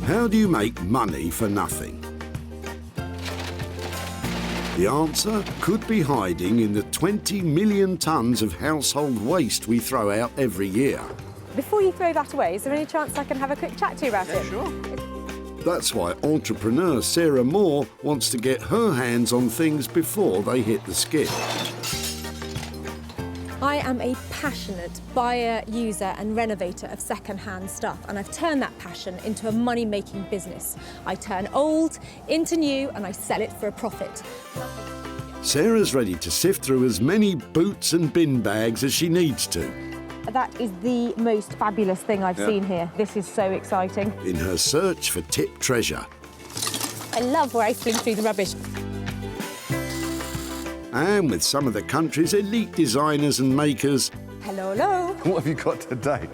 How do you make money for nothing? The answer could be hiding in the 20 million tonnes of household waste we throw out every year. Before you throw that away, is there any chance I can have a quick chat to you about it? Sure. That's why entrepreneur Sarah Moore wants to get her hands on things before they hit the skip. I am a passionate buyer, user and renovator of second-hand stuff, and I've turned that passion into a money-making business. I turn old into new and I sell it for a profit. Sarah's ready to sift through as many boots and bin bags as she needs to. That is the most fabulous thing I've seen here. This is so exciting. In her search for tip treasure. I love rifling through the rubbish. And with some of the country's elite designers and makers, Hello, hello. What have you got today?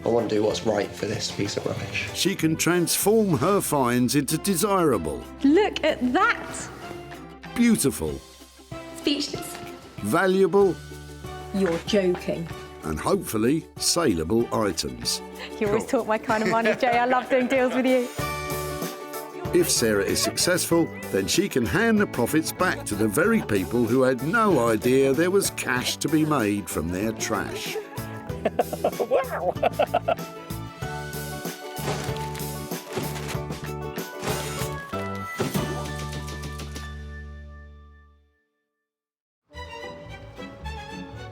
I want to do what's right for this piece of rubbish. she can transform her finds into desirable, Look at that. beautiful, Speechless. valuable, You're joking. and hopefully saleable items. You always talk my kind of money, Jay. I love doing deals with you. If Sarah is successful, then she can hand the profits back to the very people who had no idea there was cash to be made from their trash. Wow!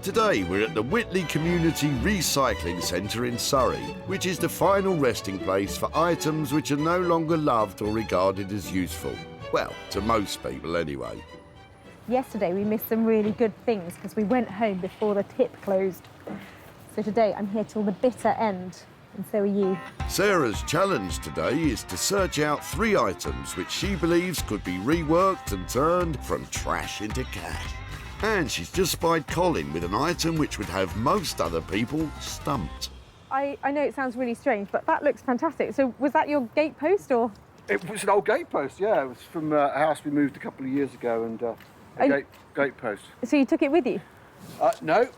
Today we're at the Whitley Community Recycling Centre in Surrey, which is the final resting place for items which are no longer loved or regarded as useful. Well, to most people anyway. Yesterday we missed some really good things because we went home before the tip closed. So today I'm here till the bitter end, and so are you. Sarah's challenge today is to search out 3 items which she believes could be reworked and turned from trash into cash. And she's just spied Colin with an item which would have most other people stumped. I know it sounds really strange, but that looks fantastic. So was that your gate post or? It was an old gate post, yeah. It was from a house we moved a couple of years ago, and a gate post. So you took it with you? No.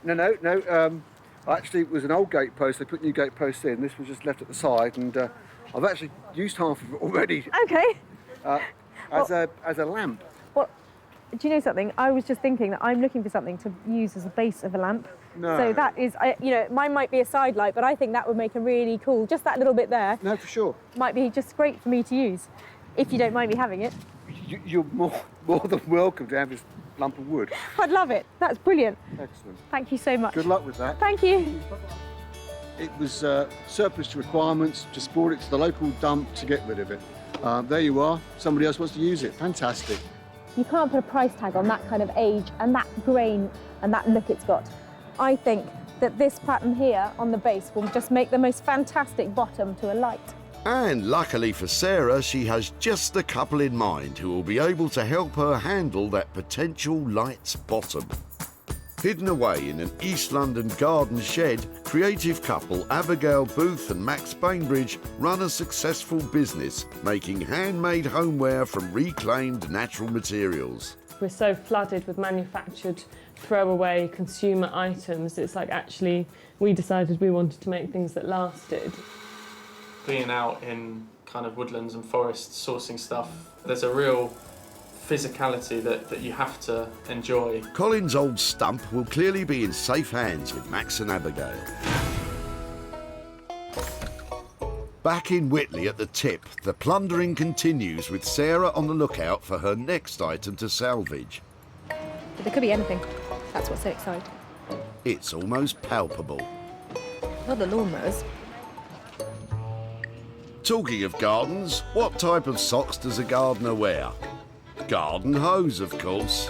Actually, it was an old gate post. They put new gate posts in. This was just left at the side, and I've actually used half of it already Okay. as a lamp. Well, do you know something? I was just thinking that I'm looking for something to use as a base of a lamp. No. So that is, mine might be a side light, but I think that would make a really cool, just that little bit there, No, for sure. might be just great for me to use, if you don't mind me having it. You're more than welcome to have this lump of wood. I'd love it. That's brilliant. Excellent. Thank you so much. Good luck with that. Thank you. It was surplus to requirements, just brought it to the local dump to get rid of it. There you are. Somebody else wants to use it. Fantastic. You can't put a price tag on that kind of age and that grain and that look it's got. I think that this pattern here on the base will just make the most fantastic bottom to a light. And luckily for Sarah, she has just the couple in mind who will be able to help her handle that potential light's bottom. Hidden away in an East London garden shed, creative couple Abigail Booth and Max Bainbridge run a successful business making handmade homeware from reclaimed natural materials. We're so flooded with manufactured throwaway consumer items. It's like actually we decided we wanted to make things that lasted. Being out in kind of woodlands and forests sourcing stuff, there's a real physicality that you have to enjoy. Colin's old stump will clearly be in safe hands with Max and Abigail. Back in Whitley at the tip, the plundering continues with Sarah on the lookout for her next item to salvage. But there could be anything. That's what's so exciting. It's almost palpable. Not the lawnmowers. Talking of gardens, what type of socks does a gardener wear? Garden hose, of course.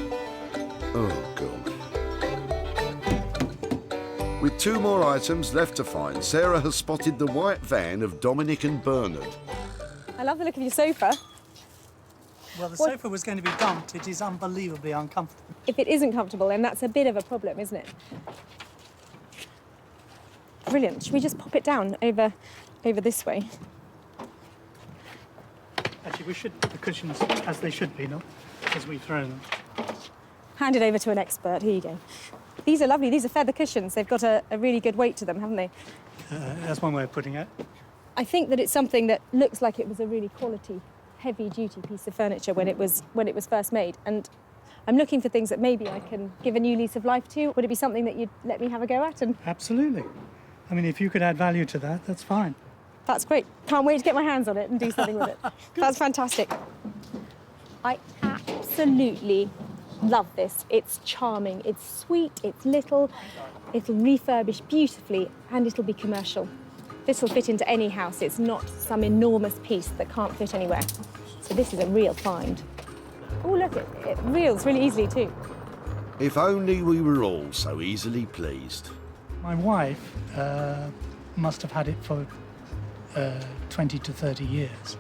Oh, God. With 2 more items left to find, Sarah has spotted the white van of Dominic and Bernard. I love the look of your sofa. Well, the sofa was going to be dumped. It is unbelievably uncomfortable. If it isn't comfortable, then that's a bit of a problem, isn't it? Brilliant. Should we just pop it down over this way? Actually, we should put the cushions as they should be, no? As we throw them. Hand it over to an expert. Here you go. These are lovely. These are feather cushions. They've got a really good weight to them, haven't they? That's one way of putting it. I think that it's something that looks like it was a really quality, heavy-duty piece of furniture when it was first made, and I'm looking for things that maybe I can give a new lease of life to. Would it be something that you'd let me have a go at? And Absolutely. I mean, if you could add value to that, that's fine. that's great. Can't wait to get my hands on it and do something with it. That's fantastic. I absolutely love this. It's charming, it's sweet, it's little, it'll refurbish beautifully, and it'll be commercial. This will fit into any house. It's not some enormous piece that can't fit anywhere. So this is a real find. Oh, look, it reels really easily too. If only we were all so easily pleased. My wife must have had it for 20 to 30 years.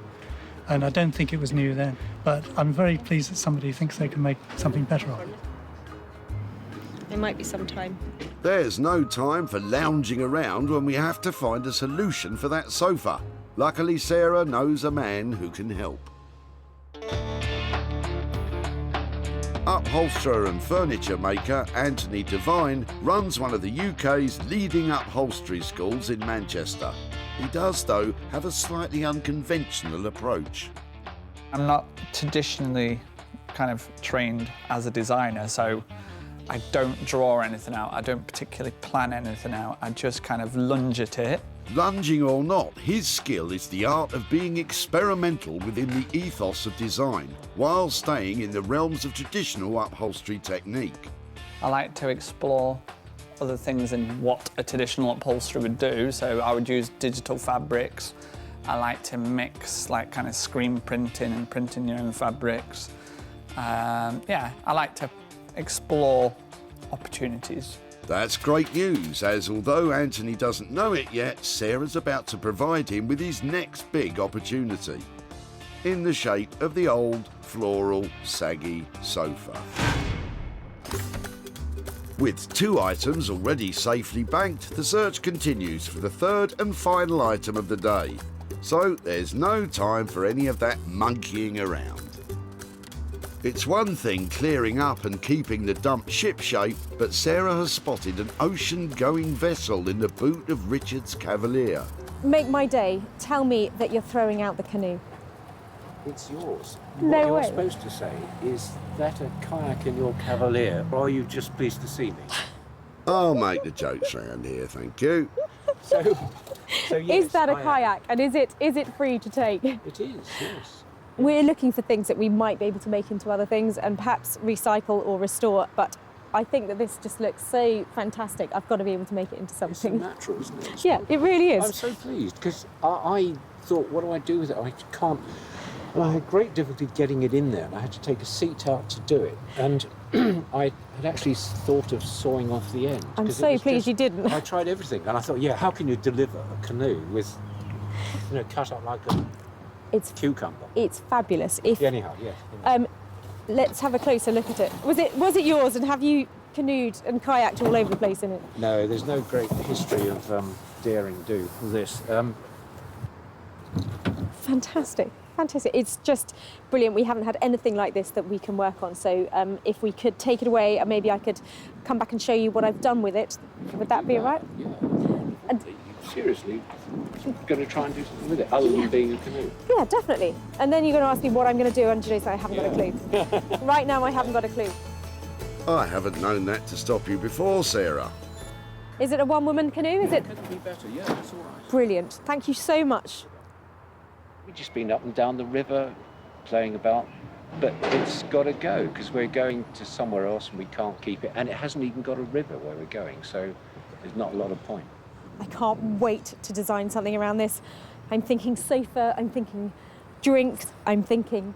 And I don't think it was new then. But I'm very pleased that somebody thinks they can make something better of it. It might be some time. There's no time for lounging around when we have to find a solution for that sofa. Luckily, Sarah knows a man who can help. Upholsterer and furniture maker Anthony Devine runs one of the UK's leading upholstery schools in Manchester. He does, though, have a slightly unconventional approach. I'm not traditionally kind of trained as a designer, so I don't draw anything out. I don't particularly plan anything out. I just kind of lunge at it. Lunging or not, his skill is the art of being experimental within the ethos of design, while staying in the realms of traditional upholstery technique. I like to explore other things in what a traditional upholsterer would do, so I would use digital fabrics. I like to mix like kind of screen printing and printing your own fabrics. Yeah, I like to explore opportunities. That's great news, as although Anthony doesn't know it yet, Sarah's about to provide him with his next big opportunity, in the shape of the old, floral, saggy sofa. With 2 items already safely banked, the search continues for the third and final item of the day. So there's no time for any of that monkeying around. It's one thing clearing up and keeping the dump shipshape, but Sarah has spotted an ocean-going vessel in the boot of Richard's Cavalier. Make my day. Tell me that you're throwing out the canoe. It's yours. No what you're way. supposed to say is that a kayak in your Cavalier, or are you just pleased to see me? I'll make the jokes round here, thank you. So yes, Is that a I am. kayak, and is it free to take? It is, yes. We're looking for things that we might be able to make into other things and perhaps recycle or restore, but I think that this just looks so fantastic. I've got to be able to make it into It's so something. natural, isn't it? Yeah, it really is. I'm so pleased, because I thought, what do I do with it? I can't... And I had great difficulty getting it in there, and I had to take a seat out to do it. And I had actually thought of sawing off the end. I'm 'cause it so was pleased you didn't. I tried everything, and I thought, yeah, how can you deliver a canoe with, cut up like a It's cucumber? It's fabulous. If Anyhow, yes. let's have a closer look at it. Was it yours, and have you canoed and kayaked all over the place in it? No, there's no great history of daring do with this. Fantastic. Fantastic. It's just brilliant. We haven't had anything like this that we can work on. So if we could take it away, and maybe I could come back and show you what I've done with it. Would that be all right? Yeah. And- Seriously, going to try and do something with it, other than being a canoe. Yeah, definitely. And then you're going to ask me what I'm going to do, and you know, I haven't got a clue. Right now, I haven't got a clue. I haven't known that to stop you before, Sarah. Is it a one-woman canoe? Is it? Could be better, yeah, that's all right. Brilliant. Thank you so much. We've just been up and down the river, playing about, but it's got to go, because we're going to somewhere else and we can't keep it, and it hasn't even got a river where we're going, so there's not a lot of point. I can't wait to design something around this. I'm thinking sofa, I'm thinking drinks, I'm thinking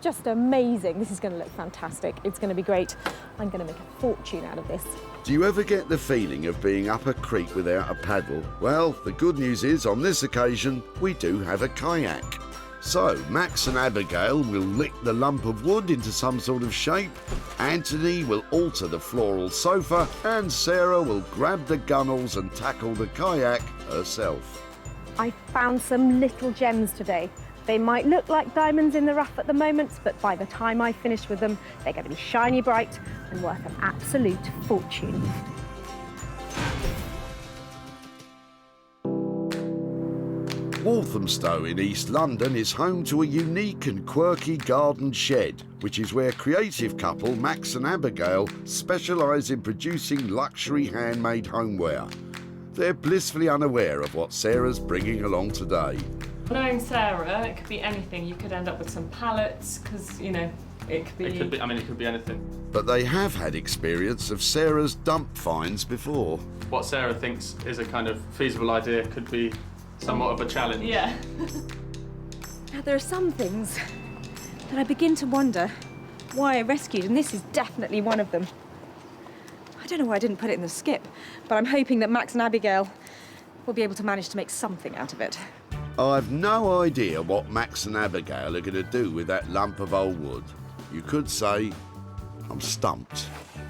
just amazing. This is going to look fantastic. It's going to be great. I'm going to make a fortune out of this. Do you ever get the feeling of being up a creek without a paddle? Well, the good news is, on this occasion, we do have a kayak. So, Max and Abigail will lick the lump of wood into some sort of shape, Anthony will alter the floral sofa, and Sarah will grab the gunnels and tackle the kayak herself. I found some little gems today. They might look like diamonds in the rough at the moment, but by the time I finish with them, they're going to be shiny bright and worth an absolute fortune. Walthamstow in East London is home to a unique and quirky garden shed, which is where creative couple Max and Abigail specialise in producing luxury handmade homeware. They're blissfully unaware of what Sarah's bringing along today. Knowing Sarah, it could be anything. You could end up with some pallets, because, you know, it could be... It could be anything. But they have had experience of Sarah's dump finds before. What Sarah thinks is a kind of feasible idea could be somewhat of a challenge. Yeah. Now, there are some things that I begin to wonder why I rescued, and this is definitely one of them. I don't know why I didn't put it in the skip, but I'm hoping that Max and Abigail will be able to manage to make something out of it. I've no idea what Max and Abigail are going to do with that lump of old wood. You could say I'm stumped,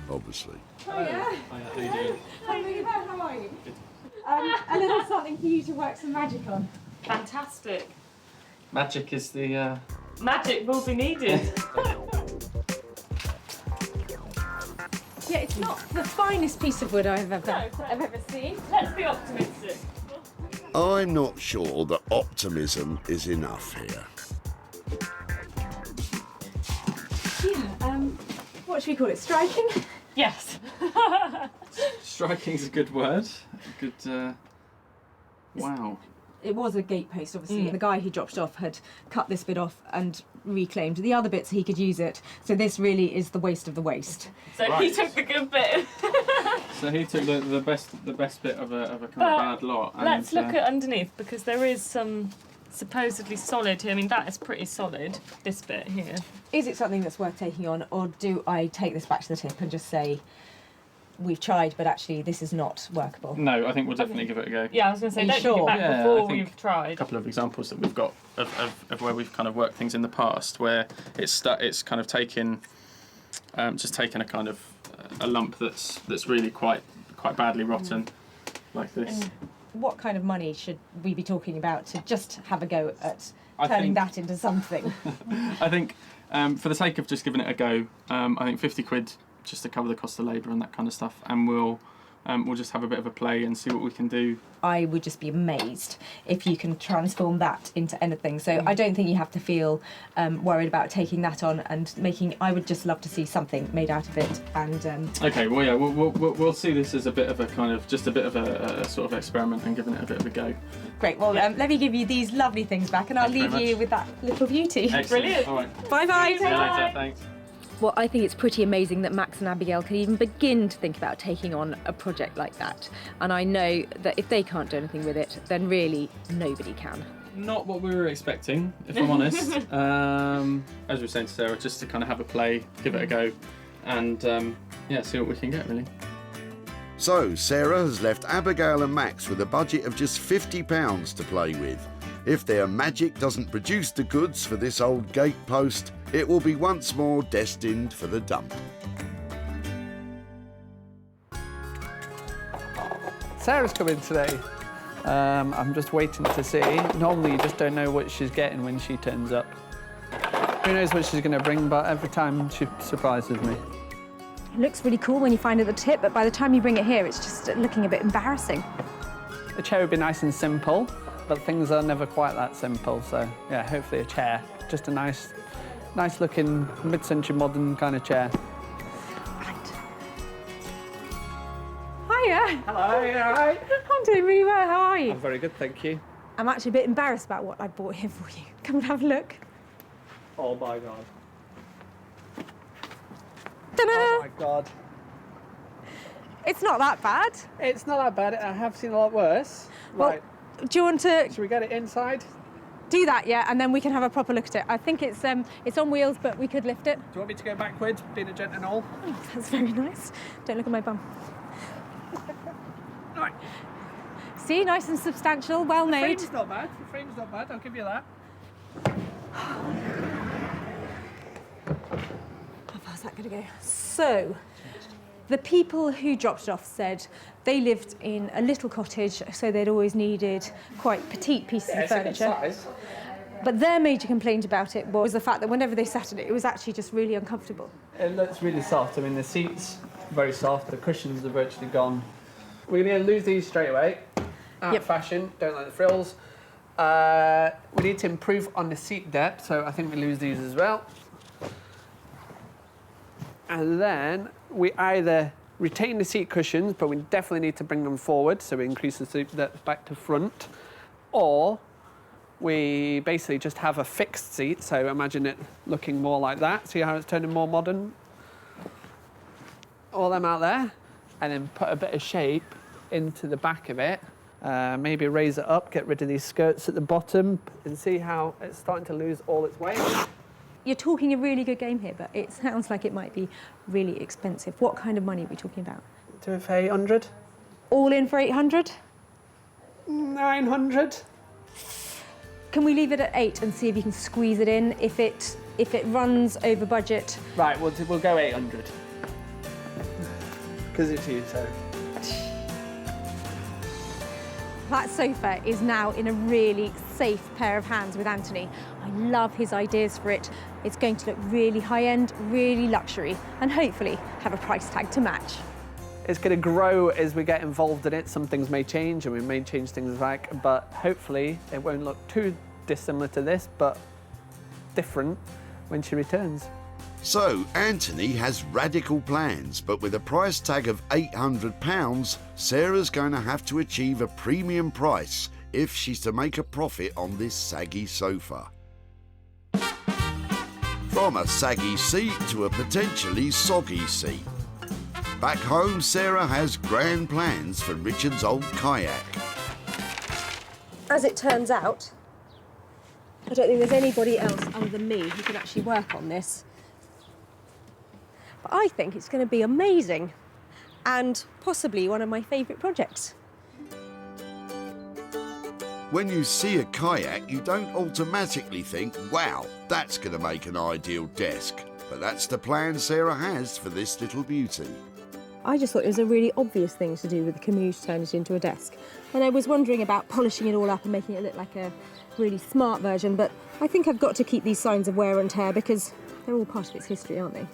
obviously. Oh, yeah. How you doing? How are you? A little something for you to work some magic on. Fantastic. Magic is the... Magic will be needed. Yeah, it's not the finest piece of wood I've ever seen. Let's be optimistic. I'm not sure that optimism is enough here. Yeah, what should we call it? Striking? Yes. Striking's a good word. Good, wow. It was a gate post, obviously, and the guy who dropped it off had cut this bit off and reclaimed the other bits. He could use it, so this really is the waste of the waste. So Right. he took the good bit. So he took the best bit of a kind of bad lot. And, Let's look at underneath, because there is some supposedly solid here. I mean, that is pretty solid, this bit here. Is it something that's worth taking on, or do I take this back to the tip and just say, we've tried, but actually this is not workable? No, I think we'll definitely give it a go. Yeah, I was going to say, Are you don't take sure? it back Yeah, I before think we've tried. A couple of examples that we've got of where we've kind of worked things in the past, where it's kind of taken a kind of a lump that's really quite badly rotten, like this. And what kind of money should we be talking about to just have a go at I turning think- that into something? I think for the sake of just giving it a go, I think 50 quid just to cover the cost of labour and that kind of stuff, and we'll just have a bit of a play and see what we can do. I would just be amazed if you can transform that into anything. So I don't think you have to feel worried about taking that on and making. I would just love to see something made out of it. And Okay, well, yeah, we'll see this as a bit of a kind of just a bit of a sort of experiment and giving it a bit of a go. great. Well, let me give you these lovely things back, and I'll Thank you leave very you much. with that little beauty. Excellent. Brilliant. All right. Bye bye. See you later. Thanks. Well, I think it's pretty amazing that Max and Abigail can even begin to think about taking on a project like that. And I know that if they can't do anything with it, then really nobody can. Not what we were expecting, if I'm honest. As we were saying to Sarah, just to kind of have a play, give it a go, and see what we can get, really. So, Sarah has left Abigail and Max with a budget of just £50 to play with. If their magic doesn't produce the goods for this old gate post, it will be once more destined for the dump. Sarah's coming today. I'm just waiting to see. Normally you just don't know what she's getting when she turns up. Who knows what she's going to bring, but every time she surprises me. It looks really cool when you find it at the tip, but by the time you bring it here, it's just looking a bit embarrassing. A chair would be nice and simple, but things are never quite that simple. So yeah, hopefully a chair. Just a nice looking mid-century modern kind of chair. Right. Hiya. Hello, you all right? I'm doing really well. How are you? I'm very good, thank you. I'm actually a bit embarrassed about what I brought here for you. Come and have a look. Oh my God. Ta-da! Oh my God. It's not that bad. It's not that bad. I have seen a lot worse. Well, Right, do you want to should we get it inside? do that, yeah, and then we can have a proper look at it? I think it's on wheels, but we could lift it. Do you want me to go backwards, being a gent and all? Oh, that's very nice. Don't look at my bum. Right. See, nice and substantial, well The made. frame's not bad. The frame's not bad. I'll give you that. How far's that going to go? So, the people who dropped it off said they lived in a little cottage, so they'd always needed quite petite pieces of furniture. size. But their major complaint about it was the fact that whenever they sat in it, it was actually just really uncomfortable. It looks really soft. I mean, the seats very soft. The cushions are virtually gone. We're going to lose these straight away. Out Yep. of fashion. Don't like the frills. We need to improve on the seat depth, so I think we lose these as well. And then we either retain the seat cushions, but we definitely need to bring them forward, so we increase the seat depth back to front, or we basically just have a fixed seat, so imagine it looking more like that. See how it's turning more modern? All them out there, and then put a bit of shape into the back of it. Maybe raise it up, get rid of these skirts at the bottom, and see how it's starting to lose all its weight. You're talking a really good game here, but it sounds like it might be really expensive. What kind of money are we talking about? Do it for 800. All in for 800? 900. Can we leave it at 8 and see if you can squeeze it in? If it runs over budget. Right, we'll go 800. Because it's you, so. That sofa is now in a really safe pair of hands with Anthony. I love his ideas for it. It's going to look really high-end, really luxury, and hopefully have a price tag to match. It's going to grow as we get involved in it. Some things may change, and we may change things back, but hopefully it won't look too dissimilar to this, but different when she returns. So, Anthony has radical plans, but with a price tag of £800, Sarah's going to have to achieve a premium price if she's to make a profit on this saggy sofa. From a saggy seat to a potentially soggy seat. Back home, Sarah has grand plans for Richard's old kayak. As it turns out, I don't think there's anybody else other than me who can actually work on this. But I think it's going to be amazing and possibly one of my favourite projects. When you see a kayak, you don't automatically think, wow, that's going to make an ideal desk. But that's the plan Sarah has for this little beauty. I just thought it was a really obvious thing to do with the Camus to turn it into a desk. And I was wondering about polishing it all up and making it look like a really smart version, but I think I've got to keep these signs of wear and tear because they're all part of its history, aren't they?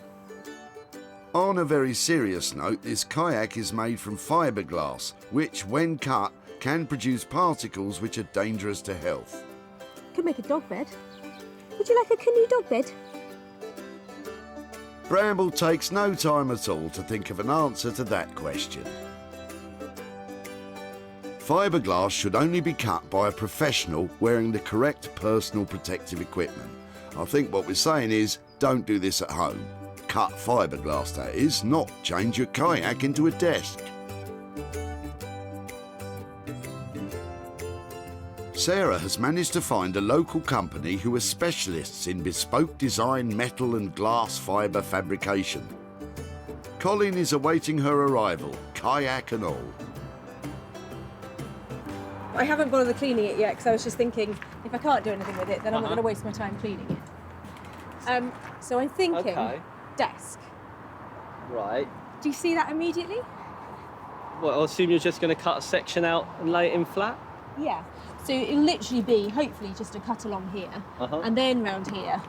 On a very serious note, this kayak is made from fiberglass, which, when cut, can produce particles which are dangerous to health. Could make a dog bed. Would you like a canoe dog bed? Bramble takes no time at all to think of an answer to that question. Fiberglass should only be cut by a professional wearing the correct personal protective equipment. I think what we're saying is, don't do this at home. Cut fiberglass, that is, not change your kayak into a desk. Sarah has managed to find a local company who are specialists in bespoke design metal and glass fibre fabrication. Colin is awaiting her arrival, kayak and all. I haven't bothered cleaning it yet because I was just thinking if I can't do anything with it, then I'm not going to waste my time cleaning it. So I'm thinking desk. Right. Do you see that immediately? Well, I assume you're just going to cut a section out and lay it in flat? Yeah. So it'll literally be, hopefully, just a cut along here, and then round here,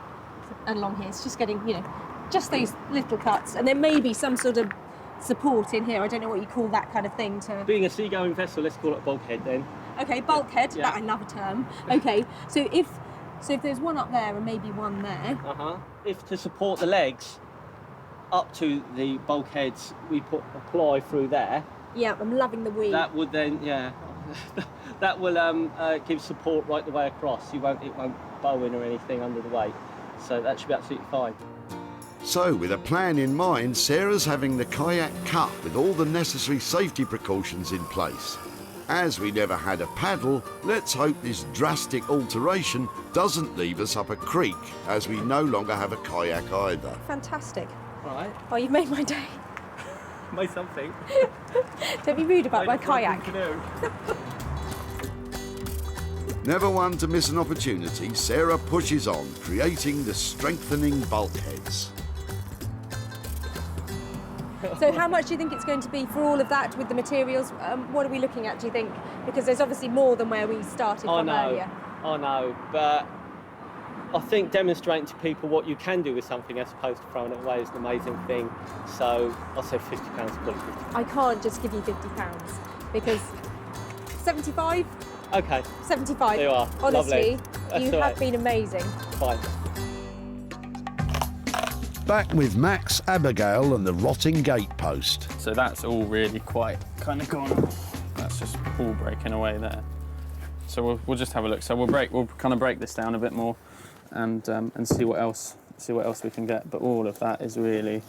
and along here. It's just getting, just those little cuts, and there may be some sort of support in here. I don't know what you call that kind of thing to... Being a seagoing vessel, let's call it a bulkhead then. Okay, bulkhead. Yeah. That I love a term. Okay, so if there's one up there and maybe one there... If to support the legs up to the bulkheads, we put a ply through there. Yeah, I'm loving the weave. That would then, that will give support right the way across. It won't bow in or anything under the weight. So that should be absolutely fine. So, with a plan in mind, Sarah's having the kayak cut with all the necessary safety precautions in place. As we never had a paddle, let's hope this drastic alteration doesn't leave us up a creek, as we no longer have a kayak either. Fantastic. Right. Oh, you've made my day. Made something. Don't be rude about my kayak. Never one to miss an opportunity, Sarah pushes on, creating the strengthening bulkheads. So how much do you think it's going to be for all of that with the materials? What are we looking at, do you think? Because there's obviously more than where we started from earlier. I know, but I think demonstrating to people what you can do with something as opposed to throwing it away is an amazing thing. So I'll say £50 for £50. I can't just give you £50 because 75, Okay. 75. There you are. Honestly, Lovely. That's you all have right. been amazing. Fine. Back with Max, Abigail and the rotting gatepost. So that's all really quite kind of gone. That's just all breaking away there. So we'll just have a look. So we'll kind of break this down a bit more and see what else we can get. But all of that is really,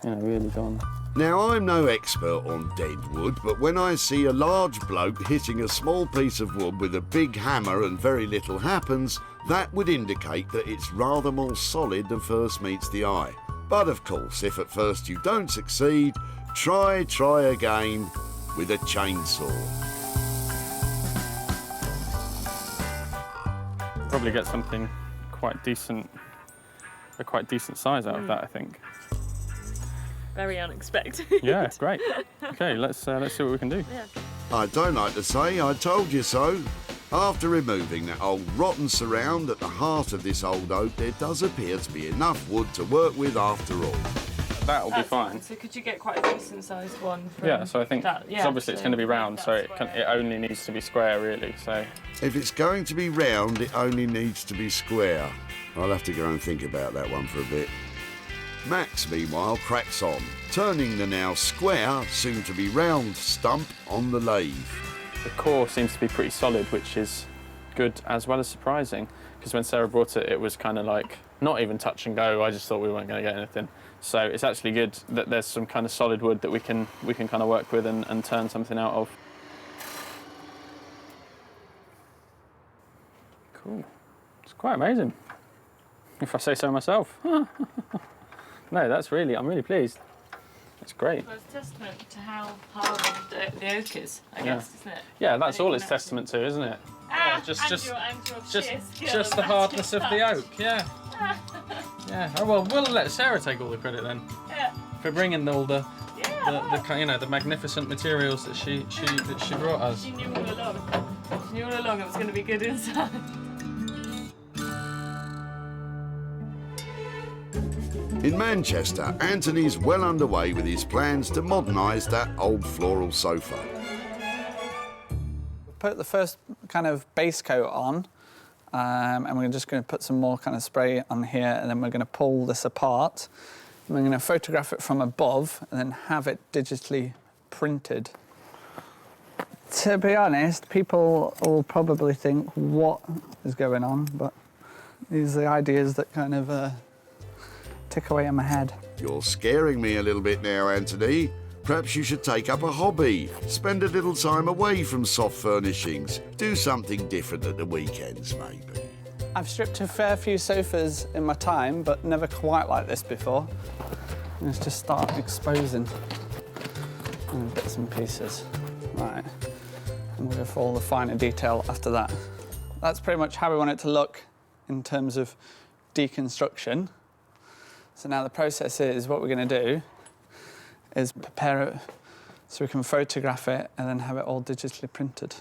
really gone. Now, I'm no expert on dead wood, but when I see a large bloke hitting a small piece of wood with a big hammer and very little happens, that would indicate that it's rather more solid than first meets the eye. But of course, if at first you don't succeed, try again with a chainsaw. Probably get something quite decent, a quite decent size out of that, I think. Very unexpected. Yeah, great. Okay, let's see what we can do. Yeah. I don't like to say I told you so. After removing that old rotten surround at the heart of this old oak, there does appear to be enough wood to work with after all. That'll be fine. So could you get quite a decent sized one? From Yeah, so I think, that? because obviously it's going to be round, so it only needs to be square, really. So If it's going to be round, it only needs to be square. I'll have to go and think about that one for a bit. Max, meanwhile, cracks on, turning the now square, soon to be round stump on the lathe. the core seems to be pretty solid, which is good as well as surprising. Because when Sarah brought it, it was kind of like not even touch and go. I just thought we weren't going to get anything. So it's actually good that there's some kind of solid wood that we can kind of work with and turn something out of. Cool. It's quite amazing, if I say so myself. No, I'm really pleased. That's great. Well, it's a testament to how hard the oak is, I guess, isn't it? Yeah, that's all it's testament to, isn't it? Ah, just the the hardness of the oak, yeah. Yeah. Oh well, we'll let Sarah take all the credit then. Yeah. For bringing all the magnificent materials that she brought us. She knew all along. She knew all along it was going to be good inside. In Manchester, Anthony's well underway with his plans to modernise that old floral sofa. Put the first kind of base coat on, and we're just going to put some more kind of spray on here, and then we're going to pull this apart. And we're going to photograph it from above and then have it digitally printed. To be honest, people will probably think, what is going on? But these are the ideas that kind of tick away in my head. You're scaring me a little bit now, Anthony. Perhaps you should take up a hobby. Spend a little time away from soft furnishings. Do something different at the weekends, maybe. I've stripped a fair few sofas in my time, but never quite like this before. Let's just start exposing bits and pieces. Right, and we'll go for all the finer detail after that. That's pretty much how we want it to look in terms of deconstruction. So now the process is, what we're going to do is prepare it so we can photograph it and then have it all digitally printed.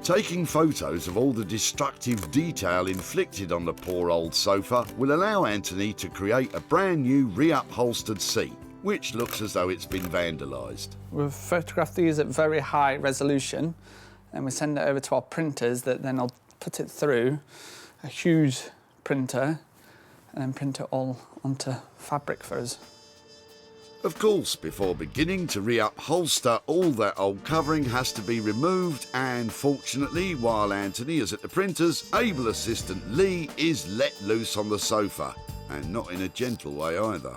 Taking photos of all the destructive detail inflicted on the poor old sofa will allow Anthony to create a brand new re-upholstered seat, which looks as though it's been vandalised. We've photographed these at very high resolution and we send it over to our printers that then will put it through a huge printer and then print it all onto fabric for us. Of course, before beginning to re-upholster, all that old covering has to be removed, and fortunately, while Anthony is at the printers, able assistant Lee is let loose on the sofa, and not in a gentle way either.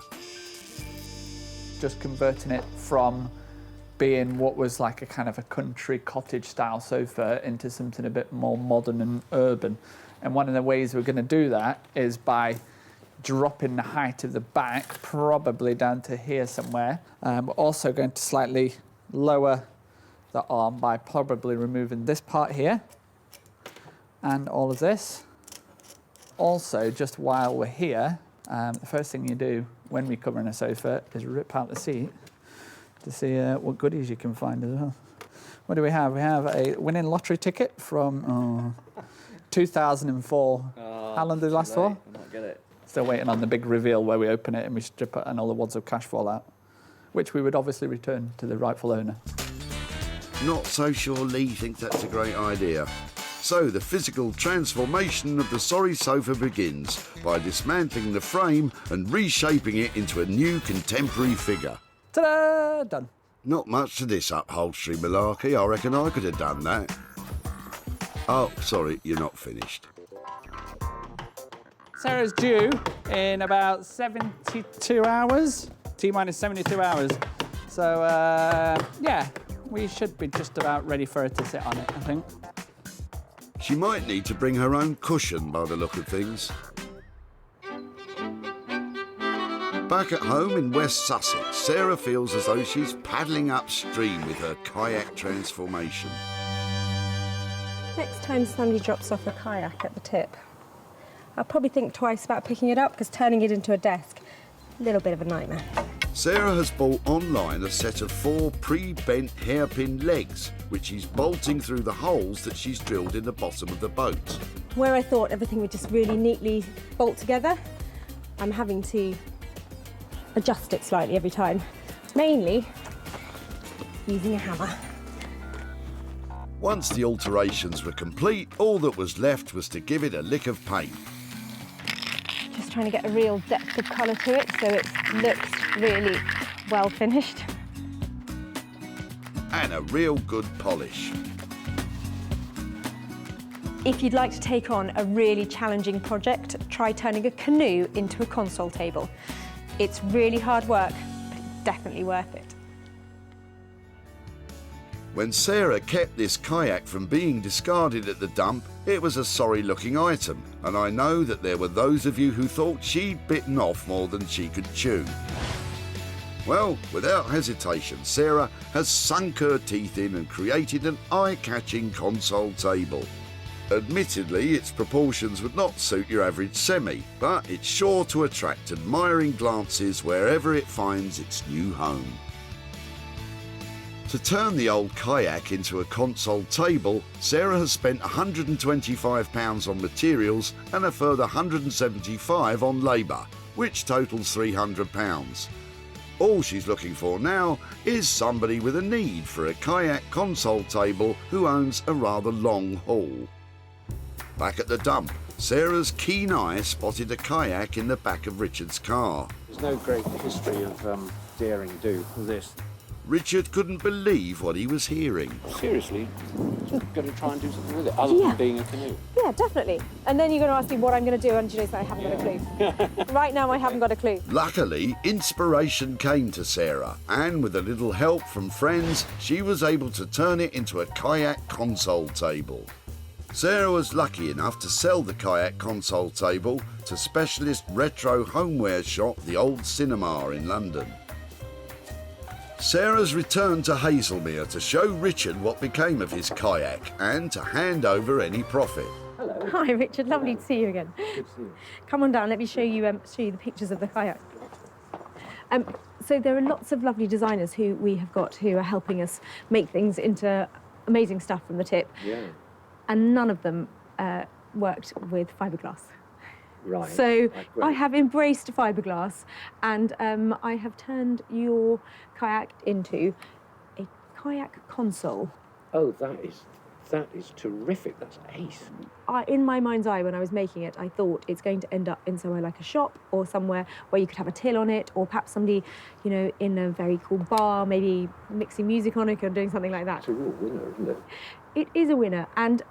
Just converting it from being what was like a kind of a country cottage style sofa into something a bit more modern and urban. And one of the ways we're going to do that is by dropping the height of the back, probably down to here somewhere. We're also going to slightly lower the arm by probably removing this part here and all of this. Also, just while we're here, the first thing you do when we're covering a sofa is rip out the seat to see what goodies you can find as well. What do we have? We have a winning lottery ticket from 2004. How long did it last for? I might get it. Still waiting on the big reveal where we open it and we strip it and all the wads of cash fall out, which we would obviously return to the rightful owner. not so sure Lee thinks that's a great idea. So the physical transformation of the sorry sofa begins by dismantling the frame and reshaping it into a new contemporary figure. Ta-da! Done. Not much to this upholstery malarkey. I reckon I could have done that. Oh, sorry, you're not finished. Sarah's due in about 72 hours. T-minus 72 hours. So, yeah, we should be just about ready for her to sit on it, I think. She might need to bring her own cushion by the look of things. Back at home in West Sussex, Sarah feels as though she's paddling upstream with her kayak transformation. Next time somebody drops off a kayak at the tip, I'll probably think twice about picking it up, because turning it into a desk, a little bit of a nightmare. Sarah has bought online a set of 4 pre-bent hairpin legs, which she's bolting through the holes that she's drilled in the bottom of the boat. Where I thought everything would just really neatly bolt together, I'm having to adjust it slightly every time, mainly using a hammer. Once the alterations were complete, all that was left was to give it a lick of paint. Just trying to get a real depth of colour to it so it looks really well finished. And a real good polish. If you'd like to take on a really challenging project, try turning a canoe into a console table. It's really hard work, but it's definitely worth it. When Sarah kept this kayak from being discarded at the dump, it was a sorry-looking item, and I know that there were those of you who thought she'd bitten off more than she could chew. Well, without hesitation, Sarah has sunk her teeth in and created an eye-catching console table. Admittedly, its proportions would not suit your average semi, but it's sure to attract admiring glances wherever it finds its new home. To turn the old kayak into a console table, Sarah has spent £125 on materials and a further £175 on labour, which totals £300. All she's looking for now is somebody with a need for a kayak console table who owns a rather long haul. Back at the dump, Sarah's keen eye spotted a kayak in the back of Richard's car. There's no great history of daring do for this. Richard couldn't believe what he was hearing. Seriously, you're going to try and do something with it, other than being a canoe. Yeah, definitely. And then you're going to ask me what I'm going to do, and you know, I haven't got a clue. Right now, I haven't got a clue. Luckily, inspiration came to Sarah, and with a little help from friends, she was able to turn it into a kayak console table. Sarah was lucky enough to sell the kayak console table to specialist retro homeware shop The Old Cinema in London. Sarah's returned to Hazelmere to show Richard what became of his kayak and to hand over any profit. Hello. Hi, Richard. Lovely to see you again. Good to see you. Come on down. Let me show you the pictures of the kayak. So there are lots of lovely designers who we have got who are helping us make things into amazing stuff from the tip. Yeah. And none of them worked with fiberglass. Right. So I have embraced fiberglass, and I have turned your kayak into a kayak console. Oh, that is terrific. That's ace. In my mind's eye, when I was making it, I thought it's going to end up in somewhere like a shop or somewhere where you could have a till on it, or perhaps somebody, you know, in a very cool bar, maybe mixing music on it or doing something like that. It's a real winner, isn't it? It is a winner, and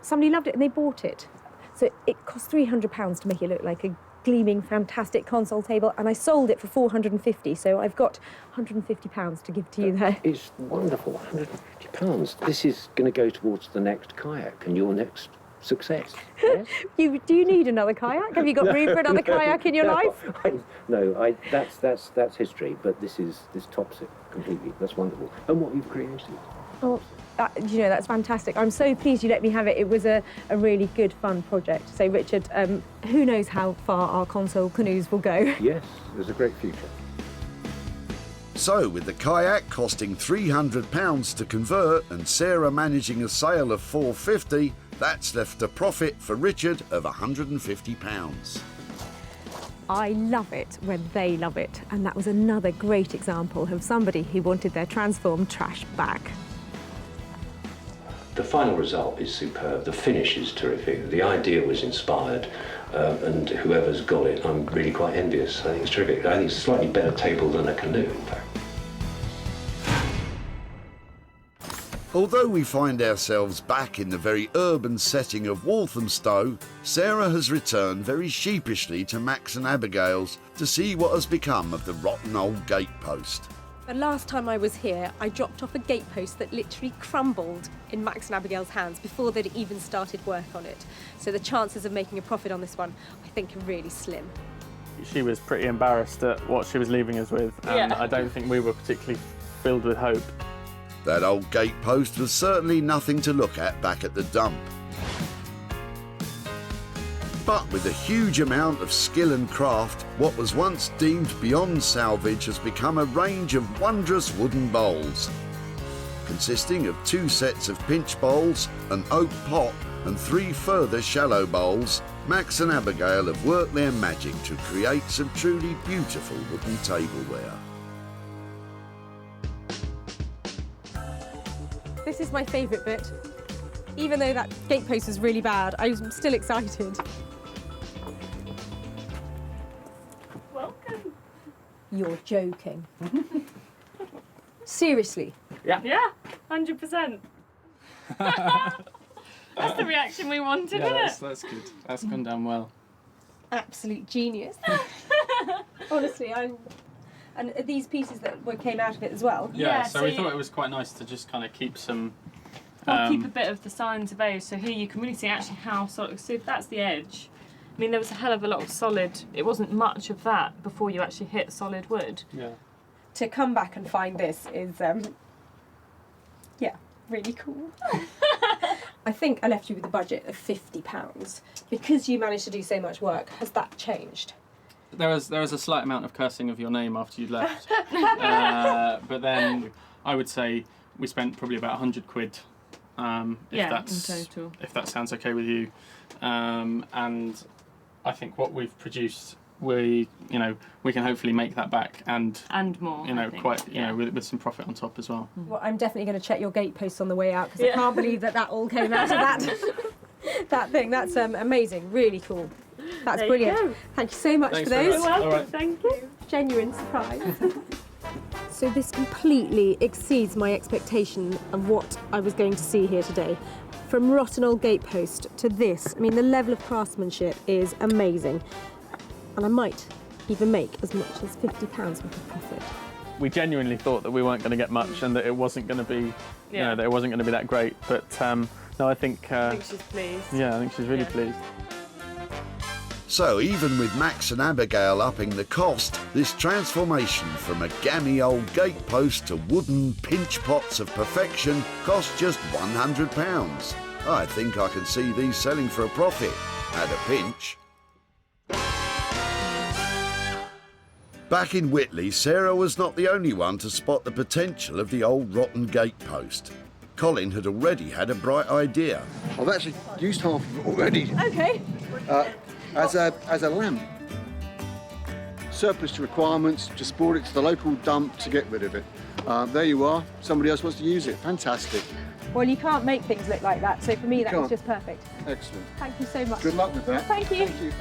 somebody loved it and they bought it. So it cost £300 to make it look like a gleaming, fantastic console table, and I sold it for £450. So I've got £150 to give to you there. It's wonderful, £150. This is going to go towards the next kayak and your next success. Yes? Do you need another kayak? Have you got room for another kayak in your life? That's history, but this tops it completely. That's wonderful. And what you've created. Oh, you know, that's fantastic. I'm so pleased you let me have it. It was a really good, fun project. So, Richard, who knows how far our console canoes will go? Yes, there's a great future. So, with the kayak costing £300 to convert and Sarah managing a sale of £450, that's left a profit for Richard of £150. I love it when they love it. And that was another great example of somebody who wanted their transformed trash back. The final result is superb. The finish is terrific. The idea was inspired, and whoever's got it, I'm really quite envious. I think it's terrific. I think it's a slightly better table than a canoe, in fact. Although we find ourselves back in the very urban setting of Walthamstow, Sarah has returned very sheepishly to Max and Abigail's to see what has become of the rotten old gatepost. The last time I was here, I dropped off a gatepost that literally crumbled in Max and Abigail's hands before they'd even started work on it. So the chances of making a profit on this one, I think, are really slim. She was pretty embarrassed at what she was leaving us with, and I don't think we were particularly filled with hope. That old gatepost was certainly nothing to look at back at the dump. But with a huge amount of skill and craft, what was once deemed beyond salvage has become a range of wondrous wooden bowls. Consisting of 2 sets of pinch bowls, an oak pot and 3 further shallow bowls, Max and Abigail have worked their magic to create some truly beautiful wooden tableware. This is my favourite bit. Even though that gatepost was really bad, I'm still excited. Welcome. You're joking. Seriously? Yeah, 100%. That's the reaction we wanted, isn't it? That's good. That's gone down well. Absolute genius. Honestly, and these pieces that came out of it as well. Yeah, so we thought it was quite nice to just kind of keep some... keep a bit of the signs of age, so here you can really see actually how solid... So if that's the edge, I mean, there was a hell of a lot of solid... It wasn't much of that before you actually hit solid wood. Yeah. To come back and find this is, yeah, really cool. I think I left you with a budget of £50. Because you managed to do so much work, has that changed? There was a slight amount of cursing of your name after you'd left, but then I would say we spent probably about 100 quid. In total. If that sounds okay with you, and I think what we've produced, we can hopefully make that back and more. With some profit on top as well. Well, I'm definitely going to check your gateposts on the way out because I can't believe that all came out of that thing. That's amazing, really cool. That's brilliant. Thank you so much for those. You're welcome. Thank you. Genuine surprise. So this completely exceeds my expectation of what I was going to see here today. From rotten old gatepost to this, I mean, the level of craftsmanship is amazing. And I might even make as much as £50 worth of profit. We genuinely thought that we weren't going to get much and that it wasn't going to be, that it wasn't going to be that great. But no, I think she's pleased. Yeah, I think she's really pleased. So even with Max and Abigail upping the cost, this transformation from a gammy old gatepost to wooden pinch pots of perfection cost just £100. I think I can see these selling for a profit, at a pinch. Back in Whitley, Sarah was not the only one to spot the potential of the old rotten gatepost. Colin had already had a bright idea. I've actually used half of it already. Okay. As a lamp. Surplus to requirements, just brought it to the local dump to get rid of it. There you are, somebody else wants to use it, fantastic. Well, you can't make things look like that, so for me that was just perfect. Excellent. Thank you so much. Good luck with that. Thank you. Thank you.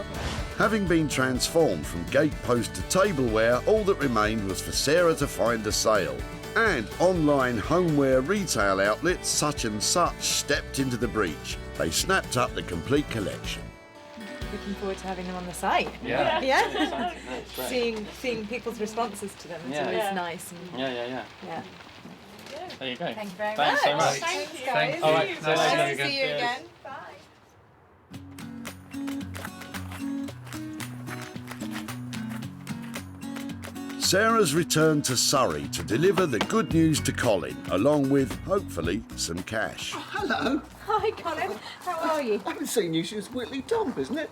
Having been transformed from gatepost to tableware, all that remained was for Sarah to find a sale. And online homeware retail outlets such and such stepped into the breach. They snapped up the complete collection. Looking forward to having them on the site. Yeah. Yeah. Great. Seeing people's responses to them. It's always nice. And, Yeah. There you go. Thank you very Thanks much. so much. Thanks, guys. All right. Nice to see you Cheers. again. Bye. Sarah's returned to Surrey to deliver the good news to Colin, along with, hopefully, some cash. Oh, hello. Hi, Colin. How are you? I haven't seen you since Whitley Dump, isn't it?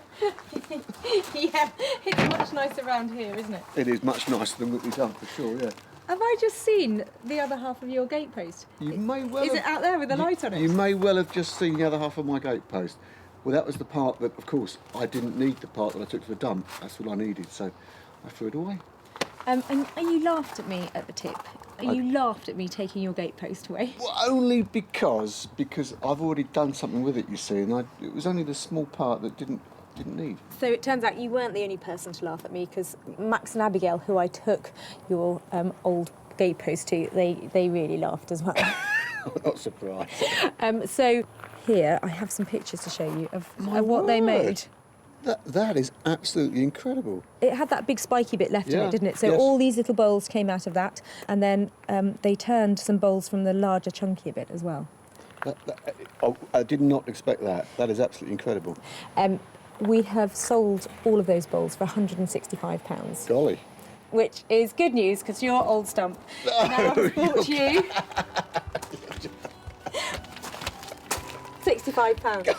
Yeah, it's much nicer around here, isn't it? It is much nicer than Whitley Dump, for sure, yeah. Have I just seen the other half of your gatepost? You may well Is it out there with the light on it? You may well have just seen the other half of my gatepost. Well, that was the part that, of course, I didn't need the part that I took to the dump. That's what I needed, so I threw it away. And you laughed at me at the tip. You laughed at me taking your gatepost away. Well, only because I've already done something with it, you see, and it was only the small part that didn't need. So it turns out you weren't the only person to laugh at me, because Max and Abigail, who I took your old gatepost to, they really laughed as well. I'm not surprised. So here I have some pictures to show you of what they made. That is absolutely incredible. It had that big spiky bit left in it, didn't it? So yes. all these little bowls came out of that, and then they turned some bowls from the larger, chunkier bit as well. I did not expect that. That is absolutely incredible. We have sold all of those bowls for £165. Golly. Which is good news, because your old stump now has brought you £65.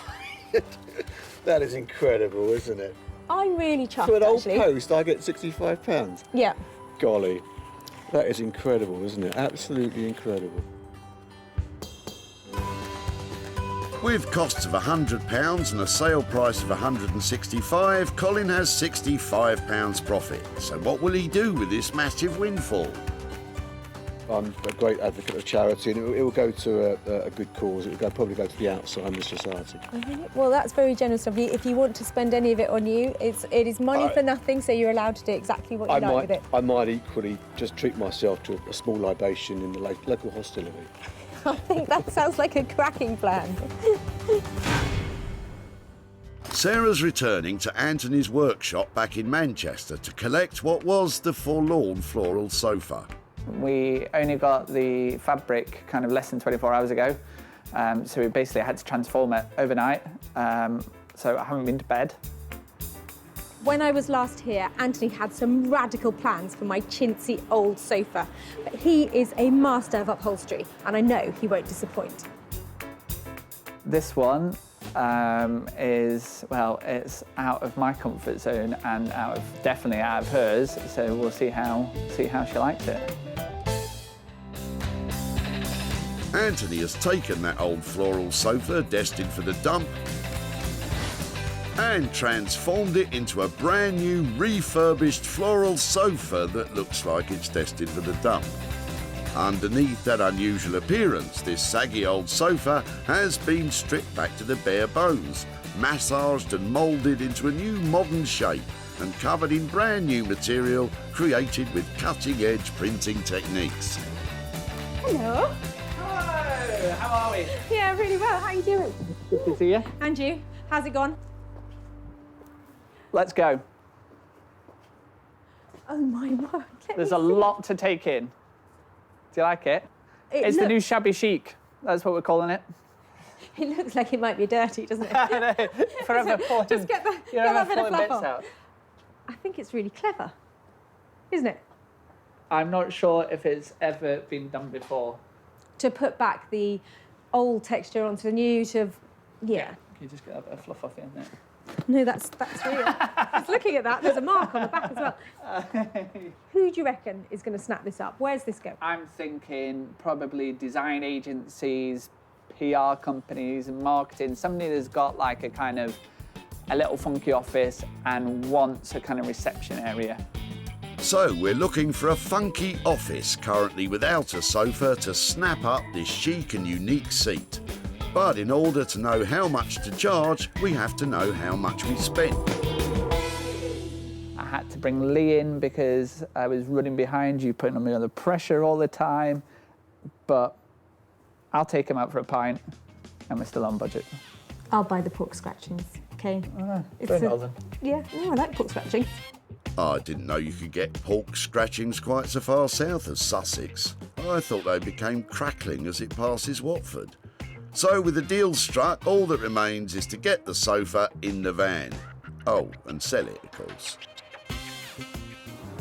That is incredible, isn't it? I'm really chuffed, For an old actually. post, I get £65. Yeah. Golly. That is incredible, isn't it? Absolutely incredible. With costs of £100 and a sale price of £165, Colin has £65 profit. So what will he do with this massive windfall? I'm a great advocate of charity, and it will go to a good cause. It will probably go to the Alzheimer's Society. Well, that's very generous of you. If you want to spend any of it on you, it is money for nothing, so you're allowed to do exactly what you like with it. I might equally just treat myself to a small libation in the local hostelry. I think that sounds like a cracking plan. Sarah's returning to Anthony's workshop back in Manchester to collect what was the forlorn floral sofa. We only got the fabric kind of less than 24 hours ago, so we basically had to transform it overnight, so I haven't been to bed. When I was last here, Anthony had some radical plans for my chintzy old sofa, but he is a master of upholstery, and I know he won't disappoint. This one is, well, it's out of my comfort zone and definitely out of hers, so we'll see how she likes it. Anthony has taken that old floral sofa destined for the dump and transformed it into a brand new refurbished floral sofa that looks like it's destined for the dump. Underneath that unusual appearance, this saggy old sofa has been stripped back to the bare bones, massaged and moulded into a new modern shape and covered in brand new material created with cutting-edge printing techniques. Hello. Hello, how are we? Yeah, really well. How are you doing? Good to see you. And you? How's it gone? Let's go. Oh my word. There's a lot to take in. Do you like it? It's the new shabby chic. That's what we're calling it. It looks like it might be dirty, doesn't it? I know. Forever pulling, Just get that bit of fluff bits off. out. I think it's really clever, isn't it? I'm not sure if it's ever been done before. To put back the old texture onto the new, Can you just get a bit of fluff off in there? No, that's real. Just looking at that, there's a mark on the back as well. Who do you reckon is going to snap this up? Where's this go? I'm thinking probably design agencies, PR companies, and marketing. Somebody that's got like a little funky office and wants a kind of reception area. So we're looking for a funky office currently without a sofa to snap up this chic and unique seat. But in order to know how much to charge, we have to know how much we spent. I had to bring Lee in because I was running behind you, putting me under pressure all the time. But I'll take him out for a pint, and we're still on budget. I'll buy the pork scratchings, okay? Very well then. Yeah, I like pork scratchings. I didn't know you could get pork scratchings quite so far south as Sussex. I thought they became crackling as it passes Watford. So with the deal struck, all that remains is to get the sofa in the van. Oh, and sell it, of course.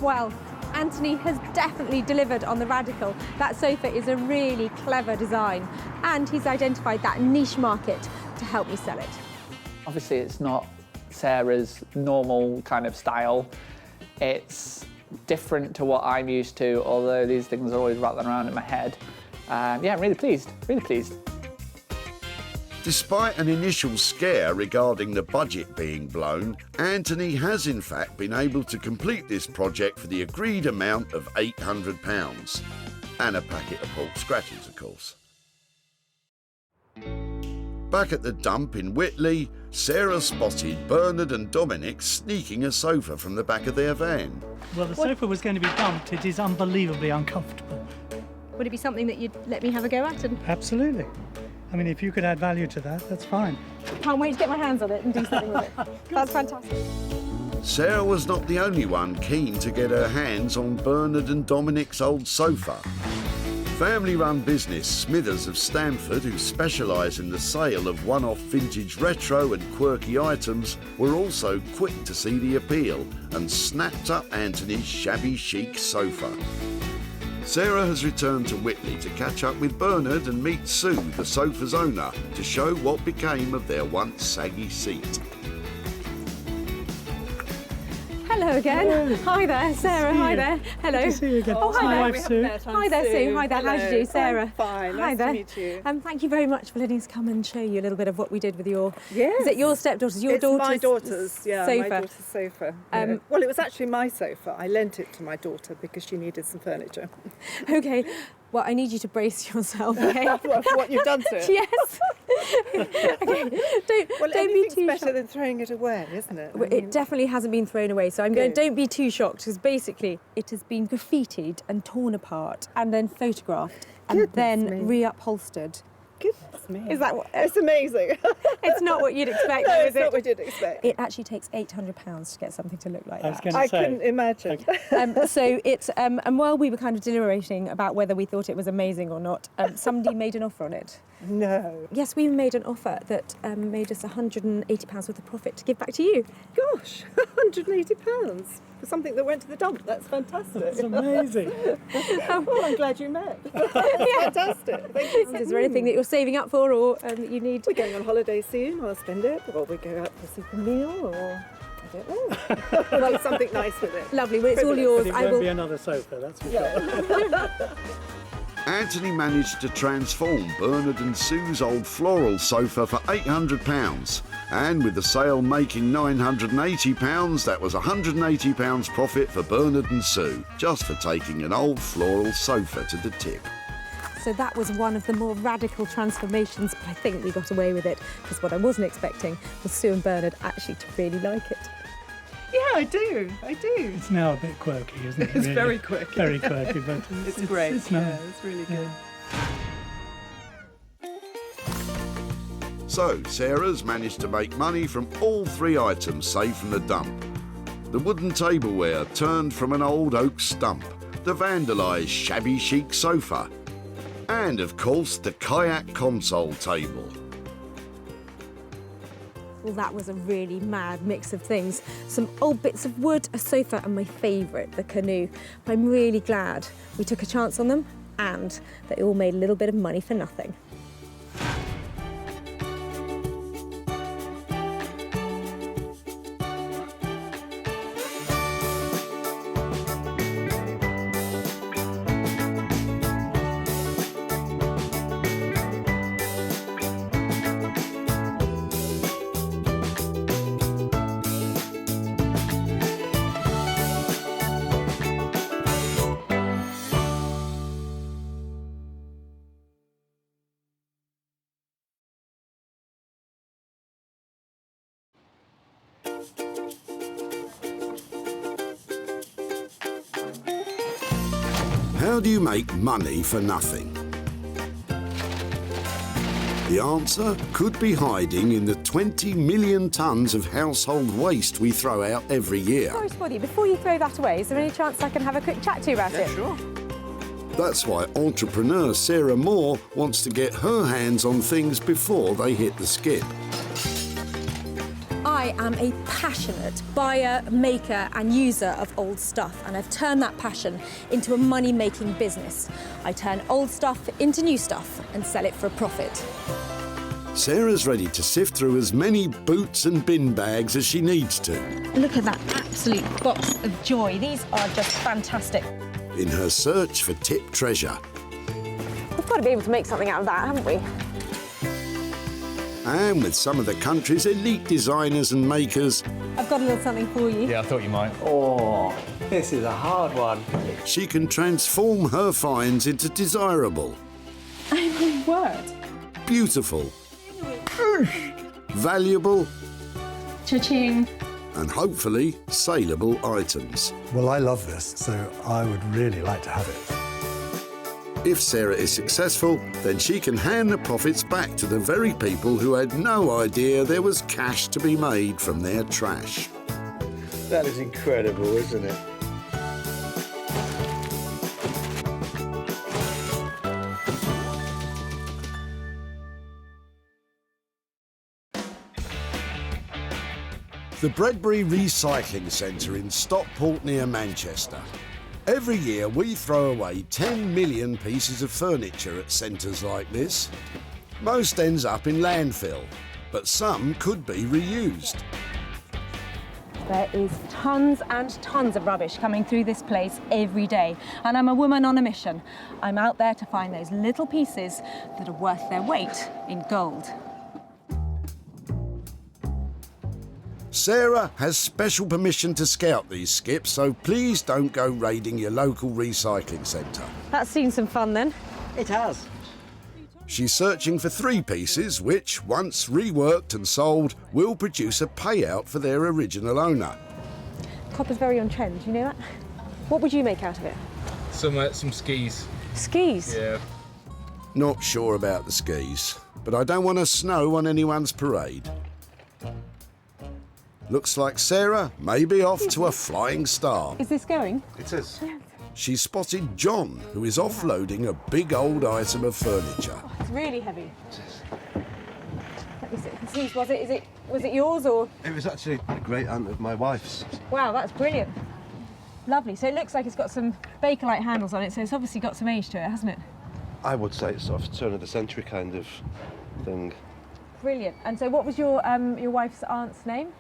Well, Anthony has definitely delivered on the radical. That sofa is a really clever design, and he's identified that niche market to help me sell it. Obviously, it's not Sarah's normal kind of style. It's different to what I'm used to, although these things are always rattling around in my head. Yeah, I'm really pleased, really pleased. Despite an initial scare regarding the budget being blown, Anthony has in fact been able to complete this project for the agreed amount of £800. And a packet of pork scratchings, of course. Back at the dump in Whitley, Sarah spotted Bernard and Dominic sneaking a sofa from the back of their van. Well, the sofa was going to be dumped. It is unbelievably uncomfortable. Would it be something that you'd let me have a go at? And Absolutely. I mean, if you could add value to that, that's fine. can't wait to get my hands on it and do something with it. That's fantastic. Sarah was not the only one keen to get her hands on Bernard and Dominic's old sofa. Family-run business Smithers of Stamford, who specialise in the sale of one-off vintage retro and quirky items, were also quick to see the appeal and snapped up Anthony's shabby chic sofa. Sarah has returned to Whitley to catch up with Bernard and meet Sue, the sofa's owner, to show what became of their once saggy seat. Hello again. Hi there, Sarah. Hi there. Hello. Good to see you again. Oh, hi My there. wife, Sue. Hi there, Sue. Hi there. How do you do, Sarah? Fine. Hi Nice there. to meet you. Thank you very much for letting us come and show you a little bit of what we did with your. Yes. Is it your stepdaughter's? Your It's daughter's my daughter's, yeah, sofa. my daughter's sofa. Yeah. Well, it was actually my sofa. I lent it to my daughter because she needed some furniture. Okay. Well, I need you to brace yourself. Okay. For what you've done to it. Yes. Okay. Don't be anything's too better shocked. than throwing it away, isn't it? Well, it definitely hasn't been thrown away, so I'm going. Good. Don't be too shocked, because basically it has been graffitied and torn apart, and then photographed, and Goodness then me. reupholstered. Goodness me. Is that what? It's amazing. It's not what you'd expect, No, though, it's is it? not what you'd expect. It actually takes £800 to get something to look like I was that. going to I say. couldn't imagine. So it's and while we were kind of deliberating about whether we thought it was amazing or not, somebody made an offer on it. No. Yes, we made an offer that made us £180 worth of profit to give back to you. Gosh, £180 for something that went to the dump. That's fantastic. It's amazing. Well, I'm glad you met. Fantastic. Thank you. Is there anything that you're saving up for, or that you need? We're going on holiday soon. I'll spend it, or we go out for a super meal, or I don't know. Well, something nice with it. Lovely. Well, it's all Frivolous. yours. But it I won't will. be another sofa, that's for sure. Anthony managed to transform Bernard and Sue's old Floral sofa for £800, and with the sale making £980, that was £180 profit for Bernard and Sue, just for taking an old Floral sofa to the tip. So that was one of the more radical transformations, but I think we got away with it, because what I wasn't expecting was Sue and Bernard actually to really like it. Yeah, I do. It's now a bit quirky, isn't it? It's really? very quirky. Very quirky, but It's great. It's nice. Yeah, it's really good. So, Sarah's managed to make money from all three items saved from the dump. The wooden tableware turned from an old oak stump, the vandalised shabby chic sofa, and of course the kayak console table. Well, that was a really mad mix of things. Some old bits of wood, a sofa, and my favourite, the canoe. But I'm really glad we took a chance on them and that it all made a little bit of money for nothing. How do you make money for nothing? The answer could be hiding in the 20 million tonnes of household waste we throw out every year. Sorry, Spotty, before you throw that away, is there any chance I can have a quick chat to you about it? Sure. That's why entrepreneur Sarah Moore wants to get her hands on things before they hit the skip. I am a passionate buyer, maker and user of old stuff, and I've turned that passion into a money-making business. I turn old stuff into new stuff and sell it for a profit. Sarah's ready to sift through as many boots and bin bags as she needs to. Look at that absolute box of joy. These are just fantastic. In her search for tip treasure. We've got to be able to make something out of that, haven't we? And with some of the country's elite designers and makers, I've got a little something for you. Yeah, I thought you might. Oh, This is a hard one. She can transform her finds into desirable, Oh my word. beautiful, valuable, Cha-ching. and hopefully saleable items. Well, I love this, so I would really like to have it. If Sarah is successful, then she can hand the profits back to the very people who had no idea there was cash to be made from their trash. That is incredible, isn't it? The Bredbury Recycling Centre in Stockport near Manchester. Every year we throw away 10 million pieces of furniture at centres like this. Most ends up in landfill, but some could be reused. There is tons and tons of rubbish coming through this place every day, and I'm a woman on a mission. I'm out there to find those little pieces that are worth their weight in gold. Sarah has special permission to scout these skips, so please don't go raiding your local recycling centre. That's seen some fun then. It has. She's searching for 3 pieces which, once reworked and sold, will produce a payout for their original owner. Copper's very on trend, you know that? What would you make out of it? Some skis. Skis? Yeah. Not sure about the skis, but I don't want to snow on anyone's parade. Looks like Sarah may be off to a flying start. Is this going? It is. She spotted John, who is offloading a big old item of furniture. Oh, it's really heavy. Let me see. Whose was it? Was it yours or? It was actually a great aunt of my wife's. Wow, that's brilliant. Lovely. So it looks like it's got some Bakelite handles on it, so it's obviously got some age to it, hasn't it? I would say it's sort of turn of the century kind of thing. Brilliant. And so what was your wife's aunt's name?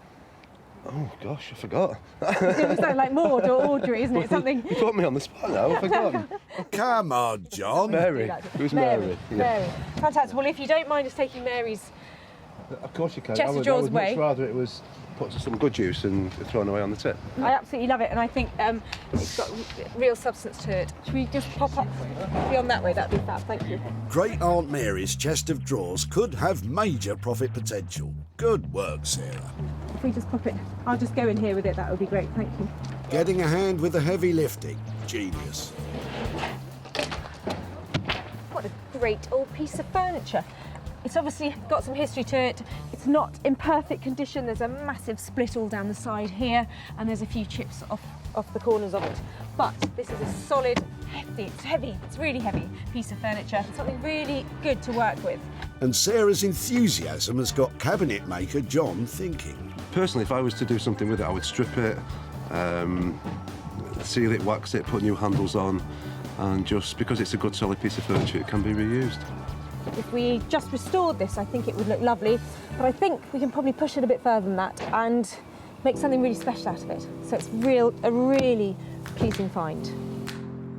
Oh gosh, I forgot. It was like Maud or Audrey, isn't it? Something. You put me on the spot now, I've forgotten. Come on, John. Mary. It was Mary. Yeah. Mary. Fantastic. Well, if you don't mind us taking Mary's Of course you can. chest of drawers I would away. much rather it was put to some good use and thrown away on the tip. I absolutely love it, and I think it's got real substance to it. Should we just pop up beyond that way? That'd be fab. Thank you. Great Aunt Mary's chest of drawers could have major profit potential. Good work, Sarah. If we just pop it, I'll just go in here with it. That would be great. Thank you. Getting a hand with the heavy lifting. Genius. What a great old piece of furniture. It's obviously got some history to it. It's not in perfect condition. There's a massive split all down the side here, and there's a few chips off the corners of it. But this is a solid, it's really heavy piece of furniture. Something really good to work with. And Sarah's enthusiasm has got cabinet maker John thinking. Personally, if I was to do something with it, I would strip it, seal it, wax it, put new handles on, and just because it's a good solid piece of furniture, it can be reused. If we just restored this, I think it would look lovely, but I think we can probably push it a bit further than that and make something really special out of it. So it's a really pleasing find.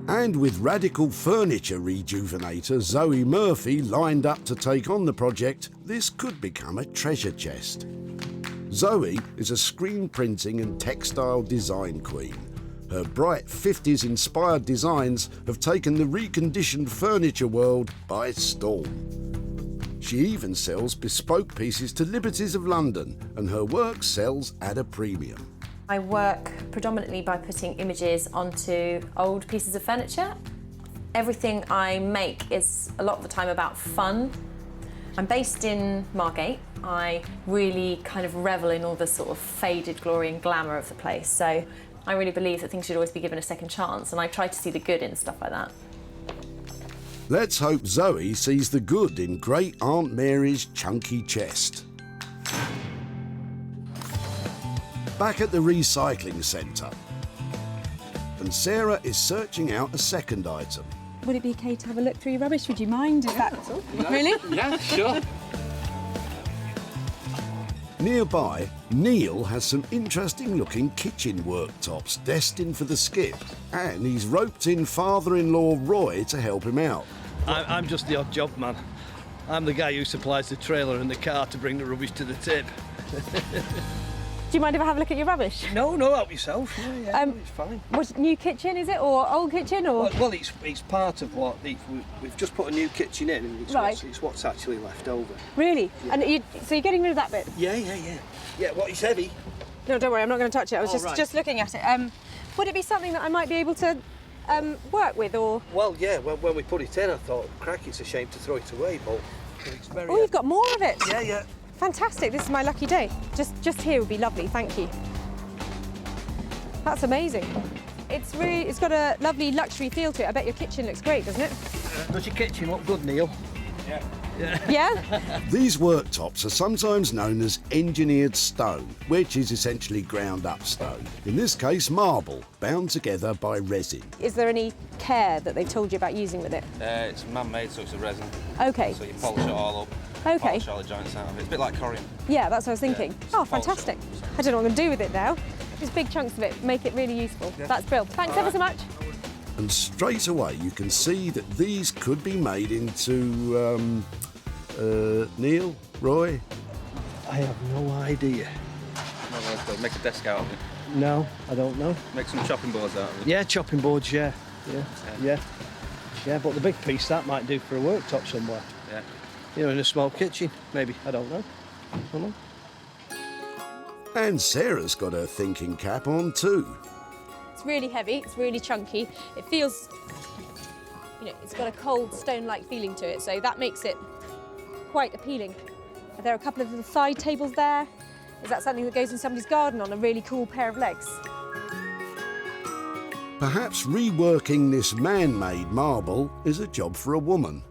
And with radical furniture rejuvenator Zoe Murphy lined up to take on the project, this could become a treasure chest. Zoe is a screen printing and textile design queen. Her bright 50s-inspired designs have taken the reconditioned furniture world by storm. She even sells bespoke pieces to Liberties of London, and her work sells at a premium. I work predominantly by putting images onto old pieces of furniture. Everything I make is a lot of the time about fun. I'm based in Margate. I really kind of revel in all the sort of faded glory and glamour of the place. So I really believe that things should always be given a second chance, and I try to see the good in stuff like that. Let's hope Zoe sees the good in Great Aunt Mary's chunky chest. Back at the recycling centre, and Sarah is searching out a second item. Would it be okay to have a look through your rubbish? Would you mind? Is that really? Yeah, sure. Nearby, Neil has some interesting looking kitchen worktops destined for the skip, and he's roped in father-in-law Roy to help him out. I'm just the odd job man. I'm the guy who supplies the trailer and the car to bring the rubbish to the tip. you mind if I have a look at your rubbish? No, help yourself. Yeah, it's fine. What, new kitchen is it, or old kitchen, or? Well, it's part of what we've just put a new kitchen in, and it's what's actually left over. Really? Yeah. And so you're getting rid of that bit? Yeah. Yeah, what, it's heavy? No, don't worry, I'm not going to touch it. I was just looking at it. Would it be something that I might be able to work with, or? Well, yeah, when we put it in, I thought, crack, it's a shame to throw it away, but it's very... Oh, you've got more of it? Yeah. Fantastic, this is my lucky day. Just here would be lovely, thank you. That's amazing. It's got a lovely luxury feel to it. I bet your kitchen looks great, doesn't it? Does your kitchen look good, Neil? Yeah. Yeah? These worktops are sometimes known as engineered stone, which is essentially ground up stone. In this case, marble, bound together by resin. Is there any care that they've told you about using with it? It's man-made, so it's a resin. Okay. So you polish it all up. Okay. Polish all the joints out of it. It's a bit like corian. Yeah, that's what I was thinking. Yeah, oh, fantastic. I don't know what I'm going to do with it now. Just big chunks of it, make it really useful. Yeah. That's brilliant. Thanks ever so much. And straight away you can see that these could be made into, Neil, Roy? I have no idea. Make a desk out of it. No, I don't know. Make some chopping boards out of it. Yeah, chopping boards, yeah, but the big piece, that might do for a worktop somewhere. Yeah. You know, in a small kitchen, maybe, I don't know. And Sarah's got her thinking cap on too. It's really heavy, it's really chunky. It feels, it's got a cold stone-like feeling to it, so that makes it quite appealing. Are there a couple of little side tables there? Is that something that goes in somebody's garden on a really cool pair of legs? Perhaps reworking this man-made marble is a job for a woman.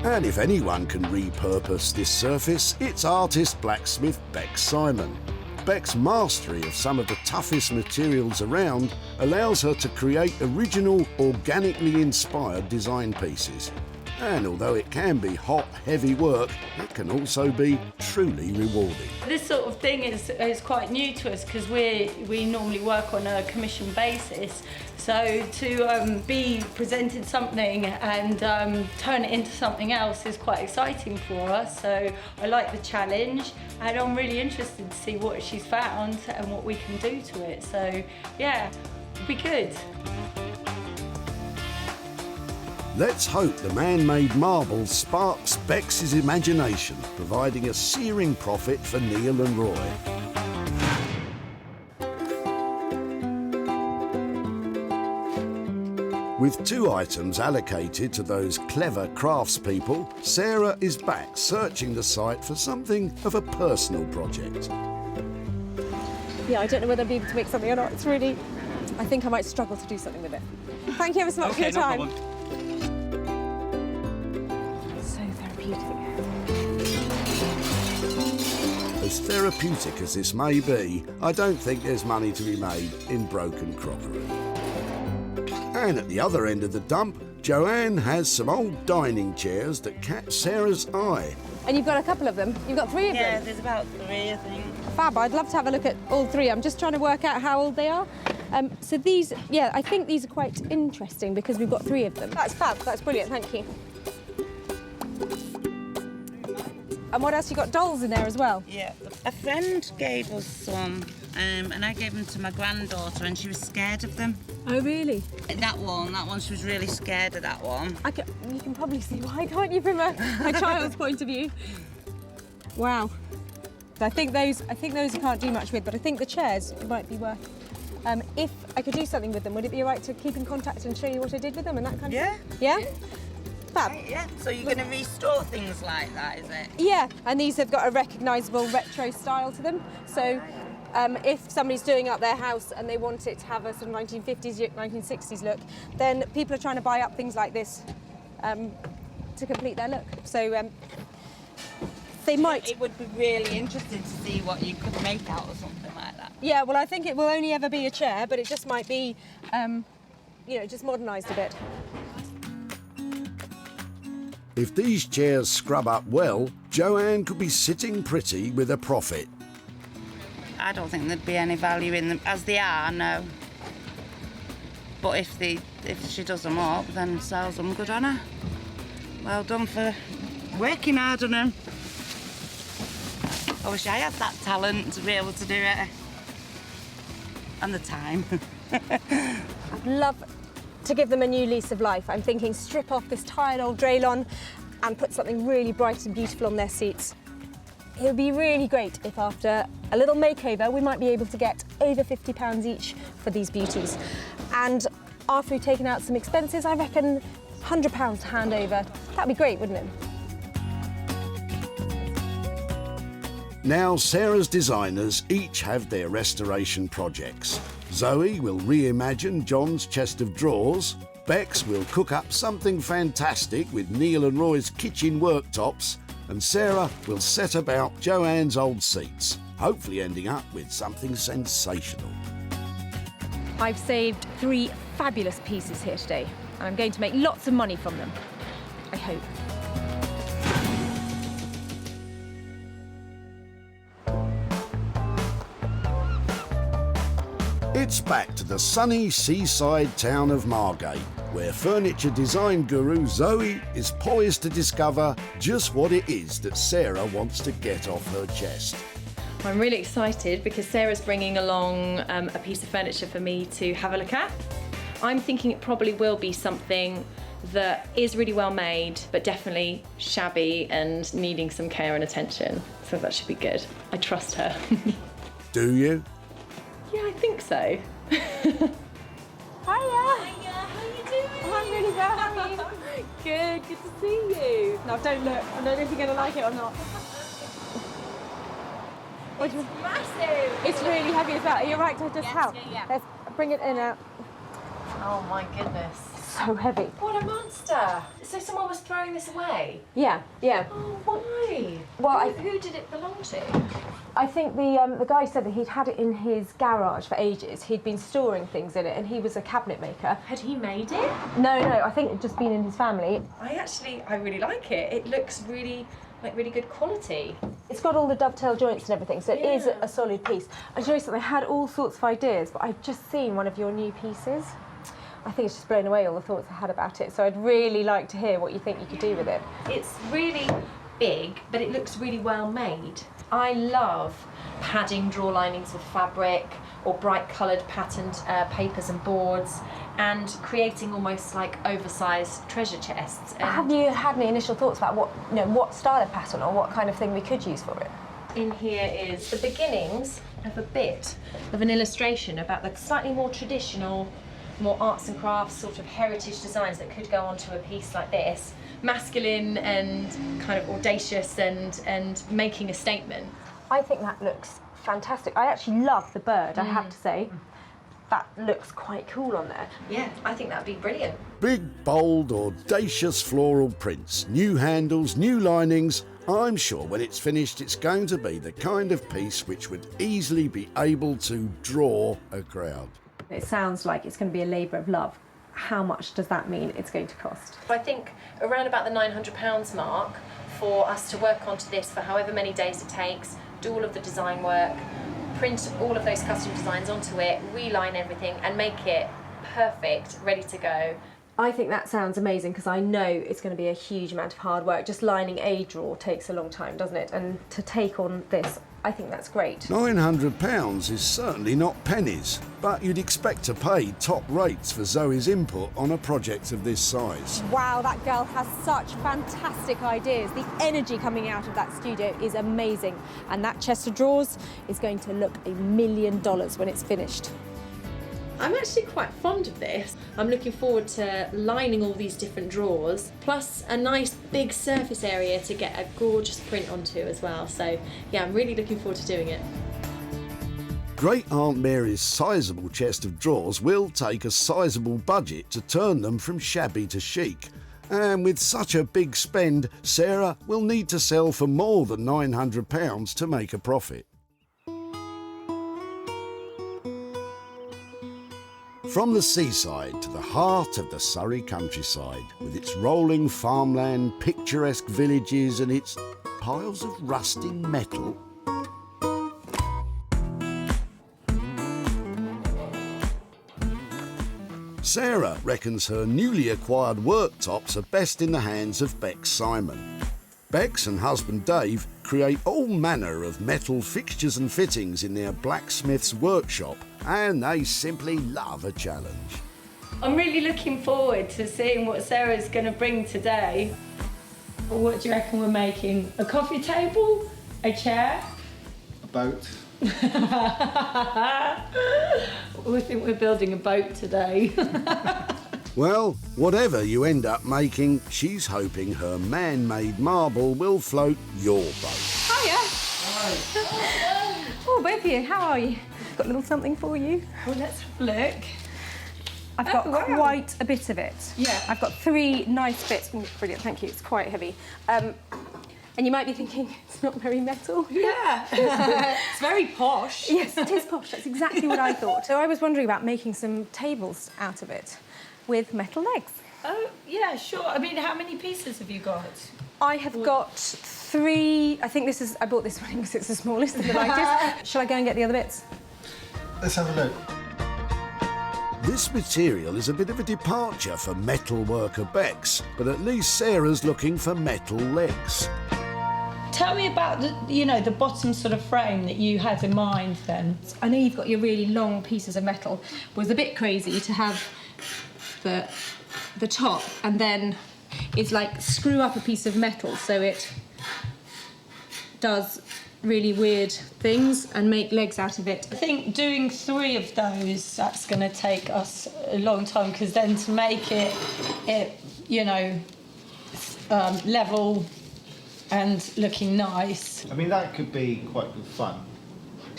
And if anyone can repurpose this surface, it's artist blacksmith Bex Simon. Beck's mastery of some of the toughest materials around allows her to create original, organically inspired design pieces. And although it can be hot, heavy work, it can also be truly rewarding. This sort of thing is quite new to us because we normally work on a commission basis. So to be presented something and turn it into something else is quite exciting for us. So I like the challenge and I'm really interested to see what she's found and what we can do to it. So yeah, it'll be good. Let's hope the man-made marble sparks Bex's imagination, providing a searing profit for Neil and Roy. With 2 items allocated to those clever craftspeople, Sarah is back searching the site for something of a personal project. Yeah, I don't know whether I'll be able to make something or not. It's really, I think I might struggle to do something with it. Thank you ever so much for your time. No problem. As therapeutic as this may be, I don't think there's money to be made in broken crockery. And at the other end of the dump, Joanne has some old dining chairs that catch Sarah's eye. And you've got a couple of them? You've got 3 of them? Yeah, there's about 3, I think. Fab, I'd love to have a look at all 3. I'm just trying to work out how old they are. So these, yeah, I think these are quite interesting because we've got 3 of them. That's fab, that's brilliant, thank you. And what else? You got dolls in there as well? Yeah, a friend gave us some, and I gave them to my granddaughter, and she was scared of them. Oh, really? That one, she was really scared of that one. You can probably see why, can't you, from a child's point of view? Wow. I think those I can't do much with, but I think the chairs might be worth. If I could do something with them, would it be all right to keep in contact and show you what I did with them and that kind of thing? Yeah? Fab. Yeah, so you're going to restore things like that, is it? Yeah, and these have got a recognisable retro style to them. So if somebody's doing up their house and they want it to have a sort of 1950s, 1960s look, then people are trying to buy up things like this to complete their look. So they might... It would be really interesting to see what you could make out of something like that. Yeah, well, I think it will only ever be a chair, but it just might be, just modernised a bit. If these chairs scrub up well, Joanne could be sitting pretty with a profit. I don't think there'd be any value in them as they are, no. But if she does them up, then sells them, good on her. Well done for working hard on them. I wish I had that talent to be able to do it. And the time. I'd love to give them a new lease of life. I'm thinking strip off this tired old Draylon and put something really bright and beautiful on their seats. It would be really great if after a little makeover we might be able to get over £50 each for these beauties. And after we've taken out some expenses, I reckon £100 to hand over. That'd be great, wouldn't it? Now Sarah's designers each have their restoration projects. Zoe will reimagine John's chest of drawers. Bex will cook up something fantastic with Neil and Roy's kitchen worktops. And Sarah will set about Joanne's old seats, hopefully ending up with something sensational. I've saved 3 fabulous pieces here today, and I'm going to make lots of money from them. I hope. It's back to the sunny seaside town of Margate, where furniture design guru Zoe is poised to discover just what it is that Sarah wants to get off her chest. I'm really excited because Sarah's bringing along a piece of furniture for me to have a look at. I'm thinking it probably will be something that is really well made, but definitely shabby and needing some care and attention. So that should be good. I trust her. Do you? Yeah, I think so. Hiya! Hiya, how you doing? I'm really well, how are you? Good to see you. No, don't look. I don't know if you're going to like it or not. It's massive! It's really heavy as well. Are you right to just help? Yeah. Let's bring it in out. Oh my goodness. So heavy. What a monster! So someone was throwing this away? Yeah. Oh, why? Well, who did it belong to? I think the guy said that he'd had it in his garage for ages. He'd been storing things in it, and he was a cabinet maker. Had he made it? No, I think it'd just been in his family. I really like it. It looks really good quality. It's got all the dovetail joints and everything, so it is a solid piece. I show you something, I had all sorts of ideas, but I've just seen one of your new pieces. I think it's just blown away all the thoughts I had about it, so I'd really like to hear what you think you could do with it. It's really big, but it looks really well made. I love padding drawer linings with fabric or bright coloured patterned papers and boards, and creating almost like oversized treasure chests. And have you had any initial thoughts about what style of pattern or what kind of thing we could use for it? in here is the beginnings of a bit of an illustration about the slightly more traditional, more arts and crafts sort of heritage designs that could go onto a piece like this. Masculine and kind of audacious and making a statement. I think that looks fantastic. I actually love the bird, I have to say. That looks quite cool on there. Yeah, I think that'd be brilliant. Big, bold, audacious floral prints, new handles, new linings. I'm sure when it's finished it's going to be the kind of piece which would easily be able to draw a crowd. It sounds like it's going to be a labour of love. How much does that mean it's going to cost? I think around about the £900 mark for us to work onto this for however many days it takes, do all of the design work, print all of those custom designs onto it, reline everything and make it perfect, ready to go. I think that sounds amazing because I know it's going to be a huge amount of hard work. Just lining a drawer takes a long time, doesn't it? And to take on this, I think that's great. £900 is certainly not pennies, but you'd expect to pay top rates for Zoe's input on a project of this size. Wow, that girl has such fantastic ideas. The energy coming out of that studio is amazing. And that chest of drawers is going to look $1 million when it's finished. I'm actually quite fond of this. I'm looking forward to lining all these different drawers, plus a nice big surface area to get a gorgeous print onto as well. So yeah, I'm really looking forward to doing it. Great Aunt Mary's sizable chest of drawers will take a sizable budget to turn them from shabby to chic. And with such a big spend, Sarah will need to sell for more than £900 to make a profit. From the seaside to the heart of the Surrey countryside, with its rolling farmland, picturesque villages and its piles of rusting metal. Sarah reckons her newly acquired worktops are best in the hands of Bex Simon. Bex and husband Dave create all manner of metal fixtures and fittings in their blacksmith's workshop, and they simply love a challenge. I'm really looking forward to seeing what Sarah's going to bring today. What do you reckon we're making? A coffee table? A chair? A boat. We think we're building a boat today. Well, whatever you end up making, she's hoping her man-made marble will float your boat. Hiya. Oh, both of you, how are you? Got a little something for you. Well, let's have a look. I've got quite a bit of it. Yeah. I've got 3 nice bits. Oh, brilliant, thank you. It's quite heavy. And you might be thinking, it's not very metal. Yeah. It's very posh. Yes, it is posh. That's exactly what I thought. So I was wondering about making some tables out of it with metal legs. Oh, yeah, sure. I mean, how many pieces have you got? I have got 3. I think I bought this one because it's the smallest and the lightest. Shall I go and get the other bits? Let's have a look. This material is a bit of a departure for metal worker Bex, but at least Sarah's looking for metal legs. Tell me about the bottom sort of frame that you had in mind then. I know you've got your really long pieces of metal. It was a bit crazy to have the top and then it's like screw up a piece of metal so it does really weird things and make legs out of it. I think doing 3 of those, that's going to take us a long time because then to make it level and looking nice. I mean, that could be quite good fun.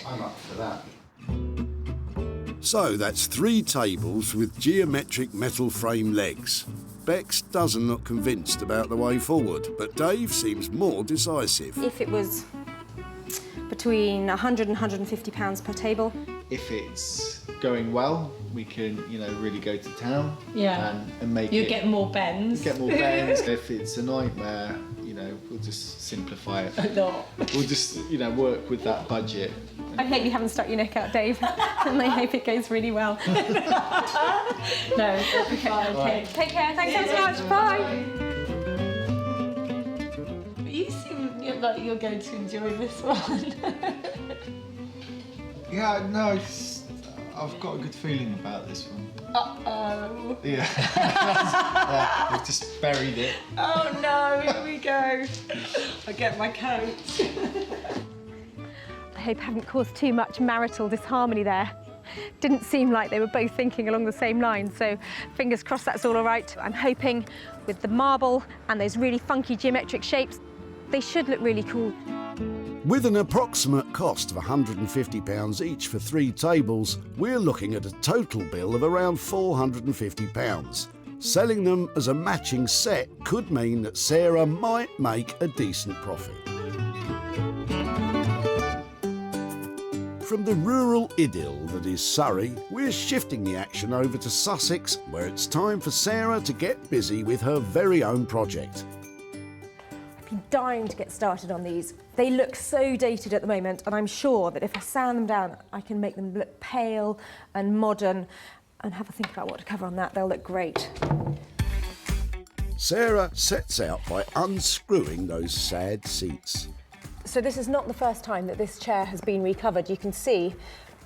I'm up for that. So that's 3 tables with geometric metal frame legs. Bex doesn't look convinced about the way forward, but Dave seems more decisive. If it was between 100 and 150 pounds per table. If it's going well, we can, really go to town. Yeah. And make you it. Get more bends. Get more bends. If it's a nightmare, we'll just simplify it. A lot. We'll just, work with that budget. I hope you haven't stuck your neck out, Dave, and I hope it goes really well. No, it'll be fine. Okay. Take care. Thanks so much. Bye. You seem like you're going to enjoy this one. Yeah, no, I've got a good feeling about this one. Uh-oh. Yeah. We've just buried it. Oh no, here we go. I'll get my coat. I hope I haven't caused too much marital disharmony there. Didn't seem like they were both thinking along the same lines, so fingers crossed that's all right. I'm hoping with the marble and those really funky geometric shapes, they should look really cool. With an approximate cost of £150 each for 3 tables, we're looking at a total bill of around £450. Selling them as a matching set could mean that Sarah might make a decent profit. From the rural idyll that is Surrey, we're shifting the action over to Sussex, where it's time for Sarah to get busy with her very own project. I've been dying to get started on these. They look so dated at the moment, and I'm sure that if I sand them down, I can make them look pale and modern, and have a think about what to cover on that. They'll look great. Sarah sets out by unscrewing those sad seats. So this is not the first time that this chair has been recovered. You can see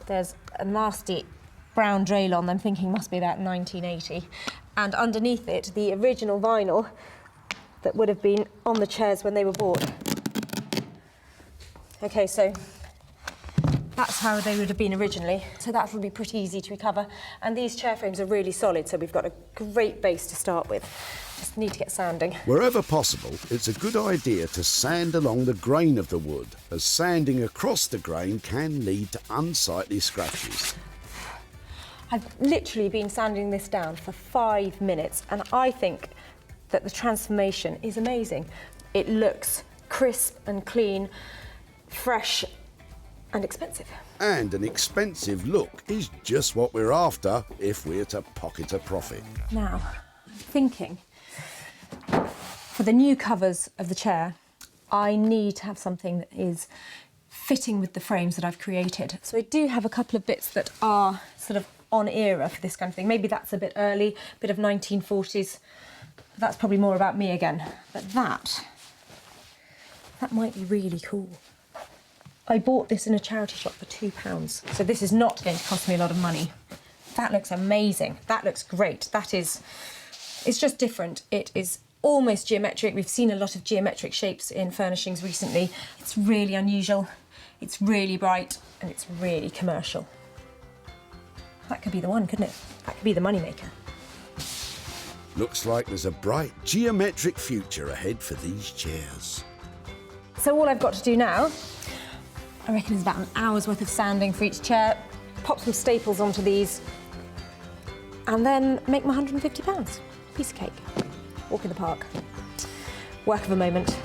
there's a nasty brown rail-on. I'm thinking must be about 1980. And underneath it, the original vinyl that would have been on the chairs when they were bought. Okay, so that's how they would have been originally. So that would be pretty easy to recover. And these chair frames are really solid, so we've got a great base to start with. Just need to get sanding. Wherever possible, it's a good idea to sand along the grain of the wood, as sanding across the grain can lead to unsightly scratches. I've literally been sanding this down for 5 minutes, and I think that the transformation is amazing. It looks crisp and clean, fresh and expensive. And an expensive look is just what we're after if we're to pocket a profit. Now, I'm thinking, for the new covers of the chair, I need to have something that is fitting with the frames that I've created. So I do have a couple of bits that are sort of on era for this kind of thing. Maybe that's a bit early, a bit of 1940s. That's probably more about me again. But that That might be really cool. I bought this in a charity shop for £2, so this is not going to cost me a lot of money. That looks amazing. That looks great. It's just different. It is almost geometric. We've seen a lot of geometric shapes in furnishings recently. It's really unusual, it's really bright, and it's really commercial. That could be the one, couldn't it? That could be the moneymaker. Looks like there's a bright geometric future ahead for these chairs. So all I've got to do now, I reckon, is about an hour's worth of sanding for each chair, pop some staples onto these, and then make my £150. Piece of cake. Walk in the park. Work of a moment.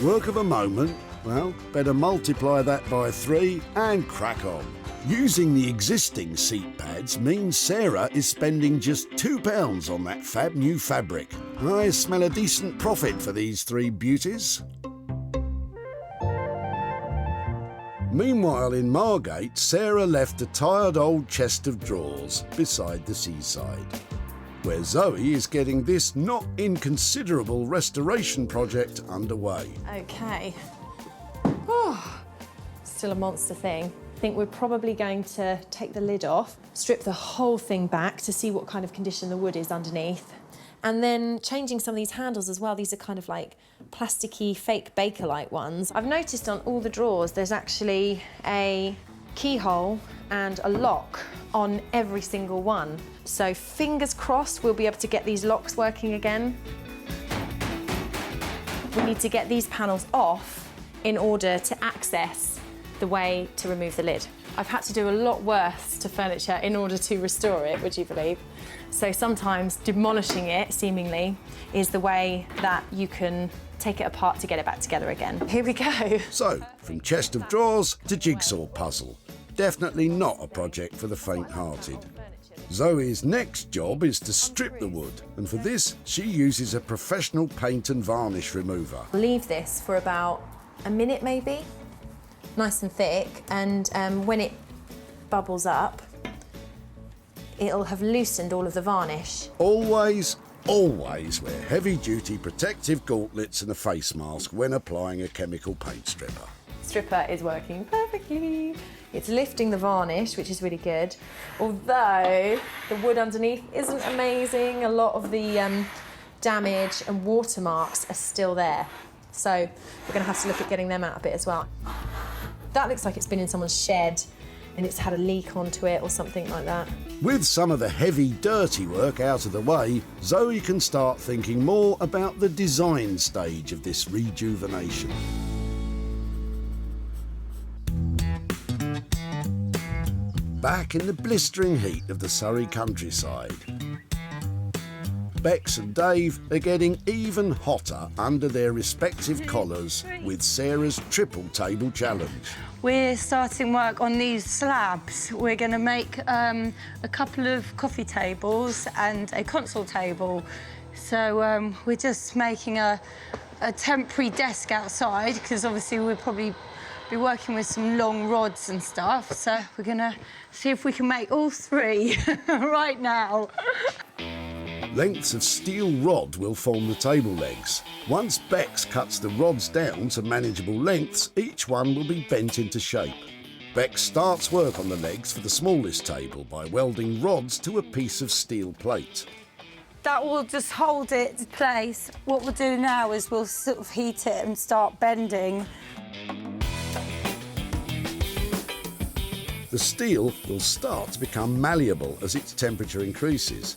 Work of a moment? Well, better multiply that by 3 and crack on. Using the existing seat pads means Sarah is spending just £2 on that fab new fabric. I smell a decent profit for these 3 beauties. Meanwhile, in Margate, Sarah left a tired old chest of drawers beside the seaside, where Zoe is getting this not inconsiderable restoration project underway. Okay. Oh, still a monster thing. I think we're probably going to take the lid off, strip the whole thing back to see what kind of condition the wood is underneath, and then changing some of these handles as well. These are kind of like plasticky, fake Bakelite ones. I've noticed on all the drawers there's actually a keyhole and a lock on every single one. So fingers crossed we'll be able to get these locks working again. We need to get these panels off in order to access the way to remove the lid. I've had to do a lot worse to furniture in order to restore it, would you believe? So sometimes demolishing it, seemingly, is the way that you can take it apart to get it back together again. Here we go. So, from chest of drawers to jigsaw puzzle. Definitely not a project for the faint-hearted. Zoe's next job is to strip the wood, and for this, she uses a professional paint and varnish remover. Leave this for about a minute maybe, nice and thick, and when it bubbles up, it'll have loosened all of the varnish. Always wear heavy-duty protective gauntlets and a face mask when applying a chemical paint stripper. Stripper is working perfectly. It's lifting the varnish, which is really good. Although the wood underneath isn't amazing, a lot of the damage and watermarks are still there. So we're going to have to look at getting them out a bit as well. That looks like it's been in someone's shed and it's had a leak onto it or something like that. With some of the heavy, dirty work out of the way, Zoe can start thinking more about the design stage of this rejuvenation. Back in the blistering heat of the Surrey countryside, Bex and Dave are getting even hotter under their respective collars with Sarah's triple table challenge. We're starting work on these slabs. We're going to make a couple of coffee tables and a console table. So we're just making a temporary desk outside because obviously we'll probably be working with some long rods and stuff. So we're going to see if we can make all 3 right now. Lengths of steel rod will form the table legs. Once Bex cuts the rods down to manageable lengths, each one will be bent into shape. Bex starts work on the legs for the smallest table by welding rods to a piece of steel plate. That will just hold it in place. What we'll do now is we'll sort of heat it and start bending. The steel will start to become malleable as its temperature increases.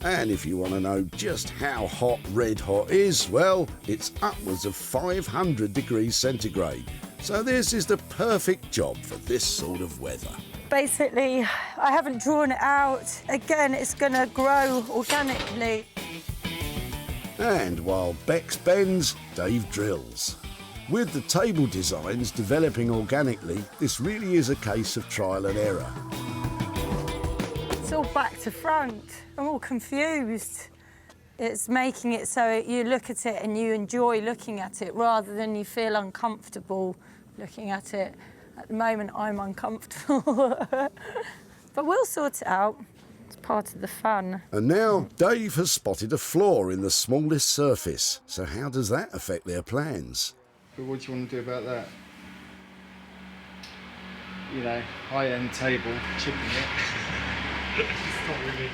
And if you want to know just how hot red hot is, well, it's upwards of 500 degrees centigrade. So this is the perfect job for this sort of weather. Basically, I haven't drawn it out. Again, it's going to grow organically. And while Bex bends, Dave drills. With the table designs developing organically, this really is a case of trial and error. It's all back to front. I'm all confused. It's making it so you look at it and you enjoy looking at it rather than you feel uncomfortable looking at it. At the moment, I'm uncomfortable. But we'll sort it out. It's part of the fun. And now Dave has spotted a flaw in the smallest surface. So how does that affect their plans? But what do you want to do about that? You know, high-end table, chipping it. It's not really.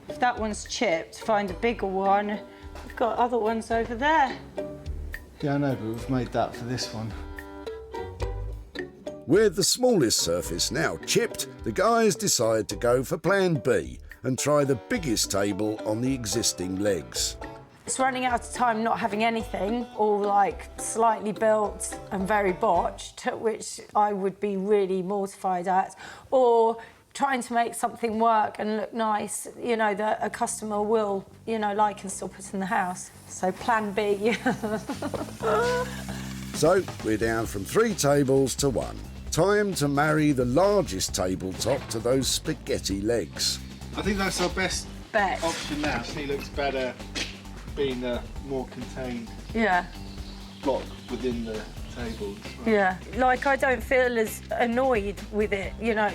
If that one's chipped, find a bigger one. We've got other ones over there. Yeah, I know, but we've made that for this one. With the smallest surface now chipped, the guys decide to go for plan B and try the biggest table on the existing legs. It's running out of time not having anything, all like slightly built and very botched, which I would be really mortified at, or trying to make something work and look nice, you know, that a customer will, you know, like and still put in the house. So plan B. So we're down from 3 tables to 1. Time to marry the largest tabletop to those spaghetti legs. I think that's our best Bet. option now. She looks better being a more contained block within the table. Well. Yeah, like I don't feel as annoyed with it, you know.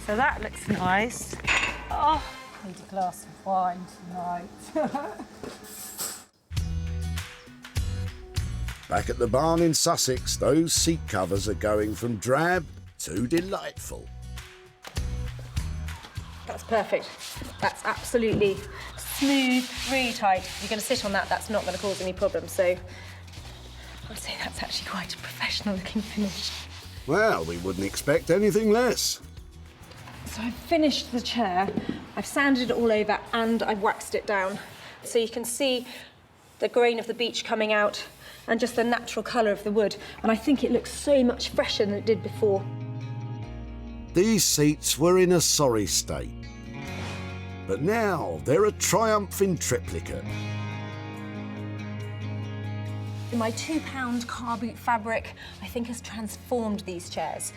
So that looks nice. Oh, I need a glass of wine tonight. Back at the barn in Sussex, those seat covers are going from drab to delightful. That's perfect. That's absolutely smooth, really tight. You're going to sit on that, that's not going to cause any problems. So I'd say that's actually quite a professional looking finish. Well, we wouldn't expect anything less. So I've finished the chair, I've sanded it all over and I've waxed it down. So you can see the grain of the beech coming out and just the natural colour of the wood. And I think it looks so much fresher than it did before. These seats were in a sorry state. But now they're a triumph in triplicate. My £2 car boot fabric, I think, has transformed these chairs.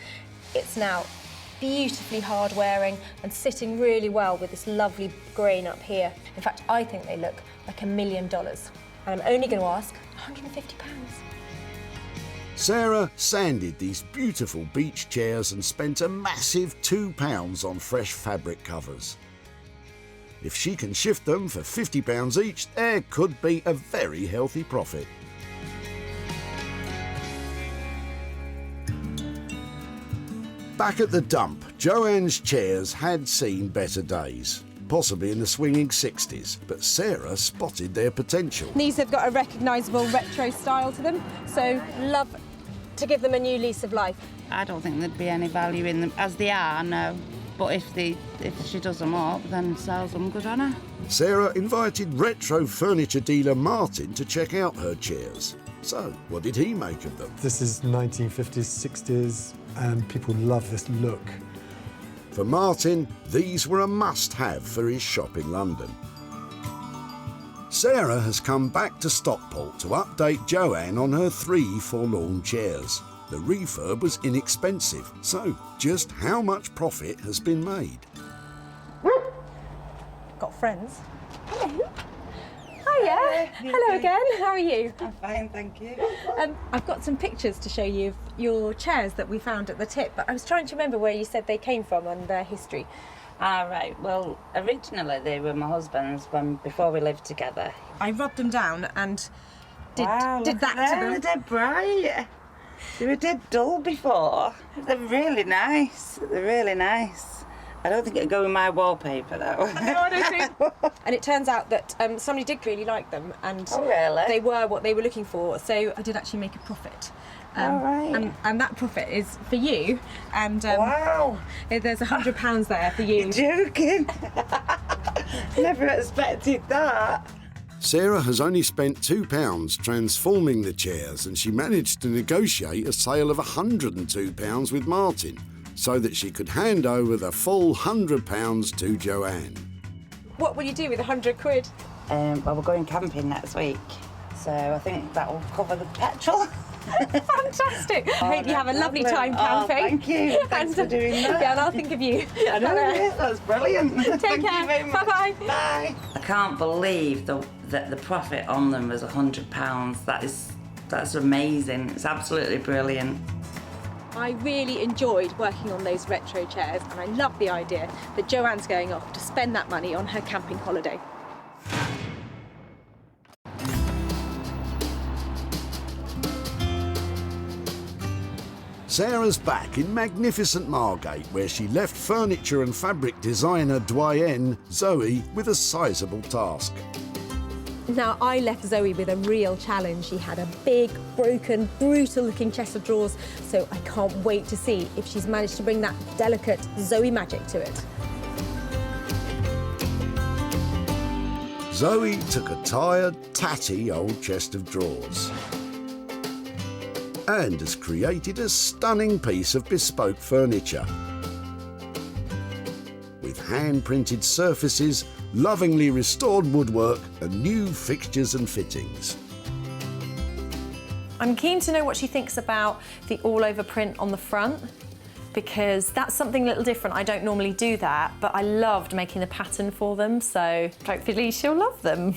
It's now beautifully hard wearing and sitting really well with this lovely grain up here. In fact, I think they look like $1 million. And I'm only going to ask £150. Sarah sanded these beautiful beech chairs and spent a massive £2 on fresh fabric covers. If she can shift them for £50 each, there could be a very healthy profit. Back at the dump, Joanne's chairs had seen better days, possibly in the swinging 60s, but Sarah spotted their potential. These have got a recognisable retro style to them, so love to give them a new lease of life. I don't think there'd be any value in them as they are, no. But if she does them up, then sells them, good on her. Sarah invited retro furniture dealer Martin to check out her chairs. So, what did he make of them? This is 1950s, 60s, and people love this look. For Martin, these were a must-have for his shop in London. Sarah has come back to Stockport to update Joanne on her 3 forlorn chairs. The refurb was inexpensive, so just how much profit has been made? Got friends. Hello. Hiya. Hello again. How are you? I'm fine, thank you. I've got some pictures to show you of your chairs that we found at the tip, but I was trying to remember where you said they came from and their history. Right. Well, originally they were my husband's before we lived together. I rubbed them down and did Wow, that look to at them. them. They're dead bright. They were dead dull before. They're really nice. They're really nice. I don't think it'd go in my wallpaper though. No, I don't think. And it turns out that somebody did really like them, and really? they were what they were looking for. So I did actually make a profit. All right. And that profit is for you. And wow. There's £100 there for you. You're joking. Never expected that. Sarah has only spent £2 transforming the chairs, and she managed to negotiate a sale of £102 with Martin, so that she could hand over the full £100 to Joanne. What will you do with £100? Well, we're going camping next week, so I think that will cover the petrol. Fantastic! I hope you have a lovely time camping. Thank you. Thanks for doing that. Yeah, and I'll think of you. I know, yeah, that's brilliant. Take care. You very much. Bye-bye. Bye. I can't believe that the profit on them was £100. That's amazing. It's absolutely brilliant. I really enjoyed working on those retro chairs, and I love the idea that Joanne's going off to spend that money on her camping holiday. Sarah's back in magnificent Margate, where she left furniture and fabric designer doyenne Zoe with a sizable task. Now, I left Zoe with a real challenge. She had a big, broken, brutal-looking chest of drawers, so I can't wait to see if she's managed to bring that delicate Zoe magic to it. Zoe took a tired, tatty old chest of drawers and has created a stunning piece of bespoke furniture. With hand-printed surfaces, lovingly restored woodwork and new fixtures and fittings. I'm keen to know what she thinks about the all-over print on the front, because that's something a little different. I don't normally do that, but I loved making the pattern for them, so hopefully she'll love them.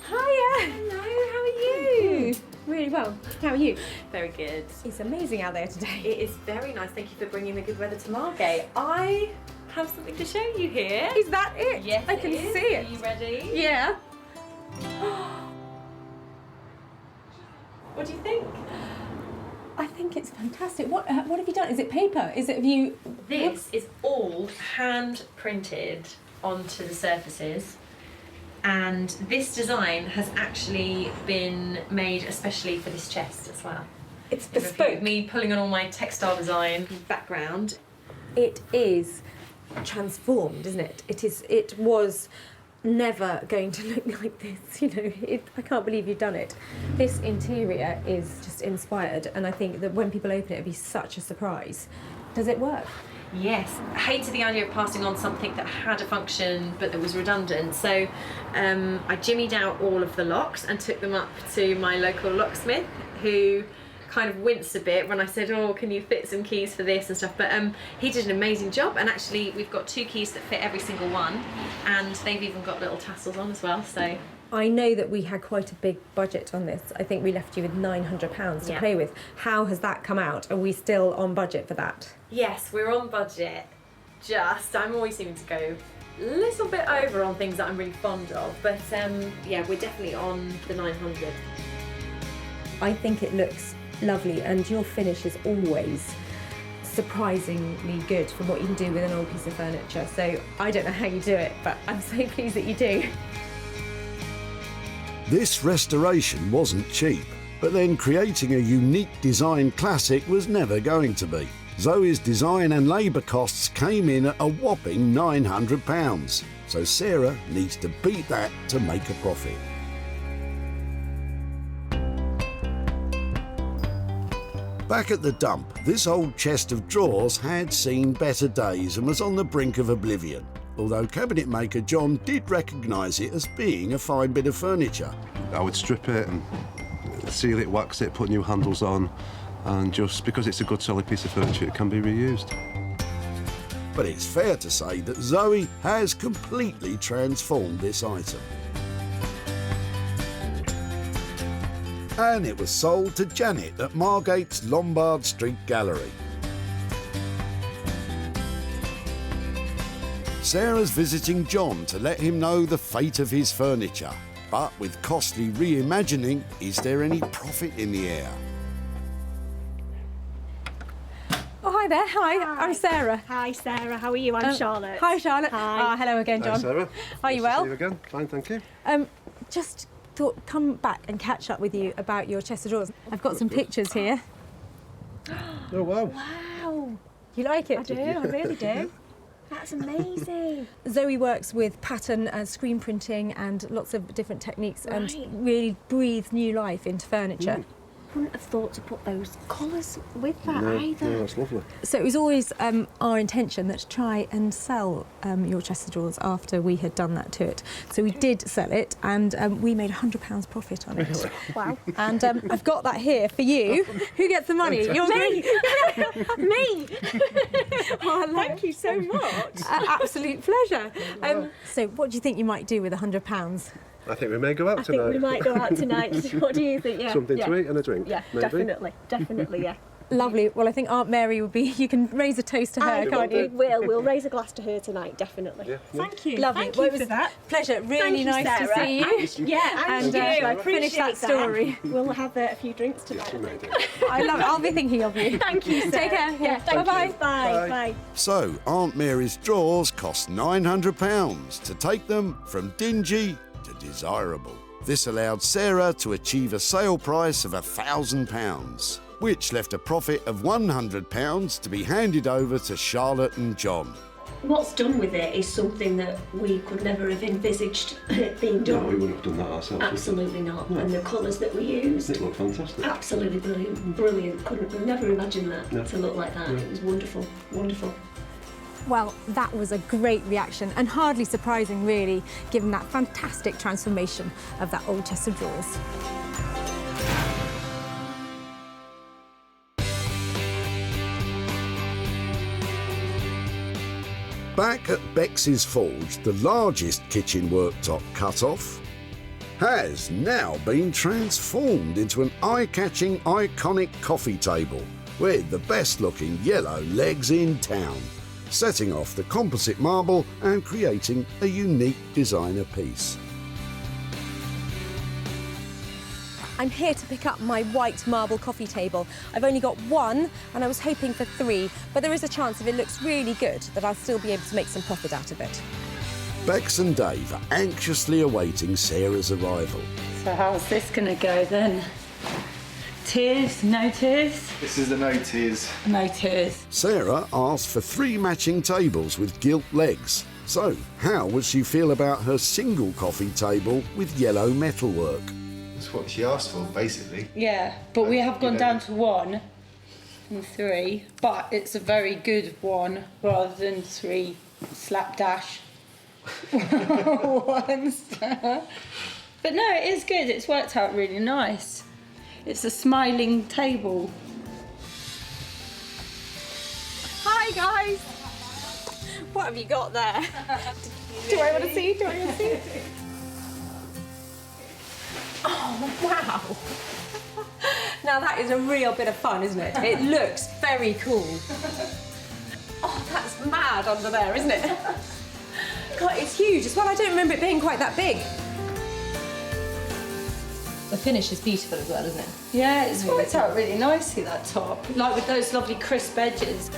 Hiya! Hello, how are you? Really well. How are you? Very good. It's amazing out there today. It is very nice. Thank you for bringing the good weather to Margate. I have something to show you here. Is that it? Yes, I can see it. Are you ready? Yeah. What do you think? I think it's fantastic. What have you done? Is it paper? Have you... This is all hand printed onto the surfaces. And this design has actually been made especially for this chest as well. It's bespoke. Me pulling on all my textile design background. It is transformed, isn't it? It was never going to look like this, you know. I can't believe you've done it. This interior is just inspired, and I think that when people open it, it'll be such a surprise. Does it work? Yes, I hated the idea of passing on something that had a function but that was redundant, so I jimmied out all of the locks and took them up to my local locksmith, who kind of winced a bit when I said, oh, can you fit some keys for this and stuff, but he did an amazing job, and actually we've got 2 keys that fit every single one, and they've even got little tassels on as well, so... I know that we had quite a big budget on this. I think we left you with £900 to play with. How has that come out? Are we still on budget for that? Yes, we're on budget. I'm always seeming to go a little bit over on things that I'm really fond of, but yeah, we're definitely on the 900. I think it looks lovely, and your finish is always surprisingly good for what you can do with an old piece of furniture. So I don't know how you do it, but I'm so pleased that you do. This restoration wasn't cheap, but then creating a unique design classic was never going to be. Zoe's design and labour costs came in at a whopping £900, so Sarah needs to beat that to make a profit. Back at the dump, this old chest of drawers had seen better days and was on the brink of oblivion, although cabinet maker John did recognise it as being a fine bit of furniture. I would strip it and seal it, wax it, put new handles on, and just because it's a good solid piece of furniture, it can be reused. But it's fair to say that Zoe has completely transformed this item. And it was sold to Janet at Margate's Lombard Street Gallery. Sarah's visiting John to let him know the fate of his furniture. But with costly reimagining, is there any profit in the air? Oh, hi there. Hi, I'm Sarah. Hi, Sarah. How are you? I'm Charlotte. Hi, Charlotte. Hi. Hello again, John. Hi, Sarah. Are you Nice to well? see you again. Fine, thank you. Just thought come back and catch up with you about your chest of drawers. I've got some pictures here. Oh, wow. Wow. You like it? I do. I really do. That's amazing. Zoe works with pattern screen printing and lots of different techniques and really breathes new life into furniture. Wouldn't have thought to put those colours with that either. No, that's lovely. So it was always our intention that to try and sell your chest of drawers after we had done that to it. So we did sell it, and we made £100 profit on it. Wow. And I've got that here for you. Who gets the money? You're Me! Me! Oh, Thank you so much. Absolute pleasure. So what do you think you might do with £100? I think we may go out I tonight. think we might go out tonight. What do you think? Yeah. Something to eat and a drink. Yeah, maybe. definitely, yeah. Lovely. Well, I think Aunt Mary would be, you can raise a toast to her, can't you? We'll raise a glass to her tonight, definitely. Yeah. Thank you. Lovely. Thank Well, you it was for that. Pleasure. Really Thank you, nice to Sarah. see you. Yeah, and I finish that story. We'll have a few drinks tonight. I love it. I'll be thinking of you. Thank you, Sarah. Take care. Yeah, Bye-bye. Bye. Bye. So, Aunt Mary's drawers cost £900 to take them from dingy to desirable. This allowed Sarah to achieve a sale price of £1,000, which left a profit of £100 to be handed over to Charlotte and John. What's done with it is something that we could never have envisaged being done. No, we wouldn't have done that ourselves. Absolutely not. No. And the colours that we used. It looked fantastic. Absolutely brilliant. Couldn't never imagine that No. to look like that. No. It was wonderful, wonderful. Well, that was a great reaction and hardly surprising, really, given that fantastic transformation of that old chest of drawers. Back at Bex's Forge, the largest kitchen worktop cut-off has now been transformed into an eye-catching, iconic coffee table with the best-looking yellow legs in town, setting off the composite marble and creating a unique designer piece. I'm here to pick up my white marble coffee table. I've only got one, and I was hoping for 3, but there is a chance if it looks really good that I'll still be able to make some profit out of it. Bex and Dave are anxiously awaiting Sarah's arrival. So how's this gonna go then? Tears? No tears? This is the no tears. No tears. Sarah asked for 3 matching tables with gilt legs. So, how would she feel about her single coffee table with yellow metalwork? That's what she asked for, basically. Yeah, but we have gone down to 1 and 3, but it's a very good 1 rather than 3 slapdash ones. But no, it is good. It's worked out really nice. It's a smiling table. Hi, guys. What have you got there? Do I want to see? Oh, wow. Now that is a real bit of fun, isn't it? It looks very cool. Oh, that's mad under there, isn't it? God, it's huge as well. I don't remember it being quite that big. The finish is beautiful as well, isn't it? Yeah, it's worked out really nicely, that top. Like with those lovely crisp edges.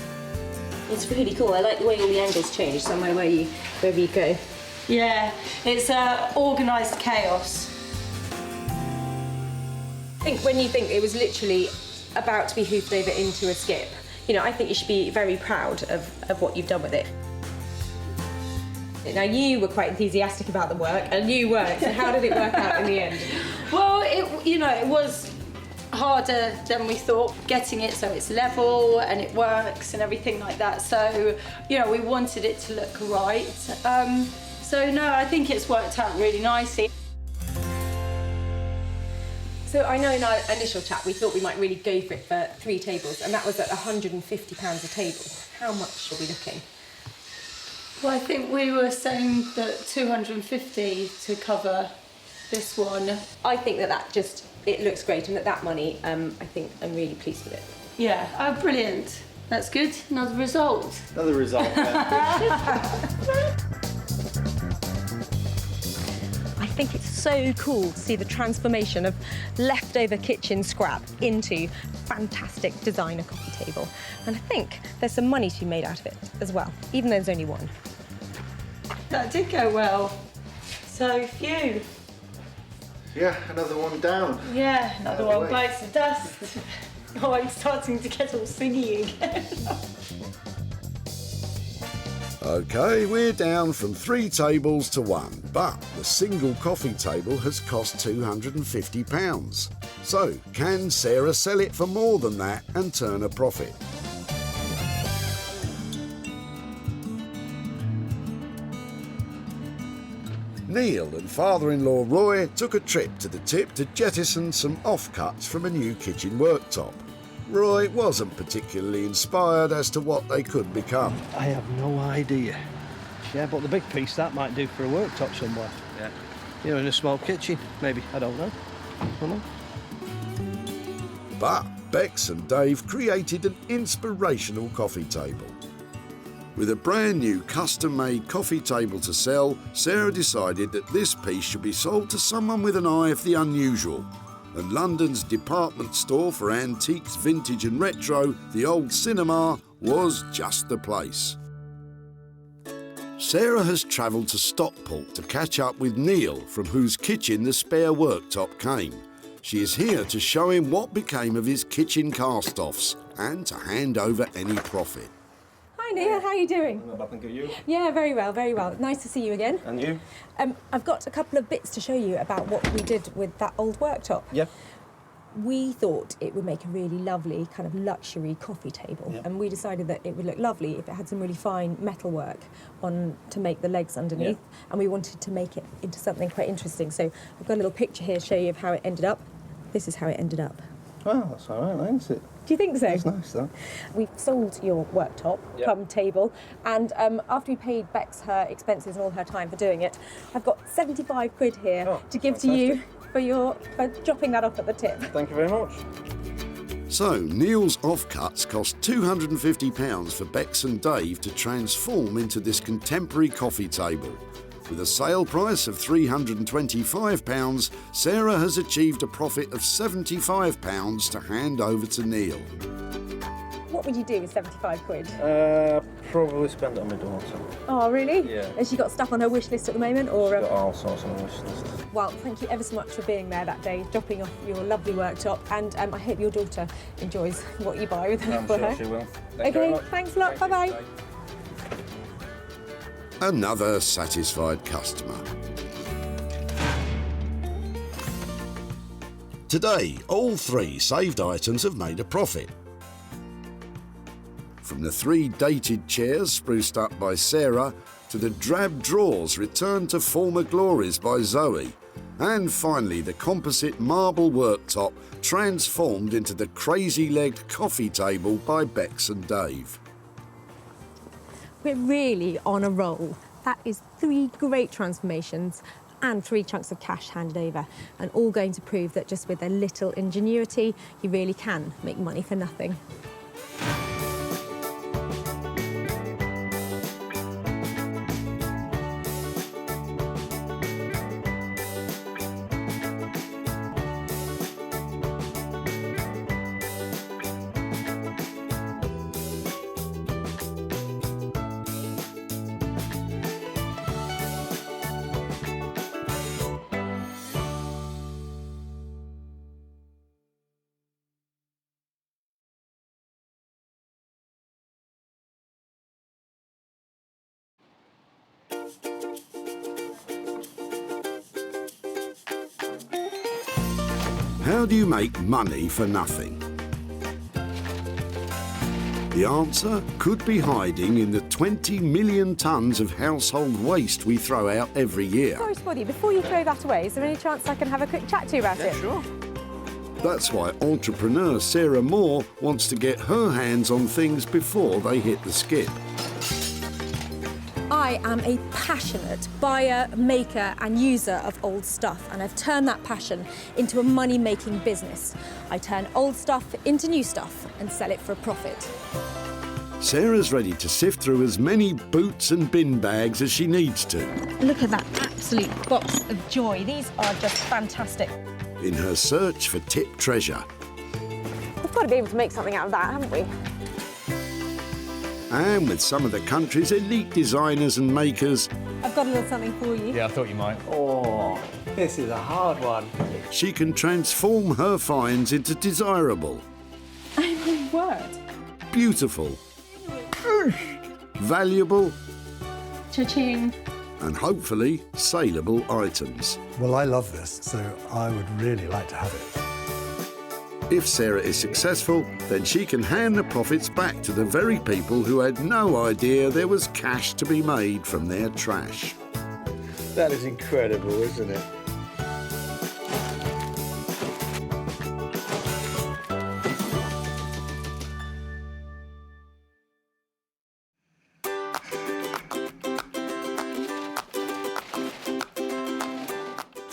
It's really cool. I like the way all the angles change, somewhere wherever you go. Yeah, it's organised chaos. I think when you think it was literally about to be hoofed over into a skip, you know, I think you should be very proud of what you've done with it. Now, you were quite enthusiastic about the work, and you weren't, so how did it work out in the end? Well, it was harder than we thought, getting it so it's level and it works and everything like that. So, we wanted it to look right. So, no, I think it's worked out really nicely. So I know in our initial chat we thought we might really go for it for 3 tables, and that was at £150 a table. How much are we looking? Well, I think we were saying that 250 to cover this one. I think that it looks great, and that money, I think I'm really pleased with it. Yeah, oh, brilliant. That's good. Another result. Another result, yeah. I think it's so cool to see the transformation of leftover kitchen scrap into fantastic designer coffee table. And I think there's some money to be made out of it as well, even though there's only 1. That did go well. So, phew. Yeah, another one down. Yeah, another one bites the dust. Oh, I'm starting to get all singy again. OK, we're down from 3 tables to 1, but the single coffee table has cost £250. So, can Sarah sell it for more than that and turn a profit? Neil and father-in-law Roy took a trip to the tip to jettison some offcuts from a new kitchen worktop. Roy wasn't particularly inspired as to what they could become. I have no idea. Yeah, but the big piece, that might do for a worktop somewhere. Yeah. In a small kitchen, maybe. I don't know. But Bex and Dave created an inspirational coffee table. With a brand new custom-made coffee table to sell, Sarah decided that this piece should be sold to someone with an eye of the unusual. And London's department store for antiques, vintage and retro, the Old Cinema, was just the place. Sarah has travelled to Stockport to catch up with Neil, from whose kitchen the spare worktop came. She is here to show him what became of his kitchen cast-offs and to hand over any profit. Hi Neil, how are you doing? Not bad, thank you. Yeah, very well, very well. Nice to see you again. And you? I've got a couple of bits to show you about what we did with that old worktop. Yeah. We thought it would make a really lovely kind of luxury coffee table, and we decided that it would look lovely if it had some really fine metalwork on to make the legs underneath, and we wanted to make it into something quite interesting. So I've got a little picture here to show you of how it ended up. This is how it ended up. Well, that's all right, isn't it? Do you think so? That's nice, that. We've sold your worktop, come table, and after we paid Bex her expenses and all her time for doing it, I've got 75 quid here to give to you for dropping that off at the tip. Thank you very much. So, Neil's offcuts cost £250 for Bex and Dave to transform into this contemporary coffee table. With a sale price of £325, Sarah has achieved a profit of £75 to hand over to Neil. What would you do with 75 quid? Probably spend it on my daughter. Oh, really? Yeah. Has she got stuff on her wish list at the moment? Or Got all sorts on my wish list. Well, thank you ever so much for being there that day, dropping off your lovely worktop, and I hope your daughter enjoys what you buy with her. I'm sure she will. Thank you very Okay, much. thanks a lot. Bye-bye. Another satisfied customer. Today, all 3 saved items have made a profit. From the 3 dated chairs spruced up by Sarah, to the drab drawers returned to former glories by Zoe, and finally the composite marble worktop transformed into the crazy-legged coffee table by Bex and Dave. We're really on a roll. That is 3 great transformations and 3 chunks of cash handed over, and all going to prove that just with a little ingenuity, you really can make money for nothing. How do you make money for nothing? The answer could be hiding in the 20 million tonnes of household waste we throw out every year. Sorry, Spotty, before you throw that away, is there any chance I can have a quick chat to you about it? Sure. That's why entrepreneur Sarah Moore wants to get her hands on things before they hit the skip. I am a passionate buyer, maker and user of old stuff, and I've turned that passion into a money-making business. I turn old stuff into new stuff and sell it for a profit. Sarah's ready to sift through as many boots and bin bags as she needs to. Look at that absolute box of joy. These are just fantastic. In her search for tip treasure. We've got to be able to make something out of that, haven't we? And with some of the country's elite designers and makers, I've got a little something for you. Yeah, I thought you might. Oh, this is a hard one. she can transform her finds into desirable, My word. beautiful, valuable, Cha-ching. and hopefully saleable items. Well, I love this, so I would really like to have it. If Sarah is successful, then she can hand the profits back to the very people who had no idea there was cash to be made from their trash. That is incredible, isn't it?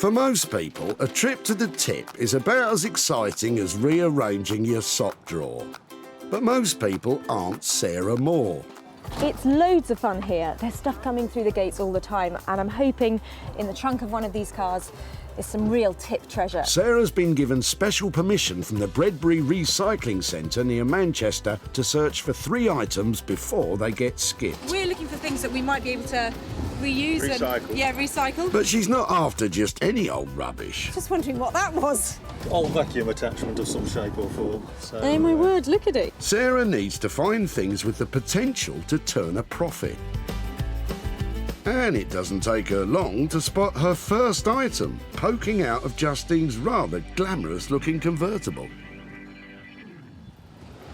For most people, a trip to the tip is about as exciting as rearranging your sock drawer. But most people aren't Sarah Moore. It's loads of fun here. There's stuff coming through the gates all the time, and I'm hoping in the trunk of one of these cars is some real tip treasure. Sarah's been given special permission from the Bredbury Recycling Centre near Manchester to search for 3 items before they get skipped. We're looking for things that we might be able to reuse Recycle. and recycle. But she's not after just any old rubbish. Just wondering what that was. Old vacuum attachment of some shape or form. So, Oh my word, look at it. Sarah needs to find things with the potential to turn a profit. And it doesn't take her long to spot her first item poking out of Justine's rather glamorous-looking convertible.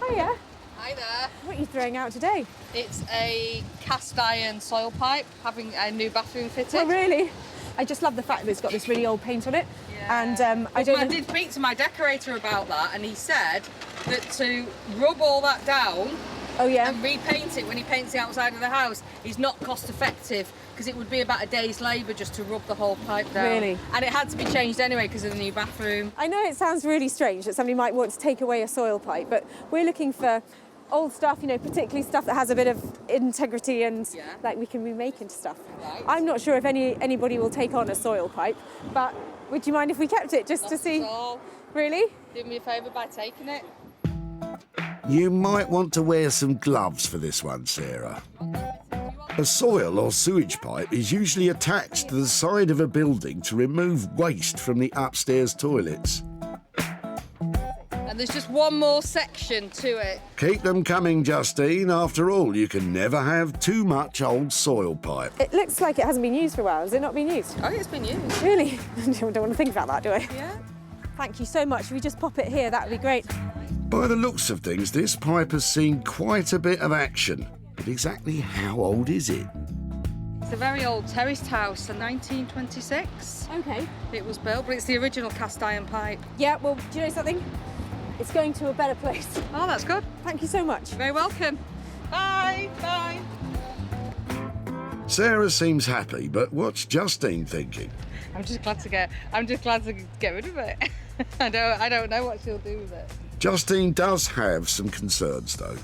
Hiya. Hi there. What are you throwing out today? It's a cast iron soil pipe, having a new bathroom fitted. Oh, really? I just love the fact that it's got this really old paint on it. And I don't know... did speak to my decorator about that, and he said that to rub all that down and repaint it when he paints the outside of the house is not cost effective, because it would be about a day's labour just to rub the whole pipe down. Really? And it had to be changed anyway because of the new bathroom. I know it sounds really strange that somebody might want to take away a soil pipe, but we're looking for old stuff, you know, particularly stuff that has a bit of integrity and like we can remake into stuff. Right. I'm not sure if anybody will take on a soil pipe, but would you mind if we kept it just to see? Not at all. Really? Do me a favour by taking it. You might want to wear some gloves for this one, Sarah. A soil or sewage pipe is usually attached to the side of a building to remove waste from the upstairs toilets. And there's just one more section to it. Keep them coming, Justine. After all, you can never have too much old soil pipe. It looks like it hasn't been used for a while. Has it not been used? Oh, it's been used. Really? I don't want to think about that, do I? Yeah. Thank you so much. If we just pop it here, that would be great. By the looks of things, this pipe has seen quite a bit of action. But exactly how old is it? It's a very old terraced house, a 1926. Okay. It was built, but it's the original cast iron pipe. Yeah, well, do you know something? It's going to a better place. Oh, that's good. Thank you so much. You're very welcome. Bye. Bye. Sarah seems happy, but what's Justine thinking? I'm just glad to get rid of it. I don't know what she'll do with it. Justine does have some concerns, though.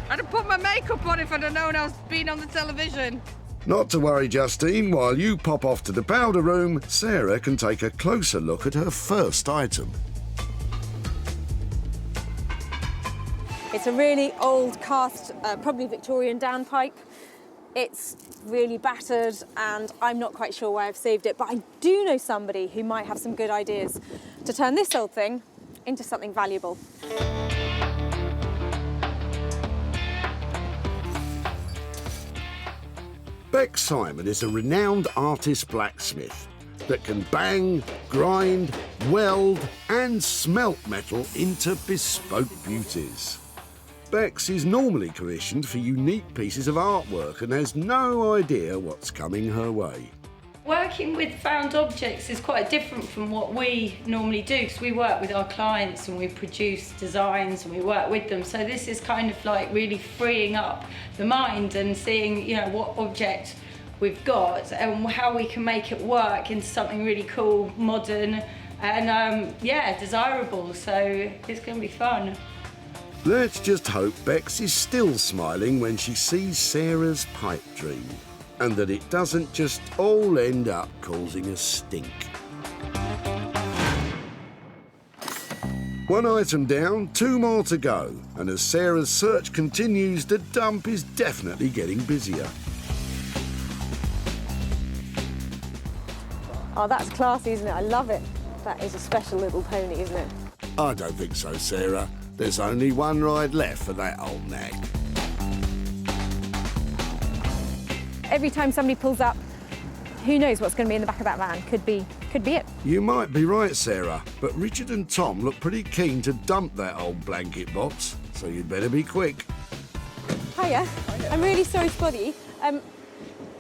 I'd have put my makeup on if I'd have known I was being on the television. Not to worry, Justine. While you pop off to the powder room, Sarah can take a closer look at her first item. It's a really old cast, probably Victorian downpipe. It's really battered and I'm not quite sure why I've saved it, but I do know somebody who might have some good ideas to turn this old thing into something valuable. Beck Simon is a renowned artist blacksmith that can bang, grind, weld and smelt metal into bespoke beauties. Bex is normally commissioned for unique pieces of artwork and has no idea what's coming her way. Working with found objects is quite different from what we normally do, because we work with our clients and we produce designs and we work with them. So this is kind of like really freeing up the mind and seeing, you know, what object we've got and how we can make it work into something really cool, modern and yeah, desirable. So it's going to be fun. Let's just hope Bex is still smiling when she sees Sarah's pipe dream, and that it doesn't just all end up causing a stink. One item down, 2 more to go, and as Sarah's search continues, the dump is definitely getting busier. Oh, that's classy, isn't it? I love it. That is a special little pony, isn't it? I don't think so, Sarah. There's only one ride left for that old nag. Every time somebody pulls up, who knows what's going to be in the back of that van? Could be it. You might be right, Sarah, but Richard and Tom look pretty keen to dump that old blanket box, so you'd better be quick. Hiya. I'm really sorry to bother you.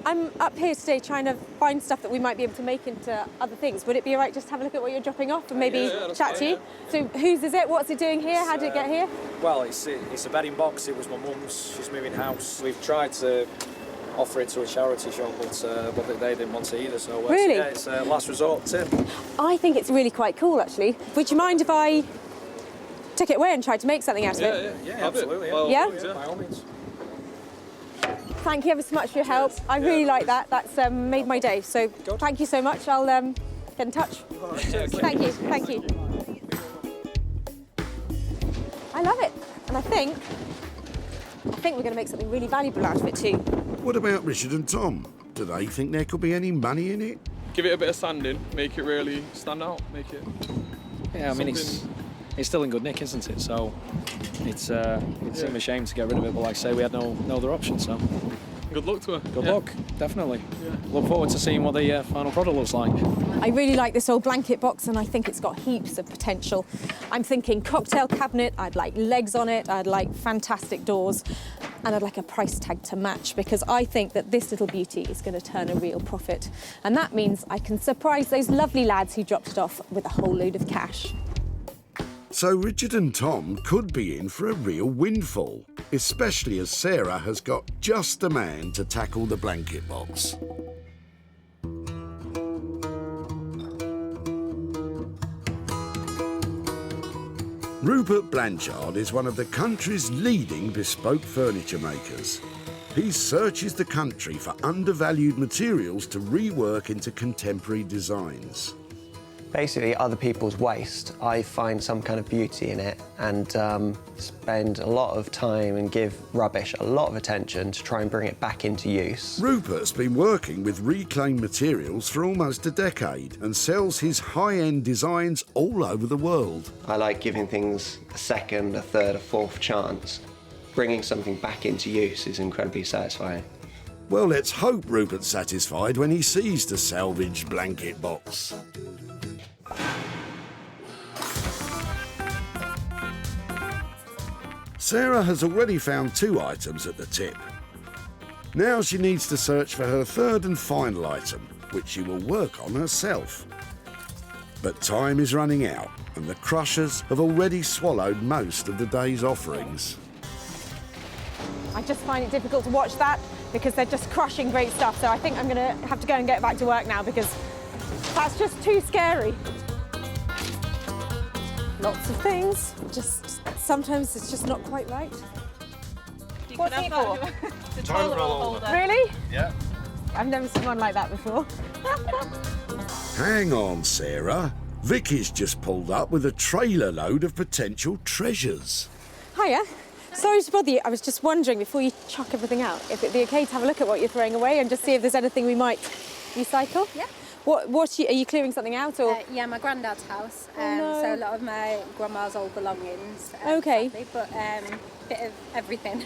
I'm up here today trying to find stuff that we might be able to make into other things. Would it be all right just to have a look at what you're dropping off and maybe chat to you? Yeah. So whose is it? What's it doing here? How did it get here? Well, it's a bedding box. It was my mum's. She's moving house. We've tried to offer it to a charity shop, but they didn't want to either. So Really? yeah, it's a last resort tip. I think it's really quite cool, actually. Would you mind if I took it away and tried to make something out of it? Yeah, absolutely. Yeah? By all means. Thank you ever so much for your help. I really like that. That's made my day. So thank you so much. I'll get in touch. Thank you. Thank you. I love it. And I think we're going to make something really valuable out of it too. What about Richard and Tom? Do they think there could be any money in it? Give it a bit of sanding, make it really stand out, make it... Yeah, I mean, it's still in good nick, isn't it? So it's a shame to get rid of it, but like I say, we had no other option, so... Good luck to her. Good luck, definitely. Yeah. Look forward to seeing what the final product looks like. I really like this old blanket box and I think it's got heaps of potential. I'm thinking cocktail cabinet, I'd like legs on it, I'd like fantastic doors, and I'd like a price tag to match because I think that this little beauty is going to turn a real profit. And that means I can surprise those lovely lads who dropped it off with a whole load of cash. So Richard and Tom could be in for a real windfall, especially as Sarah has got just the man to tackle the blanket box. Rupert Blanchard is one of the country's leading bespoke furniture makers. He searches the country for undervalued materials to rework into contemporary designs. Basically, other people's waste, I find some kind of beauty in it and spend a lot of time and give rubbish a lot of attention to try and bring it back into use. Rupert's been working with reclaimed materials for almost a decade and sells his high-end designs all over the world. I like giving things a second, a third, a fourth chance. Bringing something back into use is incredibly satisfying. Well, let's hope Rupert's satisfied when he sees the salvaged blanket box. Sarah has already found 2 items at the tip. Now she needs to search for her third and final item, which she will work on herself. But time is running out, and the crushers have already swallowed most of the day's offerings. I just find it difficult to watch that because they're just crushing great stuff. So I think I'm going to have to go and get back to work now because that's just too scary. Lots of things, just sometimes it's just not quite right. What's it for? The toilet roll holder. Really? Yeah. I've never seen one like that before. Hang on, Sarah. Vicky's just pulled up with a trailer load of potential treasures. Hiya. Sorry to bother you. I was just wondering, before you chuck everything out, if it'd be okay to have a look at what you're throwing away and just see if there's anything we might recycle? Yeah. Are you clearing something out, or? Yeah, my granddad's house. No. So a lot of my grandma's old belongings. Okay. Sadly, but bit of everything.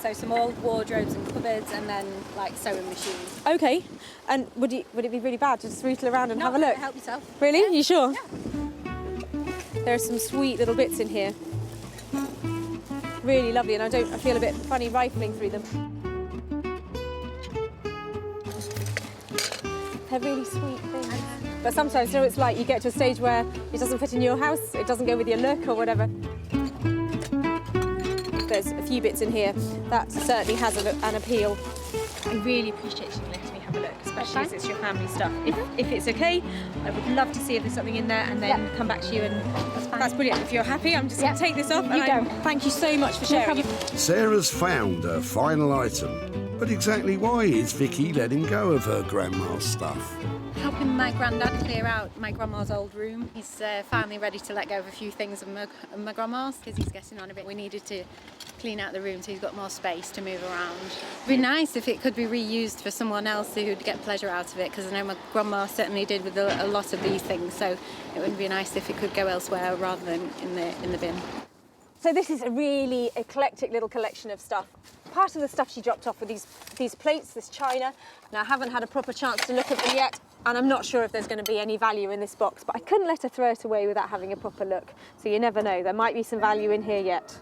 So some old wardrobes and cupboards, and then like sewing machines. Okay. And would it be really bad to just rootle around and have a look? Help yourself. Really? Yeah. You sure? Yeah. There are some sweet little bits in here. Really lovely, and I feel a bit funny rifling through them. They're really sweet things. But sometimes, you know, it's like you get to a stage where it doesn't fit in your house, it doesn't go with your look or whatever. There's a few bits in here that certainly has an appeal. I really appreciate you letting me have a look, especially as it's your family stuff. If it's okay, I would love to see if there's something in there and then come back to you, and that's brilliant. If you're happy, I'm just going to take this off. You go. Thank you so much for sharing. Sarah's found her final item. But exactly why is Vicky letting go of her grandma's stuff? Helping my granddad clear out my grandma's old room. He's finally ready to let go of a few things of my grandma's because he's getting on a bit. We needed to clean out the room so he's got more space to move around. It'd be nice if it could be reused for someone else who'd get pleasure out of it, because I know my grandma certainly did with a lot of these things, so it would be nice if it could go elsewhere rather than in the bin. So this is a really eclectic little collection of stuff. Part of the stuff she dropped off were these plates, this china. Now, I haven't had a proper chance to look at them yet, and I'm not sure if there's going to be any value in this box, but I couldn't let her throw it away without having a proper look. So you never know, there might be some value in here yet.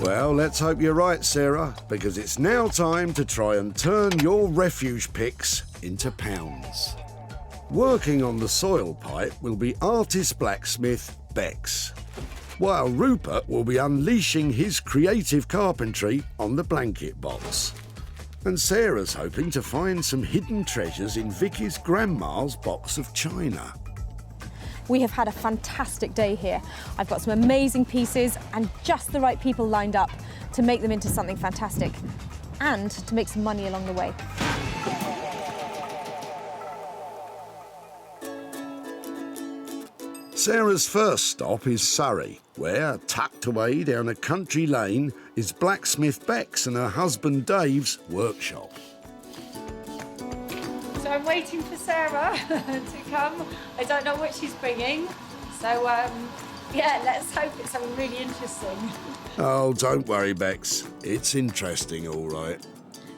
Well, let's hope you're right, Sarah, because it's now time to try and turn your refuge picks into pounds. Working on the soil pipe will be artist blacksmith Bex, while Rupert will be unleashing his creative carpentry on the blanket box. And Sarah's hoping to find some hidden treasures in Vicky's grandma's box of china. We have had a fantastic day here. I've got some amazing pieces and just the right people lined up to make them into something fantastic and to make some money along the way. Sarah's first stop is Surrey, where, tucked away down a country lane, is blacksmith Bex and her husband Dave's workshop. So I'm waiting for Sarah to come. I don't know what she's bringing. So, yeah, let's hope it's something really interesting. Oh, don't worry, Bex. It's interesting, all right.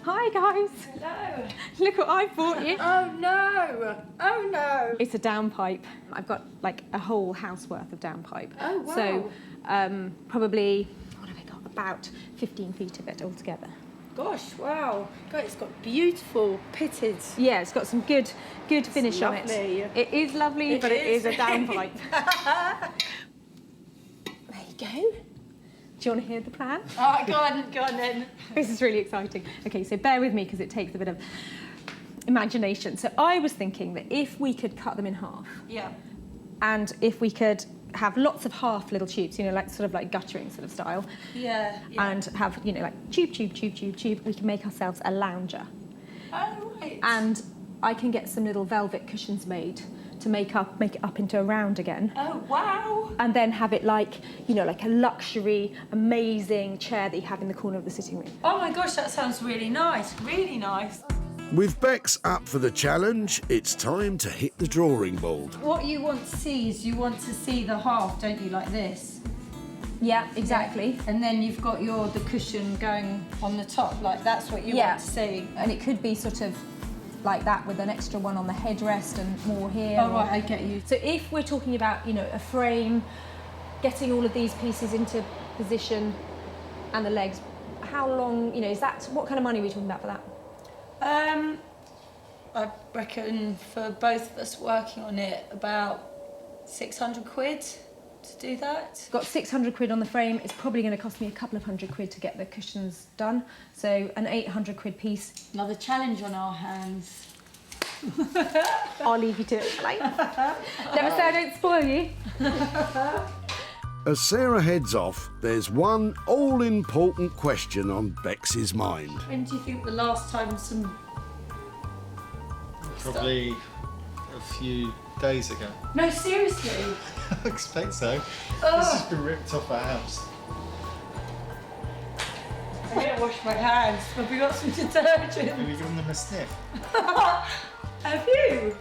Hi, guys. Hello. Look what I bought you. Oh, no. Oh, no. It's a downpipe. I've got like a whole house worth of downpipe. Oh, wow. So probably, what have I got? About 15 feet of it altogether. Gosh, wow. God, it's got beautiful pitted. Yeah, it's got some good finish on it. It is lovely, but it is a downpipe. There you go. Do you want to hear the plan? Oh, go on then. This is really exciting. Okay, so bear with me because it takes a bit of imagination. So I was thinking that if we could cut them in half, Yeah. and if we could have lots of half little tubes, you know, like sort of like guttering sort of style, Yeah. and have, you know, like tube, we can make ourselves a lounger. Oh, right. And I can get some little velvet cushions made to make it up into a round again. Oh, wow. And then have it like, you know, like a luxury, amazing chair that you have in the corner of the sitting room. Oh my gosh, that sounds really nice. Really nice. With Bex up for the challenge, it's time to hit the drawing board. What you want to see is you want to see the half, don't you, like this? Yeah, exactly. Yeah. And then you've got the cushion going on the top, like that's what you want to see. And it could be sort of like that with an extra one on the headrest and more here. Oh, right, I get you. So if we're talking about, you know, a frame, getting all of these pieces into position and the legs, how long, you know, what kind of money are we talking about for that? I reckon for both of us working on it, about 600 quid to do that. Got 600 quid on the frame. It's probably going to cost me a couple of £100 to get the cushions done. So an 800 quid piece. Another challenge on our hands. I'll leave you to it, shall I? Never say I don't spoil you. As Sarah heads off, there's one all-important question on Bex's mind. When do you think the last time some... Probably a few days ago. No, seriously? I expect so. Oh. This has been ripped off our house. I'm going to wash my hands. Have we got some detergent? Have you given them a sniff? Have you?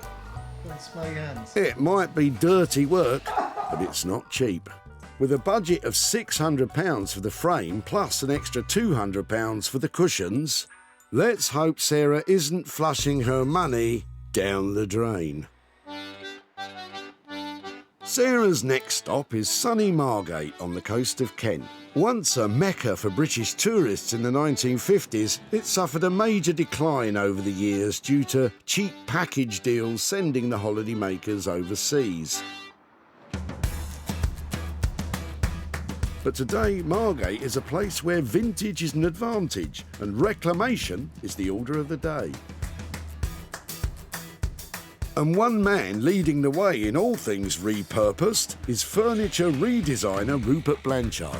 Go and smell your hands. It might be dirty work, but it's not cheap. With a budget of £600 for the frame plus an extra £200 for the cushions, let's hope Sarah isn't flushing her money down the drain. Sarah's next stop is sunny Margate on the coast of Kent. Once a mecca for British tourists in the 1950s, it suffered a major decline over the years due to cheap package deals sending the holidaymakers overseas. But today, Margate is a place where vintage is an advantage and reclamation is the order of the day. And one man leading the way in all things repurposed is furniture redesigner Rupert Blanchard.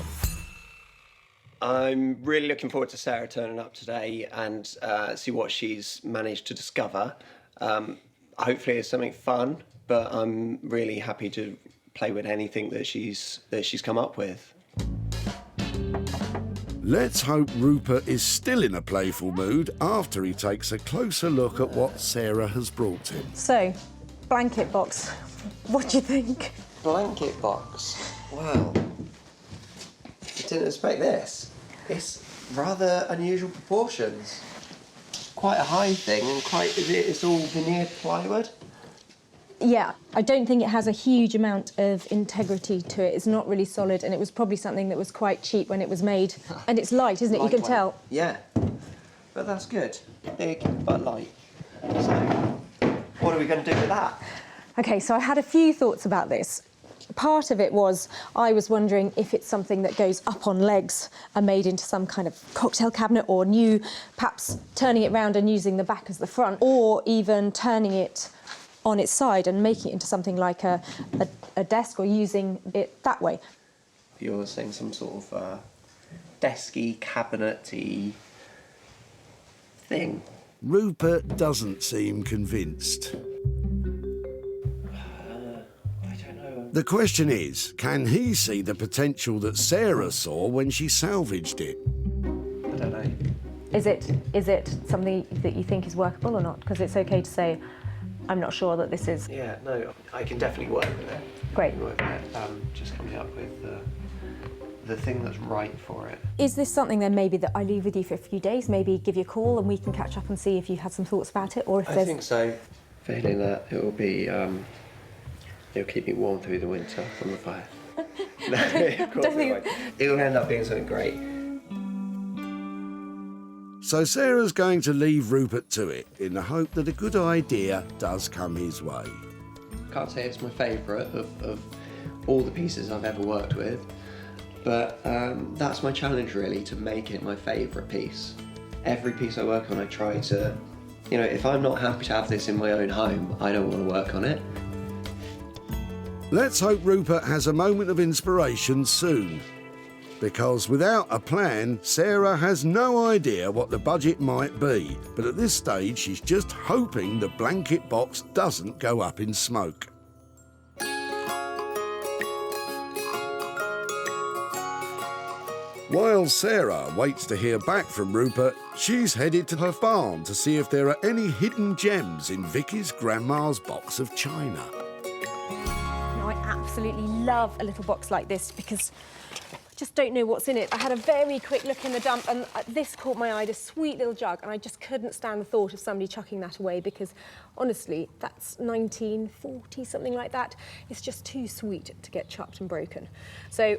I'm really looking forward to Sarah turning up today and see what she's managed to discover. Hopefully it's something fun, but I'm really happy to play with anything that she's come up with. Let's hope Rupert is still in a playful mood after he takes a closer look at what Sarah has brought him. So, blanket box. What do you think? Blanket box? Wow. I didn't expect this. It's rather unusual proportions. Quite a high thing and it's all veneered plywood. Yeah, I don't think it has a huge amount of integrity to it. It's not really solid, and it was probably something that was quite cheap when it was made. And it's light, isn't it? You can tell. Yeah, but that's good. Big but light. So, what are we going to do with that? Okay, so I had a few thoughts about this. part of it was I was wondering if it's something that goes up on legs and made into some kind of cocktail cabinet, or new, perhaps turning it round and using the back as the front, or even turning it on its side and making it into something like a desk, or using it that way. You're saying some sort of desky, cabinet-y thing. Rupert doesn't seem convinced. The question is, can he see the potential that Sarah saw when she salvaged it? I don't know. Is it something that you think is workable or not? Because it's okay to say, I'm not sure that this is... Yeah, no, I can definitely work with it. Great. Work with it. Just coming up with the thing that's right for it. Is this something then maybe that I leave with you for a few days, maybe give you a call and we can catch up and see if you had some thoughts about it, or if I think so. Feeling that it will be, it'll keep me warm through the winter from the fire. No, of course it won't. It'll end up being something great. So Sarah's going to leave Rupert to it in the hope that a good idea does come his way. Can't say it's my favourite of all the pieces I've ever worked with, but that's my challenge really, to make it my favourite piece. Every piece I work on I try to, you know, if I'm not happy to have this in my own home, I don't want to work on it. Let's hope Rupert has a moment of inspiration soon. Because without a plan, Sarah has no idea what the budget might be. But at this stage, she's just hoping the blanket box doesn't go up in smoke. While Sarah waits to hear back from Rupert, she's headed to her farm to see if there are any hidden gems in Vicky's grandma's box of china. Now, I absolutely love a little box like this because I just don't know what's in it. I had a very quick look in the dump and this caught my eye, this sweet little jug, and I just couldn't stand the thought of somebody chucking that away because, honestly, that's 1940, something like that. It's just too sweet to get chopped and broken. So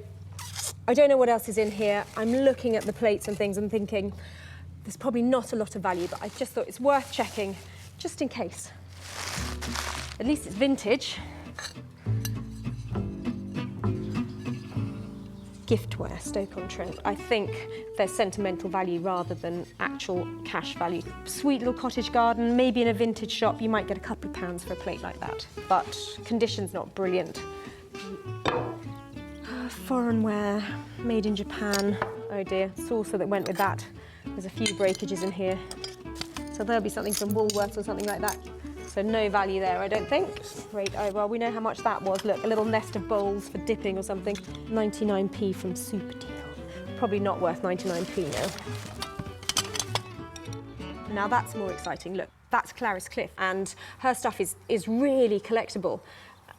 I don't know what else is in here. I'm looking at the plates and things and thinking there's probably not a lot of value, but I just thought it's worth checking just in case. At least it's vintage. Giftware, Stoke-on-Trent. I think there's sentimental value rather than actual cash value. Sweet little cottage garden, maybe in a vintage shop you might get a couple of pounds for a plate like that, but condition's not brilliant. Foreign wear, made in Japan. Oh dear, saucer that went with that. There's a few breakages in here. So there'll be something from Woolworths or something like that. So no value there, I don't think. Great, oh well, we know how much that was. Look, a little nest of bowls for dipping or something. 99p from Super Deal. Probably not worth 99p now. Now that's more exciting. Look, that's Clarice Cliff, and her stuff is really collectible.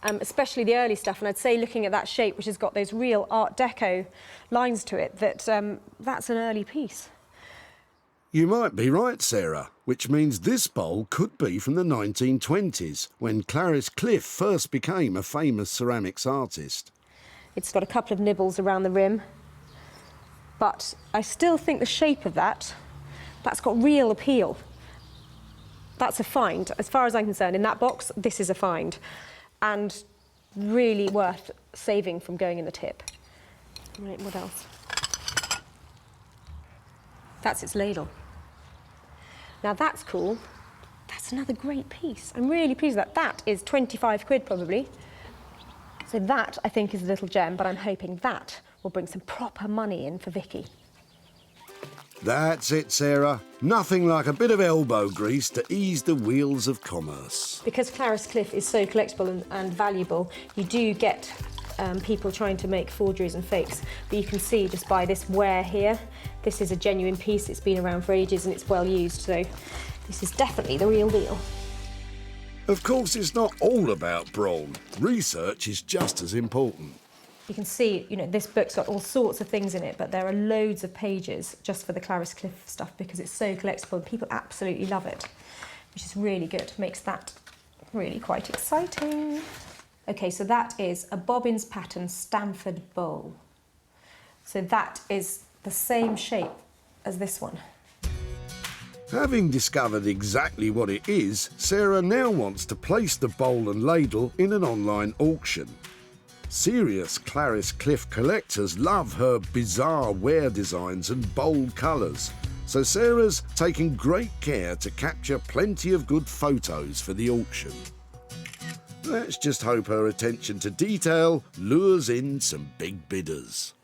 Especially the early stuff, and I'd say looking at that shape, which has got those real Art Deco lines to it, that that's an early piece. You might be right, Sarah, which means this bowl could be from the 1920s, when Clarice Cliff first became a famous ceramics artist. It's got a couple of nibbles around the rim, but I still think the shape of that's got real appeal. That's a find. As far as I'm concerned, in that box, this is a find. And really worth saving from going in the tip. Right, what else? That's its ladle. Now that's cool. That's another great piece. I'm really pleased with that. That is 25 quid probably. So that, I think, is a little gem, but I'm hoping that will bring some proper money in for Vicky. That's it, Sarah. Nothing like a bit of elbow grease to ease the wheels of commerce. Because Clarice Cliff is so collectible and valuable, you do get people trying to make forgeries and fakes. But you can see just by this wear here, this is a genuine piece. It's been around for ages and it's well used, so this is definitely the real deal. Of course, it's not all about brawn. Research is just as important. You can see, you know, this book's got all sorts of things in it, but there are loads of pages just for the Clarice Cliff stuff because it's so collectible and people absolutely love it, which is really good. Makes that really quite exciting. Okay, so that is a Bobbins pattern Stanford bowl. So that is the same shape as this one. Having discovered exactly what it is, Sarah now wants to place the bowl and ladle in an online auction. Serious Clarice Cliff collectors love her bizarre wear designs and bold colours, so Sarah's taking great care to capture plenty of good photos for the auction. Let's just hope her attention to detail lures in some big bidders.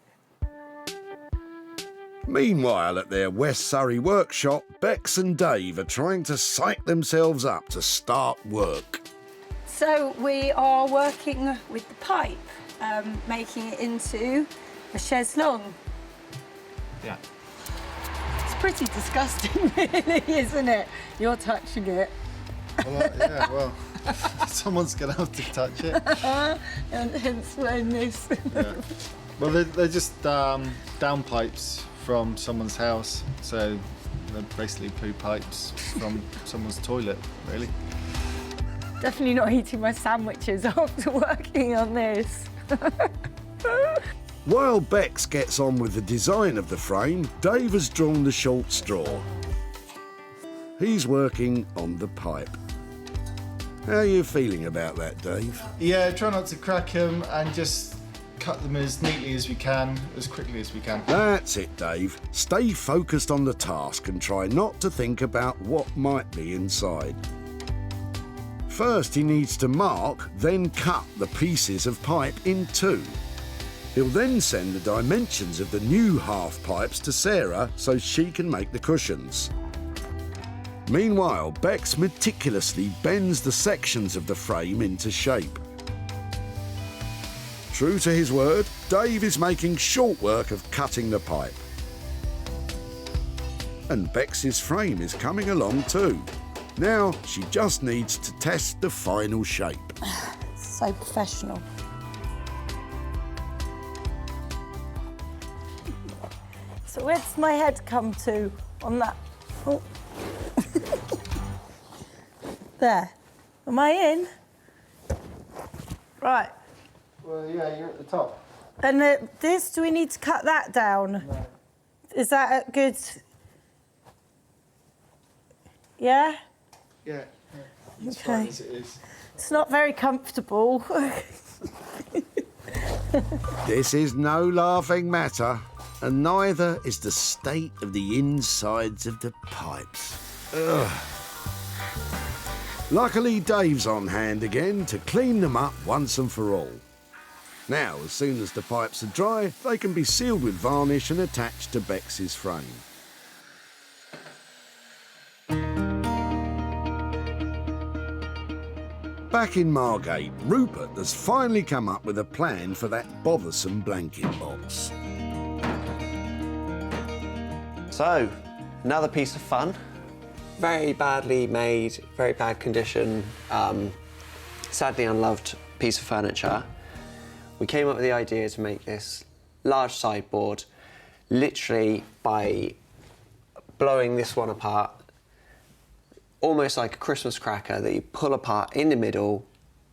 Meanwhile, at their West Surrey workshop, Bex and Dave are trying to psych themselves up to start work. So we are working with the pipe, making it into a chaise longue. Yeah. It's pretty disgusting, really, isn't it? You're touching it. Well, yeah, well, someone's going to have to touch it. And hence when this... Yeah. Well, they're just downpipes from someone's house, so they're basically poo pipes from someone's toilet, really. Definitely not eating my sandwiches after working on this. While Bex gets on with the design of the frame, Dave has drawn the short straw. He's working on the pipe. How are you feeling about that, Dave? Yeah, try not to crack them and just cut them as neatly as we can, as quickly as we can. That's it, Dave. Stay focused on the task and try not to think about what might be inside. First, he needs to mark, then cut the pieces of pipe in two. He'll then send the dimensions of the new half pipes to Sarah so she can make the cushions. Meanwhile, Bex meticulously bends the sections of the frame into shape. True to his word, Dave is making short work of cutting the pipe. And Bex's frame is coming along too. Now she just needs to test the final shape. So professional. So where does my head come to on that? Oh. There. Am I in? Right. Well, yeah, you're at the top. And this, do we need to cut that down? No. Is that a good... Yeah? Yeah. It's Okay. fine as it is. It's not very comfortable. This is no laughing matter, and neither is the state of the insides of the pipes. Ugh. Luckily, Dave's on hand again to clean them up once and for all. Now, as soon as the pipes are dry, they can be sealed with varnish and attached to Bex's frame. Back in Margate, Rupert has finally come up with a plan for that bothersome blanket box. So, another piece of fun. Very badly made, very bad condition, sadly unloved piece of furniture. We came up with the idea to make this large sideboard literally by blowing this one apart, almost like a Christmas cracker that you pull apart in the middle,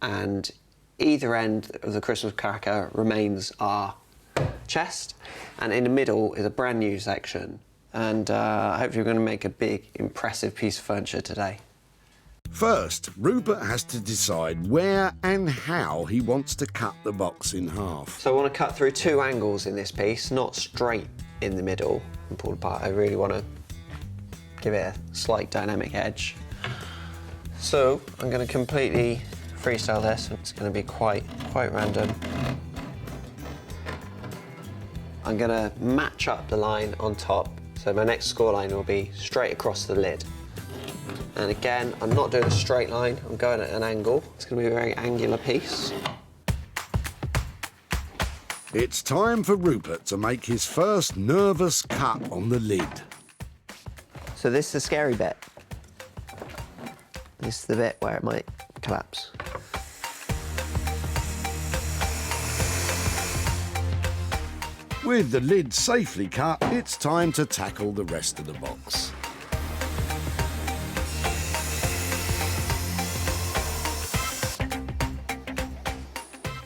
and either end of the Christmas cracker remains our chest, and in the middle is a brand new section. And hopefully we're going to make a big, impressive piece of furniture today. First, Rupert has to decide where and how he wants to cut the box in half. So I want to cut through two angles in this piece, not straight in the middle and pulled apart. I really want to give it a slight dynamic edge. So I'm going to completely freestyle this. It's going to be quite random. I'm going to match up the line on top. So my next score line will be straight across the lid. And again, I'm not doing a straight line, I'm going at an angle. It's going to be a very angular piece. It's time for Rupert to make his first nervous cut on the lid. So this is the scary bit. This is the bit where it might collapse. With the lid safely cut, it's time to tackle the rest of the box.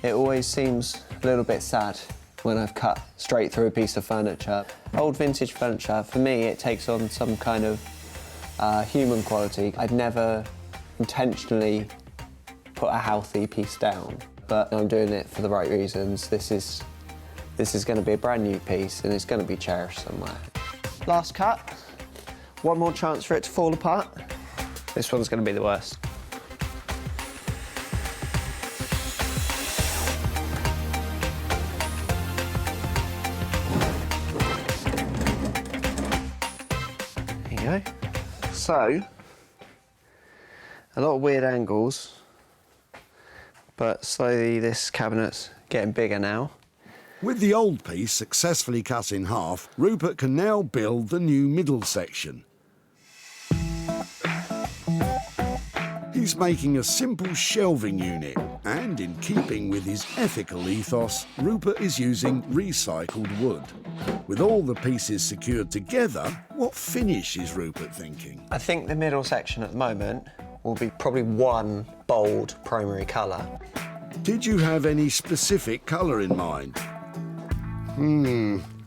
It always seems a little bit sad when I've cut straight through a piece of furniture. Old vintage furniture, for me, it takes on some kind of human quality. I'd never intentionally put a healthy piece down. but I'm doing it for the right reasons. This is going to be a brand new piece and it's going to be cherished somewhere. Last cut. One more chance for it to fall apart. This one's going to be the worst. There you go. So, a lot of weird angles, but slowly this cabinet's getting bigger now. With the old piece successfully cut in half, Rupert can now build the new middle section. He's making a simple shelving unit, and in keeping with his ethical ethos, Rupert is using recycled wood. With all the pieces secured together, what finish is Rupert thinking? I think the middle section at the moment will be probably one bold primary colour. Did you have any specific colour in mind?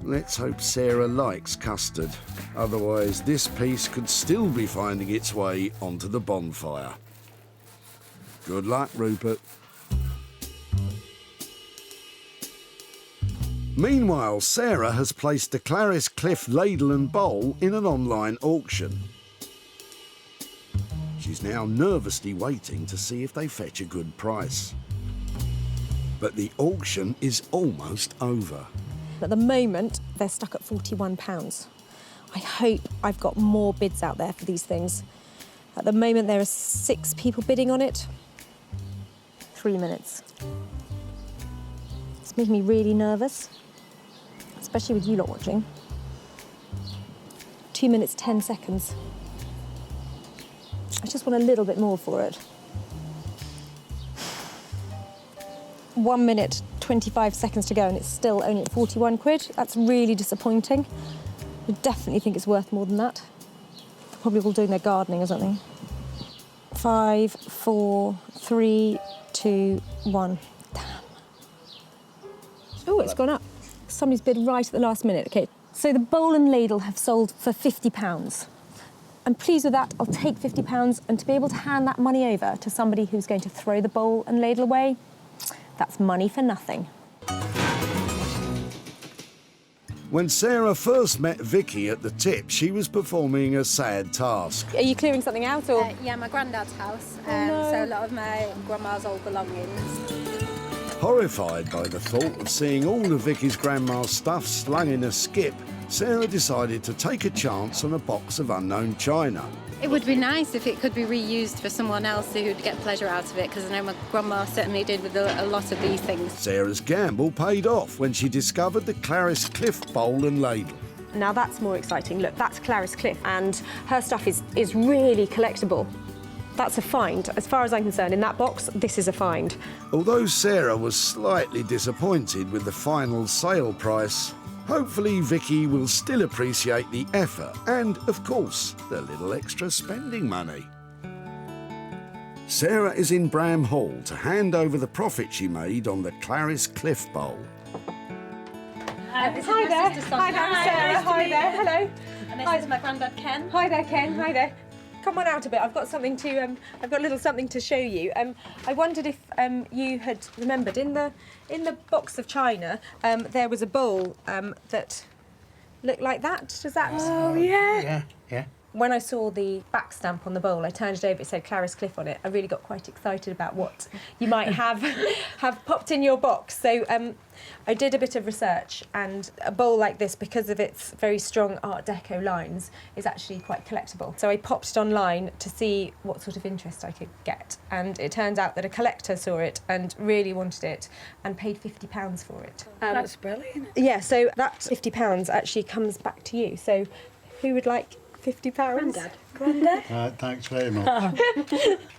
Let's hope Sarah likes custard. Otherwise, this piece could still be finding its way onto the bonfire. Good luck, Rupert. Meanwhile, Sarah has placed the Clarice Cliff ladle and bowl in an online auction. She's now nervously waiting to see if they fetch a good price. But the auction is almost over. At the moment, they're stuck at £41. I hope I've got more bids out there for these things. At the moment, there are 6 people bidding on it. 3 minutes. It's making me really nervous, especially with you lot watching. 2 minutes, 10 seconds. I just want a little bit more for it. 1 minute, 25 seconds to go and it's still only at 41 quid. That's really disappointing. I definitely think it's worth more than that. They're probably all doing their gardening or something. 5, 4, 3, 2, 1. Damn. Oh, it's gone up. Somebody's bid right at the last minute. Okay, so the bowl and ladle have sold for £50. I'm pleased with that. I'll take £50 and to be able to hand that money over to somebody who's going to throw the bowl and ladle away, that's money for nothing. When Sarah first met Vicky at the tip, she was performing a sad task. Are you clearing something out or? Yeah, my granddad's house. No. So a lot of my grandma's old belongings. Horrified by the thought of seeing all of Vicky's grandma's stuff slung in a skip, Sarah decided to take a chance on a box of unknown china. It would be nice if it could be reused for someone else who'd get pleasure out of it, because I know my grandma certainly did with a lot of these things. Sarah's gamble paid off when she discovered the Clarice Cliff bowl and ladle. Now that's more exciting. Look, that's Clarice Cliff and her stuff is really collectible. That's a find. As far as I'm concerned, in that box, this is a find. Although Sarah was slightly disappointed with the final sale price, hopefully Vicky will still appreciate the effort and, of course, the little extra spending money. Sarah is in Bram Hall to hand over the profit she made on the Clarice Cliff bowl. Hi there. Hi, Sarah. Hi there. Hello. And this is my granddad Ken. Hi there, Ken. Hi there. Come on out a bit. I've got something to. I've got a little something to show you. I wondered if you had remembered in the box of china there was a bowl that looked like that. Does that? Oh yeah. Yeah. When I saw the back stamp on the bowl, I turned it over. It said Clarice Cliff on it. I really got quite excited about what you might have popped in your box. So I did a bit of research, and a bowl like this, because of its very strong Art Deco lines, is actually quite collectible. So I popped it online to see what sort of interest I could get, and it turns out that a collector saw it and really wanted it and paid £50 for it. That's brilliant. Yeah, so that £50 actually comes back to you. So who would like £50? Grandad. Thanks very much.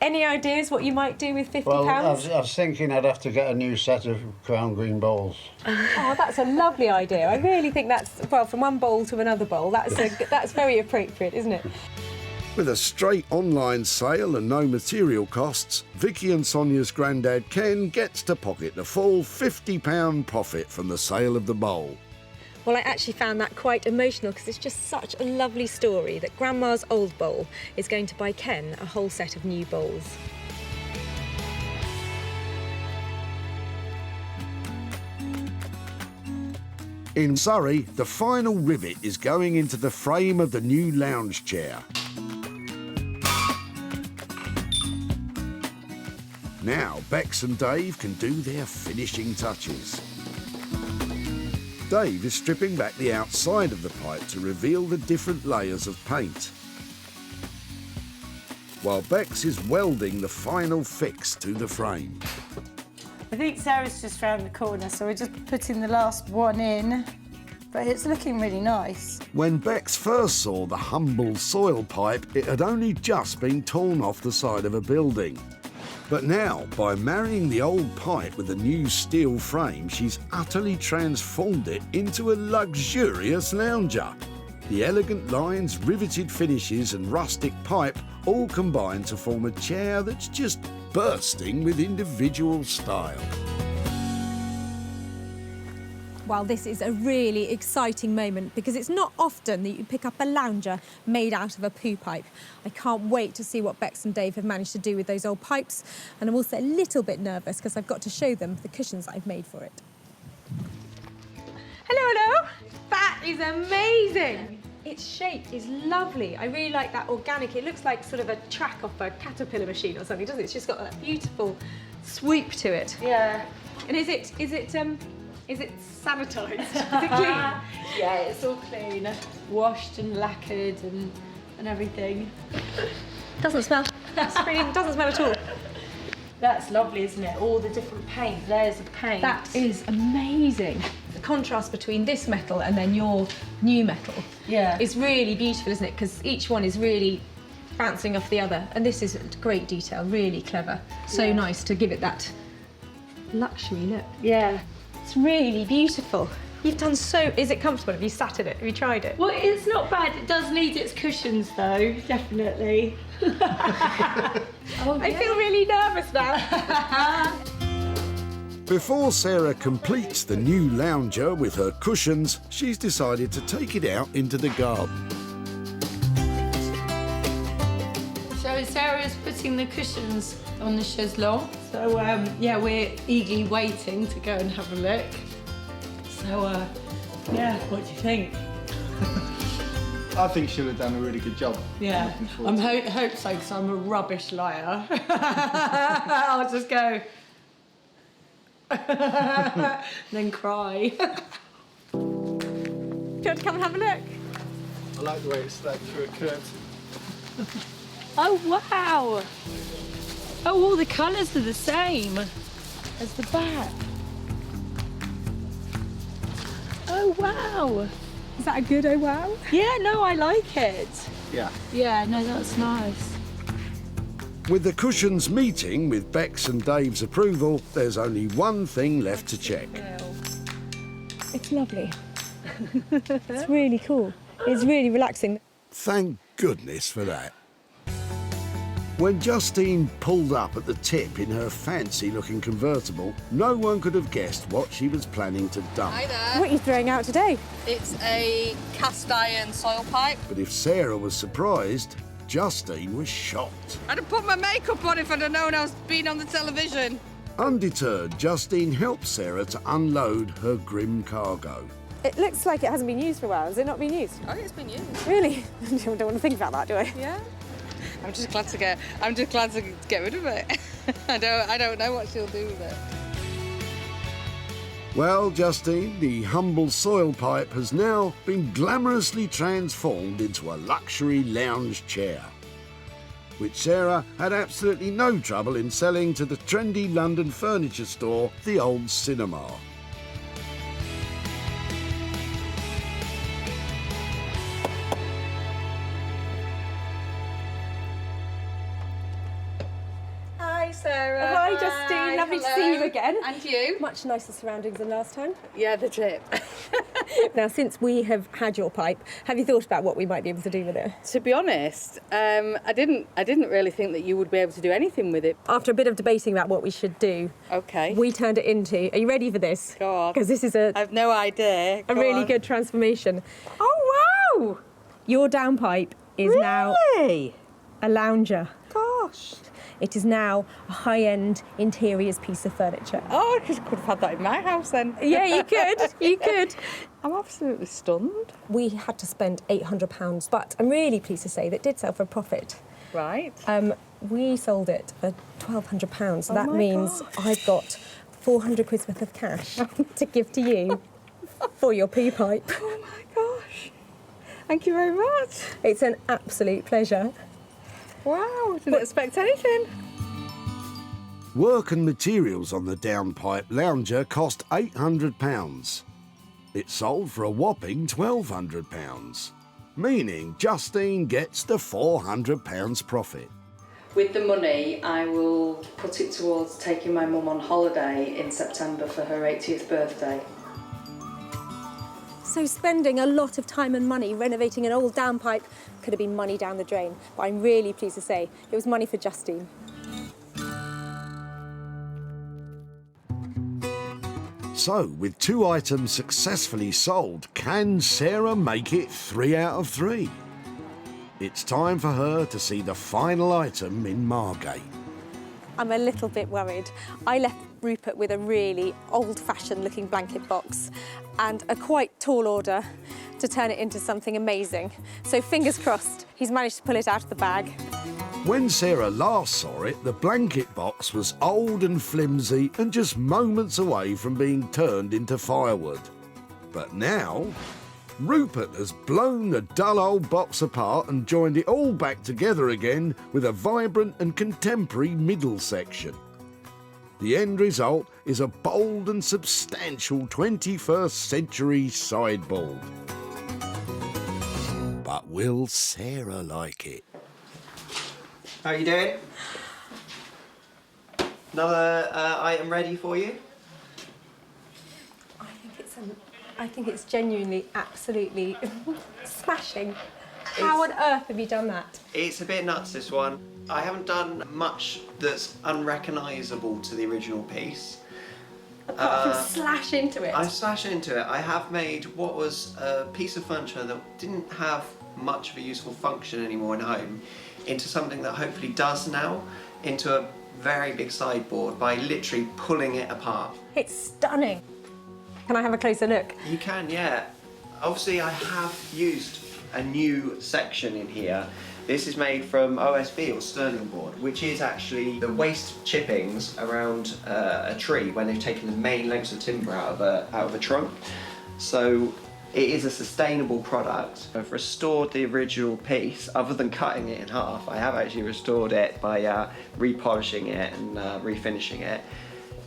Any ideas what you might do with £50? Well, I was thinking I'd have to get a new set of crown green bowls. Oh, that's a lovely idea. I really think that's, well, from one bowl to another bowl, that's very appropriate, isn't it? With a straight online sale and no material costs, Vicky and Sonia's granddad Ken gets to pocket the full £50 profit from the sale of the bowl. Well, I actually found that quite emotional because it's just such a lovely story that Grandma's old bowl is going to buy Ken a whole set of new bowls. In Surrey, the final rivet is going into the frame of the new lounge chair. Now, Bex and Dave can do their finishing touches. Dave is stripping back the outside of the pipe to reveal the different layers of paint, while Bex is welding the final fix to the frame. I think Sarah's just round the corner, so we're just putting the last one in, but it's looking really nice. When Bex first saw the humble soil pipe, it had only just been torn off the side of a building. But now, by marrying the old pipe with a new steel frame, she's utterly transformed it into a luxurious lounger. The elegant lines, riveted finishes and rustic pipe all combine to form a chair that's just bursting with individual style. Well, this is a really exciting moment because it's not often that you pick up a lounger made out of a poo pipe. I can't wait to see what Bex and Dave have managed to do with those old pipes, and I'm also a little bit nervous because I've got to show them the cushions that I've made for it. Hello, hello! That is amazing! Its shape is lovely. I really like that organic. It looks like sort of a track off a caterpillar machine or something, doesn't it? It's just got that beautiful sweep to it. Yeah. And is it sanitised? Is it clean? Yeah, it's all clean. Washed and lacquered and everything. Doesn't smell. It doesn't smell at all. That's lovely, isn't it? All the different paint, layers of paint. That is amazing. The contrast between this metal and then your new metal is really beautiful, isn't it? Because each one is really bouncing off the other. And this is great detail, really clever. So nice to give it that luxury look. Yeah. It's really beautiful. You've done so... Is it comfortable? Have you sat in it? Have you tried it? Well, it's not bad. It does need its cushions, though, definitely. I feel really nervous now. Before Sarah completes the new lounger with her cushions, she's decided to take it out into the garden. So Sarah's putting the cushions on the chaiselong. So, yeah, we're eagerly waiting to go and have a look. So, yeah, what do you think? I think she'll have done a really good job. Yeah, I hope so, because I'm a rubbish liar. I'll just go... then cry. Do you want to come and have a look? I like the way it's stuck through a curtain. Oh, wow. Oh, all the colours are the same as the back. Oh, wow. Is that a good oh wow? Yeah, no, I like it. Yeah. Yeah, no, that's nice. With the cushions meeting with Bex and Dave's approval, there's only one thing left to check. It's lovely. It's really cool. It's really relaxing. Thank goodness for that. When Justine pulled up at the tip in her fancy-looking convertible, no one could have guessed what she was planning to dump. Hi there. What are you throwing out today? It's a cast iron soil pipe. But if Sarah was surprised, Justine was shocked. I'd have put my makeup on if I'd have known I was being on the television. Undeterred, Justine helped Sarah to unload her grim cargo. It looks like it hasn't been used for a while. Has it not been used? Oh, it's been used. Really? I don't want to think about that, do I? Yeah. I'm just glad to get rid of it. I don't know what she'll do with it. Well, Justine, the humble soil pipe has now been glamorously transformed into a luxury lounge chair, which Sarah had absolutely no trouble in selling to the trendy London furniture store, The Old Cinema. Hi, Sarah. Hi, Justine. Lovely to see you again. And you. Much nicer surroundings than last time. Yeah, the tip. Now, since we have had your pipe, have you thought about what we might be able to do with it? To be honest, I didn't really think that you would be able to do anything with it. After a bit of debating about what we should do, we turned it into... Are you ready for this? Go on. Because this is I've no idea. a really good transformation. Oh, wow! Your downpipe is now a lounger. Gosh. It is now a high-end interiors piece of furniture. Oh, I could have had that in my house then. Yeah, you could. You could. I'm absolutely stunned. We had to spend £800, but I'm really pleased to say that did sell for a profit. Right. We sold it for £1,200, so Oh that my means gosh. I've got 400 quid's worth of cash to give to you for your poo pipe. Oh my gosh. Thank you very much. It's an absolute pleasure. Wow, didn't expect anything. Work and materials on the downpipe lounger cost £800. It sold for a whopping £1,200, meaning Justine gets the £400 profit. With the money, I will put it towards taking my mum on holiday in September for her 80th birthday. So spending a lot of time and money renovating an old downpipe could have been money down the drain, but I'm really pleased to say it was money for Justine. So, with 2 items successfully sold, can Sarah make it 3 out of 3? It's time for her to see the final item in Margate. I'm a little bit worried. I left Rupert with a really old-fashioned looking blanket box and a quite tall order to turn it into something amazing. So fingers crossed, he's managed to pull it out of the bag. When Sarah last saw it, the blanket box was old and flimsy and just moments away from being turned into firewood. But now, Rupert has blown the dull old box apart and joined it all back together again with a vibrant and contemporary middle section. The end result is a bold and substantial 21st century sideboard. But will Sarah like it? How are you doing? Another item ready for you? I think it's genuinely, absolutely smashing. How on earth have you done that? It's a bit nuts, this one. I haven't done much that's unrecognisable to the original piece. Apart from slash into it. I slashed into it. I have made what was a piece of furniture that didn't have much of a useful function anymore in home into something that hopefully does now, into a very big sideboard by literally pulling it apart. It's stunning. Can I have a closer look? You can, yeah. Obviously, I have used a new section in here. This is made from OSB or Sterling board, which is actually the waste chippings around a tree when they've taken the main lengths of timber out of a trunk. So it is a sustainable product. I've restored the original piece, other than cutting it in half. I have actually restored it by repolishing it and refinishing it.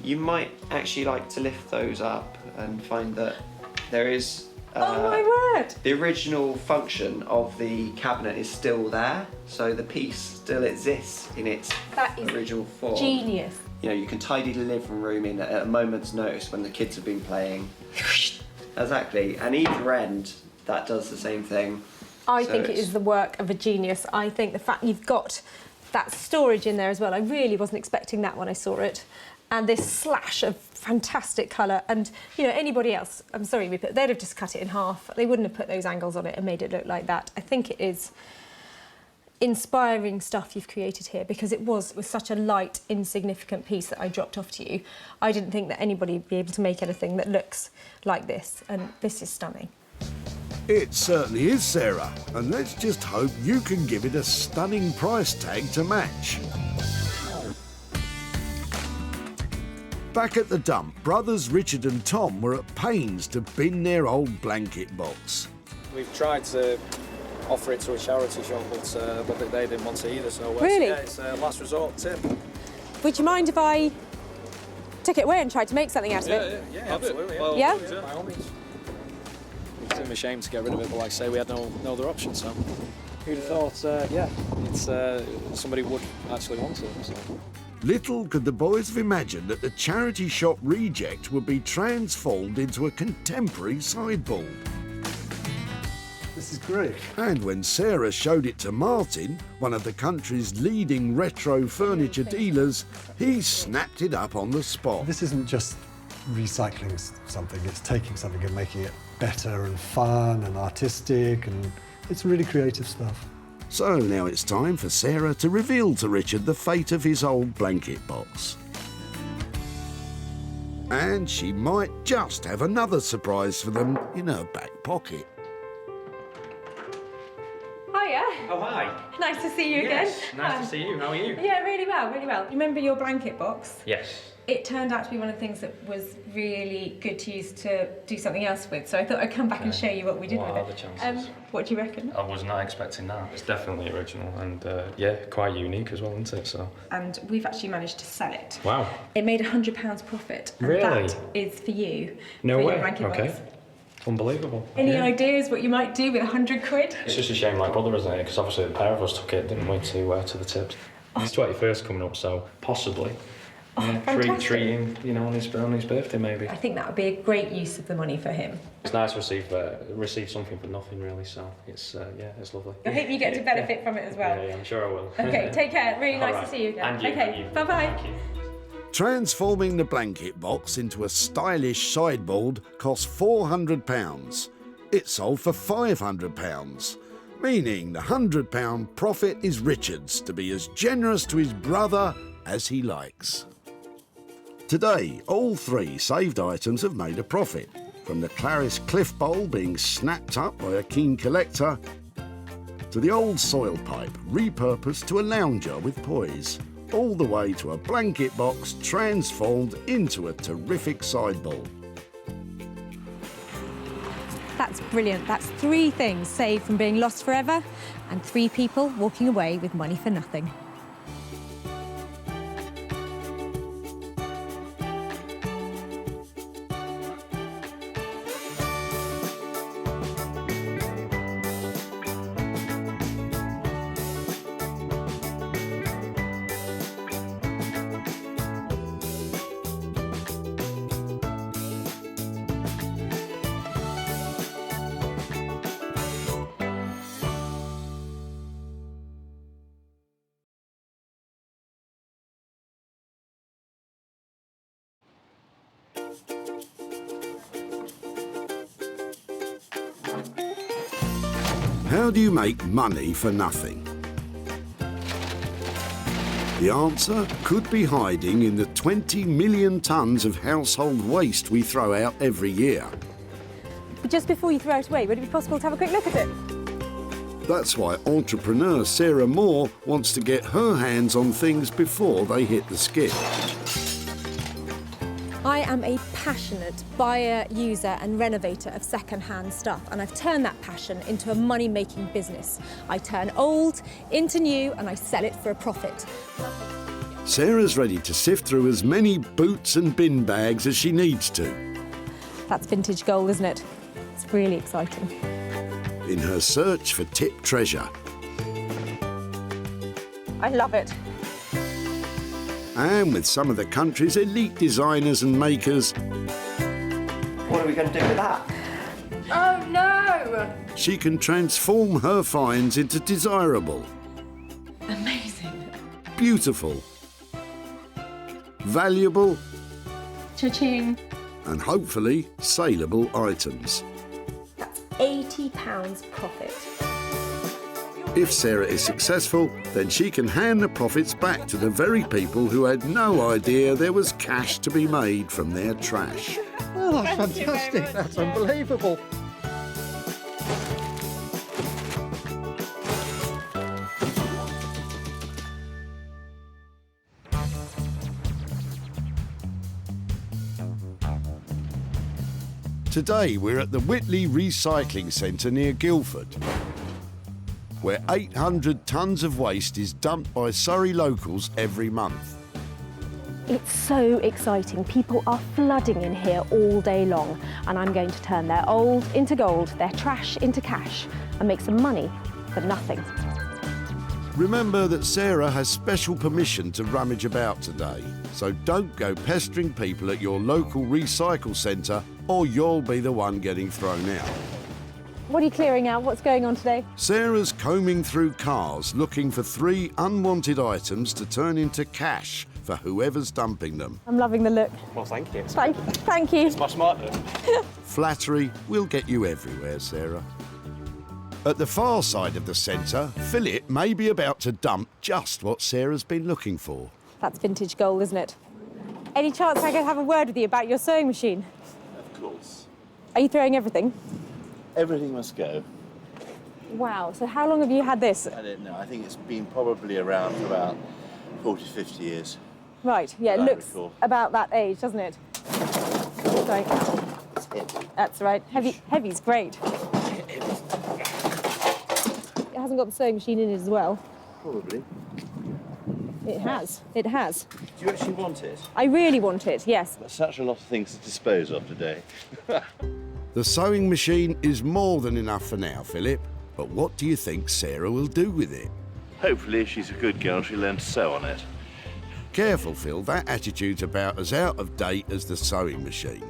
You might actually like to lift those up and find that there is oh my word! The original function of the cabinet is still there, so the piece still exists in its original form. Genius. You know, you can tidy the living room in at a moment's notice when the kids have been playing. Exactly, and either end that does the same thing. I think it is the work of a genius. I think the fact you've got that storage in there as well, I really wasn't expecting that when I saw it. And this slash of fantastic colour, and you know, anybody else, I'm sorry Rupert, they'd have just cut it in half. They wouldn't have put those angles on it and made it look like that. I think it is inspiring stuff you've created here, because it was such a light, insignificant piece that I dropped off to you. I didn't think that anybody would be able to make anything that looks like this, and this is stunning. It certainly is, Sarah, and let's just hope you can give it a stunning price tag to match. Back at the dump, brothers Richard and Tom were at pains to bin their old blanket box. We've tried to offer it to a charity shop, but they didn't want to either, so Really? yeah, it's a last resort tip. Would you mind if I took it away and tried to make something out of it? Yeah, absolutely. Well, yeah? By all means. It's a shame to get rid of it, but like I say, we had no other option, so who'd have thought, yeah, it's somebody would actually want it. So. Little could the boys have imagined that the charity shop reject would be transformed into a contemporary sideboard. This is great. And when Sarah showed it to Martin, one of the country's leading retro furniture dealers, he snapped it up on the spot. This isn't just recycling something, it's taking something and making it better and fun and artistic, and it's really creative stuff. So now it's time for Sarah to reveal to Richard the fate of his old blanket box. And she might just have another surprise for them in her back pocket. Hiya. Oh, hi. Nice to see you Yes, again. nice to see you. How are you? Yeah, really well, really well. Remember your blanket box? Yes. It turned out to be one of the things that was really good to use to do something else with, so I thought I'd come back and show you what we did What with are it. the chances? What do you reckon? I was not expecting that. It's definitely original and, yeah, quite unique as well, isn't it? So. And we've actually managed to sell it. Wow. It made £100 profit, and Really? that is for you. No for way. Your blanket Okay. box. Unbelievable. Any Yeah. ideas what you might do with £100? It's just a shame, like brother, isn't it? Because obviously the pair of us took it, didn't we, to the tips. His 21st coming up, so possibly. Yeah, treat him, you know, on his birthday maybe. I think that would be a great use of the money for him. It's nice to receive something for nothing, really. So it's yeah, it's lovely. I hope you get to benefit from it as well. Yeah, I'm sure I will. Okay, take care. Really nice All to see you again. And you, okay, and you. bye-bye. Thank you. Transforming the blanket box into a stylish sideboard cost £400. It sold for £500, meaning the £100 profit is Richard's to be as generous to his brother as he likes. Today, all three saved items have made a profit, from the Clarice Cliff Bowl being snapped up by a keen collector, to the old soil pipe repurposed to a lounger with poise, all the way to a blanket box transformed into a terrific sideboard. That's brilliant. That's 3 things saved from being lost forever and 3 people walking away with money for nothing. How do you make money for nothing? The answer could be hiding in the 20 million tonnes of household waste we throw out every year. Just before you throw it away, would it be possible to have a quick look at it? That's why entrepreneur Sarah Moore wants to get her hands on things before they hit the skip. I am a passionate buyer, user and renovator of second-hand stuff, and I've turned that passion into a money-making business. I turn old into new and I sell it for a profit. Sarah's ready to sift through as many boots and bin bags as she needs to. That's vintage gold, isn't it? It's really exciting. In her search for tip treasure. I love it. And with some of the country's elite designers and makers, What are we going to do with that? Oh no! she can transform her finds into desirable, Amazing. beautiful, valuable, Cha-ching. and hopefully saleable items. That's £80 profit. If Sarah is successful, then she can hand the profits back to the very people who had no idea there was cash to be made from their trash. Oh, that's fantastic. That's unbelievable. Today we're at the Whitley Recycling Centre near Guildford, where 800 tonnes of waste is dumped by Surrey locals every month. It's so exciting. People are flooding in here all day long, and I'm going to turn their old into gold, their trash into cash, and make some money for nothing. Remember that Sarah has special permission to rummage about today, so don't go pestering people at your local recycle centre or you'll be the one getting thrown out. What are you clearing out? What's going on today? Sarah's combing through cars looking for 3 unwanted items to turn into cash for whoever's dumping them. I'm loving the look. Well, thank you. Thank you. It's my smart look. Flattery will get you everywhere, Sarah. At the far side of the centre, Philip may be about to dump just what Sarah's been looking for. That's vintage gold, isn't it? Any chance I could have a word with you about your sewing machine? Of course. Are you throwing everything? Everything must go. Wow, so how long have you had this? I don't know. I think it's been probably around for about 40, 50 years. Right, yeah, it I looks recall. about that age, doesn't it? Sorry. It's heavy. That's right. Heavy's great. It hasn't got the sewing machine in it as well. Probably. It has. It has. Do you actually want it? I really want it, yes. There's such a lot of things to dispose of today. The sewing machine is more than enough for now, Philip. But what do you think Sarah will do with it? Hopefully, if she's a good girl, she'll learn to sew on it. Careful, Phil, that attitude's about as out of date as the sewing machine.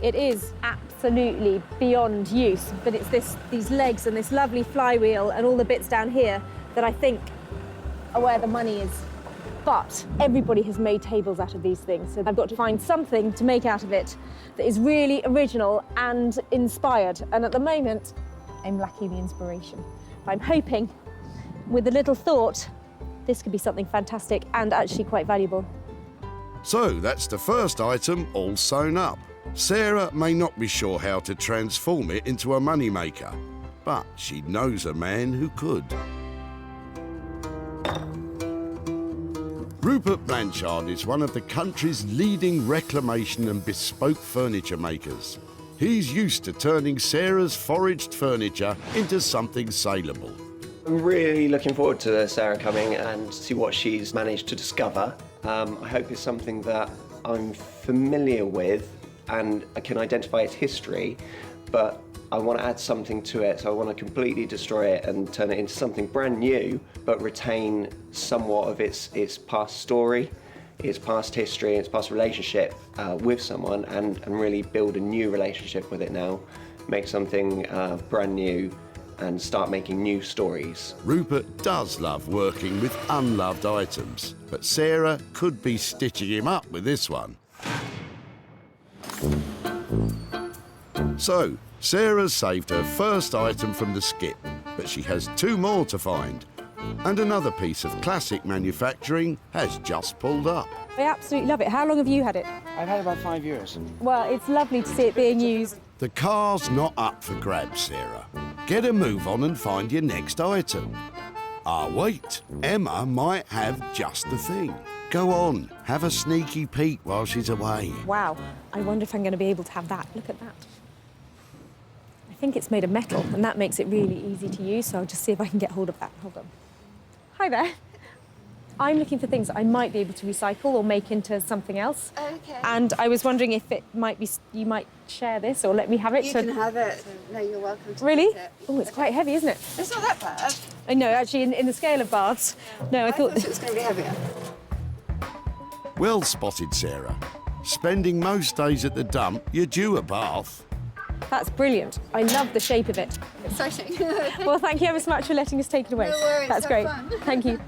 It is absolutely beyond use, but it's these legs and this lovely flywheel and all the bits down here that I think are where the money is. But everybody has made tables out of these things, so I've got to find something to make out of it that is really original and inspired. And at the moment, I'm lacking the inspiration. I'm hoping, with a little thought, this could be something fantastic and actually quite valuable. So that's the first item all sewn up. Sarah may not be sure how to transform it into a moneymaker, but she knows a man who could. Rupert Blanchard is one of the country's leading reclamation and bespoke furniture makers. He's used to turning Sarah's foraged furniture into something saleable. I'm really looking forward to Sarah coming and see what she's managed to discover. I hope it's something that I'm familiar with and I can identify its history, but I want to add something to it, so I want to completely destroy it and turn it into something brand new, but retain somewhat of its past story, its past history, its past relationship with someone, and really build a new relationship with it now, make something brand new, and start making new stories. Rupert does love working with unloved items, but Sarah could be stitching him up with this one. So, Sarah's saved her first item from the skip, but she has two more to find. And another piece of classic manufacturing has just pulled up. I absolutely love it. How long have you had it? I've had it about 5 years. Well, it's lovely to see it being used. The car's not up for grabs, Sarah. Get a move on and find your next item. Ah, wait, Emma might have just the thing. Go on, have a sneaky peek while she's away. Wow, I wonder if I'm going to be able to have that. Look at that. I think it's made of metal, and that makes it really easy to use, so I'll just see if I can get hold of that. Hold on. Hi there. I'm looking for things that I might be able to recycle or make into something else. Okay. And I was wondering if it might be, you might share this or let me have it. You can have it. No, you're welcome to Really? take it. Oh, it's quite heavy, isn't it? It's not that bad. I know, actually, in the scale of baths. No, I thought it was going to be heavier. Well spotted, Sarah. Spending most days at the dump, you're due a bath. That's brilliant. I love the shape of it. Exciting. Well, thank you ever so much for letting us take it away. No worries, That's have great. fun. Thank you.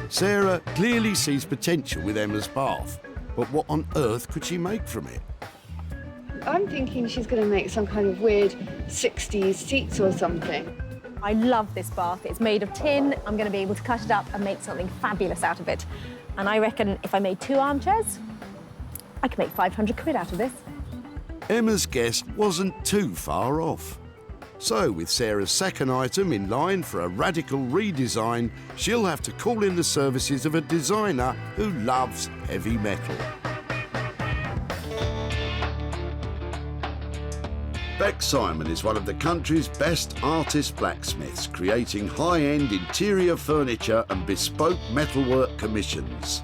Sarah clearly sees potential with Emma's bath, but what on earth could she make from it? I'm thinking she's going to make some kind of weird 60s seats or something. I love this bath. It's made of tin. I'm going to be able to cut it up and make something fabulous out of it. And I reckon if I made 2 armchairs, I could make 500 quid out of this. Emma's guess wasn't too far off. So, with Sarah's second item in line for a radical redesign, she'll have to call in the services of a designer who loves heavy metal. Beck Simon is one of the country's best artist blacksmiths, creating high-end interior furniture and bespoke metalwork commissions.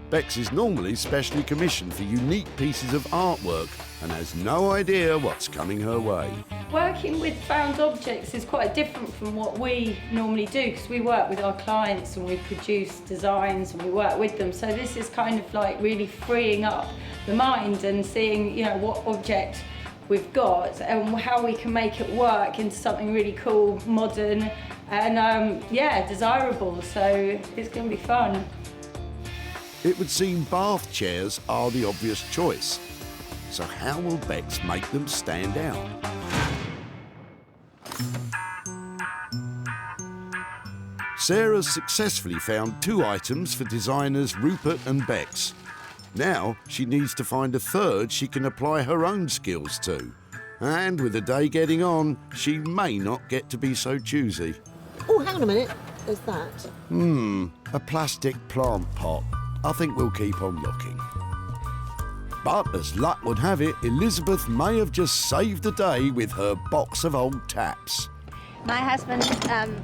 Beck's is normally specially commissioned for unique pieces of artwork and has no idea what's coming her way. Working with found objects is quite different from what we normally do because we work with our clients and we produce designs and we work with them. So this is kind of like really freeing up the mind and seeing, you know, what object we've got and how we can make it work into something really cool, modern and yeah, desirable. So it's going to be fun. It would seem bath chairs are the obvious choice. So how will Bex make them stand out? Sarah's successfully found 2 items for designers Rupert and Bex. Now she needs to find a third she can apply her own skills to. And with the day getting on, she may not get to be so choosy. Oh, hang on a minute. There's that. A plastic plant pot. I think we'll keep on looking. But as luck would have it, Elizabeth may have just saved the day with her box of old taps. My husband,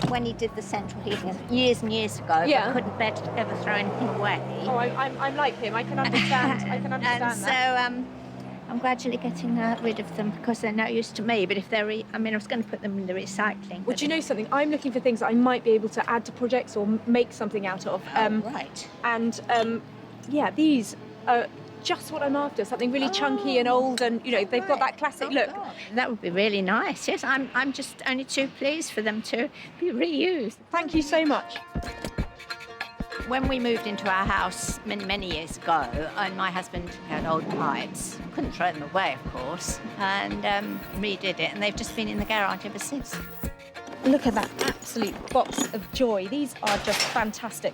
when he did the central heating years and years ago, Yeah. couldn't bear to ever throw anything away. Oh, I'm like him. I can understand. I can understand And that. so I'm gradually getting rid of them because they're no use to me. But if they're, I was going to put them in the recycling. Well, do you know something? I'm looking for things that I might be able to add to projects or make something out of. Right. And yeah, these are just what I'm after. Something really chunky and old, and they've got that classic look. That would be really nice. Yes, I'm just only too pleased for them to be reused. Thank you so much. When we moved into our house many years ago, and my husband had old pipes, couldn't throw them away, of course, and redid it, and they've just been in the garage ever since. Look at that absolute box of joy. These are just fantastic.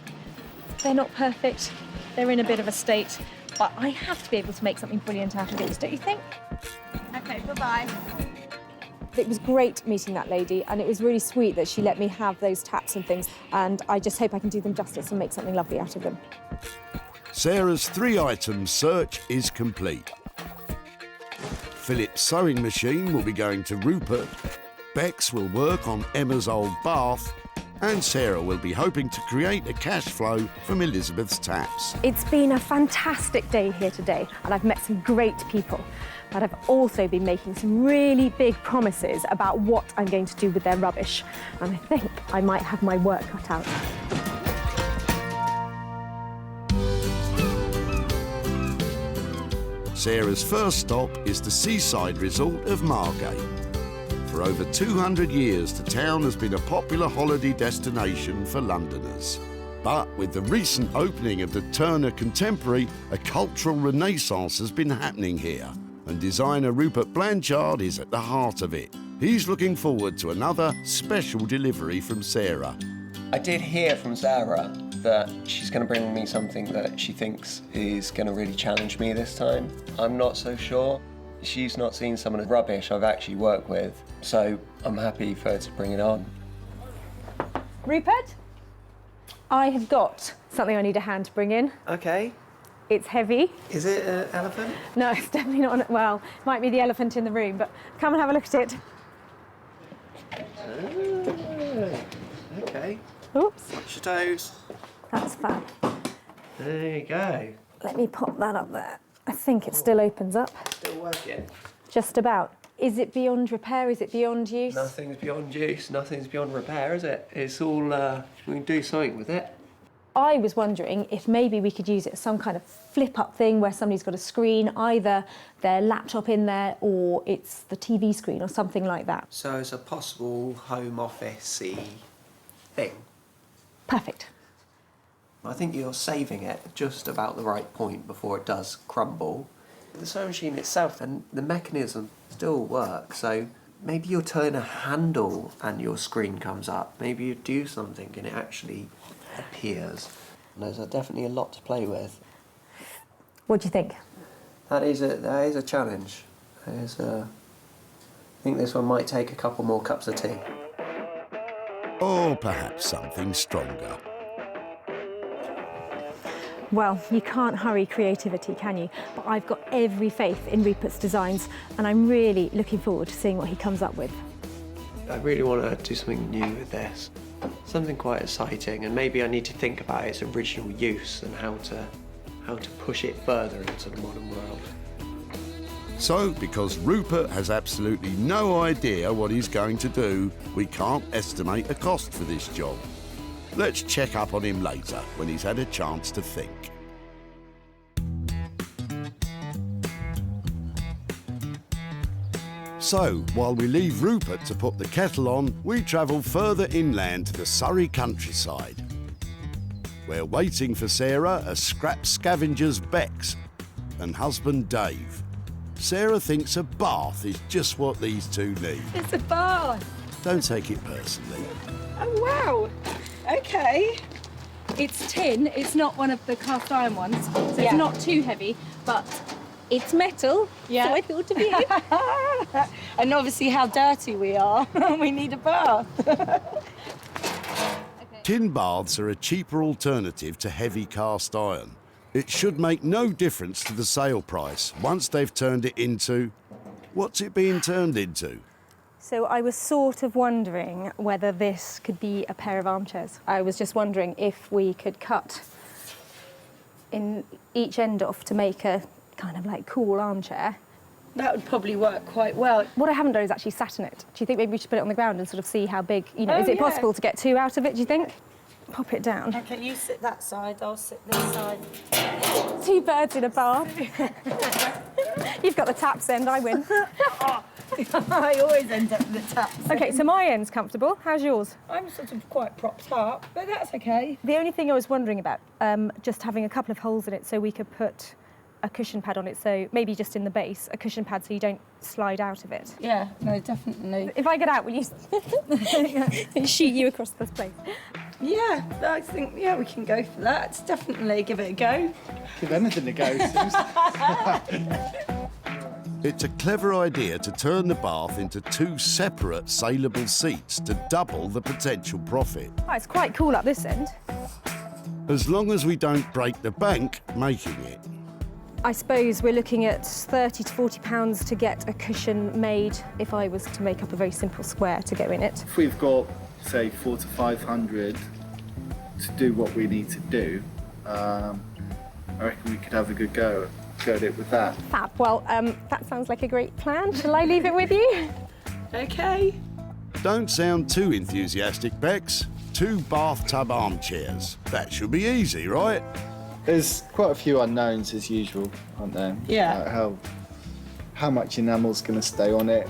They're not perfect. They're in a bit of a state, but I have to be able to make something brilliant out of these, don't you think? Okay, bye-bye. It was great meeting that lady, and it was really sweet that she let me have those taps and things, and I just hope I can do them justice and make something lovely out of them. Sarah's 3-item search is complete. Philip's sewing machine will be going to Rupert, Bex will work on Emma's old bath, and Sarah will be hoping to create a cash flow from Elizabeth's taps. It's been a fantastic day here today, and I've met some great people. But I've also been making some really big promises about what I'm going to do with their rubbish. And I think I might have my work cut out. Sarah's first stop is the seaside resort of Margate. For over 200 years, the town has been a popular holiday destination for Londoners. But with the recent opening of the Turner Contemporary, a cultural renaissance has been happening here. And designer Rupert Blanchard is at the heart of it. He's looking forward to another special delivery from Sarah. I did hear from Sarah that she's going to bring me something that she thinks is going to really challenge me this time. I'm not so sure. She's not seen some of the rubbish I've actually worked with, so I'm happy for her to bring it on. Rupert, I have got something I need a hand to bring in. Okay. It's heavy. Is it an elephant? No, it's definitely not. Well, it might be the elephant in the room, but come and have a look at it. Okay. Oops. Watch your toes. That's fab. There you go. Let me pop that up there. I think it still opens up. Still working. Just about. Is it beyond repair? Is it beyond use? Nothing's beyond use. Nothing's beyond repair, is it? It's all, we can do something with it. I was wondering if maybe we could use it as some kind of flip-up thing where somebody's got a screen, either their laptop in there or it's the TV screen or something like that. So it's a possible home office-y thing. Perfect. I think you're saving it just about the right point before it does crumble. The sewing machine itself and the mechanism still works, so maybe you'll turn a handle and your screen comes up. Maybe you do something and it actually appears. There's definitely a lot to play with. What do you think? That is a challenge. I think this one might take a couple more cups of tea. Or perhaps something stronger. Well, you can't hurry creativity, can you? But I've got every faith in Rupert's designs, and I'm really looking forward to seeing what he comes up with. I really want to do something new with this. Something quite exciting, and maybe I need to think about its original use and how to push it further into the modern world. So, because Rupert has absolutely no idea what he's going to do, we can't estimate the cost for this job. Let's check up on him later when he's had a chance to think. So, while we leave Rupert to put the kettle on, we travel further inland to the Surrey countryside. We're waiting for Sarah as scrap scavengers Bex and husband Dave. Sarah thinks a bath is just what these two need. It's a bath. Don't take it personally. Oh, wow. OK. It's tin. It's not one of the cast iron ones, so it's not too heavy, but it's metal, so I thought of you. And obviously how dirty we are. We need a bath. Tin baths are a cheaper alternative to heavy cast iron. It should make no difference to the sale price once they've turned it into... What's it being turned into? So I was sort of wondering whether this could be a pair of armchairs. I was just wondering if we could cut in each end off to make a kind of like cool armchair. That would probably work quite well. What I haven't done is actually sat in it. Do you think maybe we should put it on the ground and sort of see how big, you know, is it possible to get two out of it, do you think? Pop it down. Okay, you sit that side, I'll sit this side. Two birds in a bath. You've got the taps end, I win. I always end up with the taps. OK, so my end's comfortable. How's yours? I'm sort of quite propped up, but that's OK. The only thing I was wondering about, just having a couple of holes in it so we could put a cushion pad on it, so maybe just in the base, a cushion pad so you don't slide out of it. Yeah, no, definitely. If I get out, will you shoot you across this place? Yeah, I think, we can go for that. Definitely give it a go. Give anything a go, It's a clever idea to turn the bath into two separate saleable seats to double the potential profit. Oh, it's quite cool up this end. As long as we don't break the bank making it. I suppose we're looking at £30 to £40 to get a cushion made if I was to make up a very simple square to go in it. If we've got, say, 400 to 500 to do what we need to do, I reckon we could have a good go at it with that. Fab. Well, that sounds like a great plan. Shall I leave it with you? OK. Don't sound too enthusiastic, Bex. 2 bathtub armchairs. That should be easy, right? There's quite a few unknowns as usual, aren't there? Yeah. How much enamel's going to stay on it,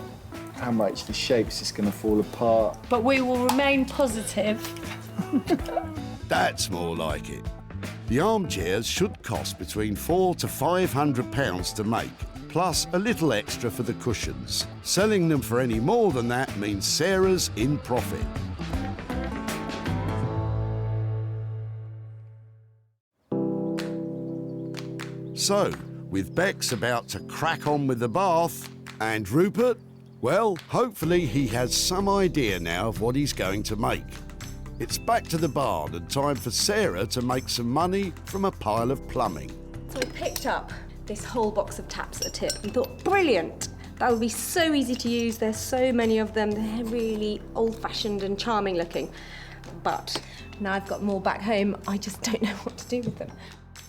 how much the shape's just going to fall apart. But we will remain positive. That's more like it. The armchairs should cost between £400 to £500 to make, plus a little extra for the cushions. Selling them for any more than that means Sarah's in profit. So, with Bex about to crack on with the bath, and Rupert, well, hopefully he has some idea now of what he's going to make. It's back to the barn and time for Sarah to make some money from a pile of plumbing. So I picked up this whole box of taps at a tip and thought, brilliant! That would be so easy to use. There's so many of them. They're really old-fashioned and charming looking. But now I've got more back home, I just don't know what to do with them.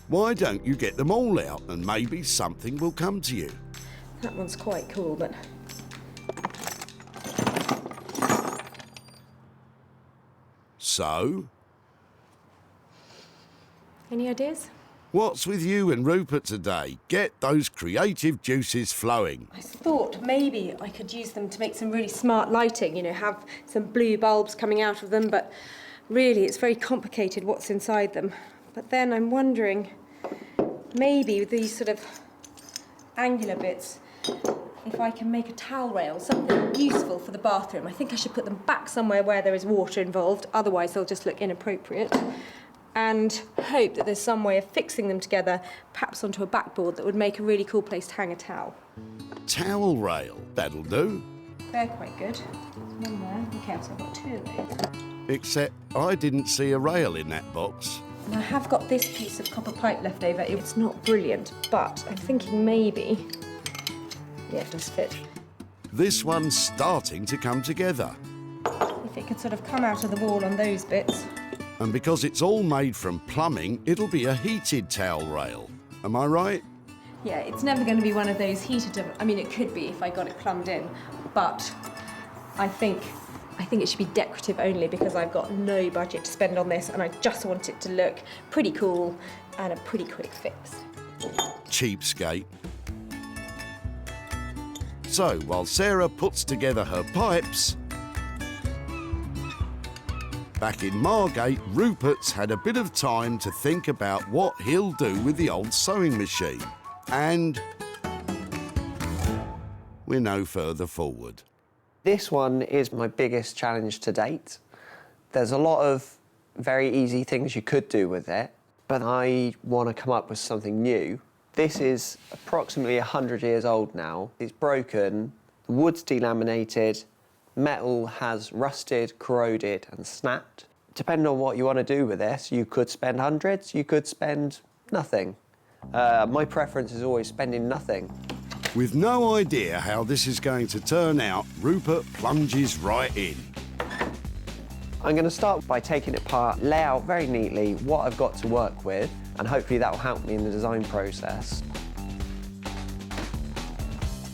Why don't you get them all out and maybe something will come to you? That one's quite cool, but... So? Any ideas? What's with you and Rupert today? Get those creative juices flowing. I thought maybe I could use them to make some really smart lighting, you know, have some blue bulbs coming out of them, but really it's very complicated what's inside them. But then I'm wondering, maybe with these sort of angular bits, if I can make a towel rail, something useful for the bathroom. I think I should put them back somewhere where there is water involved, otherwise they'll just look inappropriate. And hope that there's some way of fixing them together, perhaps onto a backboard that would make a really cool place to hang a towel. Towel rail, that'll do. They're quite good. There's one there. Okay, so I've got 2 of those. Except I didn't see a rail in that box. And I have got this piece of copper pipe left over. It's not brilliant, but I'm thinking maybe... Yeah, it does fit. This one's starting to come together. If it could sort of come out of the wall on those bits. And because it's all made from plumbing, it'll be a heated towel rail. Am I right? Yeah, it's never going to be one of those heated... I mean, it could be if I got it plumbed in, but I think it should be decorative only because I've got no budget to spend on this and I just want it to look pretty cool and a pretty quick fix. Cheapskate. So, while Sarah puts together her pipes, back in Margate, Rupert's had a bit of time to think about what he'll do with the old sewing machine. And we're no further forward. This one is my biggest challenge to date. There's a lot of very easy things you could do with it, but I want to come up with something new. This is approximately 100 years old now. It's broken, the wood's delaminated, metal has rusted, corroded and snapped. Depending on what you want to do with this, you could spend hundreds, you could spend nothing. My preference is always spending nothing. With no idea how this is going to turn out, Rupert plunges right in. I'm going to start by taking it apart, lay out very neatly what I've got to work with, and hopefully that will help me in the design process.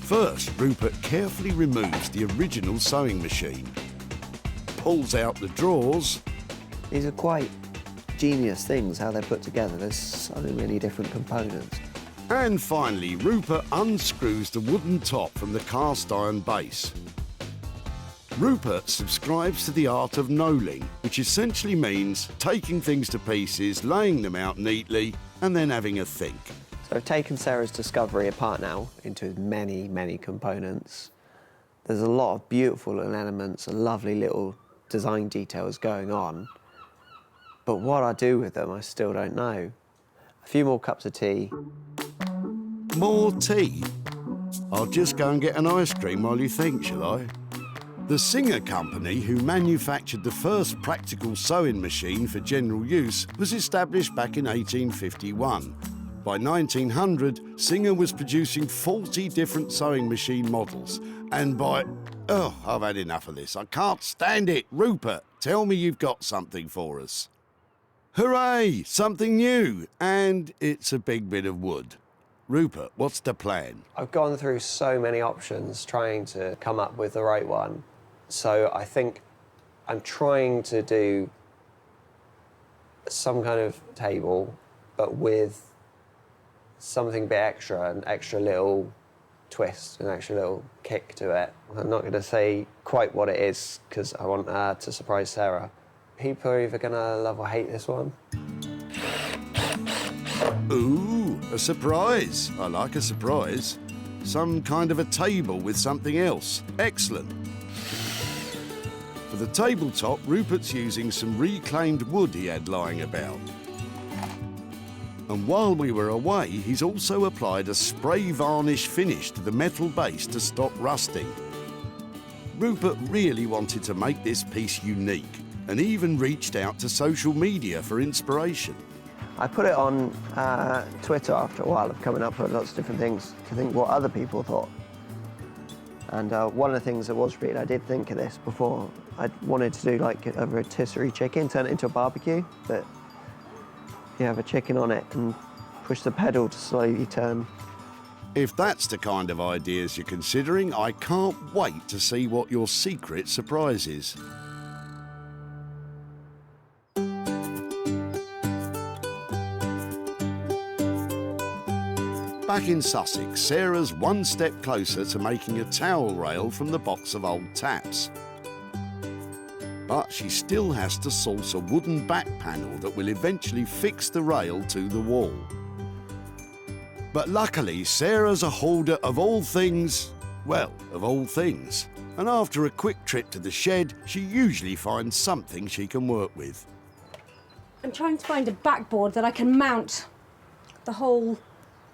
First, Rupert carefully removes the original sewing machine, pulls out the drawers. These are quite genius things, how they're put together. There's so many different components. And finally, Rupert unscrews the wooden top from the cast iron base. Rupert subscribes to the art of knolling, which essentially means taking things to pieces, laying them out neatly, and then having a think. So I've taken Sarah's discovery apart now into many, many components. There's a lot of beautiful little elements and lovely little design details going on. But what I do with them, I still don't know. A few more cups of tea. More tea? I'll just go and get an ice cream while you think, shall I? The Singer Company, who manufactured the first practical sewing machine for general use, was established back in 1851. By 1900, Singer was producing 40 different sewing machine models, and by... Oh, I've had enough of this. I can't stand it. Rupert, tell me you've got something for us. Hooray! Something new, and it's a big bit of wood. Rupert, what's the plan? I've gone through so many options trying to come up with the right one. So I think I'm trying to do some kind of table, but with something a bit extra, an extra little twist, an extra little kick to it. I'm not going to say quite what it is because I want to surprise Sarah. People are either going to love or hate this one. Ooh, a surprise. I like a surprise. Some kind of a table with something else. Excellent. For the tabletop, Rupert's using some reclaimed wood he had lying about. And while we were away, he's also applied a spray varnish finish to the metal base to stop rusting. Rupert really wanted to make this piece unique and even reached out to social media for inspiration. I put it on Twitter after a while of coming up with lots of different things to think what other people thought. And one of the things that was real, I did think of this before. I wanted to do like a rotisserie chicken, turn it into a barbecue, but you have a chicken on it and push the pedal to slowly turn. If that's the kind of ideas you're considering, I can't wait to see what your secret surprise is. Back in Sussex, Sarah's one step closer to making a towel rail from the box of old taps. But she still has to source a wooden back panel that will eventually fix the rail to the wall. But luckily, Sarah's a hoarder of all things, well, of all things. And after a quick trip to the shed, she usually finds something she can work with. I'm trying to find a backboard that I can mount the whole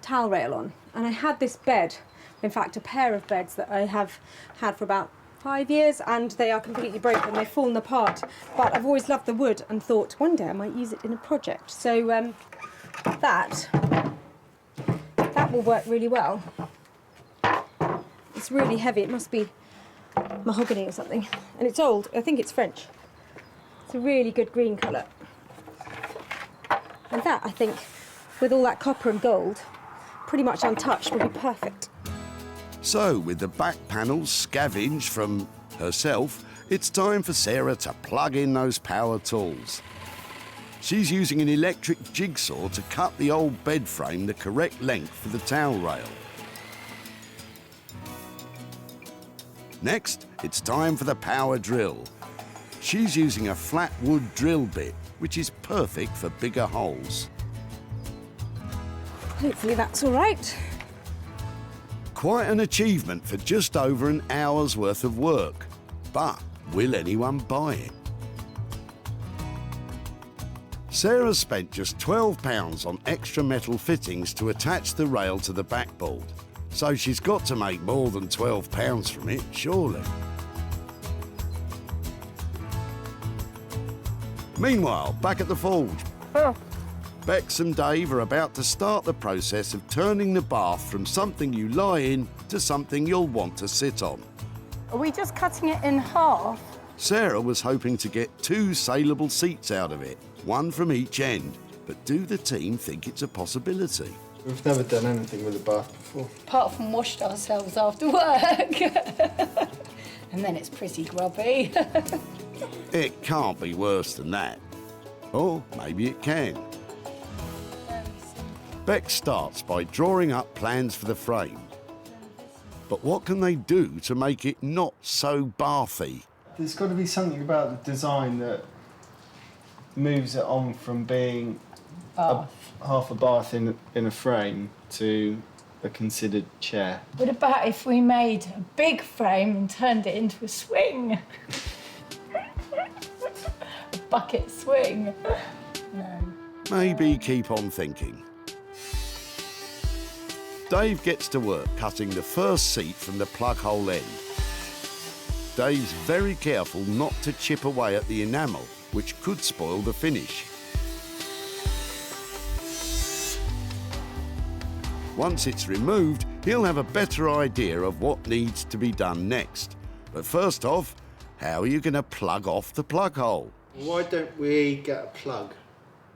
towel rail on. And I had this bed, in fact a pair of beds that I have had for about 5 years, and they are completely broken, they've fallen apart. But I've always loved the wood and thought one day I might use it in a project. So that will work really well. It's really heavy, it must be mahogany or something. And it's old, I think it's French. It's a really good green colour. And that, I think, with all that copper and gold, pretty much untouched, will be perfect. So, with the back panels scavenged from herself, it's time for Sarah to plug in those power tools. She's using an electric jigsaw to cut the old bed frame the correct length for the towel rail. Next, it's time for the power drill. She's using a flat wood drill bit, which is perfect for bigger holes. Hopefully that's all right. Quite an achievement for just over an hour's worth of work. But will anyone buy it? Sarah spent just £12 on extra metal fittings to attach the rail to the backboard. So she's got to make more than £12 from it, surely. Meanwhile, back at the forge, Bex and Dave are about to start the process of turning the bath from something you lie in to something you'll want to sit on. Are we just cutting it in half? Sarah was hoping to get 2 saleable seats out of it, one from each end. But do the team think it's a possibility? We've never done anything with a bath before. Apart from washed ourselves after work. And then it's pretty grubby. It can't be worse than that. Or maybe it can. Bex starts by drawing up plans for the frame. But what can they do to make it not so bathy? There's got to be something about the design that moves it on from being half a bath in a frame to a considered chair. What about if we made a big frame and turned it into a swing? A bucket swing. No. Maybe keep on thinking. Dave gets to work cutting the first seat from the plug hole end. Dave's very careful not to chip away at the enamel, which could spoil the finish. Once it's removed, he'll have a better idea of what needs to be done next. But first off, how are you going to plug off the plug hole? Why don't we get a plug?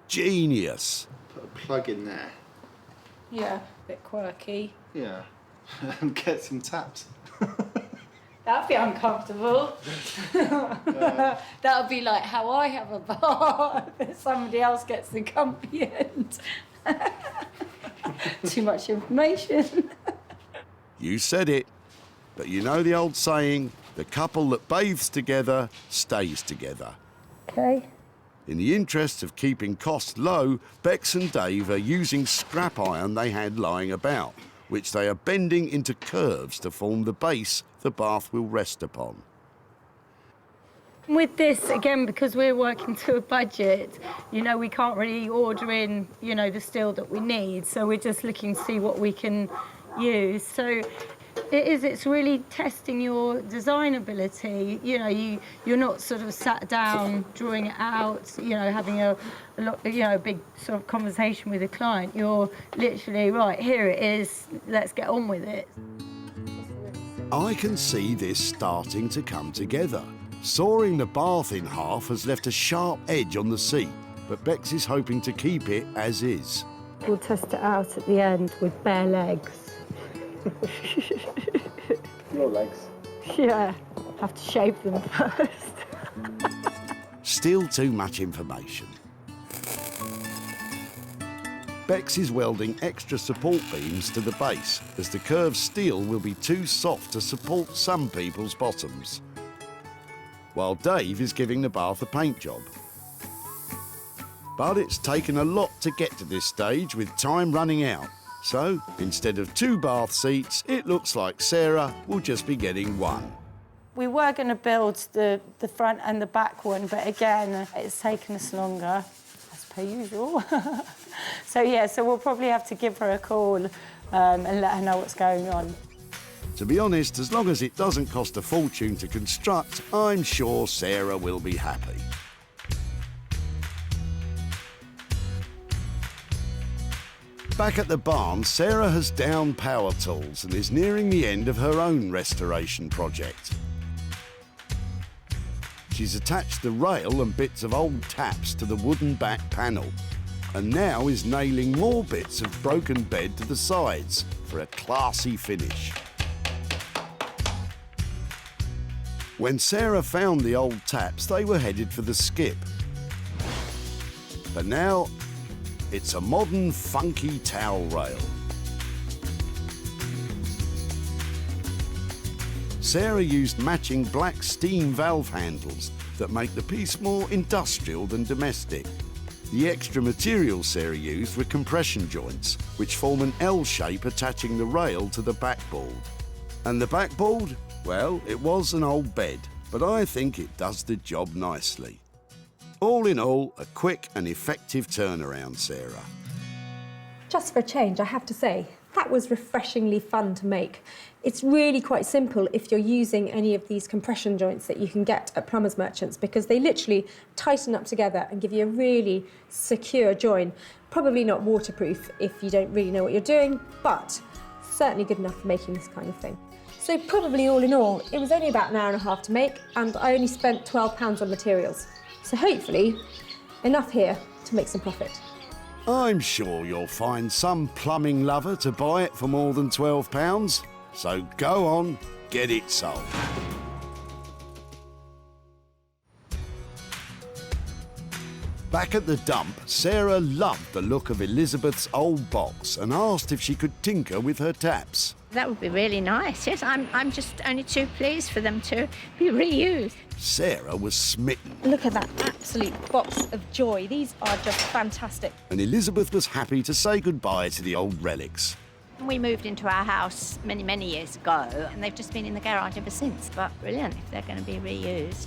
Genius. Put a plug in there. Yeah, a bit quirky. Yeah. And get some taps. That'd be uncomfortable. That would be like how I have a bath. Somebody else gets the comfy end. Too much information. You said it. But you know the old saying, the couple that bathes together stays together. Okay. In the interest of keeping costs low, Bex and Dave are using scrap iron they had lying about, which they are bending into curves to form the base the bath will rest upon. With this, again, because we're working to a budget, you know, we can't really order in, you know, the steel that we need. So we're just looking to see what we can use. So it's really testing your design ability. You know, you're not sort of sat down, drawing it out, you know, having a big sort of conversation with a client. You're literally, right, here it is, let's get on with it. I can see this starting to come together. Sawing the bath in half has left a sharp edge on the seat, but Bex is hoping to keep it as is. We'll test it out at the end with bare legs. Your legs? Yeah, have to shave them first. Still too much information. Bex is welding extra support beams to the base, as the curved steel will be too soft to support some people's bottoms. While Dave is giving the bath a paint job. But it's taken a lot to get to this stage with time running out. So, instead of 2 bath seats, it looks like Sarah will just be getting 1. We were going to build the front and the back one, but again, it's taken us longer, as per usual. So we'll probably have to give her a call and let her know what's going on. To be honest, as long as it doesn't cost a fortune to construct, I'm sure Sarah will be happy. Back at the barn, Sarah has downed power tools and is nearing the end of her own restoration project. She's attached the rail and bits of old taps to the wooden back panel, and now is nailing more bits of broken bed to the sides for a classy finish. When Sarah found the old taps, they were headed for the skip. But now, it's a modern, funky towel rail. Sarah used matching black steam valve handles that make the piece more industrial than domestic. The extra materials Sarah used were compression joints, which form an L shape attaching the rail to the backboard. And the backboard? Well, it was an old bed, but I think it does the job nicely. All in all, a quick and effective turnaround, Sarah. Just for a change, I have to say, that was refreshingly fun to make. It's really quite simple if you're using any of these compression joints that you can get at plumbers merchants, because they literally tighten up together and give you a really secure join. Probably not waterproof if you don't really know what you're doing, but certainly good enough for making this kind of thing. So probably all in all, it was only about an hour and a half to make, and I only spent £12 on materials. So hopefully, enough here to make some profit. I'm sure you'll find some plumbing lover to buy it for more than £12. So go on, get it sold. Back at the dump, Sarah loved the look of Elizabeth's old box and asked if she could tinker with her taps. That would be really nice, yes. I'm just only too pleased for them to be reused. Sarah was smitten. Look at that absolute box of joy. These are just fantastic. And Elizabeth was happy to say goodbye to the old relics. We moved into our house many, many years ago, and they've just been in the garage ever since. But brilliant if they're going to be reused.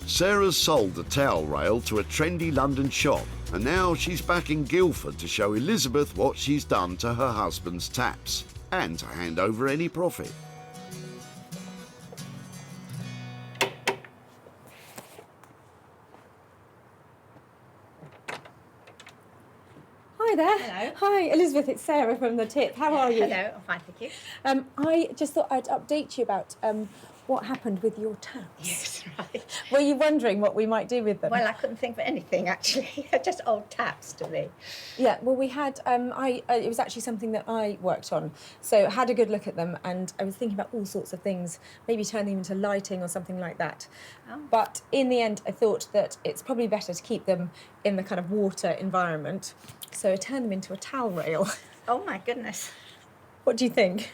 Sarah's sold the towel rail to a trendy London shop, and now she's back in Guildford to show Elizabeth what she's done to her husband's taps, and to hand over any profit. Hi there. Hello. Hi, Elizabeth, it's Sarah from The Tip. How are you? Hello, I'm fine, thank you. I just thought I'd update you about what happened with your taps. Yes, right. Were you wondering what we might do with them? Well, I couldn't think of anything, actually. Just old taps to me. Yeah, well, we had, it was actually something that I worked on. So I had a good look at them, and I was thinking about all sorts of things, maybe turn them into lighting or something like that. Oh. But in the end, I thought that it's probably better to keep them in the kind of water environment. So I turned them into a towel rail. Oh, my goodness. What do you think?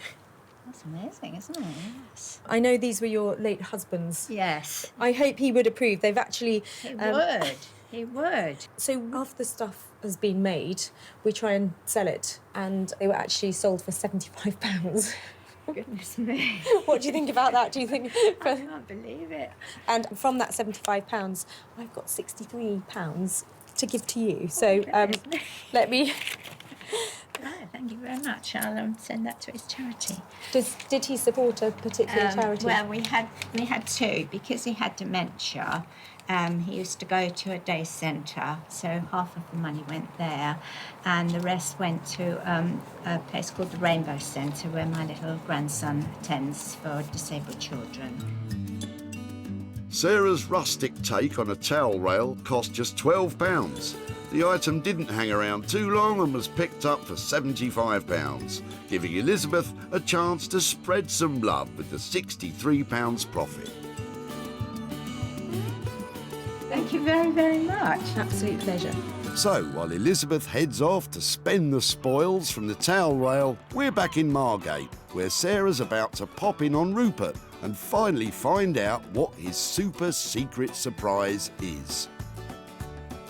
That's amazing, isn't it? Yes. I know these were your late husband's. Yes. I hope he would approve. They've actually... He would. He would. So after the stuff has been made, we try and sell it, and they were actually sold for £75. Goodness me. What do you think about that? Do you think... I can't believe it. And from that £75, I've got £63 to give to you. So let me... Right, thank you very much. I'll send that to his charity. Did he support a particular charity? Well, we had two, because he had dementia. He used to go to a day centre, so half of the money went there, and the rest went to a place called the Rainbow Centre, where my little grandson attends for disabled children. Sarah's rustic take on a towel rail cost just £12. The item didn't hang around too long and was picked up for £75, giving Elizabeth a chance to spread some love with the £63 profit. Thank you very, very much. Absolute pleasure. So, while Elizabeth heads off to spend the spoils from the towel rail, we're back in Margate, where Sarah's about to pop in on Rupert and finally find out what his super secret surprise is.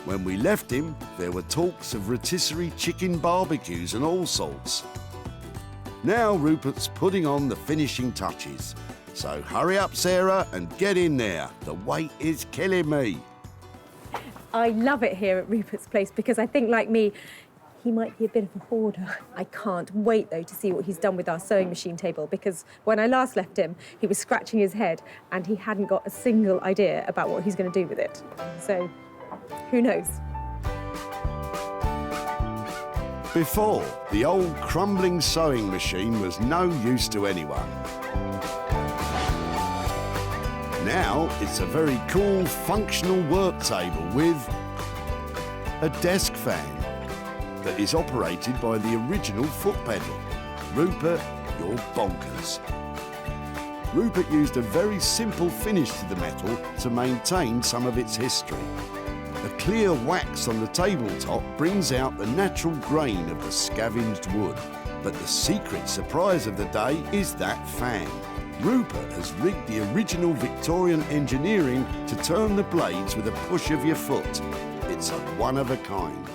When we left him, there were talks of rotisserie chicken barbecues and all sorts. Now Rupert's putting on the finishing touches. So hurry up, Sarah, and get in there. The wait is killing me. I love it here at Rupert's place because I think, like me, he might be a bit of a hoarder. I can't wait, though, to see what he's done with our sewing machine table, because when I last left him, he was scratching his head and he hadn't got a single idea about what he's going to do with it. So, who knows? Before, the old crumbling sewing machine was no use to anyone. Now, it's a very cool, functional work table with a desk fan that is operated by the original foot pedal. Rupert, you're bonkers. Rupert used a very simple finish to the metal to maintain some of its history. A clear wax on the tabletop brings out the natural grain of the scavenged wood. But the secret surprise of the day is that fan. Rupert has rigged the original Victorian engineering to turn the blades with a push of your foot. It Rupert's a one of a kind.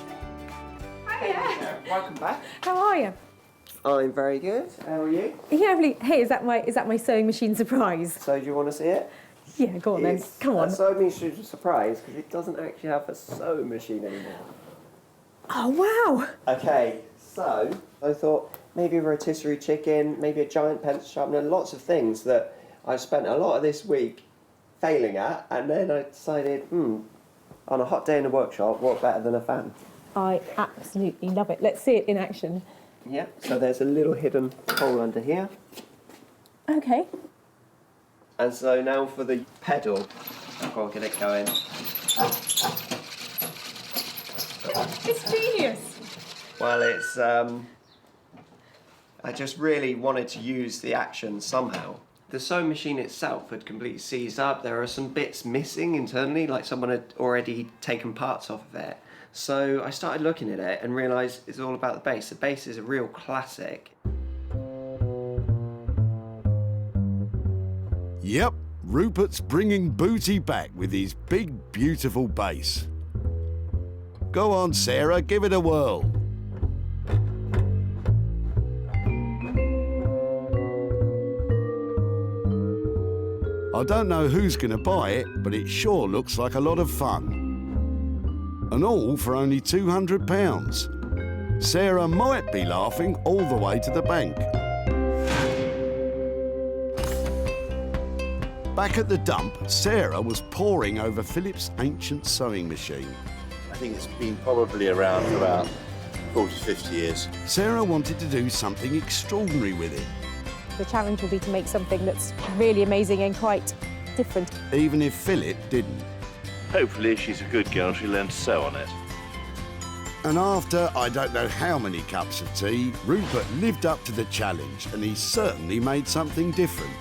Hiya. Welcome back. How are you? I'm very good. How are you? Yeah, lovely. Hey, is that my sewing machine surprise? So do you want to see it? Yeah, go on then. Come on. A sewing machine surprise because it doesn't actually have a sewing machine anymore. Oh wow. Okay, so I thought maybe a rotisserie chicken, maybe a giant pencil sharpener, lots of things that I spent a lot of this week failing at, and then I decided, on a hot day in the workshop, what better than a fan? I absolutely love it. Let's see it in action. Yeah, so there's a little hidden hole under here. Okay. And so now for the pedal, I'll get it going. It's genius. Well, it's, I just really wanted to use the action somehow. The sewing machine itself had completely seized up. There are some bits missing internally, like someone had already taken parts off of it. So I started looking at it and realised it's all about the base. The base is a real classic. Yep, Rupert's bringing booty back with his big, beautiful bass. Go on, Sarah, give it a whirl. I don't know who's going to buy it, but it sure looks like a lot of fun. And all for only £200. Sarah might be laughing all the way to the bank. Back at the dump, Sarah was poring over Philip's ancient sewing machine. I think it's been probably around for about 40, 50 years. Sarah wanted to do something extraordinary with it. The challenge will be to make something that's really amazing and quite different. Even if Philip didn't. Hopefully, if she's a good girl, she'll learn to sew on it. And after I don't know how many cups of tea, Rupert lived up to the challenge and he certainly made something different.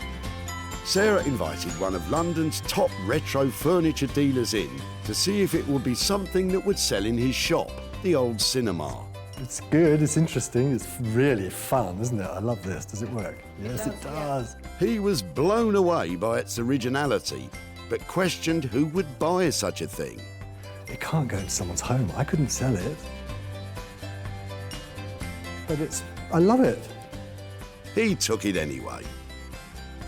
Sarah invited one of London's top retro furniture dealers in to see if it would be something that would sell in his shop, the old cinema. It's good, it's interesting, it's really fun, isn't it? I love this. Does it work? Yes, it does. He was blown away by its originality, but questioned who would buy such a thing. It can't go into someone's home. I couldn't sell it. But I love it. He took it anyway.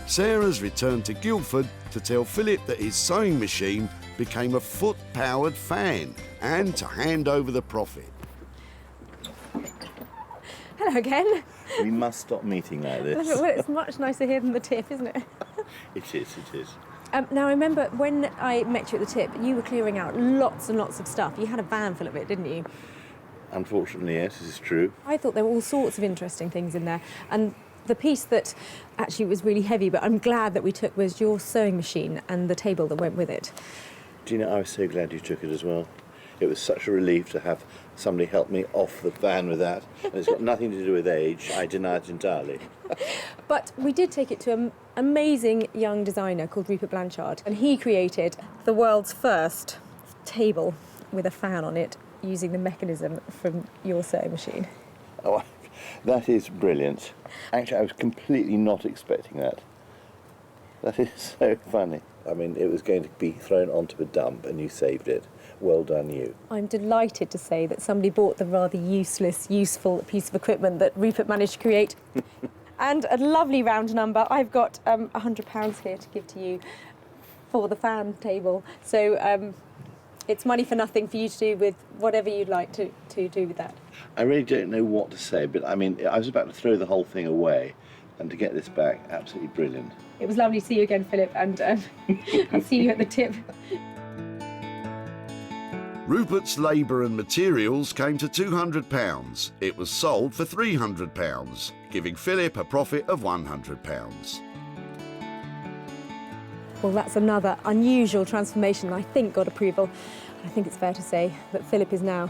Sarah's returned to Guildford to tell Philip that his sewing machine became a foot-powered fan and to hand over the profit. Hello again. We must stop meeting like this. Well, it's much nicer here than the tip, isn't it? It is, it is. Now, I remember when I met you at the tip, you were clearing out lots and lots of stuff. You had a van full of it, didn't you? Unfortunately, yes, this is true. I thought there were all sorts of interesting things in there. And the piece that actually was really heavy, but I'm glad that we took, was your sewing machine and the table that went with it. Do you know, I was so glad you took it as well. It was such a relief to have somebody help me off the van with that. And it's got nothing to do with age. I deny it entirely. But we did take it to an amazing young designer called Rupert Blanchard, and he created the world's first table with a fan on it using the mechanism from your sewing machine. Oh, that is brilliant. Actually, I was completely not expecting that. That is so funny. I mean, it was going to be thrown onto a dump and you saved it. Well done, you. I'm delighted to say that somebody bought the rather useless, useful piece of equipment that Rupert managed to create. And a lovely round number. I've got £100 here to give to you for the fan table. So it's money for nothing for you to do with whatever you'd like to do with that. I really don't know what to say, but I mean, I was about to throw the whole thing away, and to get this back, absolutely brilliant. It was lovely to see you again, Philip, and I'll see you at the tip. Rupert's labour and materials came to £200. It was sold for £300, giving Philip a profit of £100. Well, that's another unusual transformation that I think got approval. I think it's fair to say that Philip is now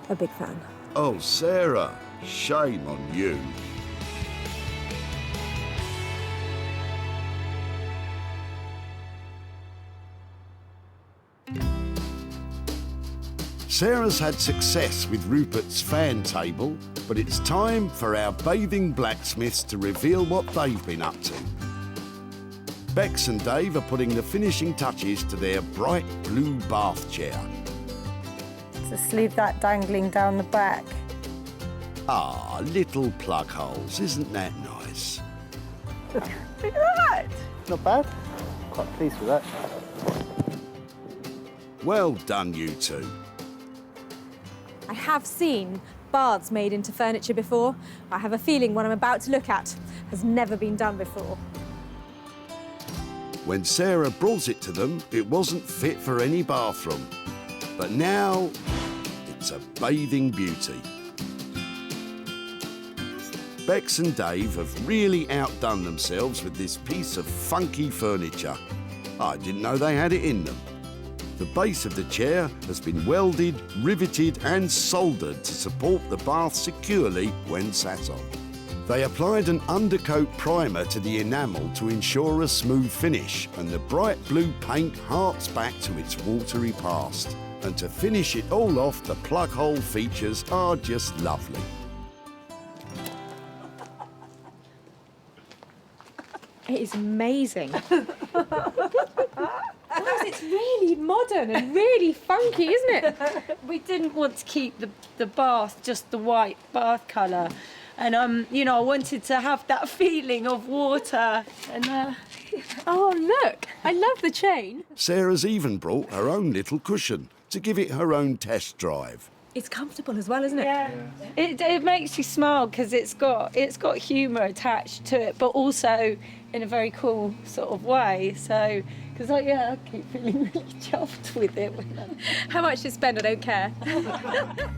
a big fan. Oh, Sarah, shame on you. Sarah's had success with Rupert's fan table, but it's time for our bathing blacksmiths to reveal what they've been up to. Bex and Dave are putting the finishing touches to their bright blue bath chair. Just leave that dangling down the back. Ah, little plug holes, isn't that nice? Look at that! Not bad. Quite pleased with that. Well done, you two. I have seen baths made into furniture before. I have a feeling what I'm about to look at has never been done before. When Sarah brought it to them, it wasn't fit for any bathroom. But now, it's a bathing beauty. Bex and Dave have really outdone themselves with this piece of funky furniture. I didn't know they had it in them. The base of the chair has been welded, riveted and soldered to support the bath securely when sat on. They applied an undercoat primer to the enamel to ensure a smooth finish, and the bright blue paint harks back to its watery past. And to finish it all off, the plug hole features are just lovely. It is amazing. It's really modern and really funky, isn't it? We didn't want to keep the bath just the white bath colour. And, you know, I wanted to have that feeling of water. And, oh, look, I love the chain. Sarah's even brought her own little cushion to give it her own test drive. It's comfortable as well, isn't it? Yeah. It makes you smile because it's got humour attached to it, but also in a very cool sort of way. So, because I keep feeling really chuffed with it. How much to spend, I don't care.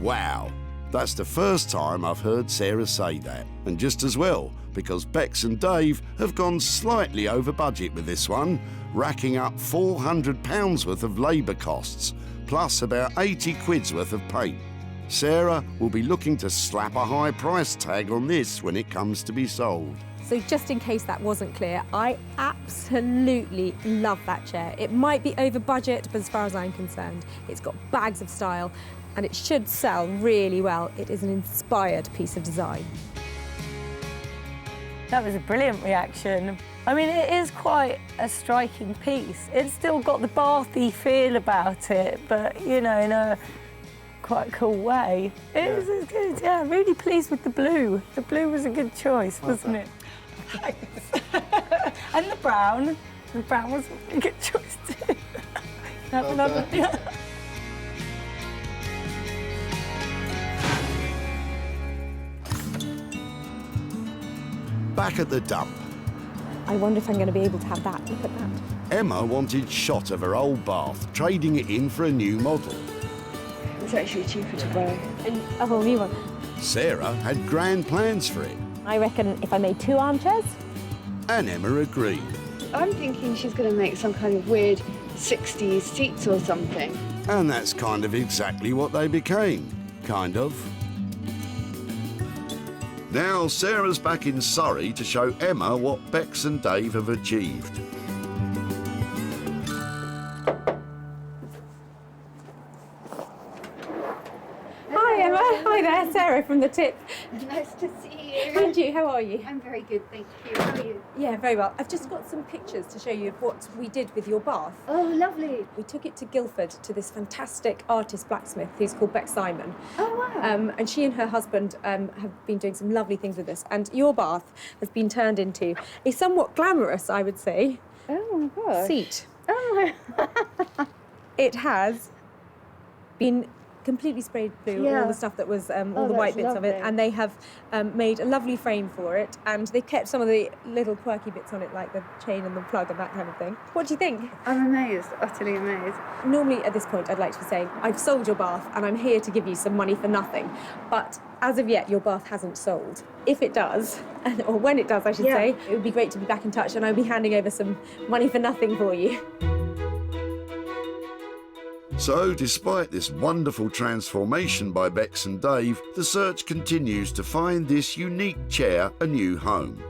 Wow, that's the first time I've heard Sarah say that. And just as well, because Bex and Dave have gone slightly over budget with this one, racking up £400 worth of labour costs, plus about 80 quid's worth of paint. Sarah will be looking to slap a high price tag on this when it comes to be sold. So just in case that wasn't clear, I absolutely love that chair. It might be over budget, but as far as I'm concerned, it's got bags of style and it should sell really well. It is an inspired piece of design. That was a brilliant reaction. I mean, it is quite a striking piece. It's still got the bathy feel about it, but, you know, in a quite cool way. It was good, yeah, really pleased with the blue. The blue was a good choice, wasn't it? And the brown. The brown was a good choice too. Have another. Yeah. Back at the dump, I wonder if I'm going to be able to have that. Look at that. Emma wanted shot of her old bath, trading it in for a new model. It's actually cheaper to buy. And a whole new one. Sarah had grand plans for it. I reckon if I made 2 armchairs. And Emma agreed. I'm thinking she's going to make some kind of weird 60s seats or something. And that's kind of exactly what they became. Kind of. Now Sarah's back in Surrey to show Emma what Bex and Dave have achieved. Hi Emma, hi there, Sarah from The Tip. Nice to see you. And you, how are you? I'm very good, thank you. How are you? Yeah, very well. I've just got some pictures to show you of what we did with your bath. Oh, lovely. We took it to Guildford to this fantastic artist blacksmith who's called Bex Simon. Oh, wow. And she and her husband have been doing some lovely things with this. And your bath has been turned into a somewhat glamorous, I would say, oh my gosh. seat. Oh my. It has been completely sprayed blue, all the stuff that was, all the white bits of it, and they have made a lovely frame for it, and they kept some of the little quirky bits on it, like the chain and the plug and that kind of thing. What do you think? I'm amazed, utterly amazed. Normally at this point I'd like to be saying, I've sold your bath and I'm here to give you some money for nothing, but as of yet your bath hasn't sold. If it does, or when it does I should say, it would be great to be back in touch and I'll be handing over some money for nothing for you. So, despite this wonderful transformation by Bex and Dave, the search continues to find this unique chair a new home.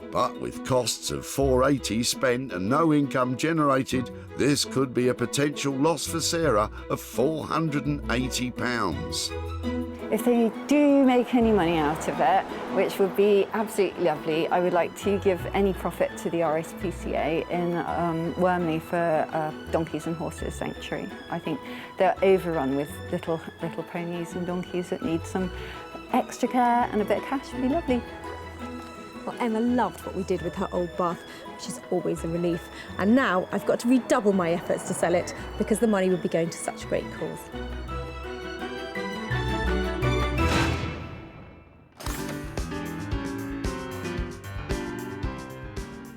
But with costs of £480 spent and no income generated, this could be a potential loss for Sarah of £480. If they do make any money out of it, which would be absolutely lovely, I would like to give any profit to the RSPCA in Wormley for Donkeys and Horses Sanctuary. I think they're overrun with little ponies and donkeys that need some extra care, and a bit of cash would be lovely. Well, Emma loved what we did with her old bath, which is always a relief. And now I've got to redouble my efforts to sell it because the money would be going to such a great cause.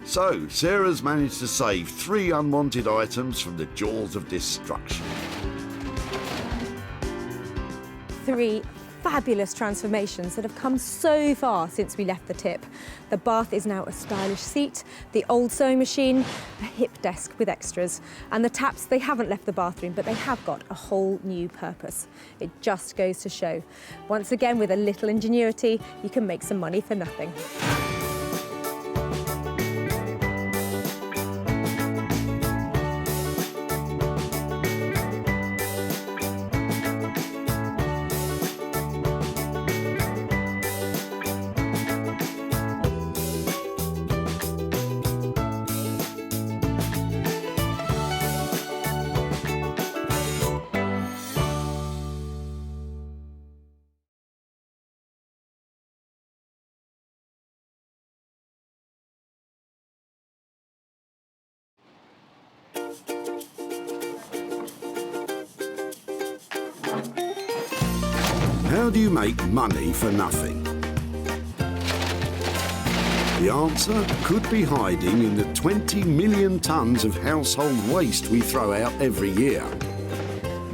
So, Sarah's managed to save 3 unwanted items from the jaws of destruction. 3 fabulous transformations that have come so far since we left the tip. The bath is now a stylish seat, the old sewing machine, a hip desk with extras, and the taps, they haven't left the bathroom, but they have got a whole new purpose. It just goes to show. Once again, with a little ingenuity, you can make some money for nothing. How do you make money for nothing? The answer could be hiding in the 20 million tonnes of household waste we throw out every year.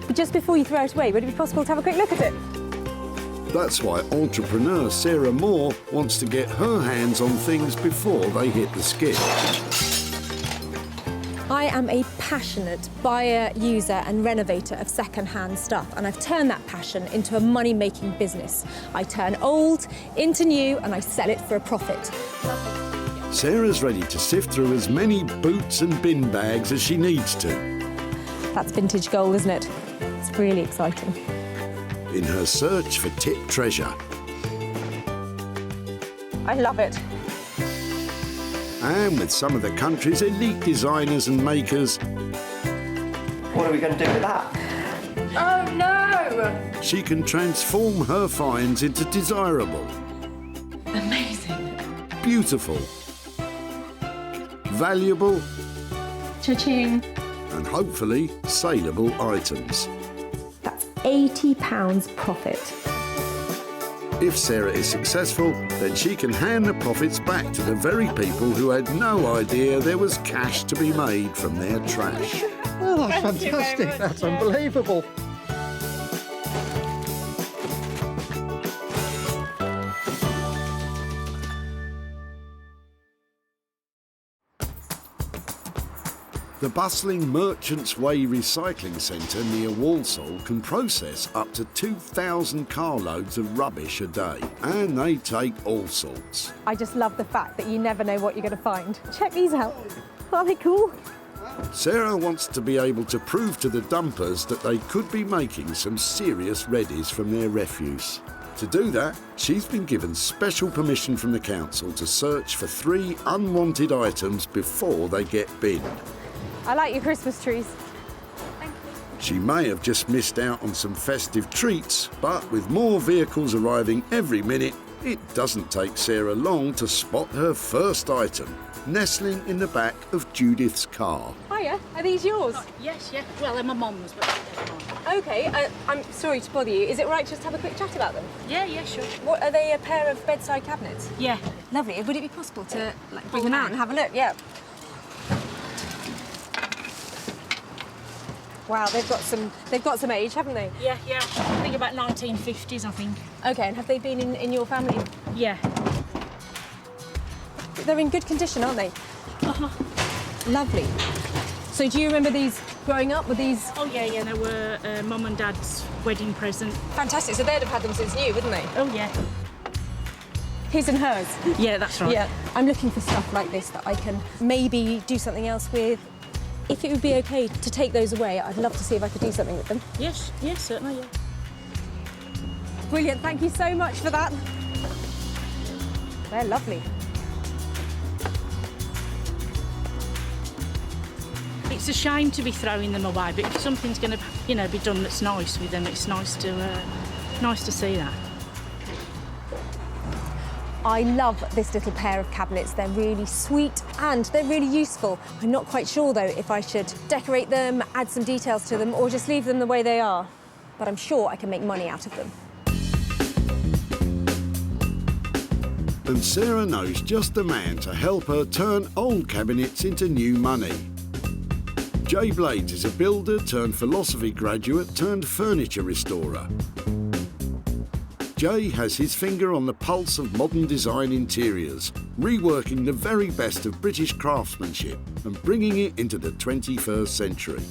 But just before you throw it away, would it be possible to have a quick look at it? That's why entrepreneur Sarah Moore wants to get her hands on things before they hit the skid. I am a passionate buyer, user and renovator of second-hand stuff, and I've turned that passion into a money-making business. I turn old into new and I sell it for a profit. Sarah's ready to sift through as many boots and bin bags as she needs to. That's vintage gold, isn't it? It's really exciting. In her search for tip treasure. I love it. And with some of the country's elite designers and makers. What are we going to do with that? Oh no! She can transform her finds into desirable. Amazing. Beautiful. Valuable. Cha-ching. And hopefully saleable items. That's £80 profit. If Sarah is successful, then she can hand the profits back to the very people who had no idea there was cash to be made from their trash. Oh, that's fantastic. That's unbelievable. The bustling Merchants Way recycling centre near Walsall can process up to 2,000 carloads of rubbish a day, and they take all sorts. I just love the fact that you never know what you're going to find. Check these out. Aren't they cool? Sarah wants to be able to prove to the dumpers that they could be making some serious reddies from their refuse. To do that, she's been given special permission from the council to search for 3 unwanted items before they get binned. I like your Christmas trees. Thank you. She may have just missed out on some festive treats, but with more vehicles arriving every minute, it doesn't take Sarah long to spot her first item, nestling in the back of Judith's car. Hiya, are these yours? Yes, yeah. Well, they're my mum's, but OK, I'm sorry to bother you. Is it right just to have a quick chat about them? yeah, sure. What, are they a pair of bedside cabinets? Yeah. Lovely. Would it be possible to bring them out and have a look? Yeah. Wow, they've got some age, haven't they? Yeah. I think about 1950s, I think. OK, and have they been in your family? Yeah. They're in good condition, aren't they? Uh-huh. Lovely. So do you remember these growing up? Were these? Oh, yeah, they were Mum and Dad's wedding present. Fantastic. So they'd have had them since new, wouldn't they? Oh, yeah. His and hers? Yeah, that's right. Yeah. I'm looking for stuff like this that I can maybe do something else with. If it would be OK to take those away, I'd love to see if I could do something with them. Yes, certainly, yeah. Brilliant, thank you so much for that. They're lovely. It's a shame to be throwing them away, but if something's going to, you know, be done that's nice with them, it's nice to see that. I love this little pair of cabinets. They're really sweet and they're really useful. I'm not quite sure, though, if I should decorate them, add some details to them, or just leave them the way they are. But I'm sure I can make money out of them. And Sarah knows just the man to help her turn old cabinets into new money. Jay Blades is a builder turned philosophy graduate turned furniture restorer. Jay has his finger on the pulse of modern design interiors, reworking the very best of British craftsmanship and bringing it into the 21st century.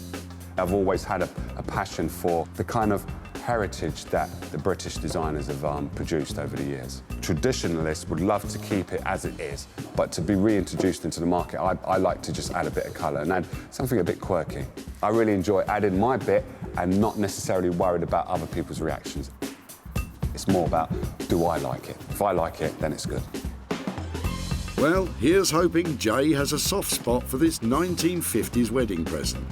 I've always had a passion for the kind of heritage that the British designers have produced over the years. Traditionalists would love to keep it as it is, but to be reintroduced into the market, I like to just add a bit of colour and add something a bit quirky. I really enjoy adding my bit and not necessarily worried about other people's reactions. It's more about, do I like it? If I like it, then it's good. Well, here's hoping Jay has a soft spot for this 1950s wedding present.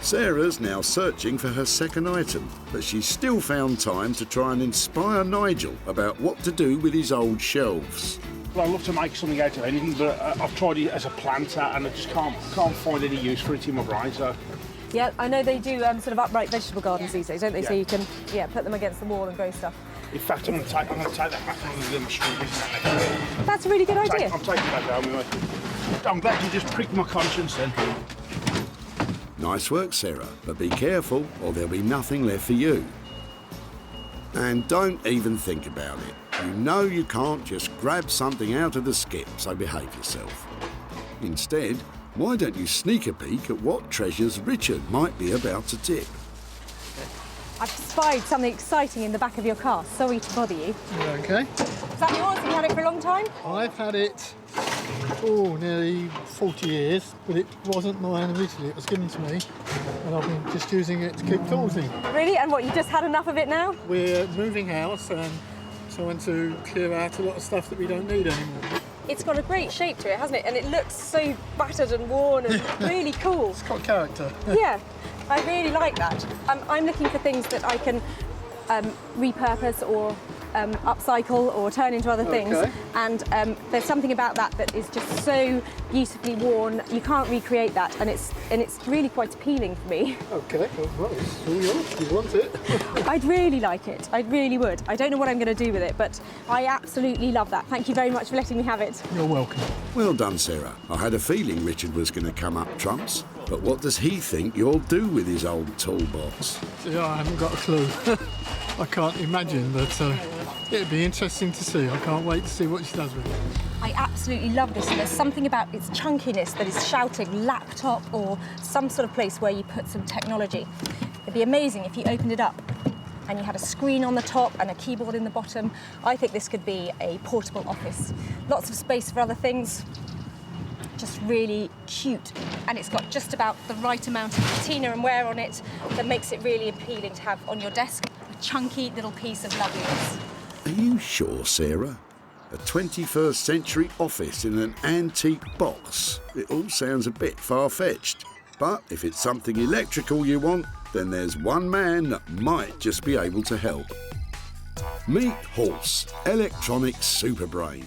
Sarah's now searching for her second item, but she's still found time to try and inspire Nigel about what to do with his old shelves. Well, I love to make something out of anything, but I've tried it as a planter and I just can't find any use for it in my brain. So. Yeah, I know they do sort of upright vegetable gardens these days, don't they? Yeah. So you can, put them against the wall and grow stuff. In fact, I'm going to take that back on the little strawberries. That's a really good idea. I'm taking that down with me. I'm glad you just pricked my conscience then. Nice work, Sarah, but be careful or there'll be nothing left for you. And don't even think about it. You know you can't just grab something out of the skip, so behave yourself. Instead, why don't you sneak a peek at what treasures Richard might be about to tip? I've spied something exciting in the back of your car. Sorry to bother you. Okay. Is that yours? Have you had it for a long time? I've had it, nearly 40 years, but it wasn't mine originally. It was given to me, and I've been just using it to keep tools in. Really? And what, you just had enough of it now? We're moving house and trying to clear out a lot of stuff that we don't need anymore. It's got a great shape to it, hasn't it? And it looks so battered and worn and really cool. It's got character. Yeah, I really like that. I'm looking for things that I can repurpose or upcycle or turn into other things. Okay. And there's something about that is just so beautifully worn. You can't recreate that, and it's really quite appealing for me. Okay, well, it's all yours. You want it? I'd really like it. I really would. I don't know what I'm going to do with it, but I absolutely love that. Thank you very much for letting me have it. You're welcome. Well done, Sarah. I had a feeling Richard was going to come up trumps. But what does he think you'll do with his old toolbox? Yeah, I haven't got a clue. I can't imagine, but it'd be interesting to see. I can't wait to see what she does with it. I absolutely love this, and there's something about its chunkiness that is shouting laptop or some sort of place where you put some technology. It'd be amazing if you opened it up and you had a screen on the top and a keyboard in the bottom. I think this could be a portable office. Lots of space for other things. Just really cute, and it's got just about the right amount of patina and wear on it that makes it really appealing to have on your desk. A chunky little piece of loveliness. Are you sure, Sarah? A 21st century office in an antique box? It all sounds a bit far-fetched. But if it's something electrical you want, then there's one man that might just be able to help. Meet Horse, electronics superbrain.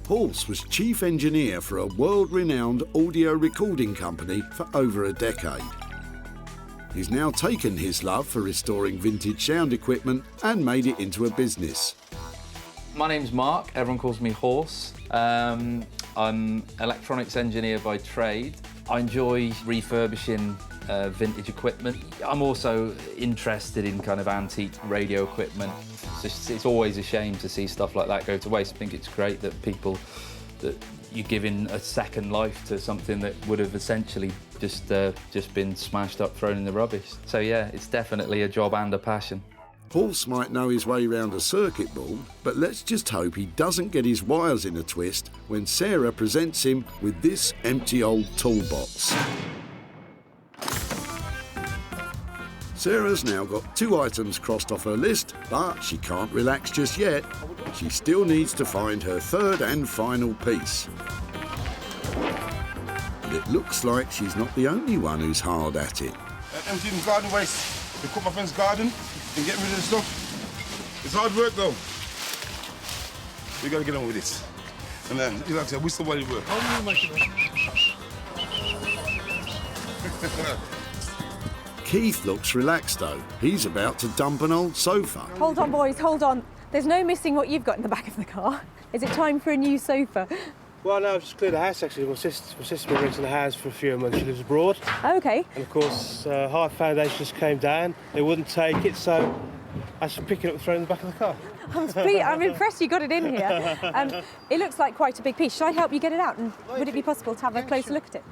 Horse was chief engineer for a world-renowned audio recording company for over a decade. He's now taken his love for restoring vintage sound equipment and made it into a business. My name's Mark, everyone calls me Horse. I'm electronics engineer by trade. I enjoy refurbishing vintage equipment. I'm also interested in kind of antique radio equipment. It's always a shame to see stuff like that go to waste. I think it's great that you're giving a second life to something that would have essentially just been smashed up, thrown in the rubbish. So yeah, it's definitely a job and a passion. Horse might know his way around a circuit board, but let's just hope he doesn't get his wires in a twist when Sarah presents him with this empty old toolbox. Sarah's now got 2 items crossed off her list, but she can't relax just yet. She still needs to find her 3rd and final piece. And it looks like she's not the only one who's hard at it. Emptying garden waste. We cut my friend's garden and get rid of the stuff. It's hard work though. We gotta get on with it. And then, you like to say, we still want to work. Keith looks relaxed though. He's about to dump an old sofa. Hold on, boys, hold on. There's no missing what you've got in the back of the car. Is it time for a new sofa? Well, no, I've just cleared the house actually. My sister's been renting the house for a few months. She lives abroad. Okay. And of course, hard foundation just came down. They wouldn't take it, so I should pick it up and throw it in the back of the car. I'm impressed you got it in here. It looks like quite a big piece. Should I help you get it out? And would it be possible to have a closer look at it?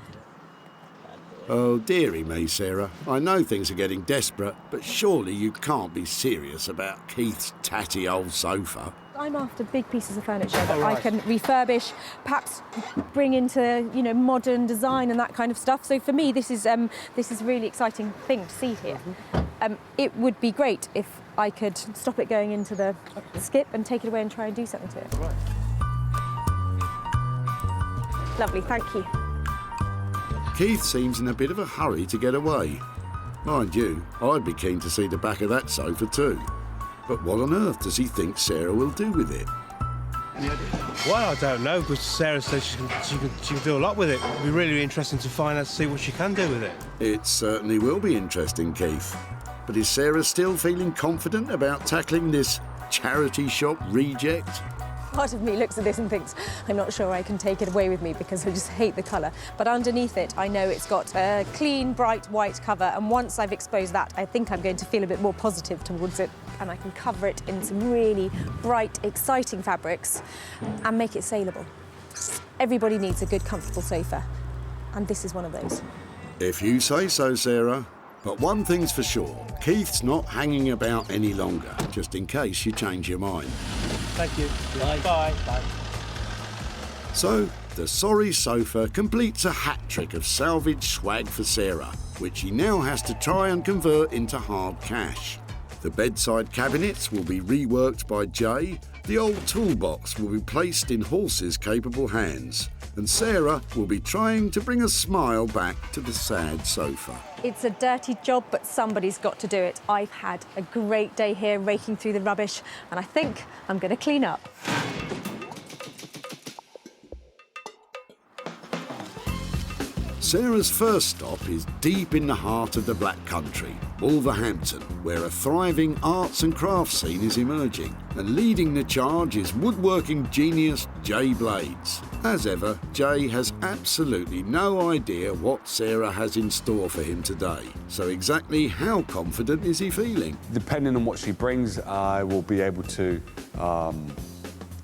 Oh, dearie me, Sarah. I know things are getting desperate, but surely you can't be serious about Keith's tatty old sofa. I'm after big pieces of furniture that I can refurbish, perhaps bring into, you know, modern design and that kind of stuff. So for me, this is a really exciting thing to see here. It would be great if I could stop it going into the skip and take it away and try and do something to it. Lovely, thank you. Keith seems in a bit of a hurry to get away. Mind you, I'd be keen to see the back of that sofa too. But what on earth does he think Sarah will do with it? Well, I don't know, because Sarah says she can do a lot with it. It'll be really interesting to find out, to see what she can do with it. It certainly will be interesting, Keith. But is Sarah still feeling confident about tackling this charity shop reject? Part of me looks at this and thinks, I'm not sure I can take it away with me because I just hate the colour. But underneath it, I know it's got a clean, bright white cover. And once I've exposed that, I think I'm going to feel a bit more positive towards it. And I can cover it in some really bright, exciting fabrics and make it saleable. Everybody needs a good, comfortable sofa. And this is one of those. If you say so, Sarah. But one thing's for sure, Keith's not hanging about any longer, just in case you change your mind. Thank you. Bye. Bye. Bye. So, the sorry sofa completes a hat-trick of salvage swag for Sarah, which she now has to try and convert into hard cash. The bedside cabinets will be reworked by Jay, the old toolbox will be placed in Horse's capable hands, and Sarah will be trying to bring a smile back to the sad sofa. It's a dirty job, but somebody's got to do it. I've had a great day here raking through the rubbish, and I think I'm going to clean up. Sarah's first stop is deep in the heart of the Black Country, Wolverhampton, where a thriving arts and crafts scene is emerging. And leading the charge is woodworking genius Jay Blades. As ever, Jay has absolutely no idea what Sarah has in store for him today. So exactly how confident is he feeling? Depending on what she brings, I will be able to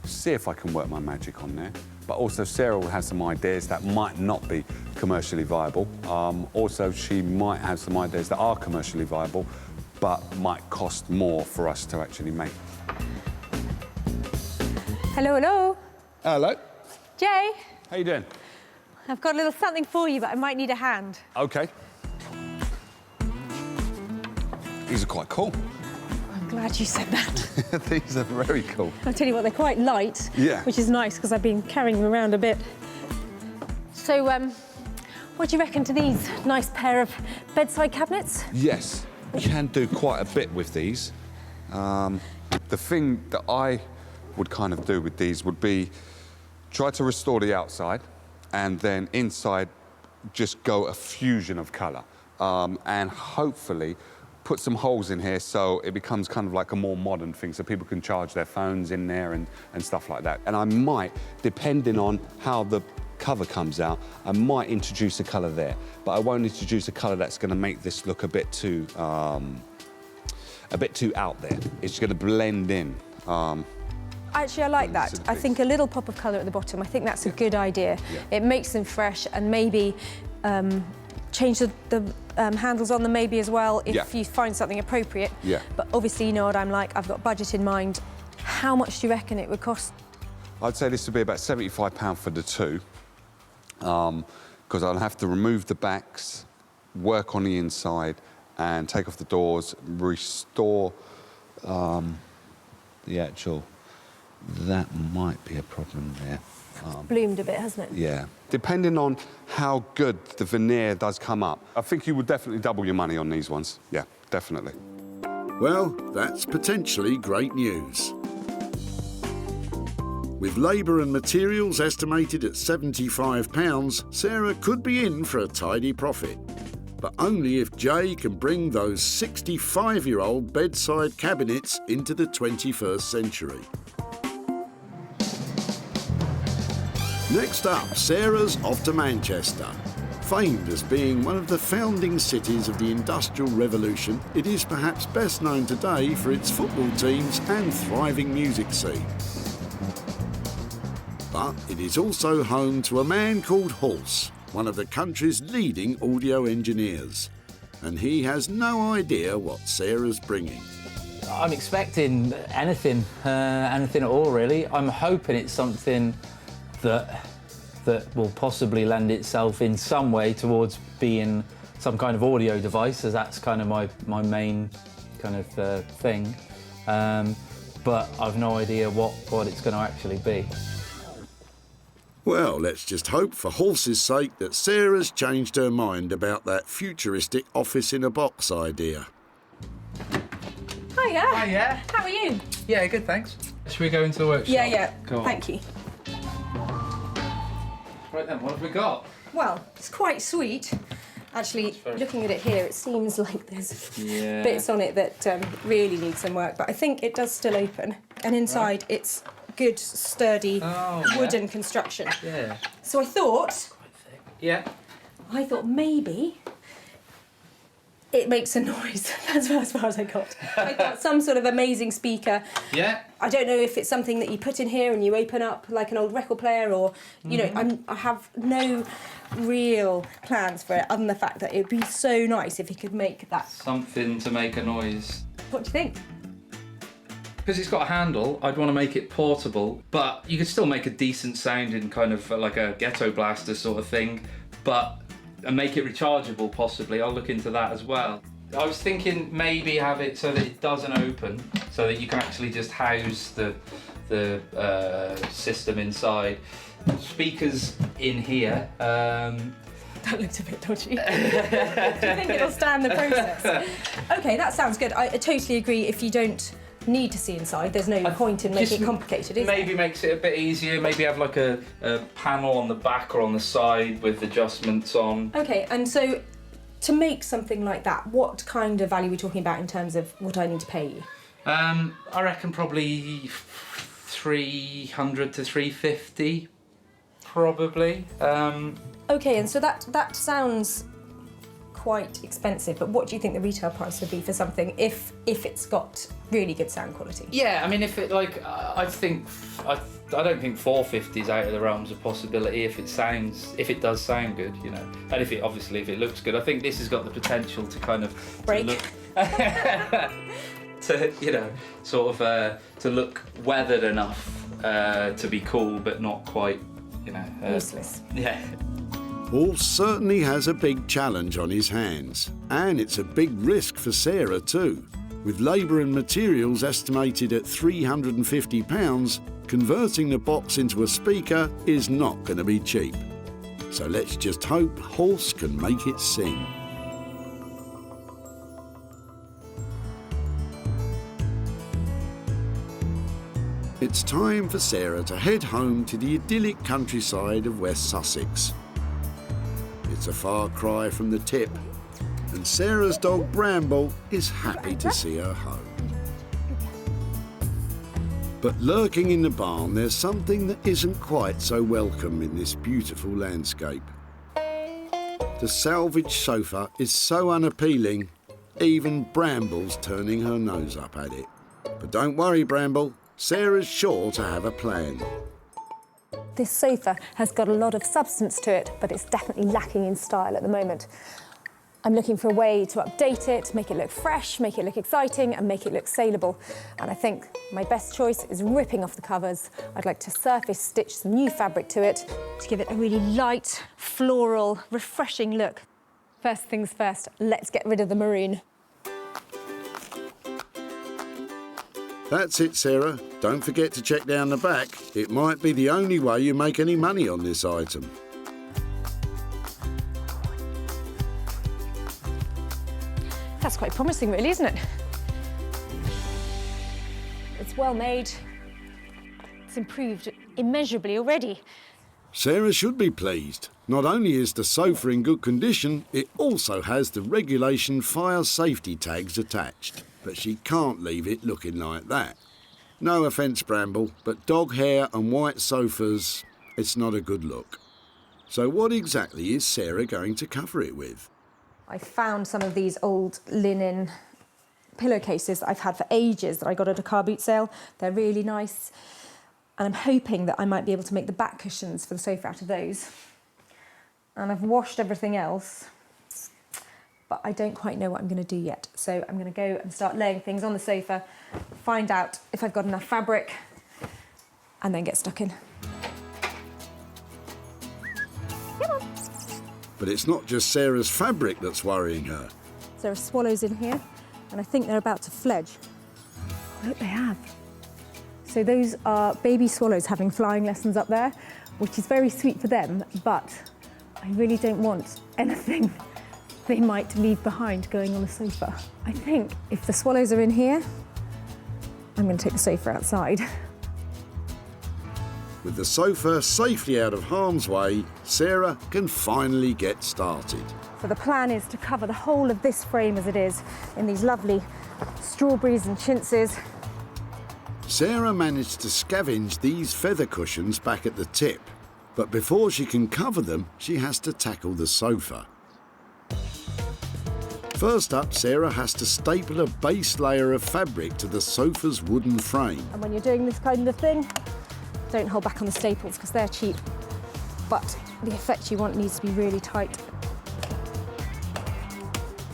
see if I can work my magic on there. But also Sarah will have some ideas that might not be commercially viable. Also, she might have some ideas that are commercially viable, but might cost more for us to actually make. Hello, hello. Hello. Jay. How you doing? I've got a little something for you, but I might need a hand. Okay. These are quite cool. I'm glad you said that. These are very cool. I'll tell you what, they're quite light, Yeah. which is nice because I've been carrying them around a bit. So, what do you reckon to these nice pair of bedside cabinets? Yes, you can do quite a bit with these. The thing that I would kind of do with these would be try to restore the outside and then inside just go a fusion of colour and hopefully put some holes in here so it becomes kind of like a more modern thing so people can charge their phones in there and stuff like that. And I might, depending on how the cover comes out, I might introduce a colour there, but I won't introduce a colour that's going to make this look a bit too out there. It's going to blend in. Actually, I like that. I think a little pop of colour at the bottom, I think that's a good idea. Yeah. It makes them fresh and maybe change the handles on them maybe as well if you find something appropriate. Yeah. But obviously, you know what I'm like, I've got budget in mind. How much do you reckon it would cost? I'd say this would be about £75 for the two, because I'll have to remove the backs, work on the inside, and take off the doors, restore the actual... That might be a problem there. Bloomed a bit, hasn't it? Yeah. Depending on how good the veneer does come up, I think you would definitely double your money on these ones. Yeah, definitely. Well, that's potentially great news. With labour and materials estimated at £75, Sarah could be in for a tidy profit. But only if Jay can bring those 65-year-old bedside cabinets into the 21st century. Next up, Sarah's off to Manchester. Famed as being one of the founding cities of the Industrial Revolution, it is perhaps best known today for its football teams and thriving music scene. But it is also home to a man called Horse, one of the country's leading audio engineers. And he has no idea what Sarah's bringing. I'm expecting anything at all, really. I'm hoping it's something that will possibly lend itself in some way towards being some kind of audio device, as that's kind of my main kind of thing. But I've no idea what it's going to actually be. Well, let's just hope for Horse's sake that Sarah's changed her mind about that futuristic office-in-a-box idea. Hiya. Hiya. How are you? Yeah, good, thanks. Should we go into the workshop? Yeah. Cool. Thank you. Right then, what have we got? Well, it's quite sweet. Actually, looking at it here, it seems like there's bits on it that really need some work, but I think it does still open. And inside, it's good, sturdy wooden construction. Yeah. So I thought maybe it makes a noise. That's as far as I got. I got some sort of amazing speaker. Yeah. I don't know if it's something that you put in here and you open up like an old record player, or you know, I have no real plans for it other than the fact that it would be so nice if you could make that. Something to make a noise. What do you think? Because it's got a handle, I'd want to make it portable, but you could still make a decent sounding kind of like a ghetto blaster sort of thing, and make it rechargeable possibly. I'll look into that as well. I was thinking maybe have it so that it doesn't open, so that you can actually just house the system inside. Speakers in here. That looked a bit dodgy. Do you think it'll stand the process? Okay, that sounds good. I totally agree. If you don't need to see inside, there's no point in making it complicated, is Maybe makes it a bit easier. Maybe have like a panel on the back or on the side with adjustments on. Okay, and so to make something like that, what kind of value are we talking about in terms of what I need to pay you? I reckon probably 300 to 350, probably. Okay, and so that sounds quite expensive, but what do you think the retail price would be for something if it's got really good sound quality? Yeah, I mean, if it like, I don't think 450 is out of the realms of possibility if it does sound good, you know, and if it looks good. I think this has got the potential to kind of break. To look weathered enough to be cool, but not quite, you know, useless. Yeah. Horse certainly has a big challenge on his hands, and it's a big risk for Sarah too. With labour and materials estimated at £350, converting the box into a speaker is not going to be cheap. So let's just hope Horse can make it sing. It's time for Sarah to head home to the idyllic countryside of West Sussex. It's a far cry from the tip, and Sarah's dog Bramble is happy to see her home. But lurking in the barn, there's something that isn't quite so welcome in this beautiful landscape. The salvage sofa is so unappealing, even Bramble's turning her nose up at it. But don't worry, Bramble, Sarah's sure to have a plan. This sofa has got a lot of substance to it, but it's definitely lacking in style at the moment. I'm looking for a way to update it, make it look fresh, make it look exciting, and make it look saleable. And I think my best choice is ripping off the covers. I'd like to surface stitch some new fabric to it to give it a really light, floral, refreshing look. First things first, let's get rid of the maroon. That's it, Sarah. Don't forget to check down the back. It might be the only way you make any money on this item. That's quite promising, really, isn't it? It's well made. It's improved immeasurably already. Sarah should be pleased. Not only is the sofa in good condition, it also has the regulation fire safety tags attached. But she can't leave it looking like that. No offence, Bramble, but dog hair and white sofas, it's not a good look. So what exactly is Sarah going to cover it with? I found some of these old linen pillowcases that I've had for ages that I got at a car boot sale. They're really nice. And I'm hoping that I might be able to make the back cushions for the sofa out of those. And I've washed everything else, but I don't quite know what I'm going to do yet. So I'm going to go and start laying things on the sofa, find out if I've got enough fabric, and then get stuck in. Come on. But it's not just Sarah's fabric that's worrying her. There are swallows in here, and I think they're about to fledge. Oh, look, they have. So those are baby swallows having flying lessons up there, which is very sweet for them, but I really don't want anything they might leave behind going on the sofa. I think if the swallows are in here, I'm going to take the sofa outside. With the sofa safely out of harm's way, Sarah can finally get started. So the plan is to cover the whole of this frame as it is in these lovely strawberries and chintzes. Sarah managed to scavenge these feather cushions back at the tip, but before she can cover them, she has to tackle the sofa. First up, Sarah has to staple a base layer of fabric to the sofa's wooden frame. And when you're doing this kind of thing, don't hold back on the staples because they're cheap, but the effect you want needs to be really tight.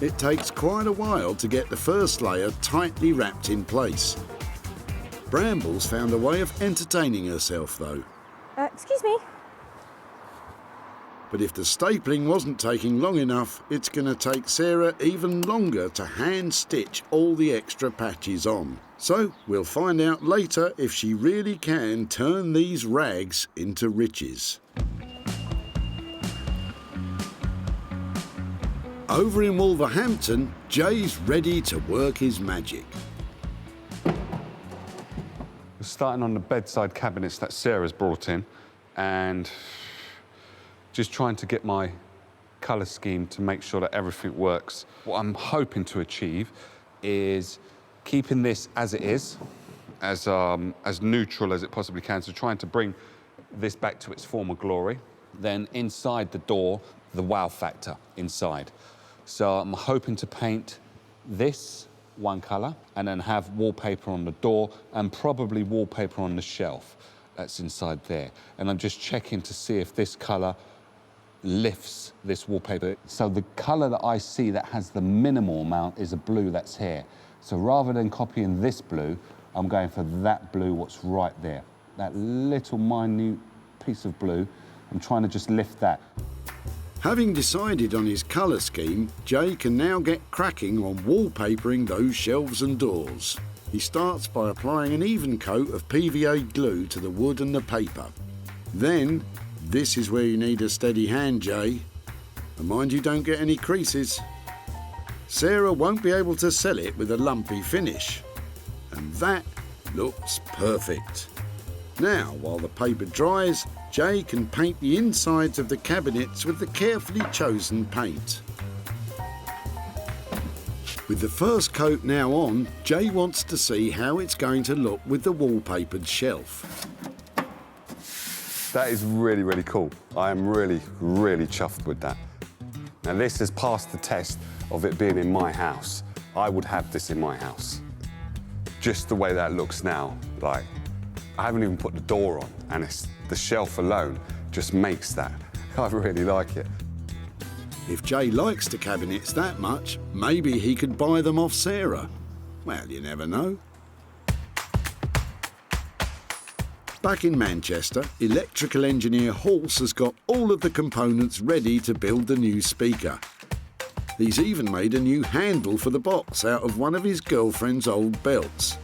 It takes quite a while to get the first layer tightly wrapped in place. Brambles found a way of entertaining herself, though. Excuse me. But if the stapling wasn't taking long enough, it's going to take Sarah even longer to hand-stitch all the extra patches on. So we'll find out later if she really can turn these rags into riches. Over in Wolverhampton, Jay's ready to work his magic. We're starting on the bedside cabinets that Sarah's brought in and just trying to get my colour scheme to make sure that everything works. What I'm hoping to achieve is keeping this as it is, as neutral as it possibly can, so trying to bring this back to its former glory. Then inside the door, the wow factor inside. So I'm hoping to paint this one colour and then have wallpaper on the door and probably wallpaper on the shelf that's inside there. And I'm just checking to see if this colour lifts this wallpaper. So the colour that I see that has the minimal amount is a blue that's here. So rather than copying this blue, I'm going for that blue what's right there. That little minute piece of blue, I'm trying to just lift that. Having decided on his colour scheme, Jay can now get cracking on wallpapering those shelves and doors. He starts by applying an even coat of PVA glue to the wood and the paper. Then, this is where you need a steady hand, Jay. And mind you don't get any creases. Sarah won't be able to sell it with a lumpy finish. And that looks perfect. Now, while the paper dries, Jay can paint the insides of the cabinets with the carefully chosen paint. With the first coat now on, Jay wants to see how it's going to look with the wallpapered shelf. That is really, really cool. I am really, really chuffed with that. Now, this has passed the test of it being in my house. I would have this in my house. Just the way that looks now, like, I haven't even put the door on, and it's the shelf alone just makes that. I really like it. If Jay likes the cabinets that much, maybe he could buy them off Sarah. Well, you never know. Back in Manchester, electrical engineer Horse has got all of the components ready to build the new speaker. He's even made a new handle for the box out of one of his girlfriend's old belts.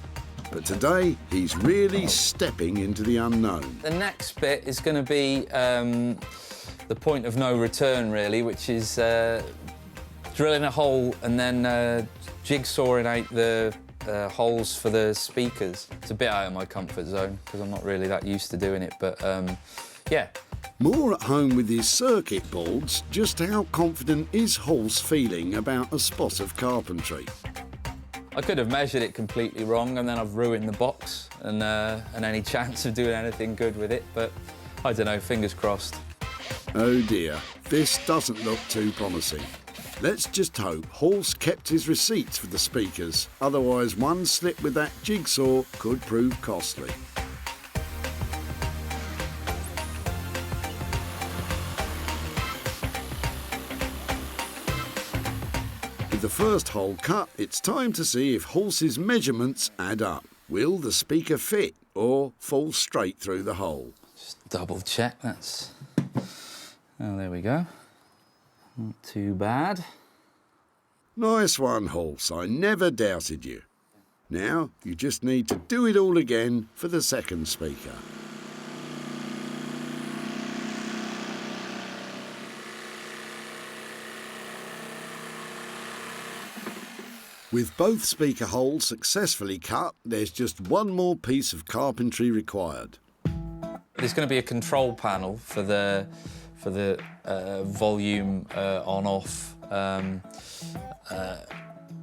But today, he's really stepping into the unknown. The next bit is going to be the point of no return, really, which is drilling a hole and then jigsawing out the holes for the speakers. It's a bit out of my comfort zone because I'm not really that used to doing it, but yeah. More at home with his circuit boards, just how confident is Horst feeling about a spot of carpentry? I could have measured it completely wrong and then I've ruined the box and any chance of doing anything good with it, but I don't know, fingers crossed. Oh dear, this doesn't look too promising. Let's just hope Horst kept his receipts for the speakers, otherwise one slip with that jigsaw could prove costly. With the first hole cut, it's time to see if Horst's measurements add up. Will the speaker fit or fall straight through the hole? Just double check, that's... Oh, there we go. Not too bad. Nice one, Horst. I never doubted you. Now, you just need to do it all again for the second speaker. With both speaker holes successfully cut, there's just one more piece of carpentry required. There's going to be a control panel for the volume on-off.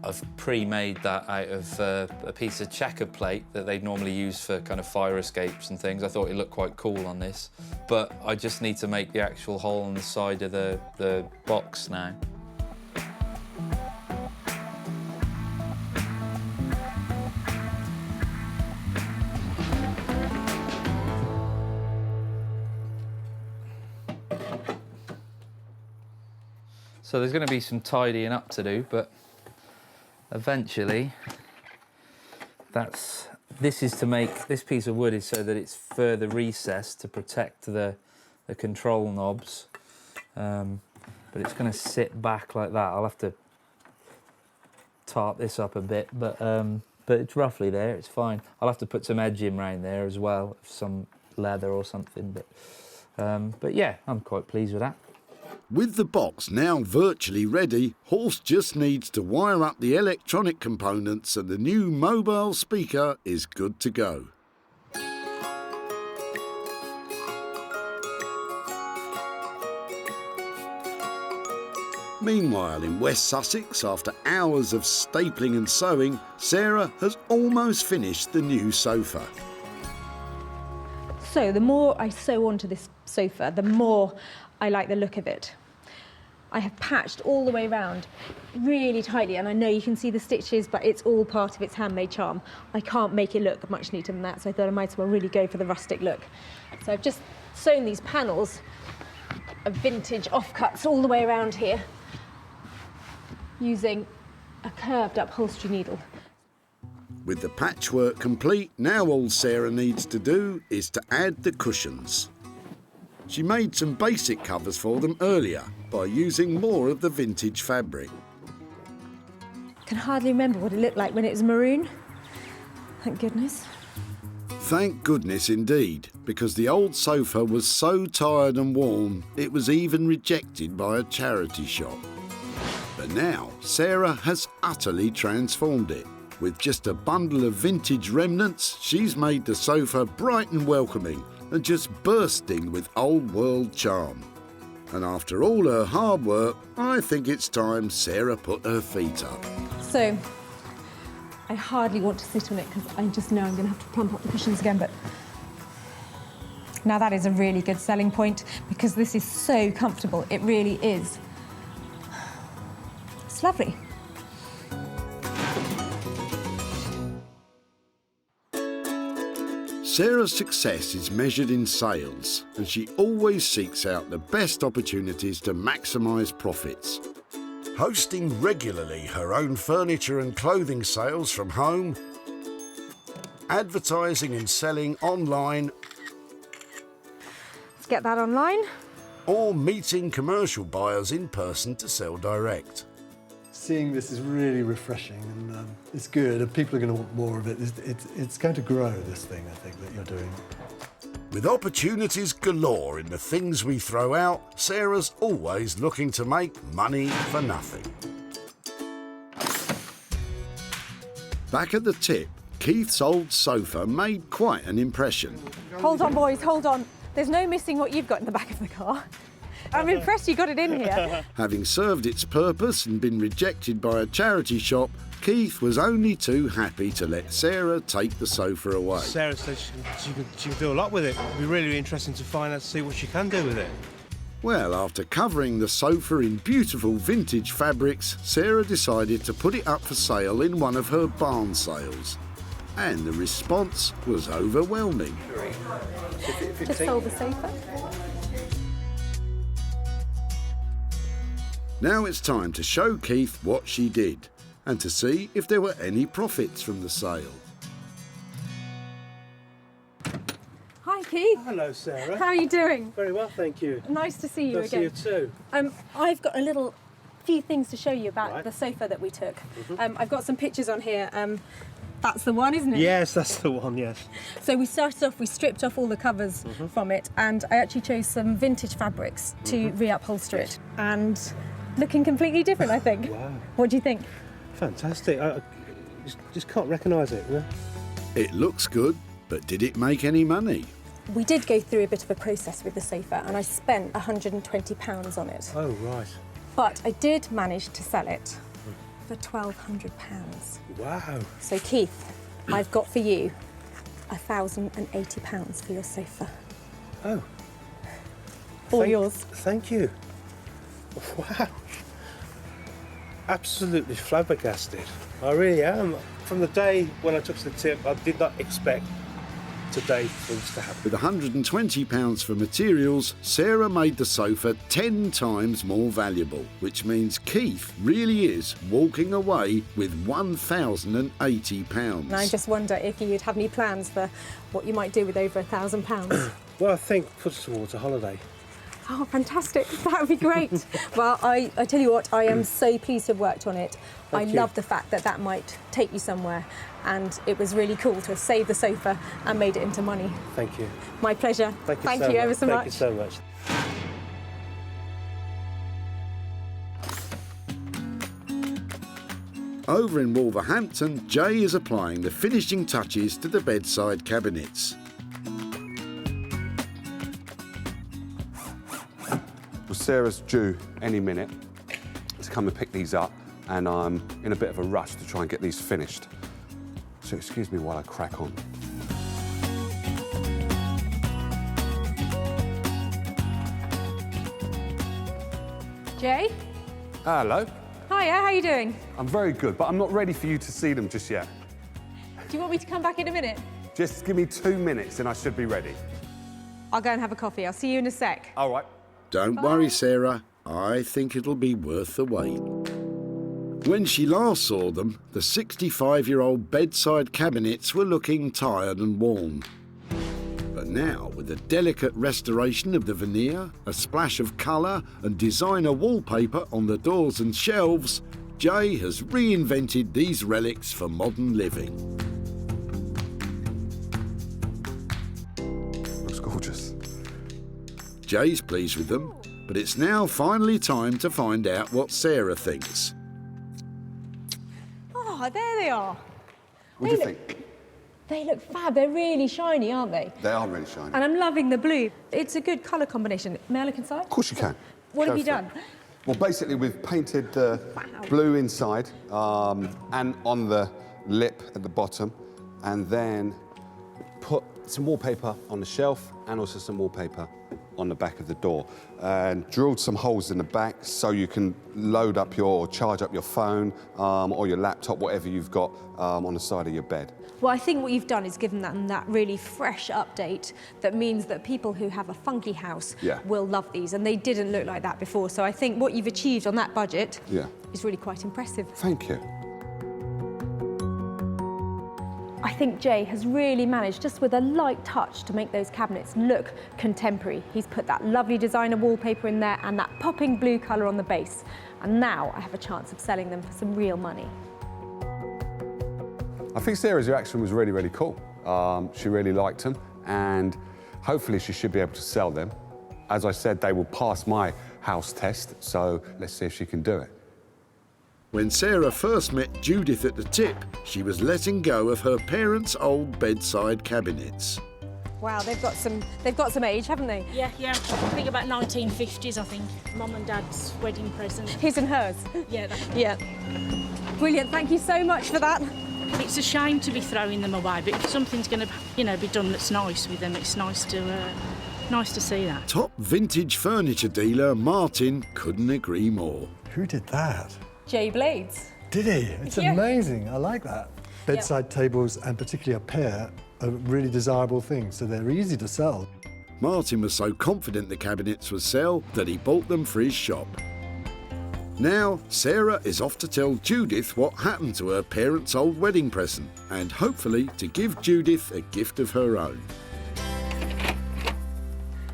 I've pre-made that out of a piece of checker plate that they'd normally use for kind of fire escapes and things. I thought it looked quite cool on this, but I just need to make the actual hole on the side of the box now. So there's going to be some tidying up to do, but eventually this is to make, this piece of wood is so that it's further recessed to protect the control knobs, but it's going to sit back like that. I'll have to tart this up a bit, but it's roughly there, it's fine. I'll have to put some edging around there as well, some leather or something, but yeah, I'm quite pleased with that. With the box now virtually ready, Horst just needs to wire up the electronic components and the new mobile speaker is good to go. Meanwhile, in West Sussex, after hours of stapling and sewing, Sarah has almost finished the new sofa. So the more I sew onto this sofa, the more I like the look of it. I have patched all the way around really tightly, and I know you can see the stitches, but it's all part of its handmade charm. I can't make it look much neater than that, so I thought I might as well really go for the rustic look. So I've just sewn these panels of vintage offcuts all the way around here using a curved upholstery needle. With the patchwork complete, now all Sarah needs to do is to add the cushions. She made some basic covers for them earlier by using more of the vintage fabric. I can hardly remember what it looked like when it was maroon. Thank goodness. Thank goodness indeed, because the old sofa was so tired and worn, it was even rejected by a charity shop. But now, Sarah has utterly transformed it. With just a bundle of vintage remnants, she's made the sofa bright and welcoming and just bursting with old-world charm. And after all her hard work, I think it's time Sarah put her feet up. So, I hardly want to sit on it because I just know I'm going to have to plump up the cushions again, but now that is a really good selling point because this is so comfortable. It really is. It's lovely. Sarah's success is measured in sales, and she always seeks out the best opportunities to maximise profits. Hosting regularly her own furniture and clothing sales from home, advertising and selling online, Let's get that online. or meeting commercial buyers in person to sell direct. seeing this is really refreshing, and it's good, and people are going to want more of it. It's going to grow, this thing, I think, that you're doing. With opportunities galore in the things we throw out, Sarah's always looking to make money for nothing. Back at the tip, Keith's old sofa made quite an impression. Hold on, boys, hold on. There's no missing what you've got in the back of the car. I'm impressed you got it in here. Having served its purpose and been rejected by a charity shop, Keith was only too happy to let Sarah take the sofa away. Sarah said she can do a lot with it. It'd be really interesting to find out, see what she can do with it. Well, after covering the sofa in beautiful vintage fabrics, Sarah decided to put it up for sale in one of her barn sales. And the response was overwhelming. To sold the sofa. Now it's time to show Keith what she did and to see if there were any profits from the sale. Hi, Keith. Hello, Sarah. How are you doing? Very well, thank you. Nice to see you Nice again. to see you too. I've got a few things to show you about the sofa that we took. I've got some pictures on here. That's the one, isn't it? Yes, that's the one, yes. So we started off, we stripped off all the covers from it, and I actually chose some vintage fabrics to re-upholster it. And looking completely different, I think. Wow. What do you think? Fantastic. I just can't recognise it. Yeah? It looks good, but did it make any money? We did go through a bit of a process with the sofa, and I spent £120 on it. Oh, right. But I did manage to sell it for £1,200. Wow. So Keith, I've got for you £1,080 for your sofa. Oh. All yours. Thank you. Wow. Absolutely flabbergasted. I really am. From the day when I took to the tip, I did not expect today things to happen. With £120 for materials, Sarah made the sofa 10 times more valuable, which means Keith really is walking away with £1,080. And I just wonder if you'd have any plans for what you might do with over £1,000. Well, I think put it towards a holiday. Oh, fantastic. That would be great. Well, I tell you what, I am so pleased to have worked on it. I love the fact that that might take you somewhere, and it was really cool to have saved the sofa and made it into money. Thank you. My pleasure. Thank you ever so much. Thank you so much. Over in Wolverhampton, Jay is applying the finishing touches to the bedside cabinets. Well, Sarah's due any minute to come and pick these up, and I'm in a bit of a rush to try and get these finished. So excuse me while I crack on. Jay? Hello. Hiya, how are you doing? I'm very good, but I'm not ready for you to see them just yet. Do you want me to come back in a minute? Just give me 2 minutes and I should be ready. I'll go and have a coffee. I'll see you in a sec. All right. Don't worry, Sarah. I think it'll be worth the wait. When she last saw them, the 65-year-old bedside cabinets were looking tired and worn. But now, with a delicate restoration of the veneer, a splash of colour and designer wallpaper on the doors and shelves, Jay has reinvented these relics for modern living. Looks gorgeous. Jay's pleased with them, but it's now finally time to find out what Sarah thinks. Oh, there they are. What do you think? They look fab. They're really shiny, aren't they? They are really shiny. And I'm loving the blue. It's a good colour combination. May I look inside? Of course you can. What Go have you for done? it. Well, basically, we've painted the blue inside and on the lip at the bottom, and then put some wallpaper on the shelf and also some wallpaper on the back of the door, and drilled some holes in the back so you can load up or charge up your phone or your laptop, whatever you've got on the side of your bed. Well, I think what you've done is given them that really fresh update that means that people who have a funky house will love these, and they didn't look like that before. So I think what you've achieved on that budget is really quite impressive. Thank you. I think Jay has really managed, just with a light touch, to make those cabinets look contemporary. He's put that lovely designer wallpaper in there and that popping blue colour on the base. And now I have a chance of selling them for some real money. I think Sarah's reaction was really, really cool. She really liked them, and hopefully she should be able to sell them. As I said, they will pass my house test, so let's see if she can do it. When Sarah first met Judith at the tip, she was letting go of her parents' old bedside cabinets. Wow, they've got some age, haven't they? Yeah, yeah. I think about 1950s, I think. Mum and Dad's wedding present. His and hers? Yeah. Yeah. Brilliant, thank you so much for that. It's a shame to be throwing them away, but if something's going to, be done that's nice with them, it's nice to see that. Top vintage furniture dealer Martin couldn't agree more. Who did that? Jay Blades. Did he? It's amazing. I like that. Bedside tables, and particularly a pair, are really desirable things, so they're easy to sell. Martin was so confident the cabinets would sell that he bought them for his shop. Now, Sarah is off to tell Judith what happened to her parents' old wedding present, and hopefully to give Judith a gift of her own.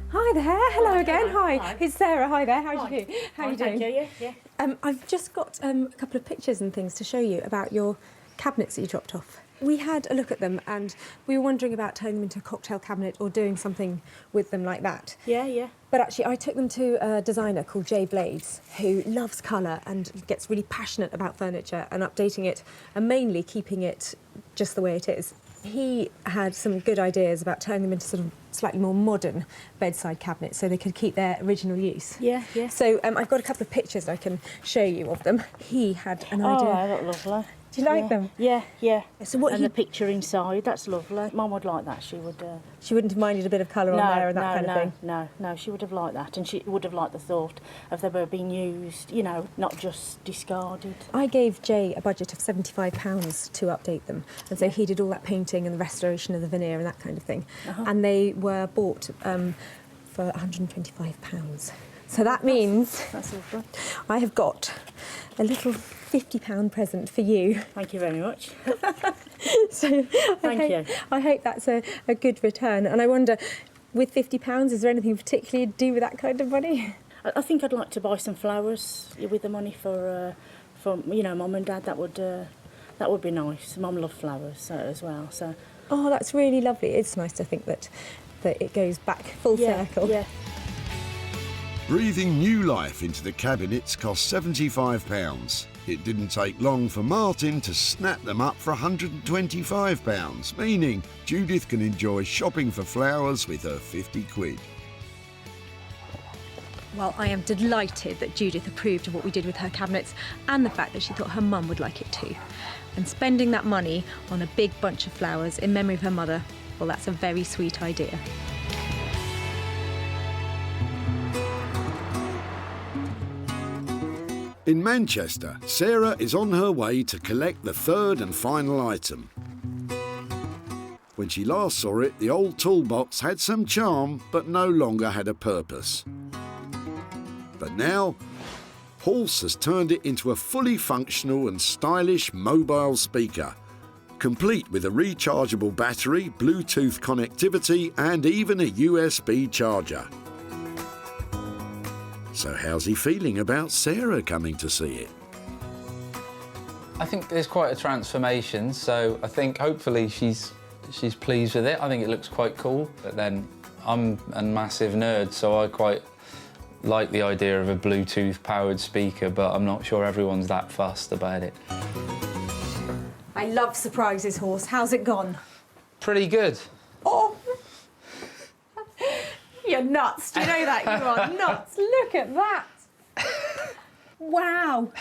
Hi there, hello again. Hi, it's Sarah. Hi there. How are you? How are you doing? Thank you. Yeah. I've just got a couple of pictures and things to show you about your cabinets that you dropped off. We had a look at them and we were wondering about turning them into a cocktail cabinet or doing something with them like that. Yeah. But actually, I took them to a designer called Jay Blades, who loves colour and gets really passionate about furniture and updating it, and mainly keeping it just the way it is. He had some good ideas about turning them into sort of slightly more modern bedside cabinets so they could keep their original use. Yeah. So I've got a couple of pictures I can show you of them. He had an idea. Oh, they look lovely. Do you like them? Yeah. So what and the picture inside, that's lovely. Mum would like that, she would. She wouldn't have minded a bit of colour on there and that kind of thing? No, she would have liked that, and she would have liked the thought of they were being used, not just discarded. I gave Jay a budget of £75 to update them, and so he did all that painting and the restoration of the veneer and that kind of thing. And they were bought for £125. So that means I have got a little £50 present for you. Thank you very much. So I hope that's a good return. And I wonder, with £50, is there anything particularly to do with that kind of money? I think I'd like to buy some flowers with the money for Mum and Dad. That would be nice. Mum loved flowers as well. So. Oh, that's really lovely. It's nice to think that it goes back full circle. Yeah. Breathing new life into the cabinets cost £75. It didn't take long for Martin to snap them up for £125, meaning Judith can enjoy shopping for flowers with her 50 quid. Well, I am delighted that Judith approved of what we did with her cabinets and the fact that she thought her mum would like it too. And spending that money on a big bunch of flowers in memory of her mother, well, that's a very sweet idea. In Manchester, Sarah is on her way to collect the third and final item. When she last saw it, the old toolbox had some charm, but no longer had a purpose. But now, Horse has turned it into a fully functional and stylish mobile speaker, complete with a rechargeable battery, Bluetooth connectivity, and even a USB charger. So how's he feeling about Sarah coming to see it? I think there's quite a transformation, so I think hopefully she's pleased with it. I think it looks quite cool, but then I'm a massive nerd, so I quite like the idea of a Bluetooth-powered speaker, but I'm not sure everyone's that fussed about it. I love surprises, Horse. How's it gone? Pretty good. Oh! You're nuts. Do you know that? You are nuts. Look at that. Wow.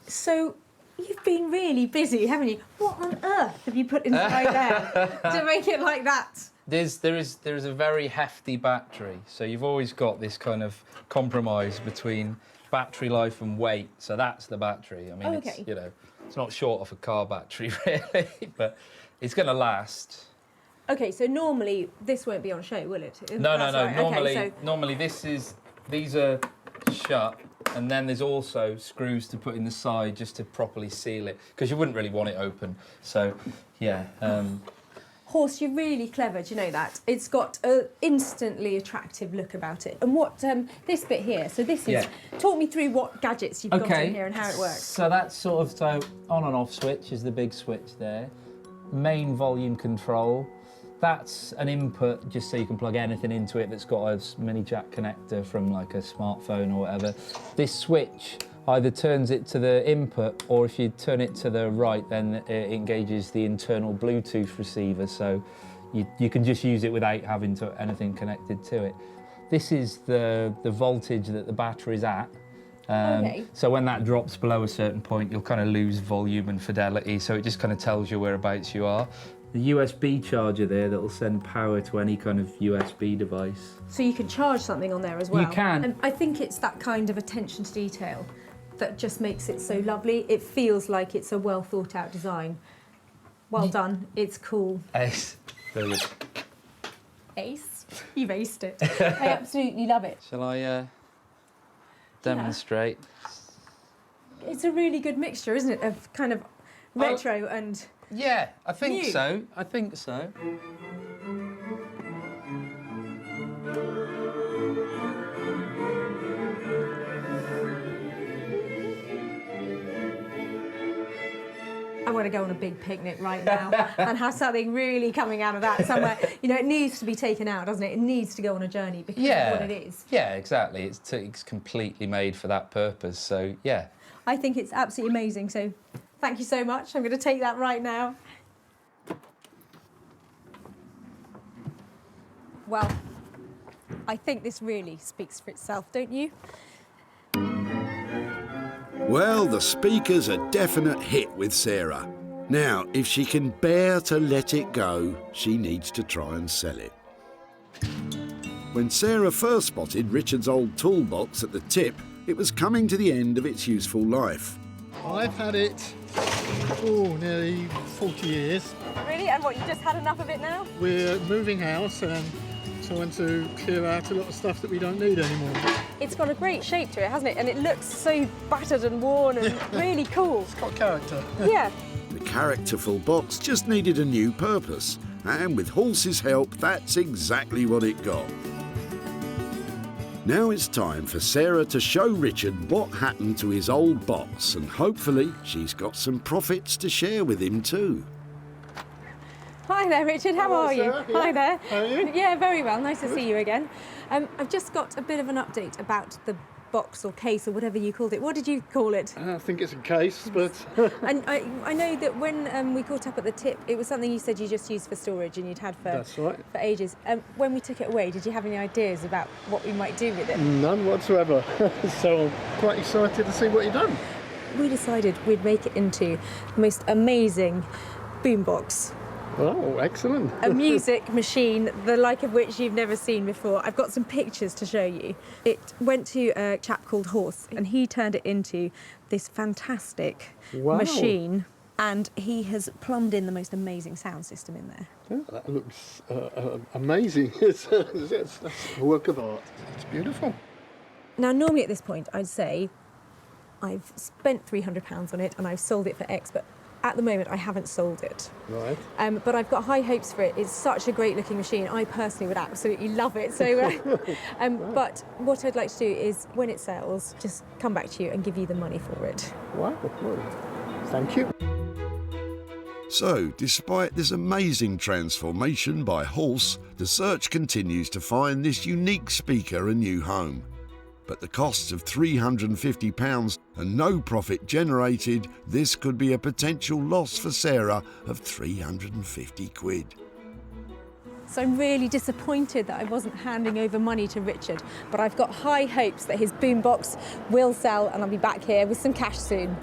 So, you've been really busy, haven't you? What on earth have you put inside there to make it like that? There is a very hefty battery, so you've always got this kind of compromise between battery life and weight. So that's the battery. I mean, okay. It's not short of a car battery really, but it's going to last. Okay, so normally this won't be on show, will it? No. Right. Normally, okay, normally these are shut And then there's also screws to put in the side just to properly seal it, because you wouldn't really want it open. So, yeah. Horse, you're really clever, do you know that? It's got an instantly attractive look about it. And what, this bit here, so this is, Yeah. talk me through what gadgets you've got in here and how it works. So that's sort of, so on and off switch is the big switch there. Main volume control. That's an input just so you can plug anything into it that's got a mini jack connector from like a smartphone or whatever. This switch either turns it to the input, or if you turn it to the right, then it engages the internal Bluetooth receiver, so you can just use it without having anything connected to it. This is the voltage that the battery's at. Okay. So when that drops below a certain point, you'll kind of lose volume and fidelity, so it just kind of tells you whereabouts you are. The USB charger there that will send power to any kind of USB device. So you can charge something on there as well. You can. And I think it's that kind of attention to detail that just makes it so lovely. It feels like it's a well thought out design. Well done, it's cool. Ace. Brilliant. Ace? You've aced it. I absolutely love it. Shall I demonstrate? It's a really good mixture, isn't it, of kind of retro and Yeah, I think new. so. I think so. I want to go on a big picnic right now and have something really coming out of that somewhere. You know, it needs to be taken out, doesn't it? It needs to go on a journey because of what it is. Yeah, exactly. It's completely made for that purpose, so yeah. I think it's absolutely amazing, so thank you so much. I'm going to take that right now. Well, I think this really speaks for itself, don't you? Well, the speaker's a definite hit with Sarah. Now, if she can bear to let it go, she needs to try and sell it. When Sarah first spotted Richard's old toolbox at the tip, it was coming to the end of its useful life. I've had it, nearly 40 years. Really? And what, you just had enough of it now? We're moving house and trying to clear out a lot of stuff that we don't need anymore. It's got a great shape to it, hasn't it? And it looks so battered and worn and really cool. It's got character. Yeah. The characterful box just needed a new purpose, and with Horse's help, that's exactly what it got. Now it's time for Sarah to show Richard what happened to his old box, and hopefully she's got some profits to share with him too. Hi there, Richard. How are you? Sarah. Yeah. Hi there. How are you? Yeah, very well. Nice to see you again. I've just got a bit of an update about the box or case or whatever you called it. What did you call it? I think it's a case, but... And I know that when we caught up at the tip, it was something you said you just used for storage and you'd had for, That's right. for ages. When we took it away, did you have any ideas about what we might do with it? None whatsoever. So I'm quite excited to see what you've done. We decided we'd make it into the most amazing boombox. Oh, excellent. A music machine, the like of which you've never seen before. I've got some pictures to show you. It went to a chap called Horse, and he turned it into this fantastic machine. And he has plumbed in the most amazing sound system in there. Yeah, that looks amazing. It's a work of art. It's beautiful. Now, normally at this point, I'd say I've spent £300 on it and I've sold it for X, but at the moment, I haven't sold it. Right. But I've got high hopes for it. It's such a great looking machine. I personally would absolutely love it. So, but what I'd like to do is, when it sells, just come back to you and give you the money for it. Wow. Thank you. So, despite this amazing transformation by Horse, the search continues to find this unique speaker a new home. But the costs of £350 and no profit generated, this could be a potential loss for Sarah of 350 quid. So I'm really disappointed that I wasn't handing over money to Richard, but I've got high hopes that his boombox will sell and I'll be back here with some cash soon.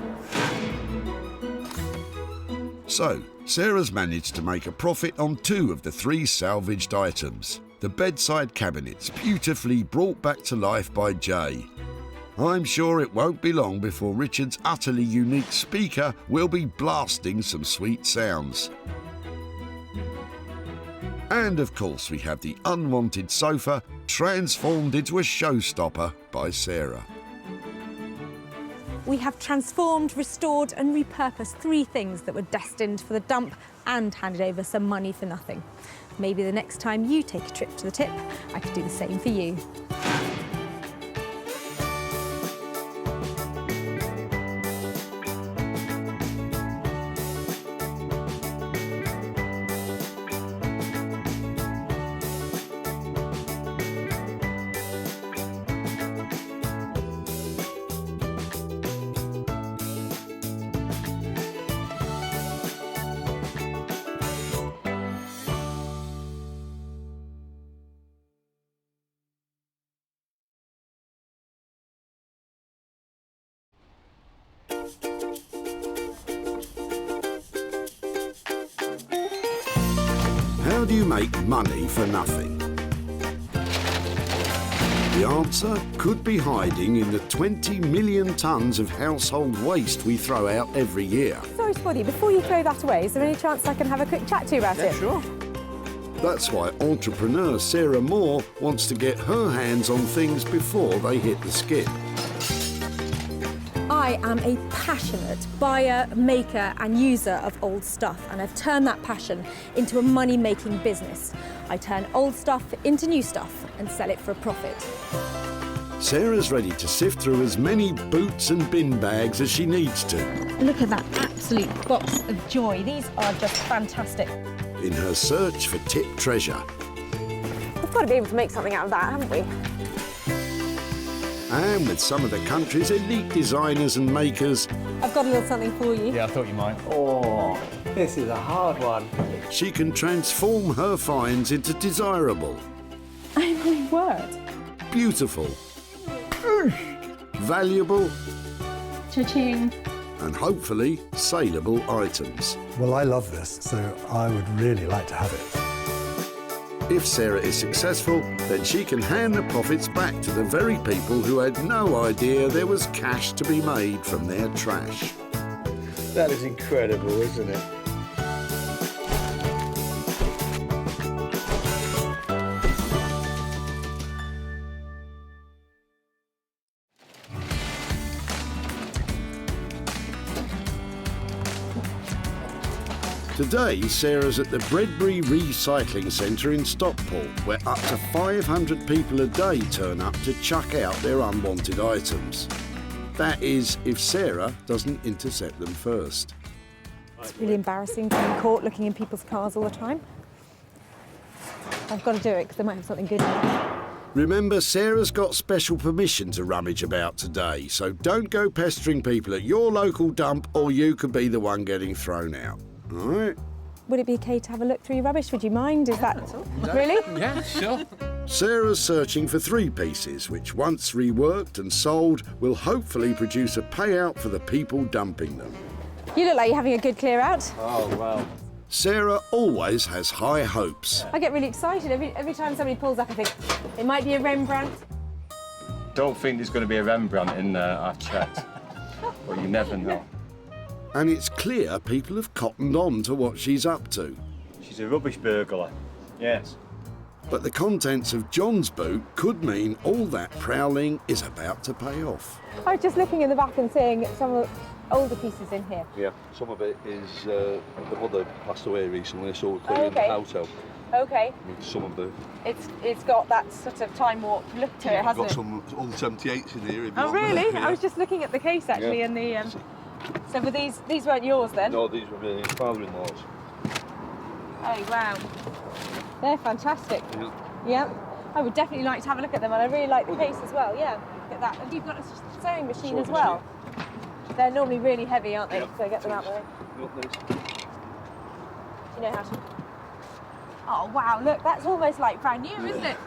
So, Sarah's managed to make a profit on 2 of the 3 salvaged items. The bedside cabinets, beautifully brought back to life by Jay. I'm sure it won't be long before Richard's utterly unique speaker will be blasting some sweet sounds. And of course we have the unwanted sofa transformed into a showstopper by Sarah. we have transformed, restored and repurposed 3 things that were destined for the dump and handed over some money for nothing. Maybe the next time you take a trip to the tip, I could do the same for you. How do you make money for nothing? The answer could be hiding in the 20 million tonnes of household waste we throw out every year. Sorry, Spotty, before you throw that away, is there any chance I can have a quick chat to you about it? Sure. That's why entrepreneur Sarah Moore wants to get her hands on things before they hit the skip. I am a passionate buyer, maker and user of old stuff, and I've turned that passion into a money-making business. I turn old stuff into new stuff and sell it for a profit. Sarah's ready to sift through as many boots and bin bags as she needs to. Look at that absolute box of joy. These are just fantastic. In her search for tip treasure. We've got to be able to make something out of that, haven't we? And with some of the country's elite designers and makers. I've got a little something for you. Yeah, I thought you might. Oh, this is a hard one. She can transform her finds into desirable. Oh my word. Beautiful. Valuable. Cha-ching. And hopefully saleable items. Well, I love this, so I would really like to have it. If Sarah is successful, then she can hand the profits back to the very people who had no idea there was cash to be made from their trash. That is incredible, isn't it? Today, Sarah's at the Bredbury Recycling Centre in Stockport, where up to 500 people a day turn up to chuck out their unwanted items. That is, if Sarah doesn't intercept them first. It's really embarrassing to be caught looking in people's cars all the time. I've got to do it because they might have something good in it. Remember, Sarah's got special permission to rummage about today, so don't go pestering people at your local dump or you could be the one getting thrown out. All right. Would it be okay to have a look through your rubbish? Would you mind? Is that really? Yeah, sure. Sarah's searching for 3 pieces, which once reworked and sold, will hopefully produce a payout for the people dumping them. You look like you're having a good clear out. Oh, wow. Sarah always has high hopes. I get really excited every time somebody pulls up. I think it might be a Rembrandt. Don't think there's going to be a Rembrandt in there, I've checked. But you never know. And it's clear people have cottoned on to what she's up to. She's a rubbish burglar, yes. But the contents of John's boot could mean all that prowling is about to pay off. I was just looking in the back and seeing some of the older pieces in here. Yeah, some of it is the mother passed away recently, so we're clearing the house out. Okay. Some of the... It's got that sort of time warp look to it, hasn't We've got it? some old 78s in here. If you Oh, want really? them. Yeah. I was just looking at the case actually, and the. So were these weren't yours then? No, these were my father-in-law's. Oh wow, they're fantastic. Yeah. Yeah, I would definitely like to have a look at them, and I really like the case as well. Yeah, look at that. And you've got a sewing machine as well. They're normally really heavy, aren't they? Yeah. So get them out there. Got these. Do you know how to? Oh wow, look, that's almost like brand new, isn't it?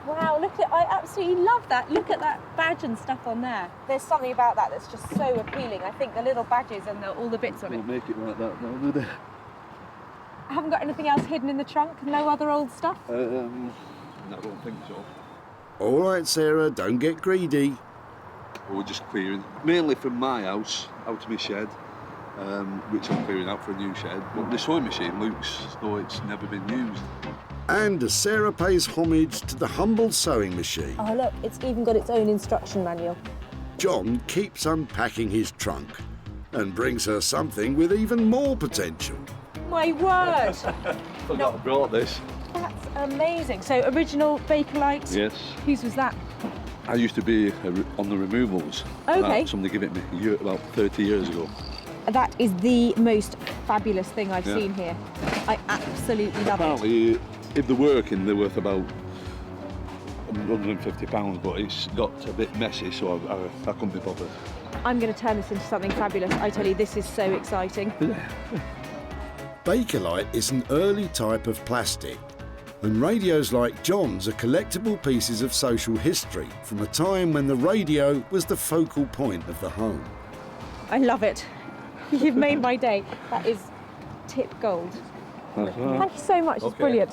Wow, look at, I absolutely love that. Look at that badge and stuff on there. There's something about that that's just so appealing. I think the little badges and all the bits on it. Don't make it like that, no, do they? I haven't got anything else hidden in the trunk? No other old stuff? No, I don't think so. All right, Sarah, don't get greedy. We're just clearing, mainly from my house, out of my shed, which I'm clearing out for a new shed. But the sewing machine looks as though it's never been used. And as Sarah pays homage to the humble sewing machine. Oh look, it's even got its own instruction manual. John keeps unpacking his trunk and brings her something with even more potential. My word! Forgot I brought this. That's amazing. So, original Bakelite. Yes. Whose was that? I used to be on the removals. Okay. Somebody gave it me about 30 years ago. That is the most fabulous thing I've Yeah. seen here. I absolutely love it. Apparently, if they're working, they're worth about £150, but it's got a bit messy, so I couldn't be bothered. I'm going to turn this into something fabulous. I tell you, this is so exciting. Bakelite is an early type of plastic, and radios like John's are collectible pieces of social history from a time when the radio was the focal point of the home. I love it. You've made my day. That is tip gold. Thank you so much. It's brilliant.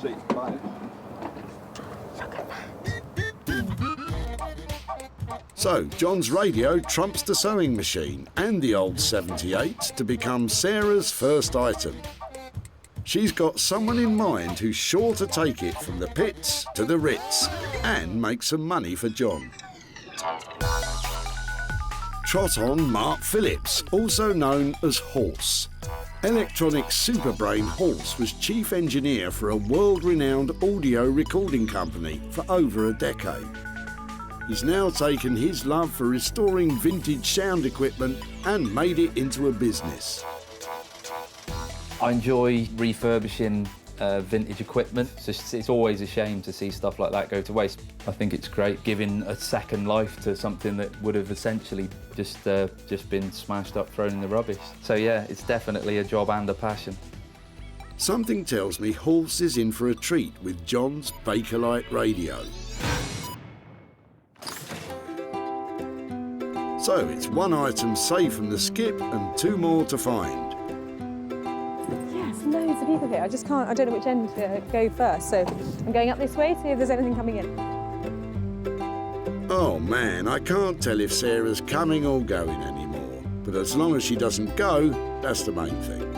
See, bye. So, John's radio trumps the sewing machine and the old 78 to become Sarah's first item. She's got someone in mind who's sure to take it from the pits to the Ritz and make some money for John. Trot on Mark Phillips, also known as Horse. Electronic superbrain Horse was chief engineer for a world-renowned audio recording company for over a decade. He's now taken his love for restoring vintage sound equipment and made it into a business. I enjoy refurbishing vintage equipment. It's always a shame to see stuff like that go to waste. I think it's great giving a second life to something that would have essentially just been smashed up, thrown in the rubbish. So yeah, it's definitely a job and a passion. Something tells me Horse is in for a treat with John's Bakelite radio. So it's one item saved from the skip and two more to find. Yes, loads of people here. I don't know which end to go first. So I'm going up this way, see if there's anything coming in. Oh man, I can't tell if Sarah's coming or going anymore. But as long as she doesn't go, that's the main thing.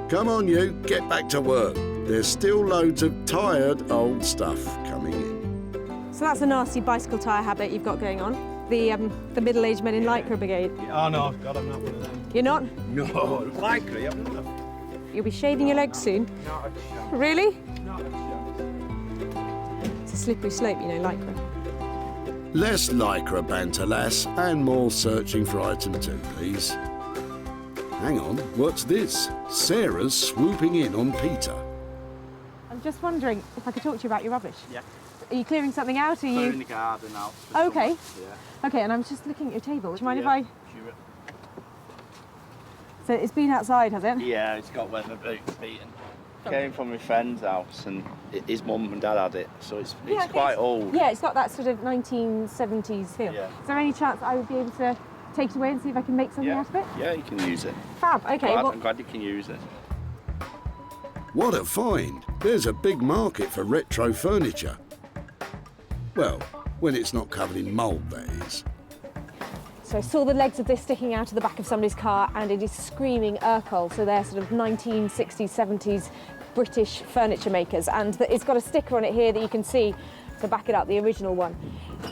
Come on you, get back to work. There's still loads of tired old stuff coming in. So that's a nasty bicycle tyre habit you've got going on. The middle-aged men in Lycra Brigade. Oh no, God, I'm not one of them. You're not? No, Lycra, I'm not. You'll be shaving your legs soon. Not a chance. Really? Not a chance. It's a slippery slope, you know, Lycra. Less Lycra banter, lass, and more searching for item 2, please. Hang on, what's this? Sarah's swooping in on Peter. I'm just wondering if I could talk to you about your rubbish. Yeah. Are you clearing something out? Are you? Clearing the garden out. Okay. Yeah. Okay, and I was just looking at your table. Do you mind if I? Sure. So it's been outside, has it? Yeah, it's got weather beaten. Came from my friend's house, and his mum and dad had it, so it's quite old. Yeah, it's got that sort of 1970s feel. Yeah. Is there any chance I would be able to take it away and see if I can make something out of it? Yeah, you can use it. Fab. Okay. I'm glad you can use it. What a find! There's a big market for retro furniture. Well, when it's not covered in mould, that is. So I saw the legs of this sticking out of the back of somebody's car, and it is screaming Urkel. So they're sort of 1960s, 70s British furniture makers, and it's got a sticker on it here that you can see to back it up, the original one.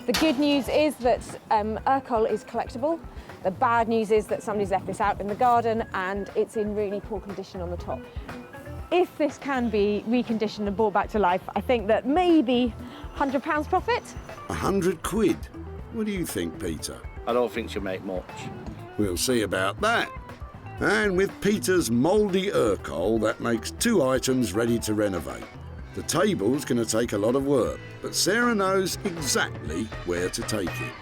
The good news is that Urkel is collectible. The bad news is that somebody's left this out in the garden, and it's in really poor condition on the top. If this can be reconditioned and brought back to life, I think that maybe £100 profit. 100 quid? What do you think, Peter? I don't think she'll make much. We'll see about that. And with Peter's mouldy Urkel, that makes 2 items ready to renovate. The table's going to take a lot of work, but Sarah knows exactly where to take it.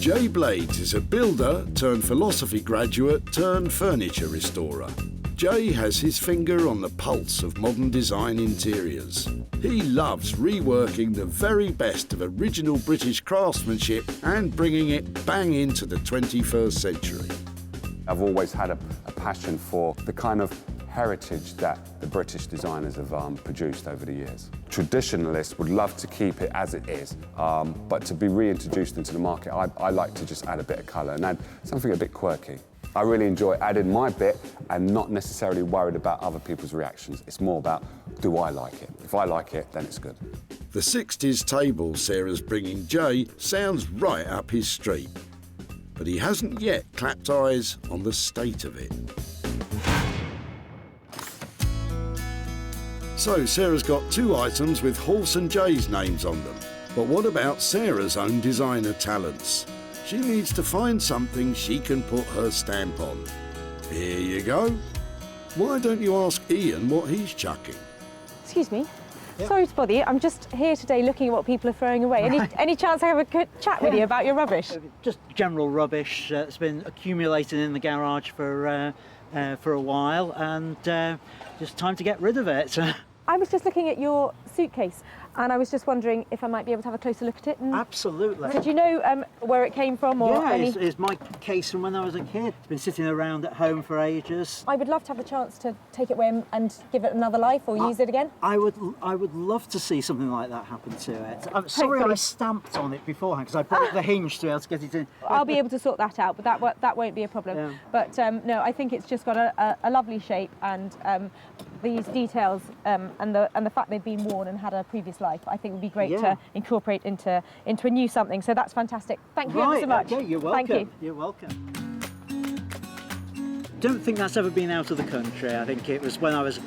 Jay Blades is a builder turned philosophy graduate turned furniture restorer. Jay has his finger on the pulse of modern design interiors. He loves reworking the very best of original British craftsmanship and bringing it bang into the 21st century. I've always had a passion for the kind of heritage that the British designers have produced over the years. Traditionalists would love to keep it as it is, but to be reintroduced into the market, I like to just add a bit of colour and add something a bit quirky. I really enjoy adding my bit and not necessarily worried about other people's reactions. It's more about, do I like it? If I like it, then it's good. The 60s table Sarah's bringing Jay sounds right up his street, but he hasn't yet clapped eyes on the state of it. So Sarah's got 2 items with Horse and Jay's names on them. But what about Sarah's own designer talents? She needs to find something she can put her stamp on. Here you go. Why don't you ask Ian what he's chucking? Excuse me. Sorry to bother you. I'm just here today looking at what people are throwing away. Any chance I have a good chat with you about your rubbish? Just general rubbish that's been accumulating in the garage for a while, and just time to get rid of it. I was just looking at your suitcase, and I was just wondering if I might be able to have a closer look at it. And Absolutely. Did you know where it came from? Or yeah, any... it's my case from when I was a kid. It's been sitting around at home for ages. I would love to have the chance to take it away and give it another life or use it again. I would love to see something like that happen to it. I'm sorry I stamped on it beforehand because I broke the hinge to be able to get it in. I'll be able to sort that out, but that won't be a problem. Yeah. But no, I think it's just got a lovely shape, and these details and the fact they've been worn and had a previous life, I think would be great to incorporate into a new something. So that's fantastic. Thank you ever so much. Okay, you're welcome. Thank you. You're welcome. Don't think that's ever been out of the country. I think it was when I was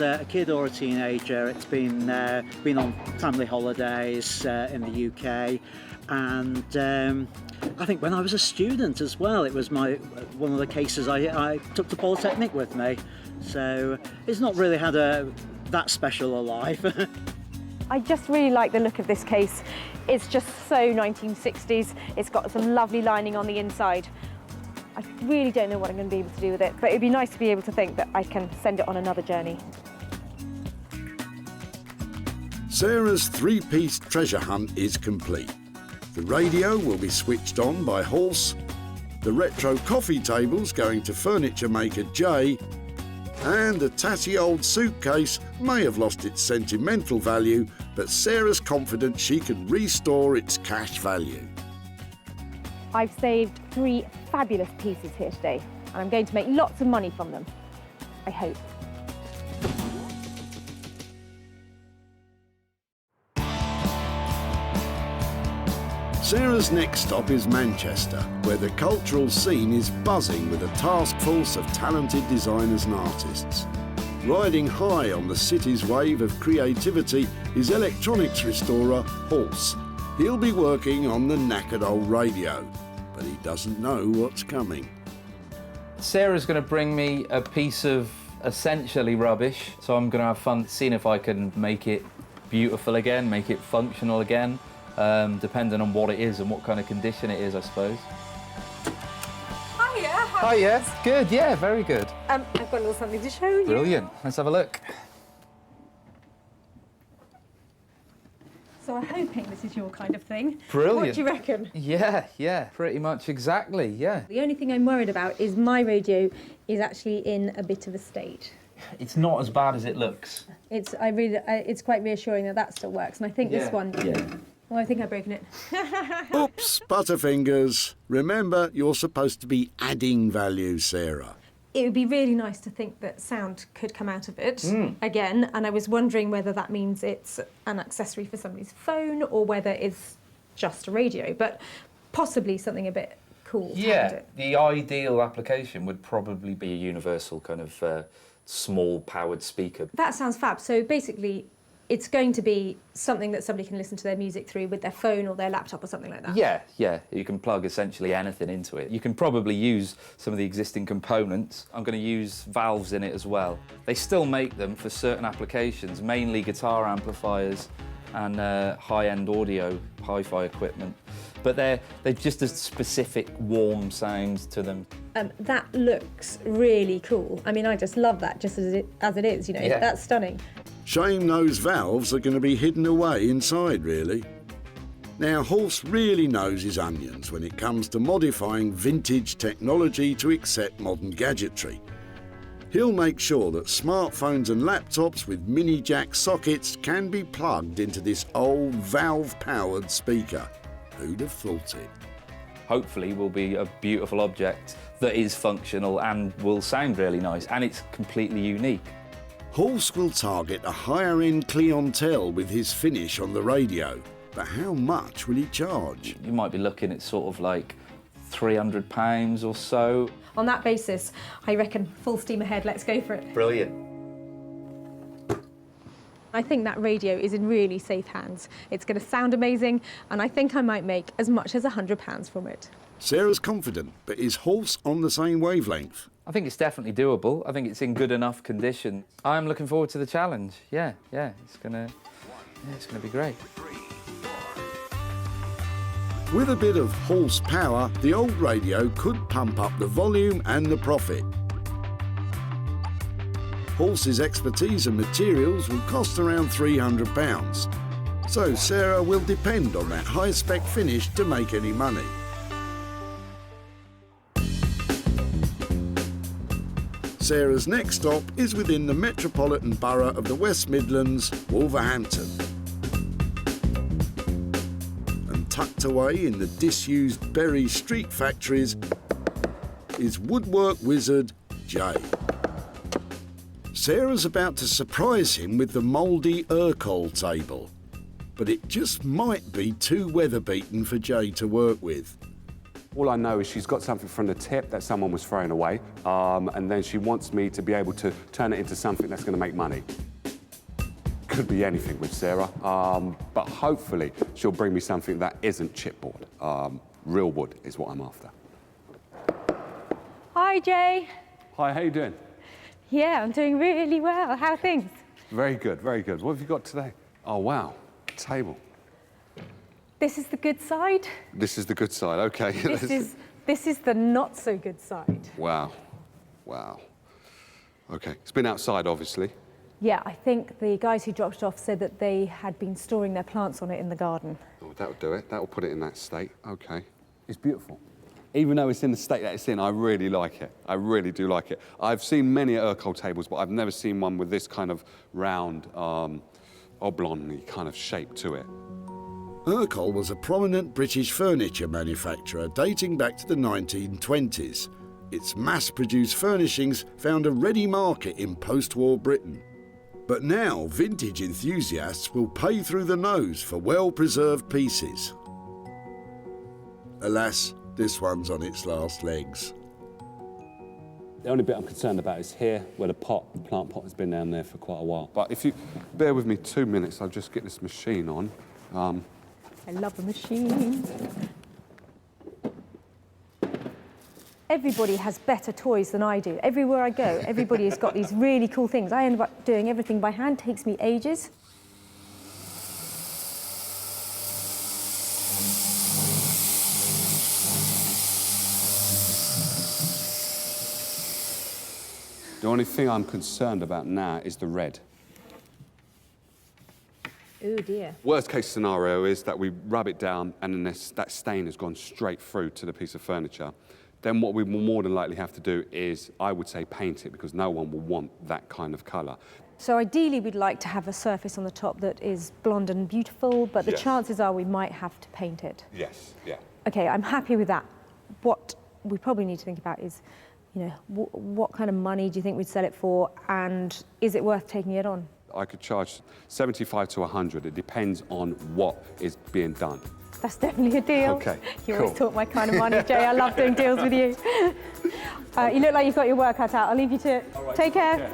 a kid or a teenager. It's been on family holidays in the UK, and I think when I was a student as well, it was one of the cases I took to Polytechnic with me. So it's not really had that special a life. I just really like the look of this case. It's just so 1960s. It's got some lovely lining on the inside. I really don't know what I'm going to be able to do with it, but it'd be nice to be able to think that I can send it on another journey. Sarah's 3-piece treasure hunt is complete. The radio will be switched on by Horse, the retro coffee table's going to furniture maker Jay, and the tatty old suitcase may have lost its sentimental value, but Sarah's confident she can restore its cash value. I've saved 3 fabulous pieces here today, and I'm going to make lots of money from them. I hope. Sarah's next stop is Manchester, where the cultural scene is buzzing with a task force of talented designers and artists. Riding high on the city's wave of creativity is electronics restorer Horse. He'll be working on the knackered old radio, but he doesn't know what's coming. Sarah's going to bring me a piece of essentially rubbish, so I'm going to have fun seeing if I can make it beautiful again, make it functional again. Depending on what it is and what kind of condition it is, I suppose. Hiya. Oh yeah, good, yeah, very good. I've got a little something to show you. Brilliant, let's have a look. So I'm hoping this is your kind of thing. Brilliant. What do you reckon? Yeah, pretty much exactly, yeah. The only thing I'm worried about is my radio is actually in a bit of a state. It's not as bad as it looks. It's quite reassuring that still works, and I think this one. Yeah. Well, I think I've broken it. Oops, Butterfingers. Remember, you're supposed to be adding value, Sarah. It would be really nice to think that sound could come out of it again, and I was wondering whether that means it's an accessory for somebody's phone or whether it's just a radio, but possibly something a bit cool. Yeah, the ideal application would probably be a universal kind of small powered speaker. That sounds fab. So basically, it's going to be something that somebody can listen to their music through with their phone or their laptop or something like that. Yeah, you can plug essentially anything into it. You can probably use some of the existing components. I'm going to use valves in it as well. They still make them for certain applications, mainly guitar amplifiers and high-end audio, hi-fi equipment. But they're just a specific warm sound to them. That looks really cool. I mean, I just love that just as it is, you know, Yeah. That's stunning. Shame those valves are going to be hidden away inside, really. Now, Horse really knows his onions when it comes to modifying vintage technology to accept modern gadgetry. He'll make sure that smartphones and laptops with mini jack sockets can be plugged into this old valve-powered speaker. Who'd have thought it? hopefully will be a beautiful object that is functional and will sound really nice, and it's completely unique. Horse will target a higher-end clientele with his finish on the radio, but how much will he charge? You might be looking at sort of like £300 or so. On that basis, I reckon full steam ahead, let's go for it. Brilliant. I think that radio is in really safe hands. It's going to sound amazing, and I think I might make as much as £100 from it. Sarah's confident, but is Horse on the same wavelength? I think it's definitely doable. I think it's in good enough condition. I'm looking forward to the challenge. Yeah, it's gonna be great. With a bit of horsepower, the old radio could pump up the volume and the profit. Horse's expertise and materials will cost around £300. So Sarah will depend on that high-spec finish to make any money. Sarah's next stop is within the metropolitan borough of the West Midlands, Wolverhampton. And tucked away in the disused Bury Street factories is woodwork wizard Jay. Sarah's about to surprise him with the mouldy Urkel table, but it just might be too weather-beaten for Jay to work with. All I know is she's got something from the tip that someone was throwing away, and then she wants me to be able to turn it into something that's going to make money. Could be anything with Sarah, but hopefully she'll bring me something that isn't chipboard. Real wood is what I'm after. Hi, Jay. Hi, how you doing? Yeah, I'm doing really well. How are things? Very good, very good. What have you got today? Oh, wow, table. This is the good side. This is the good side, okay. This is the not so good side. Wow, wow. Okay, it's been outside, obviously. Yeah, I think the guys who dropped it off said that they had been storing their plants on it in the garden. Oh, that'll do it. That'll put it in that state. Okay. It's beautiful. Even though it's in the state that it's in, I really like it. I really do like it. I've seen many Urkel tables, but I've never seen one with this kind of round, oblong kind of shape to it. Urkel was a prominent British furniture manufacturer dating back to the 1920s. Its mass-produced furnishings found a ready market in post-war Britain. But now, vintage enthusiasts will pay through the nose for well-preserved pieces. Alas, this one's on its last legs. The only bit I'm concerned about is here, where the plant pot has been down there for quite a while. But if you bear with me 2 minutes, I'll just get this machine on. I love a machine. Everybody has better toys than I do. Everywhere I go, everybody has got these really cool things. I end up doing everything by hand, takes me ages. The only thing I'm concerned about now is the red. Oh dear. Worst case scenario is that we rub it down and then that stain has gone straight through to the piece of furniture. Then what we will more than likely have to do is, I would say, paint it, because no one will want that kind of colour. So ideally we'd like to have a surface on the top that is blonde and beautiful, but the chances are we might have to paint it. Yes, yeah. Okay, I'm happy with that. What we probably need to think about is, you know, what kind of money do you think we'd sell it for, and is it worth taking it on? I could charge 75 to 100. It depends on what is being done. That's definitely a deal. Okay, You cool. always talk my kind of money, Jay. I love doing deals with you. You look like you've got your work cut out. I'll leave you to it. Right, take care.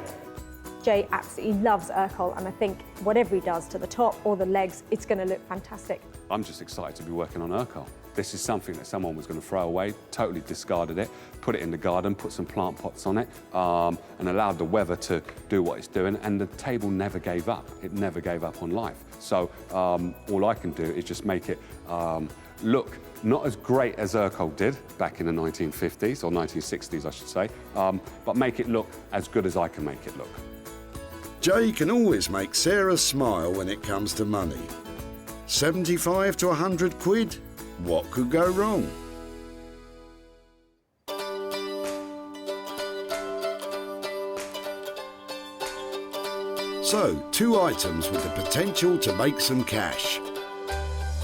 Jay absolutely loves Urkel, and I think whatever he does to the top or the legs, it's going to look fantastic. I'm just excited to be working on Urkel. This is something that someone was going to throw away, totally discarded it, put it in the garden, put some plant pots on it, and allowed the weather to do what it's doing, and the table never gave up. It never gave up on life. So all I can do is just make it look not as great as Urkel did back in the 1950s, or 1960s, I should say, but make it look as good as I can make it look. Jay can always make Sarah smile when it comes to money. 75 to 100 quid? What could go wrong? So, 2 items with the potential to make some cash.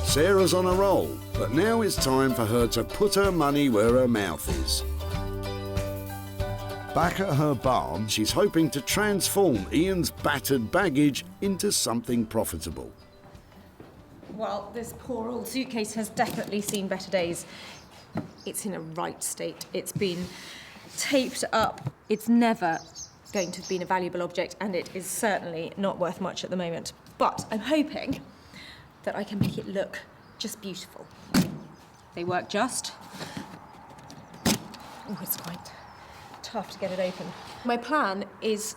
Sarah's on a roll, but now it's time for her to put her money where her mouth is. Back at her barn, she's hoping to transform Ian's battered baggage into something profitable. Well, this poor old suitcase has definitely seen better days. It's in a right state. It's been taped up. It's never going to have been a valuable object, and it is certainly not worth much at the moment. But I'm hoping that I can make it look just beautiful. They work just. Oh, it's quite tough to get it open. My plan is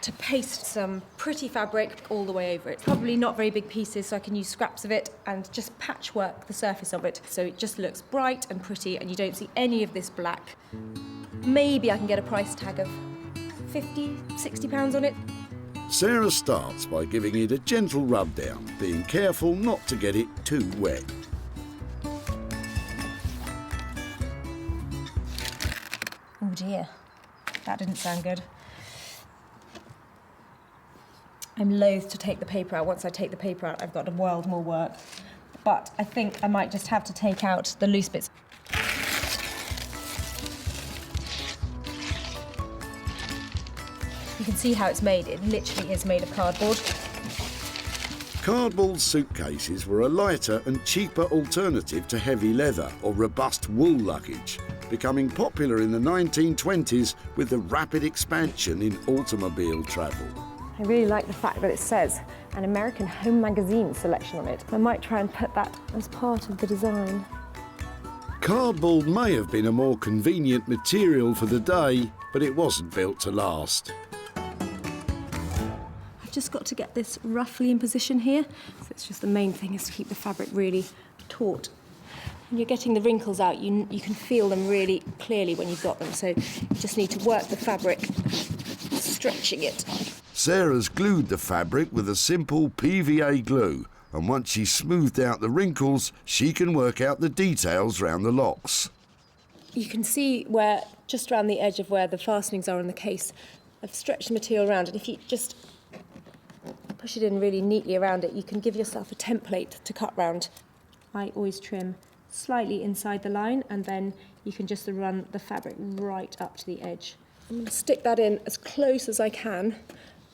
to paste some pretty fabric all the way over it. Probably not very big pieces, so I can use scraps of it and just patchwork the surface of it so it just looks bright and pretty and you don't see any of this black. Maybe I can get a price tag of £50, £60 on it. Sarah starts by giving it a gentle rub down, being careful not to get it too wet. Oh dear, that didn't sound good. I'm loath to take the paper out. Once I take the paper out, I've got a world more work. But I think I might just have to take out the loose bits. You can see how it's made. It literally is made of cardboard. Cardboard suitcases were a lighter and cheaper alternative to heavy leather or robust wool luggage, becoming popular in the 1920s with the rapid expansion in automobile travel. I really like the fact that it says an American Home Magazine selection on it. I might try and put that as part of the design. Cardboard may have been a more convenient material for the day, but it wasn't built to last. I've just got to get this roughly in position here. So it's just the main thing is to keep the fabric really taut. When you're getting the wrinkles out, you can feel them really clearly when you've got them. So you just need to work the fabric, stretching it. Sarah's glued the fabric with a simple PVA glue, and once she's smoothed out the wrinkles, she can work out the details round the locks. You can see where, just around the edge of where the fastenings are in the case, I've stretched the material around, and if you just push it in really neatly around it, you can give yourself a template to cut round. I always trim slightly inside the line, and then you can just run the fabric right up to the edge. I'm going to stick that in as close as I can,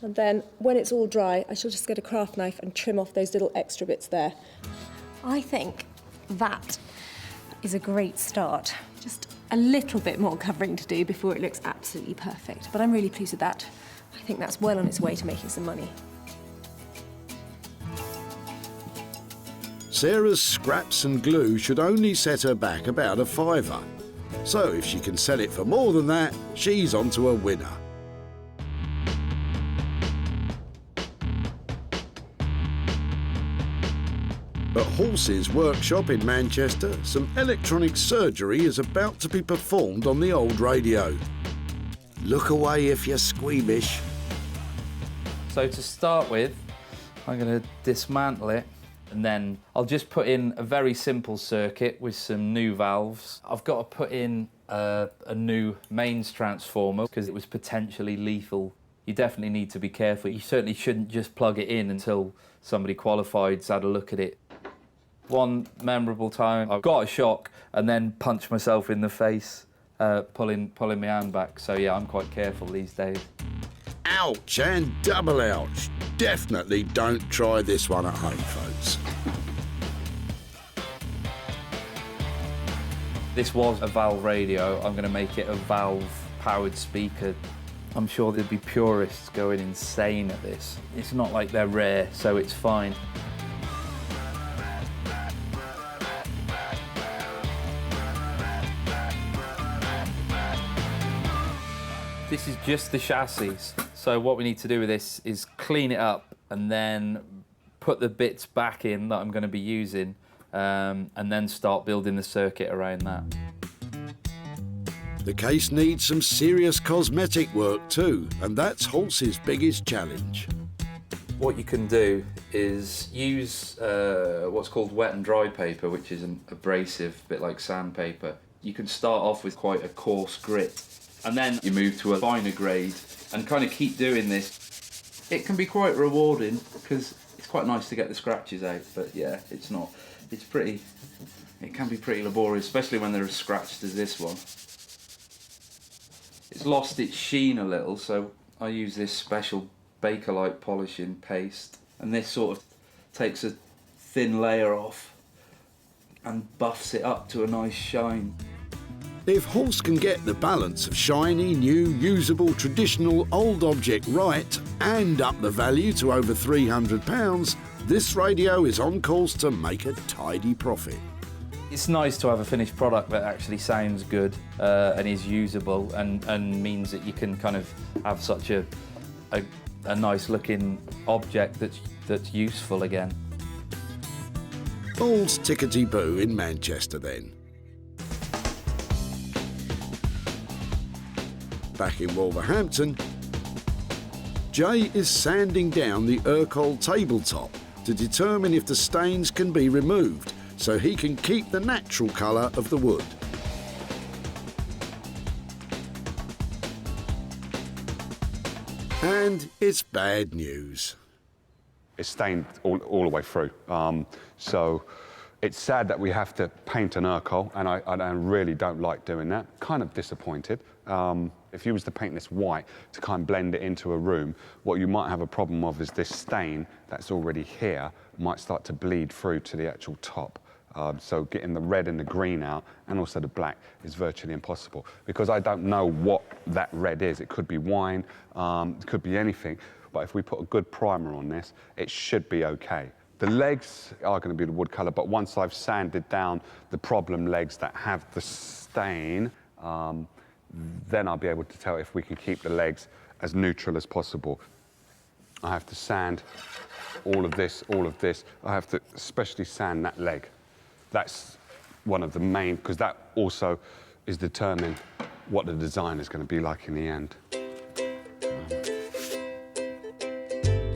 and then when it's all dry, I shall just get a craft knife and trim off those little extra bits there. I think that is a great start. Just a little bit more covering to do before it looks absolutely perfect, but I'm really pleased with that. I think that's well on its way to making some money. Sarah's scraps and glue should only set her back about £5. So if she can sell it for more than that, she's onto a winner. At Horse's workshop in Manchester, some electronic surgery is about to be performed on the old radio. Look away if you're squeamish. So to start with, I'm going to dismantle it, and then I'll just put in a very simple circuit with some new valves. I've got to put in a new mains transformer because it was potentially lethal. You definitely need to be careful. You certainly shouldn't just plug it in until somebody qualified's had a look at it. One memorable time, I got a shock and then punched myself in the face, pulling my hand back. So yeah, I'm quite careful these days. Ouch and double ouch. Definitely don't try this one at home, folks. This was a valve radio. I'm going to make it a valve-powered speaker. I'm sure there'd be purists going insane at this. It's not like they're rare, so it's fine. This is just the chassis. So what we need to do with this is clean it up and then put the bits back in that I'm going to be using, and then start building the circuit around that. The case needs some serious cosmetic work too, and that's Horse's biggest challenge. What you can do is use what's called wet and dry paper, which is an abrasive, bit like sandpaper. You can start off with quite a coarse grit, and then you move to a finer grade and kind of keep doing this. It can be quite rewarding because it's quite nice to get the scratches out, but yeah, it's not. It's pretty. It can be pretty laborious, especially when they're as scratched as this one. It's lost its sheen a little, so I use this special Bakelite polishing paste, and this sort of takes a thin layer off and buffs it up to a nice shine. If Horse can get the balance of shiny, new, usable, traditional, old object right and up the value to over £300, this radio is on course to make a tidy profit. It's nice to have a finished product that actually sounds good and is usable and means that you can kind of have such a nice looking object that's useful again. All's tickety-boo in Manchester then. Back in Wolverhampton, Jay is sanding down the Urquell tabletop to determine if the stains can be removed so he can keep the natural colour of the wood. And it's bad news. It's stained all the way through. So it's sad that we have to paint an Urquell, and I really don't like doing that. Kind of disappointed. If you was to paint this white to kind of blend it into a room, what you might have a problem of is this stain that's already here might start to bleed through to the actual top. So getting the red and the green out and also the black is virtually impossible because I don't know what that red is. It could be wine, it could be anything, but if we put a good primer on this, it should be okay. The legs are going to be the wood colour, but once I've sanded down the problem legs that have the stain, then I'll be able to tell if we can keep the legs as neutral as possible. I have to sand all of this. I have to especially sand that leg. That's one of the main, because that also is determining what the design is going to be like in the end.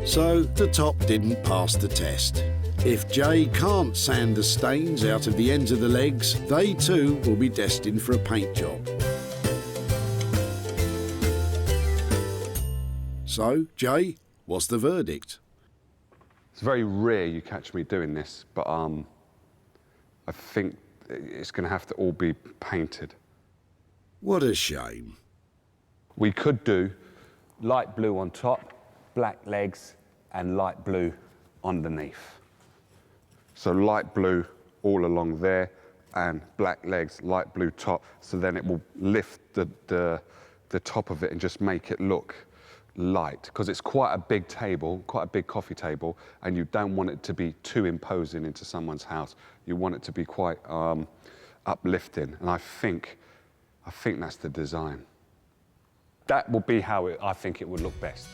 So the top didn't pass the test. If Jay can't sand the stains out of the ends of the legs, they too will be destined for a paint job. So, Jay, what's the verdict? It's very rare you catch me doing this, but I think it's going to have to all be painted. What a shame. We could do light blue on top, black legs, and light blue underneath. So light blue all along there, and black legs, light blue top, so then it will lift the top of it and just make it look light, because it's quite a big table, quite a big coffee table, and you don't want it to be too imposing into someone's house. You want it to be quite uplifting, and I think that's the design. That will be how I think it would look best.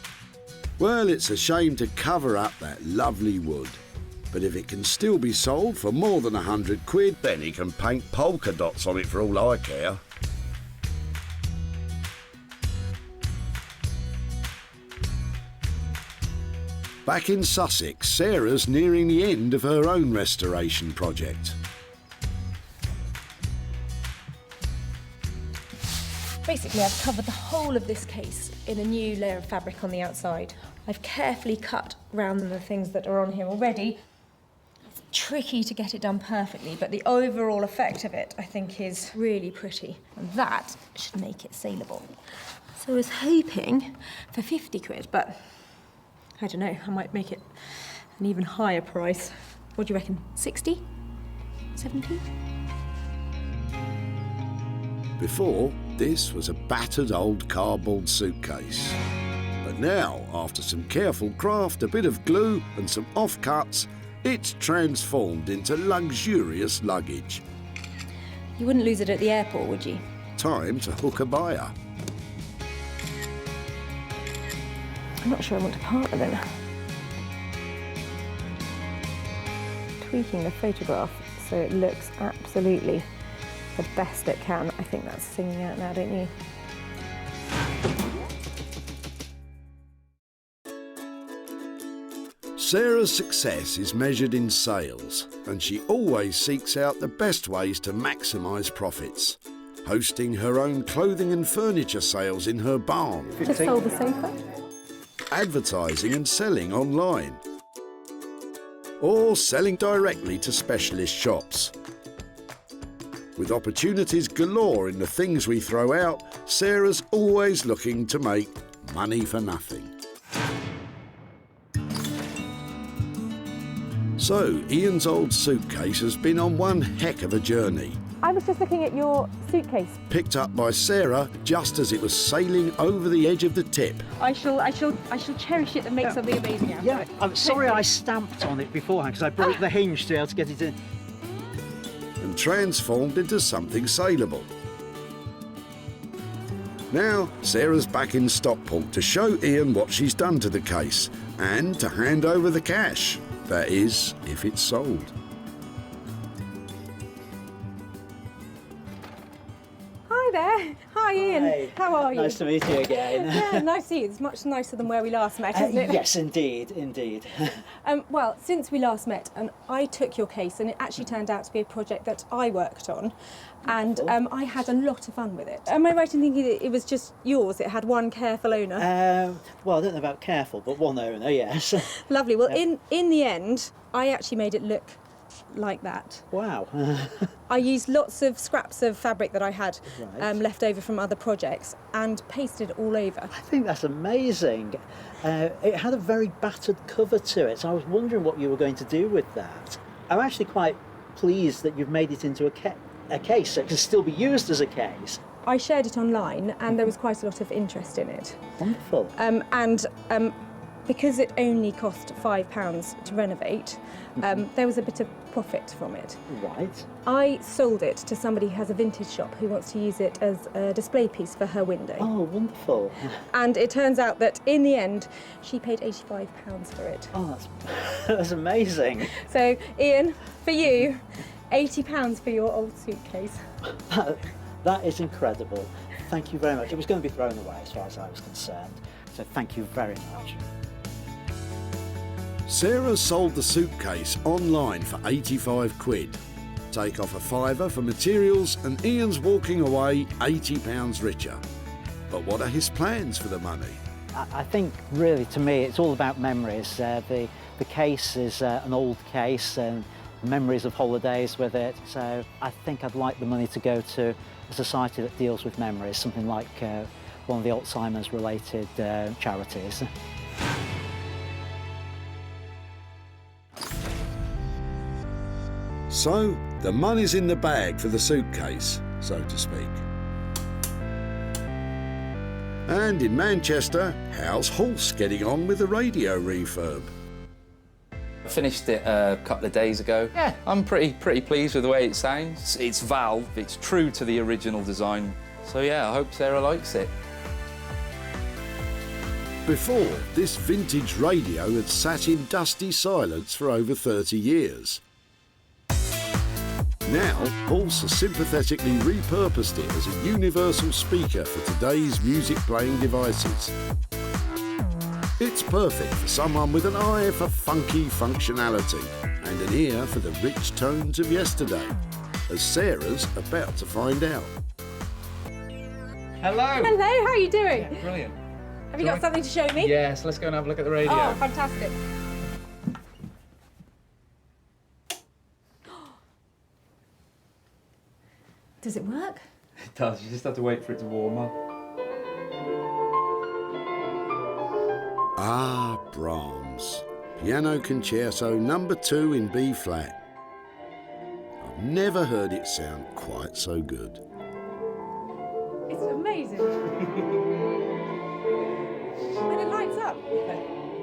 Well, it's a shame to cover up that lovely wood, but if it can still be sold for more than £100, then he can paint polka dots on it for all I care. Back in Sussex, Sarah's nearing the end of her own restoration project. Basically, I've covered the whole of this case in a new layer of fabric on the outside. I've carefully cut round the things that are on here already. It's tricky to get it done perfectly, but the overall effect of it, I think, is really pretty. And that should make it saleable. So I was hoping for £50, but I don't know, I might make it an even higher price. What do you reckon, 60? 70? Before, this was a battered old cardboard suitcase. But now, after some careful craft, a bit of glue and some offcuts, it's transformed into luxurious luggage. You wouldn't lose it at the airport, would you? Time to hook a buyer. I'm not sure I want to part with it. Tweaking the photograph so it looks absolutely the best it can. I think that's singing out now, don't you? Sarah's success is measured in sales, and she always seeks out the best ways to maximise profits, hosting her own clothing and furniture sales in her barn. Just sold the sofa. Advertising and selling online. or selling directly to specialist shops. With opportunities galore in the things we throw out, Sarah's always looking to make money for nothing. So, Ian's old suitcase has been on one heck of a journey. I was just looking at your suitcase. Picked up by Sarah just as it was sailing over the edge of the tip. I shall cherish it and make something amazing out of it. I'm sorry I stamped on it beforehand because I broke the hinge to be able to get it in. And transformed into something saleable. Now, Sarah's back in Stockport to show Ian what she's done to the case and to hand over the cash. That is, if it's sold. Hi there. Hi, Ian. Hi. How are you? Nice to meet you again. Yeah, nice to see you. It's much nicer than where we last met, isn't it? Yes, indeed, indeed. Well, since we last met, and I took your case, and it actually turned out to be a project that I worked on, and I had a lot of fun with it. Am I right in thinking that it was just yours? It had one careful owner? Well, I don't know about careful, but one owner, yes. Lovely. Well, in the end, I actually made it look like that. Wow. I used lots of scraps of fabric that I had left over from other projects and pasted it all over. I think that's amazing. It had a very battered cover to it, so I was wondering what you were going to do with that. I'm actually quite pleased that you've made it into a case, so it can still be used as a case. I shared it online and there was quite a lot of interest in it. Wonderful. Because it only cost £5 to renovate, there was a bit of profit from it. Right. I sold it to somebody who has a vintage shop who wants to use it as a display piece for her window. Oh, wonderful. And it turns out that in the end, she paid £85 for it. Oh, that's amazing. So, Ian, for you, £80 for your old suitcase. That is incredible. Thank you very much. It was going to be thrown away as far as I was concerned, so thank you very much. Sarah sold the suitcase online for 85 quid. Take off a fiver for materials and Ian's walking away £80 richer. But what are his plans for the money? I think really to me it's all about memories. The case is an old case and memories of holidays with it. So I think I'd like the money to go to a society that deals with memories, something like one of the Alzheimer's related charities. So, the money's in the bag for the suitcase, so to speak. And in Manchester, how's Hulse getting on with the radio refurb? I finished it a couple of days ago. Yeah, I'm pretty pleased with the way it sounds. It's valve, it's true to the original design. So yeah, I hope Sarah likes it. Before, this vintage radio had sat in dusty silence for over 30 years. Now, Hulse has sympathetically repurposed it as a universal speaker for today's music-playing devices. It's perfect for someone with an eye for funky functionality and an ear for the rich tones of yesterday, as Sarah's about to find out. Hello! Hello, how are you doing? Yeah, brilliant. Have you got something to show me? Yes, let's go and have a look at the radio. Oh, fantastic. Does it work? It does, you just have to wait for it to warm up. Ah, Brahms. Piano Concerto No. 2 in B flat. I've never heard it sound quite so good. It's amazing. And it lights up.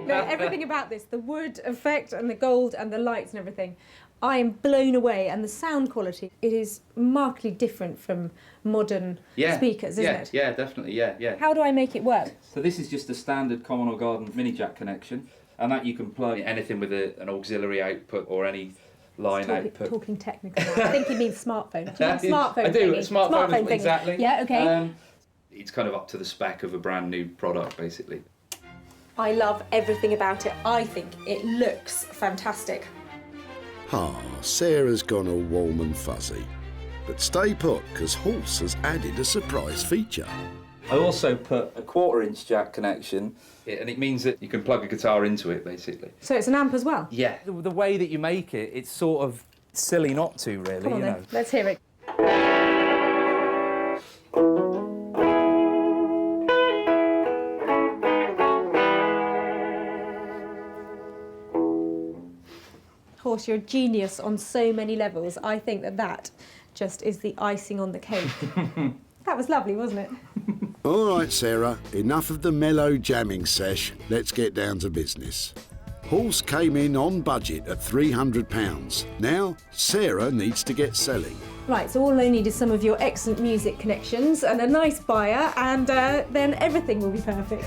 No, everything about this, the wood effect and the gold and the lights and everything, I am blown away. And the sound quality, it is markedly different from modern speakers, isn't it? Yeah, definitely, yeah. How do I make it work? So this is just a standard common or garden mini jack connection, and that you can plug anything with an auxiliary output or any line output. Talking technical now. I think you mean smartphone. Do you mean smartphone I do, thingy? smartphone thingy. exactly. Yeah, okay. It's kind of up to the spec of a brand new product, basically. I love everything about it. I think it looks fantastic. Ah, Sarah's gone all warm and fuzzy. But stay put, because Hulse has added a surprise feature. I also put a 1/4-inch jack connection, and it means that you can plug a guitar into it, basically. So it's an amp as well? Yeah. The way that you make it, it's sort of silly not to, really. Come on you then, know. let's hear it. Horse, you're a genius on so many levels. I think that just is the icing on the cake. That was lovely, wasn't it? All right, Sarah, enough of the mellow jamming sesh. Let's get down to business. Horse came in on budget at £300. Now, Sarah needs to get selling. Right, so all I need is some of your excellent music connections and a nice buyer, and then everything will be perfect.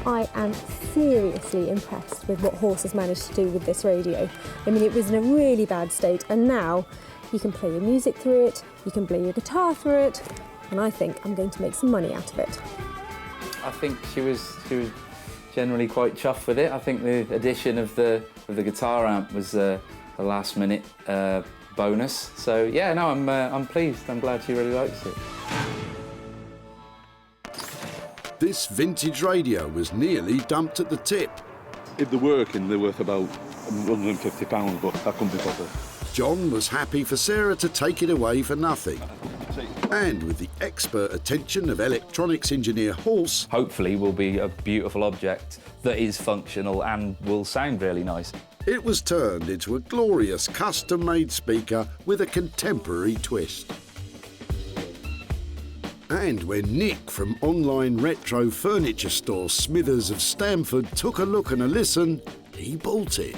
I am seriously impressed with what Horse has managed to do with this radio. I mean, it was in a really bad state, and now you can play your music through it, you can play your guitar through it, and I think I'm going to make some money out of it. I think she was generally quite chuffed with it. I think the addition of the guitar amp was a last-minute bonus. So yeah, no, I'm pleased. I'm glad she really likes it. This vintage radio was nearly dumped at the tip. If they're working, they're worth about £150, but that couldn't be bothered. John was happy for Sarah to take it away for nothing. And with the expert attention of electronics engineer Horse, hopefully will be a beautiful object that is functional and will sound really nice. It was turned into a glorious custom-made speaker with a contemporary twist. And when Nick from online retro furniture store Smithers of Stamford took a look and a listen, he bought it.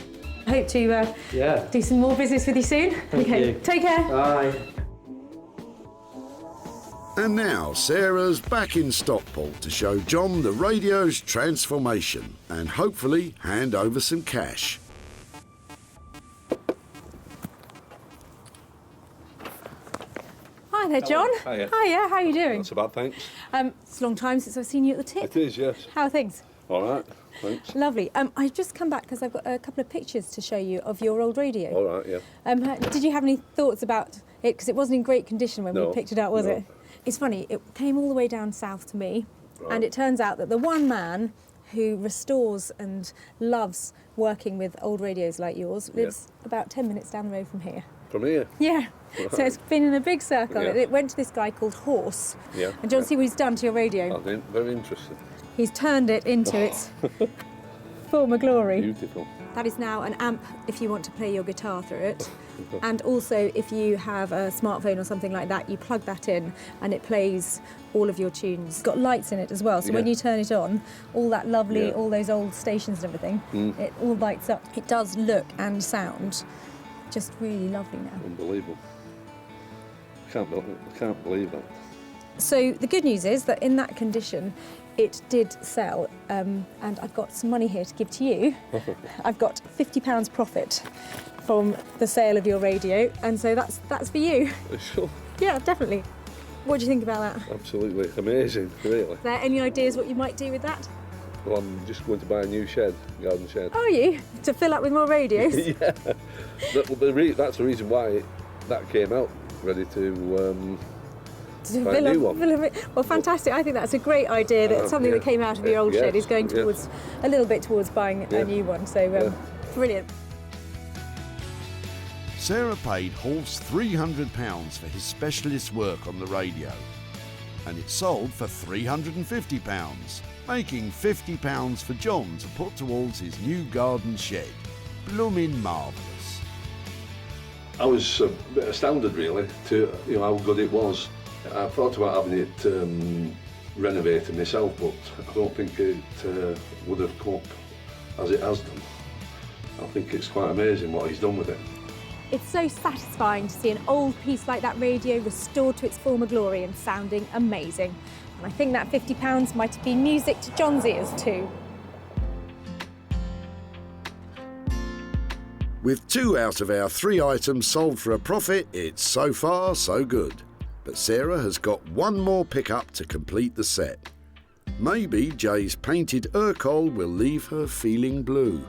I hope to do some more business with you soon. Thank you. Take care. Bye. And now Sarah's back in Stockport to show John the radio's transformation and hopefully hand over some cash. Hi there, John. Hiya. Hiya, how are you doing? Not so bad, thanks. It's a long time since I've seen you at the tip. It is, yes. How are things? All right, thanks. Lovely. I've just come back because I've got a couple of pictures to show you of your old radio. All right, yeah. Did you have any thoughts about it? Because it wasn't in great condition when No, we picked it up, was it? It's funny, it came all the way down south to me, and it turns out that the one man who restores and loves working with old radios like yours lives about 10 minutes down the road from here. From here? Yeah. Right. So it's been in a big circle. Yeah. It went to this guy called Horse. Yeah. And do you want to see what he's done to your radio? I think very interesting. He's turned it into its former glory. Beautiful. That is now an amp if you want to play your guitar through it. And also if you have a smartphone or something like that, you plug that in and it plays all of your tunes. It's got lights in it as well, so when you turn it on, all that lovely, all those old stations and everything, it all lights up. It does look and sound just really lovely now. Unbelievable. I can't believe that. So the good news is that in that condition, it did sell, and I've got some money here to give to you. I've got £50 profit from the sale of your radio, and so that's for you. Sure. Yeah, definitely. What do you think about that? Absolutely amazing, really. Are there any ideas what you might do with that? Well, I'm just going to buy a new shed, garden shed. Are you? To fill up with more radios? Yeah. That's the reason why that came out, ready to buy a new one. Well, fantastic. I think that's a great idea. That something that came out of your old shed is going towards a little bit towards buying a new one. So brilliant. Sarah paid Horse £300 for his specialist work on the radio, and it sold for £350, making £50 for John to put towards his new garden shed. Bloomin' marvellous. I was a bit astounded, really, to how good it was. I thought about having it renovated myself, but I don't think it would have come up as it has done. I think it's quite amazing what he's done with it. It's so satisfying to see an old piece like that radio restored to its former glory and sounding amazing. And I think that £50 might have been music to John's ears too. With 2 out of our 3 items sold for a profit, it's so far so good. But Sarah has got one more pickup to complete the set. Maybe Jay's painted Urkel will leave her feeling blue.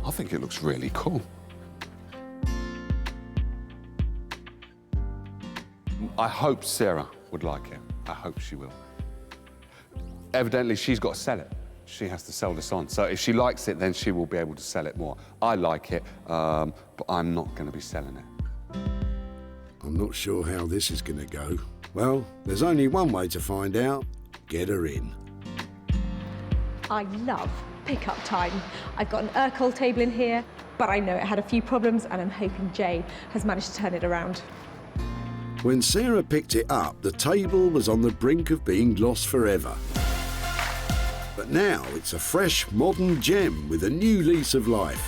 I think it looks really cool. I hope Sarah would like it. I hope she will. Evidently, she's got to sell it. She has to sell this on. So if she likes it, then she will be able to sell it more. I like it, but I'm not going to be selling it. I'm not sure how this is going to go. Well, there's only one way to find out. Get her in. I love pickup time. I've got an Urkel table in here, but I know it had a few problems and I'm hoping Jay has managed to turn it around. When Sarah picked it up, the table was on the brink of being lost forever. But now it's a fresh, modern gem with a new lease of life.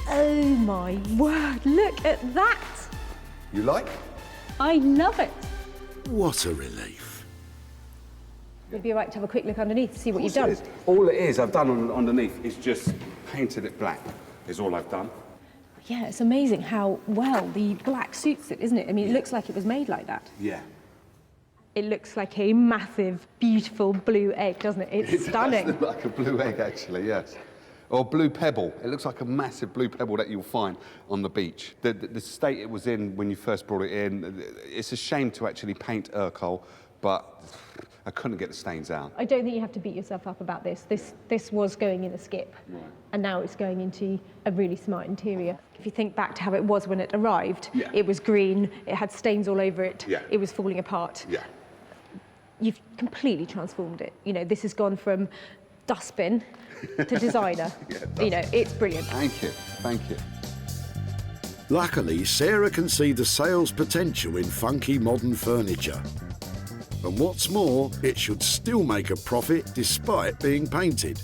Oh my word, look at that! You like? I love it. What a relief. Would it be all right to have a quick look underneath to see what you've done? All it is I've done underneath is just painted it black, is all I've done. Yeah, it's amazing how well the black suits it, isn't it? I mean, it looks like it was made like that. Yeah. It looks like a massive, beautiful blue egg, doesn't it? It's stunning. It does look like a blue egg, actually, yes. Or blue pebble. It looks like a massive blue pebble that you'll find on the beach. The state it was in when you first brought it in, it's a shame to actually paint Urkel, but I couldn't get the stains out. I don't think you have to beat yourself up about this. This was going in a skip, right. And now it's going into a really smart interior. If you think back to how it was when it arrived, yeah. It was green, it had stains all over it, yeah. It was falling apart. Yeah. You've completely transformed it. You know, this has gone from dustbin to designer. Yeah, you know, it's brilliant. Thank you, thank you. Luckily, Sarah can see the sales potential in funky modern furniture. And what's more, it should still make a profit despite being painted.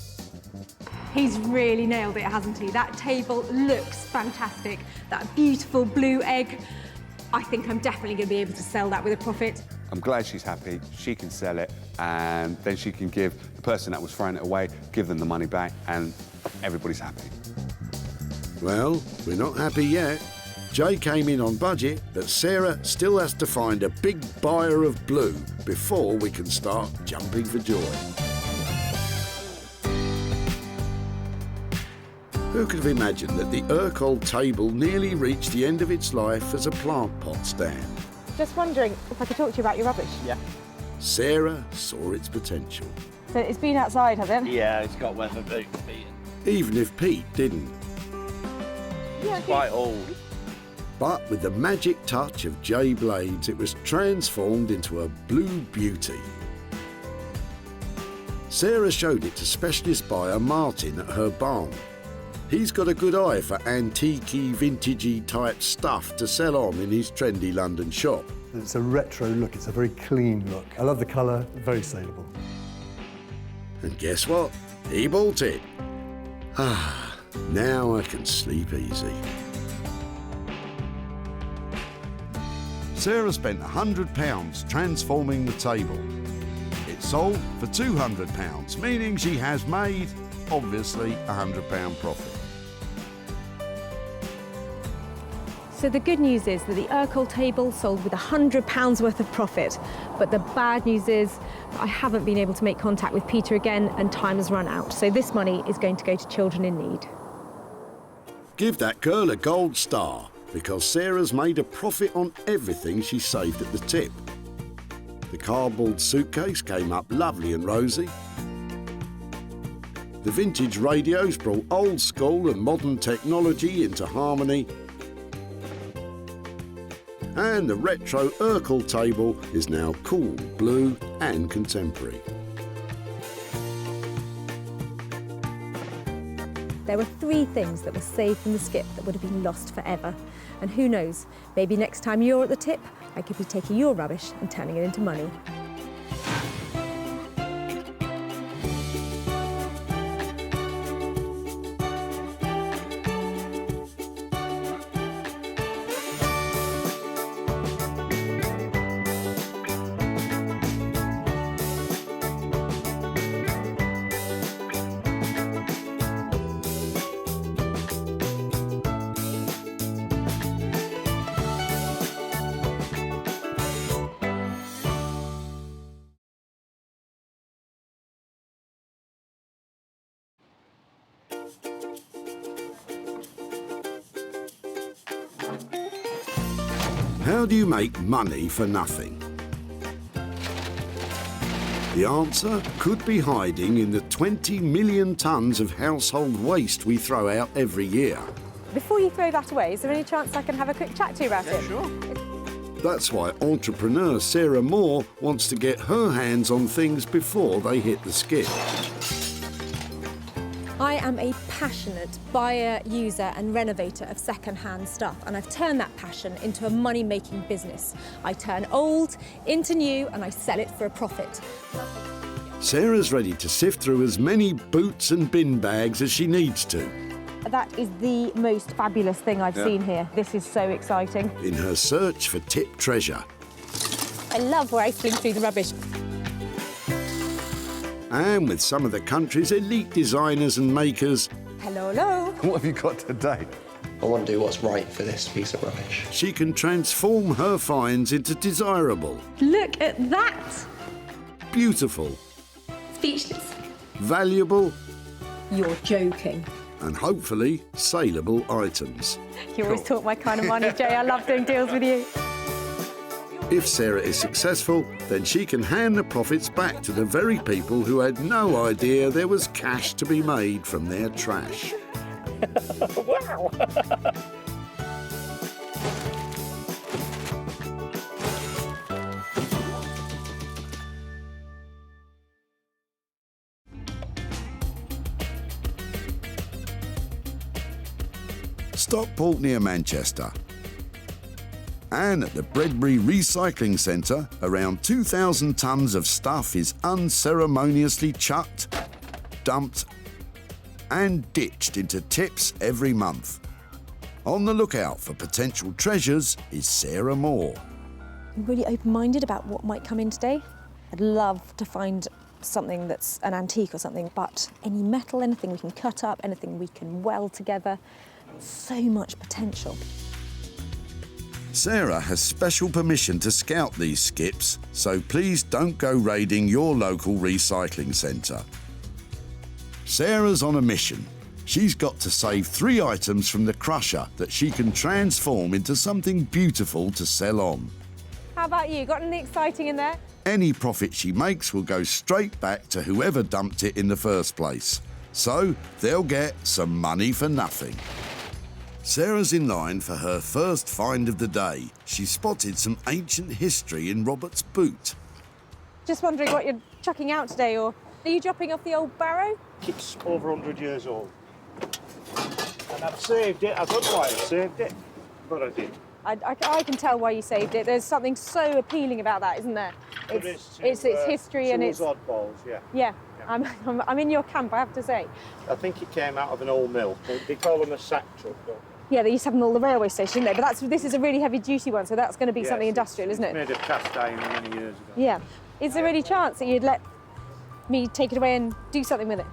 He's really nailed it, hasn't he? That table looks fantastic. That beautiful blue egg. I think I'm definitely going to be able to sell that with a profit. I'm glad she's happy. She can sell it, and then she can give the person that was throwing it away, give them the money back, and everybody's happy. Well, we're not happy yet. Jay came in on budget, but Sarah still has to find a big buyer of blue before we can start jumping for joy. Who could have imagined that the Urkel table nearly reached the end of its life as a plant pot stand? Just wondering if I could talk to you about your rubbish. Yeah. Sarah saw its potential. So it's been outside, has it? Yeah, it's got weather beaten. Even if Pete didn't. Yeah, It's quite old. But with the magic touch of Jay Blades, it was transformed into a blue beauty. Sarah showed it to specialist buyer Martin at her barn. He's got a good eye for antique-y, vintagey type stuff to sell on in his trendy London shop. It's a retro look, it's a very clean look. I love the colour, very saleable. And guess what? He bought it. Ah, now I can sleep easy. Sarah spent £100 transforming the table. It sold for £200, meaning she has made, obviously, £100 profit. So the good news is that the Urkel table sold with £100 worth of profit. But the bad news is that I haven't been able to make contact with Peter again and time has run out. So this money is going to go to children in need. Give that girl a gold star, because Sarah's made a profit on everything she saved at the tip. The cardboard suitcase came up lovely and rosy. The vintage radios brought old school and modern technology into harmony. And the retro Urkel table is now cool, blue and contemporary. There were 3 things that were saved from the skip that would have been lost forever. And who knows, maybe next time you're at the tip, I could be taking your rubbish and turning it into money. How do you make money for nothing? The answer could be hiding in the 20 million tonnes of household waste we throw out every year. Before you throw that away, is there any chance I can have a quick chat to you about it? Sure. That's why entrepreneur Sarah Moore wants to get her hands on things before they hit the skip. I am a passionate buyer, user and renovator of second-hand stuff, and I've turned that passion into a money-making business. I turn old into new and I sell it for a profit. Sarah's ready to sift through as many boots and bin bags as she needs to. That is the most fabulous thing I've seen here. This is so exciting. In her search for tip treasure. I love where I fling through the rubbish. And with some of the country's elite designers and makers. Hello, hello. What have you got today? I want to do what's right for this piece of rubbish. She can transform her finds into desirable. Look at that. Beautiful. Speechless. Valuable. You're joking. And hopefully saleable items. You always talk my kind of money, Jay. I love doing deals with you. If Sarah is successful, then she can hand the profits back to the very people who had no idea there was cash to be made from their trash. Wow! Stockport near Manchester. And at the Bredbury Recycling Centre, around 2,000 tonnes of stuff is unceremoniously chucked, dumped and ditched into tips every month. On the lookout for potential treasures is Sarah Moore. I'm really open-minded about what might come in today. I'd love to find something that's an antique or something, but any metal, anything we can cut up, anything we can weld together, so much potential. Sarah has special permission to scout these skips, so please don't go raiding your local recycling centre. Sarah's on a mission. She's got to save 3 items from the crusher that she can transform into something beautiful to sell on. How about you? Got anything exciting in there? Any profit she makes will go straight back to whoever dumped it in the first place. So they'll get some money for nothing. Sarah's in line for her first find of the day. She spotted some ancient history in Robert's boot. Just wondering what you're chucking out today, or are you dropping off the old barrow? It's over 100 years old. And I've saved it. I don't know why I saved it, but I did. I can tell why you saved it. There's something so appealing about that, isn't there? It's history and it's oddballs, yeah. Yeah, I'm in your camp, I have to say. I think it came out of an old mill. They call them a sack truck, don't they? Yeah, they used to have them all the railway station, didn't they? But this is a really heavy-duty one, so that's going to be something industrial, isn't it? Made of cast iron many years ago. Yeah. Is there any chance that you'd let me take it away and do something with it?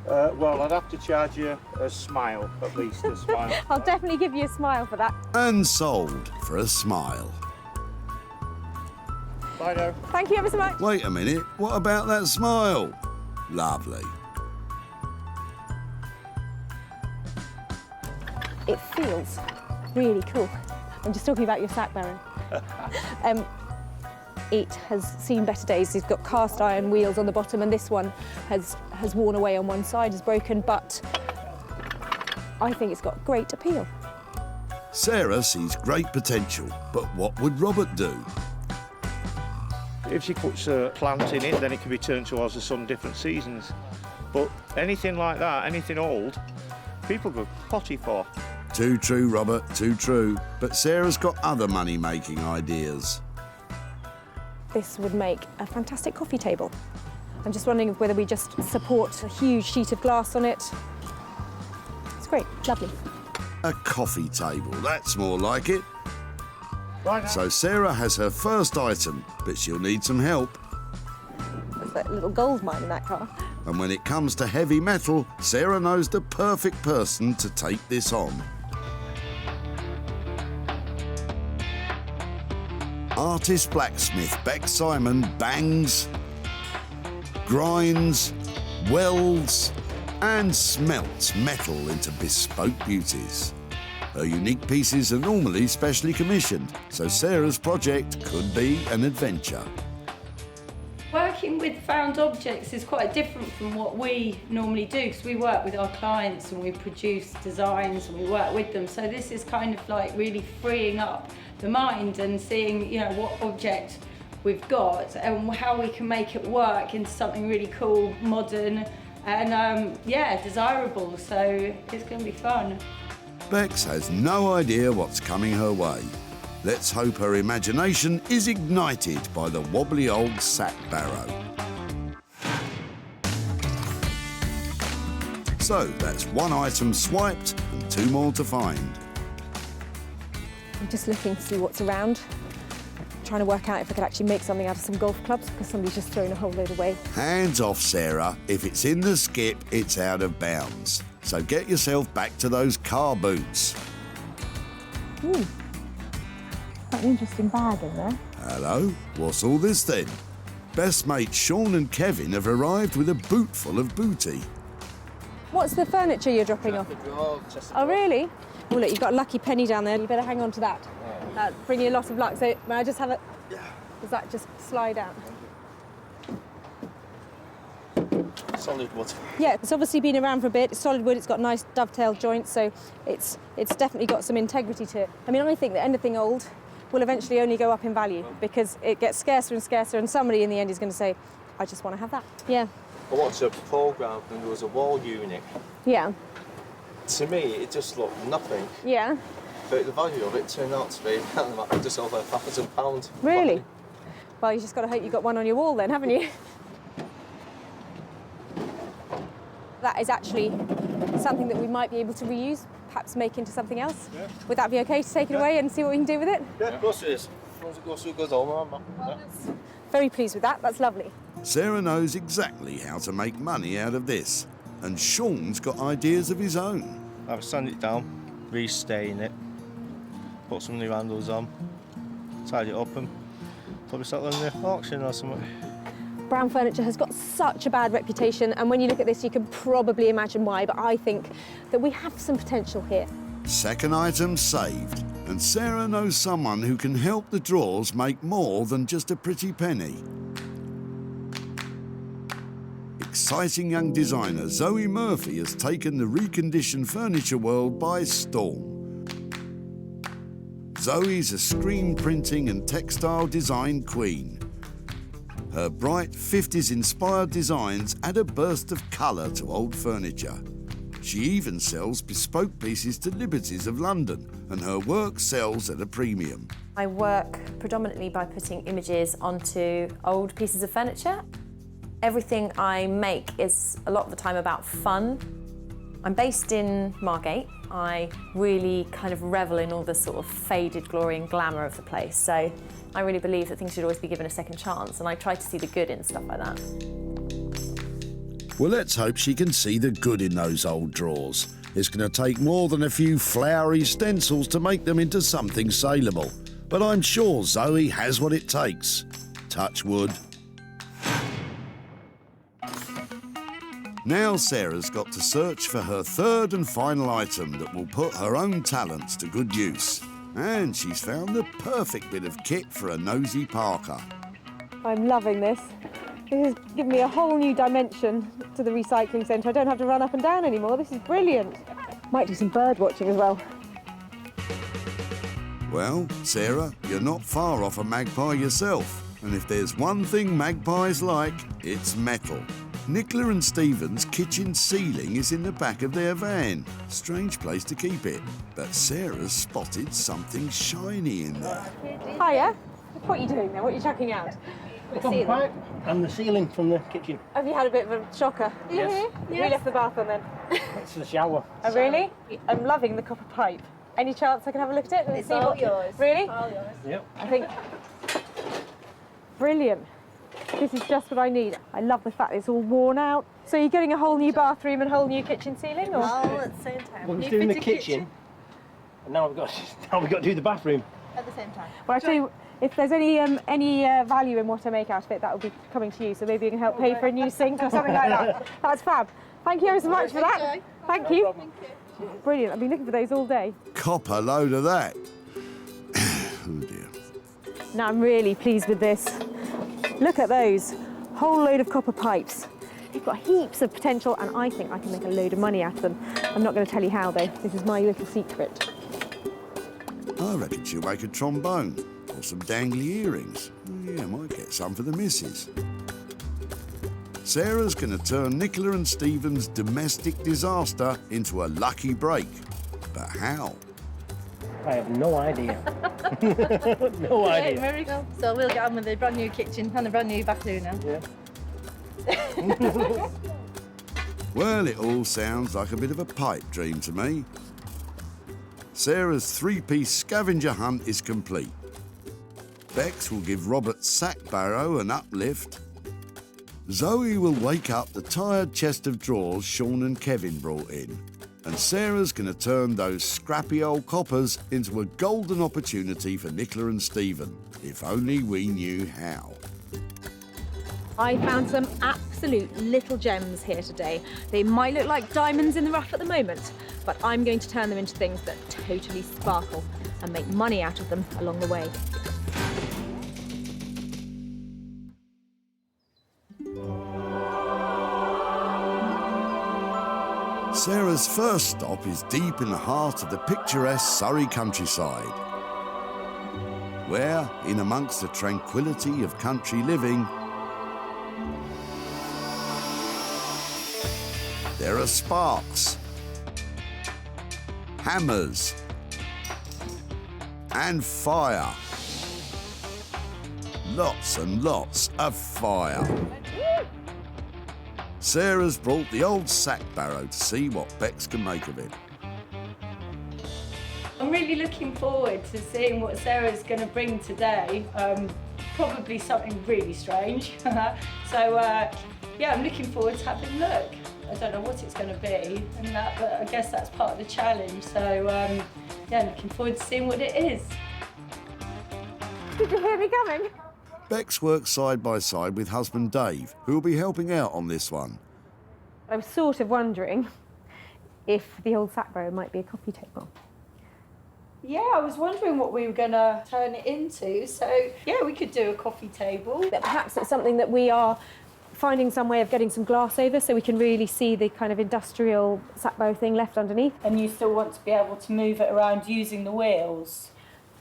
Well, I'd have to charge you a smile, at least a smile. I'll definitely give you a smile for that. And sold for a smile. Bye now. Thank you ever so much. Wait a minute, what about that smile? Lovely. It feels really cool. I'm just talking about your sack barrow. It has seen better days. It's got cast iron wheels on the bottom, and this one has worn away on one side, is broken, but I think it's got great appeal. Sarah sees great potential, but what would Robert do? If she puts a plant in it, then it can be turned towards the sun different seasons. But anything like that, anything old, people go potty for. Too true, Robert, too true. But Sarah's got other money-making ideas. This would make a fantastic coffee table. I'm just wondering whether we just support a huge sheet of glass on it. It's great, lovely. A coffee table, that's more like it. Right now. So Sarah has her first item, but she'll need some help. There's that little gold mine in that car. And when it comes to heavy metal, Sarah knows the perfect person to take this on. Artist blacksmith Beck Simon bangs, grinds, welds and smelts metal into bespoke beauties. Her unique pieces are normally specially commissioned, so Sarah's project could be an adventure. Working with found objects is quite different from what we normally do, because we work with our clients and we produce designs and we work with them. So this is kind of like really freeing up the mind and seeing, you know, what object we've got and how we can make it work into something really cool, modern and yeah, desirable. So it's going to be fun. Bex has no idea what's coming her way. Let's hope her imagination is ignited by the wobbly old sack barrow. So that's one item swiped and 2 more to find. I'm just looking to see what's around. Trying to work out if I could actually make something out of some golf clubs because somebody's just thrown a whole load away. Hands off, Sarah. If it's in the skip, it's out of bounds. So get yourself back to those car boots. Ooh. Quite an interesting bag in there. Hello, what's all this then? Best mates Sean and Kevin have arrived with a boot full of booty. What's the furniture you're dropping off? Oh, really? Oh, look, you've got a lucky penny down there. You better hang on to that. That'll bring you a lot of luck. So, may I just have it? Does that just slide out? Solid wood. Yeah, it's obviously been around for a bit. It's solid wood. It's got nice dovetail joints, so it's definitely got some integrity to it. I mean, I think that anything old will eventually only go up in value because it gets scarcer and scarcer, and somebody in the end is going to say, I just want to have that. Yeah. I watched a programme and there was a wall unit. Yeah. To me, it just looked nothing. Yeah. But the value of it turned out to be just over £1,000. Really? Well, you just got to hope you got one on your wall then, haven't you? That is actually something that we might be able to reuse, perhaps make into something else. Yeah. Would that be okay to take it away and see what we can do with it? Yeah, of course it is. As long as it goes through good home, Very pleased with that. That's lovely. Sarah knows exactly how to make money out of this, and Sean's got ideas of his own. I've sanded it down, restain it, put some new handles on, tidy it up and probably sell it on the auction or something. Brown furniture has got such a bad reputation, and when you look at this you can probably imagine why, but I think that we have some potential here. Second item saved, and Sarah knows someone who can help the drawers make more than just a pretty penny. Exciting young designer Zoe Murphy has taken the reconditioned furniture world by storm. Zoe's a screen printing and textile design queen. Her bright 50s-inspired designs add a burst of colour to old furniture. She even sells bespoke pieces to Liberties of London, and her work sells at a premium. I work predominantly by putting images onto old pieces of furniture. Everything I make is a lot of the time about fun. I'm based in Margate. I really kind of revel in all the sort of faded glory and glamour of the place. So I really believe that things should always be given a second chance, and I try to see the good in stuff like that. Well, let's hope she can see the good in those old drawers. It's going to take more than a few flowery stencils to make them into something saleable. But I'm sure Zoe has what it takes. Touch wood. Now Sarah's got to search for her third and final item that will put her own talents to good use. And she's found the perfect bit of kit for a nosy Parker. I'm loving this. This has given me a whole new dimension to the recycling centre. I don't have to run up and down anymore. This is brilliant. Might do some bird watching as well. Well, Sarah, you're not far off a magpie yourself. And if there's one thing magpies like, it's metal. Nicola and Stephen's kitchen ceiling is in the back of their van. Strange place to keep it. But Sarah's spotted something shiny in there. Hiya. What are you doing there? What are you chucking out? The copper pipe and the ceiling from the kitchen. Have you had a bit of a shocker? Yes. We left the bath on then. It's the shower. Oh, really? I'm loving the copper pipe. Any chance I can have a look at it? And It's see all what... yours. Really? All yours. Yep. I think... Brilliant. This is just what I need. I love the fact it's all worn out. So you're getting a whole new bathroom and a whole new kitchen ceiling, or? All at the same time. Well, we're doing the kitchen, and now we've got to do the bathroom. At the same time. Well, actually, if there's any value in what I make out of it, that will be coming to you. So maybe you can help pay for a new sink or something like that. That's fab. Thank you ever so much for that. Thank you. Brilliant. I've been looking for those all day. Copper load of that. Oh dear. Now I'm really pleased with this. Look at those. Whole load of copper pipes. They've got heaps of potential and I think I can make a load of money out of them. I'm not going to tell you how though. This is my little secret. I reckon she'll make a trombone or some dangly earrings. Yeah, might get some for the missus. Sarah's going to turn Nicola and Stephen's domestic disaster into a lucky break. But how? I have no idea. No idea. There we go. So we'll get on with the brand new kitchen and the brand new bathroom now. Yeah. Well, it all sounds like a bit of a pipe dream to me. Sarah's three-piece scavenger hunt is complete. Bex will give Robert's sack barrow an uplift. Zoe will wake up the tired chest of drawers Sean and Kevin brought in. And Sarah's going to turn those scrappy old coppers into a golden opportunity for Nicola and Stephen. If only we knew how. I found some absolute little gems here today. They might look like diamonds in the rough at the moment, but I'm going to turn them into things that totally sparkle and make money out of them along the way. Sarah's first stop is deep in the heart of the picturesque Surrey countryside, where, in amongst the tranquility of country living, there are sparks, hammers, and fire. Lots and lots of fire. Sarah's brought the old sack barrow to see what Bex can make of it. I'm really looking forward to seeing what Sarah's going to bring today. Probably something really strange. Yeah, I'm looking forward to having a look. I don't know what it's going to be, but I guess that's part of the challenge. So yeah, looking forward to seeing what it is. Did you hear me coming? Bex works side by side with husband Dave, who will be helping out on this one. I was sort of wondering if the old sack barrow might be a coffee table. Yeah, I was wondering what we were going to turn it into. So yeah, we could do a coffee table. But perhaps it's something that we are finding some way of getting some glass over so we can really see the kind of industrial sack barrow thing left underneath. And you still want to be able to move it around using the wheels.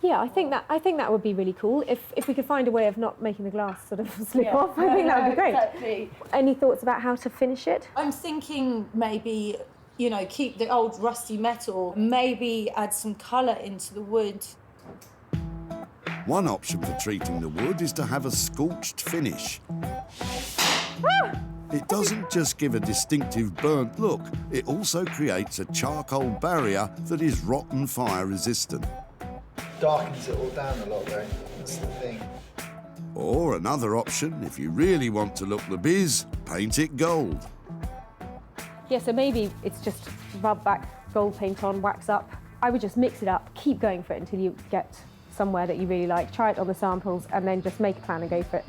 Yeah, I think that would be really cool. If we could find a way of not making the glass sort of slip off, I think that would be great. Exactly. Any thoughts about how to finish it? I'm thinking maybe, you know, keep the old rusty metal, maybe add some colour into the wood. One option for treating the wood is to have a scorched finish. It doesn't just give a distinctive burnt look, it also creates a charcoal barrier that is rotten fire resistant. Darkens it all down a lot though, that's the thing. Or another option, if you really want to look the biz, paint it gold. Yeah, so maybe it's just rub back, gold paint on, wax up. I would just mix it up, keep going for it until you get somewhere that you really like. Try it on the samples and then just make a plan and go for it.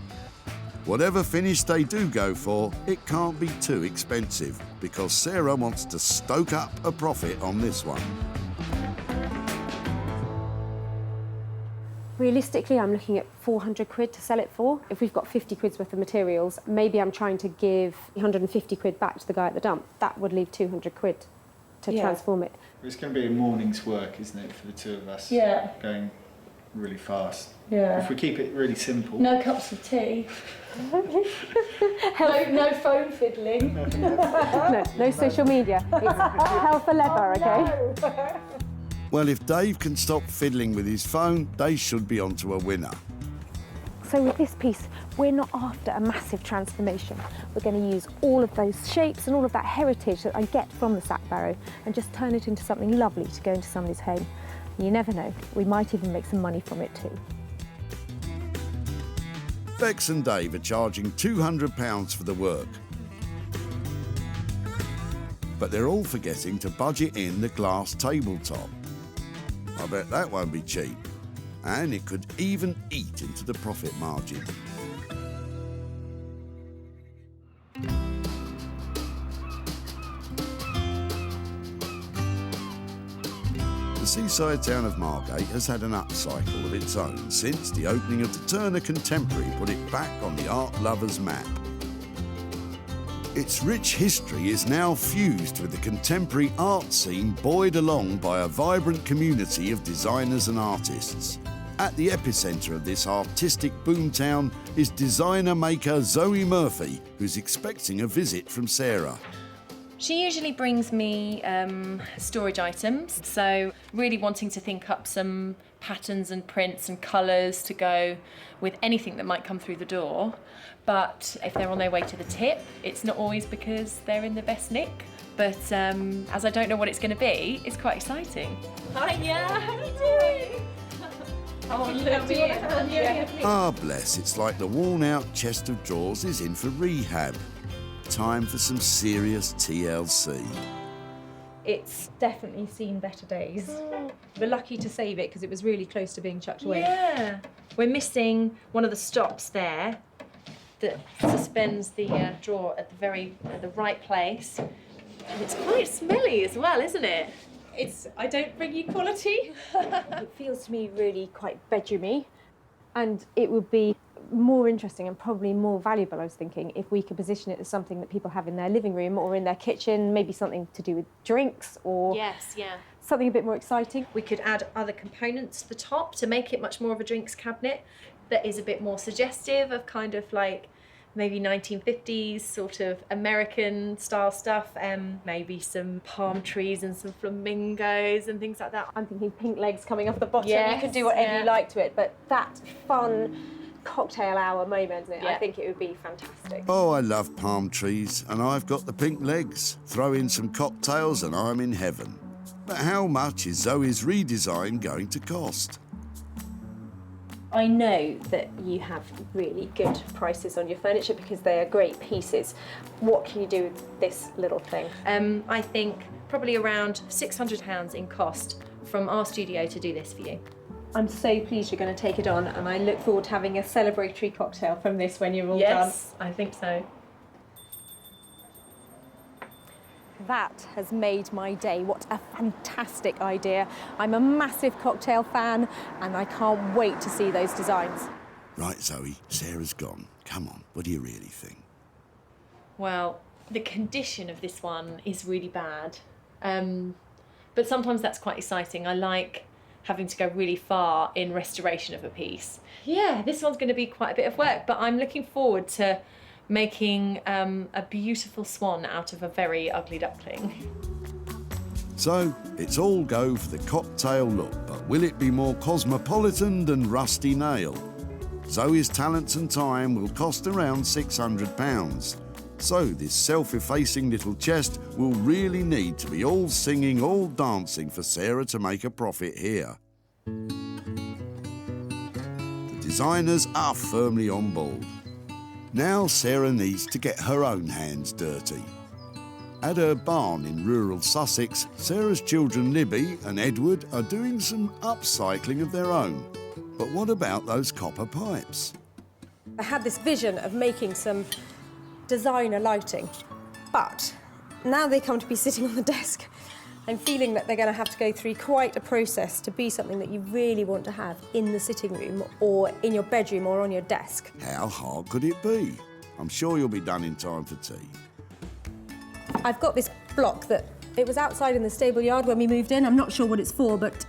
Whatever finish they do go for, it can't be too expensive because Sarah wants to stoke up a profit on this one. Realistically, I'm looking at 400 quid to sell it for. If we've got 50 quid's worth of materials, maybe I'm trying to give 150 quid back to the guy at the dump. That would leave 200 quid to transform it. It's going to be a morning's work, isn't it, for the two of us? Yeah. Going really fast. Yeah. If we keep it really simple. No cups of tea. no phone fiddling. No social media. It's hell for leather, okay? No. Well, if Dave can stop fiddling with his phone, they should be onto a winner. So with this piece, we're not after a massive transformation. We're going to use all of those shapes and all of that heritage that I get from the sack barrow and just turn it into something lovely to go into somebody's home. You never know, we might even make some money from it too. Bex and Dave are charging £200 for the work. But they're all forgetting to budget in the glass tabletop. I bet that won't be cheap. And it could even eat into the profit margin. seaside town of Margate has had an upcycle of its own since the opening of the Turner Contemporary put it back on the art lovers' map. Its rich history is now fused with the contemporary art scene buoyed along by a vibrant community of designers and artists. At the epicentre of this artistic boomtown is designer maker Zoe Murphy, who's expecting a visit from Sarah. She usually brings me storage items, so really wanting to think up some patterns and prints and colours to go with anything that might come through the door. But if they're on their way to the tip, it's not always because they're in the best nick. But as I don't know what it's going to be, it's quite exciting. Hi, yeah, how are you doing? Ah, bless, it's like the worn-out chest of drawers is in for rehab. Time for some serious TLC. It's definitely seen better days. We're lucky to save it because it was really close to being chucked away. Yeah. We're missing one of the stops there that suspends the drawer at the right place. And it's quite smelly as well, isn't it? I don't bring you quality. It feels to me really quite bedroomy, and it would be more interesting and probably more valuable, I was thinking, if we could position it as something that people have in their living room or in their kitchen, maybe something to do with drinks or something a bit more exciting. We could add other components to the top to make it much more of a drinks cabinet that is a bit more suggestive of kind of like maybe 1950s sort of American style stuff, maybe some palm trees and some flamingos and things like that. I'm thinking pink legs coming off the bottom. Yes, you can do whatever you like to it, but that fun cocktail hour moment, isn't it? I think it would be fantastic. Oh, I love palm trees, and I've got the pink legs. Throw in some cocktails and I'm in heaven. But how much is Zoe's redesign going to cost? I know that you have really good prices on your furniture because they are great pieces. What can you do with this little thing? I think probably around £600 in cost from our studio to do this for you. I'm so pleased you're going to take it on, and I look forward to having a celebratory cocktail from this when you're all done. Yes, I think so. That has made my day. What a fantastic idea. I'm a massive cocktail fan, and I can't wait to see those designs. Right, Zoe, Sarah's gone. Come on, what do you really think? Well, the condition of this one is really bad. But sometimes that's quite exciting. I like having to go really far in restoration of a piece. Yeah, this one's going to be quite a bit of work, but I'm looking forward to making a beautiful swan out of a very ugly duckling. So, it's all go for the cocktail look, but will it be more cosmopolitan than Rusty Nail? Zoe's talents and time will cost around £600. So this self-effacing little chest will really need to be all singing, all dancing for Sarah to make a profit here. The designers are firmly on board. Now Sarah needs to get her own hands dirty. At her barn in rural Sussex, Sarah's children Libby and Edward are doing some upcycling of their own. But what about those copper pipes? I had this vision of making some designer lighting, but now they come to be sitting on the desk. I'm feeling that they're going to have to go through quite a process to be something that you really want to have in the sitting room or in your bedroom or on your desk. How hard could it be? I'm sure you'll be done in time for tea. I've got this block that it was outside in the stable yard when we moved in. I'm not sure what it's for, but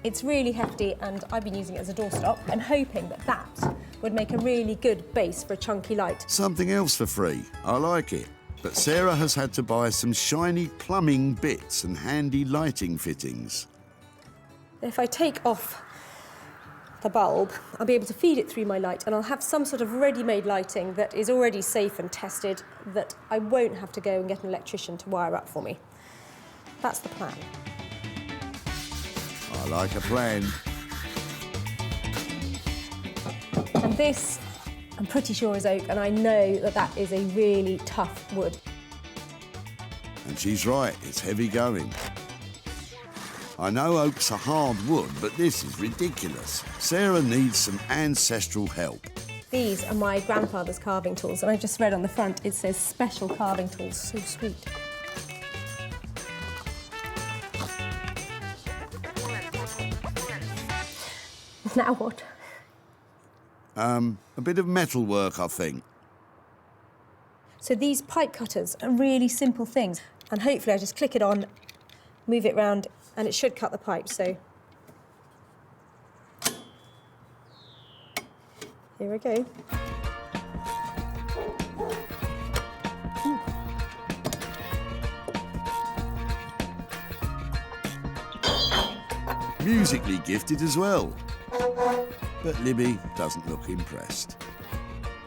it's really hefty and I've been using it as a doorstop. I'm hoping that that would make a really good base for a chunky light. Something else for free. I like it. But Sarah has had to buy some shiny plumbing bits and handy lighting fittings. If I take off the bulb, I'll be able to feed it through my light and I'll have some sort of ready-made lighting that is already safe and tested that I won't have to go and get an electrician to wire up for me. That's the plan. I like a plan. And this, I'm pretty sure is oak, and I know that that is a really tough wood. And she's right, it's heavy going. I know oak's a hard wood, but this is ridiculous. Sarah needs some ancestral help. These are my grandfather's carving tools, and I just read on the front it says special carving tools. So sweet. Now what? A bit of metal work, I think. So these pipe cutters are really simple things, and hopefully I just click it on, move it round, and it should cut the pipe, so... Here we go. Musically gifted as well. But Libby doesn't look impressed.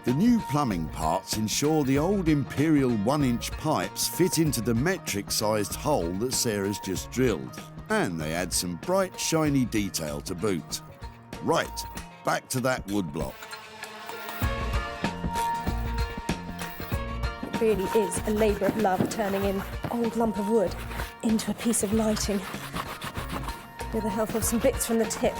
The new plumbing parts ensure the old Imperial 1-inch pipes fit into the metric-sized hole that Sarah's just drilled. And they add some bright, shiny detail to boot. Right, back to that wood block. It really is a labour of love turning an old lump of wood into a piece of lighting with the help of some bits from the tip.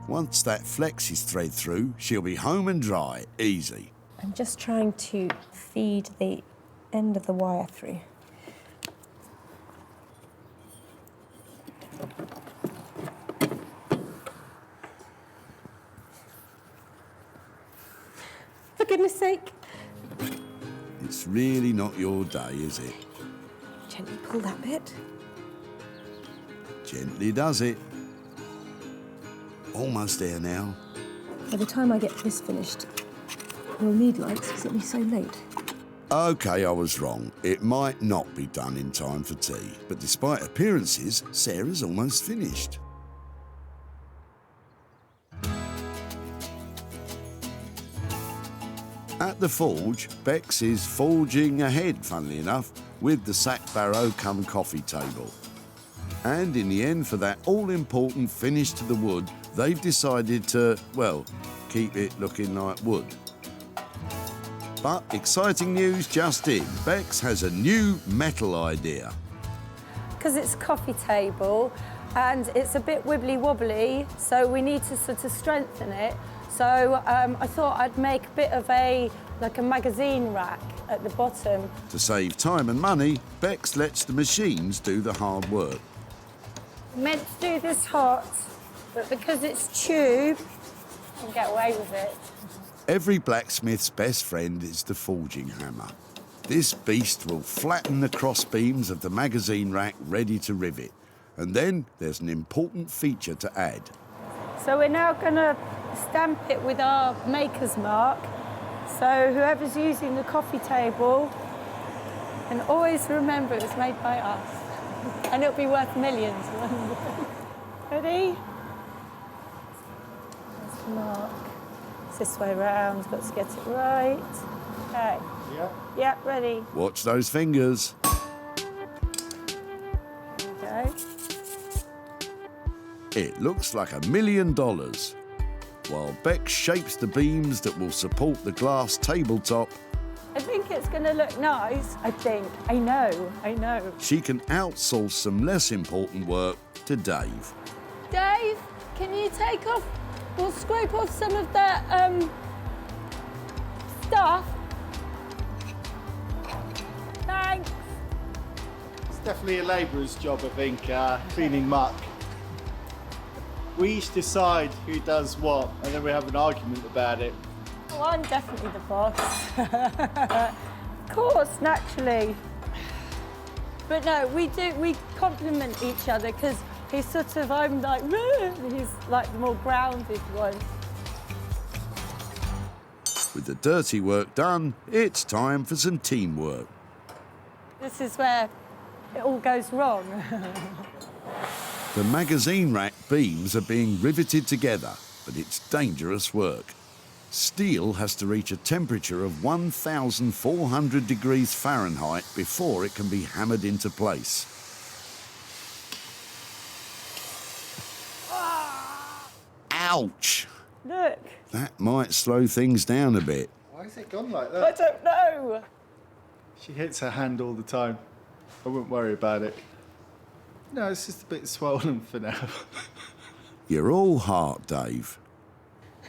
Once that flex is thread through, she'll be home and dry, easy. I'm just trying to feed the end of the wire through. For goodness sake. It's really not your day, is it? Gently pull that bit. Gently does it. Almost there now. By the time I get this finished, we'll need lights because it'll be so late. OK, I was wrong. It might not be done in time for tea, but despite appearances, Sarah's almost finished. At the forge, Bex is forging ahead, funnily enough, with the sack barrow come coffee table. And in the end, for that all-important finish to the wood, they've decided to, well, keep it looking like wood. But exciting news just in. Bex has a new metal idea. Because it's a coffee table and it's a bit wibbly-wobbly, so we need to sort of strengthen it. So I thought I'd make a bit of like a magazine rack at the bottom. To save time and money, Bex lets the machines do the hard work. Meant to do this hot, but because it's tube, I can get away with it. Every blacksmith's best friend is the forging hammer. This beast will flatten the cross beams of the magazine rack ready to rivet. And then there's an important feature to add. So we're now going to stamp it with our maker's mark. So whoever's using the coffee table can always remember it was made by us. And it'll be worth millions. Ready? Let's mark. It's this way round, got to get it right. Okay. Yeah. Yeah, ready. Watch those fingers. Okay. It looks like $1 million. While Bex shapes the beams that will support the glass tabletop, I think it's going to look nice. I think. I know. she can outsource some less important work to Dave. Dave, can you take off, we'll scrape off some of that stuff. Thanks. It's definitely a labourer's job, I think, cleaning muck. We each decide who does what, and then we have an argument about it. Well, I'm definitely the boss. Of course, naturally. But no, we compliment each other because he's sort of, I'm like, and he's like the more grounded one. With the dirty work done, it's time for some teamwork. This is where it all goes wrong. The magazine rack beams are being riveted together, but it's dangerous work. Steel has to reach a temperature of 1,400 degrees Fahrenheit before it can be hammered into place. Ouch! Look. That might slow things down a bit. Why has it gone like I that? don't know. She hits her hand all the time. I wouldn't worry about it. No, it's just a bit swollen for now. You're all heart, Dave.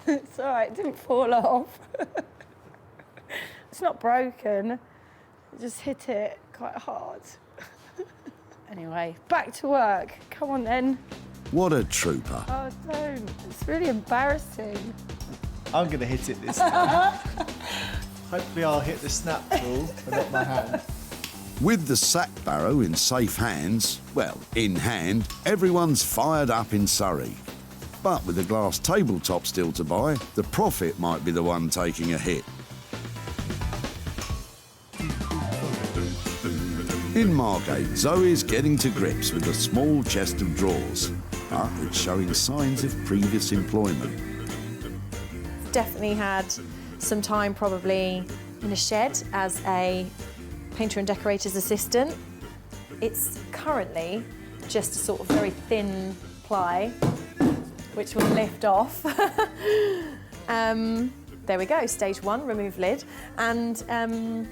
It's all right, it didn't fall off. It's not broken. I just hit it quite hard. Anyway, back to work. Come on then. What a trooper. Oh, don't. It's really embarrassing. I'm going to hit it this time. Hopefully I'll hit the snap tool and not my hand. With the sack barrow in safe hands, well, in hand, everyone's fired up in Surrey. But with a glass tabletop still to buy, the profit might be the one taking a hit. In Margate, Zoe's getting to grips with a small chest of drawers, but it's showing signs of previous employment. Definitely had some time probably in a shed as a painter and decorator's assistant. It's currently just a sort of very thin ply, which will lift off. There we go, stage 1, remove lid. And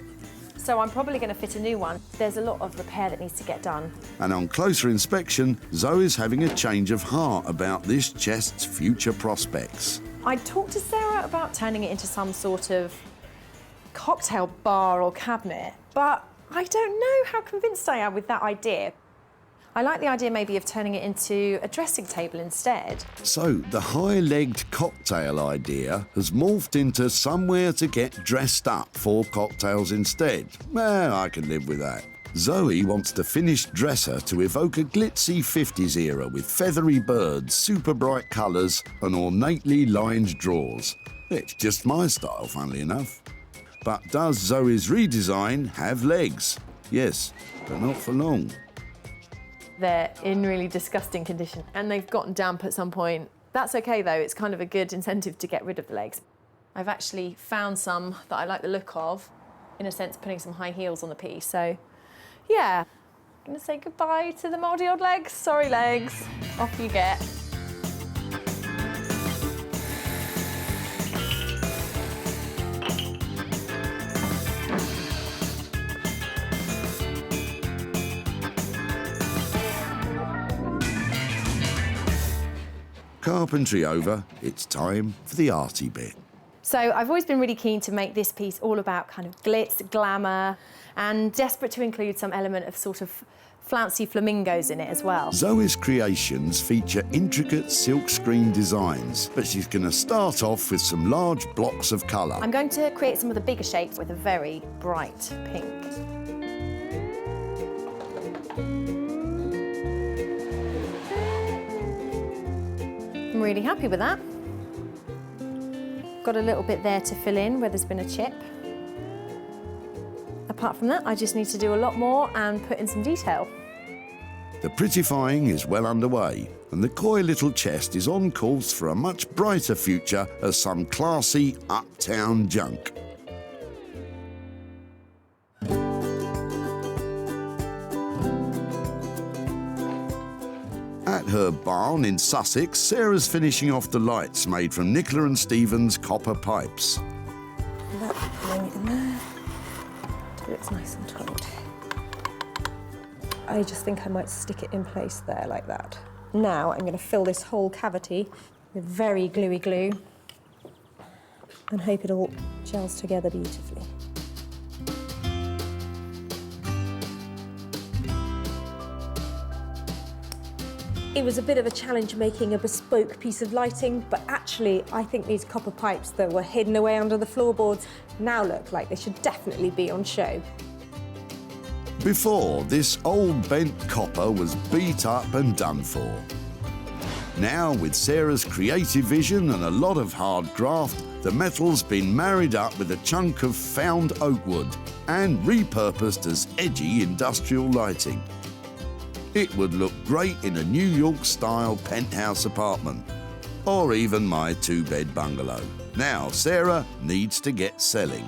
so I'm probably going to fit a new one. There's a lot of repair that needs to get done. And on closer inspection, Zoe's having a change of heart about this chest's future prospects. I talked to Sarah about turning it into some sort of cocktail bar or cabinet, but I don't know how convinced I am with that idea. I like the idea maybe of turning it into a dressing table instead. So the high-legged cocktail idea has morphed into somewhere to get dressed up for cocktails instead. Well, I can live with that. Zoe wants the finished dresser to evoke a glitzy 50s era with feathery birds, super bright colours and ornately lined drawers. It's just my style, funnily enough. But does Zoe's redesign have legs? Yes, but not for long. They're in really disgusting condition and they've gotten damp at some point. That's okay though, it's kind of a good incentive to get rid of the legs. I've actually found some that I like the look of, in a sense putting some high heels on the piece, so yeah. I'm gonna say goodbye to the mouldy old legs. Sorry legs, off you get. Carpentry over, it's time for the arty bit. So I've always been really keen to make this piece all about kind of glitz, glamour, and desperate to include some element of sort of flouncy flamingos in it as well. Zoe's creations feature intricate silkscreen designs, but she's going to start off with some large blocks of colour. I'm going to create some of the bigger shapes with a very bright pink. I'm really happy with that. Got a little bit there to fill in where there's been a chip. Apart from that, I just need to do a lot more and put in some detail. The prettifying is well underway, and the coy little chest is on course for a much brighter future as some classy uptown junk. At her barn in Sussex, Sarah's finishing off the lights made from Nicola and Stephen's copper pipes. That going in there. It looks nice and taut. I just think I might stick it in place there like that. Now I'm going to fill this whole cavity with very gluey glue and hope it all gels together beautifully. It was a bit of a challenge making a bespoke piece of lighting, but actually I think these copper pipes that were hidden away under the floorboards now look like they should definitely be on show. Before, this old bent copper was beat up and done for. Now, with Sarah's creative vision and a lot of hard graft, the metal's been married up with a chunk of found oak wood and repurposed as edgy industrial lighting. It would look great in a New York-style penthouse apartment, or even my two-bed bungalow. Now, Sarah needs to get selling.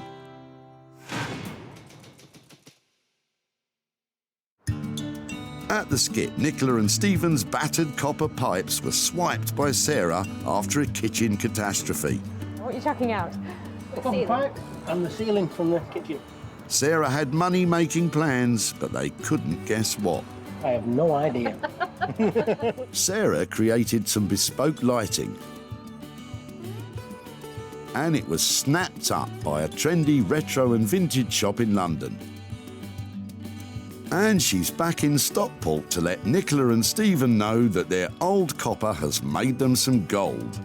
At the skip, Nicola and Stephen's battered copper pipes were swiped by Sarah after a kitchen catastrophe. What are you chucking out? The copper pipe and the ceiling from the kitchen. Sarah had money-making plans, but they couldn't guess what. I have no idea. Sarah created some bespoke lighting, and it was snapped up by a trendy retro and vintage shop in London. And she's back in Stockport to let Nicola and Stephen know that their old copper has made them some gold.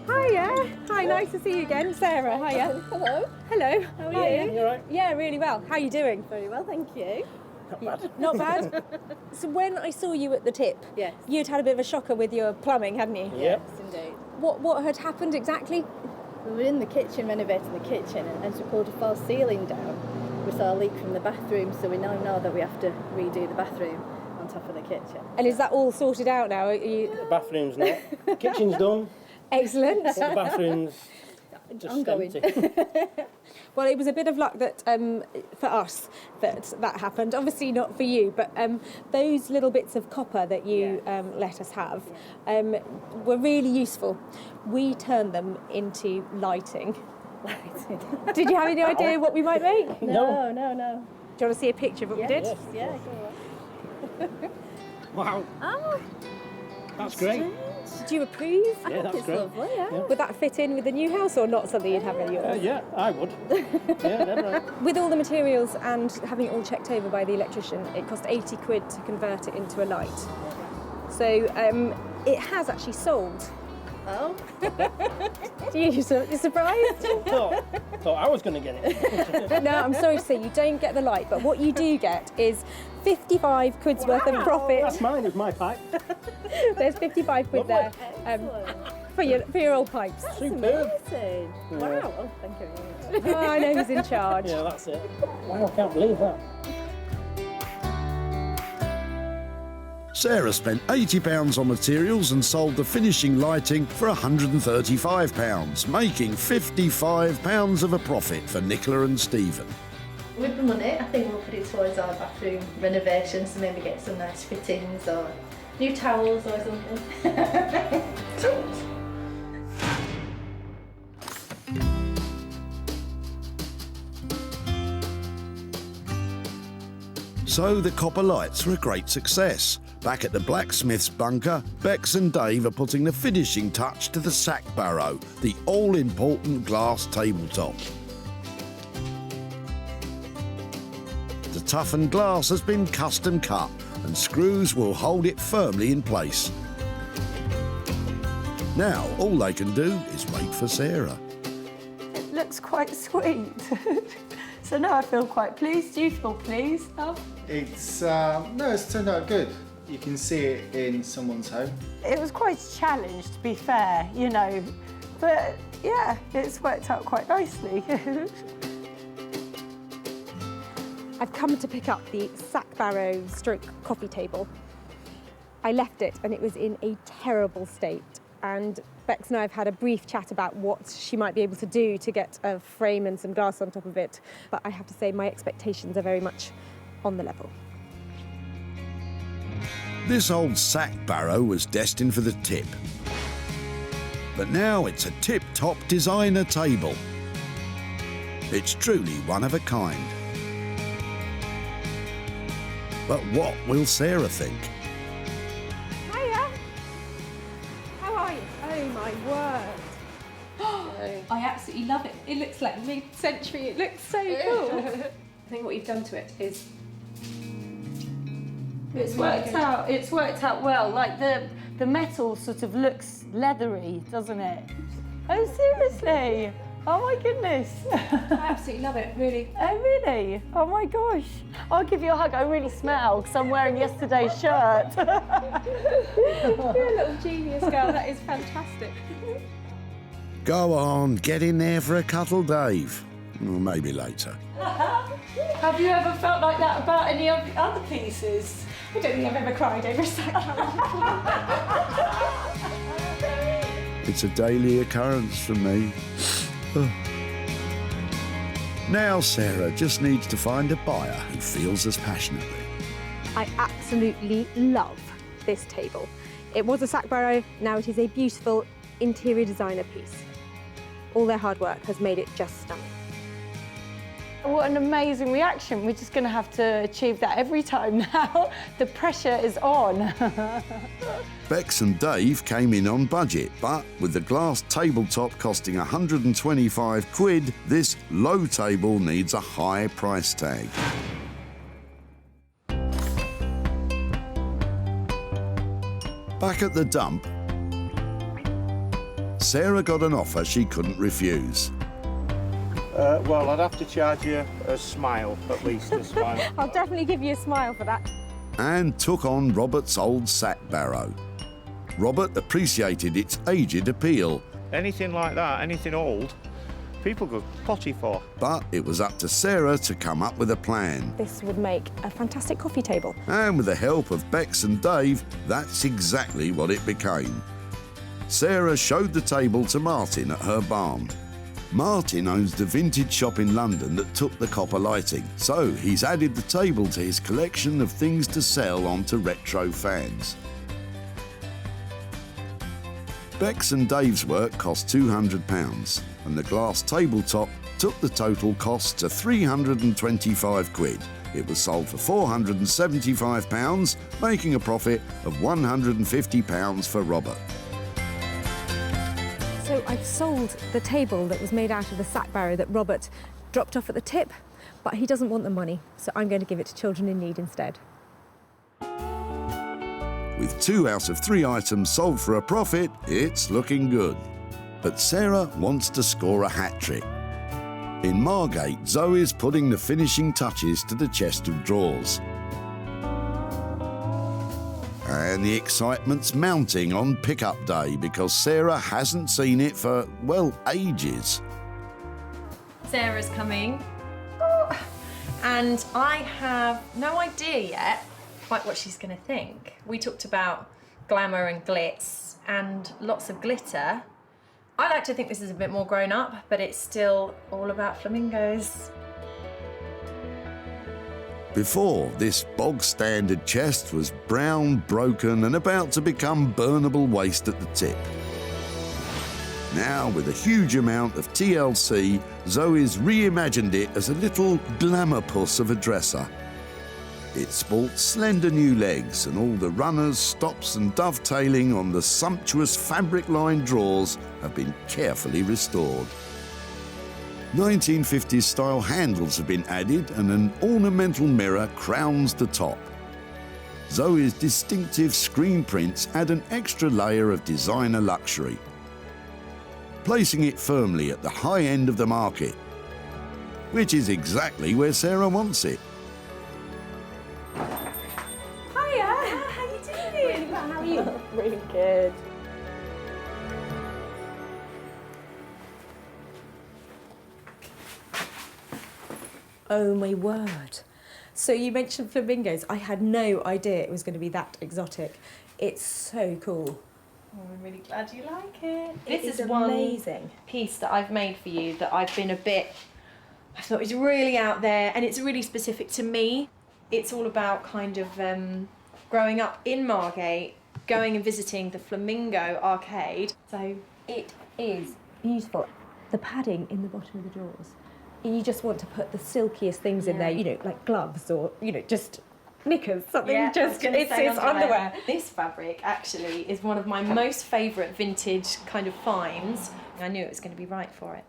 Hiya. Hi, nice to see you again. Sarah, hiya. Hello. Hello. How are Hiya. you? You all right? Yeah, really well. How are you doing? Very well, thank you. Not bad. Not bad? So when I saw you at the tip, Yes. you'd had a bit of a shocker with your plumbing, hadn't you? Yes, indeed. What had happened exactly? We were in the kitchen, renovating the kitchen, and as we pulled a false ceiling down, we saw a leak from the bathroom, so we now know that we have to redo the bathroom on top of the kitchen. And is that all sorted out now? Are you... The bathroom's not. The kitchen's done. Excellent. But the bathroom's just ongoing. empty. Well, it was a bit of luck that for us that happened. Obviously not for you, but those little bits of copper that you let us have were really useful. We turned them into lighting. Did you have any idea what we might make? No. Do you want to see a picture of what we did? Yes, yeah, go on. Wow. Oh, That's great. Do you approve? I think that's it's great. lovely, yeah. Would that fit in with the new house or not something you'd have in yours? Yeah, I would. Yeah, definitely. With all the materials and having it all checked over by the electrician, it cost 80 quid to convert it into a light. So it has actually sold. Oh. You're surprised? Thought I was going to get it. No, I'm sorry to say you don't get the light, but what you do get is 55 quid's worth of profit. That's mine, it's my pipe. There's 55 quid there for your old pipes. Superb. Amazing. Yeah. Wow. Oh, thank you very much. Oh, I know who's in charge. Yeah, that's it. Wow, I can't believe that. Sarah spent £80 on materials and sold the finishing lighting for £135, making £55 of a profit for Nicola and Stephen. With the money, I think we'll put it towards our bathroom renovations, so maybe get some nice fittings or new towels or something. So the copper lights were a great success. Back at the blacksmith's bunker, Bex and Dave are putting the finishing touch to the sack barrow, the all-important glass tabletop. The toughened glass has been custom cut and screws will hold it firmly in place. Now all they can do is wait for Sarah. It looks quite sweet. So now I feel quite pleased. Do you feel pleased now? It's turned out good. You can see it in someone's home. It was quite a challenge, to be fair, you know, but yeah, it's worked out quite nicely. I've come to pick up the sack barrow stroke coffee table. I left it and it was in a terrible state. And Bex and I have had a brief chat about what she might be able to do to get a frame and some glass on top of it. But I have to say my expectations are very much on the level. This old sack barrow was destined for the tip. But now it's a tip-top designer table. It's truly one of a kind. But what will Sarah think? Hiya! How are you? Oh my word! I absolutely love it. It looks like mid-century. It looks so cool. I think what you've done to it is It's worked out well. Like the metal sort of looks leathery, doesn't it? Oh, seriously? Oh my goodness. I absolutely love it, really. Oh, really? Oh my gosh. I'll give you a hug. I really smell because I'm wearing yesterday's shirt. You're a little genius girl. That is fantastic. Go on, get in there for a cuddle, Dave. Or maybe later. Have you ever felt like that about any of the other pieces? I don't think I've ever cried over a sack barrow. It's a daily occurrence for me. Now Sarah just needs to find a buyer who feels as passionately. I absolutely love this table. It was a sack barrow, now it is a beautiful interior designer piece. All their hard work has made it just stunning. What an amazing reaction. We're just going to have to achieve that every time now. The pressure is on. Bex and Dave came in on budget, but with the glass tabletop costing 125 quid, this low table needs a high price tag. Back at the dump, Sarah got an offer she couldn't refuse. Well, I'd have to charge you a smile, at least a smile. I'll definitely give you a smile for that. And took on Robert's old sack barrow. Robert appreciated its aged appeal. Anything like that, anything old, people go potty for. But it was up to Sarah to come up with a plan. This would make a fantastic coffee table. And with the help of Bex and Dave, that's exactly what it became. Sarah showed the table to Martin at her barn. Martin owns the vintage shop in London that took the copper lighting, so he's added the table to his collection of things to sell onto retro fans. Bex and Dave's work cost £200, and the glass tabletop took the total cost to 325 quid. It was sold for £475, making a profit of £150 for Robert. So I've sold the table that was made out of the sack barrow that Robert dropped off at the tip, but he doesn't want the money, so I'm going to give it to children in need instead. With 2 out of 3 items sold for a profit, it's looking good. But Sarah wants to score a hat-trick. In Margate, Zoe's putting the finishing touches to the chest of drawers. And the excitement's mounting on pick-up day because Sarah hasn't seen it for, well, ages. Sarah's coming. Oh, and I have no idea yet quite what she's going to think. We talked about glamour and glitz and lots of glitter. I like to think this is a bit more grown up, but it's still all about flamingos. Before, this bog-standard chest was brown, broken and about to become burnable waste at the tip. Now, with a huge amount of TLC, Zoe's reimagined it as a little glamour puss of a dresser. It sports slender new legs and all the runners, stops and dovetailing on the sumptuous fabric-lined drawers have been carefully restored. 1950s style handles have been added and an ornamental mirror crowns the top. Zoe's distinctive screen prints add an extra layer of designer luxury, placing it firmly at the high end of the market, which is exactly where Sarah wants it. Hiya, how you doing? How are you? Really good. Oh my word. So you mentioned flamingos. I had no idea it was going to be that exotic. It's so cool. Oh, I'm really glad you like it. It This is is one amazing. piece that I've made for you that I've been I thought it was really out there and it's really specific to me. It's all about kind of growing up in Margate, going and visiting the Flamingo arcade. So it is beautiful. The padding in the bottom of the drawers. You just want to put the silkiest things in there, you know, like gloves or, you know, just knickers, something just, it's underwear. This fabric actually is one of my most favourite vintage kind of finds. I knew it was going to be right for it.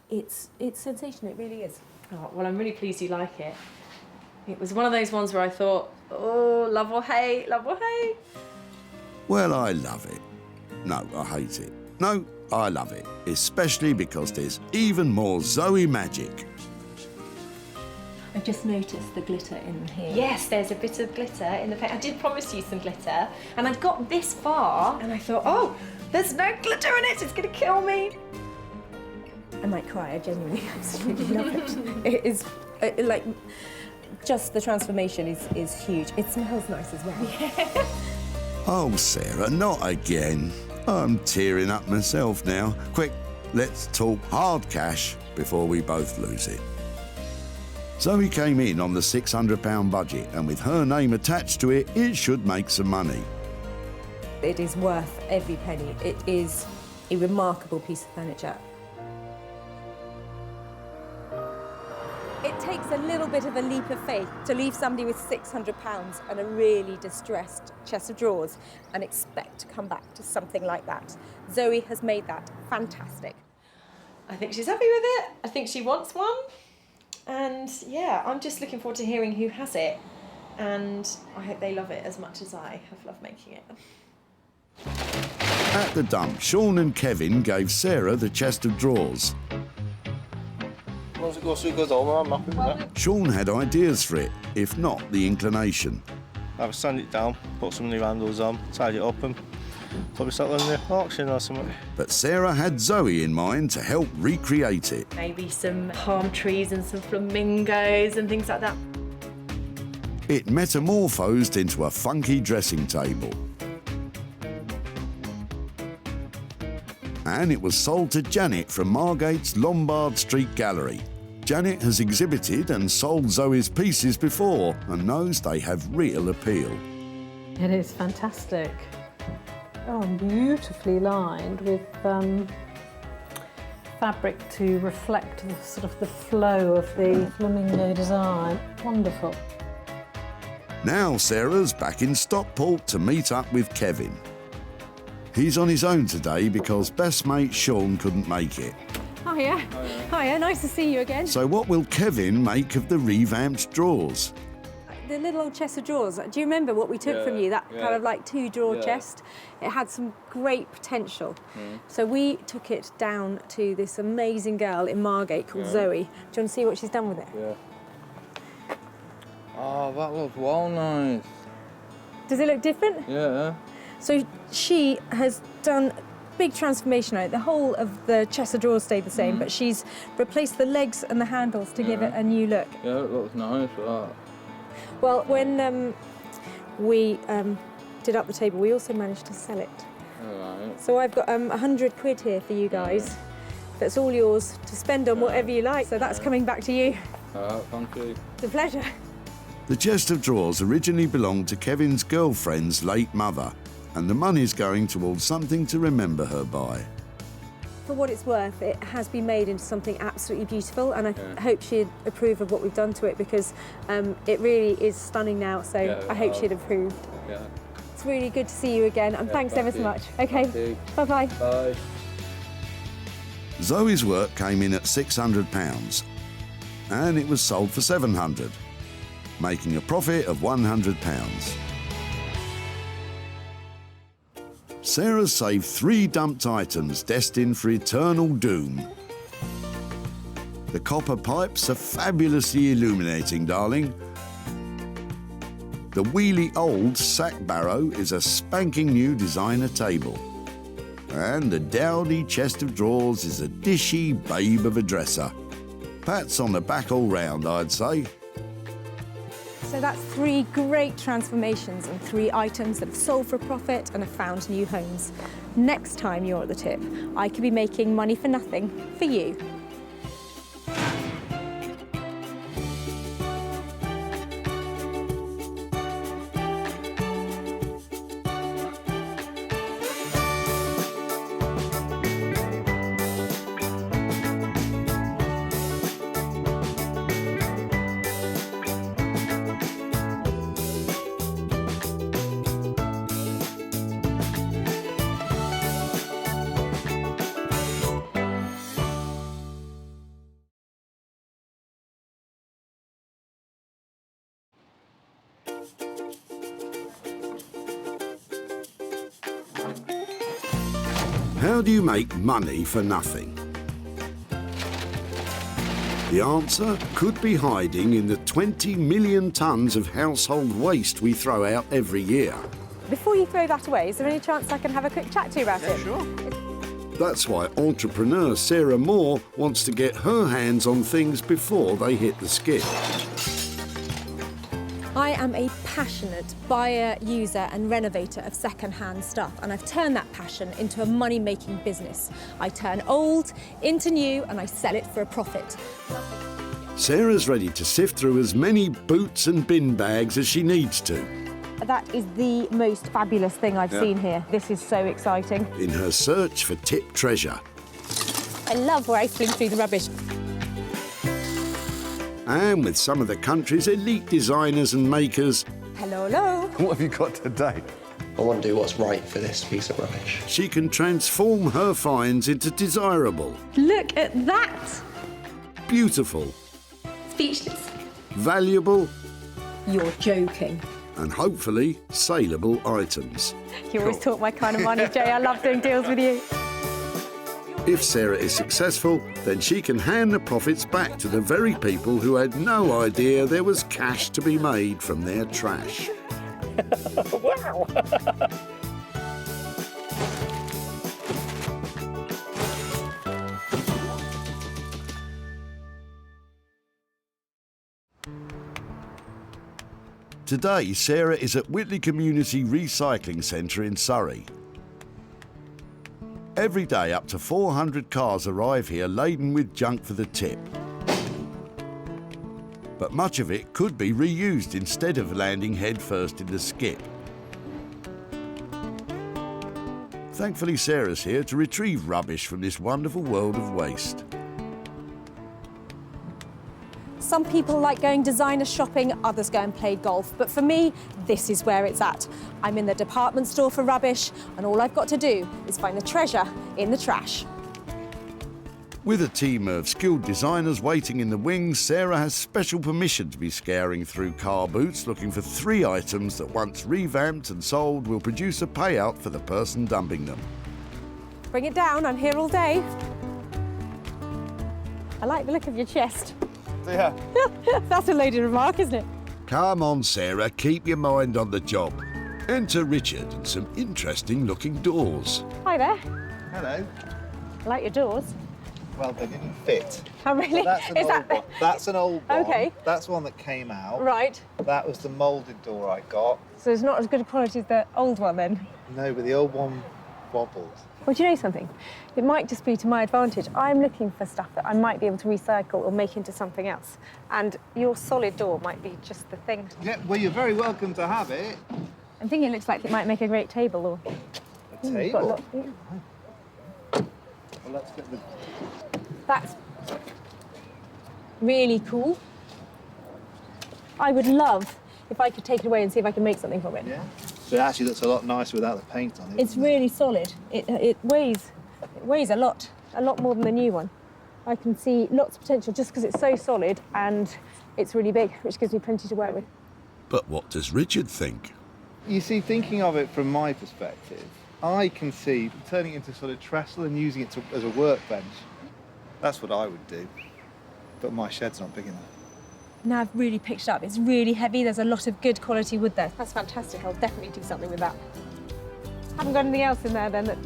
It's sensational, it really is. Oh, well, I'm really pleased you like it. It was one of those ones where I thought, oh, love or hate, love or hate. Well, I love it. No, I hate it. No, I love it, especially because there's even more Zoe magic. I just noticed the glitter in here. Yes, there's a bit of glitter in the paint. I did promise you some glitter, and I got this far, and I thought, oh, there's no glitter in it, it's gonna kill me. I might cry, I genuinely absolutely love it. It is, like, just the transformation is huge. It smells nice as well. Yeah. Oh, Sarah, not again. I'm tearing up myself now. Quick, let's talk hard cash before we both lose it. Zoe came in on the £600 budget, and with her name attached to it, it should make some money. It is worth every penny. It is a remarkable piece of furniture. takes a little bit of a leap of faith to leave somebody with £600 and a really distressed chest of drawers and expect to come back to something like that. Zoe has made that fantastic. I think she's happy with it. I think she wants one. And yeah, I'm just looking forward to hearing who has it. And I hope they love it as much as I have loved making it. At the dump, Sean and Kevin gave Sarah the chest of drawers. Once it goes through, it goes over. I'm happy with that. Sean had ideas for it, if not the inclination. I've sand it down, put some new handles on, tidy it up and probably settle in the auction or something. But Sarah had Zoe in mind to help recreate it. Maybe some palm trees and some flamingos and things like that. It metamorphosed into a funky dressing table. And it was sold to Janet from Margate's Lombard Street Gallery. Janet has exhibited and sold Zoe's pieces before and knows they have real appeal. It is fantastic. Oh, beautifully lined with fabric to reflect the sort of the flow of the flamingo design. Wonderful. Now Sarah's back in Stockport to meet up with Kevin. He's on his own today because best mate Sean couldn't make it. Hiya. Hiya, nice to see you again. So what will Kevin make of the revamped drawers? The little old chest of drawers, do you remember what we took from you? That kind of like 2-drawer chest? It had some great potential. So we took it down to this amazing girl in Margate called Zoe. Do you want to see what she's done with it? Yeah. Oh, that looks well nice. Does it look different? Yeah. So she has done big transformation on it. The whole of the chest of drawers stayed the same, but she's replaced the legs and the handles to give it a new look. Yeah, it looks nice, that. Well, when we did up the table, we also managed to sell it. Alright. So I've got £100 here for you guys. That's all yours to spend on whatever you like. So that's coming back to you. Thank you. It's a pleasure. The chest of drawers originally belonged to Kevin's girlfriend's late mother, and the money's going towards something to remember her by. For what it's worth, it has been made into something absolutely beautiful, and I hope she'd approve of what we've done to it, because it really is stunning now, so I hope she'd approve. Yeah. It's really good to see you again, and thanks ever so much. Okay, bye-bye. Bye. Zoe's work came in at £600, and it was sold for £700, making a profit of £100. Sarah saved 3 dumped items destined for eternal doom. The copper pipes are fabulously illuminating, darling. The wheelie old sack barrow is a spanking new designer table. And the dowdy chest of drawers is a dishy babe of a dresser. Pats on the back all round, I'd say. So that's 3 great transformations and 3 items that have sold for a profit and have found new homes. Next time you're at the tip, I could be making money for nothing for you. How do you make money for nothing? The answer could be hiding in the 20 million tonnes of household waste we throw out every year. Before you throw that away, is there any chance I can have a quick chat to you about it? Sure. That's why entrepreneur Sarah Moore wants to get her hands on things before they hit the skip. I am a passionate buyer, user and renovator of second-hand stuff, and I've turned that passion into a money-making business. I turn old into new and I sell it for a profit. Sarah's ready to sift through as many boots and bin bags as she needs to. That is the most fabulous thing I've seen here. This is so exciting. In her search for tip treasure. I love rifling through the rubbish. And with some of the country's elite designers and makers, Hello, hello. what have you got today? I want to do what's right for this piece of rubbish. She can transform her finds into desirable, Look at that. beautiful, Speechless. valuable, You're joking. and hopefully saleable items. You always talk my kind of money, Jay. I love doing deals with you. If Sarah is successful, then she can hand the profits back to the very people who had no idea there was cash to be made from their trash. Wow! Today, Sarah is at Whitley Community Recycling Centre in Surrey. Every day, up to 400 cars arrive here laden with junk for the tip. But much of it could be reused instead of landing headfirst in the skip. Thankfully, Sarah's here to retrieve rubbish from this wonderful world of waste. Some people like going designer shopping, others go and play golf. But for me, this is where it's at. I'm in the department store for rubbish, and all I've got to do is find the treasure in the trash. With a team of skilled designers waiting in the wings, Sarah has special permission to be scouring through car boots looking for 3 items that once revamped and sold will produce a payout for the person dumping them. Bring it down, I'm here all day. I like the look of your chest. Yeah. That's a loaded remark, isn't it? Come on, Sarah, keep your mind on the job. Enter Richard and some interesting looking doors. Hi there. Hello. I like your doors. Well, they didn't fit. Oh, really? That's an Is old that... one. That's an old one. Okay. That's one that came out. Right. That was the moulded door I got. So it's not as good a quality as the old one then? No, but the old one wobbled. Well, do you know something? It might just be to my advantage. I'm looking for stuff that I might be able to recycle or make into something else. And your solid door might be just the thing. Yeah, well, you're very welcome to have it. I'm thinking it looks like it might make a great table or... A table? Yeah. Well, let's get the... That's really cool. I would love if I could take it away and see if I can make something from it. Yeah. So it actually looks a lot nicer without the paint on it. It's really solid. It weighs a lot more than the new one. I can see lots of potential just because it's so solid and it's really big, which gives me plenty to work with. But what does Richard think? You see, thinking of it from my perspective, I can see turning it into sort of trestle and using it as a workbench. That's what I would do. But my shed's not big enough. Now I've really picked it up. It's really heavy. There's a lot of good quality wood there. That's fantastic. I'll definitely do something with that. Haven't got anything else in there then that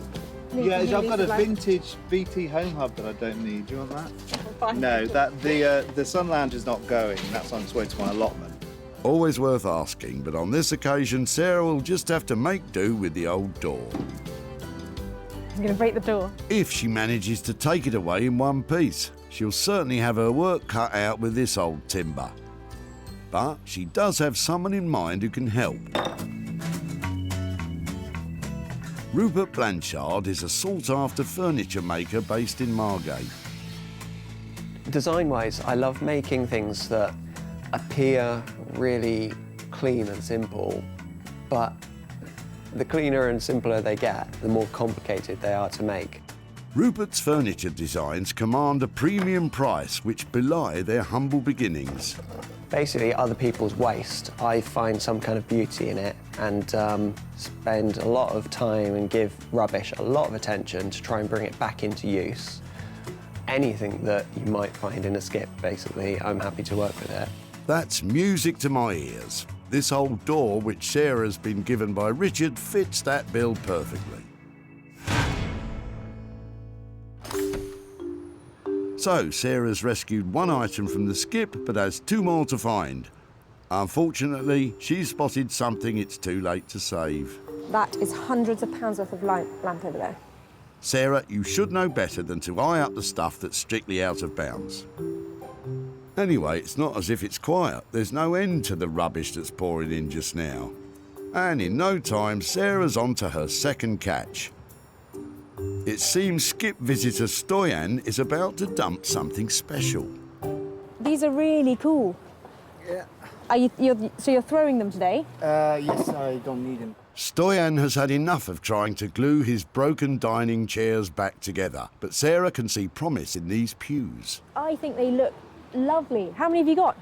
needs Yeah, to be I've got a utilised? vintage BT home hub that I don't need. Do you want that? Fine. No, that the sun lounge is not going. That's on its way to my allotment. Always worth asking, but on this occasion, Sarah will just have to make do with the old door. I'm going to break the door. If she manages to take it away in one piece, she'll certainly have her work cut out with this old timber. But she does have someone in mind who can help. Rupert Blanchard is a sought-after furniture maker based in Margate. Design-wise, I love making things that appear really clean and simple, but the cleaner and simpler they get, the more complicated they are to make. Rupert's furniture designs command a premium price which belie their humble beginnings. Basically, other people's waste, I find some kind of beauty in it and spend a lot of time and give rubbish a lot of attention to try and bring it back into use. Anything that you might find in a skip, basically, I'm happy to work with it. That's music to my ears. This old door, which Sarah's been given by Richard, fits that bill perfectly. So, Sarah's rescued one item from the skip, but has 2 more to find. Unfortunately, she's spotted something it's too late to save. That is hundreds of pounds worth of lamp over there. Sarah, you should know better than to eye up the stuff that's strictly out of bounds. Anyway, it's not as if it's quiet. There's no end to the rubbish that's pouring in just now. And in no time, Sarah's on to her second catch. It seems skip visitor Stoyan is about to dump something special. These These are really cool. Yeah. So you're throwing them today? Yes, I don't need them. Stoyan has had enough of trying to glue his broken dining chairs back together, but Sarah can see promise in these pews. I think they look lovely. How many have you got?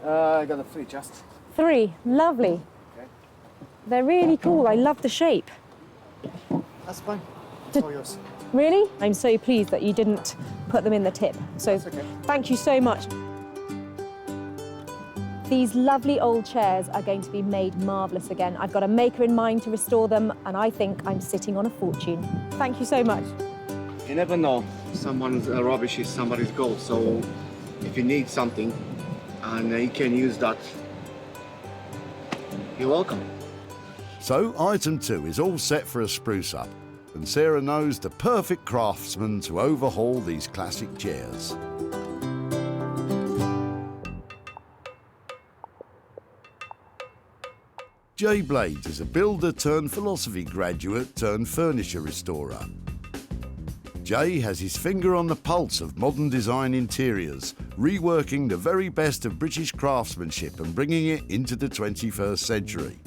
I got a 3 just. 3, lovely. Okay. They're really cool. I love the shape. That's fine. It's all yours. Really? I'm so pleased that you didn't put them in the tip. So thank you so much. These lovely old chairs are going to be made marvellous again. I've got a maker in mind to restore them, and I think I'm sitting on a fortune. Thank you so much. You never know. Someone's rubbish is somebody's gold. So if you need something and you can use that, you're welcome. So item 2 is all set for a spruce up, and Sarah knows the perfect craftsman to overhaul these classic chairs. Jay Blades is a builder turned philosophy graduate turned furniture restorer. Jay has his finger on the pulse of modern design interiors, reworking the very best of British craftsmanship and bringing it into the 21st century.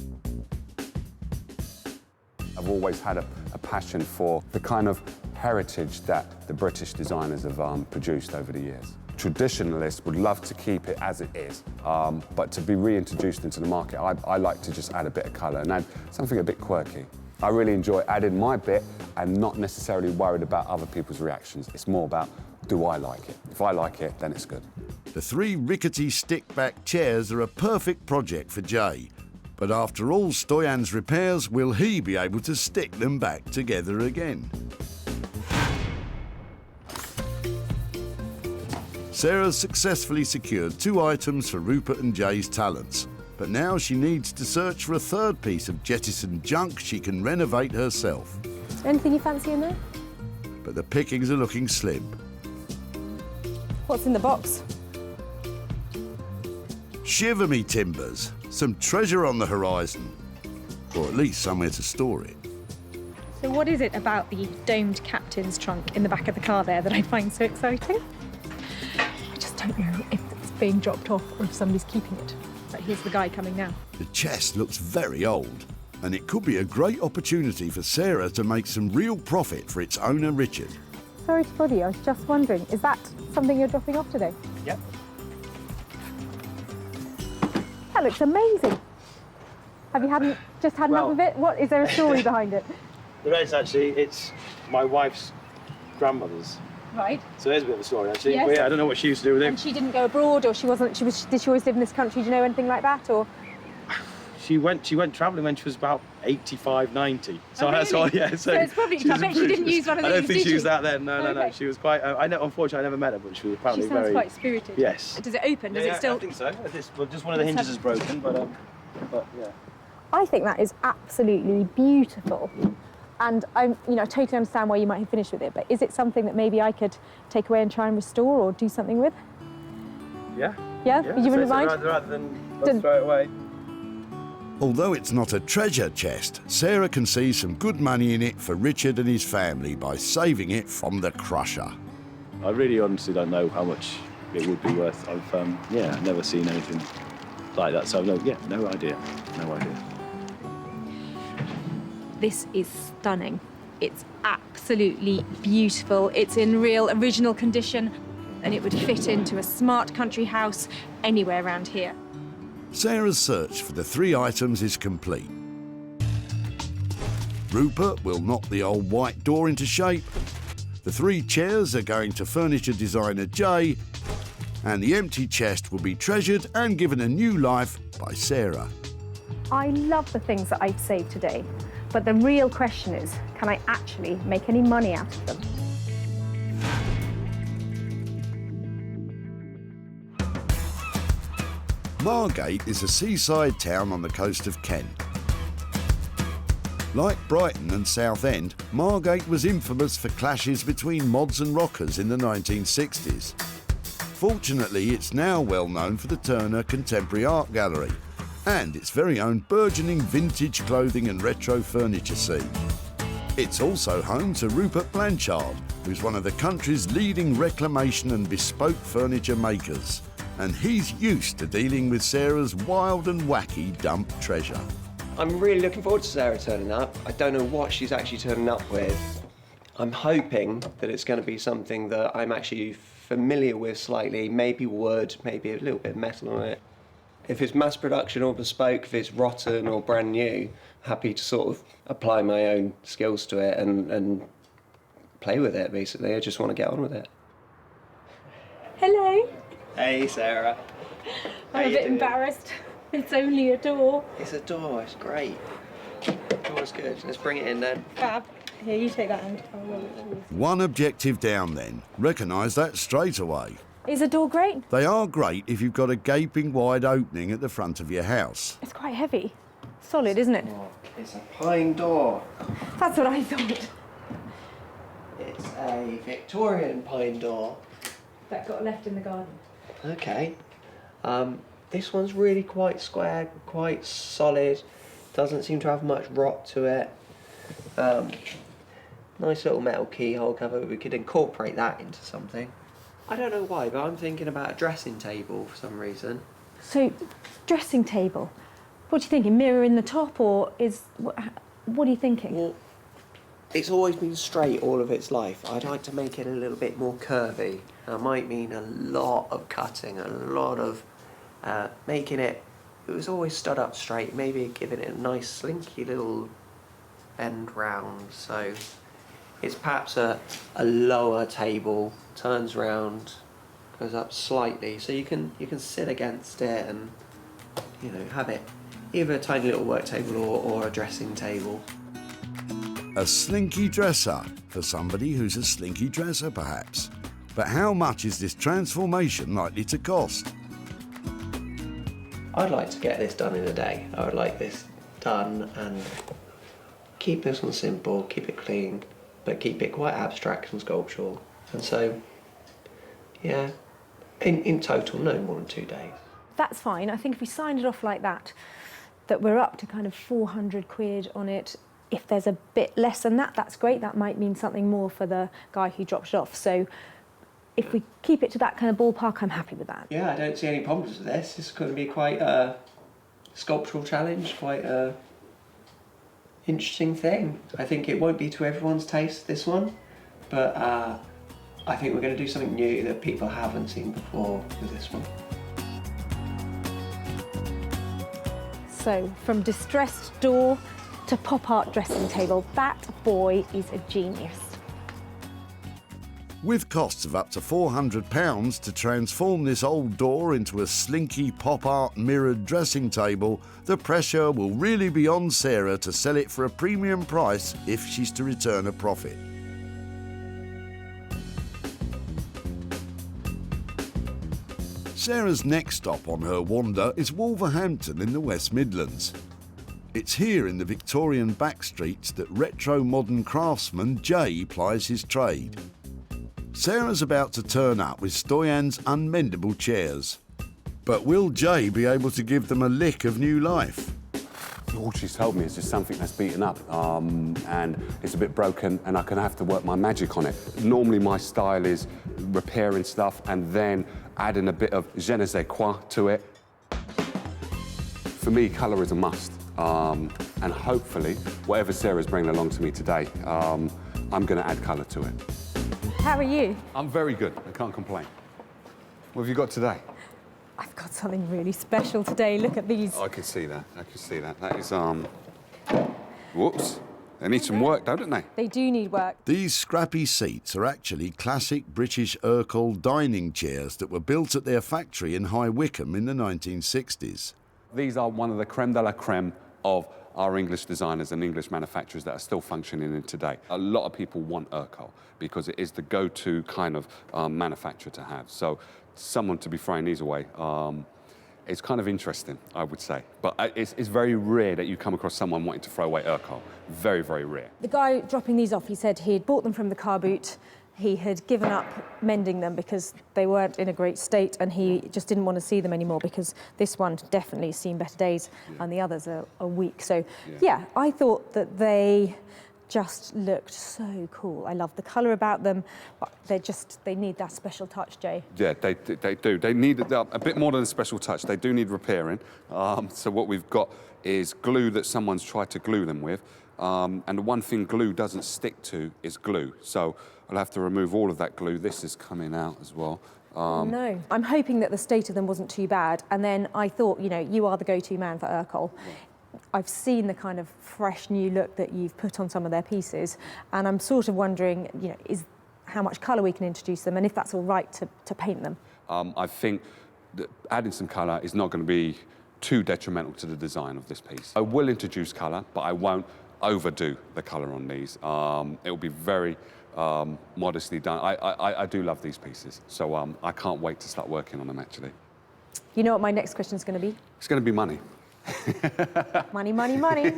I've always had a passion for the kind of heritage that the British designers have produced over the years. Traditionalists would love to keep it as it is, but to be reintroduced into the market, I like to just add a bit of colour and add something a bit quirky. I really enjoy adding my bit and not necessarily worried about other people's reactions. It's more about, do I like it? If I like it, then it's good. The 3 rickety stick-back chairs are a perfect project for Jay. But after all Stoyan's repairs, will he be able to stick them back together again? Sarah's successfully secured 2 items for Rupert and Jay's talents, but now she needs to search for a 3rd piece of jettisoned junk she can renovate herself. Anything you fancy in there? But the pickings are looking slim. What's in the box? Shiver me timbers, some treasure on the horizon, or at least somewhere to store it. So what is it about the domed captain's trunk in the back of the car there that I find so exciting? I just don't know if it's being dropped off or if somebody's keeping it. But here's the guy coming now. The chest looks very old, and it could be a great opportunity for Sarah to make some real profit for its owner, Richard. Sorry to bother you, I was just wondering, is that something you're dropping off today? Yep. That looks amazing. Have you just had enough of it? What, is there a story behind it? There is actually. It's my wife's grandmother's. Right. So there's a bit of a story actually. Yes. But yeah, I don't know what she used to do with it. And she didn't go abroad, or did she always live in this country? Do you know anything like that, or? She went travelling when she was about 85, 90. So Oh, really? that's all. Yeah. So it's probably. I bet she didn't use one of these. I don't think did she used that then. No, Okay. no. She was quite. Unfortunately, I never met her, but she was apparently She sounds very. quite spirited. Yes. Does it open? Does Yeah, it still? I think so. Just one of the hinges is broken, but yeah. I think that is absolutely beautiful. And I totally understand why you might have finished with it, but is it something that maybe I could take away and try and restore or do something with? Yeah. Yeah? You wouldn't mind? Rather than throw it away. Although it's not a treasure chest, Sarah can see some good money in it for Richard and his family by saving it from the crusher. I really honestly don't know how much it would be worth. I've never seen anything like that, so no idea. No idea. This is stunning. It's absolutely beautiful. It's in real original condition, and it would fit into a smart country house anywhere around here. Sarah's search for the 3 items is complete. Rupert will knock the old white door into shape. The 3 chairs are going to furniture designer Jay, and the empty chest will be treasured and given a new life by Sarah. I love the things that I've saved today, but the real question is, can I actually make any money out of them? Margate is a seaside town on the coast of Kent. Like Brighton and Southend, Margate was infamous for clashes between mods and rockers in the 1960s. Fortunately, it's now well known for the Turner Contemporary Art Gallery and its very own burgeoning vintage clothing and retro furniture scene. It's also home to Rupert Blanchard, who's one of the country's leading reclamation and bespoke furniture makers. and he's used to dealing with Sarah's wild and wacky dump treasure. I'm really looking forward to Sarah turning up. I don't know what she's actually turning up with. I'm hoping that it's going to be something that I'm actually familiar with slightly, maybe wood, maybe a little bit of metal on it. If it's mass production or bespoke, if it's rotten or brand new, happy to sort of apply my own skills to it and play with it, basically. I just want to get on with it. Hello. Hey, Sarah. I'm a bit embarrassed. It's only a door. It's a door, it's great. Door's good. Let's bring it in then. Fab. Here, you take that end. One objective down then. Recognise that straight away. Is a door great? They are great if you've got a gaping wide opening at the front of your house. It's quite heavy. Solid, isn't it? It's a pine door. That's what I thought. It's a Victorian pine door. That got left in the garden. Okay. This one's really quite square, quite solid. Doesn't seem to have much rot to it. Nice little metal keyhole cover. We could incorporate that into something. I don't know why, but I'm thinking about a dressing table for some reason. So, dressing table. What are you thinking? Mirror in the top, or is what are you thinking? Well, it's always been straight all of its life. I'd like to make it a little bit more curvy. That might mean a lot of cutting, a lot of making it. It was always stood up straight. Maybe giving it a nice slinky little bend round. So it's perhaps a lower table, turns round, goes up slightly, so you can sit against it and have it either a tiny little work table or a dressing table. A slinky dresser for somebody who's a slinky dresser, perhaps. But how much is this transformation likely to cost? I'd like to get this done in a day. I would like this done and keep this one simple, keep it clean, but keep it quite abstract and sculptural. And so, yeah, in total, no more than 2 days. That's fine. I think if we signed it off like that we're up to kind of 400 quid on it. If there's a bit less than that, that's great. That might mean something more for the guy who dropped it off. So if we keep it to that kind of ballpark, I'm happy with that. Yeah, I don't see any problems with this. It's going to be quite a sculptural challenge, quite a interesting thing. I think it won't be to everyone's taste, this one, but I think we're going to do something new that people haven't seen before with this one. So from distressed door to pop art dressing table, that boy is a genius. With costs of up to £400 to transform this old door into a slinky pop art mirrored dressing table, the pressure will really be on Sarah to sell it for a premium price if she's to return a profit. Sarah's next stop on her wander is Wolverhampton in the West Midlands. It's here in the Victorian backstreets that retro-modern craftsman Jay plies his trade. Sarah's about to turn up with Stoyan's unmendable chairs. But will Jay be able to give them a lick of new life? All she's told me is just something that's beaten up and it's a bit broken and I'm going to have to work my magic on it. Normally my style is repairing stuff and then adding a bit of je ne sais quoi to it. For me, colour is a must. And hopefully, whatever Sarah's bringing along to me today, I'm going to add colour to it. How are you? I'm very good. I can't complain. What have you got today? I've got something really special today. Look at these. Oh, I can see that. I can see that. That is, whoops. They need some work, don't they? They do need work. These scrappy seats are actually classic British Urkel dining chairs that were built at their factory in High Wycombe in the 1960s. These are one of the creme de la creme of our English designers and English manufacturers that are still functioning in today. A lot of people want Urkel because it is the go-to kind of manufacturer to have. So someone to be throwing these away, it's kind of interesting, I would say. But it's very rare that you come across someone wanting to throw away Urkel. Very, very rare. The guy dropping these off, he said he'd bought them from the car boot. He had given up mending them because they weren't in a great state and he just didn't want to see them anymore because this one definitely has seen better days and the others are weak. So, yeah, I thought that they just looked so cool. I love the colour about them, but they need that special touch, Jay. Yeah, they do. They need a bit more than a special touch. They do need repairing. So what we've got is glue that someone's tried to glue them with. And the one thing glue doesn't stick to is glue. So I'll have to remove all of that glue. This is coming out as well. No. I'm hoping that the state of them wasn't too bad. And then I thought, you know, you are the go-to man for Urkel. I've seen the kind of fresh new look that you've put on some of their pieces, and I'm sort of wondering, you know, is how much colour we can introduce them, and if that's all right to paint them. I think that adding some colour is not going to be too detrimental to the design of this piece. I will introduce colour, but I won't overdo the colour on these. It will be very modestly done. I do love these pieces, so I can't wait to start working on them, actually. You know what my next question is going to be? It's going to be money. Money, money, money.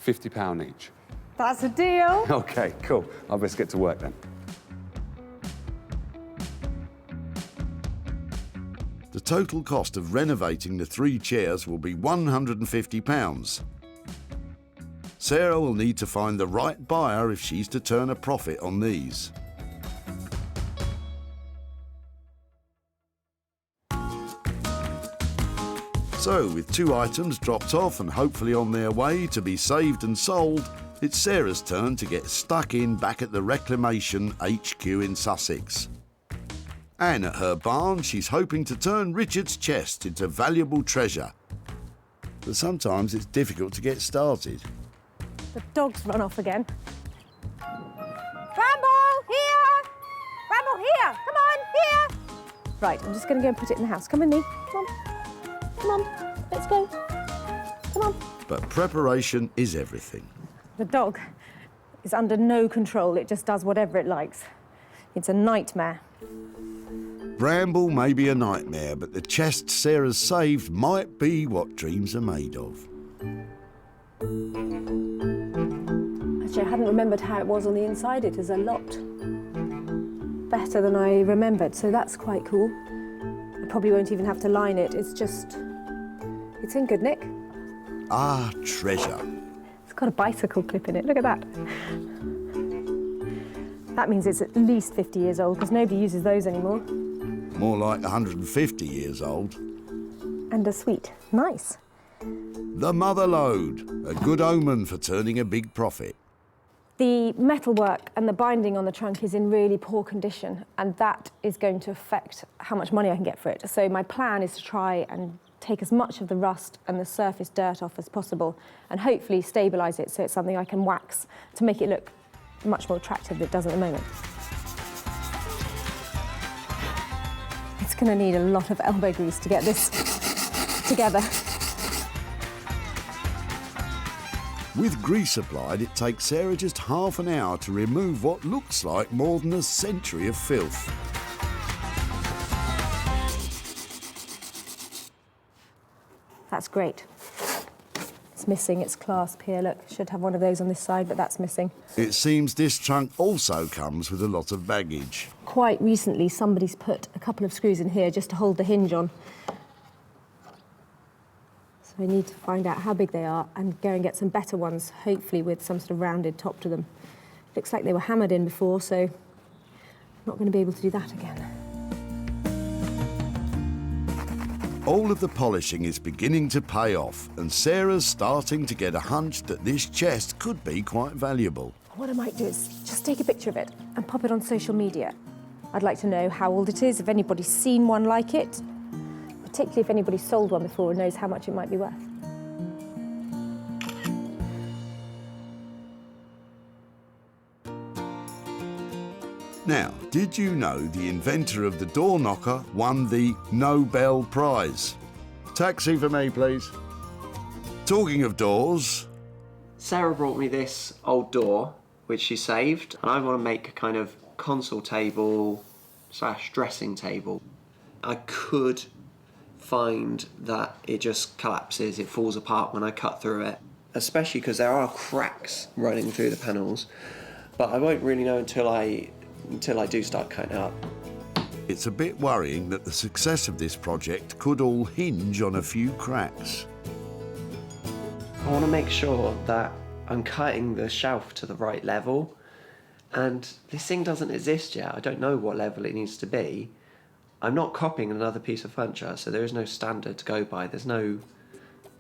£50 each. That's a deal. OK, cool. I'll best get to work then. The total cost of renovating the 3 chairs will be £150. Sarah will need to find the right buyer if she's to turn a profit on these. So, with 2 items dropped off and hopefully on their way to be saved and sold, it's Sarah's turn to get stuck in back at the Reclamation HQ in Sussex. And at her barn, she's hoping to turn Richard's chest into valuable treasure. But sometimes it's difficult to get started. The dog's run off again. Bramble, here! Bramble, here! Come on, here! Right, I'm just going to go and put it in the house. Come with me. Come on. Come on, let's go. Come on. But preparation is everything. The dog is under no control. It just does whatever it likes. It's a nightmare. Bramble may be a nightmare, but the chest Sarah's saved might be what dreams are made of. Actually, I hadn't remembered how it was on the inside. It is a lot better than I remembered, so that's quite cool. I probably won't even have to line it. It's in good nick. Ah, treasure. It's got a bicycle clip in it. Look at that. That means it's at least 50 years old, because nobody uses those anymore. More like 150 years old. And a sweet. Nice. The mother load, a good omen for turning a big profit. The metalwork and the binding on the trunk is in really poor condition, and that is going to affect how much money I can get for it. So my plan is to try and take as much of the rust and the surface dirt off as possible, and hopefully stabilise it so it's something I can wax to make it look much more attractive than it does at the moment. It's going to need a lot of elbow grease to get this together. With grease applied, it takes Sarah just half an hour to remove what looks like more than a century of filth. That's great. It's missing its clasp here, look. Should have one of those on this side, but that's missing. It seems this trunk also comes with a lot of baggage. Quite recently, somebody's put a couple of screws in here just to hold the hinge on. So I need to find out how big they are and go and get some better ones, hopefully with some sort of rounded top to them. Looks like they were hammered in before, so I'm not going to be able to do that again. All of the polishing is beginning to pay off, and Sarah's starting to get a hunch that this chest could be quite valuable. What I might do is just take a picture of it and pop it on social media. I'd like to know how old it is, if anybody's seen one like it, particularly if anybody's sold one before and knows how much it might be worth. Now, did you know the inventor of the door knocker won the Nobel Prize? Taxi for me, please. Talking of doors... Sarah brought me this old door, which she saved, and I want to make a kind of console table / dressing table. I could find that it just collapses, it falls apart when I cut through it, especially because there are cracks running through the panels, but I won't really know until I do start cutting it up. It's a bit worrying that the success of this project could all hinge on a few cracks. I want to make sure that I'm cutting the shelf to the right level, and this thing doesn't exist yet. I don't know what level it needs to be. I'm not copying another piece of furniture, so there is no standard to go by. There's no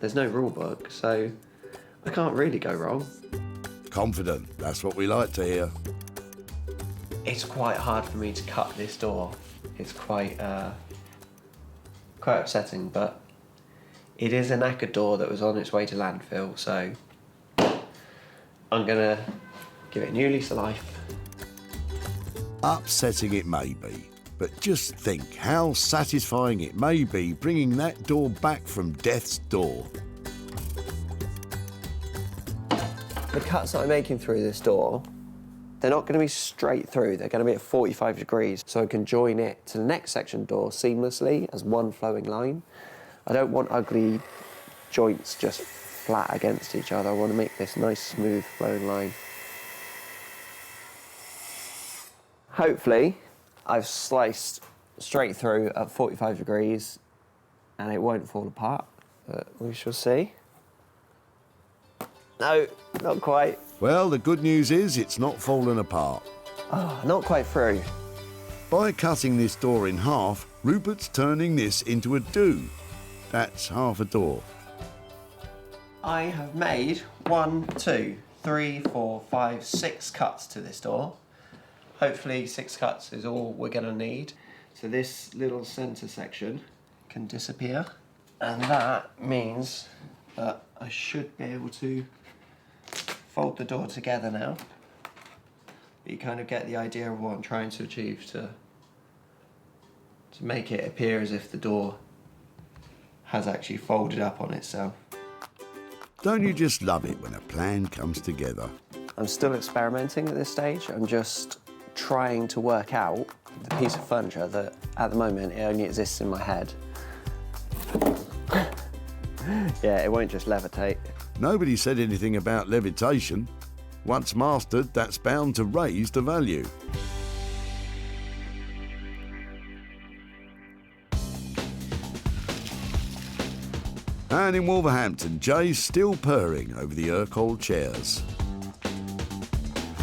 rule book, so I can't really go wrong. Confident, that's what we like to hear. It's quite hard for me to cut this door. It's quite upsetting, but it is a knackered door that was on its way to landfill, so I'm gonna give it a new lease of life. Upsetting it may be, but just think how satisfying it may be bringing that door back from death's door. The cuts that I'm making through this door, they're not going to be straight through, they're going to be at 45 degrees, so I can join it to the next section door seamlessly as one flowing line. I don't want ugly joints just flat against each other. I want to make this nice, smooth, flowing line. Hopefully, I've sliced straight through at 45 degrees and it won't fall apart, but we shall see. No, not quite. Well, the good news is it's not fallen apart. Oh, not quite through. By cutting this door in half, Rupert's turning this into a do. That's half a door. I have made 1, 2, 3, 4, 5, 6 cuts to this door. Hopefully 6 cuts is all we're going to need. So this little centre section can disappear, and that means that I should be able to fold the door together now. But you kind of get the idea of what I'm trying to achieve, to make it appear as if the door has actually folded up on itself. Don't you just love it when a plan comes together? I'm still experimenting at this stage. I'm just trying to work out the piece of furniture that, at the moment, it only exists in my head. Yeah, it won't just levitate. Nobody said anything about levitation. Once mastered, that's bound to raise the value. And in Wolverhampton, Jay's still purring over the Urquhart chairs.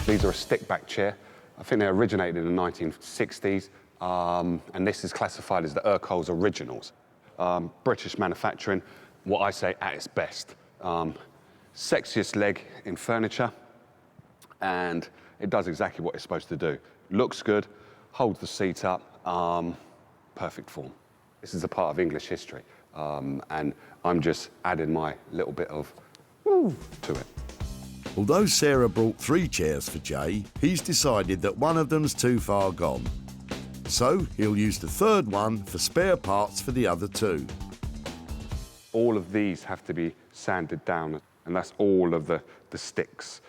These are a stick-back chair. I think they originated in the 1960s, and this is classified as the Urquhart's originals. British manufacturing, what I say at its best. Sexiest leg in furniture, and it does exactly what it's supposed to do. Looks good, holds the seat up, perfect form. This is a part of English history, and I'm just adding my little bit of woo to it. Although Sarah brought 3 chairs for Jay, he's decided that one of them's too far gone. So he'll use the 3rd one for spare parts for the other 2. All of these have to be sanded down, and that's all of the sticks,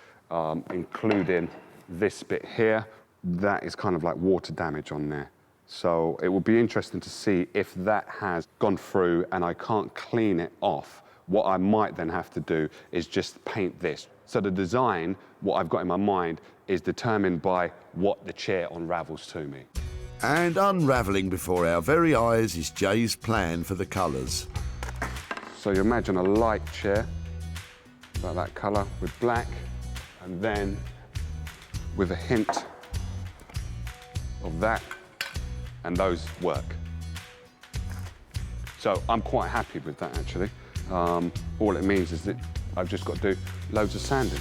including this bit here. That is kind of like water damage on there. So it will be interesting to see if that has gone through and I can't clean it off. What I might then have to do is just paint this. So the design, what I've got in my mind, is determined by what the chair unravels to me. And unravelling before our very eyes is Jay's plan for the colours. So you imagine a light chair, like that colour, with black, and then with a hint of that, and those work. So I'm quite happy with that, actually. All it means is that I've just got to do loads of sanding.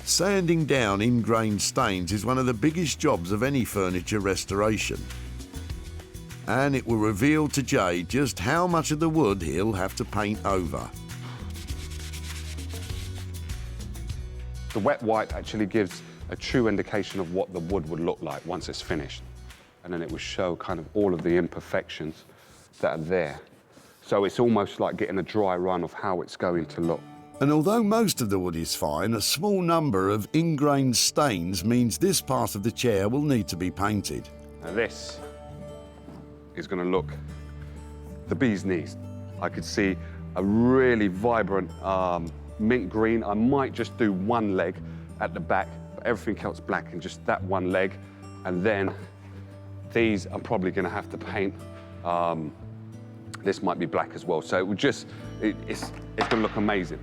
Sanding down ingrained stains is one of the biggest jobs of any furniture restoration. And it will reveal to Jay just how much of the wood he'll have to paint over. The wet white actually gives a true indication of what the wood would look like once it's finished. And then it will show kind of all of the imperfections that are there. So it's almost like getting a dry run of how it's going to look. And although most of the wood is fine, a small number of ingrained stains means this part of the chair will need to be painted. Now this is going to look the bee's knees. I could see a really vibrant mint green. I might just do one leg at the back, but everything else black, and just that one leg. And then these I'm probably going to have to paint This might be black as well. So it would just, it's going to look amazing.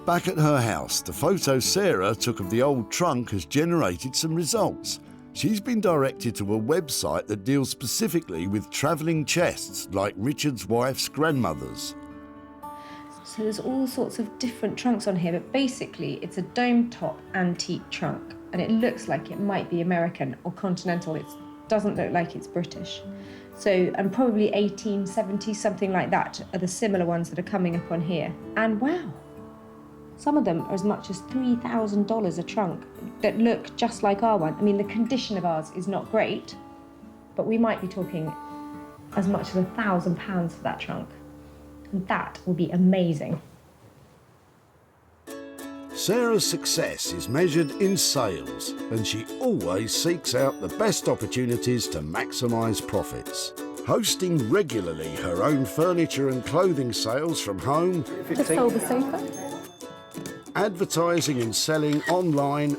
Back at her house, the photo Sarah took of the old trunk has generated some results. She's been directed to a website that deals specifically with travelling chests like Richard's wife's grandmother's. So there's all sorts of different trunks on here, but basically it's a dome top antique trunk, and it looks like it might be American or continental. It doesn't look like it's British. So, and probably 1870, something like that, are the similar ones that are coming up on here. And wow, some of them are as much as $3,000 a trunk that look just like our one. I mean, the condition of ours is not great, but we might be talking as much as £1,000 for that trunk. And that will be amazing. Sarah's success is measured in sales, and she always seeks out the best opportunities to maximise profits. Hosting regularly her own furniture and clothing sales from home, The sofa sofa. advertising and selling online,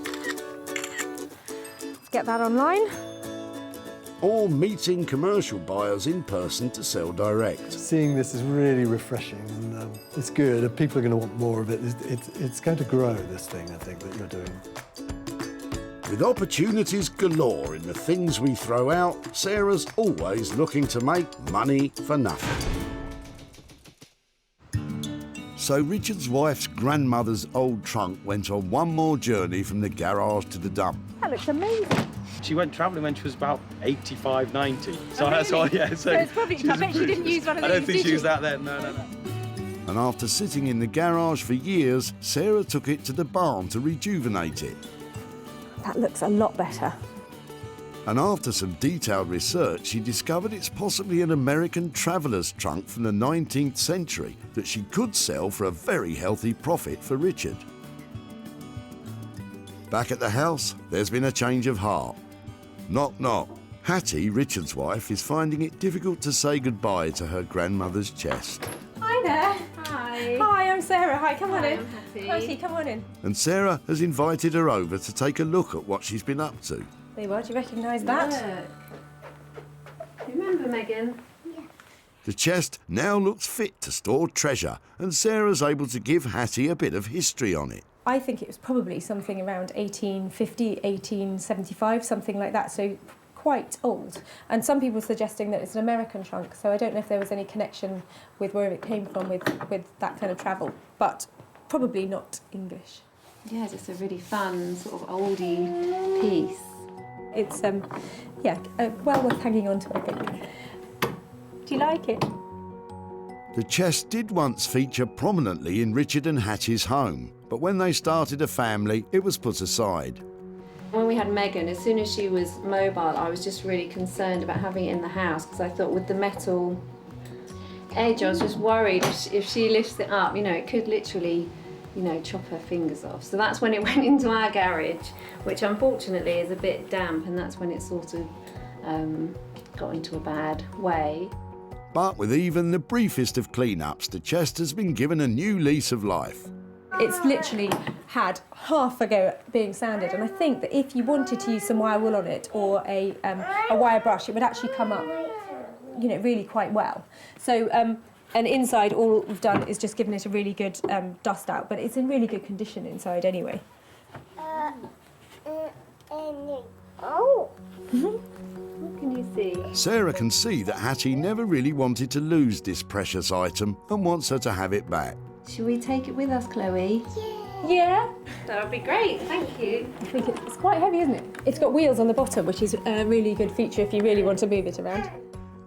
Get that online. or meeting commercial buyers in person to sell direct. Seeing this is really refreshing, and it's good. And people are going to want more of it. It's going to grow, this thing, I think, that you're doing. With opportunities galore in the things we throw out, Sarah's always looking to make money for nothing. So Richard's wife's grandmother's old trunk went on one more journey from the garage to the dump. That looks amazing. She went travelling when she was about 85, 90. So Oh, that's all, really? yeah. So it's probably, I bet she didn't use one of these, I don't think did she used you? that then, no. And after sitting in the garage for years, Sarah took it to the barn to rejuvenate it. That looks a lot better. And after some detailed research, she discovered it's possibly an American traveller's trunk from the 19th century that she could sell for a very healthy profit for Richard. Back at the house, there's been a change of heart. Knock, knock. Hattie, Richard's wife, is finding it difficult to say goodbye to her grandmother's chest. Hi there. Hi. Hi, I'm Sarah. Hi, come on Hi, in. I'm Hattie. Hattie, come on in. And Sarah has invited her over to take a look at what she's been up to. There you are. Do you recognise that? Remember, Megan? The chest now looks fit to store treasure, and Sarah's able to give Hattie a bit of history on it. I think it was probably something around 1850, 1875, something like that, so quite old. And some people are suggesting that it's an American trunk, so I don't know if there was any connection with where it came from with that kind of travel, but probably not English. Yeah, just a really fun, sort of oldie piece. It's, yeah, well worth hanging on to, I think. Do you like it? The chest did once feature prominently in Richard and Hattie's home, but when they started a family, it was put aside. When we had Megan, as soon as she was mobile, I was just really concerned about having it in the house because I thought with the metal edge, I was just worried if she lifts it up, you know, it could literally, you know, chop her fingers off. So that's when it went into our garage, which unfortunately is a bit damp, and that's when it sort of got into a bad way. But with even the briefest of clean-ups, the chest has been given a new lease of life. It's literally had half a go at being sanded, and I think that if you wanted to use some wire wool on it or a wire brush, it would actually come up, you know, really quite well. So, and inside, all we've done is just given it a really good dust out, but it's in really good condition inside anyway. Oh! What can you see? Sarah can see that Hattie never really wanted to lose this precious item and wants her to have it back. Should we take it with us, Chloe? Yeah. That would be great, thank you. I think it's quite heavy, isn't it? It's got wheels on the bottom, which is a really good feature if you really want to move it around.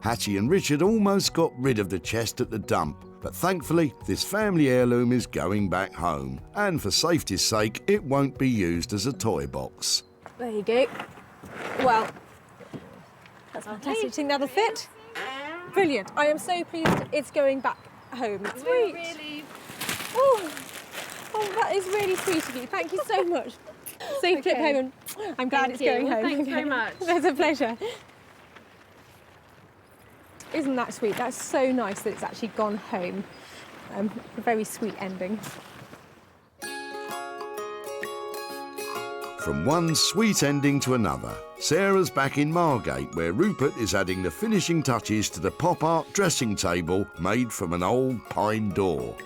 Hattie and Richard almost got rid of the chest at the dump, but thankfully this family heirloom is going back home, and for safety's sake it won't be used as a toy box. There you go. Well, that's fantastic. Do you think that'll fit? Brilliant. I am so pleased it's going back home. It's sweet. Really... Oh, that is really sweet of you. Thank you so much. Safe trip home, and I'm glad it's going home. Thanks very much. It's a pleasure. Isn't that sweet? That's so nice that it's actually gone home. A very sweet ending. from one sweet ending to another. Sarah's back in Margate, where Rupert is adding the finishing touches to the pop art dressing table made from an old pine door.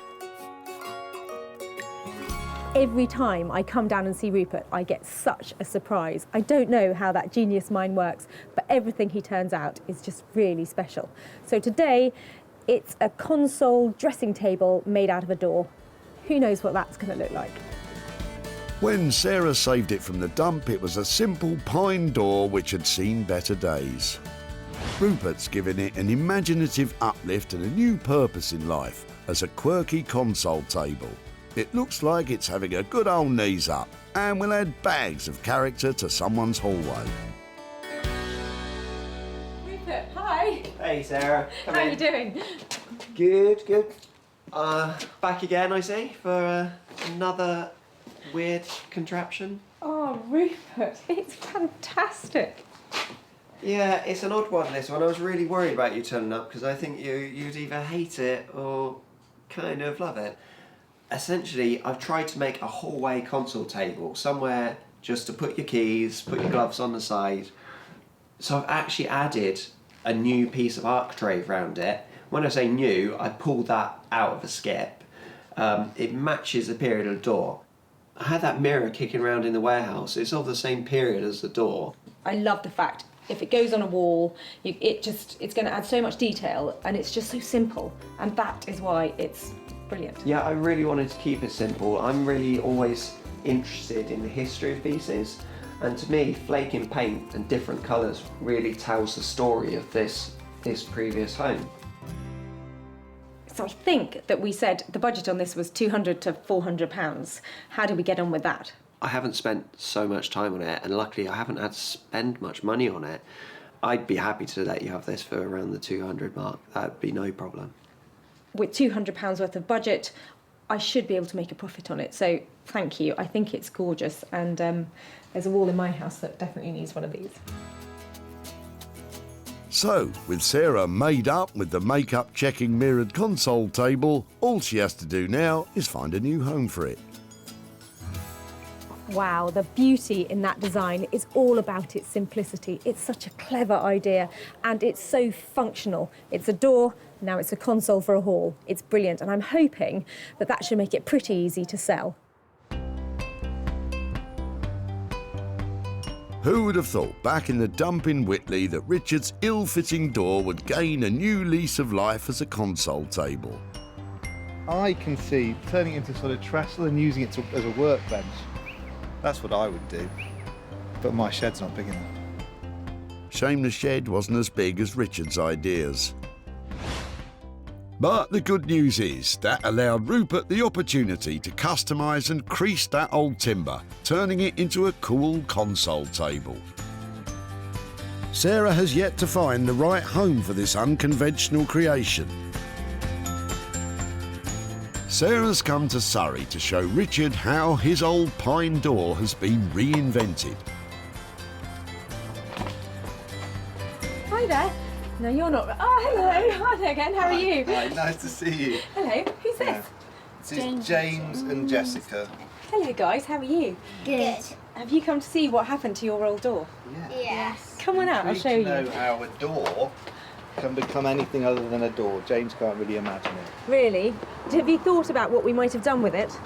Every time I come down and see Rupert, I get such a surprise. I don't know how that genius mind works, but everything he turns out is just really special. So today, it's a console dressing table made out of a door. Who knows what that's going to look like? When Sarah saved it from the dump, it was a simple pine door which had seen better days. Rupert's given it an imaginative uplift and a new purpose in life as a quirky console table. It looks like it's having a good old knees up and will add bags of character to someone's hallway. Rupert, hi. Hey Sarah, How are you doing? Good, good. Back again, I see, for another weird contraption. Oh, Rupert, it's fantastic. Yeah, it's an odd one, this one. I was really worried about you turning up because I think you'd either hate it or kind of love it. Essentially, I've tried to make a hallway console table, somewhere just to put your keys, put your gloves on the side. So I've actually added a new piece of architrave around it. When I say new, I pulled that out of a skip. It matches the period of the door. I had that mirror kicking around in the warehouse. It's of the same period as the door. I love the fact if it goes on a wall, it's going to add so much detail, and it's just so simple, and that is why it's brilliant. Yeah, I really wanted to keep it simple. I'm really always interested in the history of pieces, and to me, flaking paint and different colours really tells the story of this previous home. So I think that we said the budget on this was £200 to £400. How did we get on with that? I haven't spent so much time on it, and luckily I haven't had to spend much money on it. I'd be happy to let you have this for around the 200 mark. That'd be no problem. With £200 worth of budget, I should be able to make a profit on it. So thank you. I think it's gorgeous, and there's a wall in my house that definitely needs one of these. So, with Sarah made up with the makeup checking mirrored console table, all she has to do now is find a new home for it. Wow, the beauty in that design is all about its simplicity. It's such a clever idea, and it's so functional. It's a door, now it's a console for a hall. It's brilliant, and I'm hoping that that should make it pretty easy to sell. Who would have thought back in the dump in Whitley that Richard's ill-fitting door would gain a new lease of life as a console table? I can see turning it into sort of trestle and using it as a workbench. That's what I would do, but my shed's not big enough. Shame the shed wasn't as big as Richard's ideas. But the good news is that allowed Rupert the opportunity to customise and crease that old timber, turning it into a cool console table. Sarah has yet to find the right home for this unconventional creation. Sarah's come to Surrey to show Richard how his old pine door has been reinvented. Hi there. No, you're not. Oh, hello. Hi there again. How are you? Hi, nice to see you. Hello. Who's this? Yeah. This is James and Jessica. Hello, guys. How are you? Good. Have you come to see what happened to your old door? Yes. Come on out. I'll show you. know how a door can become anything other than a door. James can't really imagine it. Really? Have you thought about what we might have done with it?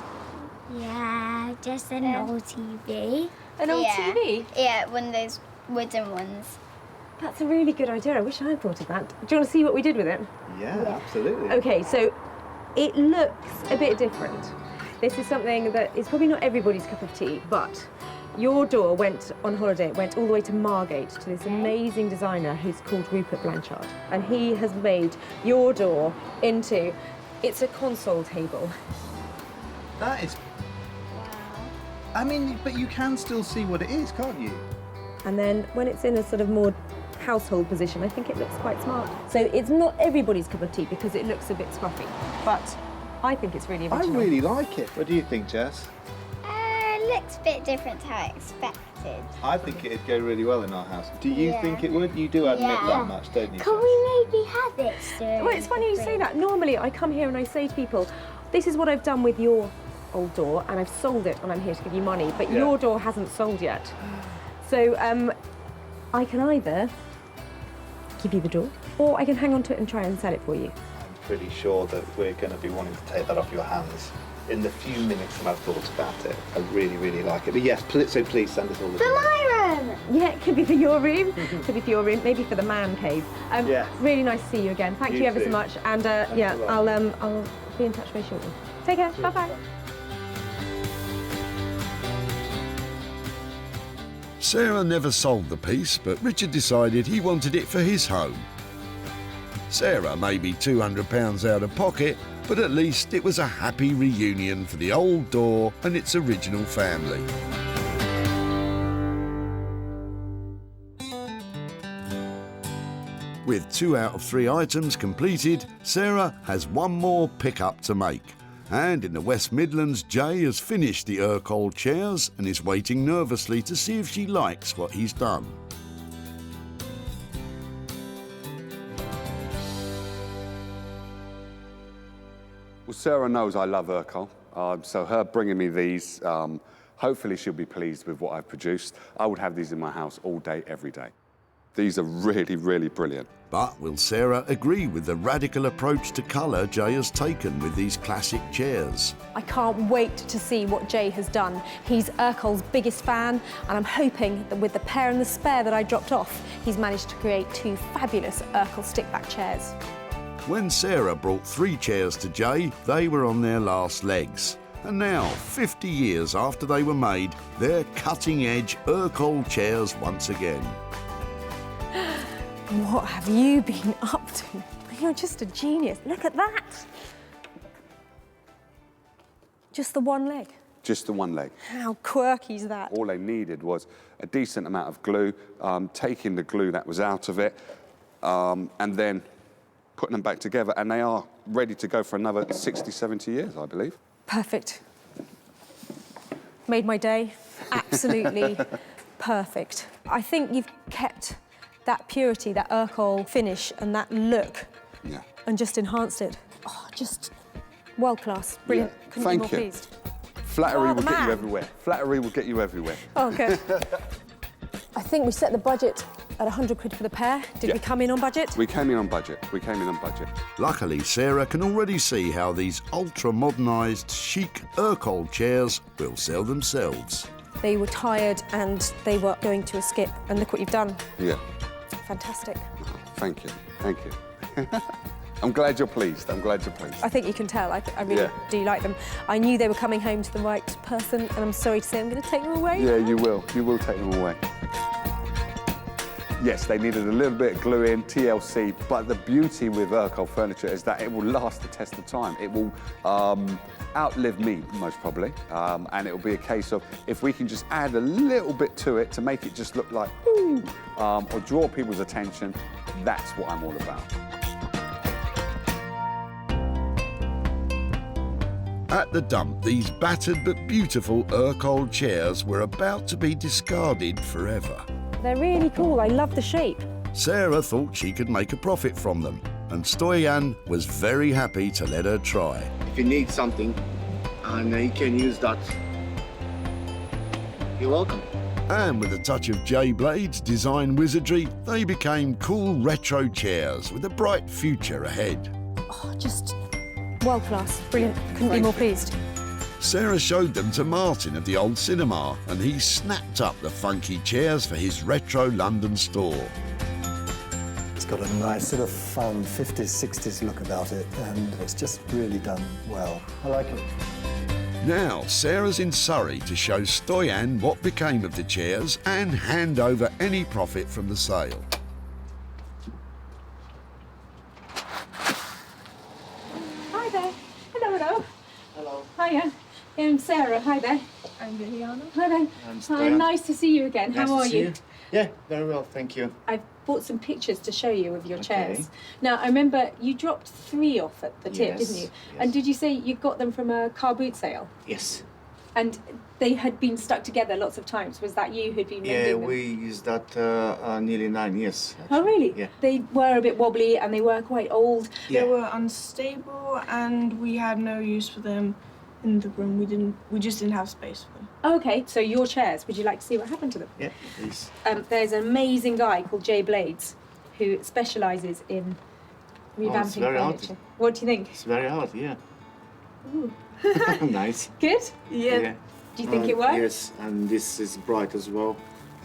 Yeah, just an old TV. An old TV? Yeah, one of those wooden ones. That's a really good idea. I wish I had thought of that. Do you want to see what we did with it? Yeah, absolutely. Okay, so it looks a bit different. This is something that is probably not everybody's cup of tea, but your door went on holiday. It went all the way to Margate to this amazing designer who's called Rupert Blanchard. And he has made your door into, it's a console table. That is... Wow. I mean, but you can still see what it is, can't you? And then when it's in a sort of more household position, I think it looks quite smart. So it's not everybody's cup of tea because it looks a bit scruffy, but I think it's really original. I really like it. What do you think, Jess? It looks a bit different to how I expected. I think it'd go really well in our house. Do you think it would? You do admit that much, don't you? Can we maybe have it soon? Well, it's funny you say that. Normally I come here and I say to people, this is what I've done with your old door and I've sold it and I'm here to give you money, but your door hasn't sold yet. So I can either give you the door or I can hang on to it and try and sell it for you. I'm pretty sure that we're going to be wanting to take that off your hands in the few minutes that I've thought about it. I really, really like it. But yes, so please send us all the... For my room! Yeah, it could be for your room, could be for your room, maybe for the man cave. Really nice to see you again. Thank you ever so much. And yeah, I'll be in touch very shortly. Take care. Bye-bye. Sarah never sold the piece, but Richard decided he wanted it for his home. Sarah may be £200 out of pocket, but at least it was a happy reunion for the old door and its original family. With 2 out of 3 items completed, Sarah has one more pickup to make. And in the West Midlands, Jay has finished the Urkel chairs and is waiting nervously to see if she likes what he's done. Well, Sarah knows I love Urkel, so her bringing me these, hopefully she'll be pleased with what I've produced. I would have these in my house all day, every day. These are really, really brilliant. But will Sarah agree with the radical approach to colour Jay has taken with these classic chairs? I can't wait to see what Jay has done. He's Urkel's biggest fan, and I'm hoping that with the pair and the spare that I dropped off, he's managed to create 2 fabulous Urkel stick-back chairs. When Sarah brought 3 chairs to Jay, they were on their last legs. And now, 50 years after they were made, they're cutting-edge Urkel chairs once again. What have you been up to? You're just a genius. Look at that. Just the one leg. Just the one leg. How quirky is that? All they needed was a decent amount of glue, taking the glue that was out of it, and then putting them back together, and they are ready to go for another 60, 70 years, I believe. Perfect. Made my day. Absolutely perfect. I think you've kept that purity, that Urkel finish and that look, and just enhanced it. Oh, just world class, brilliant. Yeah. Couldn't be more pleased. Flattery will get you everywhere. Flattery will get you everywhere. Oh, good. I think we set the budget at 100 quid for the pair. Did we come in on budget? We came in on budget. We came in on budget. Luckily, Sarah can already see how these ultra-modernised, chic Urkel chairs will sell themselves. They were tired and they were going to a skip, and look what you've done. Yeah. Fantastic. Thank you. Thank you. I'm glad you're pleased. I'm glad you're pleased. I think you can tell. I really do like them. I knew they were coming home to the right person, and I'm sorry to say I'm going to take them away. Yeah, you will. You will take them away. Yes, they needed a little bit of glue in, TLC, but the beauty with Urkel furniture is that it will last the test of time. It will outlive me, most probably, and it will be a case of if we can just add a little bit to it to make it just look like, ooh, or draw people's attention, that's what I'm all about. At the dump, these battered but beautiful Urkel chairs were about to be discarded forever. They're really cool. I love the shape. Sarah thought she could make a profit from them, and Stoyan was very happy to let her try. If you need something and you can use that, you're welcome. And with a touch of J Blade's design wizardry, they became cool retro chairs with a bright future ahead. Oh, just world class. Brilliant. Couldn't be more pleased. Sarah showed them to Martin at the old cinema, and he snapped up the funky chairs for his retro London store. It's got a nice sort of fun 50s, 60s look about it, and it's just really done well. I like it. Now, Sarah's in Surrey to show Stoyan what became of the chairs and hand over any profit from the sale. Hi there. Hello, hello. Hello. Hiya. I'm Sarah. Hi there. I'm Liliana. Hi there. Hi, nice to see you again. Nice How to are see you? Yeah, very well, thank you. I've brought some pictures to show you of your Okay. chairs. Now, I remember you dropped 3 off at the tip, Yes, didn't you? yes. And did you say you got them from a car boot sale? Yes. And they had been stuck together lots of times. Was that you who'd been Yeah, mending them? we used that nearly 9 years. Oh, really? Yeah. They were a bit wobbly and they were quite old. Yeah. They were unstable and we had no use for them. in the room. We just didn't have space for them. Okay, so your chairs, would you like to see what happened to them? Yeah, please. There's an amazing guy called Jay Blades who specialises in revamping very furniture. hard. What do you think? It's very hard, yeah. Ooh. Nice. Good? Yeah. Do you think it works? Yes, and this is bright as well.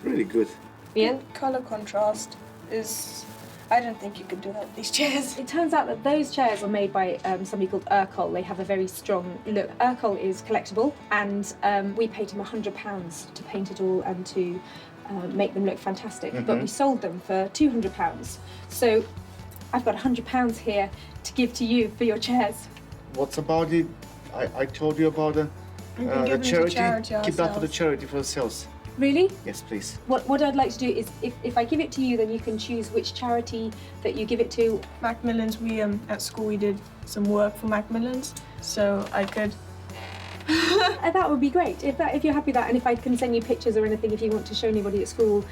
Really good. Yeah. Color contrast is. I don't think you could do that with these chairs. It turns out that those chairs are made by somebody called Urkel. They have a very strong look. Urkel is collectible, and we paid him £100 to paint it all and to make them look fantastic. But we sold them for £200. So I've got £100 here to give to you for your chairs. What's about it? I told you about the charity. Keep that for the charity for the sales. Really? Yes, please. What I'd like to do is, if I give it to you, then you can choose which charity that you give it to. Macmillan's, we at school we did some work for Macmillan's, so I could. That would be great if you're happy with that, and if I can send you pictures or anything, if you want to show anybody at school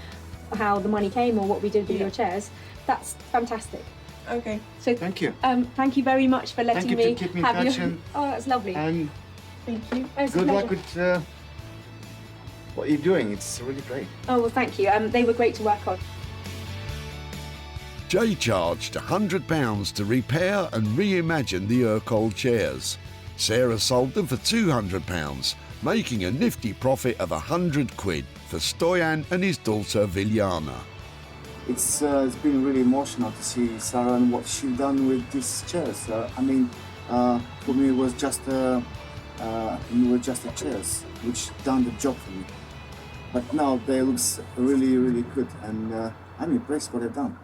how the money came or what we did with your chairs, that's fantastic. Okay. So thank you. Thank you very much for letting me keep me in have touch your. and- Oh, that's lovely. And thank you. Oh, it's a good luck pleasure. with what you're doing. It's really great. Oh well, thank you. They were great to work on. Jay charged £100 to repair and reimagine the Urkel chairs. Sarah sold them for £200, making a nifty profit of £100 for Stoyan and his daughter Viljana. It's been really emotional to see Sarah and what she's done with these chairs. For me, it was just the chairs which done the job for me. But now they look really, really good, and I'm impressed what they've done.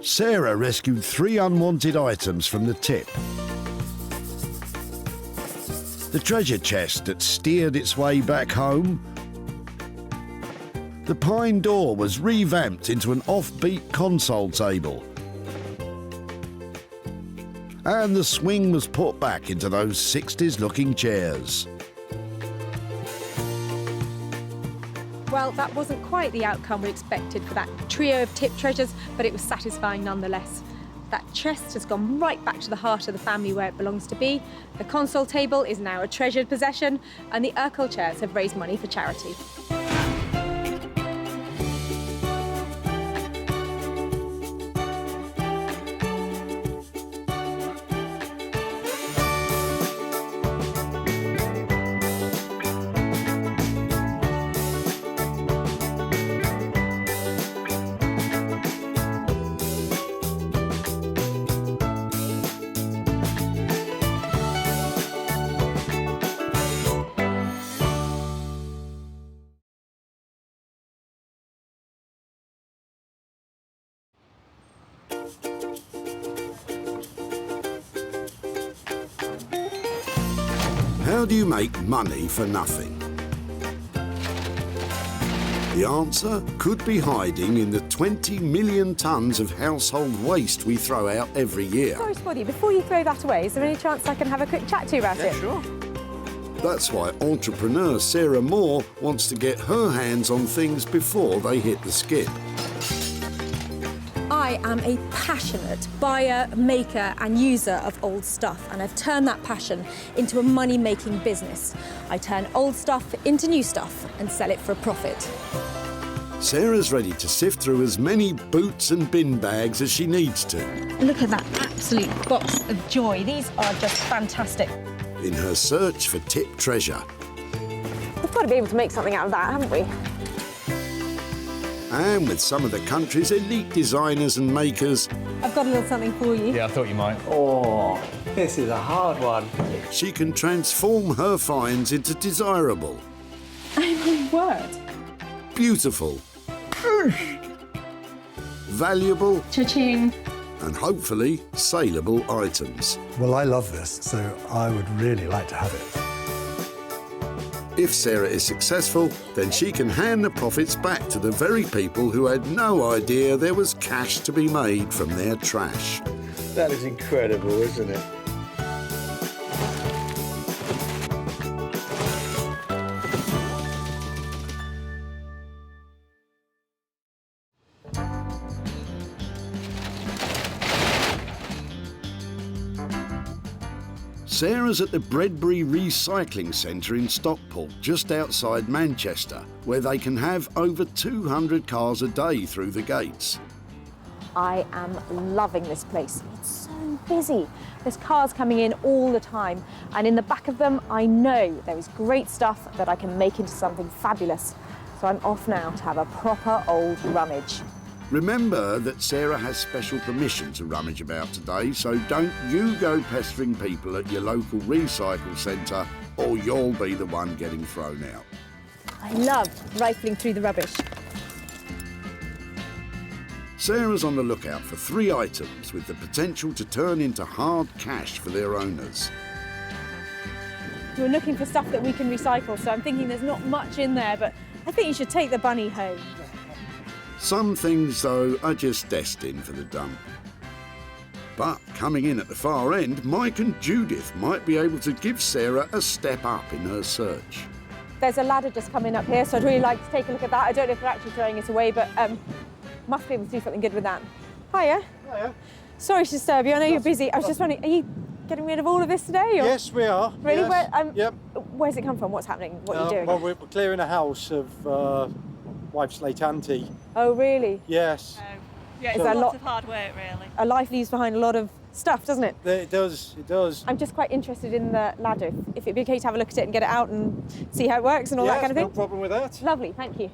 Sarah rescued 3 unwanted items from the tip. The treasure chest that steered its way back home. The pine door was revamped into an offbeat console table. And the swing was put back into those 60s-looking chairs. Well, that wasn't quite the outcome we expected for that trio of tip treasures, but it was satisfying nonetheless. That chest has gone right back to the heart of the family where it belongs to be. The console table is now a treasured possession, and the Urkel chairs have raised money for charity. How do you make money for nothing? The answer could be hiding in the 20 million tonnes of household waste we throw out every year. Sorry, Spotty, before you throw that away, is there any chance I can have a quick chat to you about it? Sure. That's why entrepreneur Sarah Moore wants to get her hands on things before they hit the skip. I am a passionate buyer, maker and user of old stuff, and I've turned that passion into a money-making business. I turn old stuff into new stuff and sell it for a profit. Sarah's ready to sift through as many boots and bin bags as she needs to. Look at that absolute box of joy. These are just fantastic. In her search for tip treasure. We've got to be able to make something out of that, haven't we? And with some of the country's elite designers and makers, I've got a little something for you. Yeah, I thought you might. Oh, this is a hard one. she can transform her finds into desirable, Oh my word. beautiful, valuable, Cha-ching. and hopefully saleable items. Well, I love this, so I would really like to have it. If Sarah is successful, then she can hand the profits back to the very people who had no idea there was cash to be made from their trash. That is incredible, isn't it? Sarah's at the Bredbury Recycling Centre in Stockport, just outside Manchester, where they can have over 200 cars a day through the gates. I am loving this place. It's so busy. There's cars coming in all the time, and in the back of them, I know there is great stuff that I can make into something fabulous. So I'm off now to have a proper old rummage. Remember that Sarah has special permission to rummage about today, so don't you go pestering people at your local recycle centre, or you'll be the one getting thrown out. I love rifling through the rubbish. Sarah's on the lookout for 3 items with the potential to turn into hard cash for their owners. We're looking for stuff that we can recycle, so I'm thinking there's not much in there, but I think you should take the bunny home. Some things, though, are just destined for the dump. But coming in at the far end, Mike and Judith might be able to give Sarah a step up in her search. There's a ladder just coming up here, so I'd really like to take a look at that. I don't know if we're actually throwing it away, but must be able to do something good with that. Hiya. Hiya. Sorry to disturb you, I know you're busy. I was just wondering, are you getting rid of all of this today? Or? Yes, we are. Really? Yes. Yep. Where's it come from? What's happening? What are you doing? Well, we're clearing a house of wife's late auntie. Oh, really? Yes. Yeah, So- it's a lot of hard work, really. A life leaves behind a lot of stuff, doesn't it? It does, it does. I'm just quite interested in the ladder. If it'd be okay to have a look at it and get it out and see how it works and all that kind of thing. no problem with that. Lovely, thank you.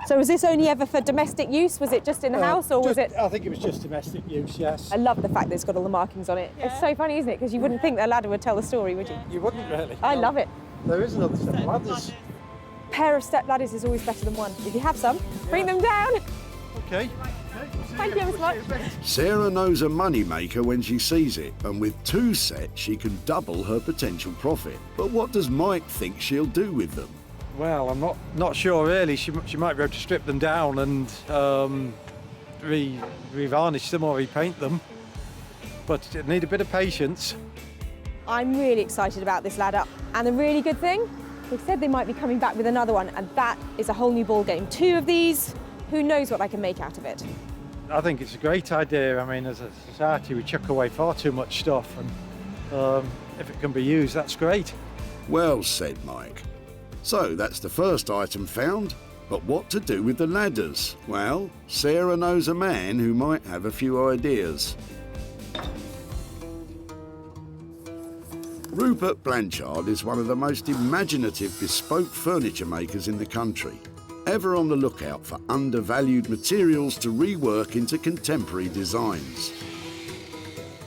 So was this only ever for domestic use? Was it just in the house, or was it? I think it was just domestic use, yes. I love the fact that it's got all the markings on it. It's so funny, isn't it? Because you wouldn't think that a ladder would tell the story, would you? You wouldn't really. I no. love it. There is another set of ladders. Pair of step ladders is always better than one. If you have some, bring them down. Okay. Thank you so much. Sarah knows a money maker when she sees it, and with 2 sets, she can double her potential profit. But what does Mike think she'll do with them? Well, I'm not sure really. She might be able to strip them down and re-varnish them or repaint them, but it need a bit of patience. I'm really excited about this ladder, and the really good thing, they said they might be coming back with another one, and that is a whole new ball game. 2 of these, who knows what I can make out of it. I think it's a great idea. I mean, as a society, we chuck away far too much stuff, and if it can be used, that's great. Well said, Mike. So that's the first item found, but what to do with the ladders? Well, Sarah knows a man who might have a few ideas. Rupert Blanchard is one of the most imaginative bespoke furniture makers in the country, ever on the lookout for undervalued materials to rework into contemporary designs.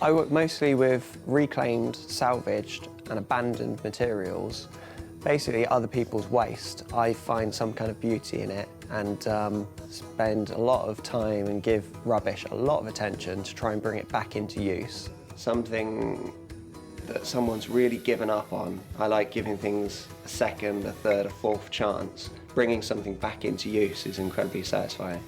I work mostly with reclaimed, salvaged and abandoned materials. Basically other people's waste. I find some kind of beauty in it and spend a lot of time and give rubbish a lot of attention to try and bring it back into use. Something that someone's really given up on. I like giving things a second, a third, a fourth chance. Bringing something back into use is incredibly satisfying.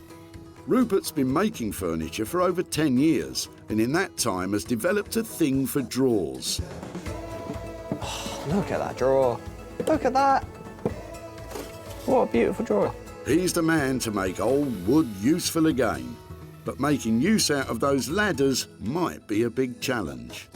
Rupert's been making furniture for over 10 years, and in that time has developed a thing for drawers. Oh, look at that drawer. Look at that. What a beautiful drawer. He's the man to make old wood useful again, but making use out of those ladders might be a big challenge.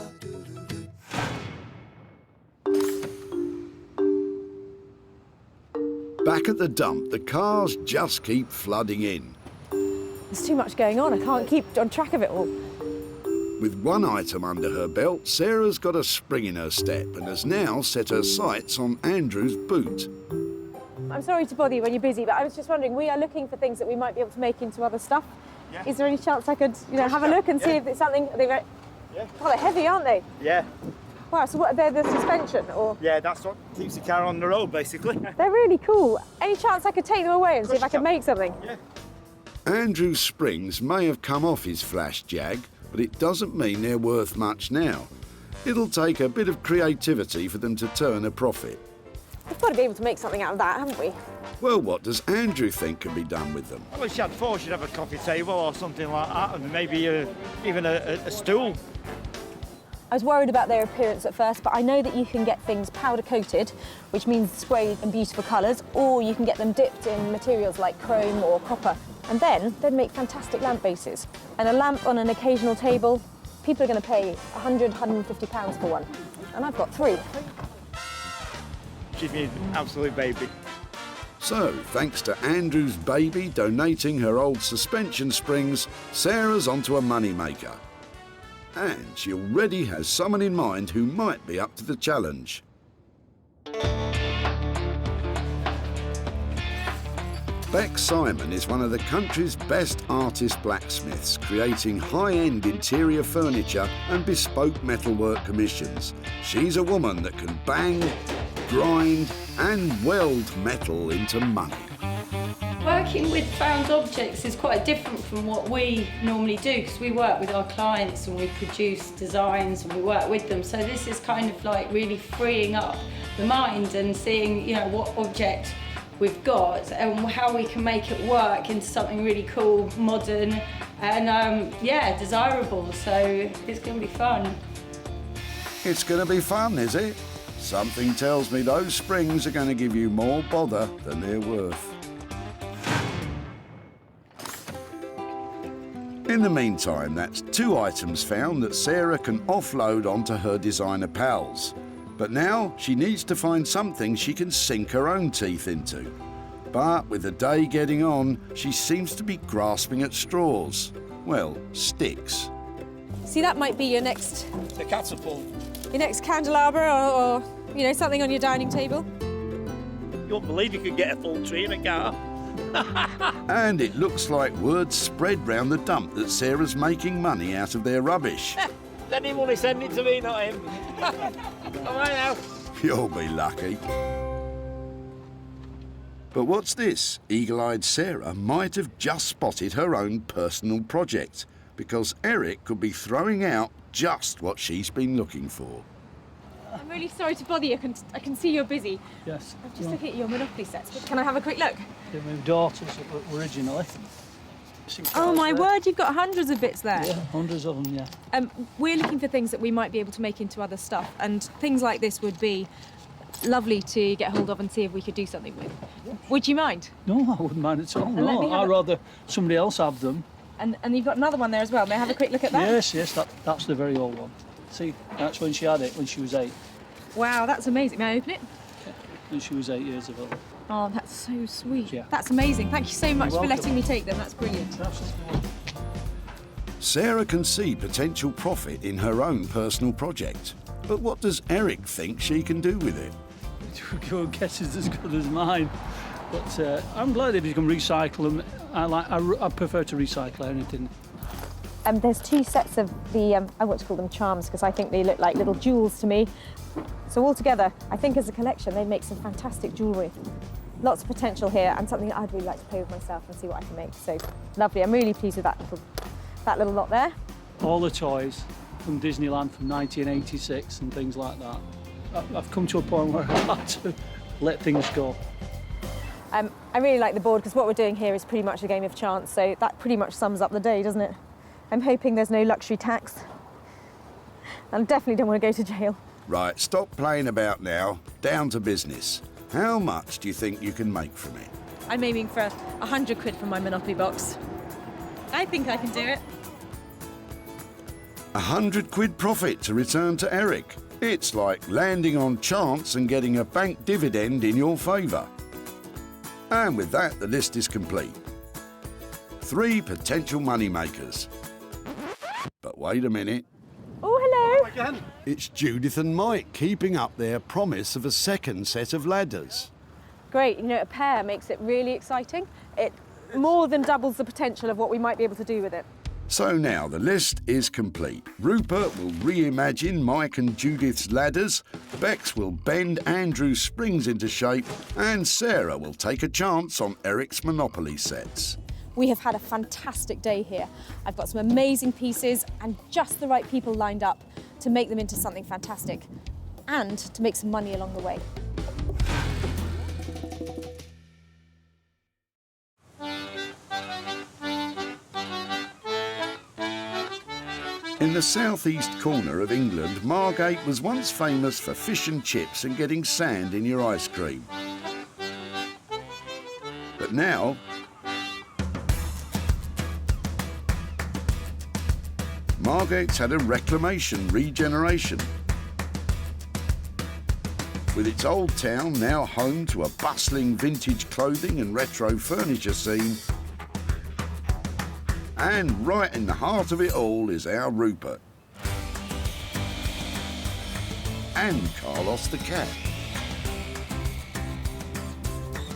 Back at the dump, the cars just keep flooding in. There's too much going on. I can't keep on track of it all. With one item under her belt, Sarah's got a spring in her step and has now set her sights on Andrew's boot. I'm sorry to bother you when you're busy, but I was just wondering, we are looking for things that we might be able to make into other stuff. Yeah. Is there any chance I could, have a look and see if it's something? Are they very... Yeah. Oh, they're heavy, aren't they? Yeah. Wow, so what, they're the suspension, or? Yeah, that's what keeps the car on the road, basically. They're really cool. Any chance I could take them away and see if I could make something? Yeah. Andrew's springs may have come off his flash Jag, but it doesn't mean they're worth much now. It'll take a bit of creativity for them to turn a profit. We've got to be able to make something out of that, haven't we? Well, what does Andrew think can be done with them? Well, she had 4, she'd have a coffee table or something like that, and maybe even a stool. I was worried about their appearance at first, but I know that you can get things powder coated, which means sprayed in beautiful colours, or you can get them dipped in materials like chrome or copper. And then they'd make fantastic lamp bases. And a lamp on an occasional table, people are going to pay £100, £150 for one. and I've got 3. She's an absolute baby. So, thanks to Andrew's baby donating her old suspension springs, Sarah's onto a moneymaker. And she already has someone in mind who might be up to the challenge. Beck Simon is one of the country's best artist blacksmiths, creating high-end interior furniture and bespoke metalwork commissions. She's a woman that can bang, grind and weld metal into money. Working with found objects is quite different from what we normally do, because we work with our clients and we produce designs and we work with them. So this is kind of like really freeing up the mind and seeing, you know, what object we've got and how we can make it work into something really cool, modern and yeah, desirable. So it's going to be fun. It's going to be fun, is it? Something tells me those springs are going to give you more bother than they're worth. In the meantime, that's 2 items found that Sarah can offload onto her designer pals. But now she needs to find something she can sink her own teeth into. But with the day getting on, she seems to be grasping at straws. Well, sticks. See, that might be your next... The catapult. Your next candelabra or you know, something on your dining table. You won't believe you could get a full tree in a car. And it looks like word spread round the dump that Sarah's making money out of their rubbish. Any money, send it to me, not him. All right now. You'll be lucky. But what's this? Eagle-eyed Sarah might have just spotted her own personal project, because Eric could be throwing out just what she's been looking for. I'm really sorry to bother you. I can see you're busy. Yes. I'm just looking at your Monopoly sets. Can I have a quick look? They're my daughters originally. Oh my word, you've got hundreds of bits there. Yeah, hundreds of them, yeah. We're looking for things that we might be able to make into other stuff, and things like this would be lovely to get hold of and see if we could do something with. Would you mind? No, I wouldn't mind at all. And let me No, I'd rather somebody else have them. And you've got another one there as well. May I have a quick look at that? Yes, that's the very old one. See, that's when she had it, when she was 8. Wow, that's amazing. May I open it? Yeah, when she was 8 years old. Oh, that's so sweet. Yeah. That's amazing. Thank you so much You're for welcome. letting me take them. That's brilliant. Absolutely. Sarah can see potential profit in her own personal project. But what does Eric think she can do with it? Your guess is as good as mine. But I'm glad if you can recycle them. I prefer to recycle anything. There's 2 sets of the, I want to call them charms, because I think they look like little jewels to me. So altogether, I think as a collection, they make some fantastic jewellery. Lots of potential here, and something that I'd really like to play with myself and see what I can make. So lovely. I'm really pleased with that little lot there. All the toys from Disneyland from 1986 and things like that. I've come to a point where I have to let things go. I really like the board, because what we're doing here is pretty much a game of chance, so that pretty much sums up the day, doesn't it? I'm hoping there's no luxury tax. I definitely don't want to go to jail. Right, stop playing about now. Down to business. How much do you think you can make from it? I'm aiming for 100 quid from my Monopoly box. I think I can do it. 100 quid profit to return to Eric. It's like landing on chance and getting a bank dividend in your favour. And with that, the list is complete. 3 potential money makers. But wait a minute. Oh, hello. It's Judith and Mike keeping up their promise of a second set of ladders. Great. You know, a pair makes it really exciting. It more than doubles the potential of what we might be able to do with it. So now the list is complete. Rupert will reimagine Mike and Judith's ladders, Bex will bend Andrew's springs into shape, and Sarah will take a chance on Eric's Monopoly sets. We have had a fantastic day here. I've got some amazing pieces and just the right people lined up to make them into something fantastic and to make some money along the way. In the southeast corner of England, Margate was once famous for fish and chips and getting sand in your ice cream. But now, Margate's had a reclamation regeneration. With its old town now home to a bustling vintage clothing and retro furniture scene. And right in the heart of it all is our Rupert. And Carlos the cat.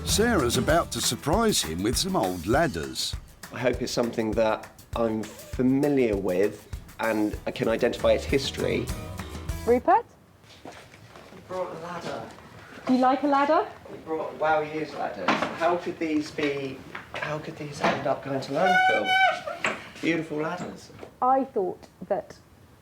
Sarah's about to surprise him with some old ladders. I hope it's something that I'm familiar with and I can identify its history. Rupert, We brought a ladder. do you like a ladder? We brought Wow Years ladders. How could these end up going to landfill? Beautiful ladders. I thought that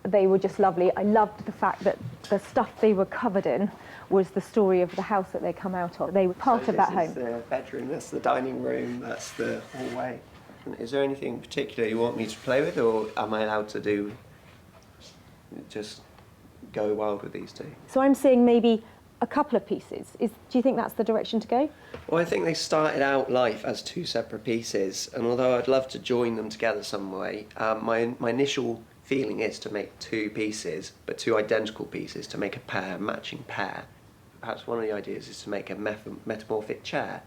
they were just lovely. I loved the fact that the stuff they were covered in was the story of the house that they come out of. They were part of that home. This is the bedroom, that's the dining room, that's the hallway. Is there anything in particular you want me to play with, or am I allowed to just go wild with these two? So I'm seeing maybe a couple of pieces. Do you think that's the direction to go? Well, I think they started out life as two separate pieces, and although I'd love to join them together some way, my initial feeling is to make two pieces, but two identical pieces, to make a matching pair. Perhaps one of the ideas is to make a metamorphic chair,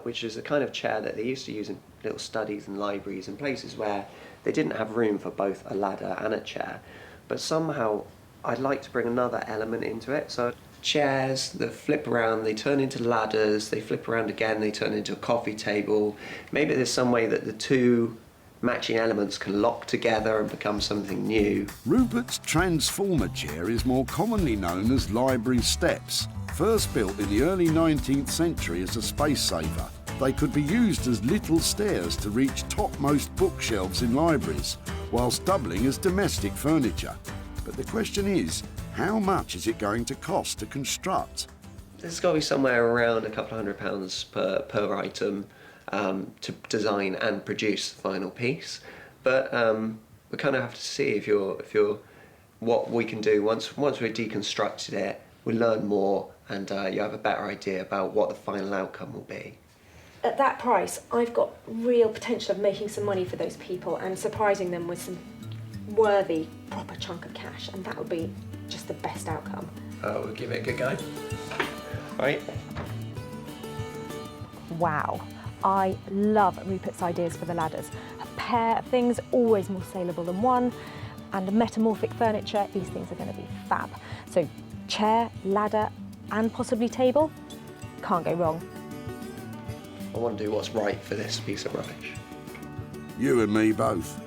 which is a kind of chair that they used to use in little studies and libraries and places where they didn't have room for both a ladder and a chair. But somehow I'd like to bring another element into it. So chairs that flip around, they turn into ladders, they flip around again, they turn into a coffee table. Maybe there's some way that the two matching elements can lock together and become something new. Rupert's transformer chair is more commonly known as library steps. First built in the early 19th century as a space saver, they could be used as little stairs to reach topmost bookshelves in libraries, whilst doubling as domestic furniture. But the question is, how much is it going to cost to construct? There's got to be somewhere around a couple of £100 per item to design and produce the final piece. But we kind of have to see if you're what we can do once we've deconstructed it. We learn more, and you have a better idea about what the final outcome will be. At that price, I've got real potential of making some money for those people and surprising them with some worthy, proper chunk of cash, and that would be just the best outcome. We'll give it a good go. Right. Wow. I love Rupert's ideas for the ladders. A pair of things, always more saleable than one, and a metamorphic furniture, these things are going to be fab. So chair, ladder, and possibly table, can't go wrong. I want to do what's right for this piece of rubbish. You and me both.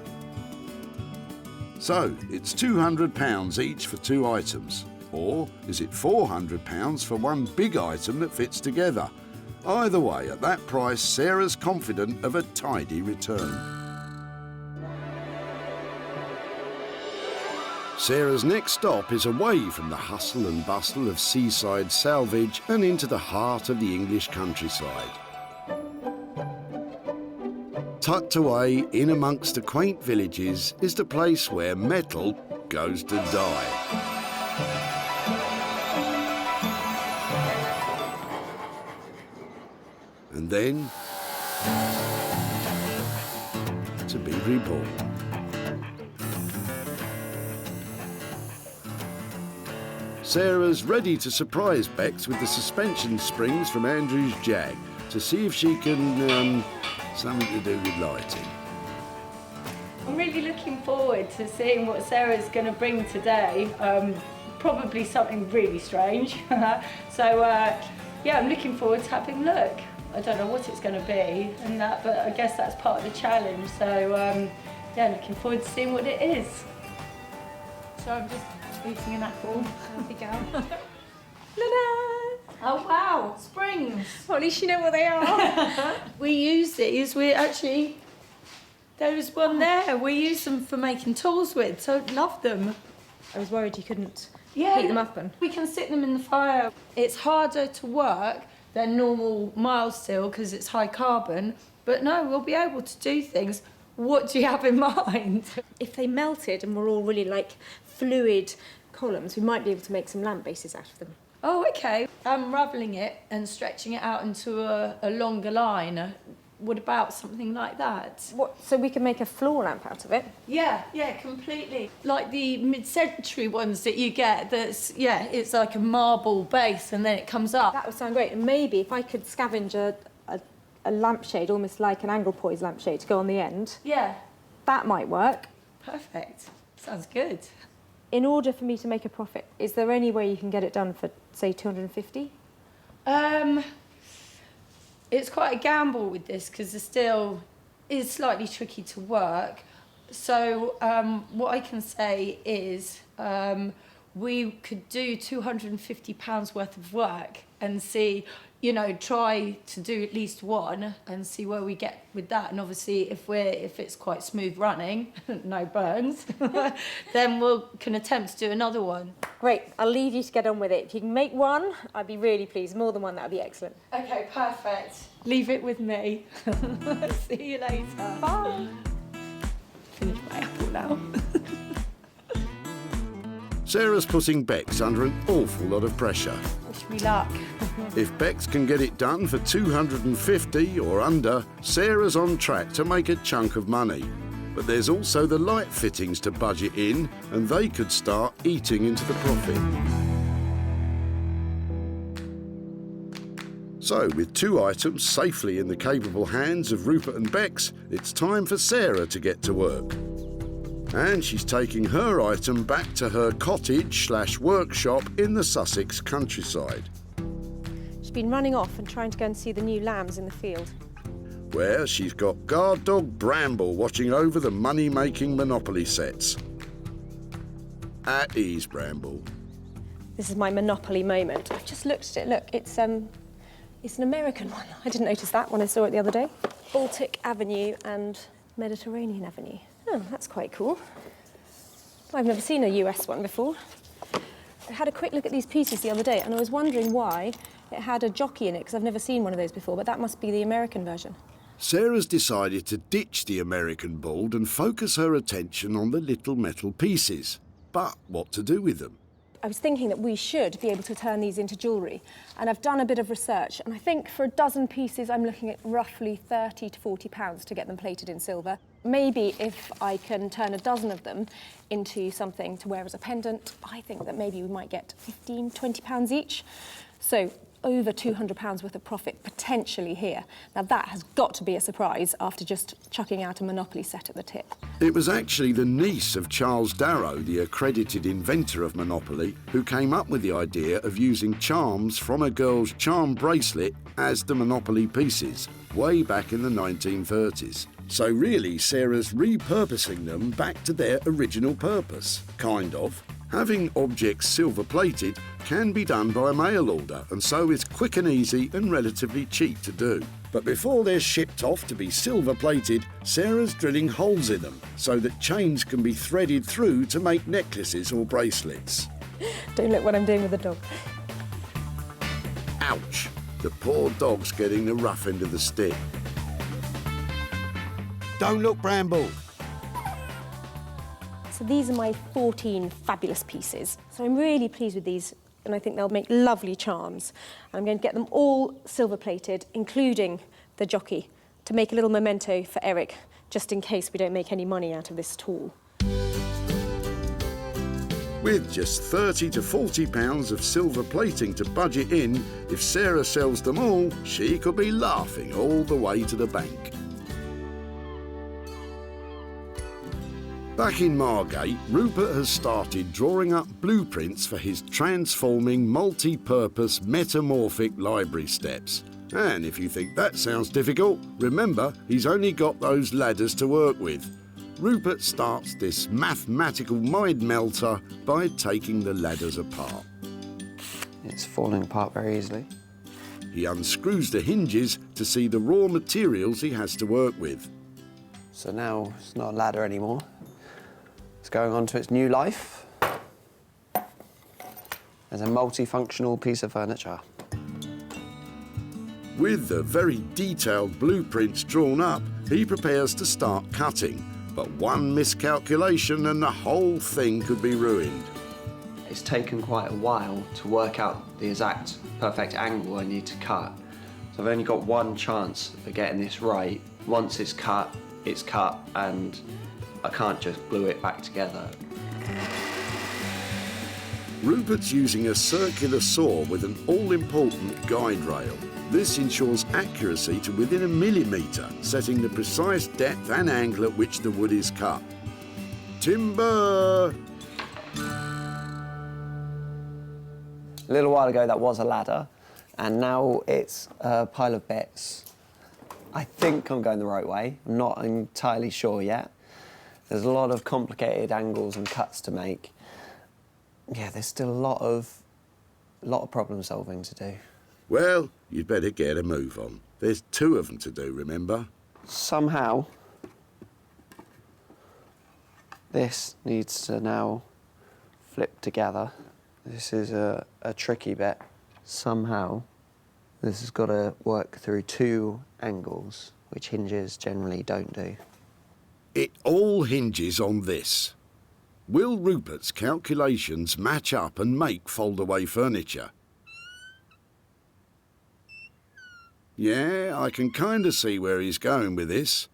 So, it's £200 each for two items. Or is it £400 for one big item that fits together? Either way, at that price, Sarah's confident of a tidy return. Sarah's next stop is away from the hustle and bustle of seaside salvage and into the heart of the English countryside. Tucked away in amongst the quaint villages is the place where metal goes to die. And then to be reborn. Sarah's ready to surprise Bex with the suspension springs from Andrew's Jag to see if she can, something to do with lighting. I'm really looking forward to seeing what Sarah's going to bring today. Probably something really strange. So, yeah, I'm looking forward to having a look. I don't know what it's going to be and that, but I guess that's part of the challenge. So, yeah, looking forward to seeing what it is. So I'm just eating an apple. There we go. Ta-da! Oh wow, springs. Well, at least you know what they are. We use these. There was one there. We use them for making tools with, so love them. I was worried you couldn't heat them up. We can stick them in the fire. It's harder to work than normal mild steel because it's high carbon, but no, we'll be able to do things. What do you have in mind? If they melted and were all really like fluid columns, we might be able to make some lamp bases out of them. Oh, okay. Unravelling it and stretching it out into a longer line what about something like that? What, so we can make a floor lamp out of it? Yeah, completely. Like the mid-century ones that you get, it's like a marble base and then it comes up. That would sound great. And maybe if I could scavenge a lampshade, almost like an Anglepoise lampshade, to go on the end. Yeah. That might work. Perfect. Sounds good. In order for me to make a profit, is there any way you can get it done for, say, 250? It's quite a gamble with this because the steel is slightly tricky to work. So what I can say is we could do £250 worth of work and see, you know, try to do at least one and see where we get with that. And obviously if it's quite smooth running, no burns, then we can attempt to do another one. Great, I'll leave you to get on with it. If you can make one, I'd be really pleased. More than one, that would be excellent. Okay, perfect. Leave it with me. See you later. Bye. Finish my apple now. Sarah's putting Bex under an awful lot of pressure. Wish me luck. If Bex can get it done for 250 or under, Sarah's on track to make a chunk of money. But there's also the light fittings to budget in, and they could start eating into the profit. So, with 2 items safely in the capable hands of Rupert and Bex, it's time for Sarah to get to work. And she's taking her item back to her cottage/workshop in the Sussex countryside, She's been running off and trying to go and see the new lambs in the field. where she's got guard dog Bramble watching over the money-making Monopoly sets. At ease, Bramble. This is my Monopoly moment. I've just looked at it. Look, it's an American one. I didn't notice that when I saw it the other day. Baltic Avenue and Mediterranean Avenue. Oh, that's quite cool. I've never seen a US one before. I had a quick look at these pieces the other day and I was wondering why it had a jockey in it, because I've never seen one of those before, but that must be the American version. Sarah's decided to ditch the American board and focus her attention on the little metal pieces. But what to do with them? I was thinking that we should be able to turn these into jewellery, and I've done a bit of research, and I think for a dozen pieces I'm looking at roughly £30 to £40 to get them plated in silver. Maybe if I can turn a dozen of them into something to wear as a pendant, I think that maybe we might get £15, £20 each. So over £200 worth of profit potentially here. Now that has got to be a surprise after just chucking out a Monopoly set at the tip. It was actually the niece of Charles Darrow, the accredited inventor of Monopoly, who came up with the idea of using charms from a girl's charm bracelet as the Monopoly pieces, way back in the 1930s. So really, Sarah's repurposing them back to their original purpose, kind of. Having objects silver-plated can be done by mail order, and so it's quick and easy and relatively cheap to do. But before they're shipped off to be silver-plated, Sarah's drilling holes in them so that chains can be threaded through to make necklaces or bracelets. Don't look what I'm doing with the dog. Ouch! The poor dog's getting the rough end of the stick. Don't look, Bramble! So these are my 14 fabulous pieces. So I'm really pleased with these, and I think they'll make lovely charms. And I'm going to get them all silver-plated, including the jockey, to make a little memento for Eric, just in case we don't make any money out of this at all. With just £30 to £40 of silver plating to budget in, if Sarah sells them all, she could be laughing all the way to the bank. Back in Margate, Rupert has started drawing up blueprints for his transforming multi-purpose metamorphic library steps. And if you think that sounds difficult, remember he's only got those ladders to work with. Rupert starts this mathematical mind melter by taking the ladders apart. It's falling apart very easily. He unscrews the hinges to see the raw materials he has to work with. So now it's not a ladder anymore. It's going on to its new life as a multifunctional piece of furniture. With the very detailed blueprints drawn up, he prepares to start cutting. But one miscalculation and the whole thing could be ruined. It's taken quite a while to work out the exact perfect angle I need to cut. So I've only got one chance of getting this right. Once it's cut, and I can't just glue it back together. Rupert's using a circular saw with an all-important guide rail. This ensures accuracy to within a millimetre, setting the precise depth and angle at which the wood is cut. Timber! A little while ago that was a ladder, and now it's a pile of bits. I think I'm going the right way. I'm not entirely sure yet. There's a lot of complicated angles and cuts to make. Yeah, there's still a lot of problem solving to do. Well, you'd better get a move on. There's 2 of them to do, remember? Somehow, this needs to now flip together. This is a tricky bit. Somehow, this has got to work through 2 angles, which hinges generally don't do. It all hinges on this. Will Rupert's calculations match up and make fold-away furniture? Yeah, I can kind of see where he's going with this,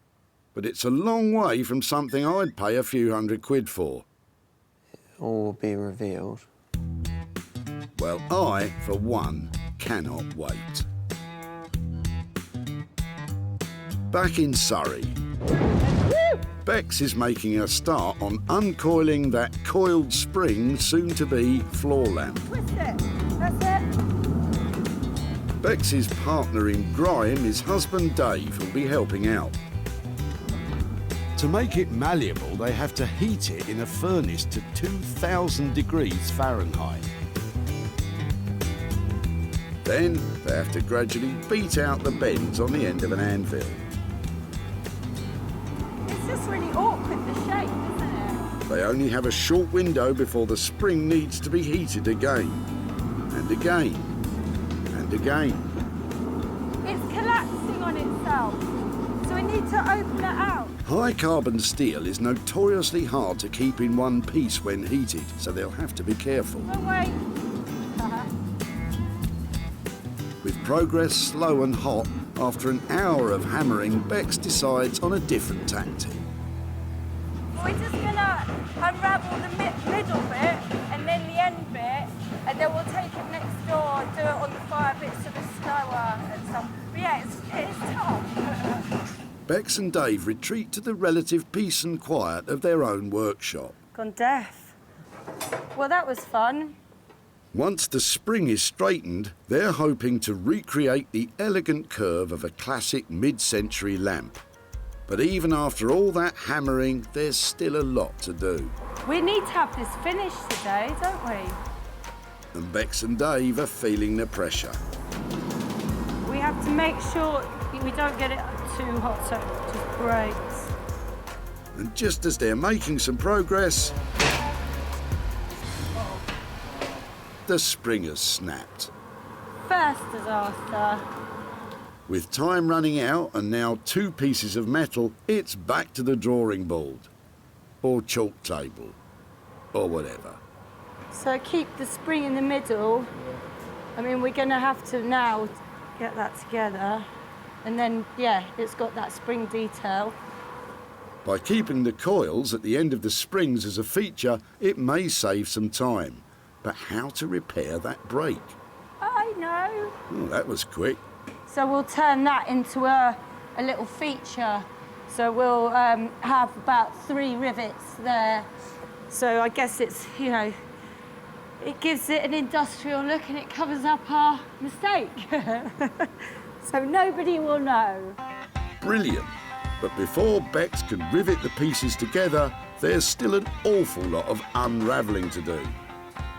but it's a long way from something I'd pay a few £100 for. It all will be revealed. Well, I, for one, cannot wait. Back in Surrey, Bex is making a start on uncoiling that coiled spring, soon-to-be floor lamp. Twist it. That's it. Bex's partner in grime is husband Dave, who'll be helping out. To make it malleable, they have to heat it in a furnace to 2,000 degrees Fahrenheit. Then they have to gradually beat out the bends on the end of an anvil. It's just really awkward, the shape, isn't it? They only have a short window before the spring needs to be heated again, and again, and again. It's collapsing on itself, so we need to open it out. High carbon steel is notoriously hard to keep in one piece when heated, so they'll have to be careful. Oh, wait. With progress slow and hot, after an hour of hammering, Bex decides on a different tactic. We're just gonna unravel the middle bit and then the end bit, and then we'll take it next door, do it on the fire bit so it's slower and stuff. But yeah, it's tough. Bex and Dave retreat to the relative peace and quiet of their own workshop. Gone deaf. Well, that was fun. Once the spring is straightened, they're hoping to recreate the elegant curve of a classic mid-century lamp. But even after all that hammering, there's still a lot to do. We need to have this finished today, don't we? And Bex and Dave are feeling the pressure. We have to make sure we don't get it too hot so it just breaks. And just as they're making some progress, the spring has snapped. First disaster. With time running out and now 2 pieces of metal, it's back to the drawing board. Or chalk table. Or whatever. So keep the spring in the middle. I mean, we're going to have to now get that together. And then, yeah, it's got that spring detail. By keeping the coils at the end of the springs as a feature, it may save some time. But how to repair that break? I know. Oh, that was quick. So we'll turn that into a little feature. So we'll have about 3 rivets there. So I guess it's, you know, it gives it an industrial look and it covers up our mistake. So nobody will know. Brilliant. But before Bex can rivet the pieces together, there's still an awful lot of unravelling to do.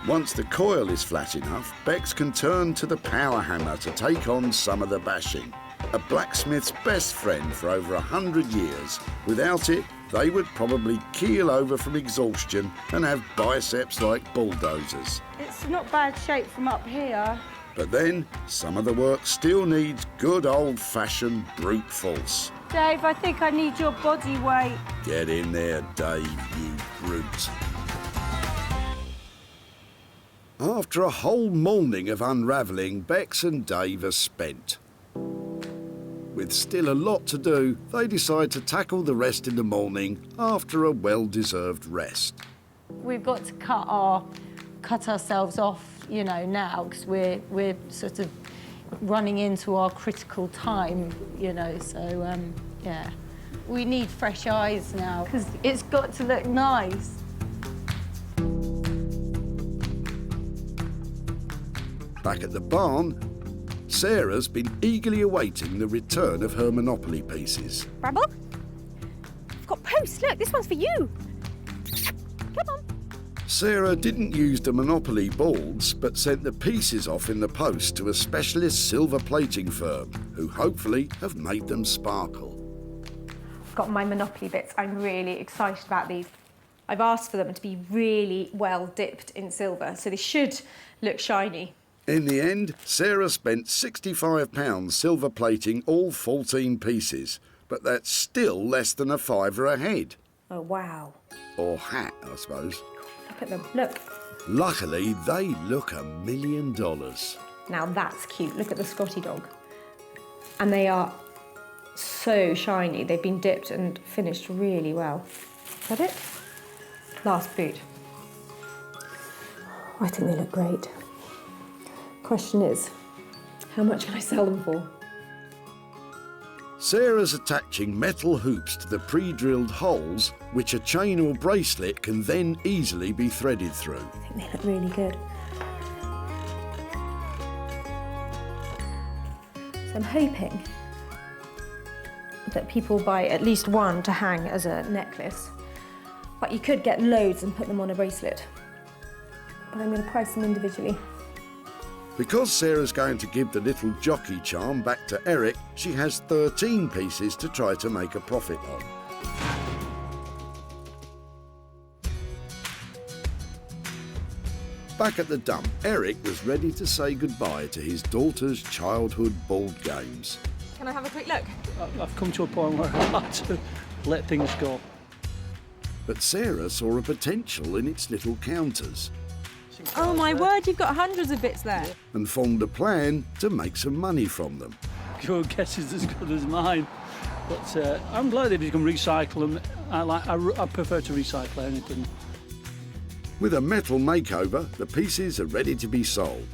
Once the coil is flat enough, Bex can turn to the power hammer to take on some of the bashing. A blacksmith's best friend for over 100 years. Without it, they would probably keel over from exhaustion and have biceps like bulldozers. It's not bad shape from up here. But then, some of the work still needs good old-fashioned brute force. Dave, I think I need your body weight. Get in there, Dave, you brute. After a whole morning of unravelling, Bex and Dave are spent. with still a lot to do, they decide to tackle the rest in the morning after a well-deserved rest. We've got to cut ourselves off, you know, now, because we're sort of running into our critical time, you know, so, yeah. We need fresh eyes now, because it's got to look nice. Back at the barn, Sarah's been eagerly awaiting the return of her Monopoly pieces. Bramble? I've got posts. Look, this one's for you. Come on. Sarah didn't use the Monopoly boards, but sent the pieces off in the post to a specialist silver plating firm, who hopefully have made them sparkle. I've got my Monopoly bits. I'm really excited about these. I've asked for them to be really well dipped in silver, so they should look shiny. In the end, Sarah spent £65 silver plating all 14 pieces, but that's still less than a £5 a head. Oh, wow. Or hat, I suppose. Look at them, look. Luckily, they look $1 million. Now that's cute. Look at the Scotty dog. And they are so shiny. They've been dipped and finished really well. Is that it? Last boot. I think they look great. Question is, how much can I sell them for? Sarah's attaching metal hoops to the pre-drilled holes, which a chain or bracelet can then easily be threaded through. I think they look really good. So I'm hoping that people buy at least one to hang as a necklace, but you could get loads and put them on a bracelet. But I'm going to price them individually. Because Sarah's going to give the little jockey charm back to Eric, she has 13 pieces to try to make a profit on. Back at the dump, Eric was ready to say goodbye to his daughter's childhood board games. Can I have a quick look? I've come to a point where I have to let things go. But Sarah saw a potential in its little counters. Oh my word, you've got hundreds of bits there. And formed a plan to make some money from them. Your guess is as good as mine. But I'm glad if you can recycle them. I prefer to recycle anything. With a metal makeover, the pieces are ready to be sold.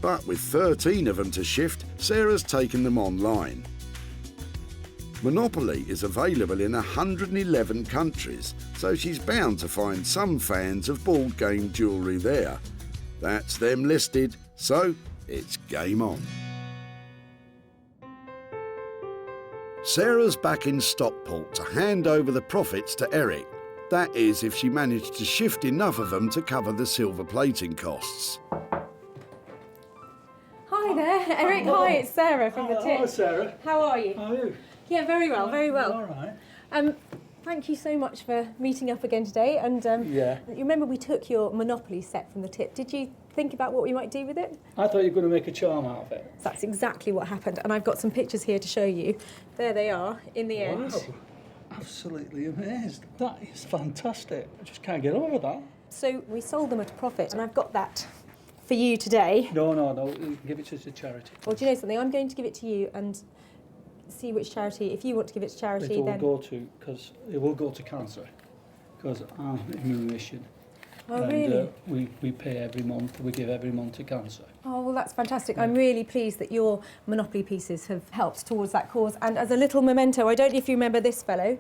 But with 13 of them to shift, Sarah's taken them online. Monopoly is available in 111 countries, so she's bound to find some fans of board game jewellery there. That's them listed, so it's game on. Sarah's back in Stockport to hand over the profits to Eric. That is, if she managed to shift enough of them to cover the silver plating costs. Hi there, Eric. Hi, it's Sarah from the tip. Hello, Sarah. How are you? How are you? Yeah, very well, very well. All right. Thank you so much for meeting up again today. And Yeah. you remember we took your Monopoly set from the tip. Did you think about what we might do with it? I thought you were going to make a charm out of it. So that's exactly what happened. And I've got some pictures here to show you. There they are in the end. Wow. Absolutely amazed. That is fantastic. I just can't get over that. So we sold them at a profit, and I've got that for you today. No. You can give it to charity. Well, do you know something? I'm going to give it to you and see which charity. If you want to give it to charity, It then will go to cancer, because I'm in remission. Oh, and, really? We pay every month. We give every month to cancer. Oh, well, that's fantastic. I'm really pleased that your Monopoly pieces have helped towards that cause. And as a little memento, I don't know if you remember this fellow,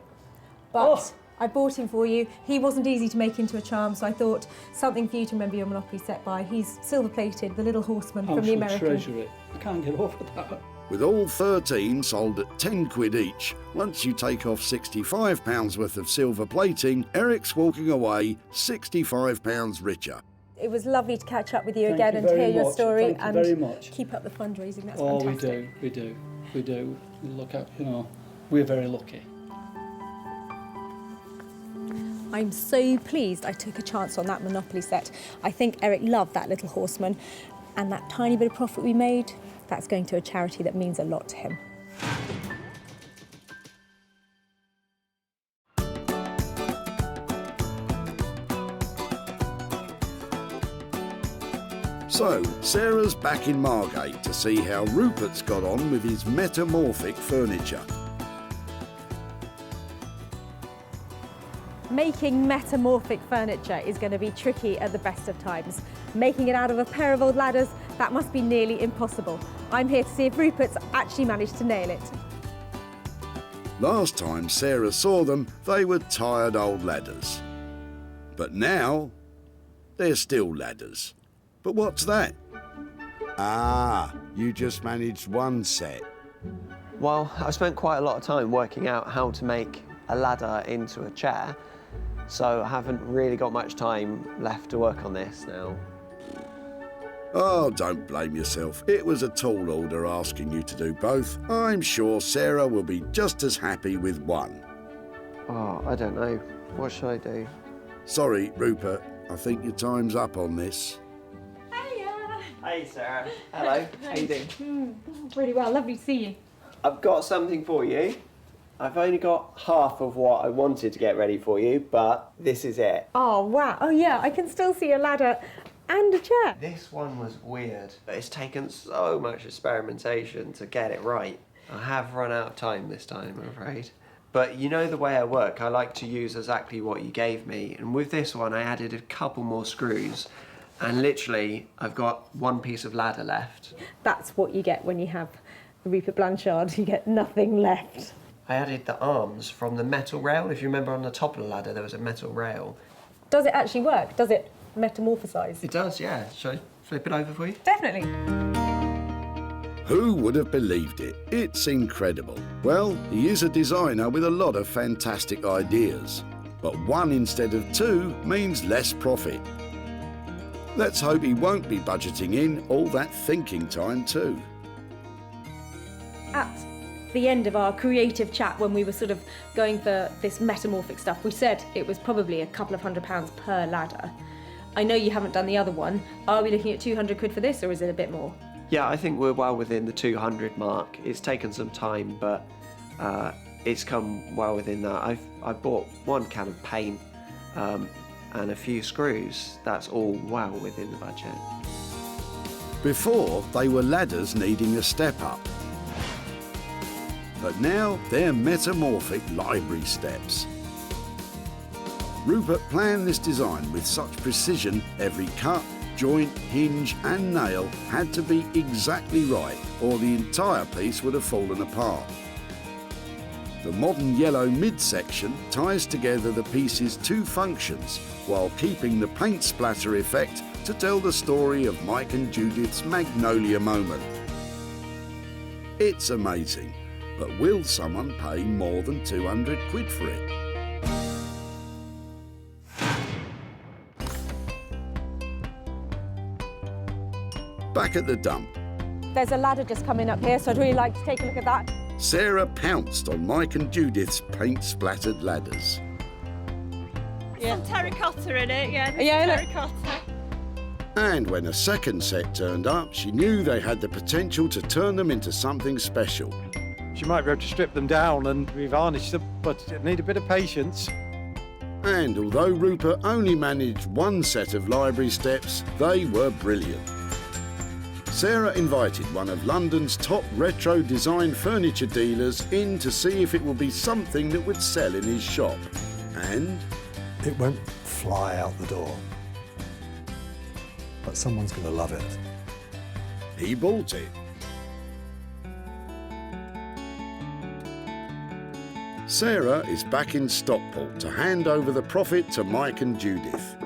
but I bought him for you. He wasn't easy to make into a charm, so I thought something for you to remember your Monopoly set by. He's silver-plated, the little horseman from the American. treasure it. I can't get over that. With all 13 sold at 10 quid each, once you take off £65 worth of silver plating, Eric's walking away £65 richer. It was lovely to catch up with you Thank again you and hear very your much. story Thank you and very much. keep up the fundraising. That's Oh, fantastic. we do. Look at, we're very lucky. I'm so pleased I took a chance on that Monopoly set. I think Eric loved that little horseman, and that tiny bit of profit we made, that's going to a charity that means a lot to him. So, Sarah's back in Margate to see how Rupert's got on with his metamorphic furniture. Making metamorphic furniture is going to be tricky at the best of times. Making it out of a pair of old ladders, that must be nearly impossible. I'm here to see if Rupert's actually managed to nail it. Last time Sarah saw them, they were tired old ladders. But now, they're still ladders. But what's that? Ah, you just managed one set. Well, I've spent quite a lot of time working out how to make a ladder into a chair, so I haven't really got much time left to work on this now. Oh, don't blame yourself. It was a tall order asking you to do both. I'm sure Sarah will be just as happy with one. Oh, I don't know. What should I do? Sorry, Rupert. I think your time's up on this. Hey, Sarah. Hello. How you doing? Really well, lovely to see you. I've got something for you. I've only got half of what I wanted to get ready for you, but this is it. Oh, wow. Oh, yeah, I can still see a ladder and a chair. This one was weird, but it's taken so much experimentation to get it right. I have run out of time this time, I'm afraid. But you know the way I work, I like to use exactly what you gave me, and with this one I added a couple more screws, and literally I've got one piece of ladder left. That's what you get when you have Rupert Blanchard, you get nothing left. I added the arms from the metal rail. If you remember, on the top of the ladder there was a metal rail. Does it actually work? Does it metamorphosize? It does, yeah. Shall I flip it over for you? Definitely. Who would have believed it? It's incredible. Well, he is a designer with a lot of fantastic ideas. But one instead of two means less profit. Let's hope he won't be budgeting in all that thinking time too. At the end of our creative chat, when we were sort of going for this metamorphic stuff, we said it was probably a couple of £100 per ladder. I know you haven't done the other one. Are we looking at 200 quid for this, or is it a bit more? Yeah, I think we're well within the 200 mark. It's taken some time, but it's come well within that. I bought one can of paint and a few screws. That's all well within the budget. Before, they were ladders needing a step up. But now they're metamorphic library steps. Rupert planned this design with such precision, every cut, joint, hinge and nail had to be exactly right, or the entire piece would have fallen apart. The modern yellow midsection ties together the piece's two functions while keeping the paint splatter effect to tell the story of Mike and Judith's Magnolia moment. It's amazing, but will someone pay more than 200 quid for it? Back at the dump, There's a ladder just coming up here, so I'd really like to take a look at that. Sarah pounced on Mike and Judith's paint-splattered ladders. Some terracotta in it, yeah. Yeah, look. Terracotta. And when a second set turned up, she knew they had the potential to turn them into something special. She might be able to strip them down and revarnish them, but it need a bit of patience. And although Rupert only managed one set of library steps, they were brilliant. Sarah invited one of London's top retro design furniture dealers in to see if it would be something that would sell in his shop. And it won't fly out the door, but someone's going to love it. He bought it. Sarah is back in Stockport to hand over the profit to Mike and Judith.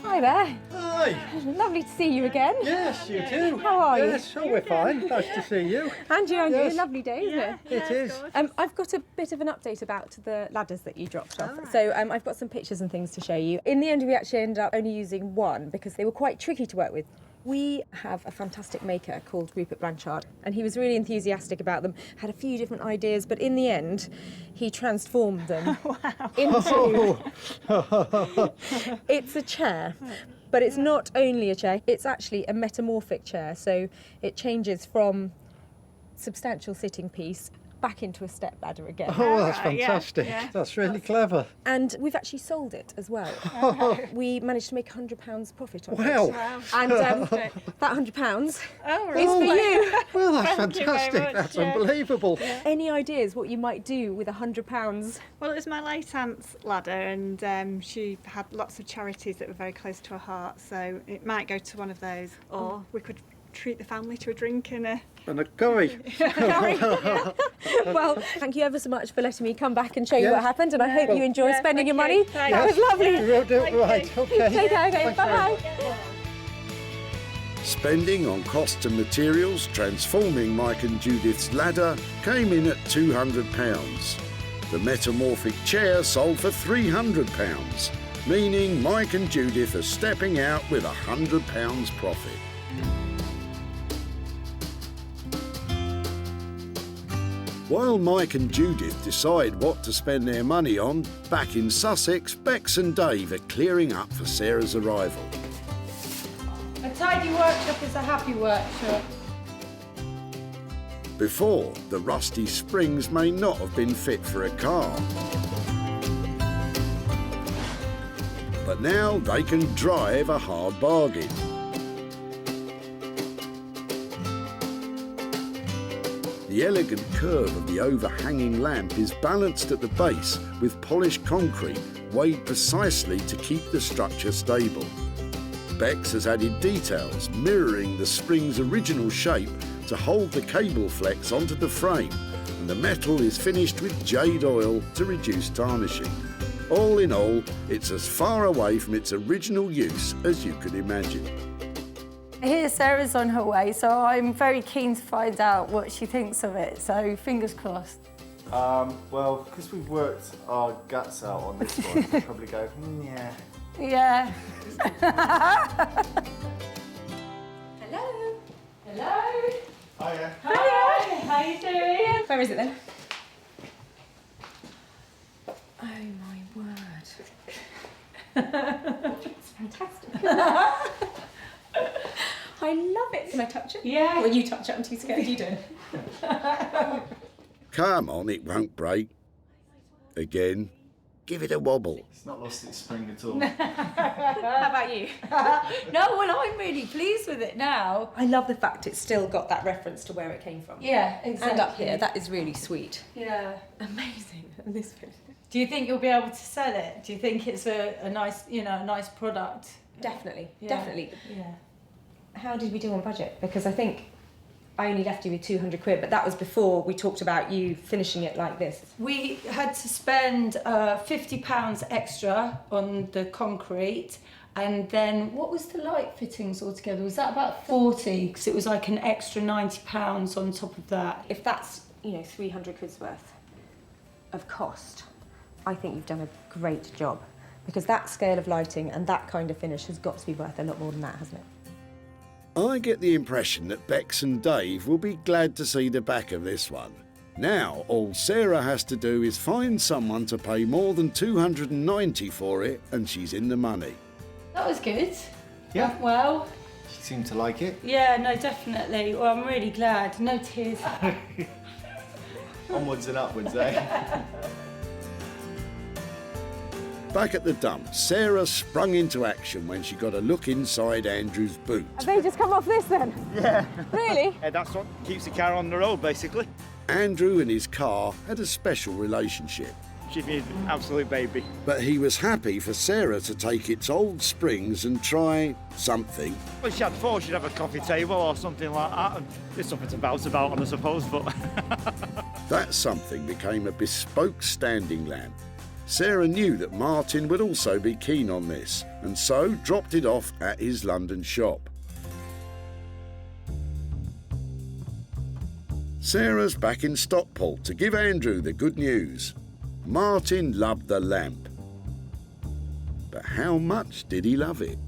Hi there. Hi. Lovely to see you again. Yes, you too. How are you? Yes, oh, we're fine. Nice to see you. And you, Yes. lovely day, isn't it? It is. I've got a bit of an update about the ladders that you dropped off. So I've got some pictures and things to show you. In the end, we actually ended up only using one because they were quite tricky to work with. We have a fantastic maker called Rupert Blanchard, and he was really enthusiastic about them, had a few different ideas, but in the end, he transformed them into... It's a chair. But it's not only a chair, it's actually a metamorphic chair. So it changes from substantial sitting piece back into a step ladder again. Oh, that's Yeah, fantastic. yeah. That's really clever. And we've actually sold it as well. We managed to make £100 profit on Wow. it. Wow. And that £100 is Oh, for you. Well, that's Thank you very fantastic. much, That's yeah. unbelievable. Any ideas what you might do with £100? Well, it was my late aunt's ladder, and she had lots of charities that were very close to her heart, so it might go to one of those, or we could treat the family to a drink and a... And a curry. Curry, yeah. Well, thank you ever so much for letting me come back and show you Yes. what happened, and I hope you enjoy spending your money. Yes. That was lovely. We will do it right. Okay. Take care, okay, Thanks very bye-bye. Spending on costs and materials transforming Mike and Judith's ladder came in at £200. The metamorphic chair sold for £300, meaning Mike and Judith are stepping out with £100 profit. While Mike and Judith decide what to spend their money on, back in Sussex, Bex and Dave are clearing up for Sarah's arrival. A tidy workshop is a happy workshop. Before, the rusty springs may not have been fit for a car. But now they can drive a hard bargain. The elegant curve of the overhanging lamp is balanced at the base with polished concrete weighed precisely to keep the structure stable. Bex has added details mirroring the spring's original shape to hold the cable flex onto the frame, and the metal is finished with jade oil to reduce tarnishing. All in all, it's as far away from its original use as you could imagine. I hear Sarah's on her way, so I'm very keen to find out what she thinks of it, so fingers crossed. Well, because we've worked our guts out on this one, we'll probably go, yeah. Yeah. Hello. Hello. Hiya. Hi. How you doing? Where is it then? Oh my word. It's fantastic. I love it. Can I touch it? Yeah. When you touch it, I'm too scared. You do. Come on, it won't break. Again, give it a wobble. It's not lost its spring at all. How about you? No, well, I'm really pleased with it now. I love the fact it's still got that reference to where it came from. Yeah, exactly. And up here, that is really sweet. Yeah. Amazing. And this bit. Do you think you'll be able to sell it? Do you think it's a nice, a nice product? Definitely, Yeah. definitely. Yeah. How did we do on budget? Because I think I only left you with 200 quid, but that was before we talked about you finishing it like this. We had to spend £50 extra on the concrete, and then what was the light fittings altogether? Was that about 40? Because it was like an extra £90 on top of that. If that's, 300 quid's worth of cost, I think you've done a great job. Because that scale of lighting and that kind of finish has got to be worth a lot more than that, hasn't it? I get the impression that Bex and Dave will be glad to see the back of this one. Now, all Sarah has to do is find someone to pay more than $290 for it, and she's in the money. That was good. Yeah. Went well. She seemed to like it. Yeah, no, definitely. Well, I'm really glad. No tears. Onwards and upwards, eh? Back at the dump, Sarah sprung into action when she got a look inside Andrew's boot. Have they just come off this then? Yeah. Really? Yeah, that's what keeps the car on the road, basically. Andrew and his car had a special relationship. She's an absolute baby. But he was happy for Sarah to take its old springs and try something. Well, she had thought she'd have a coffee table or something like that, and there's something to bounce about on, I suppose, but... That something became a bespoke standing lamp. Sarah knew that Martin would also be keen on this, and so dropped it off at his London shop. Sarah's back in Stockport to give Andrew the good news. Martin loved the lamp. But how much did he love it?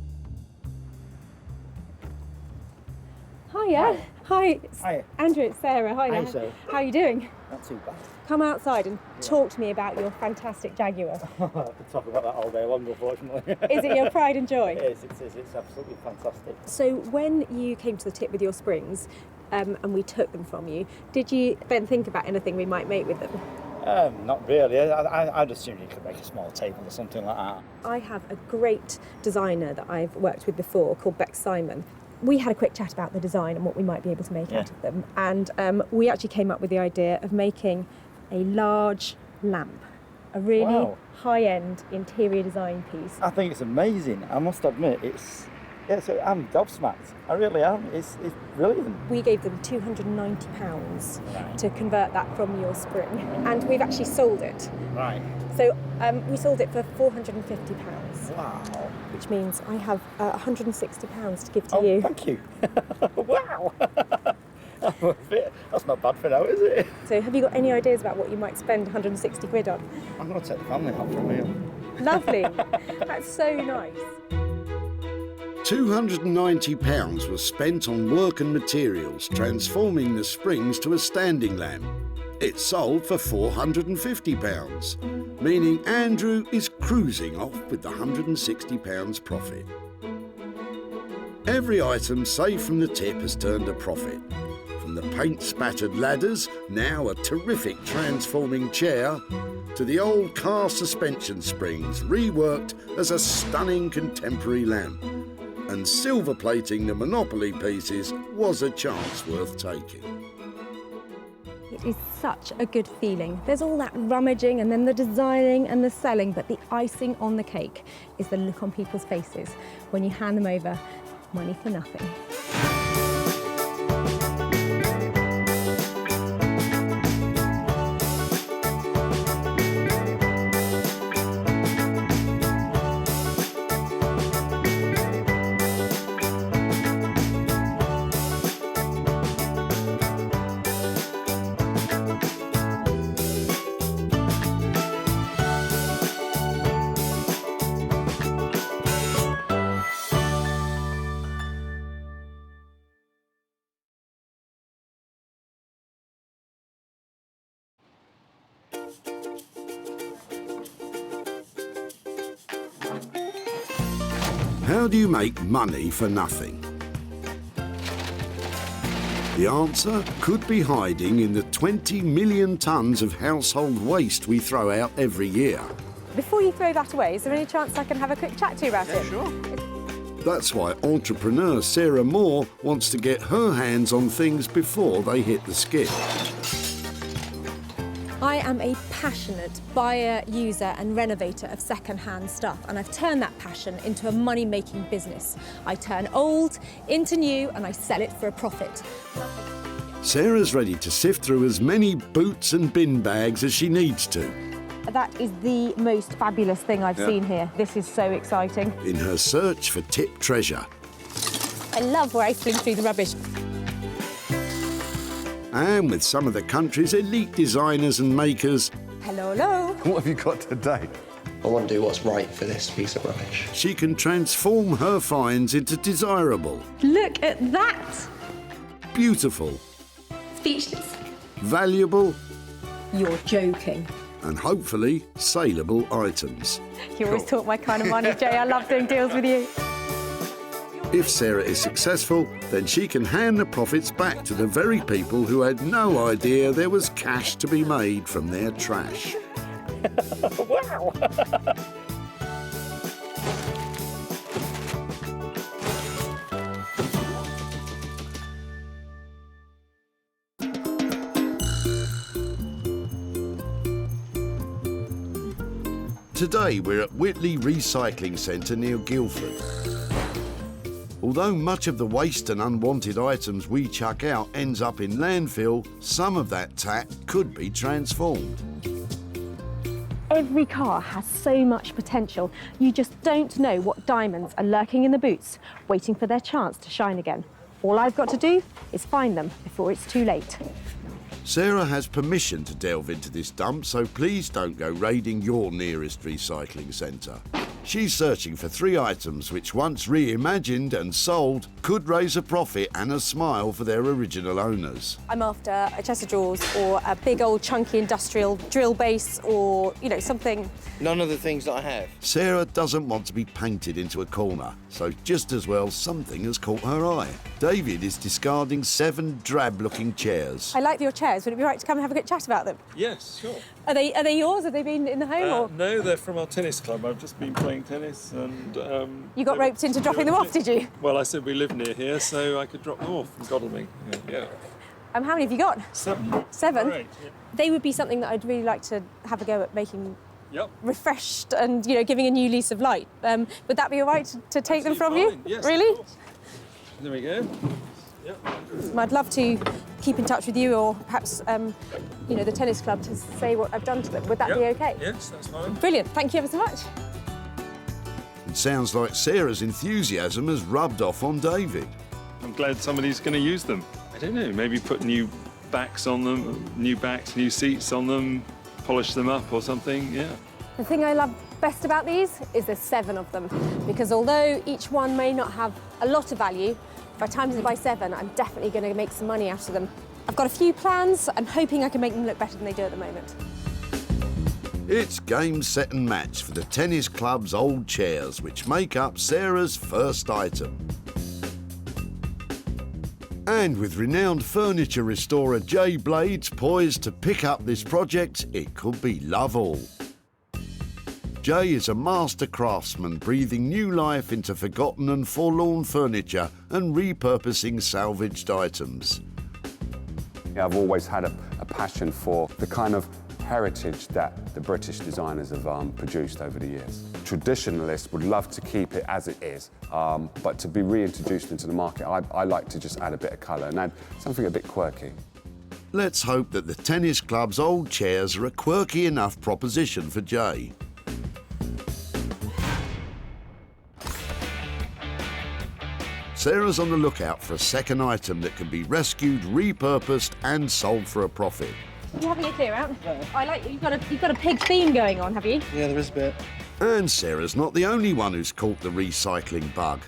Hiya. Hi. Hiya. Andrew, it's Sarah. Hi there. Hi, Sarah. How are you doing? Not too bad. Come outside and talk to me about your fantastic Jaguar. I could talk about that all day long, unfortunately. Is it your pride and joy? It is, it's absolutely fantastic. So when you came to the tip with your springs, and we took them from you, did you then think about anything we might make with them? Not really. I'd assume you could make a small table or something like that. I have a great designer that I've worked with before called Beck Simon. We had a quick chat about the design and what we might be able to make out of them, and we actually came up with the idea of making a large lamp, a really high-end interior design piece. I think it's amazing. I must admit, I'm gobsmacked. I really am. It's brilliant. We gave them £290 to convert that from your spring, and we've actually sold it. Right. So we sold it for £450. Wow. Which means I have £160 to give to you. Thank you. Wow. That's not bad for now, is it? So have you got any ideas about what you might spend 160 quid on? I'm going to take the family out for a meal. Lovely. That's so nice. £290 was spent on work and materials, transforming the springs to a standing lamp. It sold for £450, meaning Andrew is cruising off with the £160 profit. Every item saved from the tip has turned a profit. From the paint-spattered ladders, now a terrific transforming chair, to the old car suspension springs reworked as a stunning contemporary lamp. And silver plating the Monopoly pieces was a chance worth taking. It is such a good feeling. There's all that rummaging and then the designing and the selling, but the icing on the cake is the look on people's faces when you hand them over money for nothing. How do you make money for nothing? The answer could be hiding in the 20 million tonnes of household waste we throw out every year. Before you throw that away, is there any chance I can have a quick chat to you about it? Sure. That's why entrepreneur Sarah Moore wants to get her hands on things before they hit the skip. I am a passionate buyer, user and renovator of second-hand stuff, and I've turned that passion into a money-making business. I turn old into new and I sell it for a profit. Sarah's ready to sift through as many boots and bin bags as she needs to. That is the most fabulous thing I've seen here. This is so exciting. In her search for tip treasure. I love rifling through the rubbish. And with some of the country's elite designers and makers. Hello, hello. What have you got today? I want to do what's right for this piece of rubbish. She can transform her finds into desirable. Look at that. Beautiful. Speechless. Valuable. You're joking. And hopefully saleable items. You always talk my kind of money, Jay. I love doing deals with you. If Sarah is successful, then she can hand the profits back to the very people who had no idea there was cash to be made from their trash. Wow! Today we're at Whitley Recycling Centre near Guildford. Although much of the waste and unwanted items we chuck out ends up in landfill, some of that tat could be transformed. Every car has so much potential. You just don't know what diamonds are lurking in the boots, waiting for their chance to shine again. All I've got to do is find them before it's too late. Sarah has permission to delve into this dump, so please don't go raiding your nearest recycling centre. She's searching for 3 items which, once reimagined and sold, could raise a profit and a smile for their original owners. I'm after a chest of drawers or a big old chunky industrial drill base or, you know, something. None of the things that I have. Sarah doesn't want to be painted into a corner, so just as well something has caught her eye. David is discarding 7 drab-looking chairs. I like your chairs. Would it be right to come and have a good chat about them? Yes, sure. Are they yours? Have they been in the home? Or? No, they're from our tennis club. I've just been playing tennis and... You got roped into dropping them off, did you? Well, I said we live near here, so I could drop them off from Godalming. Yeah. How many have you got? 7. 7? Right, yeah. They would be something that I'd really like to have a go at making Yep. refreshed and, you know, giving a new lease of light. Would that be all right to take them from you? Yes, really? of course. There we go. Yep. I'd love to keep in touch with you, or perhaps, you know, the tennis club, to say what I've done to them. Would that be okay? Yes, that's fine. Brilliant. Thank you ever so much. It sounds like Sarah's enthusiasm has rubbed off on David. I'm glad somebody's going to use them. I don't know, maybe put new backs on them, new backs, new seats on them, polish them up or something, yeah. The thing I love best about these is there's 7 of them, because although each one may not have a lot of value, if I times it by 7, I'm definitely going to make some money out of them. I've got a few plans. I'm hoping I can make them look better than they do at the moment. It's game, set and match for the tennis club's old chairs, which make up Sarah's first item. And with renowned furniture restorer Jay Blades poised to pick up this project, it could be love all. Jay is a master craftsman, breathing new life into forgotten and forlorn furniture and repurposing salvaged items. I've always had a passion for the kind of heritage that the British designers have produced over the years. Traditionalists would love to keep it as it is, but to be reintroduced into the market, I like to just add a bit of colour and add something a bit quirky. Let's hope that the tennis club's old chairs are a quirky enough proposition for Jay. Sarah's on the lookout for a second item that can be rescued, repurposed and sold for a profit. Are you having a clear out? No. I like you've got a pig theme going on, have you? Yeah, there is a bit. And Sarah's not the only one who's caught the recycling bug.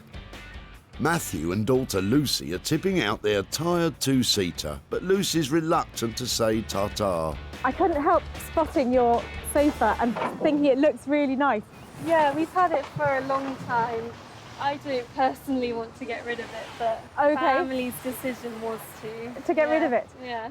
Matthew and daughter Lucy are tipping out their tired 2-seater, but Lucy's reluctant to say ta-ta. I couldn't help spotting your sofa and thinking it looks really nice. Yeah, we've had it for a long time. I don't personally want to get rid of it, but family's decision was to get rid of it. Yeah.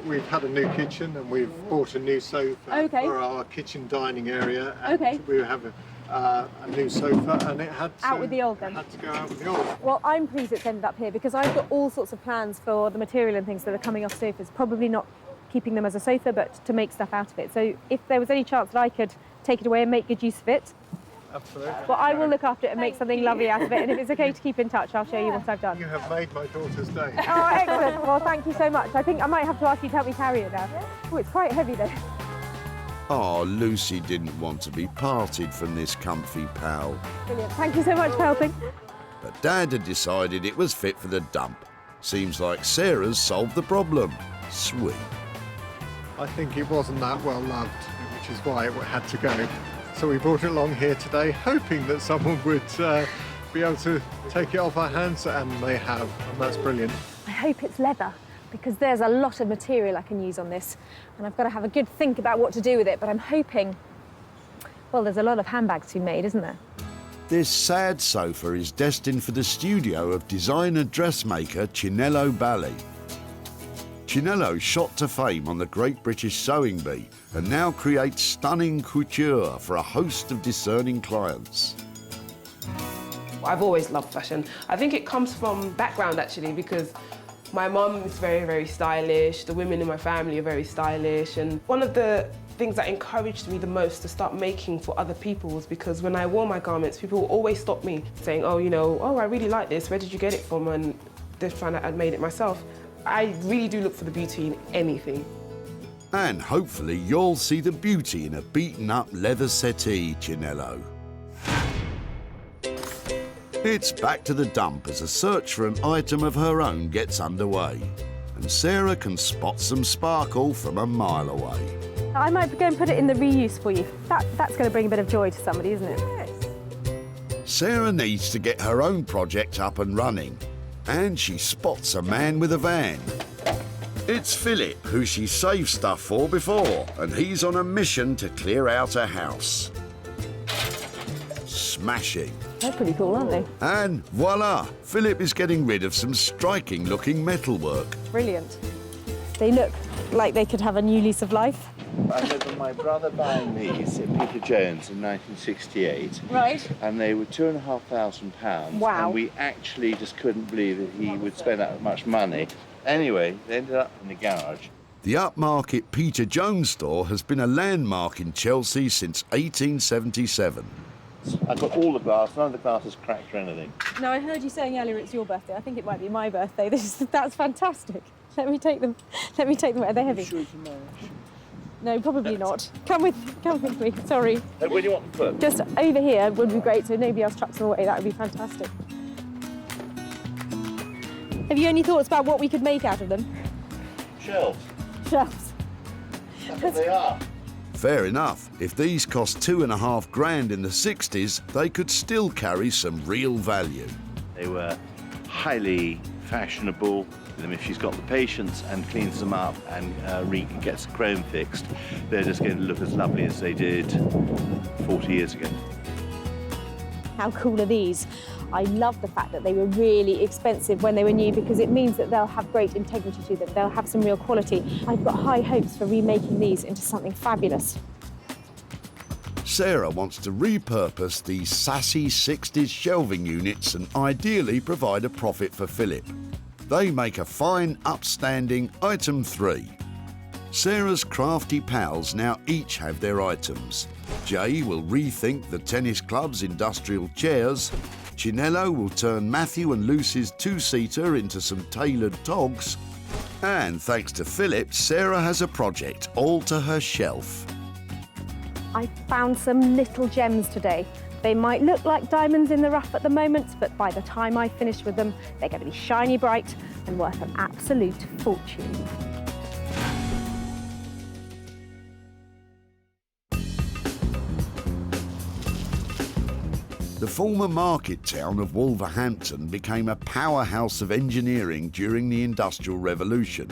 We've had a new kitchen and we've bought a new sofa for our kitchen dining area. And we have a new sofa and it had to, out with the old then. Had to go out with the old. Well, I'm pleased it's ended up here because I've got all sorts of plans for the material and things that are coming off sofas. Probably not keeping them as a sofa, but to make stuff out of it. So if there was any chance that I could take it away and make good use of it, absolutely. Well, I will look after it and make something lovely out of it. And if it's okay to keep in touch, I'll show you what I've done. You have made my daughter's day. Oh, excellent. Well, thank you so much. I think I might have to ask you to help me carry it now. Oh, it's quite heavy though. Oh, Lucy didn't want to be parted from this comfy pal. Brilliant. Thank you so much for helping. But Dad had decided it was fit for the dump. Seems like Sarah's solved the problem. Sweet. I think it wasn't that well loved, which is why it had to go. So we brought it along here today, hoping that someone would be able to take it off our hands, and they have, and that's brilliant. I hope it's leather, because there's a lot of material I can use on this, and I've got to have a good think about what to do with it, but I'm hoping, well, there's a lot of handbags to be made, isn't there? This sad sofa is destined for the studio of designer dressmaker Chinello Bally. Chinello shot to fame on the Great British Sewing Bee and now creates stunning couture for a host of discerning clients. I've always loved fashion. I think it comes from background actually, because my mum is very, very stylish. The women in my family are very stylish. And one of the things that encouraged me the most to start making for other people was because when I wore my garments, people would always stop me saying, oh, you know, oh, I really like this. Where did you get it from? And they'd find out I'd made it myself. I really do look for the beauty in anything. And hopefully you'll see the beauty in a beaten-up leather settee, Chinello. It's back to the dump as a search for an item of her own gets underway. and Sarah can spot some sparkle from a mile away. I might go and put it in the reuse for you. That's going to bring a bit of joy to somebody, isn't it? Yes. Sarah needs to get her own project up and running, and she spots a man with a van. It's Philip, who she saved stuff for before, and he's on a mission to clear out her house. Smashing. They're pretty cool, aren't they? And voila, Philip is getting rid of some striking-looking metalwork. Brilliant. They look like they could have a new lease of life. I remember my brother buying these at Peter Jones in 1968. Right. And they were £2,500. Wow. And we actually just couldn't believe that he would spend that much money. Anyway, they ended up in the garage. The upmarket Peter Jones store has been a landmark in Chelsea since 1877. I've got all the glass, none of the glass is cracked or anything. No, I heard you saying earlier it's your birthday. I think it might be my birthday. That's fantastic. Let me take them. Are they heavy? Sure you can manage? No, probably not. Come with me. Sorry. Where do you want them put? Just over here would be great, so nobody else chucks them away. That would be fantastic. Have you any thoughts about what we could make out of them? Shelves. Shelves. That's what they are. Fair enough. If these cost $2,500 in the 60s, they could still carry some real value. They were highly fashionable. If she's got the patience and cleans them up and gets the chrome fixed, they're just going to look as lovely as they did 40 years ago. How cool are these? I love the fact that they were really expensive when they were new because it means that they'll have great integrity to them. They'll have some real quality. I've got high hopes for remaking these into something fabulous. Sarah wants to repurpose these sassy 60s shelving units and ideally provide a profit for Philip. They make a fine, upstanding item 3. Sarah's crafty pals now each have their items. Jay will rethink the tennis club's industrial chairs. Chinello will turn Matthew and Lucy's two-seater into some tailored togs. And thanks to Philip, Sarah has a project all to her shelf. I found some little gems today. They might look like diamonds in the rough at the moment, but by the time I finish with them, they're going to be shiny bright and worth an absolute fortune. The former market town of Wolverhampton became a powerhouse of engineering during the Industrial Revolution.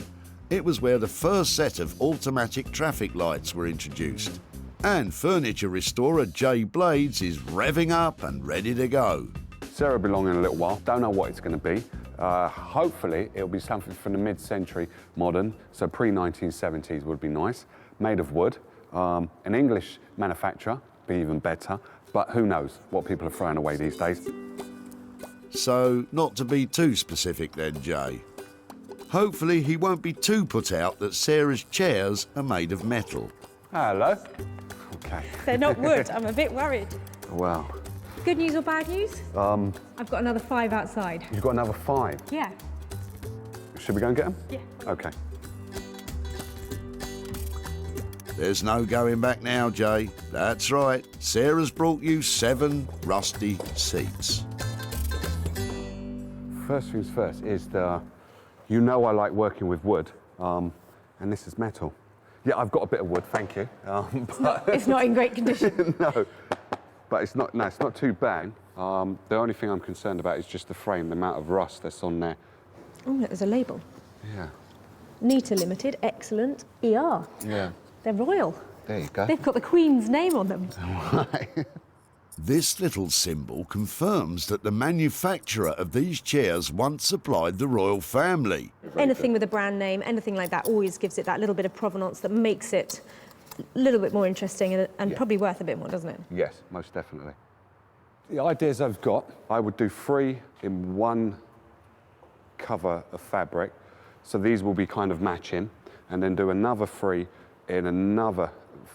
It was where the first set of automatic traffic lights were introduced. And furniture restorer Jay Blades is revving up and ready to go. Sarah will be along in a little while. Don't know what it's going to be. Hopefully it'll be something from the mid-century modern, so pre-1970s would be nice. Made of wood. An English manufacturer, be even better. But who knows what people are throwing away these days. So, not to be too specific then, Jay. Hopefully he won't be too put out that Sarah's chairs are made of metal. Hello. Okay. They're not wood. I'm a bit worried. Wow. Good news or bad news? I've got another 5 outside. You've got another 5? Yeah. Should we go and get them? Yeah. Okay. There's no going back now, Jay. That's right. Sarah's brought you 7 rusty seats. First things first is you know I like working with wood, and this is metal. Yeah, I've got a bit of wood, thank you. It's not in great condition. No, but it's not too bad. The only thing I'm concerned about is just the frame, the amount of rust that's on there. Oh, there's a label. Yeah. Nita Limited, excellent, ER. Yeah. They're royal. There you go. They've got the Queen's name on them. This little symbol confirms that the manufacturer of these chairs once supplied the royal family. Anything with a brand name, anything like that, always gives it that little bit of provenance that makes it a little bit more interesting and probably worth a bit more, doesn't it? Yes, most definitely. The ideas I've got, I would do 3 in one cover of fabric, so these will be kind of matching, and then do another 3 in another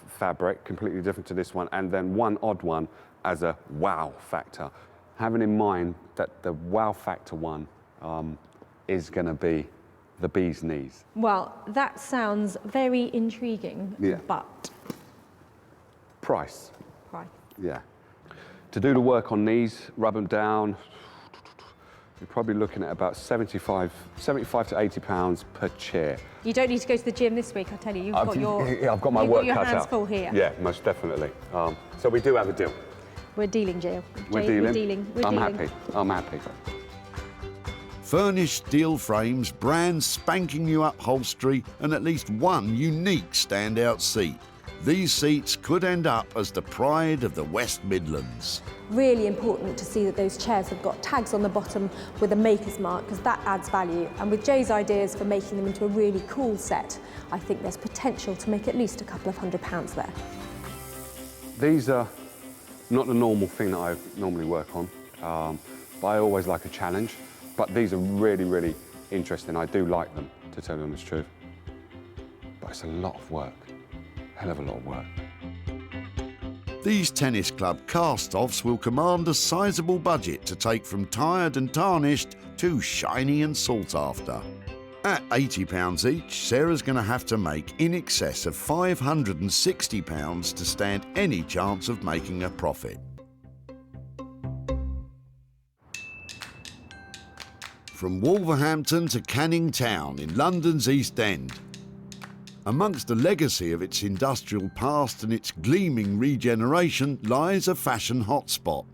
fabric, completely different to this one, and then one odd one as a wow factor. Having in mind that the wow factor one is going to be the bee's knees. Well, that sounds very intriguing, but... Price. Price. Yeah. To do the work on these, rub them down, You're probably looking at about 75 to 80 pounds per chair. You don't need to go to the gym this week, I tell you. I've got my work your cut hands out. full here. Yeah, most definitely. So we do have a deal. We're dealing, Jay. We're dealing. I'm happy. I'm happy. Furnished steel frames, brand spanking new upholstery, and at least one unique standout seat. These seats could end up as the pride of the West Midlands. Really important to see that those chairs have got tags on the bottom with a maker's mark, because that adds value. And with Jay's ideas for making them into a really cool set, I think there's potential to make at least a couple of £100 there. These are not the normal thing that I normally work on, but I always like a challenge. But these are really, really interesting. I do like them, to tell you the honest truth. But it's a lot of work, hell of a lot of work. These tennis club cast-offs will command a sizable budget to take from tired and tarnished to shiny and sought after. At £80 each, Sarah's going to have to make in excess of £560 to stand any chance of making a profit. From Wolverhampton to Canning Town in London's East End, amongst the legacy of its industrial past and its gleaming regeneration lies a fashion hotspot,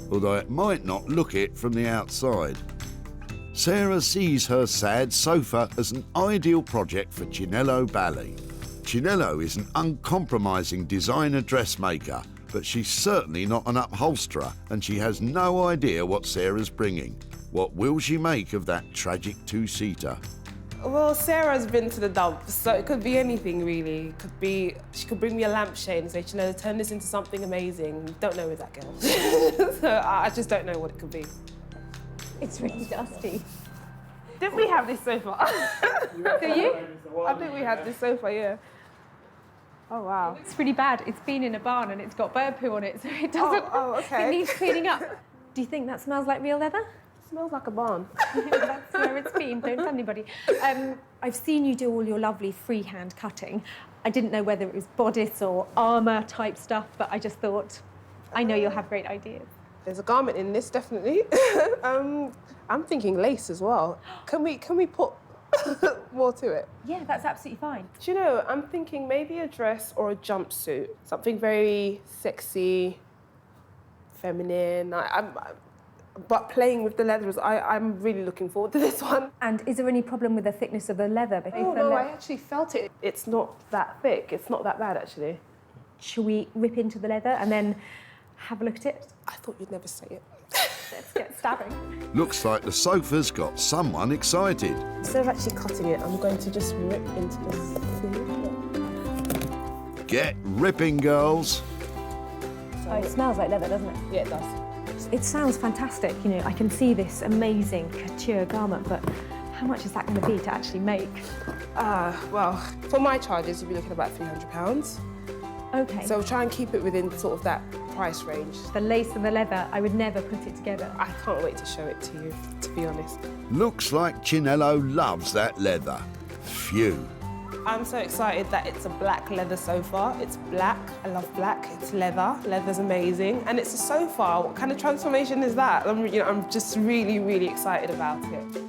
although it might not look it from the outside. Sarah sees her sad sofa as an ideal project for Chinello Bally. Chinello is an uncompromising designer dressmaker, but she's certainly not an upholsterer, and she has no idea what Sarah's bringing. What will she make of that tragic two-seater? Well, Sarah's been to the dumps, so it could be anything, really. It could be, she could bring me a lampshade and say, you know, turn this into something amazing. Don't know with that girl. So I just don't know what it could be. It's really dusty. Didn't we have this sofa? Do you? I think we had this sofa, yeah. Oh, wow. It's pretty bad. It's been in a barn and it's got bird poo on it, so it doesn't... Oh, okay. It needs cleaning up. Do you think that smells like real leather? Smells like a barn. That's where it's been, don't tell anybody. I've seen you do all your lovely freehand cutting. I didn't know whether it was bodice or armour type stuff, but I just thought, I know you'll have great ideas. There's a garment in this, definitely. I'm thinking lace as well. Can we put more to it? Yeah, that's absolutely fine. Do you know, I'm thinking maybe a dress or a jumpsuit. Something very sexy, feminine. But playing with the leathers, I'm really looking forward to this one. And is there any problem with the thickness of the leather? Oh, no, I actually felt it. It's not that thick. It's not that bad, actually. Shall we rip into the leather and then have a look at it? I thought you'd never say it. Let's get stabbing. Looks like the sofa's got someone excited. Instead of actually cutting it, I'm going to just rip into this. Get ripping, girls. Oh, it smells like leather, doesn't it? Yeah, it does. It sounds fantastic, you know, I can see this amazing couture garment, but how much is that going to be to actually make? Well, for my charges, you'll be looking at about £300. Okay. So try and keep it within sort of that price range. The lace and the leather, I would never put it together. I can't wait to show it to you, to be honest. Looks like Chinello loves that leather. Phew. I'm so excited that it's a black leather sofa. It's black, I love black, it's leather, leather's amazing, and it's a sofa. What kind of transformation is that? I'm just really, really excited about it.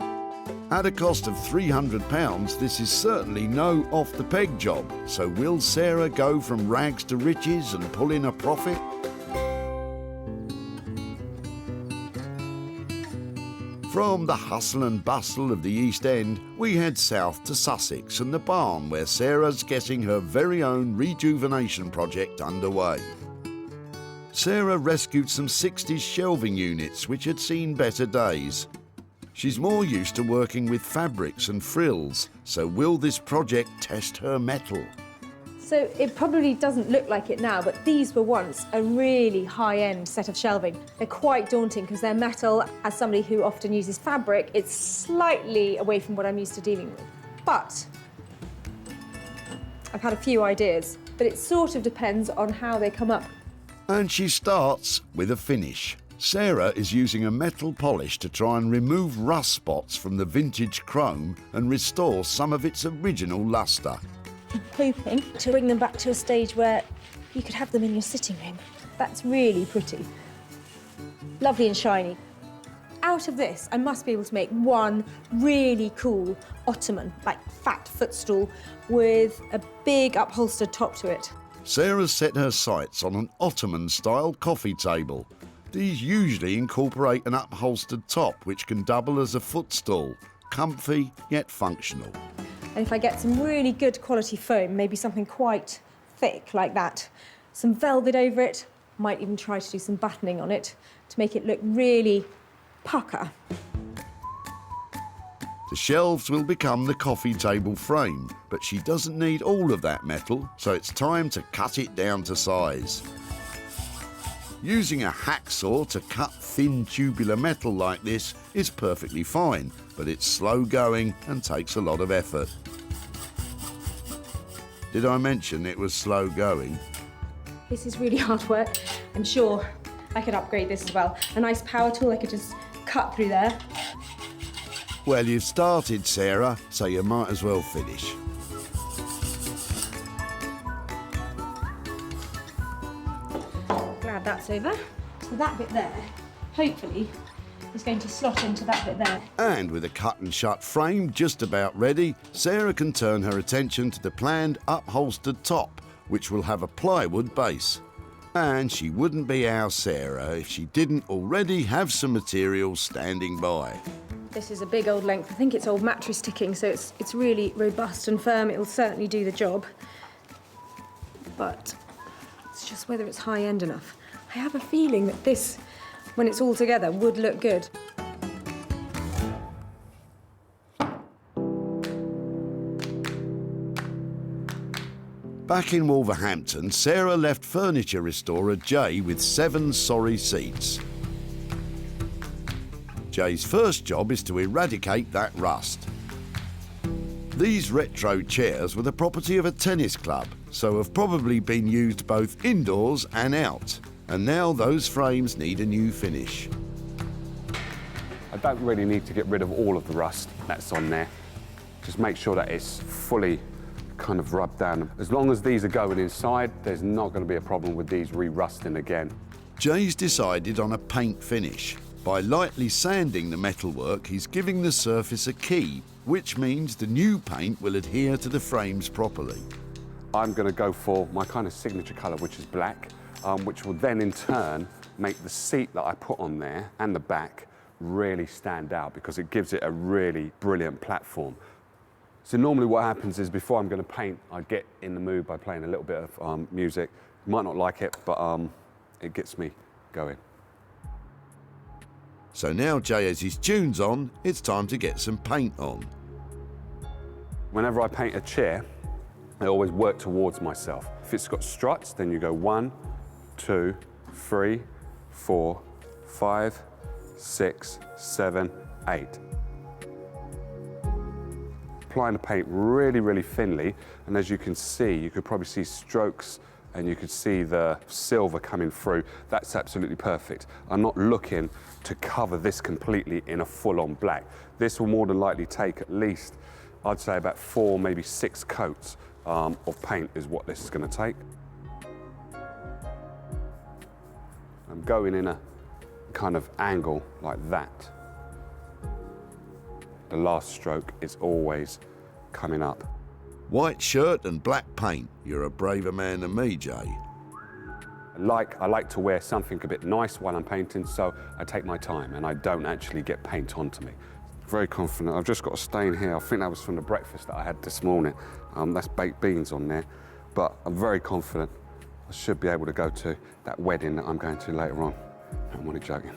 At a cost of £300, this is certainly no off-the-peg job. So will Sarah go from rags to riches and pull in a profit? From the hustle and bustle of the East End, we head south to Sussex and the barn where Sarah's getting her very own rejuvenation project underway. Sarah rescued some 60s shelving units which had seen better days. She's more used to working with fabrics and frills, so will this project test her mettle? So it probably doesn't look like it now, but these were once a really high-end set of shelving. They're quite daunting because they're metal. As somebody who often uses fabric, it's slightly away from what I'm used to dealing with. But I've had a few ideas, but it sort of depends on how they come up. And she starts with a finish. Sarah is using a metal polish to try and remove rust spots from the vintage chrome and restore some of its original lustre. I'm hoping to bring them back to a stage where you could have them in your sitting room. That's really pretty. Lovely and shiny. out of this, I must be able to make one really cool ottoman, like fat footstool, with a big upholstered top to it. Sarah's set her sights on an Ottoman-style coffee table. These usually incorporate an upholstered top, which can double as a footstool. Comfy, yet functional. And if I get some really good quality foam, maybe something quite thick like that, some velvet over it, might even try to do some battening on it to make it look really pucker. The shelves will become the coffee table frame, but she doesn't need all of that metal, so it's time to cut it down to size. Using a hacksaw to cut thin tubular metal like this is perfectly fine, but it's slow going and takes a lot of effort. Did I mention it was slow going? This is really hard work. I'm sure I could upgrade this as well. A nice power tool, I could just cut through there. Well, you've started, Sarah, so you might as well finish. Glad that's over. So that bit there, hopefully, is going to slot into that bit there. And with a cut and shut frame just about ready, Sarah can turn her attention to the planned upholstered top, which will have a plywood base. And she wouldn't be our Sarah if she didn't already have some materials standing by. This is a big old length. I think it's old mattress ticking, so it's really robust and firm. It'll certainly do the job. But it's just whether it's high-end enough. I have a feeling that this, when it's all together, would look good. Back in Wolverhampton, Sarah left furniture restorer Jay with 7 sorry seats. Jay's first job is to eradicate that rust. These retro chairs were the property of a tennis club, so have probably been used both indoors and out. And now those frames need a new finish. I don't really need to get rid of all of the rust that's on there. Just make sure that it's fully kind of rubbed down. As long as these are going inside, there's not going to be a problem with these re-rusting again. Jay's decided on a paint finish. By lightly sanding the metalwork, he's giving the surface a key, which means the new paint will adhere to the frames properly. I'm going to go for my kind of signature colour, which is black, which will then in turn make the seat that I put on there and the back really stand out because it gives it a really brilliant platform. So normally what happens is before I'm going to paint, I get in the mood by playing a little bit of music. You might not like it, but it gets me going. So now Jay has his tunes on, it's time to get some paint on. Whenever I paint a chair, I always work towards myself. If it's got struts, then you go 1, 2, 3, 4, 5, 6, 7, 8. Applying the paint really, really thinly, and as you can see, you could probably see strokes and you could see the silver coming through. That's absolutely perfect. I'm not looking to cover this completely in a full-on black. This will more than likely take at least, I'd say about 4, maybe 6 coats of paint is what this is going to take. I'm going in a kind of angle like that. The last stroke is always coming up. White shirt and black paint. You're a braver man than me, Jay. I like to wear something a bit nice while I'm painting, so I take my time and I don't actually get paint onto me. Very confident. I've just got a stain here. I think that was from the breakfast that I had this morning. That's baked beans on there, but I'm very confident I should be able to go to that wedding that I'm going to later on. I'm only joking.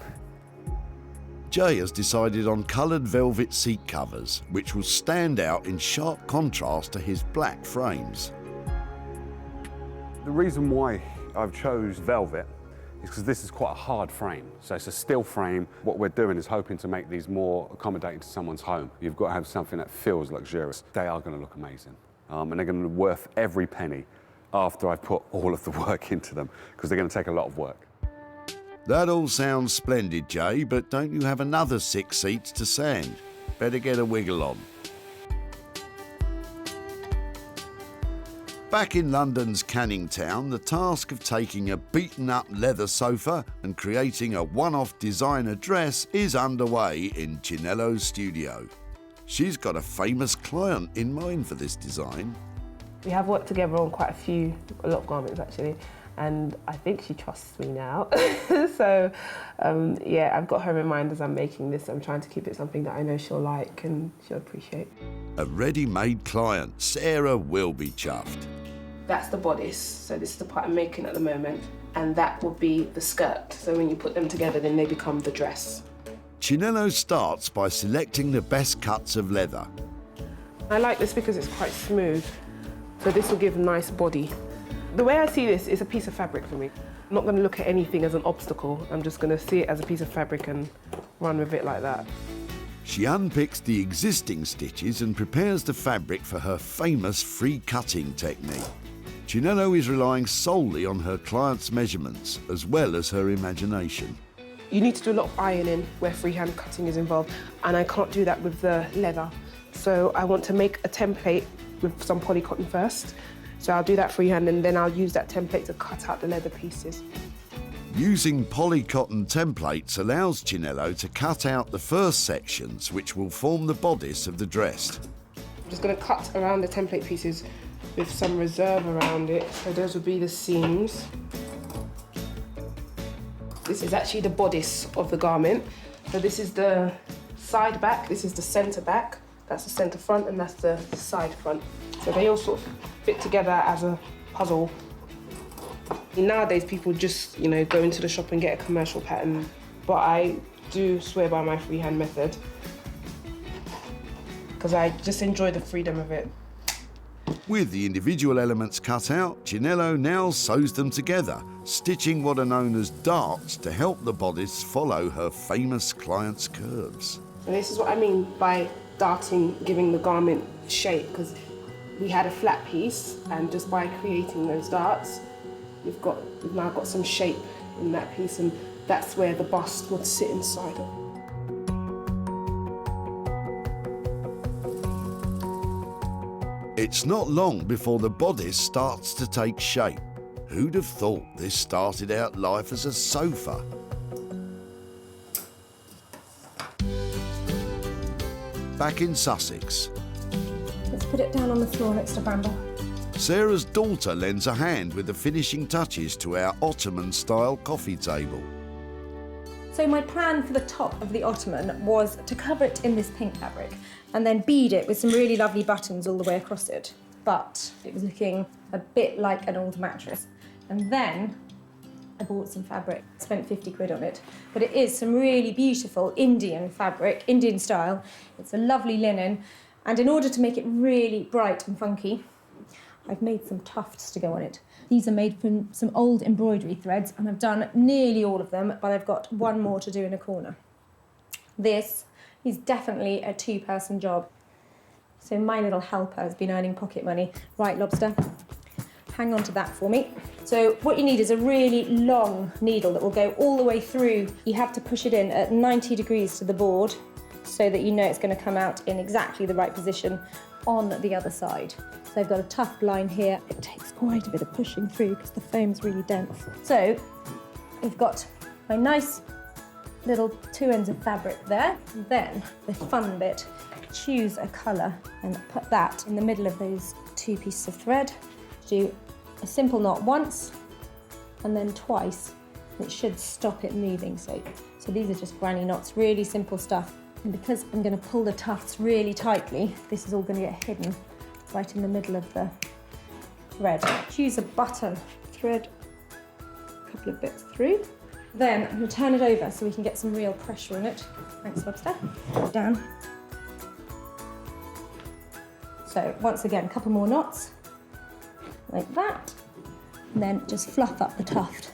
Jay has decided on coloured velvet seat covers, which will stand out in sharp contrast to his black frames. The reason why I've chose velvet is because this is quite a hard frame. So it's a steel frame. What we're doing is hoping to make these more accommodating to someone's home. You've got to have something that feels luxurious. They are going to look amazing. And they're going to be worth every penny after I've put all of the work into them, because they're going to take a lot of work. That all sounds splendid, Jay, but don't you have another 6 seats to sand? Better get a wiggle on. Back in London's Canning Town, the task of taking a beaten-up leather sofa and creating a one-off designer dress is underway in Chinello's studio. She's got a famous client in mind for this design. We have worked together on a lot of garments actually, and I think she trusts me now. So, yeah, I've got her in mind as I'm making this. I'm trying to keep it something that I know she'll like and she'll appreciate. A ready-made client, Sarah will be chuffed. That's the bodice, so this is the part I'm making at the moment, and that will be the skirt. So when you put them together, then they become the dress. Chinello starts by selecting the best cuts of leather. I like this because it's quite smooth, so this will give a nice body. The way I see this is a piece of fabric for me. I'm not going to look at anything as an obstacle. I'm just going to see it as a piece of fabric and run with it like that. She unpicks the existing stitches and prepares the fabric for her famous free cutting technique. Chinello is relying solely on her client's measurements as well as her imagination. You need to do a lot of ironing where freehand cutting is involved, and I can't do that with the leather. So I want to make a template with some polycotton first. So I'll do that freehand and then I'll use that template to cut out the leather pieces. Using polycotton templates allows Chinello to cut out the first sections which will form the bodice of the dress. I'm just going to cut around the template pieces with some reserve around it. So those will be the seams. This is actually the bodice of the garment. So this is the side back, this is the centre back, that's the centre front, and that's the side front. So they all sort of fit together as a puzzle. Nowadays people just, go into the shop and get a commercial pattern, but I do swear by my freehand method because I just enjoy the freedom of it. With the individual elements cut out, Chinello now sews them together, stitching what are known as darts to help the bodice follow her famous client's curves. And this is what I mean by darting, giving the garment shape, because we had a flat piece, and just by creating those darts, we've now got some shape in that piece, and that's where the bust would sit inside of. It's not long before the bodice starts to take shape. Who'd have thought this started out life as a sofa? Back in Sussex, Let's put it down on the floor next to Bramble. Sarah's daughter lends a hand with the finishing touches to our Ottoman-style coffee table. So my plan for the top of the ottoman was to cover it in this pink fabric and then bead it with some really lovely buttons all the way across it. But it was looking a bit like an old mattress. And then I bought some fabric, spent 50 quid on it. But it is some really beautiful Indian fabric, Indian style. It's a lovely linen. And in order to make it really bright and funky, I've made some tufts to go on it. These are made from some old embroidery threads, and I've done nearly all of them, but I've got one more to do in a corner. This is definitely a two-person job. So my little helper has been earning pocket money. Right, Lobster, hang on to that for me. So what you need is a really long needle that will go all the way through. You have to push it in at 90 degrees to the board so that you know it's going to come out in exactly the right position on the other side. So I've got a tuft line here. It takes quite a bit of pushing through because the foam's really dense. So I've got my nice little two ends of fabric there. And then the fun bit, choose a colour and put that in the middle of those two pieces of thread. Do a simple knot once and then twice. It should stop it moving. So these are just granny knots, really simple stuff. And because I'm going to pull the tufts really tightly, this is all going to get hidden right in the middle of the thread. Choose a button, thread a couple of bits through. Then I'm going to turn it over so we can get some real pressure on it. Thanks, Lobster. Down. So once again, a couple more knots, like that. And then just fluff up the tuft.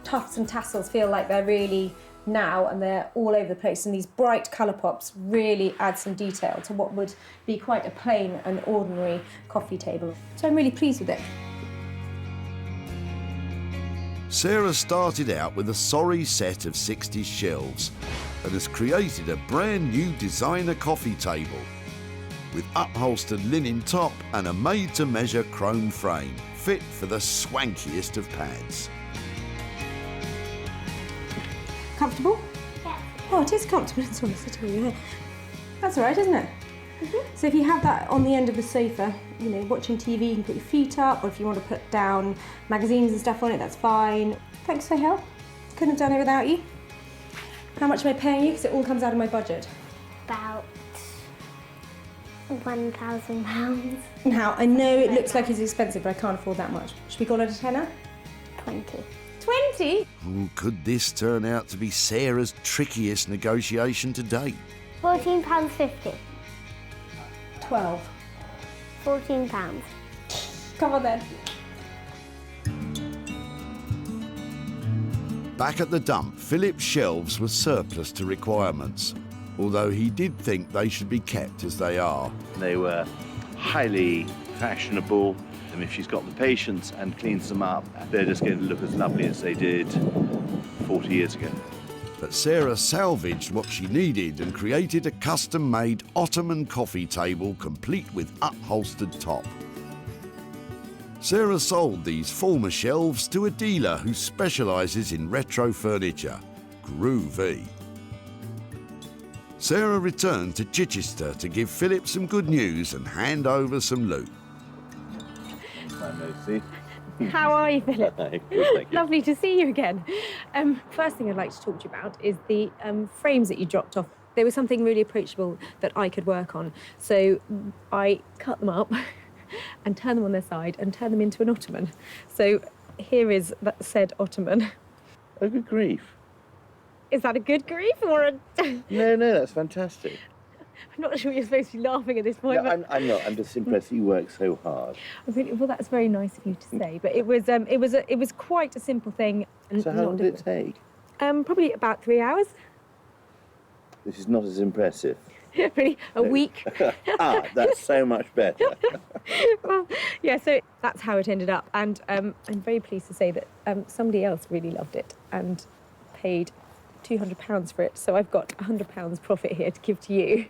Tufts and tassels feel like they're really now and they're all over the place, and these bright colour pops really add some detail to what would be quite a plain and ordinary coffee table. So I'm really pleased with it. Sarah started out with a sorry set of 60s shelves and has created a brand new designer coffee table. with upholstered linen top and a made-to-measure chrome frame, fit for the swankiest of pads. Comfortable? Yeah. Oh, it is comfortable. It's almost sitting on your head. That's all right, isn't it? So if you have that on the end of the sofa, you know, watching TV, you can put your feet up, or if you want to put down magazines and stuff on it, that's fine. Thanks for your help. Couldn't have done it without you. How much am I paying you? Because it all comes out of my budget. About £1,000. Now, I know it looks like it's expensive, but I can't afford that much. Should we call it a tenner? 20. 20? Oh, could this turn out to be Sarah's trickiest negotiation to date? £14.50. 12. £14. Come on then. Back at the dump, Philip's shelves were surplus to requirements, although he did think they should be kept as they are. They were highly fashionable, and if she's got the patience and cleans them up, they're just going to look as lovely as they did 40 years ago. But Sarah salvaged what she needed and created a custom-made Ottoman coffee table complete with upholstered top. Sarah sold these former shelves to a dealer who specialises in retro furniture, Groovy. Sarah returned to Chichester to give Philip some good news and hand over some loot. Hi, Lucy. How are you, Philip? Hi, good, thank you. Lovely to see you again. First thing I'd like to talk to you about is the frames that you dropped off. They were something really approachable that I could work on. So I cut them up and turn them on their side and turn them into an ottoman. So here is that said ottoman. Oh, good grief. Is that a good grief or a... No, that's fantastic. I'm not sure you're supposed to be laughing at this point. No, but... I'm not. I'm just impressed that you work so hard. Well, that's very nice of you to say, but it was quite a simple thing. And So how long did it take? Probably about 3 hours. This is not as impressive. Really, a week. That's so much better. Well, yeah, so that's how it ended up. And I'm very pleased to say that somebody else really loved it and paid £200 for it. So I've got £100 profit here to give to you.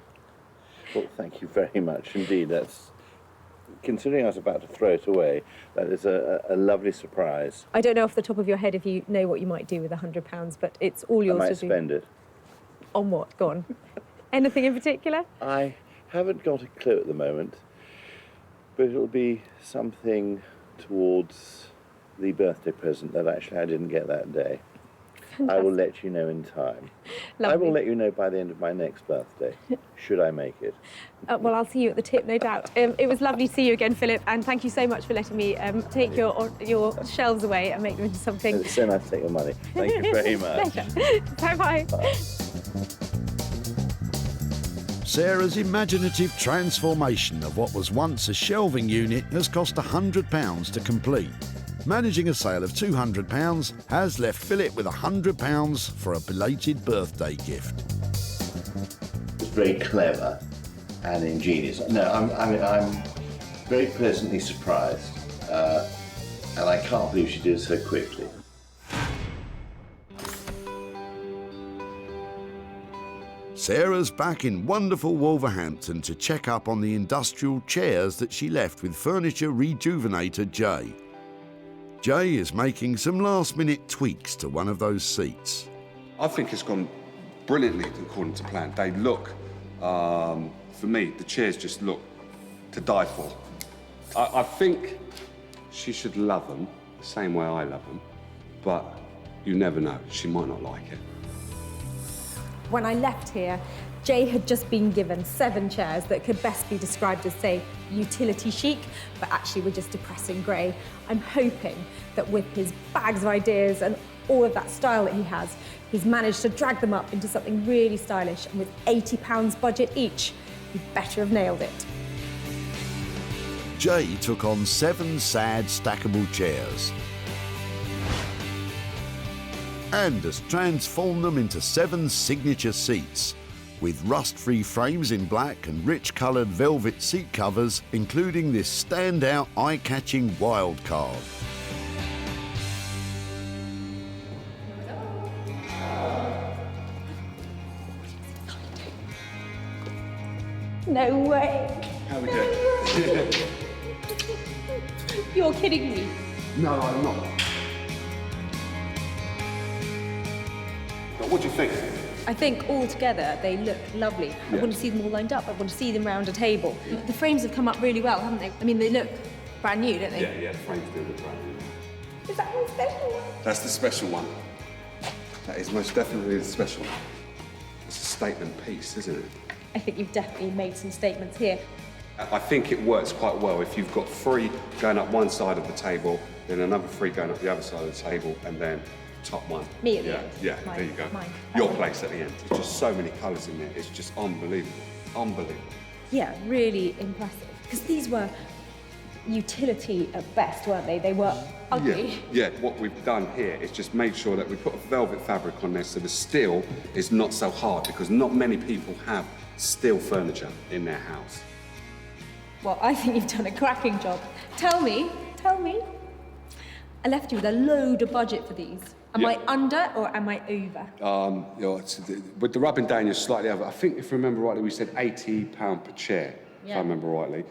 Well, thank you very much indeed. That's, considering I was about to throw it away, that is a lovely surprise. I don't know off the top of your head if you know what you might do with £100, but it's all yours I to might do. spend it. On what? Go on. Anything in particular? I haven't got a clue at the moment, but it'll be something towards the birthday present that actually I didn't get that day. I will let you know in time. Lovely. I will let you know by the end of my next birthday, should I make it. Well, I'll see you at the tip, no doubt. It was lovely to see you again, Philip, and thank you so much for letting me take your shelves away and make them into something. It's so nice to take your money. Thank you very much. Pleasure. Bye-bye. Sarah's imaginative transformation of what was once a shelving unit has cost £100 to complete. Managing a sale of £200 has left Philip with £100 for a belated birthday gift. It's very clever and ingenious. No, I'm very pleasantly surprised, and I can't believe she did it so quickly. Sarah's back in wonderful Wolverhampton to check up on the industrial chairs that she left with furniture rejuvenator Jay. Jay is making some last-minute tweaks to one of those seats. I think it's gone brilliantly according to plan. They look, for me, the chairs just look to die for. I think she should love them the same way I love them, but you never know, she might not like it. When I left here, Jay had just been given 7 chairs that could best be described as, say, utility chic, but actually were just depressing grey. I'm hoping that with his bags of ideas and all of that style that he has, he's managed to drag them up into something really stylish, and with £80 budget each, he better have nailed it. Jay took on 7 sad stackable chairs and has transformed them into 7 signature seats, with rust-free frames in black and rich-coloured velvet seat covers, including this standout, eye-catching wild card. No way. How we doing? You're kidding me. No, I'm not. But what do you think? I think all together they look lovely. I want to see them all lined up. I want to see them round a table. The frames have come up really well, haven't they? I mean, they look brand new, don't they? Yeah, the frames do look brand new. Is that one special? That's the special one. That is most definitely the special one. It's a statement piece, isn't it? I think you've definitely made some statements here. I think it works quite well if you've got 3 going up one side of the table, then another 3 going up the other side of the table, and then top one. Me at the end. Yeah, Mine, there you go. mine. Your place at the end. There's just so many colours in there. It's just unbelievable. Unbelievable. Yeah, really impressive. Because these were utility at best, weren't they? They were ugly. Yeah, what we've done here is just make sure that we put a velvet fabric on there so the steel is not so hard, because not many people have steel furniture in their house. Well, I think you've done a cracking job. Tell me. I left you with a load of budget for these. Am I under or am I over? With the rubbing down, you're slightly over. I think, if I remember rightly, we said £80 per chair, if I remember rightly.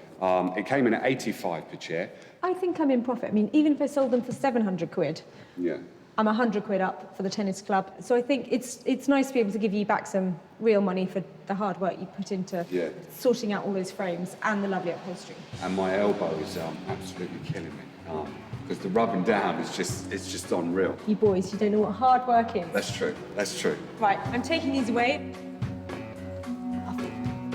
It came in at 85 per chair. I think I'm in profit. I mean, even if I sold them for 700 quid, Yeah. I'm 100 quid up for the tennis club. So I think it's nice to be able to give you back some real money for the hard work you put into sorting out all those frames and the lovely upholstery. And my elbow is absolutely killing me. Because the rubbing down is just unreal. You boys, you don't know what hard work is. That's true. Right, I'm taking these away.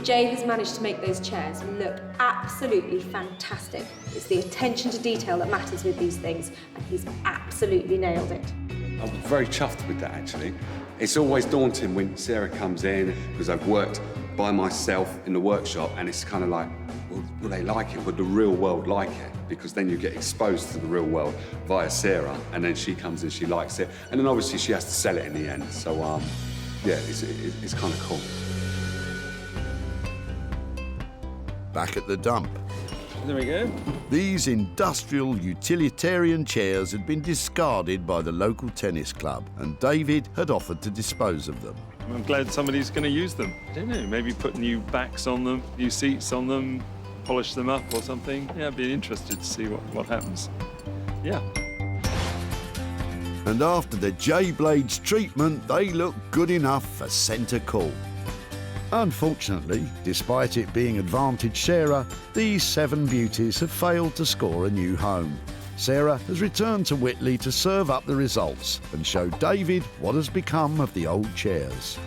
Jay has managed to make those chairs look absolutely fantastic. It's the attention to detail that matters with these things, and he's absolutely nailed it. I'm very chuffed with that, actually. It's always daunting when Sarah comes in, because I've worked by myself in the workshop, and it's kind of like, will they like it? Would the real world like it? Because then you get exposed to the real world via Sarah, and then she comes and she likes it, and then obviously she has to sell it in the end. So, yeah, it's kind of cool. Back at the dump. There we go. These industrial utilitarian chairs had been discarded by the local tennis club, and David had offered to dispose of them. I'm glad somebody's going to use them. I don't know, maybe put new backs on them, new seats on them, polish them up or something. Yeah, I'd be interested to see what happens. Yeah. And after the J-Blades treatment, they look good enough for centre court. Unfortunately, despite it being Advantage Sarah, these 7 beauties have failed to score a new home. Sarah has returned to Whitley to serve up the results and show David what has become of the old chairs.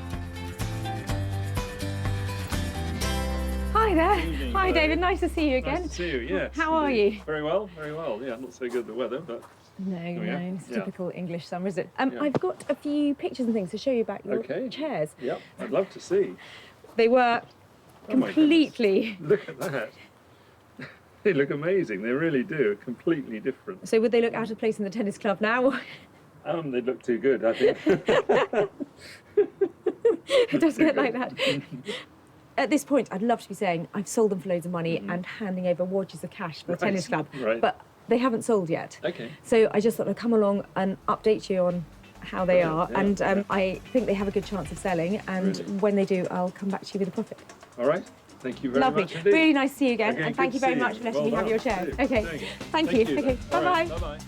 Hi there. Hi, David. Nice to see you again. Nice to see you, yes. How are you? Very well. Yeah, not so good the weather, but... No, it's typical English summer, is it? Yeah. I've got a few pictures and things to show you about your chairs. Yep, I'd love to see. They were completely... Look at that. They look amazing. They really do. Completely different. So would they look out of place in the tennis club now? They look too good, I think. It does get like that. At this point, I'd love to be saying I've sold them for loads of money and handing over watches of cash for the tennis club. Right. But they haven't sold yet. Okay. So I just thought I'd come along and update you on how they are. Yeah, and yeah. I think they have a good chance of selling. And when they do, I'll come back to you with a profit. All right. Thank you very Lovely. much indeed. Really nice to see you again. Okay, and thank good you to very see much you. for letting Well me have done. your chair. Thank you. Okay. Thank you. then. Okay. All Bye-bye. right, bye-bye.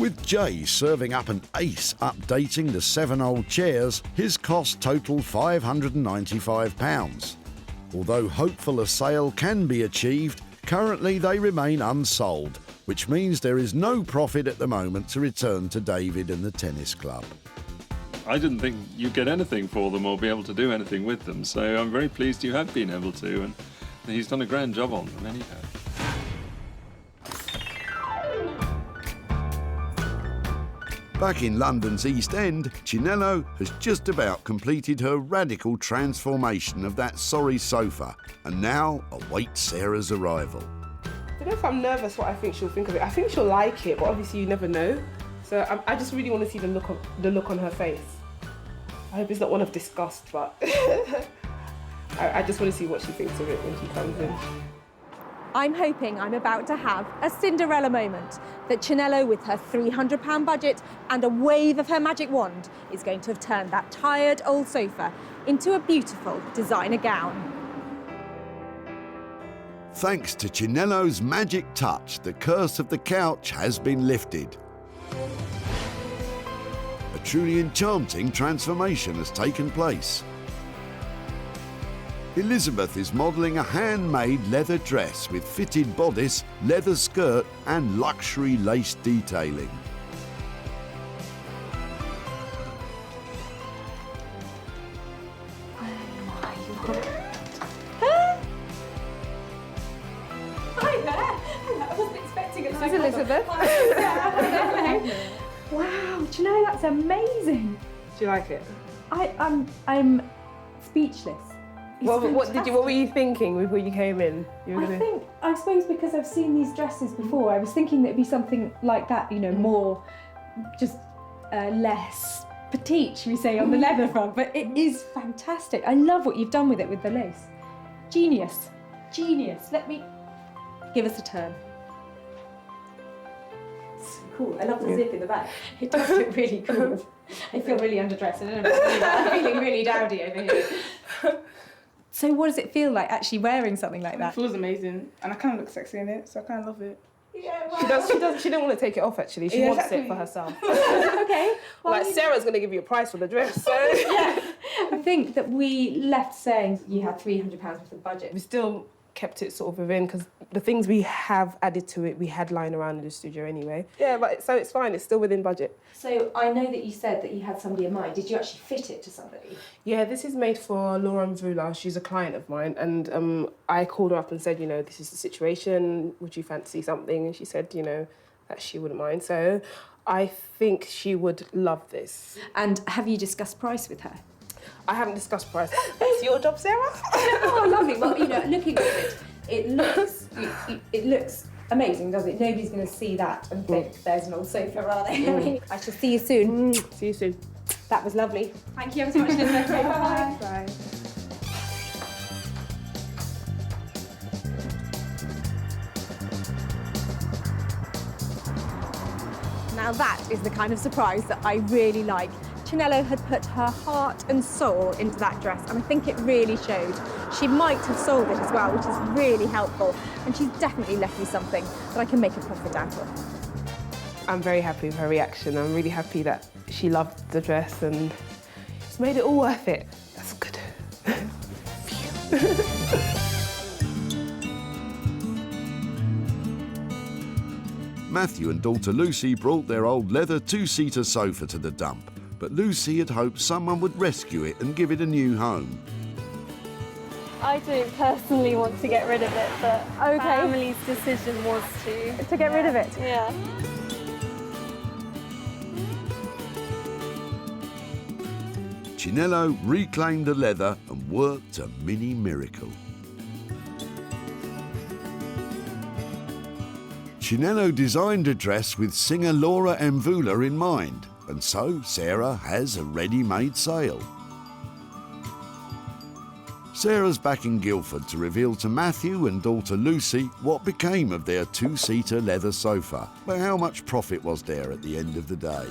With Jay serving up an ace updating the 7 old chairs, his cost totaled £595. Although hopeful a sale can be achieved, currently they remain unsold, which means there is no profit at the moment to return to David and the tennis club. I didn't think you'd get anything for them or be able to do anything with them, so I'm very pleased you have been able to, and he's done a grand job on them anyhow. Back in London's East End, Chinello has just about completed her radical transformation of that sorry sofa and now awaits Sarah's arrival. I don't know if I'm nervous what I think she'll think of it. I think she'll like it, but obviously you never know. So I just really want to see the look on her face. I hope it's not one of disgust, but I just want to see what she thinks of it when she comes in. I'm hoping I'm about to have a Cinderella moment, that Chinello, with her £300 budget and a wave of her magic wand, is going to have turned that tired old sofa into a beautiful designer gown. Thanks to Chinello's magic touch, the curse of the couch has been lifted. A truly enchanting transformation has taken place. Elizabeth is modelling a handmade leather dress with fitted bodice, leather skirt and luxury lace detailing. Hi there. I wasn't expecting it. This is Elizabeth. Wow, do you know that's amazing? Do you like it? I'm speechless. It's What fantastic. were you thinking before you came in? I suppose because I've seen these dresses before, I was thinking that it'd be something like that, you know, more just less petite, should we say, on the leather front, but it is fantastic. I love what you've done with it with the lace. Genius, genius. Let me give us a turn. It's cool. I love the zip in the back. It does look really cool. I feel really underdressed. I don't know what to do. I'm feeling really dowdy over here. So what does it feel like actually wearing something like that? It feels amazing, and I kind of look sexy in it, so I kind of love it. Yeah, wow. She didn't want to take it off actually. She wants it for herself. Okay. Well, like Sarah's going to give you a price for the dress. So yeah. I think that we left saying you had £300 worth of budget. We still kept it sort of within because the things we have added to it we had lying around in the studio anyway. Yeah, but so it's fine. It's still within budget. So I know that you said that you had somebody in mind. Did you actually fit it to somebody? Yeah, this is made for Laura Mvula. She's a client of mine, and I called her up and said, you know, this is the situation. Would you fancy something? And she said, you know, that she wouldn't mind. So I think she would love this. And have you discussed price with her? I haven't discussed price. It's your job, Sarah. Oh, lovely. Well, you know, looking at it looks amazing, doesn't it? Nobody's going to see that and think there's an old sofa, are they? I mean, I shall see you soon. See you soon. That was lovely. Thank you ever so much, Elizabeth. Bye-bye. Bye. Now that is the kind of surprise that I really like. Chinello had put her heart and soul into that dress, and I think it really showed. She might have sold it as well, which is really helpful, and she's definitely left me something that I can make a profit out of. I'm very happy with her reaction. I'm really happy that she loved the dress and it's made it all worth it. That's good. Matthew and daughter Lucy brought their old leather two-seater sofa to the dump, but Lucy had hoped someone would rescue it and give it a new home. I don't personally want to get rid of it, but family's decision was to get rid of it? Yeah. Chinello reclaimed the leather and worked a mini miracle. Chinello designed a dress with singer Laura Mvula in mind, and so Sarah has a ready-made sale. Sarah's back in Guildford to reveal to Matthew and daughter Lucy what became of their two-seater leather sofa, but how much profit was there at the end of the day.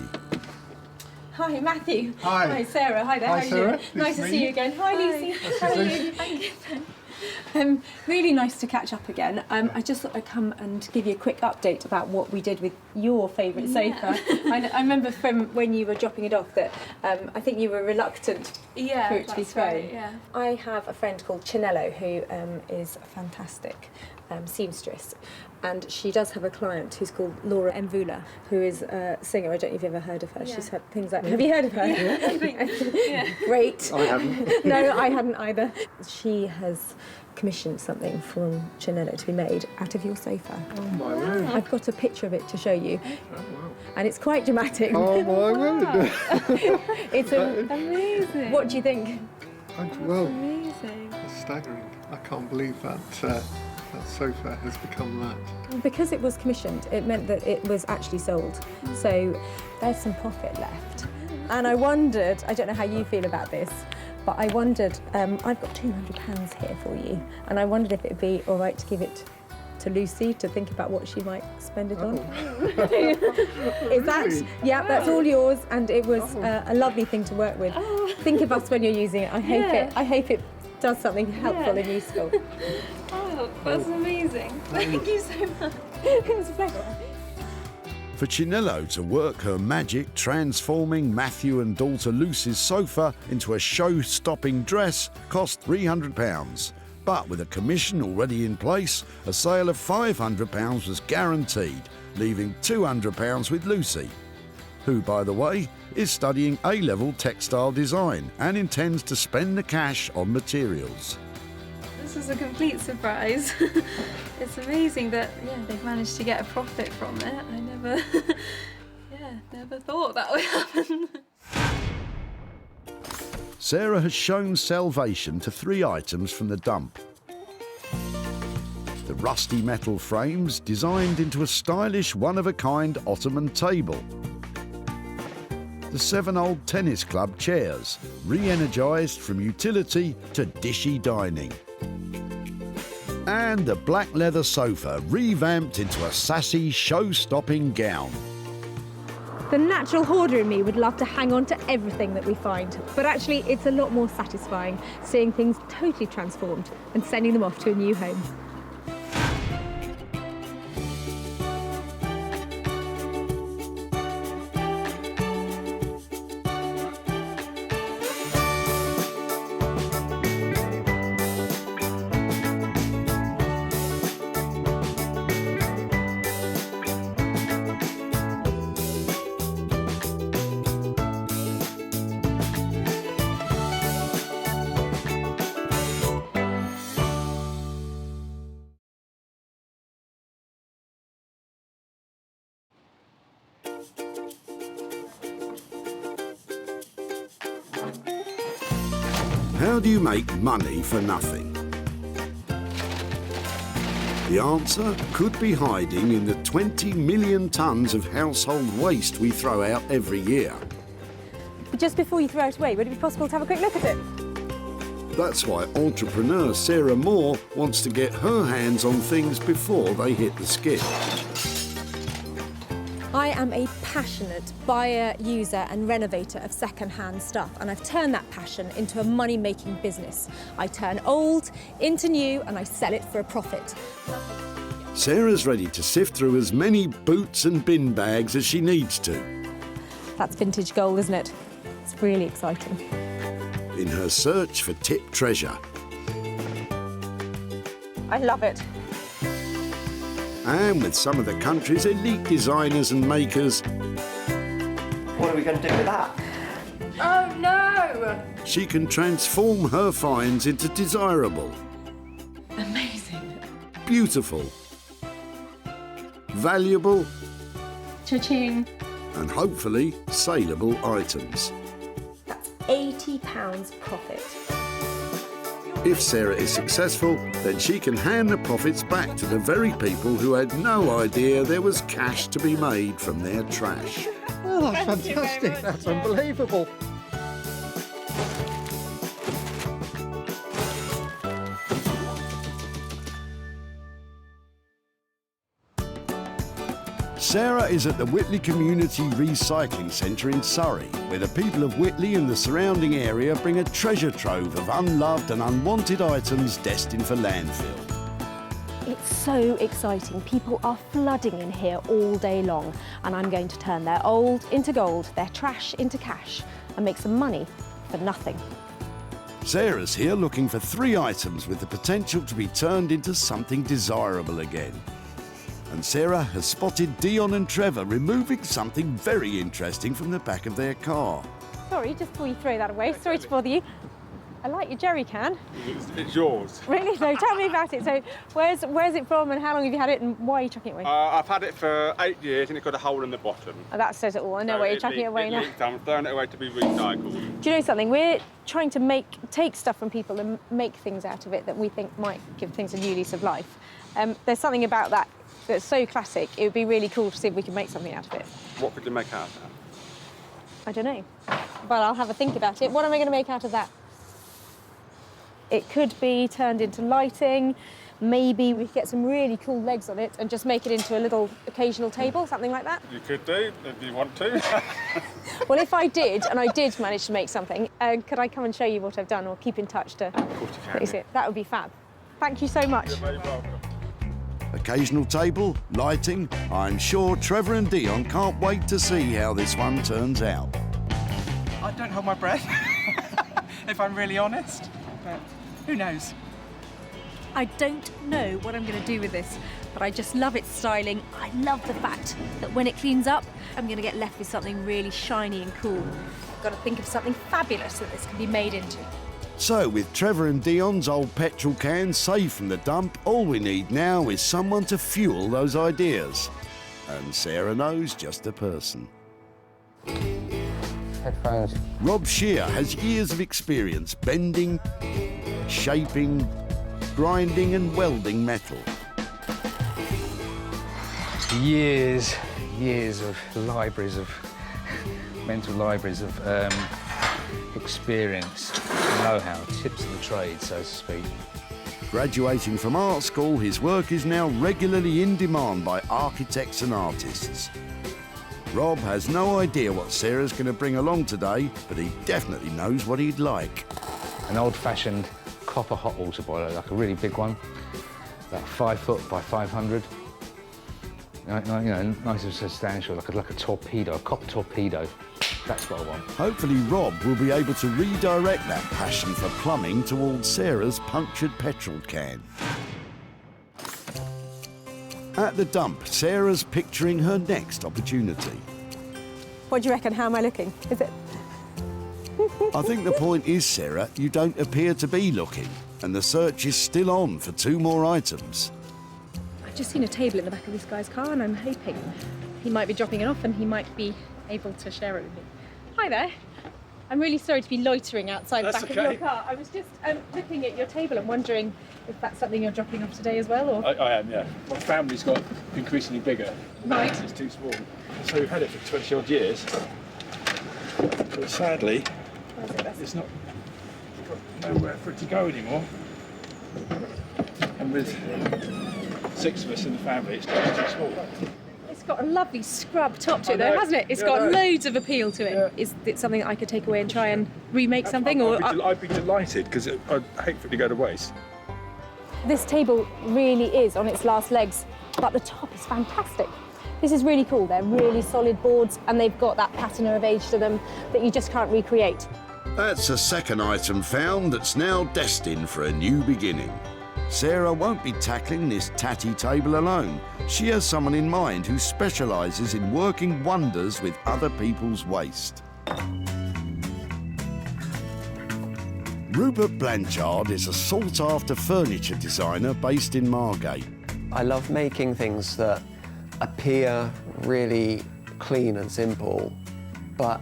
Hi, Matthew. Hi. Hi, Sarah. Hi there. Hi, How are Sarah. you? Nice to see you again. Hi, Lucy. Nice How to are see you? I'm good. Really nice to catch up again. I just thought I'd come and give you a quick update about what we did with your favourite sofa. I remember from when you were dropping it off that I think you were reluctant for it to be thrown. Right, yeah. I have a friend called Chinello who is a fantastic seamstress, and she does have a client who's called Laura Mvula, who is a singer. I don't know if you've ever heard of her. Yeah. She's had things like... Have you heard of her? Yeah, I think. Yeah. Great. I haven't. No, I hadn't either. She has commissioned something from Chinello to be made out of your sofa. Oh my word. I've got a picture of it to show you. And it's quite dramatic. Oh my word. It's amazing. What do you think? Well, Amazing. it's staggering. I can't believe that that sofa has become that. Because it was commissioned, it meant that it was actually sold. So there's some profit left. And I wondered, I don't know how you feel about this, but I wondered, I've got £200 here for you, and I wondered if it'd be all right to give it to Lucy to think about what she might spend it on. Is that? Yeah, that's all yours, and it was a lovely thing to work with. Think of us when you're using it. I hope it does something helpful and useful. Oh, that's amazing. Thank you so much. It was a pleasure. For Chinello to work her magic transforming Matthew and daughter Lucy's sofa into a show-stopping dress cost £300. But with a commission already in place, a sale of £500 was guaranteed, leaving £200 with Lucy, who, by the way, is studying A-level textile design and intends to spend the cash on materials. This is a complete surprise. It's amazing that they've managed to get a profit from it. I never thought that would happen. Sarah has shown Salvation to 3 items from the dump. The rusty metal frames designed into a stylish one-of-a-kind ottoman table. The 7 old tennis club chairs, re-energised from utility to dishy dining. And the black leather sofa, revamped into a sassy, show-stopping gown. The natural hoarder in me would love to hang on to everything that we find, but actually it's a lot more satisfying seeing things totally transformed and sending them off to a new home. How do you make money for nothing? The answer could be hiding in the 20 million tonnes of household waste we throw out every year. But just before you throw it away, would it be possible to have a quick look at it? That's why entrepreneur Sarah Moore wants to get her hands on things before they hit the skid. I am a passionate buyer, user and renovator of second-hand stuff, and I've turned that passion into a money-making business. I turn old into new and I sell it for a profit. Sarah's ready to sift through as many boots and bin bags as she needs to. That's vintage gold, isn't it? It's really exciting. In her search for tip treasure. I love it. And with some of the country's elite designers and makers, What are we going to do with that? Oh no! she can transform her finds into desirable, Amazing. beautiful, valuable, Cha-ching. and hopefully saleable items. That's £80 profit. If Sarah is successful, then she can hand the profits back to the very people who had no idea there was cash to be made from their trash. Oh, that's fantastic. That's unbelievable. Sarah is at the Whitley Community Recycling Centre in Surrey, where the people of Whitley and the surrounding area bring a treasure trove of unloved and unwanted items destined for landfill. It's so exciting. People are flooding in here all day long, and I'm going to turn their old into gold, their trash into cash, and make some money for nothing. Sarah's here looking for 3 items with the potential to be turned into something desirable again. And Sarah has spotted Dion and Trevor removing something very interesting from the back of their car. Sorry, just before you throw that away, sorry to bother you. I like your jerry can. It's yours. Really? No, tell me about it. So where's it from and how long have you had it and why are you chucking it away? I've had it for 8 years and it's got a hole in the bottom. Oh, that says it all. I know why you're chucking it away now. I'm throwing it away to be recycled. Do you know something? We're trying to take stuff from people and make things out of it that we think might give things a new lease of life. There's something about that that's so classic. It would be really cool to see if we can make something out of it. What could you make out of that? I don't know, but I'll have a think about it. What am I going to make out of that? It could be turned into lighting. maybe we could get some really cool legs on it and just make it into a little occasional table, something like that. You could do, if you want to. Well, if I did, and I did manage to make something, could I come and show you what I've done or keep in touch to... Of course you can. See it? That would be fab. Thank you so much. You're very welcome. Occasional table, lighting. I'm sure Trevor and Dion can't wait to see how this one turns out. I don't hold my breath, if I'm really honest, but who knows? I don't know what I'm going to do with this, but I just love its styling. I love the fact that when it cleans up, I'm going to get left with something really shiny and cool. I've got to think of something fabulous that this can be made into. So, with Trevor and Dion's old petrol can safe from the dump, all we need now is someone to fuel those ideas. And Sarah knows just the person. Headphones. Rob Shear has years of experience bending, shaping, grinding and welding metal. Years of libraries of mental libraries of experience, know-how, tips of the trade, so to speak. Graduating from art school, his work is now regularly in demand by architects and artists. Rob has no idea what Sarah's going to bring along today, but he definitely knows what he'd like. An old-fashioned copper hot water boiler, like a really big one, about 5 foot by 500. You know, nice and substantial, like a torpedo, a copper torpedo. That's what I want. Hopefully Rob will be able to redirect that passion for plumbing towards Sarah's punctured petrol can. At the dump, Sarah's picturing her next opportunity. What do you reckon? How am I looking? Is it? I think the point is, Sarah, you don't appear to be looking, and the search is still on for 2 more items. I've just seen a table in the back of this guy's car and I'm hoping he might be dropping it off and he might be able to share it with me. Hi there. I'm really sorry to be loitering outside the back of your car. I was just looking at your table and wondering if that's something you're dropping off today as well, or... I am, yeah. My family's got increasingly bigger. Right. It's too small. So we've had it for 20 odd years. But sadly, it's not got nowhere for it to go anymore. And with 6 of us in the family, it's just too small. It's got a lovely scrub top to it though, hasn't it? It's got loads of appeal to it. Yeah. Is it something that I could take away and try and remake something? I'd be delighted, because I'd hate for it to go to waste. This table really is on its last legs, but the top is fantastic. This is really cool. They're really solid boards and they've got that patina of age to them that you just can't recreate. That's a second item found that's now destined for a new beginning. Sarah won't be tackling this tatty table alone. She has someone in mind who specialises in working wonders with other people's waste. Rupert Blanchard is a sought-after furniture designer based in Margate. I love making things that appear really clean and simple, but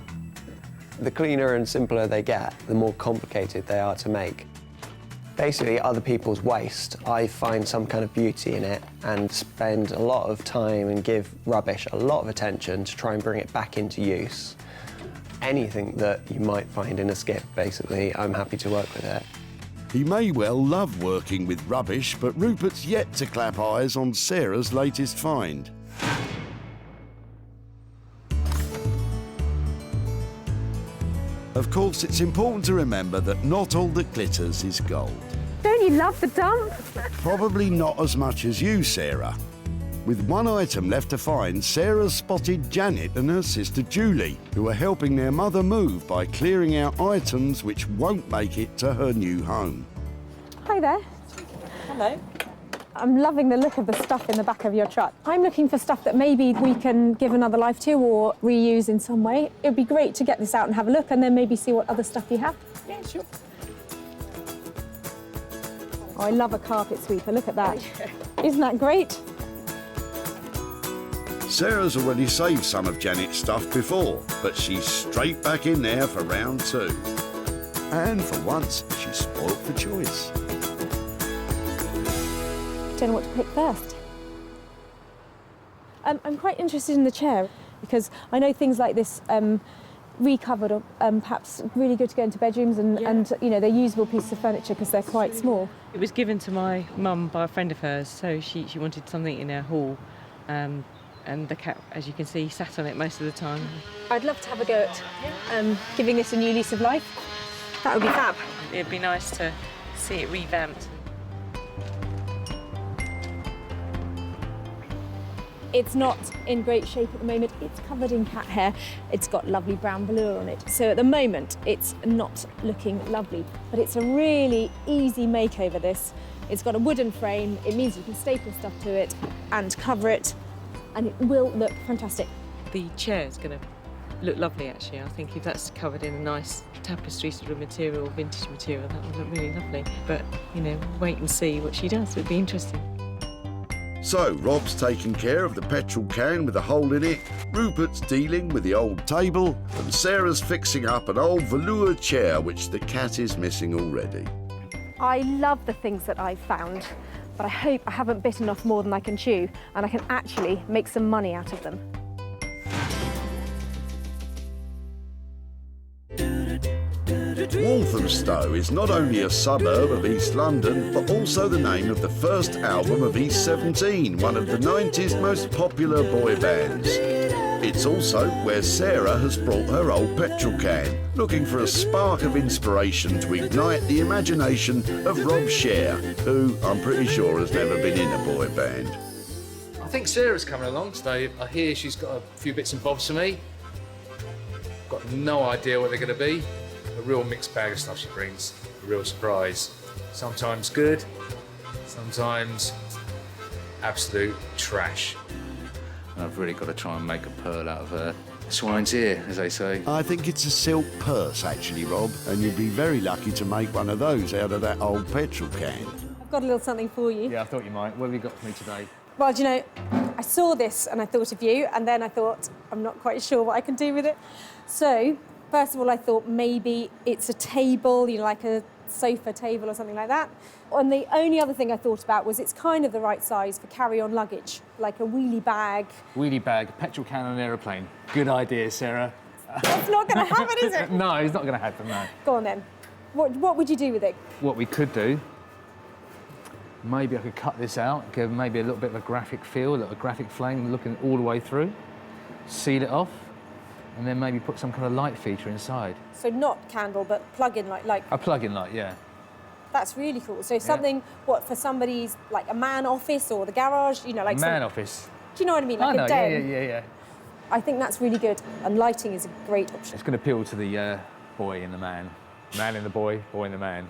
the cleaner and simpler they get, the more complicated they are to make. Basically, other people's waste, I find some kind of beauty in it and spend a lot of time and give rubbish a lot of attention to try and bring it back into use. Anything that you might find in a skip, basically, I'm happy to work with it. He may well love working with rubbish, but Rupert's yet to clap eyes on Sarah's latest find. Of course, it's important to remember that not all that glitters is gold. Don't you love the dump? Probably not as much as you, Sarah. With one item left to find, Sarah spotted Janet and her sister Julie, who are helping their mother move by clearing out items which won't make it to her new home. Hi there. Hello. I'm loving the look of the stuff in the back of your truck. I'm looking for stuff that maybe we can give another life to or reuse in some way. It would be great to get this out and have a look and then maybe see what other stuff you have. Yeah, sure. Oh, I love a carpet sweeper, look at that. Isn't that great? Sarah's already saved some of Janet's stuff before, but she's straight back in there for round 2. And for once, she's spoilt for choice. Don't know what to pick first. I'm quite interested in the chair because I know things like this recovered, or perhaps really good to go into bedrooms, and you know, they're usable pieces of furniture because they're quite small. It was given to my mum by a friend of hers, so she wanted something in her hall, and the cat, as you can see, sat on it most of the time. I'd love to have a go at giving this a new lease of life. That would be fab. It'd be nice to see it revamped. It's not in great shape at the moment. It's covered in cat hair. It's got lovely brown velour on it. So at the moment, it's not looking lovely, but it's a really easy makeover, this. It's got a wooden frame. It means you can staple stuff to it and cover it, and it will look fantastic. The chair is going to look lovely, actually. I think if that's covered in a nice tapestry sort of material, vintage material, that would look really lovely. But, you know, wait and see what she does. It'd be interesting. So, Rob's taking care of the petrol can with a hole in it, Rupert's dealing with the old table, and Sarah's fixing up an old velour chair which the cat is missing already. I love the things that I've found, but I hope I haven't bitten off more than I can chew, and I can actually make some money out of them. Walthamstow is not only a suburb of East London, but also the name of the first album of East 17, one of the 90s most popular boy bands. It's also where Sarah has brought her old petrol can, looking for a spark of inspiration to ignite the imagination of Rob Sher, who I'm pretty sure has never been in a boy band. I think Sarah's coming along today. I hear she's got a few bits and bobs for me. Got no idea what they're going to be. A real mixed bag of stuff she brings, a real surprise. Sometimes good, sometimes absolute trash. I've really got to try and make a pearl out of her swine's ear, as they say. I think it's a silk purse, actually, Rob, and you'd be very lucky to make one of those out of that old petrol can. I've got a little something for you. Yeah, I thought you might. What have you got for me today? Well, do you know, I saw this and I thought of you, and then I thought, I'm not quite sure what I can do with it. So, first of all, I thought maybe it's a table, you know, like a sofa table or something like that. And the only other thing I thought about was it's kind of the right size for carry-on luggage, like a wheelie bag. Wheelie bag, petrol can on an aeroplane. Good idea, Sarah. It's not going to happen, is it? No, it's not going to happen, no. Go on then. What would you do with it? What we could do, maybe I could cut this out, give maybe a little bit of a graphic feel, a little graphic flame looking all the way through, seal it off, and then maybe put some kind of light feature inside. So not candle, but plug-in light, like... A plug-in light, yeah. That's really cool. So something, what, for somebody's, like a man office or the garage, you know, like... Man office. Do you know what I mean? Like I know, a den. yeah. I think that's really good, and lighting is a great option. It's going to appeal to the boy in the man. Man in the boy, boy in the man.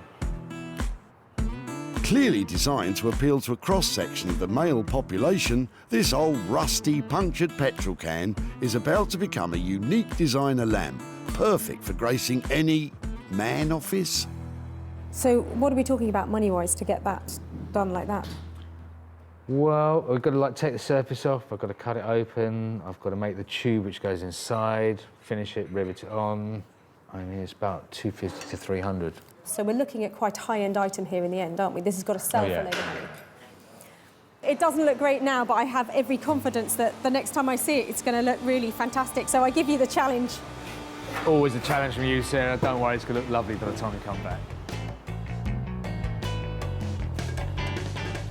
Clearly designed to appeal to a cross-section of the male population, this old rusty, punctured petrol can is about to become a unique designer lamp, perfect for gracing any man office. So what are we talking about money-wise to get that done like that? Well, I've got to take the surface off, I've got to cut it open, I've got to make the tube which goes inside, finish it, rivet it on. I mean, it's about 250 to 300. So we're looking at quite a high-end item here in the end, aren't we? This has got to sell for a load of money. It doesn't look great now, but I have every confidence that the next time I see it, it's going to look really fantastic. So I give you the challenge. Always a challenge from you, Sarah. Don't worry, it's going to look lovely by the time we come back.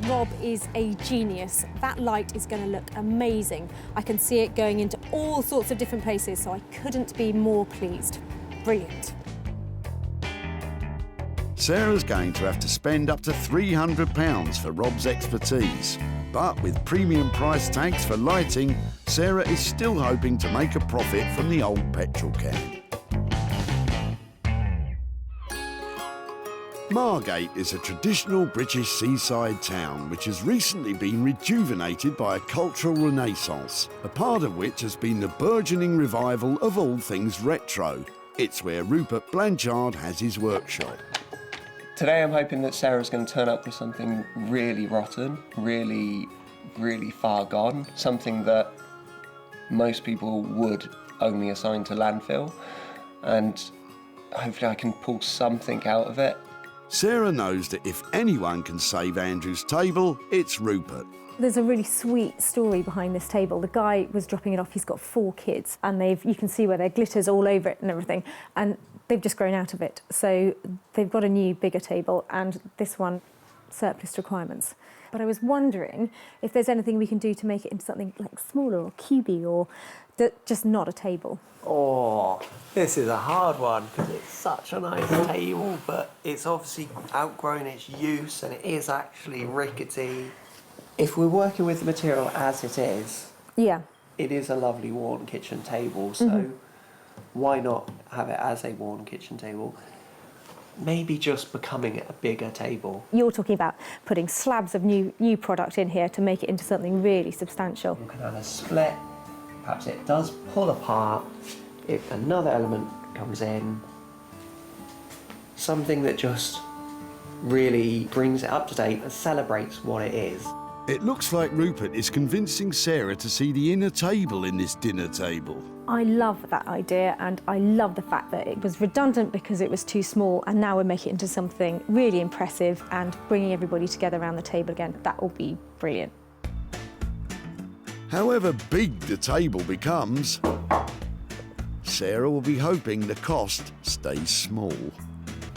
Rob is a genius. That light is going to look amazing. I can see it going into all sorts of different places, so I couldn't be more pleased. Brilliant. Sarah's going to have to spend up to £300 for Rob's expertise. But with premium price tags for lighting, Sarah is still hoping to make a profit from the old petrol can. Margate is a traditional British seaside town which has recently been rejuvenated by a cultural renaissance, a part of which has been the burgeoning revival of all things retro. It's where Rupert Blanchard has his workshop. Today I'm hoping that Sarah's going to turn up with something really rotten, really far gone, something that most people would only assign to landfill, and hopefully I can pull something out of it. Sarah knows that if anyone can save Andrew's table, it's Rupert. There's a really sweet story behind this table. The guy was dropping it off. He's got 4 kids, and you can see where there glitters all over it and everything. And they've just grown out of it. So they've got a new, bigger table, and this one, surplus requirements. But I was wondering if there's anything we can do to make it into something like smaller or cubey, or just not a table. Oh, this is a hard one because it's such a nice table, but it's obviously outgrown its use and it is actually rickety. If we're working with the material as it is, yeah, it is a lovely worn kitchen table, so why not have it as a worn kitchen table? Maybe just becoming a bigger table. You're talking about putting slabs of new product in here to make it into something really substantial. You can have a split, perhaps it does pull apart, if another element comes in, something that just really brings it up to date and celebrates what it is. It looks like Rupert is convincing Sarah to see the inner table in this dinner table. I love that idea, and I love the fact that it was redundant because it was too small, and now we're making it into something really impressive and bringing everybody together around the table again. That will be brilliant. However big the table becomes, Sarah will be hoping the cost stays small.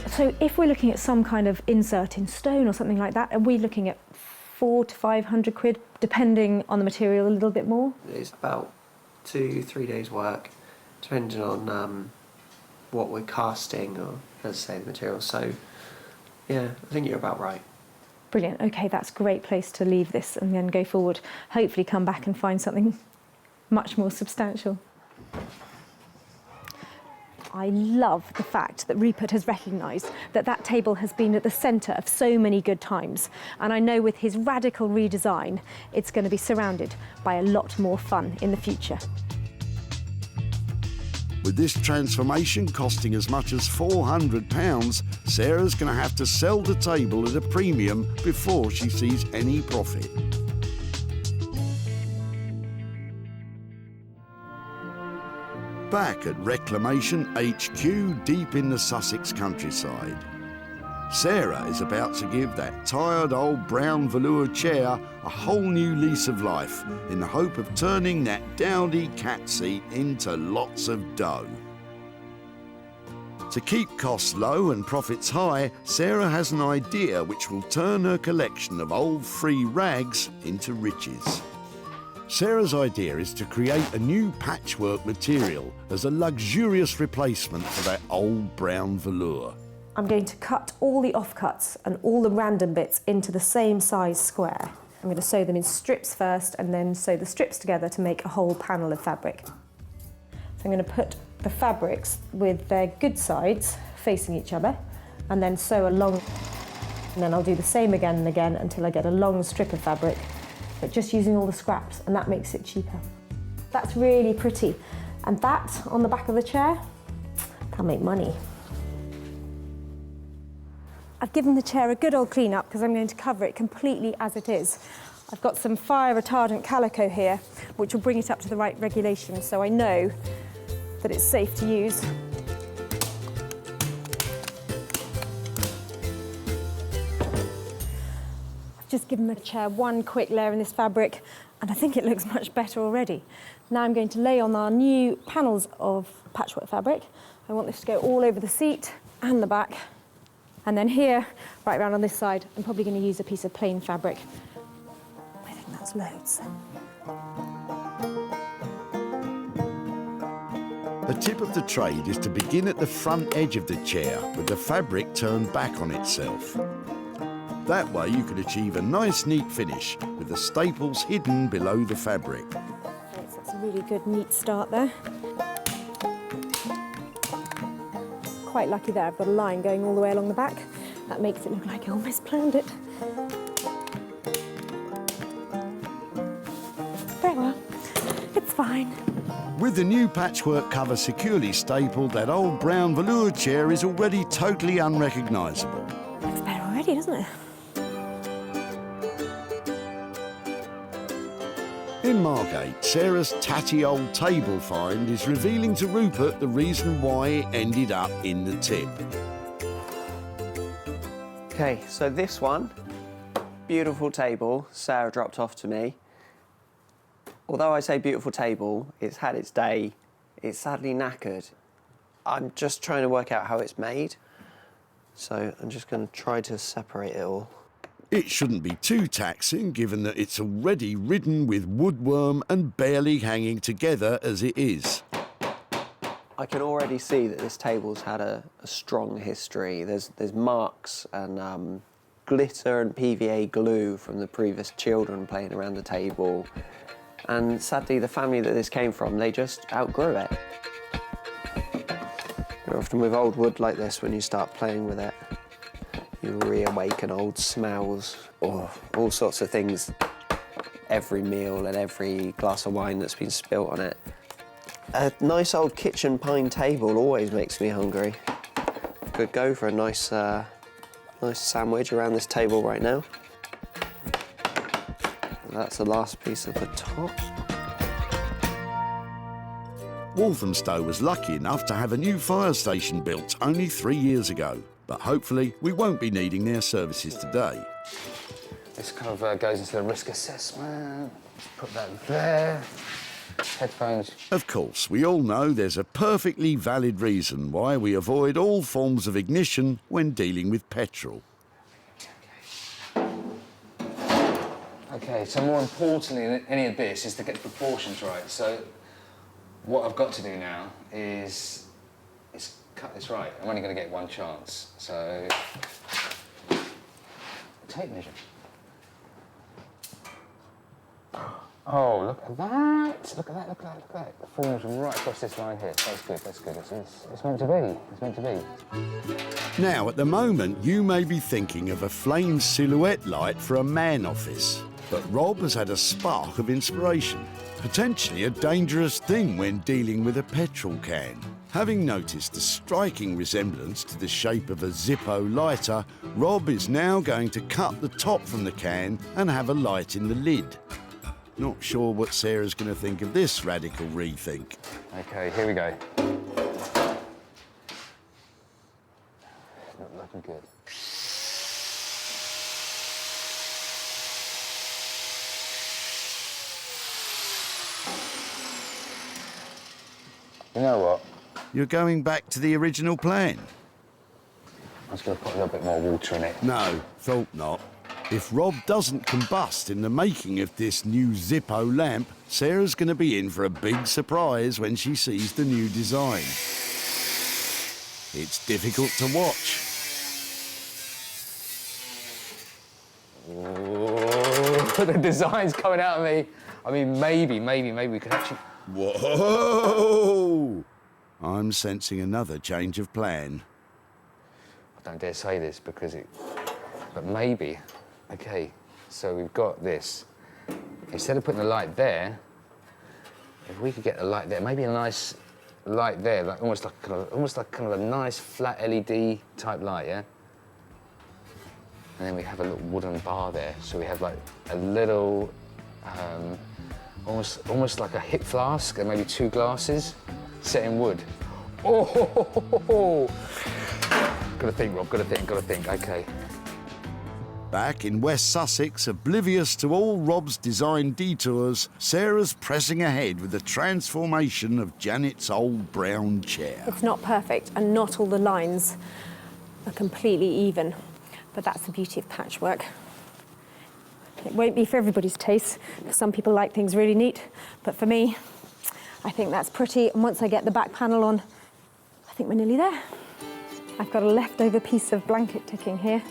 So if we're looking at some kind of insert in stone or something like that, are we looking at 400 to 500 quid, depending on the material a little bit more? It's about 2-3 days work, depending on what we're casting or, as I say, the material. So, yeah, I think you're about right. Brilliant. Okay, that's a great place to leave this and then go forward. Hopefully come back and find something much more substantial. I love the fact that Rupert has recognised that that table has been at the centre of so many good times. And I know with his radical redesign, it's going to be surrounded by a lot more fun in the future. With this transformation costing as much as £400, Sarah's going to have to sell the table at a premium before she sees any profit. Back at Reclamation HQ, deep in the Sussex countryside, Sarah is about to give that tired old brown velour chair a whole new lease of life in the hope of turning that dowdy cat seat into lots of dough. To keep costs low and profits high, Sarah has an idea which will turn her collection of old free rags into riches. Sarah's idea is to create a new patchwork material as a luxurious replacement for that old brown velour. I'm going to cut all the offcuts and all the random bits into the same size square. I'm going to sew them in strips first and then sew the strips together to make a whole panel of fabric. So I'm going to put the fabrics with their good sides facing each other and then sew along. And then I'll do the same again and again until I get a long strip of fabric, but just using all the scraps, and that makes it cheaper. That's really pretty. And that, on the back of the chair, can make money. I've given the chair a good old clean up because I'm going to cover it completely as it is. I've got some fire retardant calico here, which will bring it up to the right regulation, so I know that it's safe to use. Just given the chair one quick layer in this fabric, and I think it looks much better already. Now I'm going to lay on our new panels of patchwork fabric. I want this to go all over the seat and the back. And then here, right round on this side, I'm probably going to use a piece of plain fabric. I think that's loads. A tip of the trade is to begin at the front edge of the chair with the fabric turned back on itself. That way you can achieve a nice neat finish with the staples hidden below the fabric. Okay, so that's a really good neat start there. Quite lucky there, I've got a line going all the way along the back. That makes it look like I almost planned it. Very well, it's fine. With the new patchwork cover securely stapled, that old brown velour chair is already totally unrecognisable. Looks better already, doesn't it? In Margate, Sarah's tatty old table find is revealing to Rupert the reason why it ended up in the tip. Okay, so this one, beautiful table, Sarah dropped off to me. Although I say beautiful table, it's had its day, it's sadly knackered. I'm just trying to work out how it's made, so I'm just going to try to separate it all. It shouldn't be too taxing, given that it's already ridden with woodworm and barely hanging together as it is. I can already see that this table's had a strong history. There's marks and glitter and PVA glue from the previous children playing around the table. And sadly, the family that this came from, they just outgrew it. Often with old wood like this, when you start playing with it, you reawaken old smells or all sorts of things. Every meal and every glass of wine that's been spilt on it. A nice old kitchen pine table always makes me hungry. Could go for a nice sandwich around this table right now. That's the last piece of the top. Walthamstow was lucky enough to have a new fire station built only 3 years ago, but hopefully we won't be needing their services today. This kind of goes into the risk assessment. Put that there. Headphones. Of course, we all know there's a perfectly valid reason why we avoid all forms of ignition when dealing with petrol. Okay, so more importantly than any of this is to get the proportions right. So what I've got to do now is cut this right. I'm only going to get one chance. So tape measure. Oh, look at that! Look at that! Look at that! Look at that! The form's right across this line here. That's good. That's good. It's meant to be. It's meant to be. Now, at the moment, you may be thinking of a flame silhouette light for a man office. But Rob has had a spark of inspiration, potentially a dangerous thing when dealing with a petrol can. Having noticed a striking resemblance to the shape of a Zippo lighter, Rob is now going to cut the top from the can and have a light in the lid. Not sure what Sarah's going to think of this radical rethink. Okay, here we go. Not looking good. You know what? You're going back to the original plan? I was going to put a little bit more water in it. No, thought not. If Rob doesn't combust in the making of this new Zippo lamp, Sarah's going to be in for a big surprise when she sees the new design. It's difficult to watch. Oh, the design's coming out of me. I mean, maybe we could actually... Whoa! I'm sensing another change of plan. I don't dare say this because but maybe. Okay, so we've got this. Instead of putting the light there, if we could get the light there, maybe a nice light there, like almost like kind of a nice flat LED type light, yeah. And then we have a little wooden bar there, so we have like a little, almost like a hip flask, and maybe 2 glasses set in wood. Oh! Gotta think, Rob. Gotta think. Okay. Back in West Sussex, oblivious to all Rob's design detours, Sarah's pressing ahead with the transformation of Janet's old brown chair. It's not perfect, and not all the lines are completely even, but that's the beauty of patchwork. It won't be for everybody's taste, because some people like things really neat, but for me, I think that's pretty, and once I get the back panel on, I think we're nearly there. I've got a leftover piece of blanket ticking here.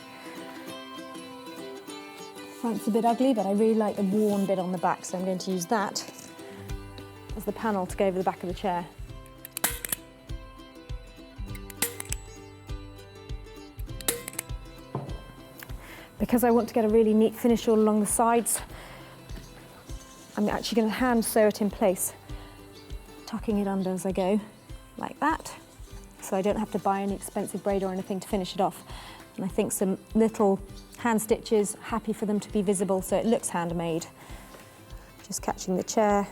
Front's a bit ugly, but I really like the worn bit on the back, so I'm going to use that as the panel to go over the back of the chair. Because I want to get a really neat finish all along the sides, I'm actually going to hand sew it in place, tucking it under as I go, like that, so I don't have to buy any expensive braid or anything to finish it off. And I think some little hand stitches, happy for them to be visible so it looks handmade. Just catching the chair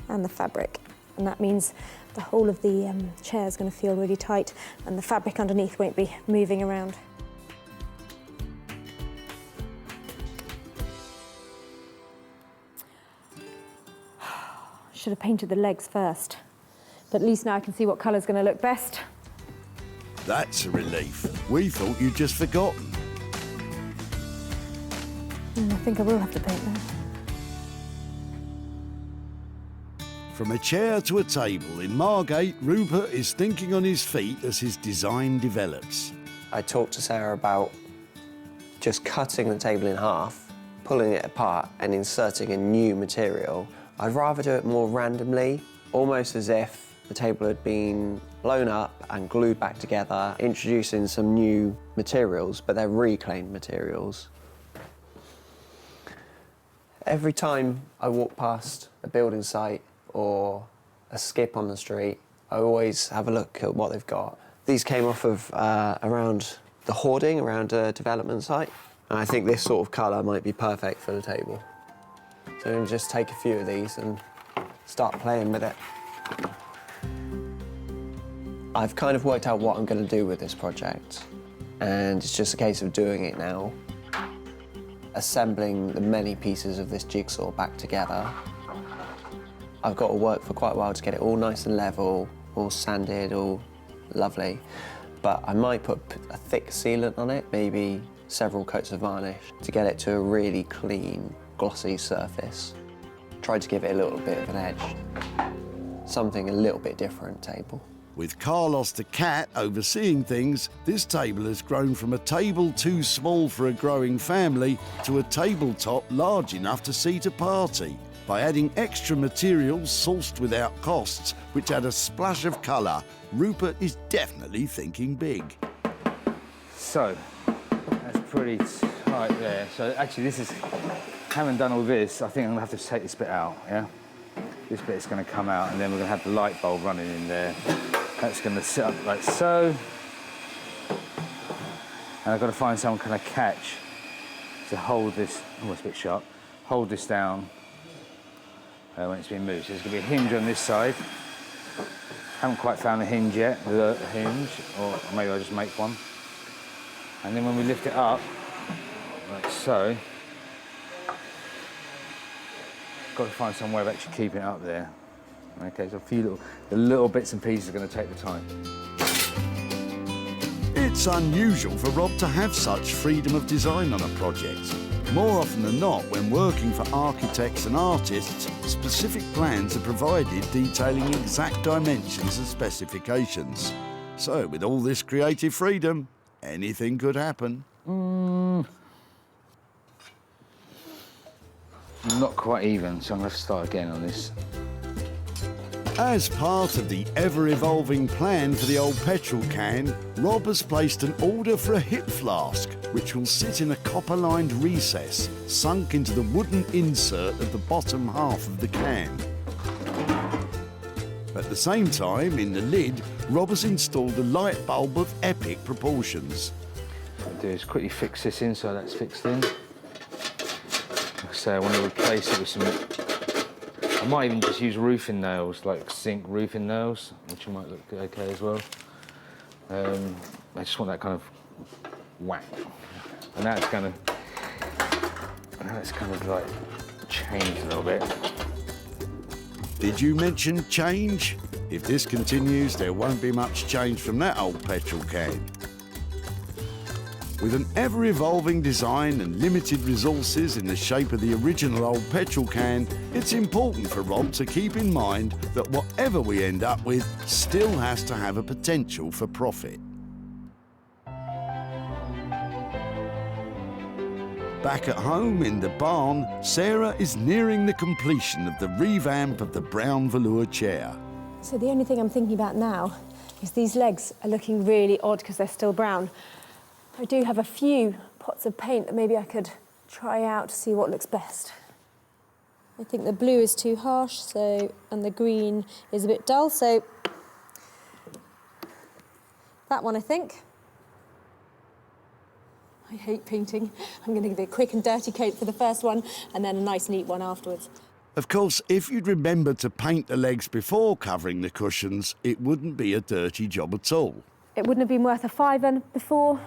and the fabric. And that means the whole of the chair is going to feel really tight and the fabric underneath won't be moving around. should have painted the legs first. But at least now I can see what colour's going to look best. That's a relief. We thought you'd just forgotten. I think I will have to paint now. From a chair to a table, in Margate, Rupert is thinking on his feet as his design develops. I talked to Sarah about just cutting the table in half, pulling it apart and inserting a new material. I'd rather do it more randomly, almost as if the table had been blown up and glued back together, introducing some new materials, but they're reclaimed materials. Every time I walk past a building site or a skip on the street, I always have a look at what they've got. These came off of around the hoarding, around a development site. And I think this sort of colour might be perfect for the table. So I'm going to just take a few of these and start playing with it. I've kind of worked out what I'm going to do with this project, and it's just a case of doing it now. Assembling the many pieces of this jigsaw back together. I've got to work for quite a while to get it all nice and level, all sanded, all lovely. But I might put a thick sealant on it, maybe several coats of varnish, to get it to a really clean, glossy surface. Try to give it a little bit of an edge. Something a little bit different table. With Carlos the cat overseeing things, this table has grown from a table too small for a growing family to a tabletop large enough to seat a party. By adding extra materials sourced without costs, which add a splash of colour, Rupert is definitely thinking big. So, that's pretty tight there. So actually this is, having done all this, I think I'm gonna have to take this bit out, yeah? This bit's gonna come out and then we're gonna have the light bulb running in there. That's gonna sit up like so. And I've got to find some kind of catch to hold this, oh, it's a bit sharp, hold this down when it's been moved. So there's gonna be a hinge on this side. Haven't quite found a hinge yet, the hinge, or maybe I'll just make one. And then when we lift it up, like so, got to find some way of actually keeping it up there. Okay, so a few little bits and pieces are going to take the time. It's unusual for Rob to have such freedom of design on a project. More often than not, when working for architects and artists, specific plans are provided detailing exact dimensions and specifications. So, with all this creative freedom, anything could happen. Not quite even, so I'm going to start again on this. As part of the ever-evolving plan for the old petrol can, Rob has placed an order for a hip flask, which will sit in a copper-lined recess, sunk into the wooden insert at the bottom half of the can. At the same time, in the lid, Rob has installed a light bulb of epic proportions. What I'll do is quickly fix this in so that's fixed in. So I want to replace it with some... I might even just use roofing nails, like zinc roofing nails, which might look okay as well. I just want that kind of whack. And now it's kind of like changed a little bit. Did you mention change? If this continues, there won't be much change from that old petrol can. With an ever-evolving design and limited resources in the shape of the original old petrol can, it's important for Rob to keep in mind that whatever we end up with still has to have a potential for profit. Back at home in the barn, Sarah is nearing the completion of the revamp of the brown velour chair. So the only thing I'm thinking about now is these legs are looking really odd because they're still brown. I do have a few pots of paint that maybe I could try out to see what looks best. I think the blue is too harsh, and the green is a bit dull, so that one I think. I hate painting. I'm going to give it a quick and dirty coat for the first one, and then a nice neat one afterwards. Of course, if you'd remembered to paint the legs before covering the cushions, it wouldn't be a dirty job at all. It wouldn't have been worth a £5 before.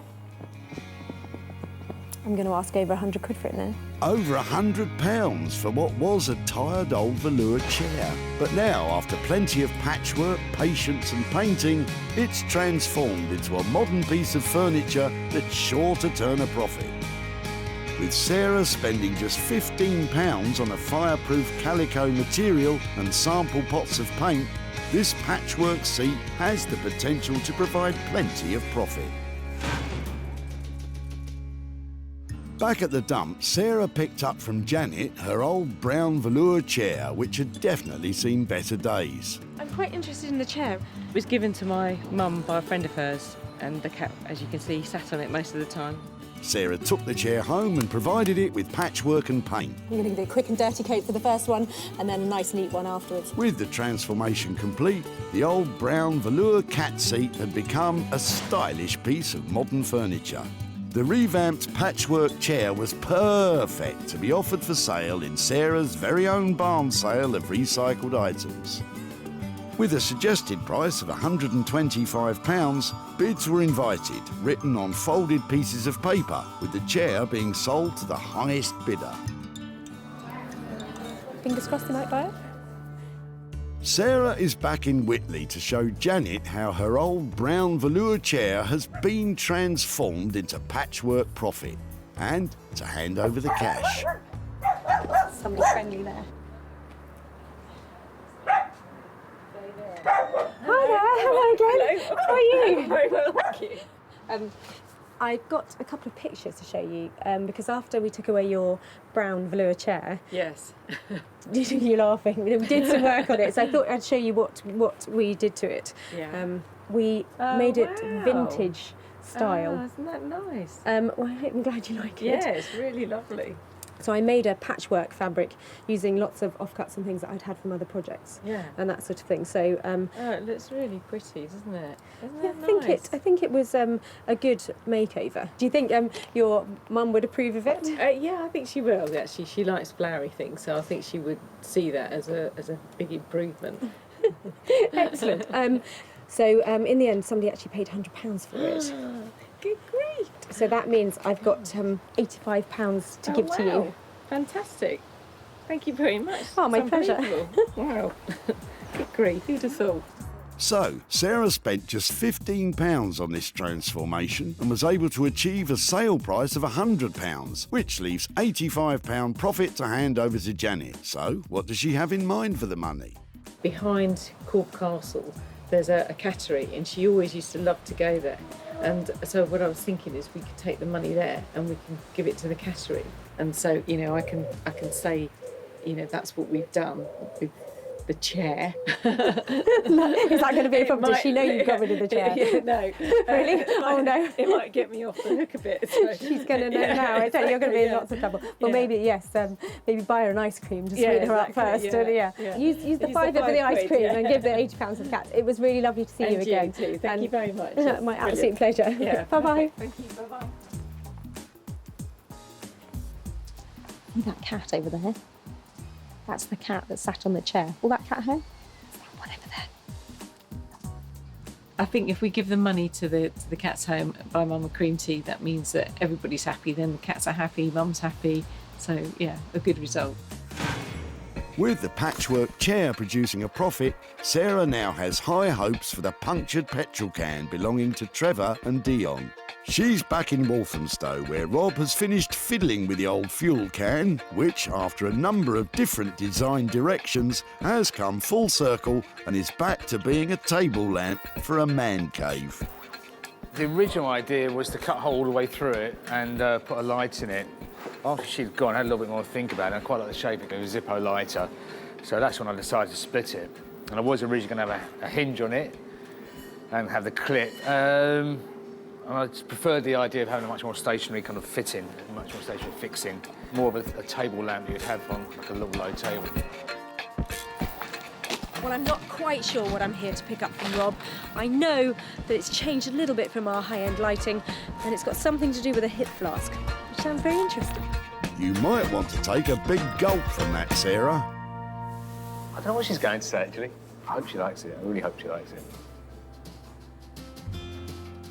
I'm going to ask over 100 quid for it now. Over £100 for what was a tired old velour chair. But now, after plenty of patchwork, patience and painting, it's transformed into a modern piece of furniture that's sure to turn a profit. With Sarah spending just £15 on a fireproof calico material and sample pots of paint, this patchwork seat has the potential to provide plenty of profit. Back at the dump, Sarah picked up from Janet her old brown velour chair, which had definitely seen better days. I'm quite interested in the chair. It was given to my mum by a friend of hers, and the cat, as you can see, sat on it most of the time. Sarah took the chair home and provided it with patchwork and paint. I'm going to do a quick and dirty coat for the first one, and then a nice neat one afterwards. With the transformation complete, the old brown velour cat seat had become a stylish piece of modern furniture. The revamped patchwork chair was perfect to be offered for sale in Sarah's very own barn sale of recycled items. With a suggested price of £125, bids were invited, written on folded pieces of paper, with the chair being sold to the highest bidder. Fingers crossed they might buy it. Sarah is back in Whitley to show Janet how her old brown velour chair has been transformed into patchwork profit, and to hand over the cash. Somebody friendly there. Hi there, hello again. Hello. How are you? I'm very well, thank you. I've got a couple of pictures to show you because after we took away your brown velour chair, Yes. you're laughing. We did some work on it, so I thought I'd show you what we did to it. Yeah. We made it wow. vintage style. Oh, isn't that nice? Well, I'm glad you like it. Yeah, it's really lovely. So I made a patchwork fabric using lots of offcuts and things that I'd had from other projects. Yeah. And that sort of thing. So Oh, it looks really pretty, doesn't it? Isn't yeah, it nice? I think it was a good makeover. Do you think your mum would approve of it? Yeah, I think she will. Actually, she likes flowery things, so I think she would see that as a big improvement. Excellent. So in the end, somebody actually paid £100 for it. Good grief! So that means I've got £85 to give to you. Fantastic. Thank you very much. Oh, my It's pleasure. unbelievable. Wow. Good grief, who'd have thought? So, Sarah spent just £15 on this transformation and was able to achieve a sale price of £100, which leaves £85 profit to hand over to Janet. So, what does she have in mind for the money? Behind Cork Castle, there's a cattery, and she always used to love to go there. And so what I was thinking is we could take the money there and we can give it to the cattery. And so, you know, I can say, you know, that's what we've done with the chair. Is that going to be a problem? Does she know you've got rid of the chair? Yeah, no. Really? Oh no. It might get me off the hook a bit. So. She's going to know now. I tell you, you're going to be in lots of trouble. Well, maybe, yes, maybe buy her an ice cream to sweeten her up first. Use the fiver for the ice cream and give the £80 to the cat. It was really lovely to see you again. You too. Thank you very much. My absolute pleasure. Yeah. Bye-bye. Thank you. Bye-bye. See that cat over there? That's the cat that sat on the chair. Will that cat home? Is that one over there? I think if we give the money to the cat's home, buy Mum a cream tea, that means that everybody's happy. Then the cats are happy, Mum's happy. So yeah, a good result. With the patchwork chair producing a profit, Sarah now has high hopes for the punctured petrol can belonging to Trevor and Dion. She's back in Walthamstow, where Rob has finished fiddling with the old fuel can, which, after a number of different design directions, has come full circle and is back to being a table lamp for a man cave. The original idea was to cut a hole all the way through it and put a light in it. After she'd gone, I had a little bit more to think about it. I quite like the shape of it, a Zippo lighter. So that's when I decided to split it. And I was originally going to have a hinge on it and have the clip. And I just preferred the idea of having a much more stationary kind of fitting, much more stationary fixing. More of a table lamp you'd have on like a little low table. Well, I'm not quite sure what I'm here to pick up from Rob. I know that it's changed a little bit from our high-end lighting, and it's got something to do with a hip flask, which sounds very interesting. You might want to take a big gulp from that, Sarah. I don't know what she's going to say, actually. I hope she likes it. I really hope she likes it.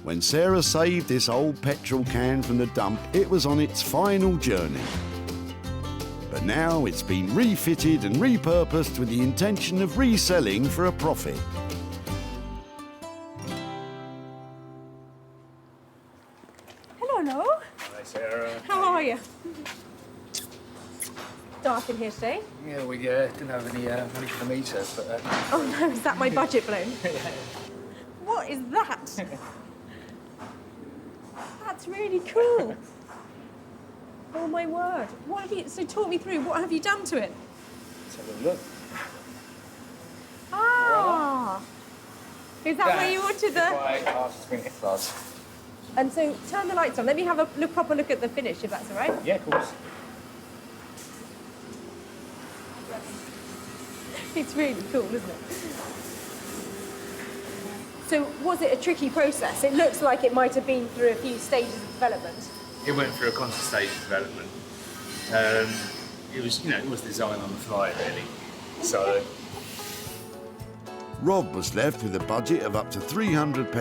When Sarah saved this old petrol can from the dump, it was on its final journey. But now it's been refitted and repurposed with the intention of reselling for a profit. Hello. Hi, Sarah. How are you? Dark in here today. Yeah, we didn't have any money for the meter, but... Oh no, is that my budget blown? What is that? That's really cool. Oh my word. What have you, so talk me through, what have you done to it? Let's have a look. Ah! Is that where you wanted the... Glass. And so turn the lights on. Let me have a proper look at the finish, if that's all right. Yeah, of course. It's really cool, isn't it? So was it a tricky process? It looks like it might have been through a few stages of development. It went through a constant stage of development. It was, it was designed on the fly, really. So... Rob was left with a budget of up to £300,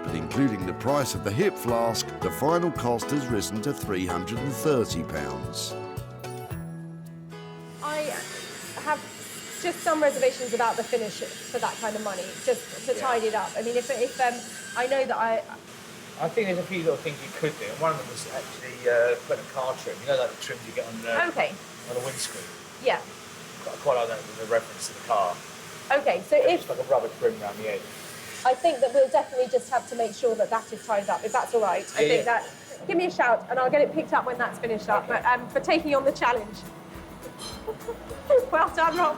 but including the price of the hip flask, the final cost has risen to £330. I have just some reservations about the finish for that kind of money, just to tidy it up. I mean, if I know that I think there's a few little things you could do. And one of them was actually putting a car trim. You know, like the trims you get on the windscreen. Yeah. Quite like that with a reference to the car. Okay, so if Just like a rubber trim around the edge. I think that we'll definitely just have to make sure that that is tied up, if that's all right. I think that. Give me a shout, and I'll get it picked up when that's finished up. But for taking on the challenge. Well done, Rob.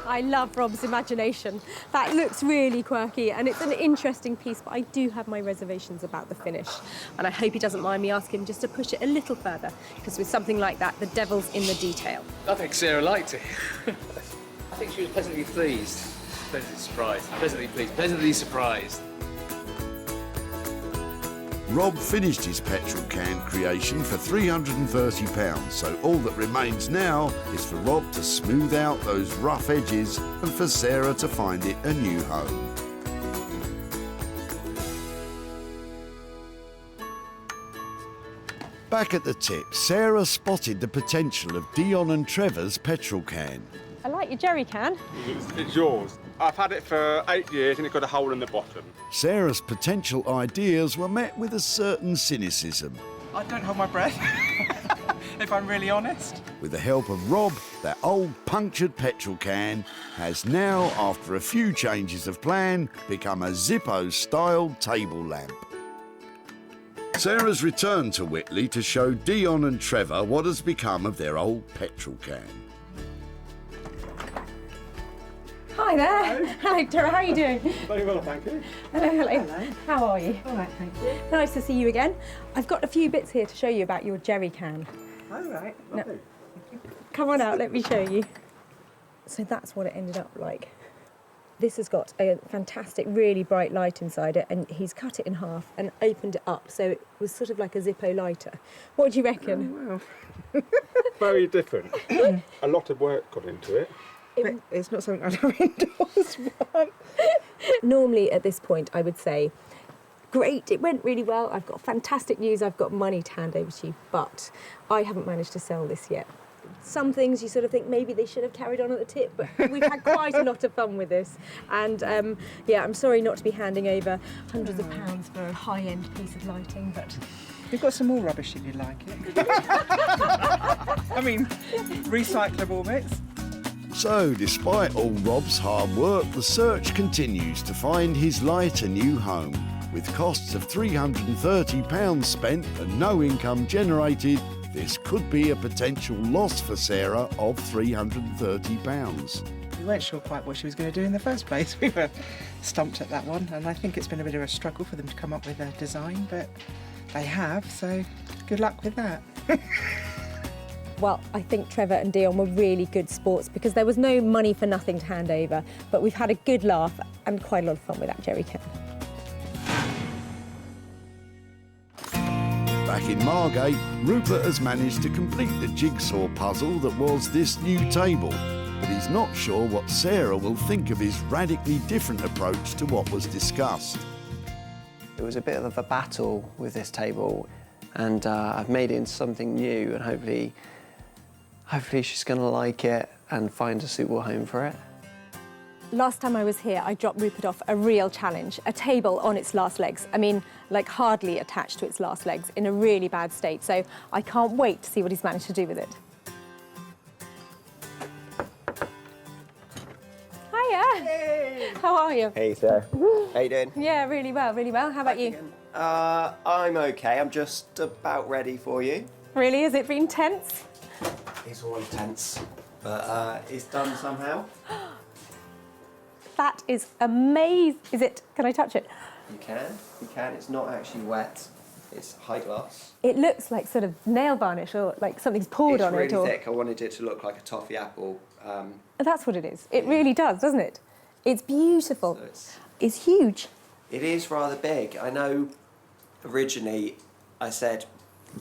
I love Rob's imagination. That looks really quirky and it's an interesting piece, but I do have my reservations about the finish. And I hope he doesn't mind me asking him just to push it a little further, because with something like that, the devil's in the detail. I think Sarah liked it. I think she was pleasantly pleased. Pleasantly surprised. Pleasantly pleased. Pleasantly surprised. Rob finished his petrol can creation for £330, so all that remains now is for Rob to smooth out those rough edges and for Sarah to find it a new home. Back at the tip, Sarah spotted the potential of Dion and Trevor's petrol can. I like your jerry can. It's yours. I've had it for 8 years and it's got a hole in the bottom. Sarah's potential ideas were met with a certain cynicism. I don't hold my breath, if I'm really honest. With the help of Rob, that old punctured petrol can has now, after a few changes of plan, become a Zippo-styled table lamp. Sarah's returned to Whitley to show Dion and Trevor what has become of their old petrol can. Hi there. Hello, Tara. How are you doing? Very well, thank you. Hello. How are you? All right, thank you. Nice to see you again. I've got a few bits here to show you about your jerry can. All right. No. Come on out, let me show you. So that's what it ended up like. This has got a fantastic, really bright light inside it, and he's cut it in half and opened it up, so it was sort of like a Zippo lighter. What do you reckon? Well, very different. A lot of work got into it. It's not something I'd have endorsed. Normally at this point I would say, great, it went really well, I've got fantastic news, I've got money to hand over to you, but I haven't managed to sell this yet. Some things you sort of think maybe they should have carried on at the tip, but we've had quite a lot of fun with this. And yeah, I'm sorry not to be handing over hundreds of pounds for a high-end piece of lighting, but... We've got some more rubbish if you like it. I mean, recyclable bits. So, despite all Rob's hard work, the search continues to find his light a new home. With costs of £330 spent and no income generated, this could be a potential loss for Sarah of £330. We weren't sure quite what she was going to do in the first place. We were stumped at that one, and I think it's been a bit of a struggle for them to come up with a design, but they have, so good luck with that. Well, I think Trevor and Dion were really good sports because there was no money for nothing to hand over, but we've had a good laugh and quite a lot of fun with that jerry can. Back in Margate, Rupert has managed to complete the jigsaw puzzle that was this new table, but he's not sure what Sarah will think of his radically different approach to what was discussed. It was a bit of a battle with this table, and I've made it into something new, and hopefully she's going to like it and find a suitable home for it. Last time I was here, I dropped Rupert off a real challenge, a table on its last legs. I mean, like hardly attached to its last legs, in a really bad state. So I can't wait to see what he's managed to do with it. Hiya! Hey! How are you? Hey, Sarah. How you doing? Yeah, really well, really well. How about you? I'm okay. I'm just about ready for you. Really? Has it been tense? It's always tense, but it's done somehow. That is amazing. Is it? Can I touch it? You can. It's not actually wet. It's high gloss. It looks like sort of nail varnish or like something's poured on it. It's really thick. I wanted it to look like a toffee apple. That's what it is. It really does, doesn't it? It's beautiful. So it's huge. It is rather big. I know originally I said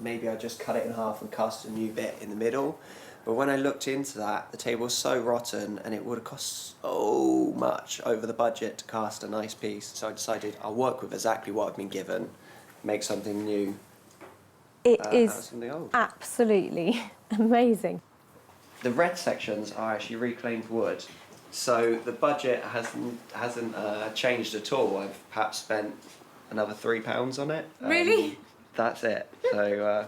maybe I'd just cut it in half and cast a new bit in the middle. But when I looked into that, the table was so rotten and it would have cost so much over the budget to cast a nice piece. So I decided I'll work with exactly what I've been given, make something new. It out of is something old. absolutely amazing. The red sections are actually reclaimed wood. So the budget hasn't changed at all. I've perhaps spent another £3 on it. Really? That's it. So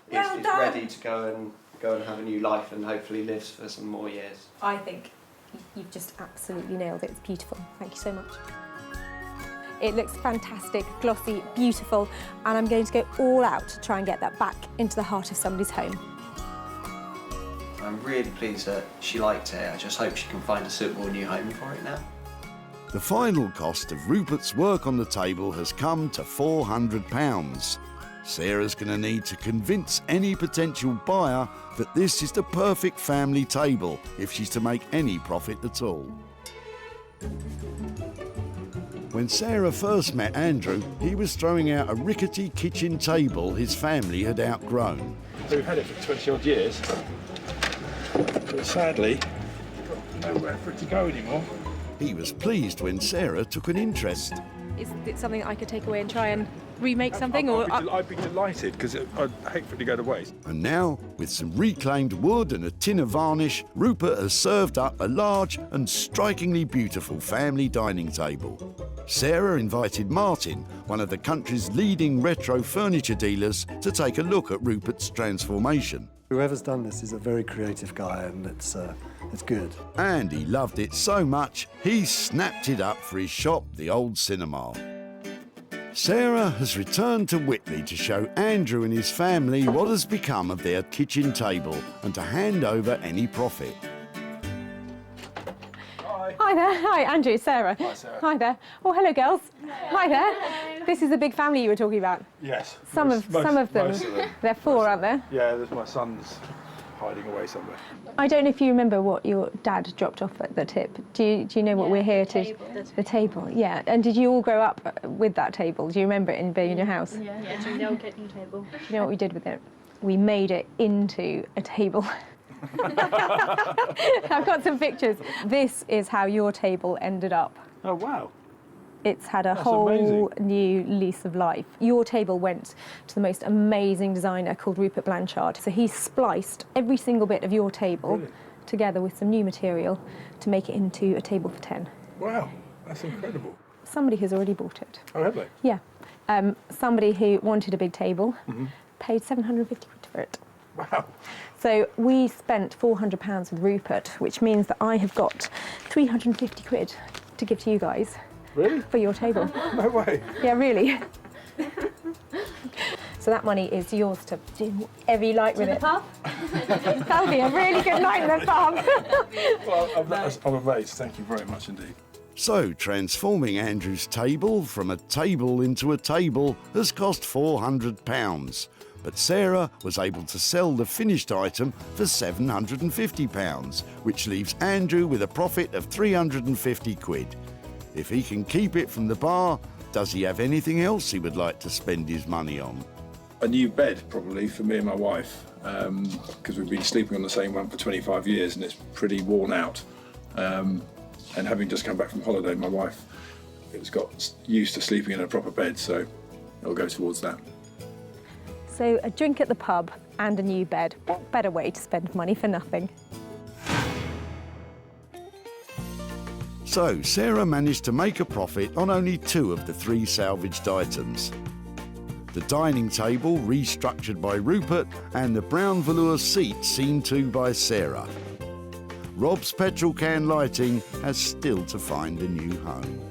it's ready to go and have a new life and hopefully live for some more years. I think you've just absolutely nailed it. It's beautiful. Thank you so much. It looks fantastic, glossy, beautiful, and I'm going to go all out to try and get that back into the heart of somebody's home. I'm really pleased that she liked it. I just hope she can find a suitable new home for it now. The final cost of Rupert's work on the table has come to £400. Sarah's going to need to convince any potential buyer that this is the perfect family table if she's to make any profit at all. When Sarah first met Andrew, he was throwing out a rickety kitchen table his family had outgrown. We've had it for 20 odd years, but sadly, nowhere for it to go anymore. He was pleased when Sarah took an interest. Is it something I could take away and try and remake something? I'd be delighted, because I'd hate for it to go to waste. And now, with some reclaimed wood and a tin of varnish, Rupert has served up a large and strikingly beautiful family dining table. Sarah invited Martin, one of the country's leading retro furniture dealers, to take a look at Rupert's transformation. Whoever's done this is a very creative guy, and it's good. And he loved it so much, he snapped it up for his shop, the Old Cinema. Sarah has returned to Whitley to show Andrew and his family what has become of their kitchen table and to hand over any profit. Hi there. Hi, Andrew, Sarah. Hi, Sarah. Hi there. Oh, hello, girls. Hi there. Hello. This is the big family you were talking about. Yes. Some of them. Most of them. They're four, aren't there? Yeah, there's my son's hiding away somewhere. I don't know if you remember what your dad dropped off at the tip. Do you know what we're here to? The table. Yeah. And did you all grow up with that table? Do you remember it being in your house? Yeah, it's a little kitchen table. You know what we did with it? We made it into a table. I've got some pictures. This is how your table ended up. Oh, wow. It's had a whole new lease of life. Your table went to the most amazing designer called Rupert Blanchard. So he spliced every single bit of your table together with some new material to make it into a table for 10. Wow, that's incredible. Somebody has already bought it. Oh, have they? Yeah. Somebody who wanted a big table paid 750 quid for it. Wow. So we spent £400 with Rupert, which means that I have got 350 quid to give to you guys. Really? For your table. No way. Yeah, really. So that money is yours to do whatever you like with it. pub? That'll be a really good night in the pub. Well, I'm amazed. Thank you very much indeed. So, transforming Andrew's table from a table into a table has cost £400. But Sarah was able to sell the finished item for £750, which leaves Andrew with a profit of 350 quid. If he can keep it from the bar, does he have anything else he would like to spend his money on? A new bed, probably, for me and my wife, because we've been sleeping on the same one for 25 years and it's pretty worn out. And having just come back from holiday, my wife has got used to sleeping in a proper bed, so it'll go towards that. So a drink at the pub and a new bed. What better way to spend money for nothing? So Sarah managed to make a profit on only 2 of the 3 salvaged items. The dining table restructured by Rupert and the brown velour seat seen to by Sarah. Rob's petrol can lighting has still to find a new home.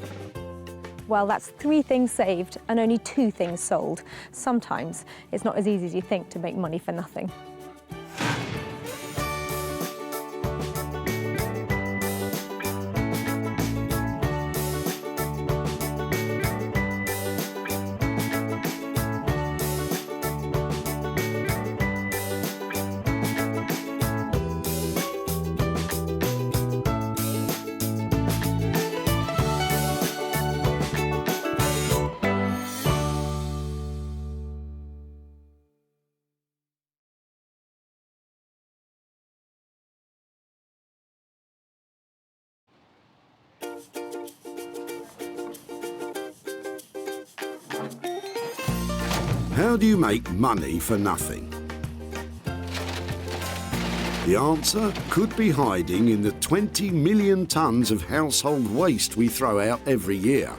Well, that's 3 things saved and only 2 things sold. Sometimes it's not as easy as you think to make money for nothing. How do you make money for nothing? The answer could be hiding in the 20 million tonnes of household waste we throw out every year.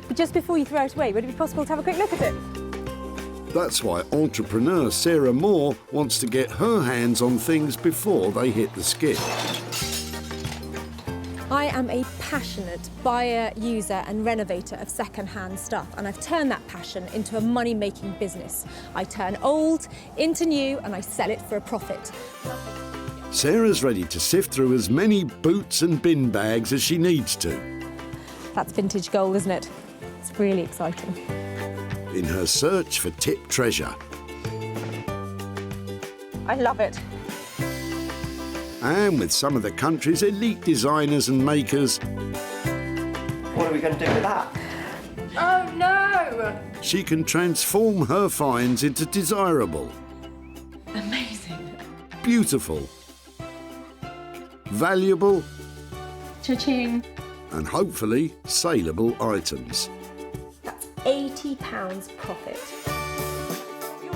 But just before you throw it away, would it be possible to have a quick look at it? That's why entrepreneur Sarah Moore wants to get her hands on things before they hit the skip. I am a passionate buyer, user and renovator of second-hand stuff, and I've turned that passion into a money-making business. I turn old into new and I sell it for a profit. Sarah's ready to sift through as many boots and bin bags as she needs to. That's vintage gold, isn't it? It's really exciting. In her search for tip treasure. I love it. And with some of the country's elite designers and makers, What are we going to do with that? Oh no! she can transform her finds into desirable, Amazing. beautiful, valuable, Cha-ching. and hopefully saleable items. That's £80 profit.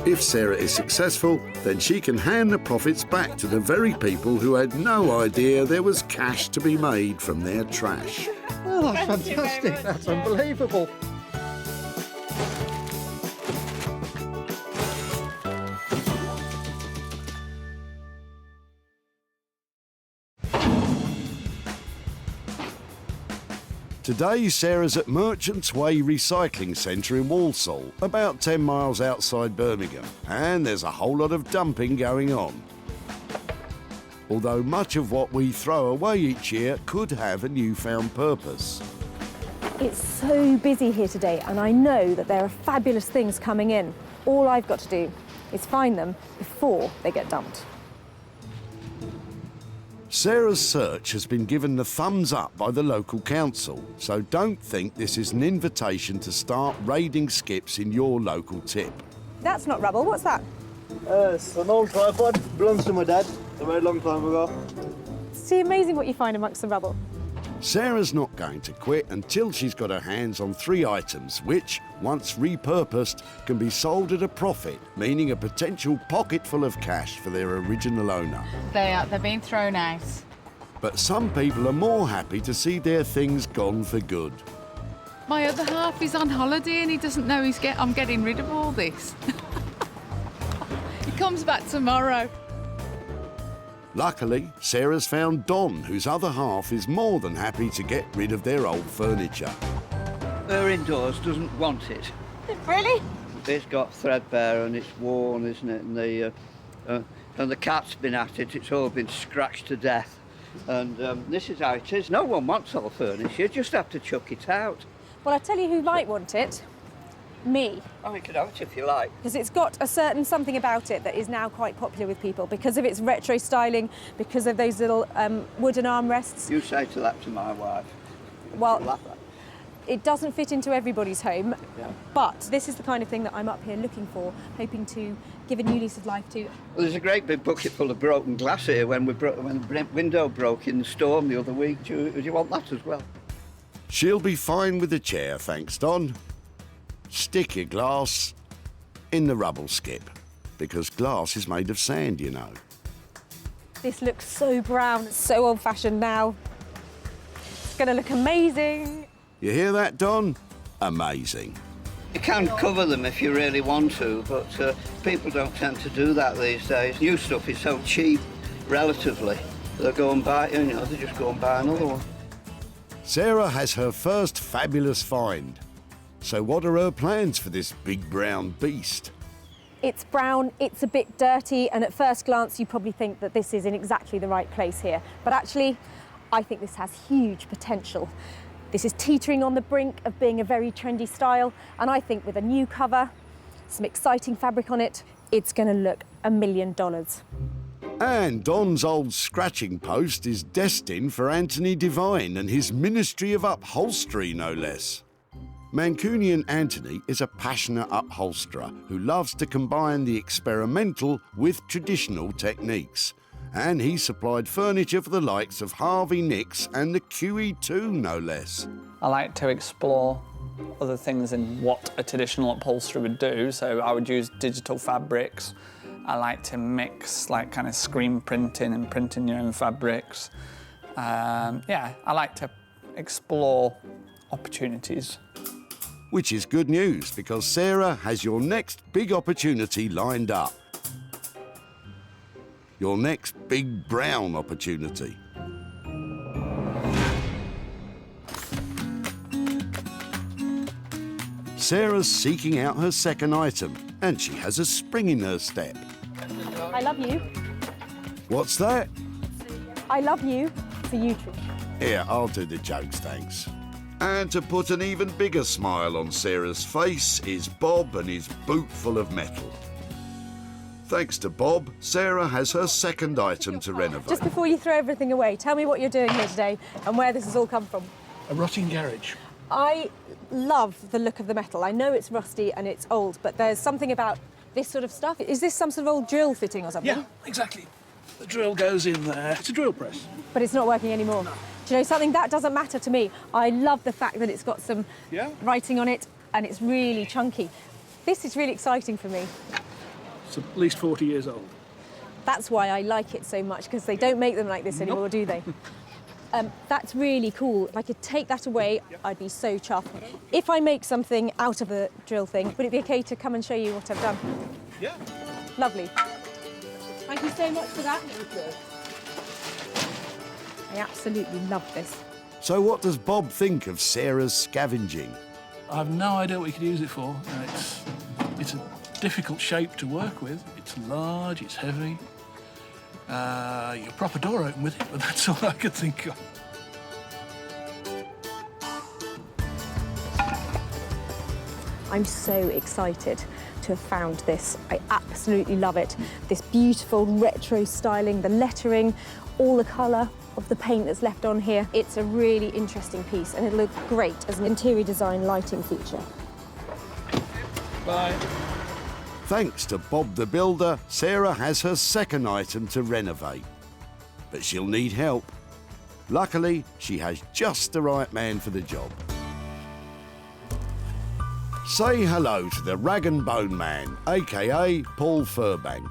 If Sarah is successful, then she can hand the profits back to the very people who had no idea there was cash to be made from their trash. Oh, that's fantastic. That's unbelievable. Today, Sarah's at Merchants Way Recycling Centre in Walsall, about 10 miles outside Birmingham, and there's a whole lot of dumping going on. Although much of what we throw away each year could have a newfound purpose. It's so busy here today, and I know that there are fabulous things coming in. All I've got to do is find them before they get dumped. Sarah's search has been given the thumbs up by the local council, so don't think this is an invitation to start raiding skips in your local tip. That's not rubble, what's that? It's an old tripod, belongs to my dad a very long time ago. It's amazing what you find amongst the rubble. Sarah's not going to quit until she's got her hands on 3 items which, once repurposed, can be sold at a profit, meaning a potential pocket full of cash for their original owner. They're being thrown out. But some people are more happy to see their things gone for good. My other half is on holiday and he doesn't know I'm getting rid of all this. He comes back tomorrow. Luckily, Sarah's found Don, whose other half is more than happy to get rid of their old furniture. Her indoors doesn't want it. Really? It's got threadbare and it's worn, isn't it? And the cat's been at it. It's all been scratched to death. And this is how it is. No one wants old furniture. You just have to chuck it out. Well, I tell you who might want it. Me. Oh, you can have it if you like. Because it's got a certain something about it that is now quite popular with people because of its retro styling, because of those little wooden armrests. You say to that to my wife. Well, Laugh at. It doesn't fit into everybody's home, but this is the kind of thing that I'm up here looking for, hoping to give a new lease of life to. Well, there's a great big bucket full of broken glass here when the window broke in the storm the other week. Do you want that as well? She'll be fine with the chair, thanks, Don. Stick your glass in the rubble skip, because glass is made of sand, you know. This looks so brown, it's so old-fashioned now. It's going to look amazing. You hear that, Don? Amazing. You can cover them if you really want to, but people don't tend to do that these days. New stuff is so cheap, relatively. They'll go and buy, they just go and buy another one. Sarah has her first fabulous find. So what are her plans for this big brown beast? It's brown, it's a bit dirty, and at first glance you probably think that this is in exactly the right place here. But actually, I think this has huge potential. This is teetering on the brink of being a very trendy style, and I think with a new cover, some exciting fabric on it, it's going to look $1 million. And Don's old scratching post is destined for Anthony Devine and his Ministry of Upholstery, no less. Mancunian Anthony is a passionate upholsterer who loves to combine the experimental with traditional techniques. And he supplied furniture for the likes of Harvey Nicks and the QE2, no less. I like to explore other things in what a traditional upholsterer would do, so I would use digital fabrics. I like to mix kind of screen printing and printing your own fabrics. I like to explore opportunities. Which is good news, because Sarah has your next big opportunity lined up. Your next big brown opportunity. Sarah's seeking out her second item, and she has a spring in her step. I love you. What's that? I love you for you, Trish. Here, I'll do the jokes, thanks. And to put an even bigger smile on Sarah's face is Bob and his boot full of metal. Thanks to Bob, Sarah has her second item to renovate. Just before you throw everything away, tell me what you're doing here today and where this has all come from. A rotting garage. I love the look of the metal. I know it's rusty and it's old, but there's something about this sort of stuff. Is this some sort of old drill fitting or something? Yeah, exactly. The drill goes in there. It's a drill press. But it's not working anymore. No. Do you know something? That doesn't matter to me. I love the fact that it's got some writing on it and it's really chunky. This is really exciting for me. It's at least 40 years old. That's why I like it so much, because they don't make them like this anymore, do they? That's really cool. If I could take that away, I'd be so chuffed. If I make something out of a drill thing, would it be okay to come and show you what I've done? Yeah. Lovely. Thank you so much for that. I absolutely love this. So what does Bob think of Sarah's scavenging? I have no idea what you could use it for. It's a difficult shape to work with. It's large, it's heavy. Your proper door open with it, but that's all I could think of. I'm so excited to have found this. I absolutely love it. This beautiful retro styling, the lettering, all the colour of the paint that's left on here. It's a really interesting piece and it'll look great as an interior design lighting feature. Bye. Thanks to Bob the Builder, Sarah has her second item to renovate. But she'll need help. Luckily, she has just the right man for the job. Say hello to the Rag and Bone Man, aka Paul Furbank.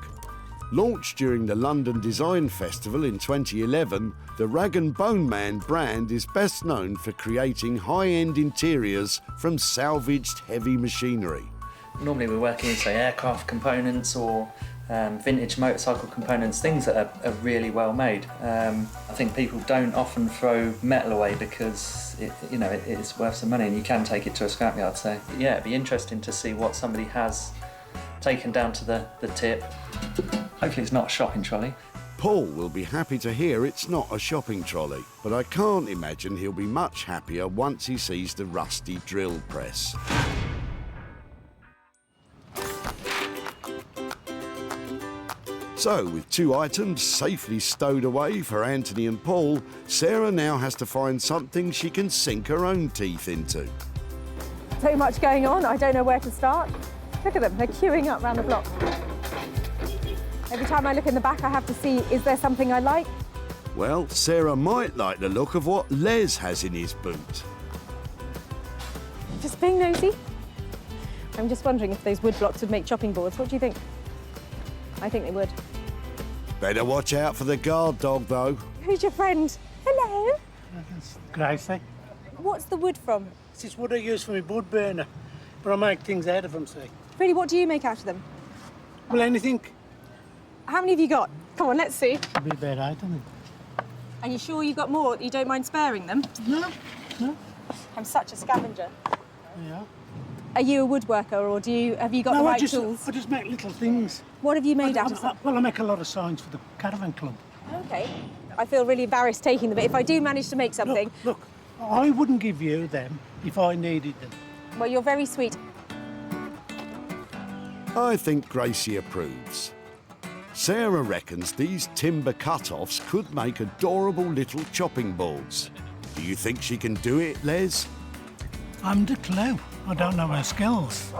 Launched during the London Design Festival in 2011, the Rag and Bone Man brand is best known for creating high-end interiors from salvaged heavy machinery. Normally we're working with, say, aircraft components or vintage motorcycle components, things that are really well made. I think people don't often throw metal away because it's worth some money and you can take it to a scrapyard. So yeah, it'd be interesting to see what somebody has taken down to the tip. Hopefully it's not a shopping trolley. Paul will be happy to hear it's not a shopping trolley, but I can't imagine he'll be much happier once he sees the rusty drill press. So, with 2 items safely stowed away for Anthony and Paul, Sarah now has to find something she can sink her own teeth into. So much going on, I don't know where to start. Look at them, they're queuing up round the block. Every time I look in the back, I have to see, is there something I like? Well, Sarah might like the look of what Les has in his boot. Just being nosy. I'm just wondering if those wood blocks would make chopping boards. What do you think? I think they would. Better watch out for the guard dog, though. Who's your friend? Hello. That's Gracie. What's the wood from? This is wood I use for my wood burner, but I make things out of them, see. Really, what do you make out of them? Well, anything. How many have you got? Come on, let's see. It'll be about 8, I think. Are you sure you've got more? You don't mind sparing them? No, no. I'm such a scavenger. Yeah. Are you a woodworker, or have you got the right tools? I just make little things. What have you made out of them? Well, I make a lot of signs for the caravan club. Okay. I feel really embarrassed taking them, but if I do manage to make something... Look, I wouldn't give you them if I needed them. Well, you're very sweet. I think Gracie approves. Sarah reckons these timber cut-offs could make adorable little chopping boards. Do you think she can do it, Les? I'm the clue. I don't know her skills.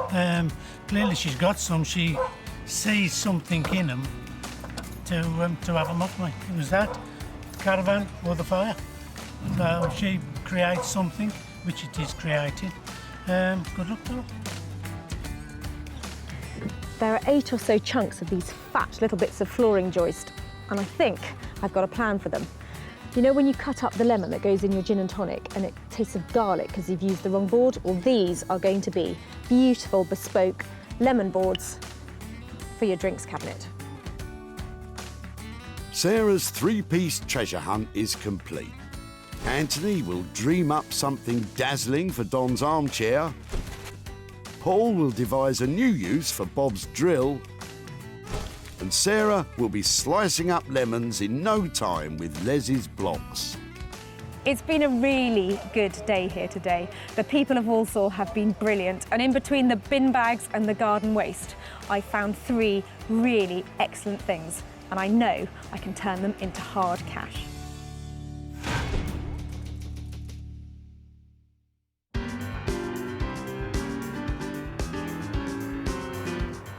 Clearly she's got some. She sees something in them to have them off me. It was that, caravan or the fire. So she creates something, which it is created. Good luck to her. There are 8 or so chunks of these fat little bits of flooring joist, and I think I've got a plan for them. You know when you cut up the lemon that goes in your gin and tonic and it tastes of garlic because you've used the wrong board? Well, these are going to be beautiful, bespoke lemon boards for your drinks cabinet. Sarah's 3-piece treasure hunt is complete. Anthony will dream up something dazzling for Don's armchair. Paul will devise a new use for Bob's drill. And Sarah will be slicing up lemons in no time with Les's blocks. It's been a really good day here today. The people of Walsall have been brilliant, and in between the bin bags and the garden waste, I found 3 really excellent things, and I know I can turn them into hard cash.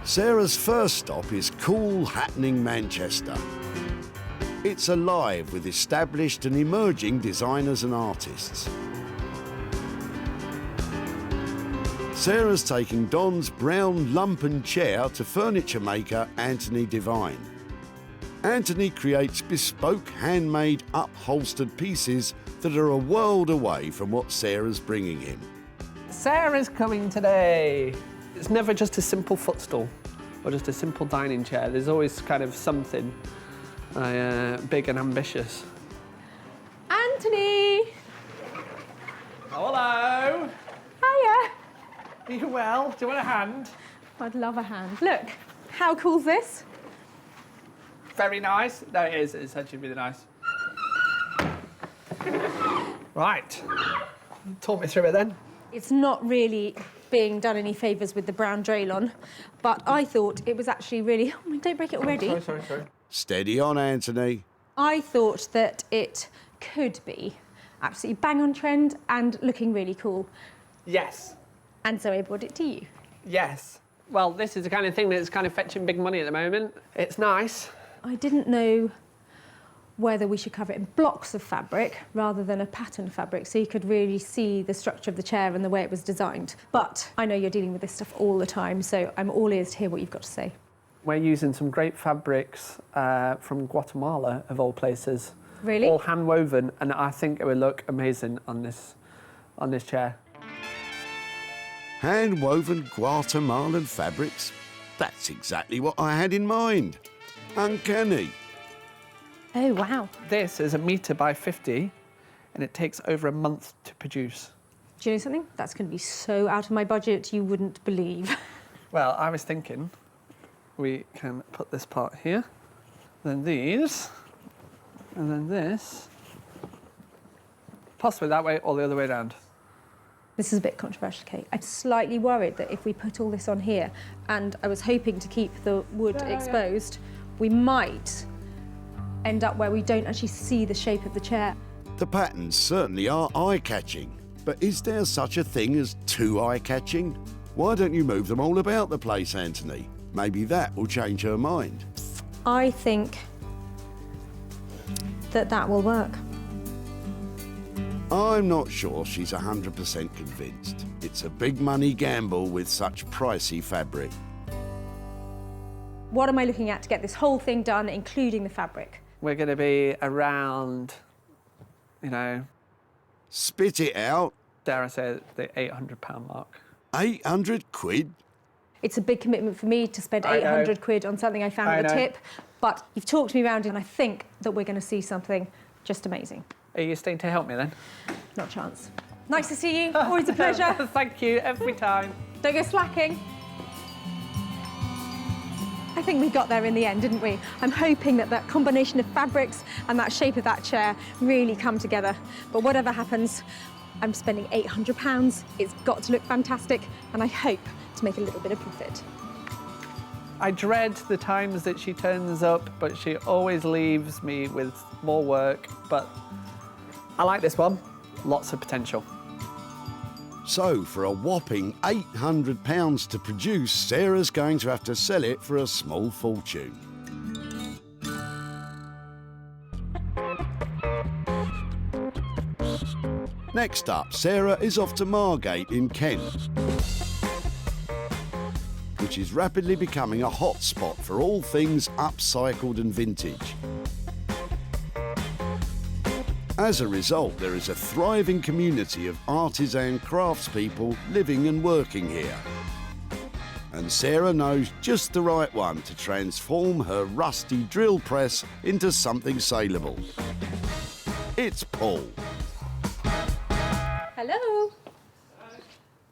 Sarah's first stop is cool, happening Manchester. It's alive with established and emerging designers and artists. Sarah's taking Don's brown lumpen chair to furniture maker Anthony Devine. Anthony creates bespoke, handmade, upholstered pieces that are a world away from what Sarah's bringing him. Sarah's coming today. It's never just a simple footstool or just a simple dining chair. There's always kind of something big and ambitious. Anthony! Oh, hello. Hiya. Are you well? Do you want a hand? I'd love a hand. Look, how cool's this? Very nice. No, it is. It's actually really nice. Right. Talk me through it then. It's not really being done any favours with the brown draylon, but I thought it was actually really... Oh, don't break it already. Sorry. Steady on, Anthony. I thought that it could be absolutely bang on trend and looking really cool. Yes. And so I brought it to you. Yes. Well, this is the kind of thing that's kind of fetching big money at the moment. It's nice. I didn't know whether we should cover it in blocks of fabric rather than a pattern fabric, so you could really see the structure of the chair and the way it was designed. But I know you're dealing with this stuff all the time, so I'm all ears to hear what you've got to say. We're using some great fabrics from Guatemala, of all places. Really? All hand woven, and I think it would look amazing on this chair. Hand-woven Guatemalan fabrics? That's exactly what I had in mind. Uncanny. Oh, wow. This is 1 metre by 50, and it takes over a month to produce. Do you know something? That's going to be so out of my budget you wouldn't believe. Well, I was thinking we can put this part here, then these, and then this. Possibly that way or the other way around. This is a bit controversial, Kate. I'm slightly worried that if we put all this on here, and I was hoping to keep the wood exposed, we might end up where we don't actually see the shape of the chair. The patterns certainly are eye-catching, but is there such a thing as too eye-catching? Why don't you move them all about the place, Anthony? Maybe that will change her mind. I think that will work. I'm not sure she's 100% convinced. It's a big money gamble with such pricey fabric. What am I looking at to get this whole thing done, including the fabric? We're going to be around, you know... Spit it out. Dare I say the £800 mark. 800 quid? It's a big commitment for me to spend I know. 800 quid on something I found I at a know. tip, but you've talked me around and I think that we're going to see something just amazing. Are you staying to help me then? Not a chance. Nice to see you. Always a pleasure. Thank you, every time. Don't go slacking. I think we got there in the end, didn't we? I'm hoping that that combination of fabrics and that shape of that chair really come together. But whatever happens, I'm spending £800. It's got to look fantastic, and I hope to make a little bit of profit. I dread the times that she turns up, but she always leaves me with more work. But I like this one. Lots of potential. So, for a whopping £800 to produce, Sarah's going to have to sell it for a small fortune. Next up, Sarah is off to Margate in Kent, which is rapidly becoming a hotspot for all things upcycled and vintage. As a result, there is a thriving community of artisan craftspeople living and working here. And Sarah knows just the right one to transform her rusty drill press into something saleable. It's Paul. Hello.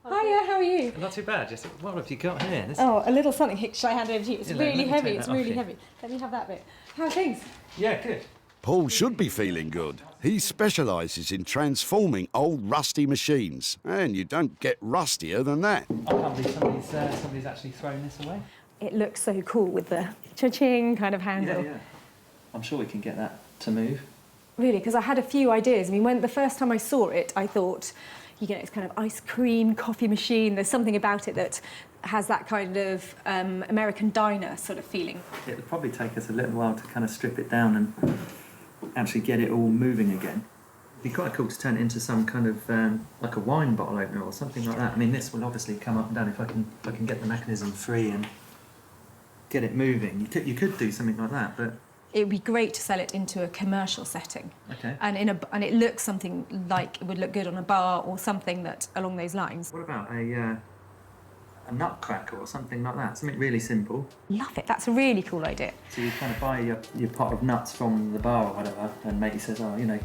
Hiya, how are you? Not too bad. Just what have you got here? This... Oh, a little something. Should I hand it over to you? It's Yeah, really let me heavy. take It's that off really you. heavy. Let me have that bit. How are things? Yeah, good. Paul should be feeling good. He specialises in transforming old rusty machines, and you don't get rustier than that. I can't believe somebody's actually thrown this away. It looks so cool with the cha-ching kind of handle. Yeah. I'm sure we can get that to move. Really, because I had a few ideas. I mean, when the first time I saw it, I thought, you know, it's kind of ice cream, coffee machine. There's something about it that has that kind of American diner sort of feeling. It would probably take us a little while to kind of strip it down and actually get it all moving again. It'd be quite cool to turn it into some kind of like a wine bottle opener or something like that. I mean, this will obviously come up and down if I can get the mechanism free and get it moving. You could do something like that, but It would be great to sell it into a commercial setting. okay. And it looks something like it would look good on a bar or something that along those lines. What about a nutcracker or something like that? Something really simple. Love it. That's a really cool idea. So you kind of buy your pot of nuts from the bar or whatever, and mate says, oh, you know,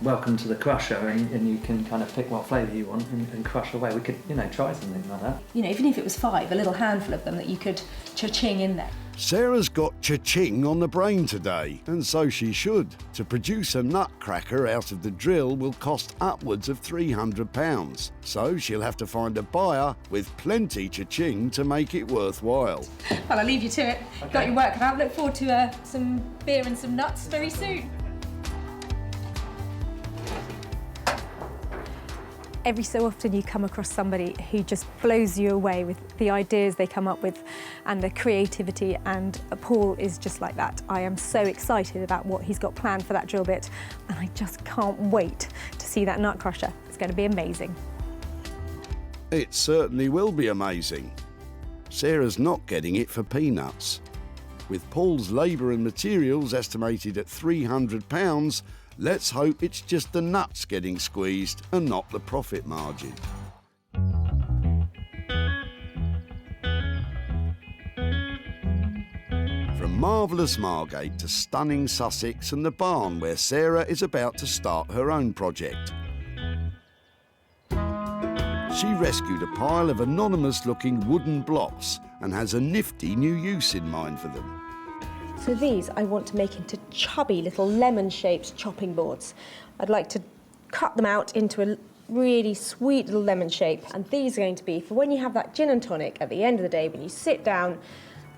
welcome to the crusher, and you can kind of pick what flavour you want and crush away. We could, you know, try something like that. You know, even if it was 5, a little handful of them that you could cha-ching in there. Sarah's got cha-ching on the brain today, and so she should. To produce a nutcracker out of the drill will cost upwards of £300, so she'll have to find a buyer with plenty cha-ching to make it worthwhile. Well, I'll leave you to it. Okay. Got your work cut out. Look forward to some beer and some nuts very soon. Every so often you come across somebody who just blows you away with the ideas they come up with and the creativity, and Paul is just like that. I am so excited about what he's got planned for that drill bit, and I just can't wait to see that nut crusher. It's going to be amazing. It certainly will be amazing. Sarah's not getting it for peanuts. With Paul's labour and materials estimated at £300, let's hope it's just the nuts getting squeezed and not the profit margin. From marvellous Margate to stunning Sussex and the barn where Sarah is about to start her own project. She rescued a pile of anonymous-looking wooden blocks and has a nifty new use in mind for them. So these I want to make into chubby little lemon-shaped chopping boards. I'd like to cut them out into a really sweet little lemon shape, and these are going to be for when you have that gin and tonic at the end of the day, when you sit down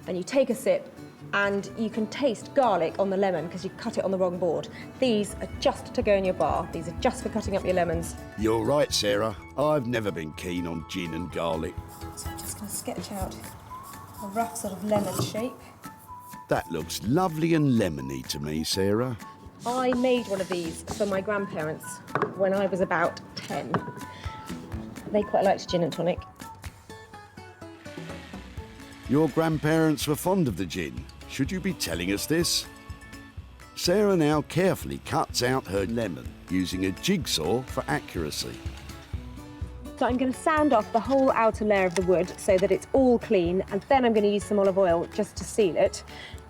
and you take a sip and you can taste garlic on the lemon because you cut it on the wrong board. These are just to go in your bar. These are just for cutting up your lemons. You're right, Sarah. I've never been keen on gin and garlic. So I'm just going to sketch out a rough sort of lemon shape. That looks lovely and lemony to me, Sarah. I made one of these for my grandparents when I was about 10. They quite liked gin and tonic. Your grandparents were fond of the gin. Should you be telling us this? Sarah now carefully cuts out her lemon using a jigsaw for accuracy. So I'm going to sand off the whole outer layer of the wood so that it's all clean, and then I'm going to use some olive oil just to seal it,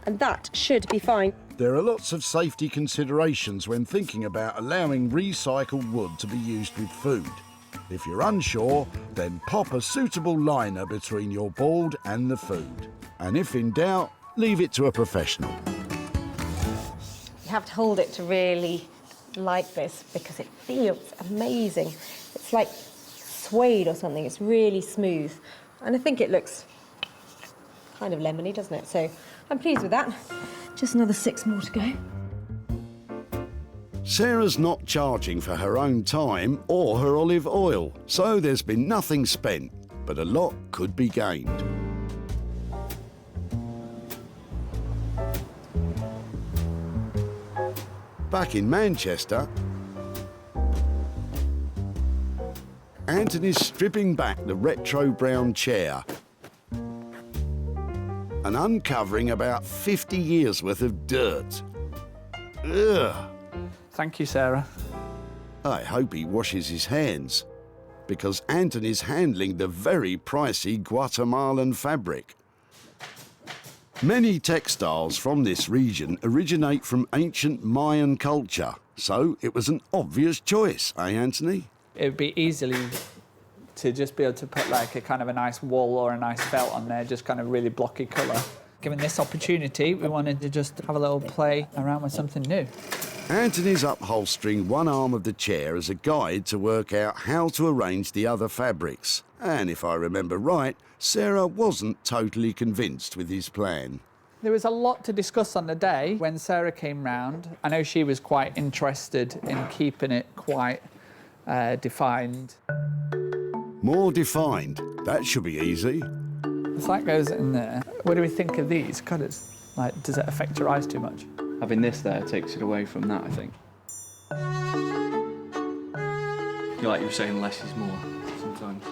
and that should be fine. There are lots of safety considerations when thinking about allowing recycled wood to be used with food. If you're unsure, then pop a suitable liner between your board and the food. And if in doubt, leave it to a professional. You have to hold it to really like this because it feels amazing. It's like suede or something. It's really smooth. And I think it looks kind of lemony, doesn't it? So I'm pleased with that. Just another 6 more to go. Sarah's not charging for her own time or her olive oil, so there's been nothing spent, but a lot could be gained. Back in Manchester, Anthony's stripping back the retro brown chair and uncovering about 50 years worth of dirt. Ugh. Thank you, Sarah. I hope he washes his hands, because Anthony's handling the very pricey Guatemalan fabric. Many textiles from this region originate from ancient Mayan culture, so it was an obvious choice, eh, Anthony? It would be easily to just be able to put like a kind of a nice wool or a nice felt on there, just kind of really blocky colour. Given this opportunity, we wanted to just have a little play around with something new. Anthony's upholstering one arm of the chair as a guide to work out how to arrange the other fabrics. And if I remember right, Sarah wasn't totally convinced with his plan. There was a lot to discuss on the day when Sarah came round. I know she was quite interested in keeping it quite defined. More defined? That should be easy. If that goes in there, what do we think of these colours? Like, does it affect your eyes too much? Having this there takes it away from that, I think. Like you were saying, less is more sometimes.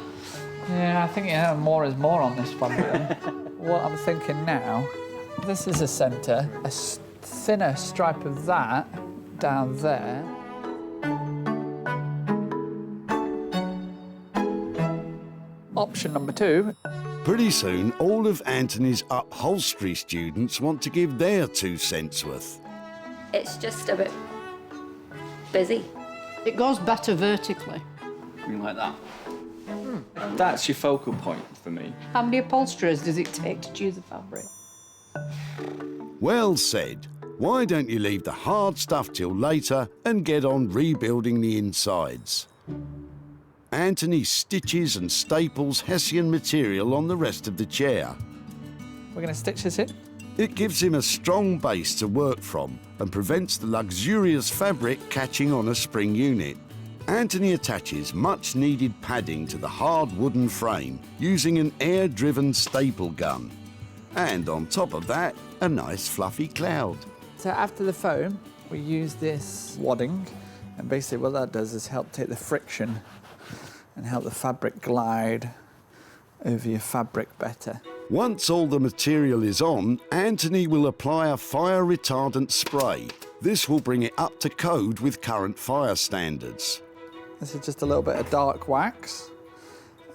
Yeah, I think more is more on this one. What I'm thinking now, this is a centre, a thinner stripe of that down there. Option number 2. Pretty soon, all of Anthony's upholstery students want to give their 2 cents worth. It's just a bit busy. It goes better vertically. Something like that. That's your focal point for me. How many upholsterers does it take to choose a fabric? Well said. Why don't you leave the hard stuff till later and get on rebuilding the insides? Anthony stitches and staples Hessian material on the rest of the chair. We're going to stitch this in? It gives him a strong base to work from and prevents the luxurious fabric catching on a spring unit. Anthony attaches much-needed padding to the hard wooden frame using an air-driven staple gun. And on top of that, a nice fluffy cloud. So after the foam, we use this wadding, and basically what that does is help take the friction and help the fabric glide over your fabric better. Once all the material is on, Anthony will apply a fire retardant spray. This will bring it up to code with current fire standards. This is just a little bit of dark wax,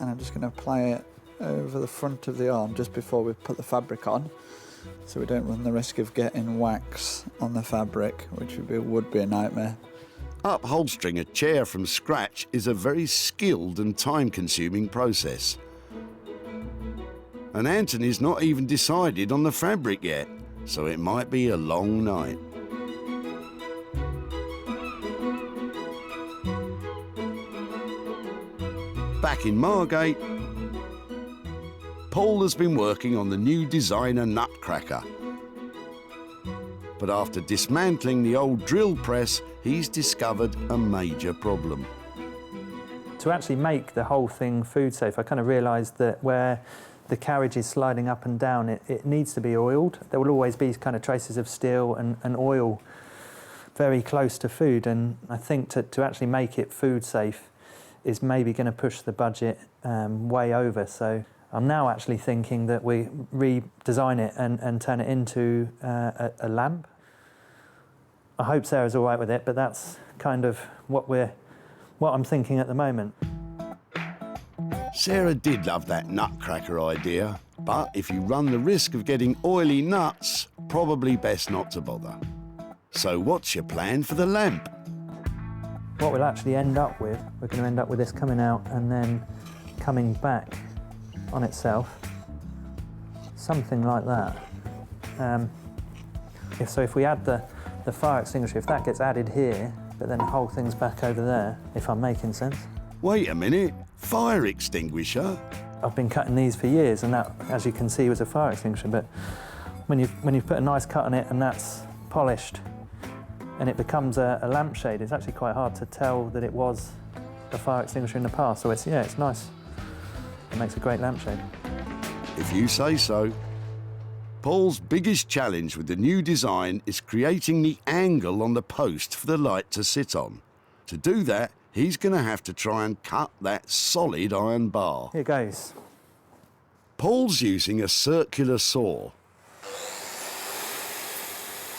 and I'm just going to apply it over the front of the arm just before we put the fabric on, so we don't run the risk of getting wax on the fabric, which would be a nightmare. Upholstering a chair from scratch is a very skilled and time-consuming process. And Anthony's not even decided on the fabric yet, so it might be a long night. Back in Margate, Paul has been working on the new designer nutcracker. But after dismantling the old drill press, he's discovered a major problem. To actually make the whole thing food safe, I kind of realised that where the carriage is sliding up and down, it needs to be oiled. There will always be kind of traces of steel and oil very close to food, and I think to actually make it food safe is maybe going to push the budget way over. So I'm now actually thinking that we redesign it and turn it into a lamp. I hope Sarah's all right with it, but that's kind of what I'm thinking at the moment. Sarah did love that nutcracker idea, but if you run the risk of getting oily nuts, probably best not to bother. So what's your plan for the lamp? What we'll actually end up with, we're going to end up with this coming out and then coming back on itself, something like that. If we add the fire extinguisher, if that gets added here, but then the whole thing's back over there, if I'm making sense. Wait a minute, fire extinguisher? I've been cutting these for years, and that, as you can see, was a fire extinguisher, but when you've put a nice cut on it and that's polished, and it becomes a lampshade, it's actually quite hard to tell that it was a fire extinguisher in the past. So it's nice. It makes a great lampshade. If you say so. Paul's biggest challenge with the new design is creating the angle on the post for the light to sit on. To do that, he's going to have to try and cut that solid iron bar. Here goes. Paul's using a circular saw.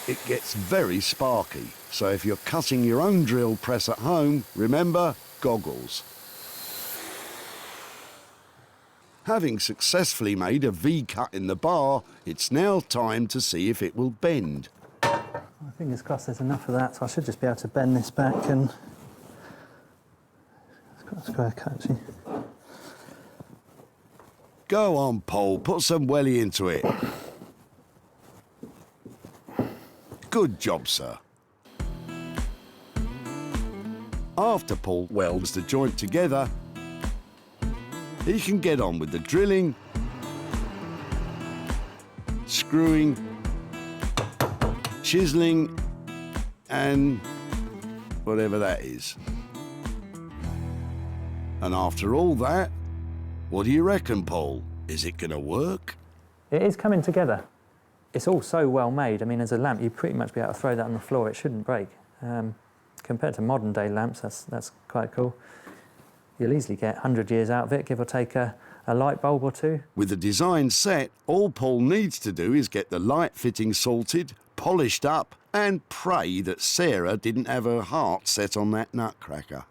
It gets very sparky, so if you're cutting your own drill press at home, remember, goggles. Having successfully made a V-cut in the bar, it's now time to see if it will bend. Fingers crossed there's enough of that, so I should just be able to bend this back and... It's got a square cut, actually. Go on, Paul, put some welly into it. Good job, sir. After Paul welds the joint together, he can get on with the drilling, screwing, chiseling, and whatever that is. And after all that, what do you reckon, Paul? Is it going to work? It is coming together. It's all so well made. I mean, as a lamp, you'd pretty much be able to throw that on the floor. It shouldn't break. Compared to modern day lamps, that's quite cool. You'll easily get 100 years out of it, give or take a light bulb or two. With the design set, all Paul needs to do is get the light fitting sorted, polished up, and pray that Sarah didn't have her heart set on that nutcracker.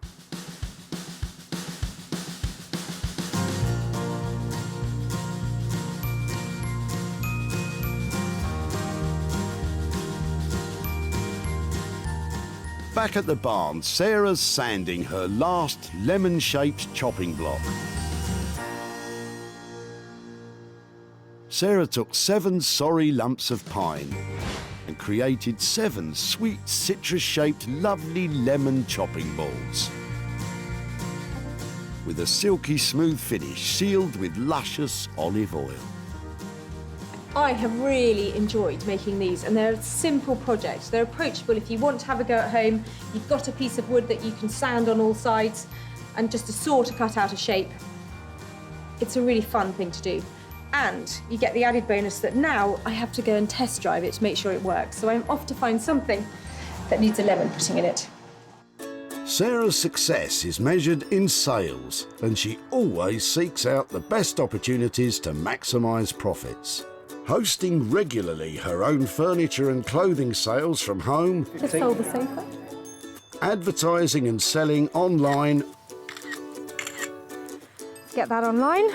Back at the barn, Sarah's sanding her last lemon-shaped chopping block. Sarah took 7 sorry lumps of pine and created 7 sweet citrus-shaped lovely lemon chopping balls. With a silky smooth finish sealed with luscious olive oil. I have really enjoyed making these, and they're a simple project. They're approachable if you want to have a go at home. You've got a piece of wood that you can sand on all sides and just a saw to cut out a shape. It's a really fun thing to do. And you get the added bonus that now I have to go and test drive it to make sure it works. So I'm off to find something that needs a lemon putting in it. Sarah's success is measured in sales, and she always seeks out the best opportunities to maximise profits. Hosting regularly her own furniture and clothing sales from home, Just sold the sofa. advertising and selling online, Get that online.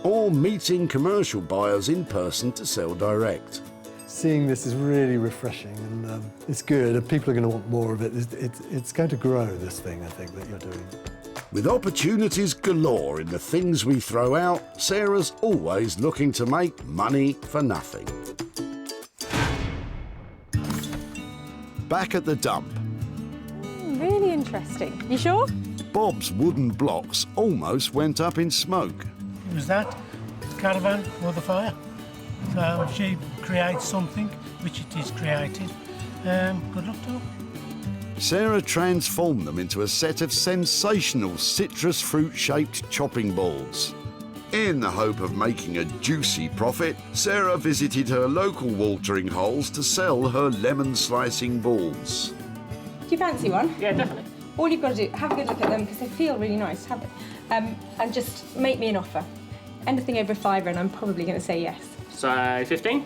or meeting commercial buyers in person to sell direct. Seeing this is really refreshing, and it's good, and people are going to want more of it. It's going to grow, this thing, I think, that you're doing. With opportunities galore in the things we throw out, Sarah's always looking to make money for nothing. Back at the dump, Really interesting. You sure? Bob's wooden blocks almost went up in smoke. It was that caravan or the fire. So she creates something, which it is created. Good luck to her. Sarah transformed them into a set of sensational citrus fruit-shaped chopping boards. In the hope of making a juicy profit, Sarah visited her local watering holes to sell her lemon slicing balls. Do you fancy one? Yeah, definitely. All you've got to do, have a good look at them because they feel really nice. Have it, and just make me an offer. Anything over £5 and I'm probably going to say yes. So 15?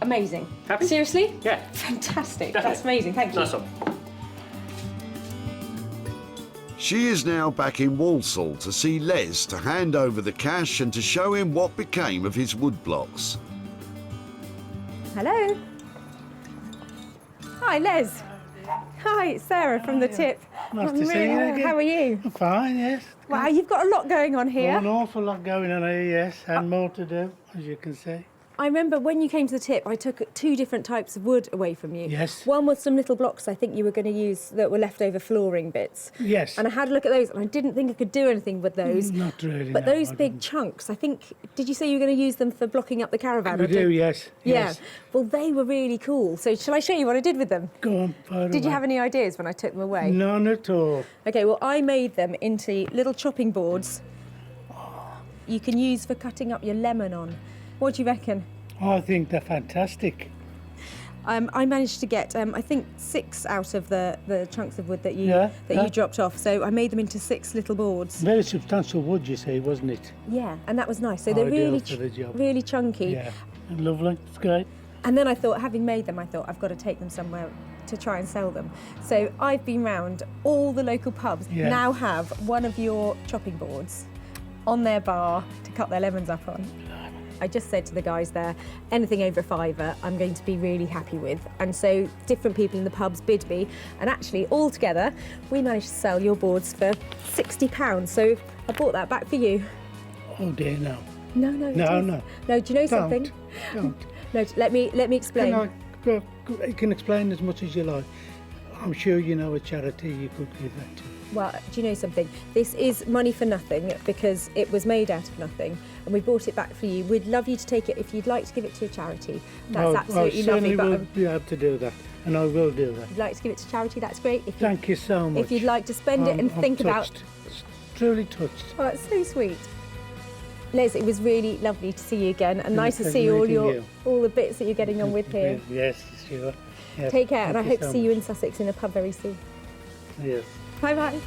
Amazing. Happy? Seriously? Yeah. Fantastic. Definitely. That's amazing. Thank you. Nice one. She is now back in Walsall to see Les to hand over the cash and to show him what became of his wood blocks. Hello. Hi, Les. Hi, it's Sarah from the Tip. Nice I'm to see you again. How are you? I'm fine, yes. Wow, you've got a lot going on here. An awful lot going on here, yes, and more to do, as you can see. I remember when you came to the Tip, I took 2 different types of wood away from you. Yes. One was some little blocks I think you were going to use that were leftover flooring bits. Yes. And I had a look at those and I didn't think I could do anything with those. Not really, But no, those I big chunks, I think, did you say you were going to use them for blocking up the caravan? We or do, yes. Yeah. Yes. Well, they were really cool. So shall I show you what I did with them? Go on, fire Did you away. have any ideas when I took them away? None at all. Okay, well, I made them into little chopping boards you can use for cutting up your lemon on. What do you reckon? I think they're fantastic. I managed to get, I think, 6 out of the chunks of wood that you Yeah. you dropped off. So I made them into 6 little boards. Very substantial wood, you see, wasn't it? Yeah, and that was nice. So they're Ideal really, for the job. really chunky. Yeah, lovely. It's great. And then I thought, having made them, I thought I've got to take them somewhere to try and sell them. So I've been round all the local pubs. Yeah. Now have one of your chopping boards on their bar to cut their lemons up on. I just said to the guys there, anything over £5 I'm going to be really happy with. And so different people in the pubs bid me. And actually, all together, we managed to sell your boards for £60. So I bought that back for you. Oh dear, no. No, no. No. No, do you know something? Don't. No, let me explain. You can explain as much as you like. I'm sure you know a charity you could give that to. Well, do you know something? This is money for nothing because it was made out of nothing and we bought it back for you. We'd love you to take it if you'd like to give it to a charity. That's absolutely I certainly lovely. will be able to do that, and I will do that. If you'd like to give it to charity, that's great. Thank you so much. If you'd like to spend it and I'm think touched. Truly touched. Oh, that's so sweet. Les, it was really lovely to see you again and Yeah, nice to pleasure see meeting all the bits that you're getting on with here. Yes, sure. Yes, Take care, and I thank hope to so see you much. in Sussex in a pub very soon. Yes. Bye-bye.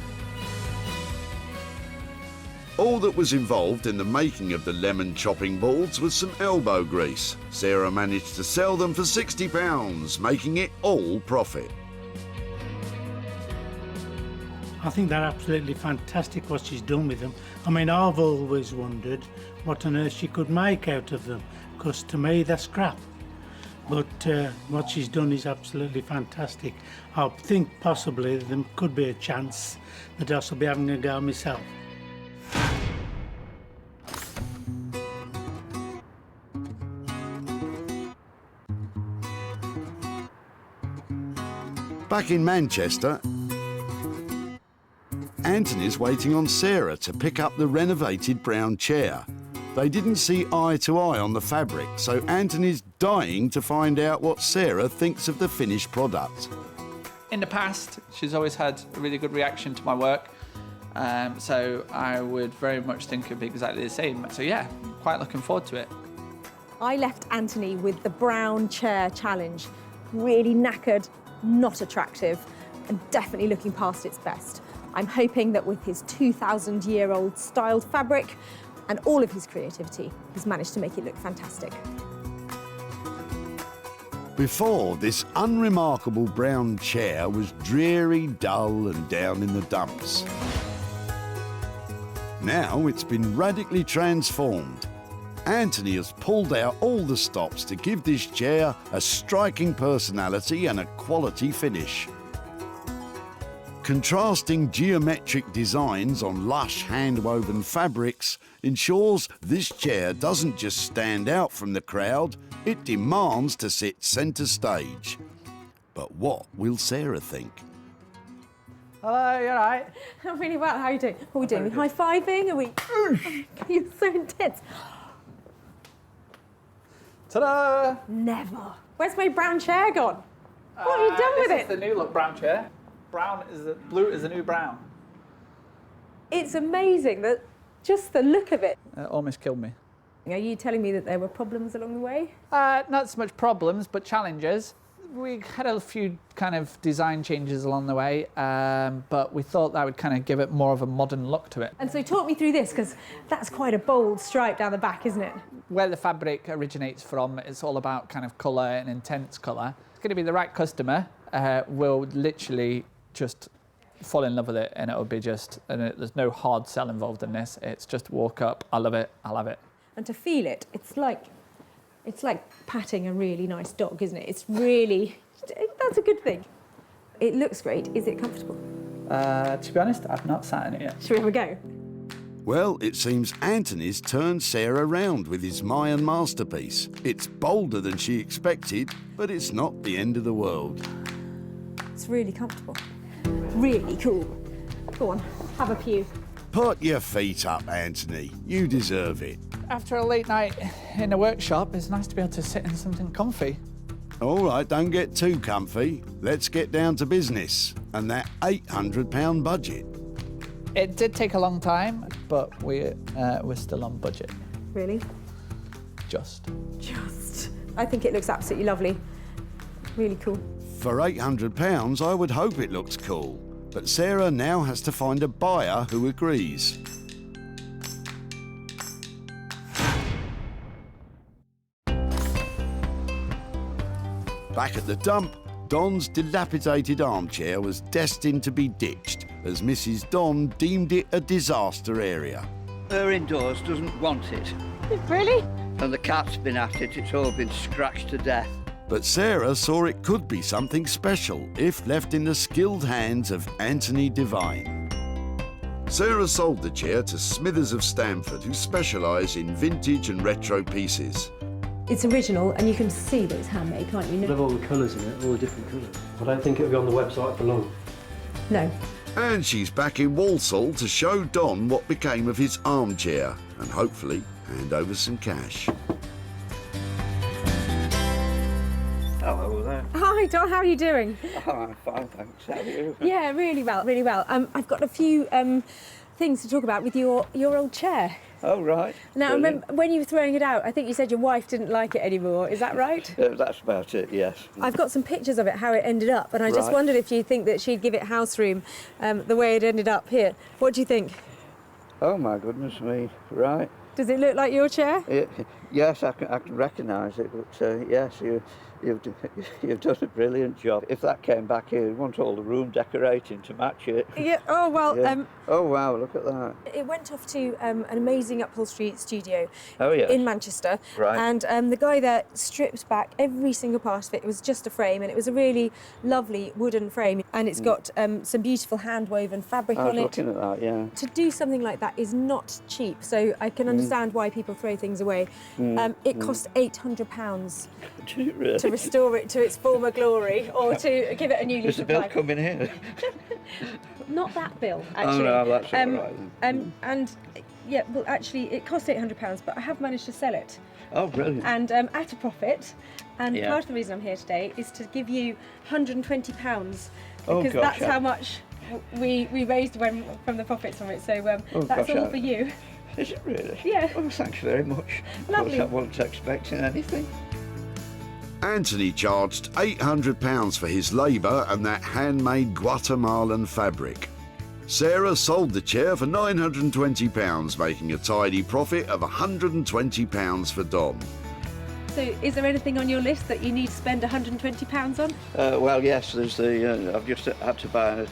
All that was involved in the making of the lemon chopping boards was some elbow grease. Sarah managed to sell them for £60, making it all profit. I think they're absolutely fantastic what she's done with them. I mean, I've always wondered what on earth she could make out of them, because to me they're scrap. But what she's done is absolutely fantastic. I think possibly there could be a chance that I shall be having a go myself. Back in Manchester, Anthony's waiting on Sarah to pick up the renovated brown chair. They didn't see eye to eye on the fabric, so Anthony's dying to find out what Sarah thinks of the finished product. In the past, she's always had a really good reaction to my work, so I would very much think it'd be exactly the same. So yeah, quite looking forward to it. I left Anthony with the brown chair challenge. Really knackered, not attractive, and definitely looking past its best. I'm hoping that with his 2,000-year-old styled fabric and all of his creativity, he's managed to make it look fantastic. Before, this unremarkable brown chair was dreary, dull and down in the dumps. Now it's been radically transformed. Anthony has pulled out all the stops to give this chair a striking personality and a quality finish. Contrasting geometric designs on lush hand-woven fabrics ensures this chair doesn't just stand out from the crowd, it demands to sit centre stage. But what will Sarah think? Hello, you all right? I'm really well. How are you doing? What are we doing? We high-fiving? Are we... You're so intense. Ta-da! Never. Where's my brown chair gone? What have you done with This it? is the new look brown chair. Blue is the new brown. It's amazing that just the look of it. Almost killed me. Are you telling me that there were problems along the way? Not so much problems, but challenges. We had a few kind of design changes along the way, but we thought that would kind of give it more of a modern look to it. And so talk me through this, because that's quite a bold stripe down the back, isn't it? Where the fabric originates from, it's all about kind of colour and intense colour. It's going to be the right customer will literally just fall in love with it, and it'll be just, there's no hard sell involved in this. It's just walk up, I love it, I'll have it. And to feel it, it's like patting a really nice dog, isn't it? It's really, that's a good thing. It looks great. Is it comfortable? To be honest, I've not sat in it yet. Should we have a go? Well, it seems Anthony's turned Sarah round with his Mayan masterpiece. It's bolder than she expected, but it's not the end of the world. It's really comfortable. Really cool. Go on, have a pew. Put your feet up, Anthony. You deserve it. After a late night in the workshop, it's nice to be able to sit in something comfy. All right, don't get too comfy. Let's get down to business and that £800 budget. It did take a long time, but we're still on budget. Really? Just. I think it looks absolutely lovely. Really cool. For £800, I would hope it looks cool. But Sarah now has to find a buyer who agrees. Back at the dump, Don's dilapidated armchair was destined to be ditched, as Mrs. Don deemed it a disaster area. Her indoors doesn't want it. Really? And the cat's been at it, it's all been scratched to death. But Sarah saw it could be something special if left in the skilled hands of Anthony Devine. Sarah sold the chair to Smithers of Stamford, who specialise in vintage and retro pieces. It's original, and you can see that it's handmade, can't you? Love all the colours in it, all the different colours. I don't think it'll be on the website for long. No. And she's back in Walsall to show Don what became of his armchair and hopefully hand over some cash. Hello there. Hi, Don, how are you doing? Oh, I'm fine, thanks. How are you? Yeah, really well, really well. I've got a few things to talk about with your old chair. Oh, right. Now, I Brilliant. remember when you were throwing it out, I think you said your wife didn't like it anymore. Is that right? That's about it, yes. I've got some pictures of it, how it ended up, and I just Right. wondered if you think that she'd give it house room the way it ended up here. What do you think? Oh, my goodness me. Right. Does it look like your chair? Yes, I can recognise it, but yes, you've done a brilliant job. If that came back here, you'd want all the room decorating to match it. Yeah, oh, well... Yeah. Oh, wow, look at that. It went off to an amazing upholstery studio in Manchester. Right. And the guy there stripped back every single part of it. It was just a frame, and it was a really lovely wooden frame. And it's got some beautiful hand-woven fabric I on was it. looking at that, yeah. To do something like that is not cheap, so I can understand why people throw things away. It cost £800 Did it really? to restore it to its former glory, or to give it a new lease Is the of bill life. coming here? Not that bill, Oh, actually. no, that's all right then. And yeah, well, actually, it cost £800, but I have managed to sell it. Oh, brilliant. And at a profit. And Yeah. part of the reason I'm here today is to give you £120 Oh, because gosh, that's how much we raised from the profits from it. So that's all for you. Is it really? Yeah. Oh, thanks very much. Lovely. I wasn't expecting anything. Anthony charged £800 for his labour and that handmade Guatemalan fabric. Sarah sold the chair for £920, making a tidy profit of £120 for Don. So is there anything on your list that you need to spend £120 on? Well, yes. There's the. I've just had to buy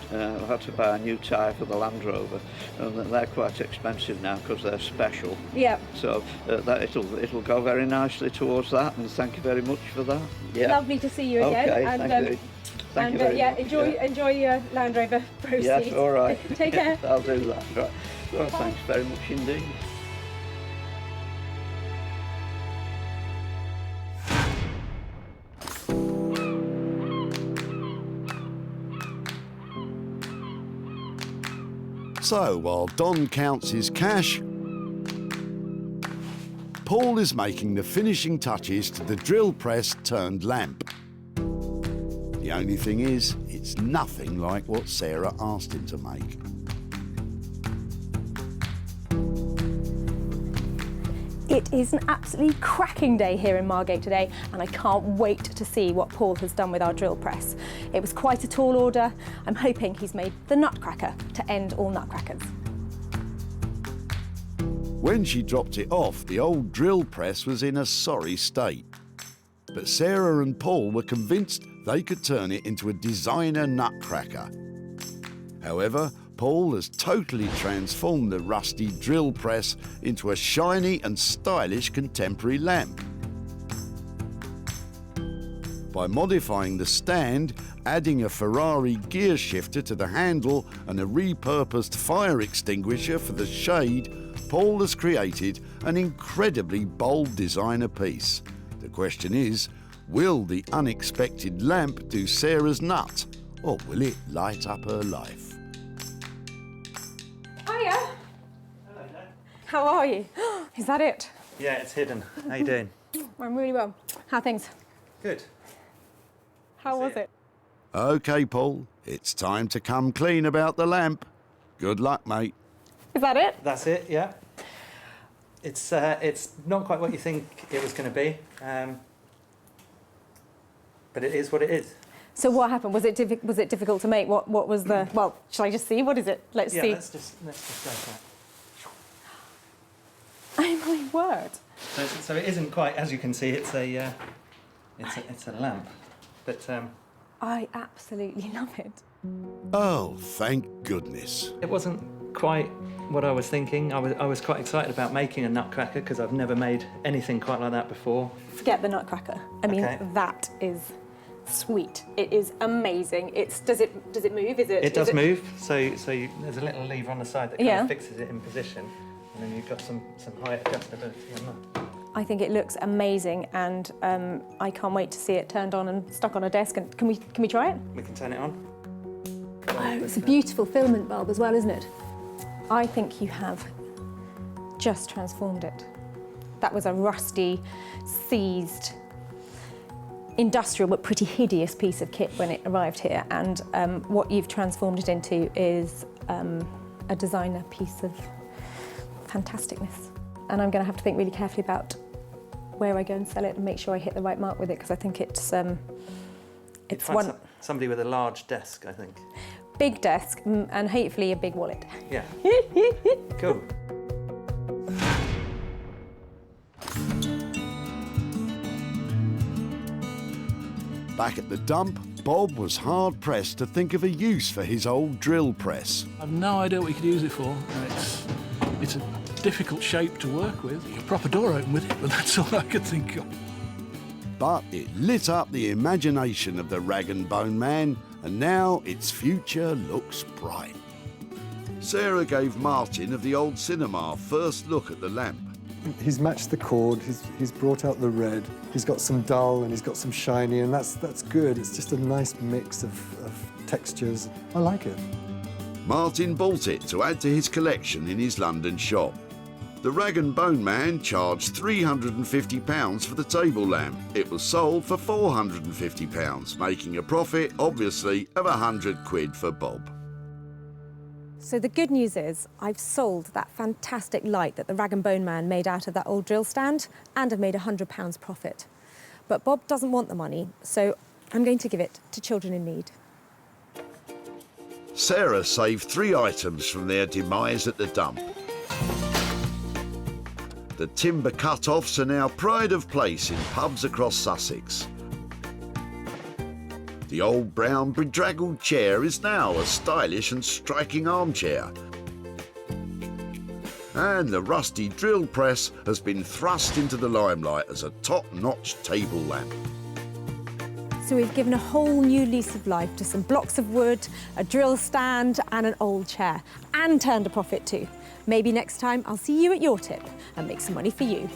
a new tyre for the Land Rover, and they're quite expensive now because they're special. Yeah. So that it'll go very nicely towards that. And thank you very much for that. Yeah. Lovely to see you again. Okay. And, Thank you. Thank you very yeah, much. enjoy your Land Rover proceeds. Yes. All right. Take care. I'll do that. Right. Well, thanks very much indeed. So while Don counts his cash, Paul is making the finishing touches to the drill press turned lamp. The only thing is, it's nothing like what Sarah asked him to make. It is an absolutely cracking day here in Margate today, and I can't wait to see what Paul has done with our drill press. It was quite a tall order. I'm hoping he's made the nutcracker to end all nutcrackers. When she dropped it off, the old drill press was in a sorry state. But Sarah and Paul were convinced they could turn it into a designer nutcracker. However, Paul has totally transformed the rusty drill press into a shiny and stylish contemporary lamp. By modifying the stand, adding a Ferrari gear shifter to the handle and a repurposed fire extinguisher for the shade, Paul has created an incredibly bold designer piece. The question is, will the unexpected lamp do Sarah's nut, or will it light up her life? Hiya. How are you? Is that it? Yeah, it's hidden. How you doing? I'm really well. How are things? Good. How was it? OK, Paul, it's time to come clean about the lamp. Good luck, mate. Is that it? That's it, yeah. It's not quite what you think it was going to be, but it is what it is. So what happened? Was it difficult to make? What was the? Well, shall I just see? What is it? Let's see. Let's just go for it. Oh my word! So it isn't quite, as you can see, it's a lamp, but I absolutely love it. Oh, thank goodness. it wasn't quite what I was thinking. I was quite excited about making a nutcracker because I've never made anything quite like that before. Forget the nutcracker. I mean, Okay. that is sweet. It is amazing. Does it move? It does move. So there's a little lever on the side that kind Yeah. of fixes it in position, and then you've got some height adjustability on that. I think it looks amazing, and I can't wait to see it turned on and stuck on a desk. And can we try it? We can turn it on. Oh, it's a beautiful filament bulb as well, isn't it? I think you have just transformed it. That was a rusty, seized, industrial but pretty hideous piece of kit when it arrived here, and what you've transformed it into is a designer piece of fantasticness. And I'm going to have to think really carefully about where I go and sell it and make sure I hit the right mark with it, because I think it's one Somebody with a large desk, I think. big desk and hopefully a big wallet. Yeah. Cool. Back at the dump, Bob was hard-pressed to think of a use for his old drill press. I've no idea what you could use it for. It's a difficult shape to work with. You can prop a door open with it, but that's all I could think of. But it lit up the imagination of the rag and bone man, and now its future looks bright. Sarah gave Martin of the old cinema first look at the lamp. He's matched the cord, he's brought out the red, he's got some dull and he's got some shiny, and that's good. It's just a nice mix of textures. I like it. Martin bought it to add to his collection in his London shop. The rag and bone man charged £350 for the table lamp. It was sold for £450, making a profit, obviously, of £100 for Bob. So the good news is I've sold that fantastic light that the rag and bone man made out of that old drill stand, and I've made £100 profit. But Bob doesn't want the money, so I'm going to give it to children in need. Sarah saved 3 items from their demise at the dump. The timber cut-offs are now pride of place in pubs across Sussex. The old brown bedraggled chair is now a stylish and striking armchair. And the rusty drill press has been thrust into the limelight as a top-notch table lamp. So we've given a whole new lease of life to some blocks of wood, a drill stand and an old chair, and turned a profit too. Maybe next time I'll see you at your tip and make some money for you.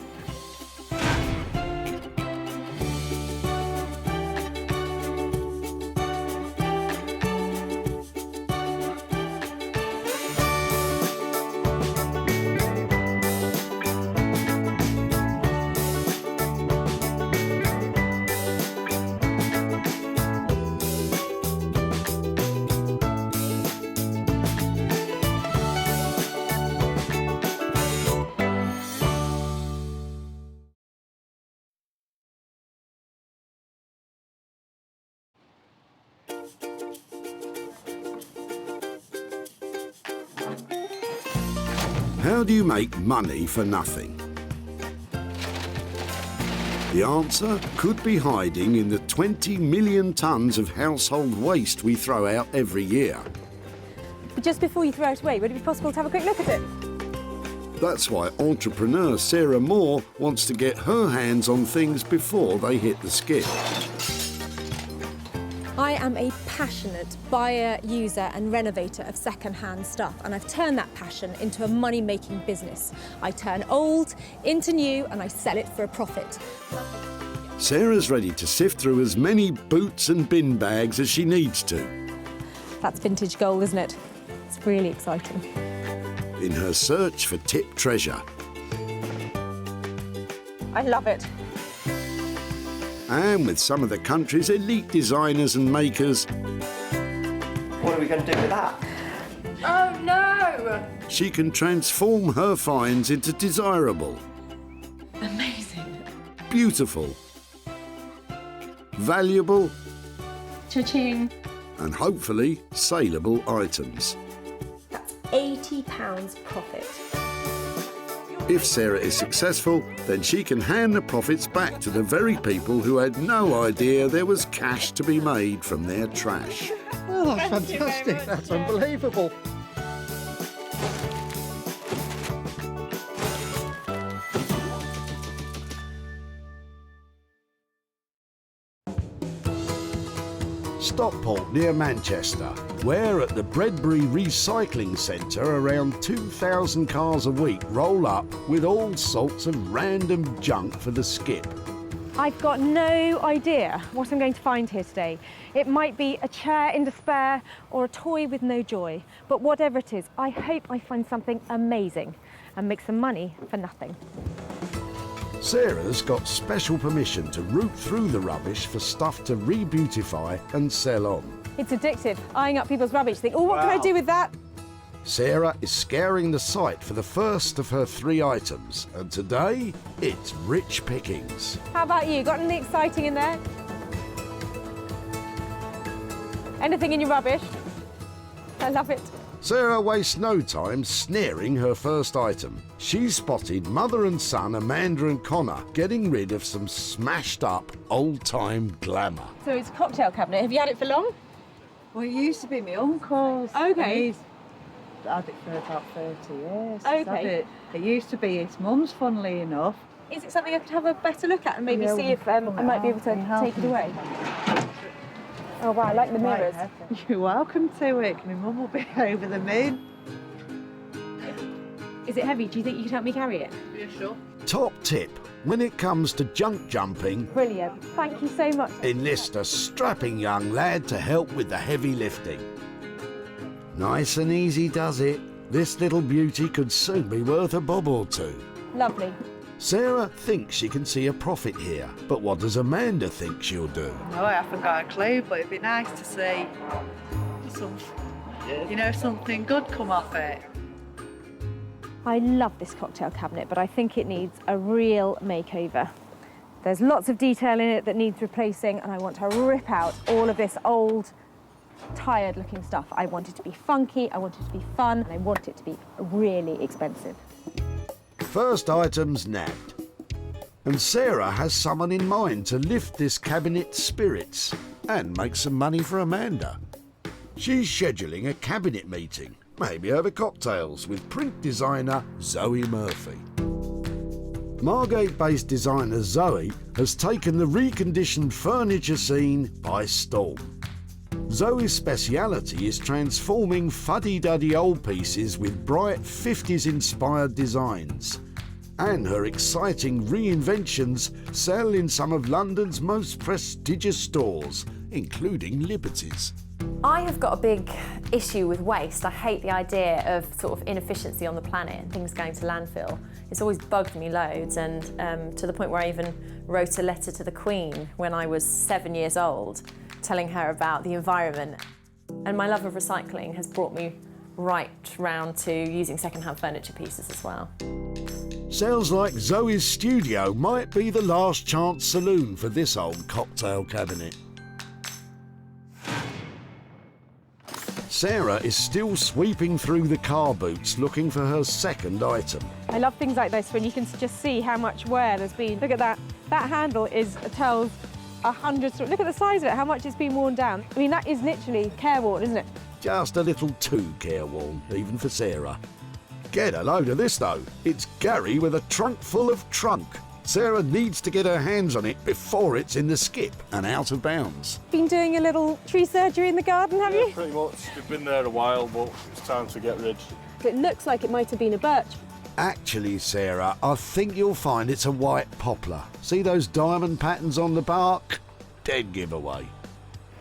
How do you make money for nothing? The answer could be hiding in the 20 million tonnes of household waste we throw out every year. Just before you throw it away, would it be possible to have a quick look at it? That's why entrepreneur Sarah Moore wants to get her hands on things before they hit the skip. I am a passionate buyer, user and renovator of second-hand stuff, and I've turned that passion into a money-making business. I turn old into new and I sell it for a profit. Sarah's ready to sift through as many boots and bin bags as she needs to. That's vintage gold, isn't it? It's really exciting. In her search for tip treasure. I love it. And with some of the country's elite designers and makers, What are we going to do with that? Oh no! she can transform her finds into desirable, Amazing. beautiful, valuable, Cha-ching. and hopefully saleable items. £80 profit. If Sarah is successful, then she can hand the profits back to the very people who had no idea there was cash to be made from their trash. Oh, that's fantastic. That's unbelievable. Stockport near Manchester, where at the Bredbury Recycling Centre around 2,000 cars a week roll up with all sorts of random junk for the skip. I've got no idea what I'm going to find here today. It might be a chair in despair or a toy with no joy, but whatever it is, I hope I find something amazing and make some money for nothing. Sarah's got special permission to root through the rubbish for stuff to re-beautify and sell on. It's addictive, eyeing up people's rubbish. Think, oh, what can I do with that? Sarah is scouring the site for the first of her 3 items, and today it's rich pickings. How about you? Got anything exciting in there? Anything in your rubbish? I love it. Sarah wastes no time snaring her first item. She's spotted mother and son Amanda and Connor getting rid of some smashed up old-time glamour. So it's a cocktail cabinet. Have you had it for long? Well, it used to be my uncle's. Okay. He's had it for about 30 years. He's Okay. had it. It used to be his mum's, funnily enough. Is it something I could have a better look at and maybe Yeah, see we if I might be able to take it away? Oh wow, I like the mirrors. You're welcome to it. My mum will be over the moon. Is it heavy? Do you think you could help me carry it? Yeah, sure. Top tip, when it comes to junk jumping, Brilliant. Thank you so much. enlist a strapping young lad to help with the heavy lifting. Nice and easy does it. This little beauty could soon be worth a bob or two. Lovely. Sarah thinks she can see a profit here, but what does Amanda think she'll do? No, I haven't got a clue, but it'd be nice to see something good come off it. I love this cocktail cabinet, but I think it needs a real makeover. There's lots of detail in it that needs replacing, and I want to rip out all of this old, tired-looking stuff. I want it to be funky, I want it to be fun, and I want it to be really expensive. First item's nabbed. And Sarah has someone in mind to lift this cabinet's spirits and make some money for Amanda. She's scheduling a cabinet meeting, maybe over cocktails, with print designer Zoe Murphy. Margate-based designer Zoe has taken the reconditioned furniture scene by storm. Zoe's speciality is transforming fuddy-duddy old pieces with bright 50s-inspired designs. And her exciting reinventions sell in some of London's most prestigious stores, including Liberty's. I have got a big issue with waste. I hate the idea of sort of inefficiency on the planet and things going to landfill. It's always bugged me loads, and to the point where I even wrote a letter to the Queen when I was 7 years old, telling her about the environment. And my love of recycling has brought me right round to using second-hand furniture pieces as well. Sounds like Zoe's studio might be the last chance saloon for this old cocktail cabinet. Sarah is still sweeping through the car boots looking for her second item. I love things like this when you can just see how much wear there's been. Look at that. That handle tells 100 stories. Look at the size of it, how much it's been worn down. I mean, that is literally careworn, isn't it? Just a little too careworn, even for Sarah. Get a load of this though. It's Gary with a trunk full of trunk. Sarah needs to get her hands on it before it's in the skip and out of bounds. Been doing a little tree surgery in the garden, have you? Pretty much. We've been there a while, but it's time to get rid. It looks like it might have been a birch. Actually, Sarah, I think you'll find it's a white poplar. See those diamond patterns on the bark? Dead giveaway.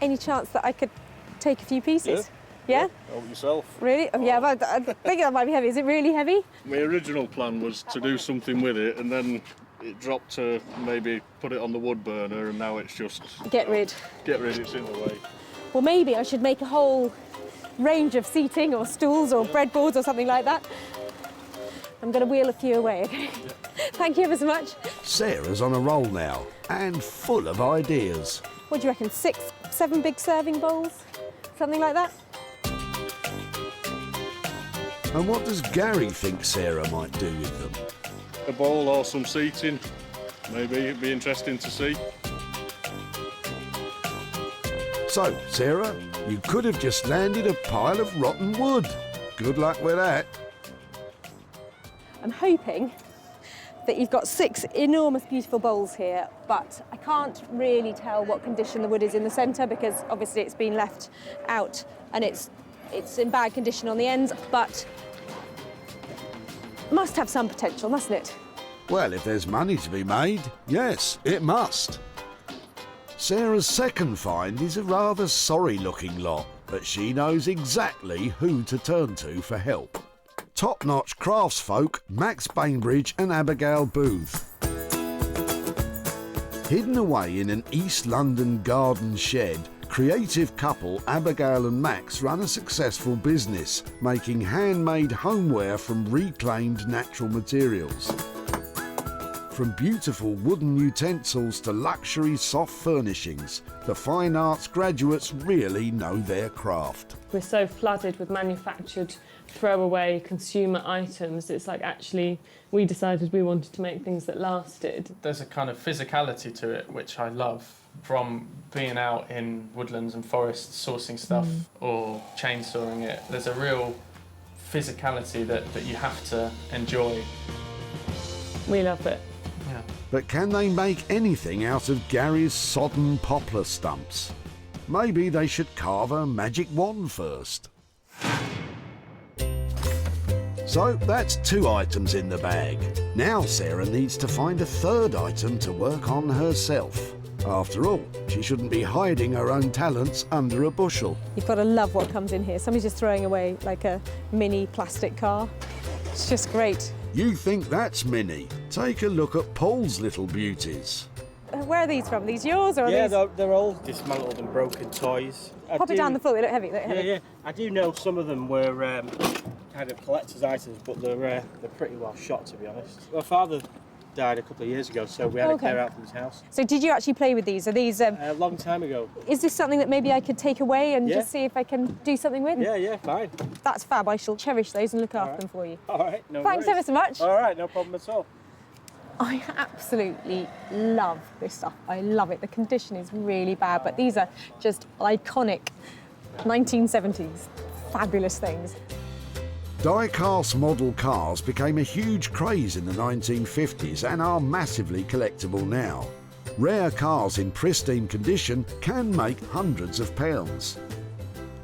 Any chance that I could take a few pieces? Yeah? Help yourself. Really? Oh, yeah, but I think that might be heavy. Is it really heavy? My original plan was to do something with it, and then it dropped to maybe put it on the wood burner, and now it's just... Get rid. Get rid, it's in the way. Well, maybe I should make a whole range of seating or stools or breadboards or something like that. I'm going to wheel a few away, okay? Thank you ever so much. Sarah's on a roll now, and full of ideas. What do you reckon, 6, 7 big serving bowls? Something like that? And what does Gary think Sarah might do with them? A bowl or some seating, maybe. It'd be interesting to see. So, Sarah, you could have just landed a pile of rotten wood. Good luck with that. I'm hoping that you've got 6 enormous, beautiful bowls here, but I can't really tell what condition the wood is in the centre because obviously it's been left out and it's in bad condition on the ends, but must have some potential, mustn't it? Well, if there's money to be made, yes, it must. Sarah's second find is a rather sorry-looking lot, but she knows exactly who to turn to for help. Top-notch craftsfolk Max Bainbridge and Abigail Booth. Hidden away in an East London garden shed, creative couple Abigail and Max run a successful business, making handmade homeware from reclaimed natural materials. From beautiful wooden utensils to luxury soft furnishings, the fine arts graduates really know their craft. We're so flooded with manufactured throwaway consumer items. It's like actually we decided we wanted to make things that lasted. There's a kind of physicality to it which I love. From being out in woodlands and forests sourcing stuff or chainsawing it, there's a real physicality that you have to enjoy. We love it. Yeah. But can they make anything out of Gary's sodden poplar stumps? Maybe they should carve a magic wand first. So that's 2 items in the bag. Now Sarah needs to find a third item to work on herself. After all, she shouldn't be hiding her own talents under a bushel. You've got to love what comes in here. Somebody's just throwing away like a mini plastic car. It's just great. You think that's mini? Take a look at Paul's little beauties. Where are these from? These yours or are Yeah, these? they're all dismantled and broken toys. Pop it down the floor, they look heavy, Yeah. I do know some of them were kind of collector's items, but they're pretty well shot, to be honest. My father died a couple of years ago, so we had to clear out from his house. So did you actually play with these? Are these... A long time ago. Is this something that maybe I could take away and just see if I can do something with? Yeah, fine. That's fab. I shall cherish those and look after them for you. All right, no Thanks worries. ever so much. All right, no problem at all. I absolutely love this stuff. I love it. The condition is really bad, but these are just iconic 1970s fabulous things. Die-cast model cars became a huge craze in the 1950s and are massively collectible now. Rare cars in pristine condition can make hundreds of pounds.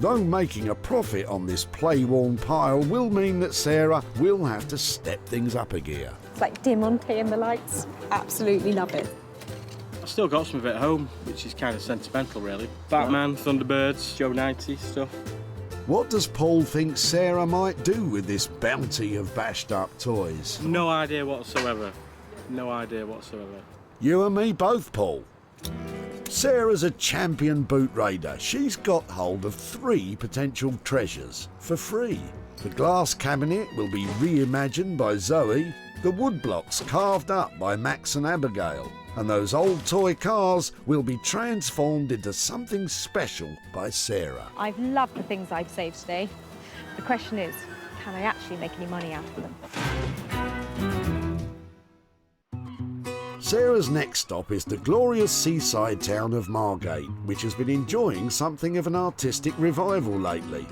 Though making a profit on this play-worn pile will mean that Sarah will have to step things up a gear. It's like Diamante and the lights. Absolutely love it. I've still got some of it at home, which is kind of sentimental, really. Batman, Thunderbirds, Joe 90 stuff. What does Paul think Sarah might do with this bounty of bashed-up toys? No idea whatsoever. No idea whatsoever. You and me both, Paul. Sarah's a champion boot raider. She's got hold of 3 potential treasures for free. The glass cabinet will be reimagined by Zoe, the wood blocks carved up by Max and Abigail, and those old toy cars will be transformed into something special by Sarah. I've loved the things I've saved today. The question is, can I actually make any money out of them? Sarah's next stop is the glorious seaside town of Margate, which has been enjoying something of an artistic revival lately.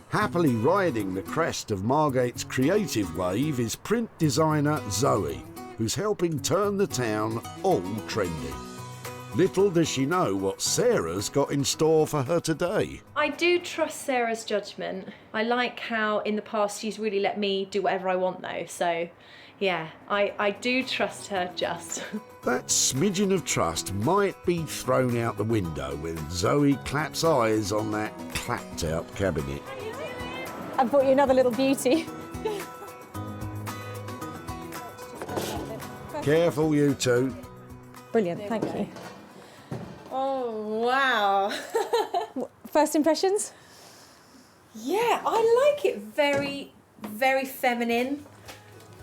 Happily riding the crest of Margate's creative wave is print designer Zoe, who's helping turn the town all trendy. Little does she know what Sarah's got in store for her today. I do trust Sarah's judgment. I like how in the past she's really let me do whatever I want though, so yeah, I do trust her just. That smidgen of trust might be thrown out the window when Zoe claps eyes on that clapped-out cabinet. I've brought you another little beauty. Careful, you two. Brilliant, thank you. Oh, wow. First impressions? Yeah, I like it. Very, very feminine.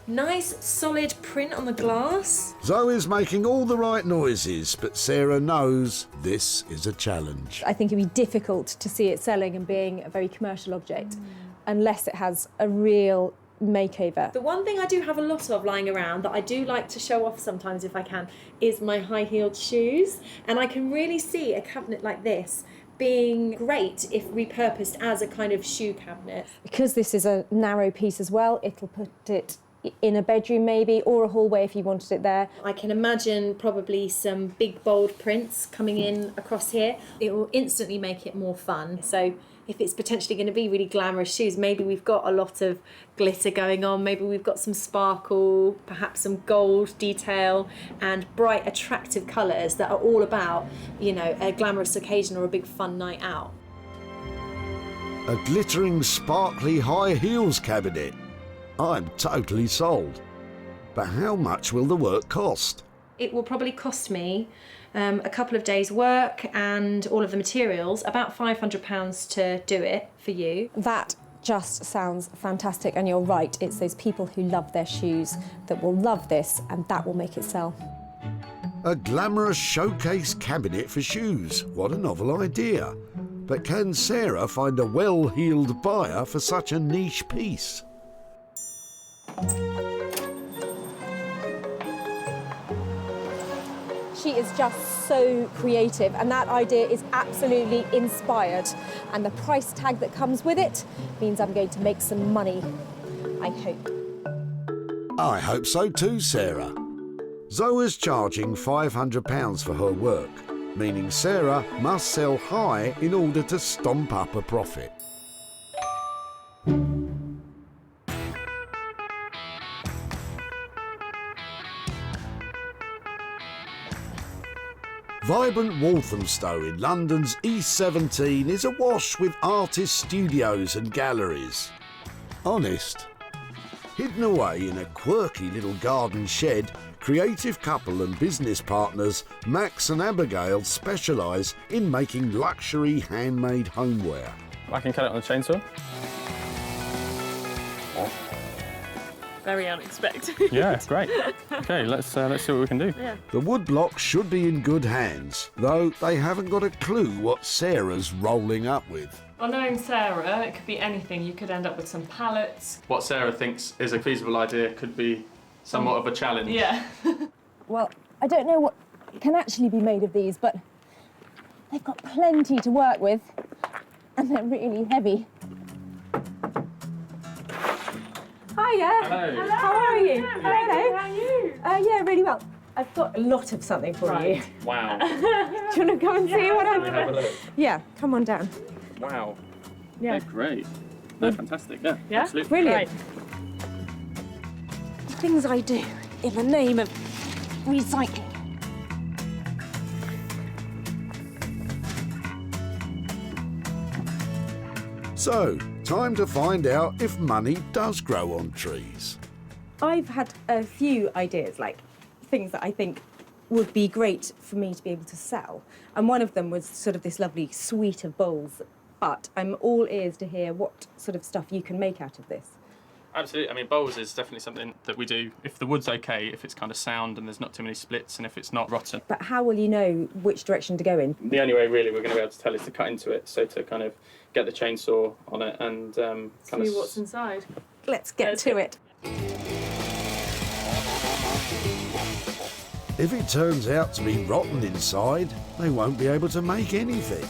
Nice, solid print on the glass. Zoe's making all the right noises, but Sarah knows this is a challenge. I think it'd be difficult to see it selling and being a very commercial object unless it has a real makeover. The one thing I do have a lot of lying around that I do like to show off sometimes if I can is my high-heeled shoes. And I can really see a cabinet like this being great if repurposed as a kind of shoe cabinet. Because this is a narrow piece as well, it'll put it in a bedroom maybe, or a hallway if you wanted it there. I can imagine probably some big bold prints coming in across here. It will instantly make it more fun. So if it's potentially going to be really glamorous shoes, maybe we've got a lot of glitter going on, maybe we've got some sparkle, perhaps some gold detail and bright attractive colours that are all about, you know, a glamorous occasion or a big fun night out. A glittering, sparkly high heels cabinet. I'm totally sold. But how much will the work cost? It will probably cost me a couple of days' work and all of the materials, about £500 to do it for you. That just sounds fantastic, and you're right, it's those people who love their shoes that will love this, and that will make it sell. A glamorous showcase cabinet for shoes. What a novel idea. But can Sarah find a well-heeled buyer for such a niche piece? She is just so creative, and that idea is absolutely inspired. And the price tag that comes with it means I'm going to make some money, I hope. I hope so too, Sarah. Zoe's charging £500 for her work, meaning Sarah must sell high in order to stomp up a profit. Vibrant Walthamstow in London's E17 is awash with artist studios and galleries. Honest. Hidden away in a quirky little garden shed, creative couple and business partners Max and Abigail specialise in making luxury handmade homeware. I can cut it on the chainsaw. Very unexpected. Yeah, great. Okay, let's see what we can do. Yeah. The woodblock should be in good hands, though they haven't got a clue what Sarah's rolling up with. Well, knowing Sarah, it could be anything. You could end up with some pallets. What Sarah thinks is a feasible idea could be somewhat of a challenge. Yeah. Well, I don't know what can actually be made of these, but they've got plenty to work with, and they're really heavy. Hiya. Hello. How are you? Hello. How are you? Yeah, really well. I've got a lot of something for you. Wow. Do you want to come and see what I've Can we have a look? Yeah, come on down. Wow. Yeah. They're great. They're fantastic. Yeah, Yeah? absolutely. Brilliant. Things I do in the name of recycling. So, time to find out if money does grow on trees. I've had a few ideas, like things that I think would be great for me to be able to sell. And one of them was sort of this lovely suite of bowls, but I'm all ears to hear what sort of stuff you can make out of this. Absolutely. I mean, bowls is definitely something that we do if the wood's okay, if it's kind of sound and there's not too many splits, and if it's not rotten. But how will you know which direction to go in? The only way really we're going to be able to tell is to cut into it, so to kind of get the chainsaw on it and kind of See what's inside. Let's get to it. If it turns out to be rotten inside, they won't be able to make anything.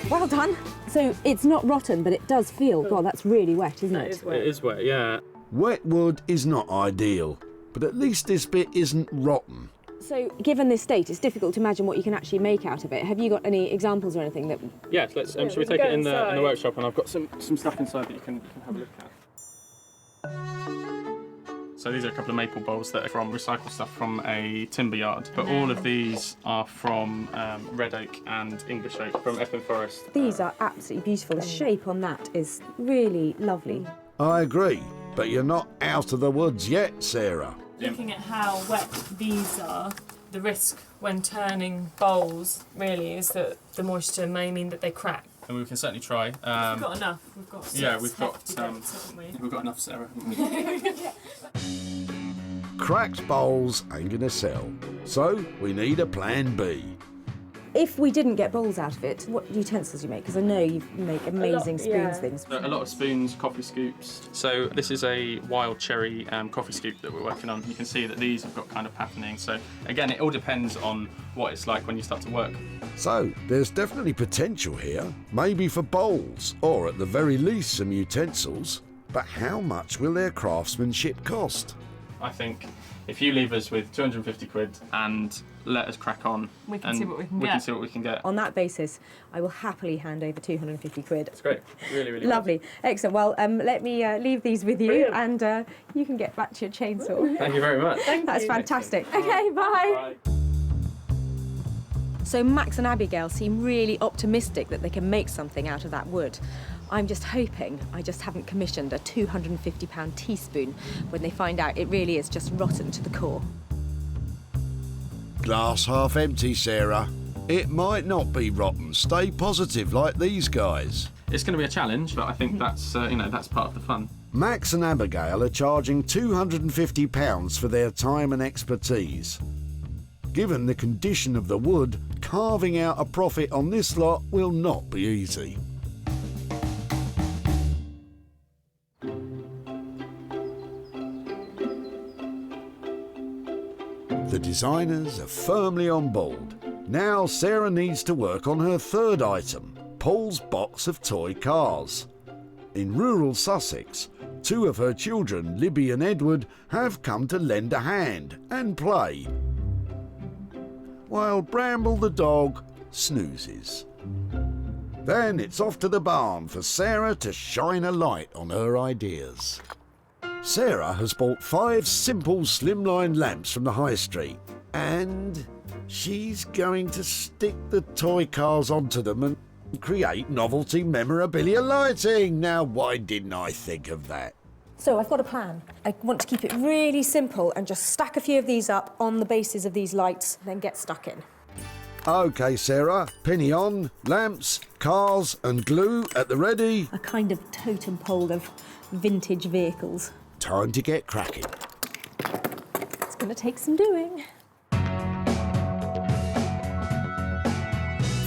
Well done. So it's not rotten, but it does feel, God, that's really wet, isn't it? It is wet, yeah. Wet wood is not ideal, but at least this bit isn't rotten. So given this state, it's difficult to imagine what you can actually make out of it. Have you got any examples or anything that... Yeah, let's, shall we take it in the workshop, and I've got some stuff inside that you can have a look at. So these are a couple of maple bowls that are from recycled stuff from a timber yard, but all of these are from red oak and English oak from Epping Forest. These are absolutely beautiful. The shape on that is really lovely. I agree, but you're not out of the woods yet, Sarah. Looking at how wet these are, the risk when turning bowls really is that the moisture may mean that they crack. And we can certainly try. We've got enough. We've got we've got enough, Sarah. Cracked bowls ain't gonna sell, so we need a plan B. If we didn't get bowls out of it, what utensils do you make? Because I know you make amazing spoons things. A lot of spoons, coffee scoops. So this is a wild cherry coffee scoop that we're working on. You can see that these have got kind of patterning. So again, it all depends on what it's like when you start to work. So there's definitely potential here, maybe for bowls, or at the very least some utensils. But how much will their craftsmanship cost? I think if you leave us with 250 quid and let us crack on, We can and see what we can we get. can see what we can get. On that basis, I will happily hand over 250 quid. That's great. Really, really Lovely. Excellent. Well, let me leave these with you, and you can get back to your chainsaw. Thank you very much. That's fantastic. Okay, bye. So Max and Abigail seem really optimistic that they can make something out of that wood. I'm just hoping I just haven't commissioned a £250 teaspoon when they find out it really is just rotten to the core. Glass half empty, Sarah. It might not be rotten. Stay positive like these guys. It's going to be a challenge, but I think that's that's part of the fun. Max and Abigail are charging £250 for their time and expertise. Given the condition of the wood, carving out a profit on this lot will not be easy. The designers are firmly on board. Now Sarah needs to work on her third item, Paul's box of toy cars. In rural Sussex, two of her children, Libby and Edward, have come to lend a hand and play, while Bramble the dog snoozes. Then it's off to the barn for Sarah to shine a light on her ideas. Sarah has bought 5 simple slimline lamps from the high street, and she's going to stick the toy cars onto them and create novelty memorabilia lighting. Now, why didn't I think of that? So I've got a plan. I want to keep it really simple and just stack a few of these up on the bases of these lights, then get stuck in. OK, Sarah, penny on, lamps, cars and glue at the ready. A kind of totem pole of vintage vehicles. Time to get cracking. It's going to take some doing.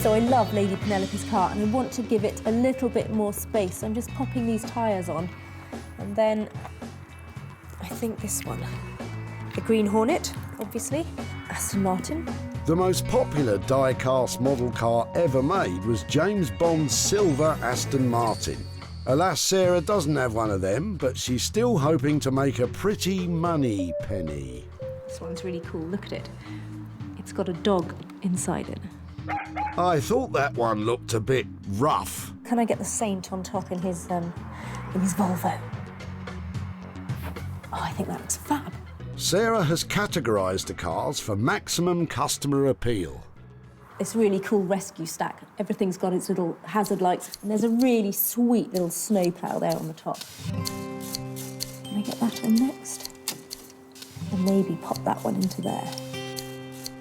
So I love Lady Penelope's car and I want to give it a little bit more space. I'm just popping these tyres on. And then I think this one. The Green Hornet, obviously. Aston Martin. The most popular die-cast model car ever made was James Bond's silver Aston Martin. Alas, Sarah doesn't have one of them, but she's still hoping to make a pretty money penny. This one's really cool, look at it. It's got a dog inside it. I thought that one looked a bit rough. Can I get the Saint on top in his Volvo? Oh, I think that looks fab. Sarah has categorised the cars for maximum customer appeal. It's a really cool rescue stack. Everything's got its little hazard lights, and there's a really sweet little snowplow there on the top. Can I get that on next? And maybe pop that one into there.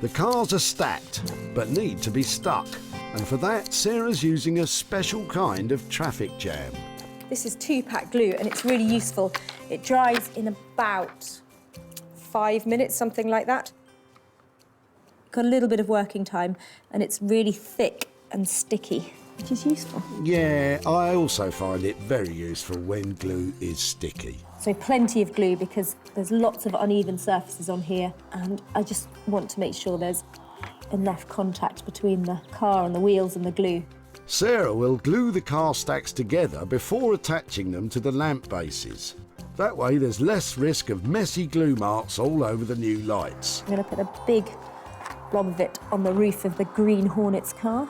The cars are stacked, but need to be stuck. And for that, Sarah's using a special kind of traffic jam. This is 2-pack glue and it's really useful. It dries in about 5 minutes, something like that. Got a little bit of working time and it's really thick and sticky, which is useful. Yeah, I also find it very useful when glue is sticky. So plenty of glue because there's lots of uneven surfaces on here and I just want to make sure there's enough contact between the car and the wheels and the glue. Sarah will glue the car stacks together before attaching them to the lamp bases. That way there's less risk of messy glue marks all over the new lights. I'm going to put a big blob of it on the roof of the Green Hornet's car.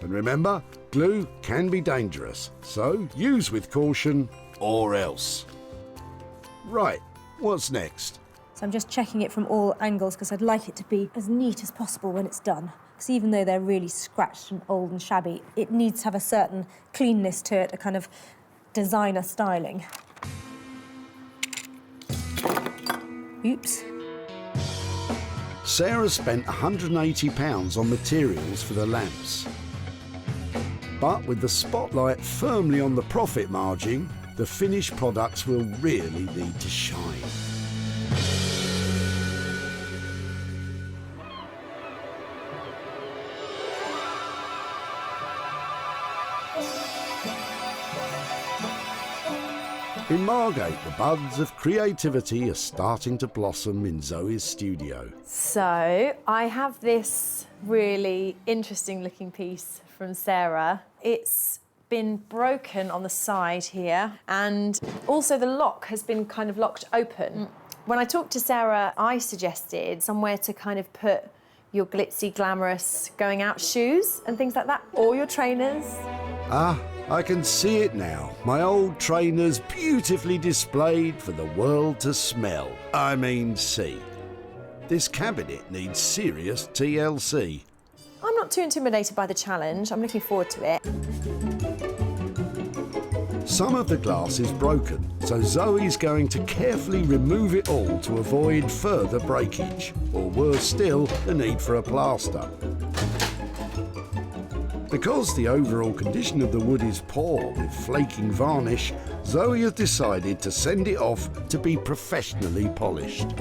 And remember, glue can be dangerous, so use with caution or else. Right, what's next? So I'm just checking it from all angles because I'd like it to be as neat as possible when it's done. Because even though they're really scratched and old and shabby, it needs to have a certain cleanness to it, a kind of designer styling. Oops. Sarah spent £180 on materials for the lamps. But with the spotlight firmly on the profit margin, the finished products will really need to shine. In Margate, the buds of creativity are starting to blossom in Zoe's studio. So I have this really interesting looking piece from Sarah. It's been broken on the side here and also the lock has been kind of locked open. When I talked to Sarah, I suggested somewhere to kind of put your glitzy, glamorous going out shoes and things like that, or your trainers. Ah, I can see it now. My old trainers beautifully displayed for the world to smell. I mean, see. This cabinet needs serious TLC. I'm not too intimidated by the challenge. I'm looking forward to it. Some of the glass is broken, so Zoe's going to carefully remove it all to avoid further breakage, or worse still, the need for a plaster. Because the overall condition of the wood is poor with flaking varnish, Zoe has decided to send it off to be professionally polished.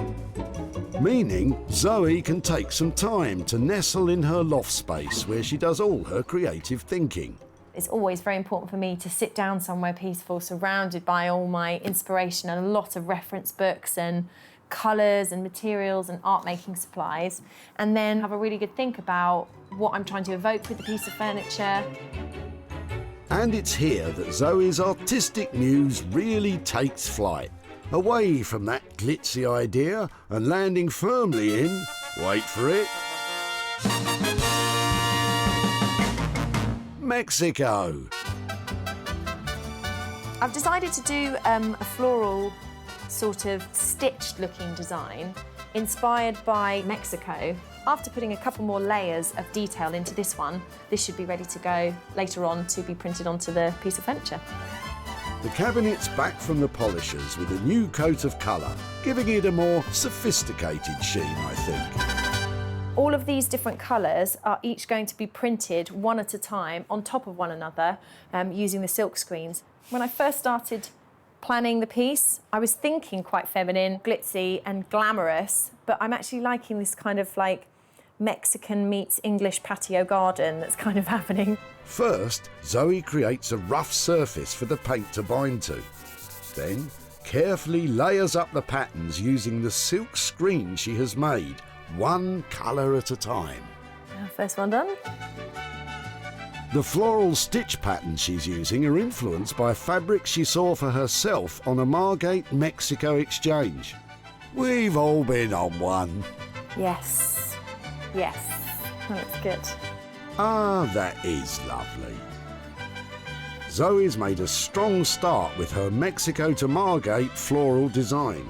Meaning Zoe can take some time to nestle in her loft space where she does all her creative thinking. It's always very important for me to sit down somewhere peaceful, surrounded by all my inspiration and a lot of reference books and colours and materials and art-making supplies, and then have a really good think about what I'm trying to evoke with the piece of furniture. And it's here that Zoe's artistic muse really takes flight, away from that glitzy idea and landing firmly in, wait for it, Mexico. I've decided to do a floral sort of stitched looking design inspired by Mexico. After putting a couple more layers of detail into this one, this should be ready to go later on to be printed onto the piece of furniture. The cabinet's back from the polishers with a new coat of colour, giving it a more sophisticated sheen, I think. All of these different colours are each going to be printed one at a time on top of one another using the silk screens. When I first started planning the piece, I was thinking quite feminine, glitzy and glamorous, but I'm actually liking this kind of like Mexican meets English patio garden that's kind of happening. First, Zoe creates a rough surface for the paint to bind to. Then, carefully layers up the patterns using the silk screen she has made, one colour at a time. First one done. The floral stitch patterns she's using are influenced by fabrics she saw for herself on a Margate, Mexico exchange. We've all been on one. Yes, yes, that looks good. Ah, that is lovely. Zoe's made a strong start with her Mexico to Margate floral design.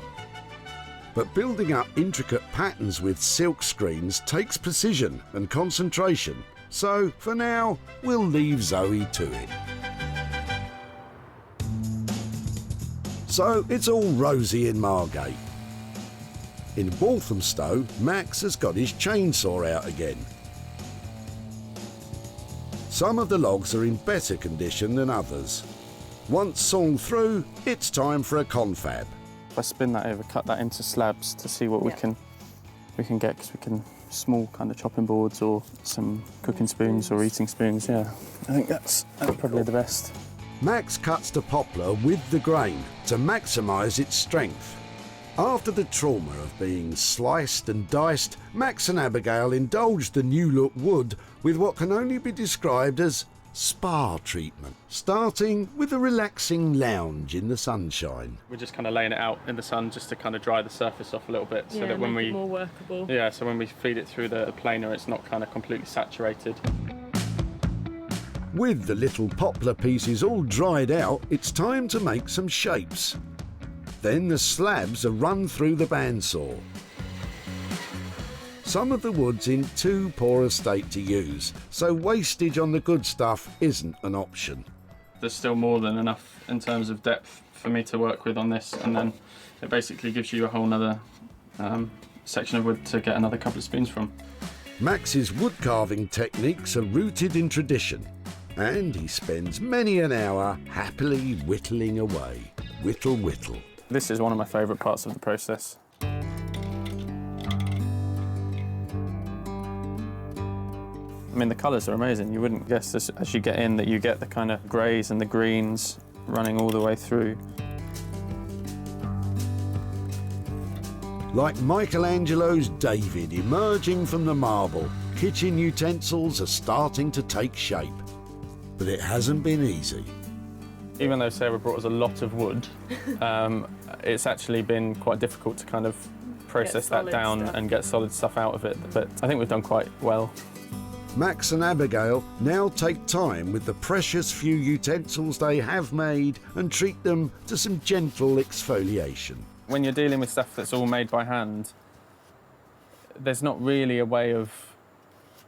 But building up intricate patterns with silk screens takes precision and concentration. So, for now, we'll leave Zoe to it. So, it's all rosy in Margate. In Walthamstow, Max has got his chainsaw out again. Some of the logs are in better condition than others. Once sawn through, it's time for a confab. If I spin that over, cut that into slabs to see what we can get, because we can small kind of chopping boards or some cooking spoons or eating spoons. Yeah, I think that's probably the best. Max cuts the poplar with the grain to maximise its strength. After the trauma of being sliced and diced, Max and Abigail indulged the new-look wood with what can only be described as spa treatment, starting with a relaxing lounge in the sunshine. We're just kind of laying it out in the sun just to kind of dry the surface off a little bit, so that when make it more workable. Yeah, so when we feed it through the planer, it's not kind of completely saturated. With the little poplar pieces all dried out, it's time to make some shapes. Then the slabs are run through the bandsaw. Some of the wood's in too poor a state to use, so wastage on the good stuff isn't an option. There's still more than enough in terms of depth for me to work with on this, and then it basically gives you a whole nother section of wood to get another couple of spoons from. Max's wood carving techniques are rooted in tradition, and he spends many an hour happily whittling away. Whittle, whittle. This is one of my favourite parts of the process. I mean, the colours are amazing. You wouldn't guess as you get in that you get the kind of greys and the greens running all the way through. Like Michelangelo's David emerging from the marble, kitchen utensils are starting to take shape. But it hasn't been easy. Even though Sarah brought us a lot of wood, it's actually been quite difficult to kind of process that down and get solid stuff out of it. But I think we've done quite well. Max and Abigail now take time with the precious few utensils they have made and treat them to some gentle exfoliation. When you're dealing with stuff that's all made by hand, there's not really a way of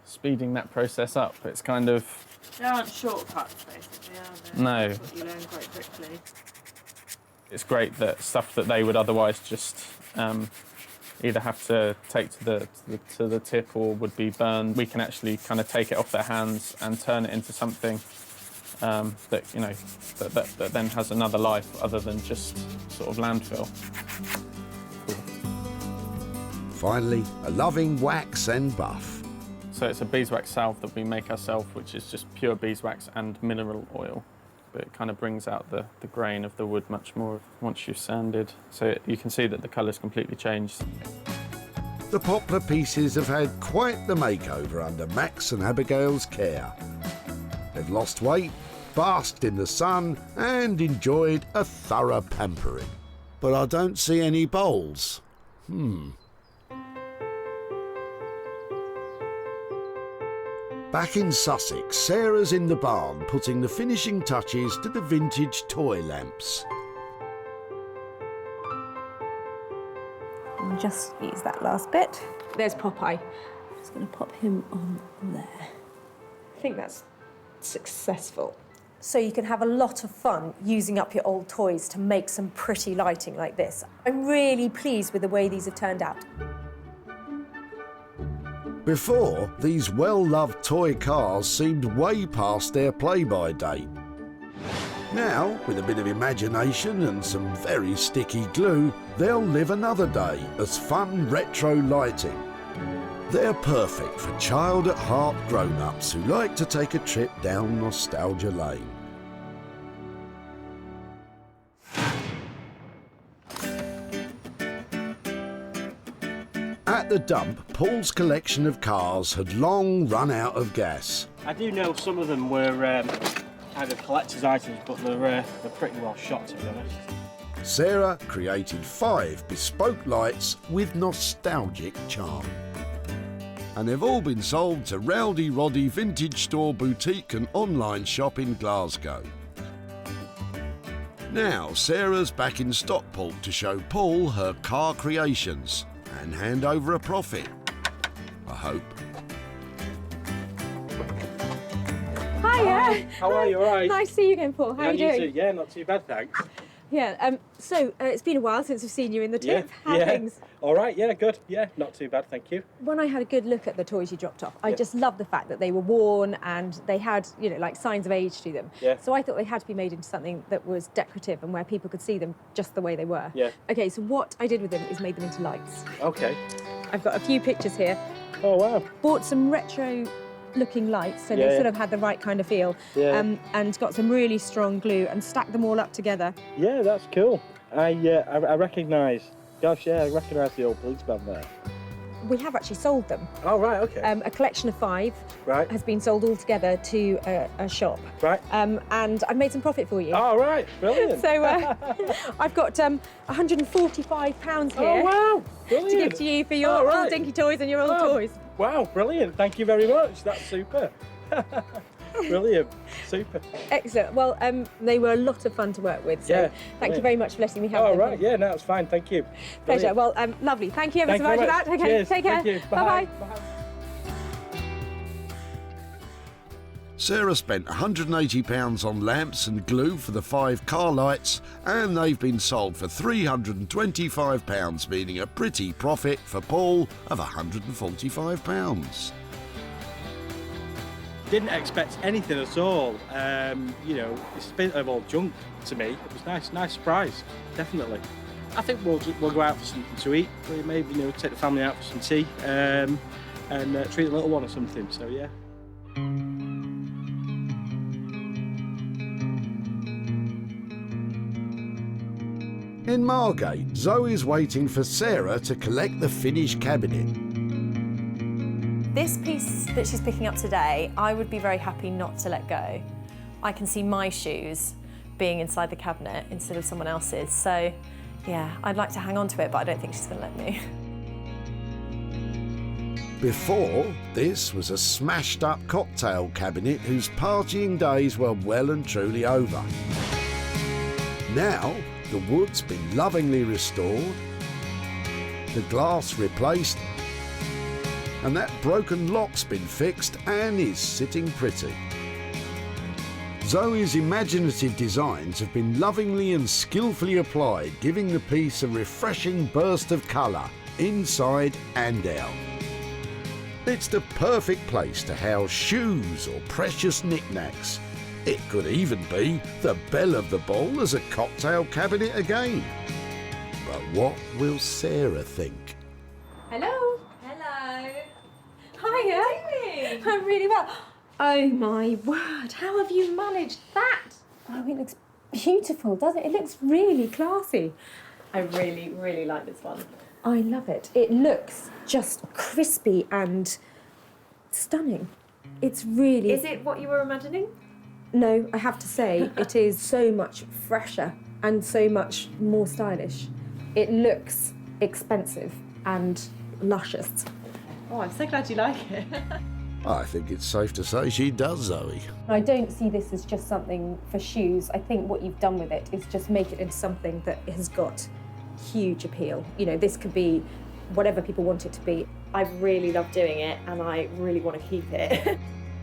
speeding that process up. It's kind of... There aren't shortcuts, basically, are there? No. That's what you learn quite quickly. It's great that stuff that they would otherwise just either have to take to the tip or would be burned, we can actually kind of take it off their hands and turn it into something that, you know, that then has another life other than just sort of landfill. Cool. Finally, a loving wax and buff. So it's a beeswax salve that we make ourselves, which is just pure beeswax and mineral oil. But it kind of brings out the grain of the wood much more once you've sanded. So you can see that the colour's completely changed. The poplar pieces have had quite the makeover under Max and Abigail's care. They've lost weight, basked in the sun and enjoyed a thorough pampering. But I don't see any bowls. Back in Sussex, Sarah's in the barn putting the finishing touches to the vintage toy lamps. And just use that last bit. There's Popeye. Just going to pop him on there. I think that's successful. So you can have a lot of fun using up your old toys to make some pretty lighting like this. I'm really pleased with the way these have turned out. Before, these well-loved toy cars seemed way past their play-by date. Now, with a bit of imagination and some very sticky glue, they'll live another day as fun retro lighting. They're perfect for child-at-heart grown-ups who like to take a trip down nostalgia lane. At the dump, Paul's collection of cars had long run out of gas. I do know some of them were kind of collector's items, but they're pretty well shot, to be honest. Sarah created 5 bespoke lights with nostalgic charm. And they've all been sold to Rowdy Roddy Vintage Store Boutique and online shop in Glasgow. Now Sarah's back in Stockport to show Paul her car creations and hand over a profit, I hope. Hiya. How are you? All right? Nice to see you again, Paul. How are you doing? Yeah, not too bad, thanks. Yeah. So it's been a while since we've seen you in the tip. How are things? All right. Yeah. Good. Yeah. Not too bad. Thank you. When I had a good look at the toys you dropped off, I just loved the fact that they were worn and they had, you know, like signs of age to them. Yeah. So I thought they had to be made into something that was decorative and where people could see them just the way they were. Yeah. Okay. So what I did with them is made them into lights. Okay. I've got a few pictures here. Oh wow. Bought some retro looking lights, so they sort of had the right kind of feel. Yeah. And got some really strong glue and stacked them all up together. Yeah, that's cool. I recognise. Gosh, yeah, I recognise the old police band there. We have actually sold them. Oh right, okay. A collection of 5 has been sold all together to a shop. Right. And I've made some profit for you. Oh right, brilliant. So I've got £145 here. Oh wow, brilliant. To give to you for your old dinky toys and your old toys. Wow, brilliant. Thank you very much. That's super. Brilliant. Super. Excellent. Well, they were a lot of fun to work with. So thank you very much for letting me have them. Oh right, yeah, no, it's fine. Thank you. Pleasure. Brilliant. Well, lovely. Thank you ever Thank so you much very for that. much. Okay, Cheers. take care. Thank you. Bye-bye. Bye. Sarah spent £180 on lamps and glue for the 5 car lights, and they've been sold for £325, meaning a pretty profit for Paul of £145. Didn't expect anything at all. You know, it's a bit of all junk to me. It was nice surprise, definitely. I think we'll go out for something to eat. Maybe, you know, take the family out for some tea and treat the little one or something. So yeah. In Margate, Zoe's waiting for Sarah to collect the finished cabinet. This piece that she's picking up today, I would be very happy not to let go. I can see my shoes being inside the cabinet instead of someone else's. So yeah, I'd like to hang on to it, but I don't think she's going to let me. Before, this was a smashed up cocktail cabinet whose partying days were well and truly over. Now, the wood's been lovingly restored, the glass replaced, and that broken lock's been fixed and is sitting pretty. Zoe's imaginative designs have been lovingly and skillfully applied, giving the piece a refreshing burst of colour, inside and out. It's the perfect place to house shoes or precious knickknacks. It could even be the belle of the ball as a cocktail cabinet again. But what will Sarah think? Hello. Hello. Hiya. How are you doing? I'm really well. Oh my word, how have you managed that? Oh, it looks beautiful, doesn't it? It looks really classy. I really, really like this one. I love it. It looks just crispy and stunning. It's really... Is it what you were imagining? No, I have to say, it is so much fresher and so much more stylish. It looks expensive and luscious. Oh, I'm so glad you like it. I think it's safe to say she does, Zoe. I don't see this as just something for shoes. I think what you've done with it is just make it into something that has got huge appeal. You know, this could be whatever people want it to be. I really love doing it and I really want to keep it.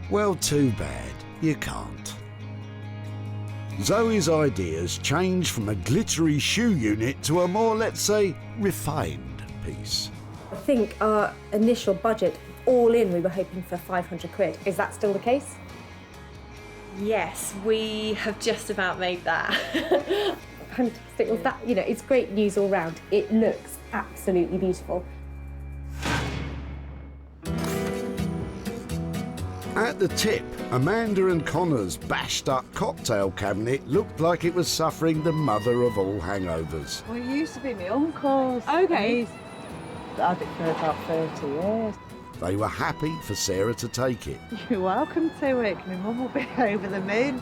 Well, too bad. You can't. Zoe's ideas changed from a glittery shoe unit to a more, let's say, refined piece. I think our initial budget, all in, we were hoping for 500 quid. Is that still the case? Yes, we have just about made that. Fantastic. Well, that, you know, it's great news all round. It looks absolutely beautiful. At the tip, Amanda and Connor's bashed-up cocktail cabinet looked like it was suffering the mother of all hangovers. Well, it used to be my uncle's. Okay. I had it for about 30 years. They were happy for Sarah to take it. You're welcome to it. My mum will be over the moon.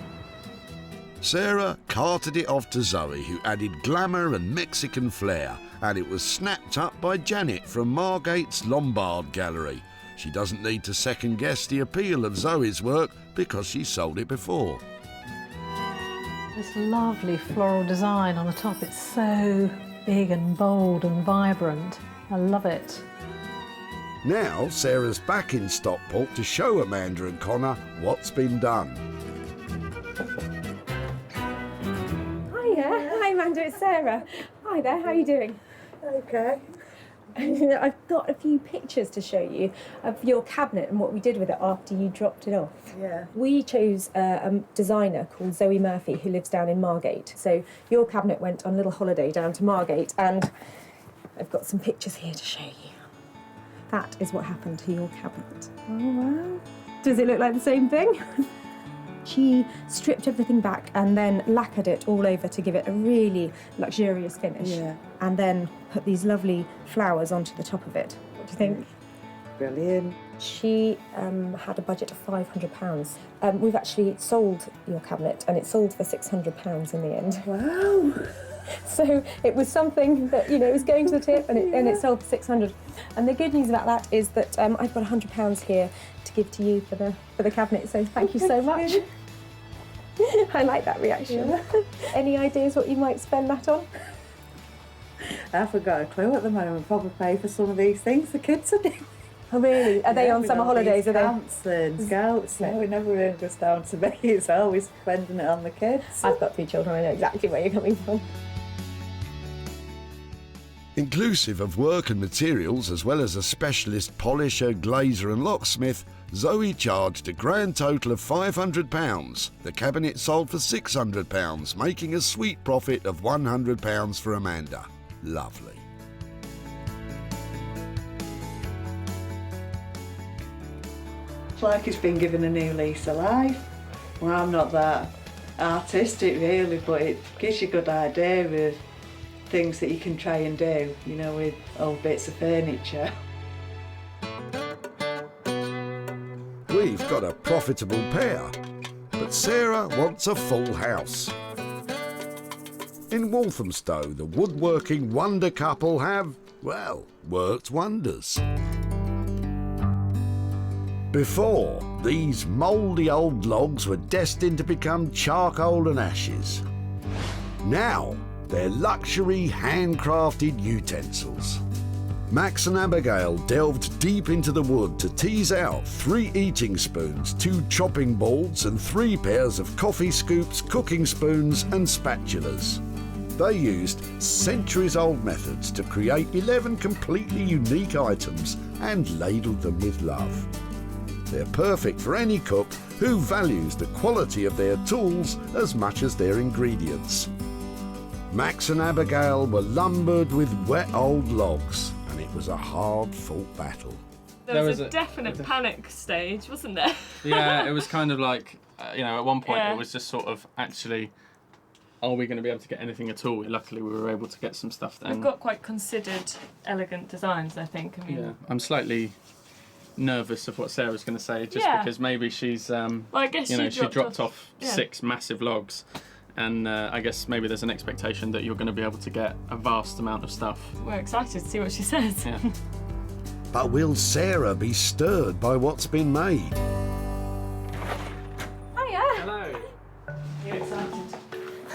Sarah carted it off to Zoe, who added glamour and Mexican flair, and it was snapped up by Janet from Margate's Lombard Gallery. She doesn't need to second-guess the appeal of Zoe's work because she sold it before. This lovely floral design on the top, it's so big and bold and vibrant. I love it. Now Sarah's back in Stockport to show Amanda and Connor what's been done. Hiya. Hi, Amanda, it's Sarah. Hi there, how are you doing? Okay. I've got a few pictures to show you of your cabinet and what we did with it after you dropped it off. Yeah. We chose a designer called Zoe Murphy who lives down in Margate. So your cabinet went on a little holiday down to Margate, and I've got some pictures here to show you. That is what happened to your cabinet. Oh, wow. Does it look like the same thing? She stripped everything back and then lacquered it all over to give it a really luxurious finish. Yeah. And then put these lovely flowers onto the top of it. What do you think? Brilliant. She had a budget of £500. We've actually sold your cabinet, and it sold for £600 in the end. Wow. So it was something that, you know, it was going to the tip, and it sold for £600. And the good news about that is that I've got £100 here to give to you for the cabinet. So thank you so much. I like that reaction. Yeah. Any ideas what you might spend that on? I haven't got a clue at the moment. Probably pay for some of these things the kids are doing. Oh really? Are they on with summer all holidays? these Are they? camps and scouts? No, it never really goes down to me. It's always spending it on the kids. I've got 2 children. I know exactly where you're coming from. Inclusive of work and materials, as well as a specialist polisher, glazer and locksmith, Zoe charged a grand total of £500. The cabinet sold for £600, making a sweet profit of £100 for Amanda. Lovely. It's like it's been given a new lease of life. Well, I'm not that artistic really, but it gives you a good idea of things that you can try and do, you know, with old bits of furniture. We've got a profitable pair, but Sarah wants a full house. In Walthamstow, the woodworking wonder couple have, well, worked wonders. Before, these mouldy old logs were destined to become charcoal and ashes. Now, they're luxury handcrafted utensils. Max and Abigail delved deep into the wood to tease out 3 eating spoons, 2 chopping boards and 3 pairs of coffee scoops, cooking spoons and spatulas. They used centuries-old methods to create 11 completely unique items and ladled them with love. They're perfect for any cook who values the quality of their tools as much as their ingredients. Max and Abigail were lumbered with wet old logs, and it was a hard-fought battle. There was a definite panic stage, wasn't there? Yeah, it was kind of like, you know, at one point Yeah. it was just sort of actually, are we going to be able to get anything at all? Luckily, we were able to get some stuff then. We've got quite considered, elegant designs, I think. I mean, Yeah, I'm slightly nervous of what Sarah's going to say, just Yeah. because maybe she's, I guess you know, she she dropped off yeah. 6 massive logs. And I guess maybe there's an expectation that you're going to be able to get a vast amount of stuff. We're excited to see what she says. Yeah. But will Sarah be stirred by what's been made? Hiya. Hello. You're excited.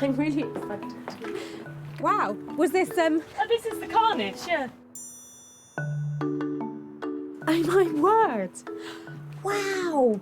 I'm really excited. Wow. Was this Oh, this is the carnage, yeah. Oh my word! Wow!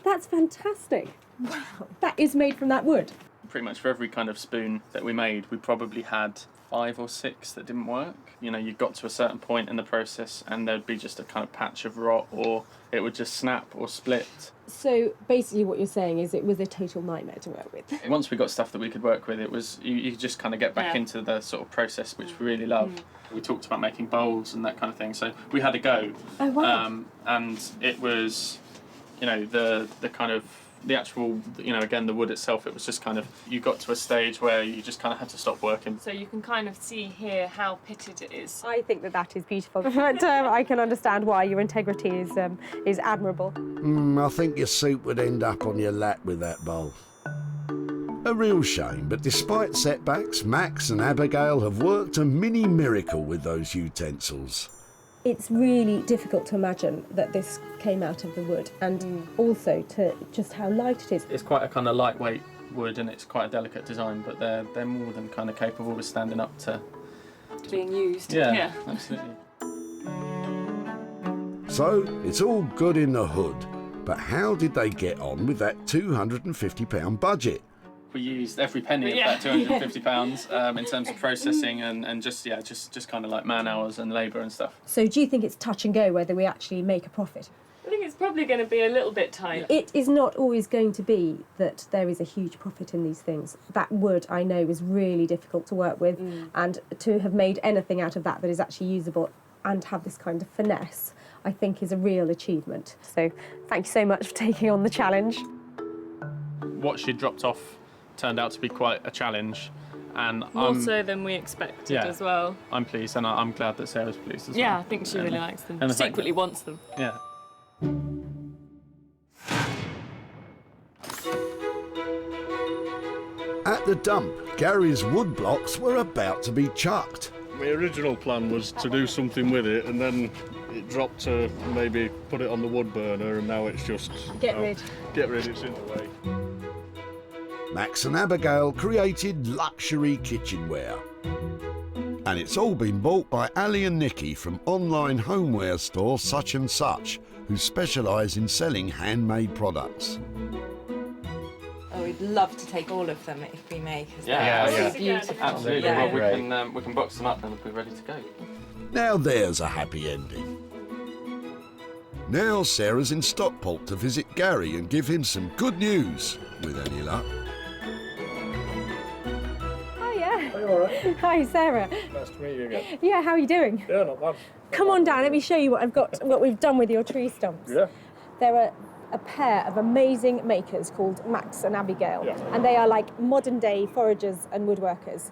That's fantastic. Wow. That is made from that wood. Pretty much for every kind of spoon that we made, we probably had 5 or 6 that didn't work. You know, you got to a certain point in the process and there'd be just a kind of patch of rot, or it would just snap or split. So basically what you're saying is it was a total nightmare to work with. Once we got stuff that we could work with, it was, you just kind of get back Yeah. into the sort of process which we really love. We talked about making bowls and that kind of thing, so we had a go. Oh wow. And it was, you know, the kind of, the actual, you know, again, the wood itself, it was just kind of, you got to a stage where you just kind of had to stop working. So you can kind of see here how pitted it is. I think that is beautiful. But I can understand why your integrity is admirable. I think your soup would end up on your lap with that bowl. A real shame, but despite setbacks, Max and Abigail have worked a mini miracle with those utensils. It's really difficult to imagine that this came out of the wood, and also to just how light it is. It's quite a kind of lightweight wood and it's quite a delicate design, but they're more than kind of capable of standing up to being used. Yeah, absolutely. So, it's all good in the hood, but how did they get on with that £250 budget? we used every penny of that £250 in terms of processing and just kind of like man hours and labour and stuff. So do you think it's touch and go whether we actually make a profit? I think it's probably going to be a little bit tight. It is not always going to be that there is a huge profit in these things. That wood, I know, is really difficult to work with, and to have made anything out of that is actually usable and have this kind of finesse, I think is a real achievement. So thank you so much for taking on the challenge. What she dropped off turned out to be quite a challenge, and More so than we expected as well. I'm pleased, and I'm glad that Sarah's pleased as well. Yeah, I think she really likes them. And She secretly wants them. Yeah. At the dump, Gary's wood blocks were about to be chucked. My original plan was to do something with it, and then it dropped to maybe put it on the wood burner, and now it's just... Get rid. Get rid, it's in the way. Max and Abigail created luxury kitchenware. And it's all been bought by Ali and Nikki from online homeware store Such and Such, who specialise in selling handmade products. Oh, we'd love to take all of them if we may, because Yeah, they're yeah. beautiful. Absolutely. Yeah. Well, we can box them up and we'll be ready to go. Now there's a happy ending. Now Sarah's in Stockport to visit Gary and give him some good news, with any luck. Hiya. Are you all right? Hi, Sarah. Nice to meet you again. Yeah, how are you doing? Yeah, not bad. Come on down, let me show you what we've done with your tree stumps. Yeah. There are a pair of amazing makers called Max and Abigail, and they are like modern day foragers and woodworkers.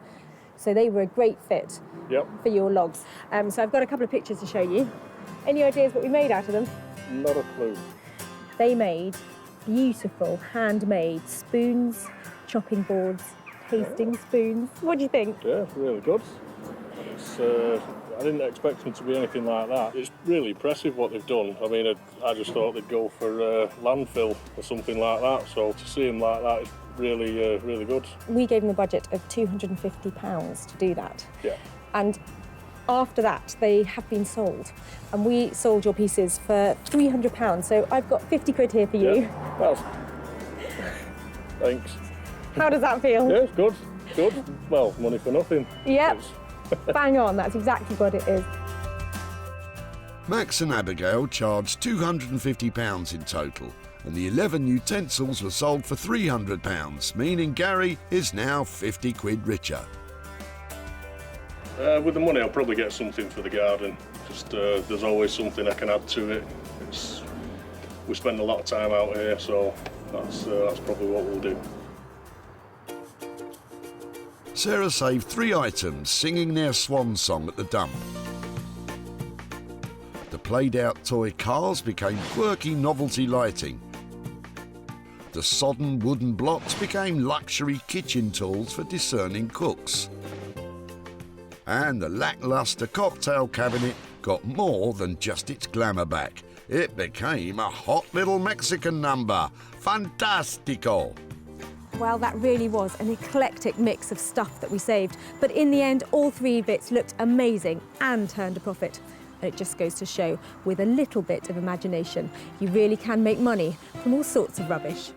So they were a great fit for your logs. So I've got a couple of pictures to show you. Any ideas what we made out of them? Not a clue. They made beautiful handmade spoons, chopping boards, tasting spoons. What do you think? Yeah, it's really good. It's, I didn't expect them to be anything like that. It's really impressive what they've done. I mean, I just thought they'd go for landfill or something like that. So to see them like that is really, really good. We gave them a budget of £250 to do that. Yeah. And after that, they have been sold. And we sold your pieces for £300. So I've got 50 quid here for you. Yeah. Well, thanks. How does that feel? Yeah, it's good. Good. Well, money for nothing. Yep. Bang on, that's exactly what it is. Max and Abigail charged £250 in total, and the 11 utensils were sold for £300, meaning Gary is now 50 quid richer. With the money, I'll probably get something for the garden. Just there's always something I can add to it. We spend a lot of time out here, so that's probably what we'll do. Sarah saved 3 items singing their swan song at the dump. The played-out toy cars became quirky novelty lighting. The sodden wooden blocks became luxury kitchen tools for discerning cooks. And the lacklustre cocktail cabinet got more than just its glamour back. It became a hot little Mexican number. Fantastico! Well, that really was an eclectic mix of stuff that we saved. But in the end, all 3 bits looked amazing and turned a profit. And it just goes to show, with a little bit of imagination, you really can make money from all sorts of rubbish.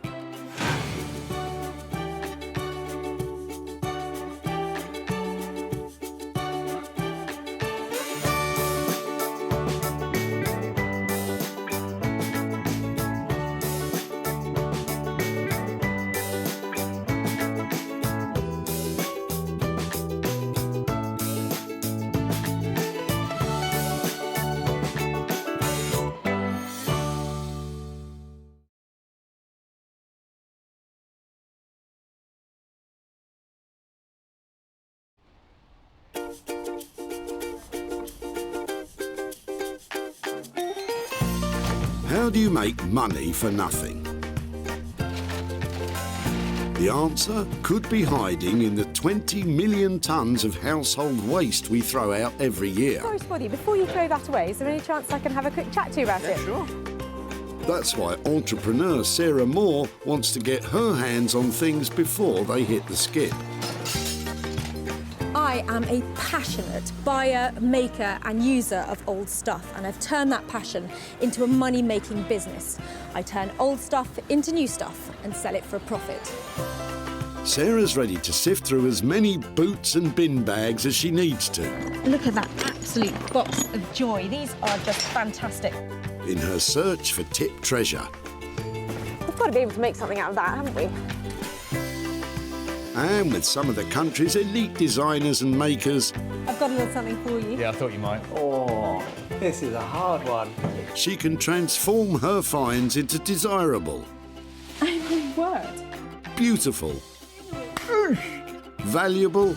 How do you make money for nothing? The answer could be hiding in the 20 million tonnes of household waste we throw out every year. Sorry, Spotty, before you throw that away, is there any chance I can have a quick chat to you about it? Sure. That's why entrepreneur Sarah Moore wants to get her hands on things before they hit the skip. I am a passionate buyer, maker and user of old stuff, and I've turned that passion into a money-making business. I turn old stuff into new stuff and sell it for a profit. Sarah's ready to sift through as many boots and bin bags as she needs to. Look at that absolute box of joy. These are just fantastic. In her search for tip treasure. We've got to be able to make something out of that, haven't we? And with some of the country's elite designers and makers, I've got a little something for you. Yeah, I thought you might. Oh, this is a hard one. she can transform her finds into desirable, Oh my word. beautiful, valuable,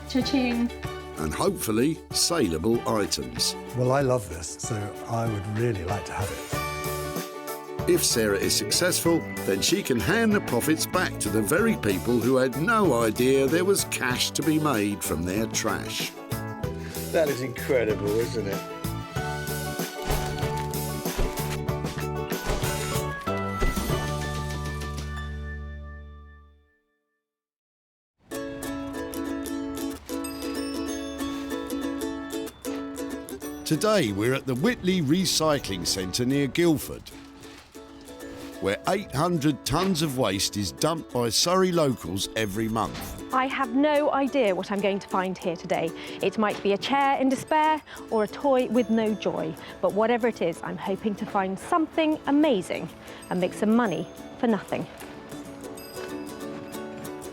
Cha-ching. and hopefully saleable items. Well, I love this, so I would really like to have it. If Sarah is successful, then she can hand the profits back to the very people who had no idea there was cash to be made from their trash. That is incredible, isn't it? Today we're at the Whitley Recycling Centre near Guildford, where 800 tonnes of waste is dumped by Surrey locals every month. I have no idea what I'm going to find here today. It might be a chair in despair or a toy with no joy. But whatever it is, I'm hoping to find something amazing and make some money for nothing.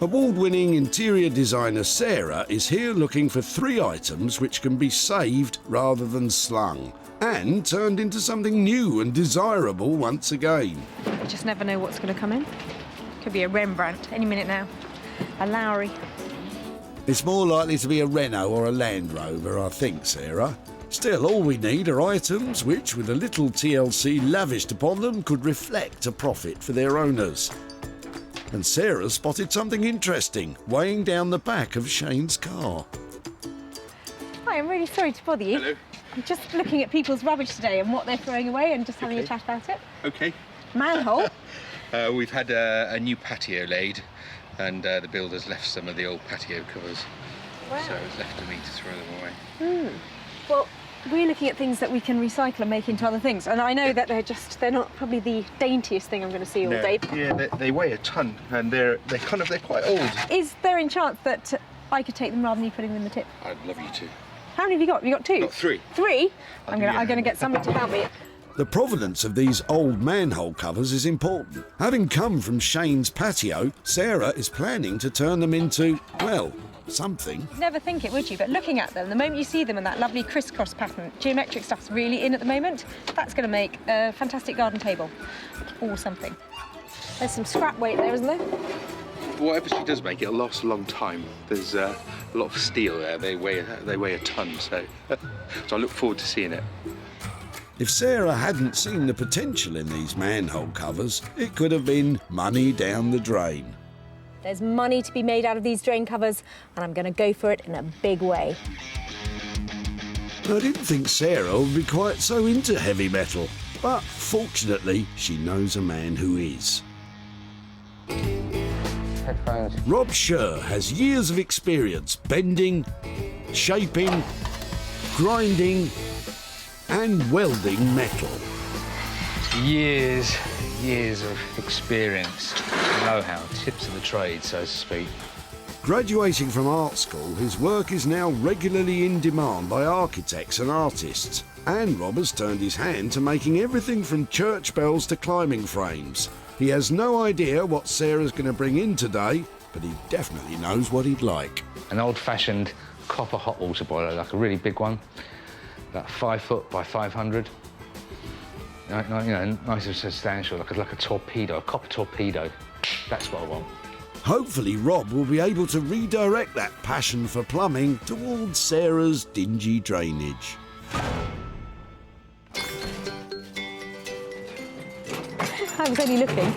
Award-winning interior designer Sarah is here looking for 3 items which can be saved rather than slung and turned into something new and desirable once again. You just never know what's going to come in. Could be a Rembrandt any minute now. A Lowry. It's more likely to be a Renault or a Land Rover, I think, Sarah. Still, all we need are items which, with a little TLC lavished upon them, could reflect a profit for their owners. And Sarah spotted something interesting weighing down the back of Shane's car. Hi, I'm really sorry to bother you. Hello. I'm just looking at people's rubbish today and what they're throwing away and just having a chat about it. Okay. Manhole. We've had a new patio laid, and the builders left some of the old patio covers. Wow. So it's left to me to throw them away. Well, we're looking at things that we can recycle and make into other things. And I know that they're not probably the daintiest thing I'm going to see all day. Yeah, they weigh a ton, and they're quite old. Is there any chance that I could take them rather than you putting them in the tip? I'd love you to. How many have you got? Have you got 2? Got 3. 3? I'm going to get somebody to help me. The provenance of these old manhole covers is important. Having come from Shane's patio, Sarah is planning to turn them into, well, something. Never think it, would you? But looking at them, the moment you see them in that lovely crisscross pattern, geometric stuff's really in at the moment, that's going to make a fantastic garden table or something. There's some scrap weight there, isn't there? Whatever she does make, it'll last a long time. There's a lot of steel there. They weigh a ton, so I look forward to seeing it. If Sarah hadn't seen the potential in these manhole covers, it could have been money down the drain. There's money to be made out of these drain covers, and I'm going to go for it in a big way. I didn't think Sarah would be quite so into heavy metal, but fortunately, she knows a man who is. Headphones. Rob Scher has years of experience bending, shaping, grinding, and welding metal. Years of experience, know-how, tips of the trade, so to speak. Graduating from art school, his work is now regularly in demand by architects and artists. And Rob has turned his hand to making everything from church bells to climbing frames. He has no idea what Sarah's going to bring in today, but he definitely knows what he'd like. An old-fashioned copper hot water boiler, like a really big one, about 5 foot by 500. You know, nice and substantial, like a torpedo, a copper torpedo. That's what I want. Hopefully Rob will be able to redirect that passion for plumbing towards Sarah's dingy drainage. I was only looking.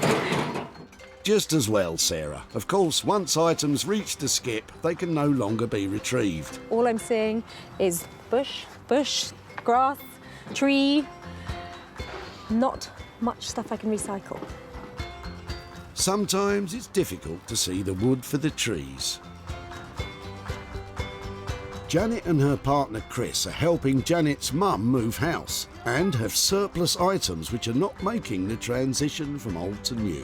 Just as well, Sarah. Of course, once items reach the skip, they can no longer be retrieved. All I'm seeing is bush, grass, tree. Not much stuff I can recycle. Sometimes it's difficult to see the wood for the trees. Janet and her partner Chris are helping Janet's mum move house and have surplus items which are not making the transition from old to new.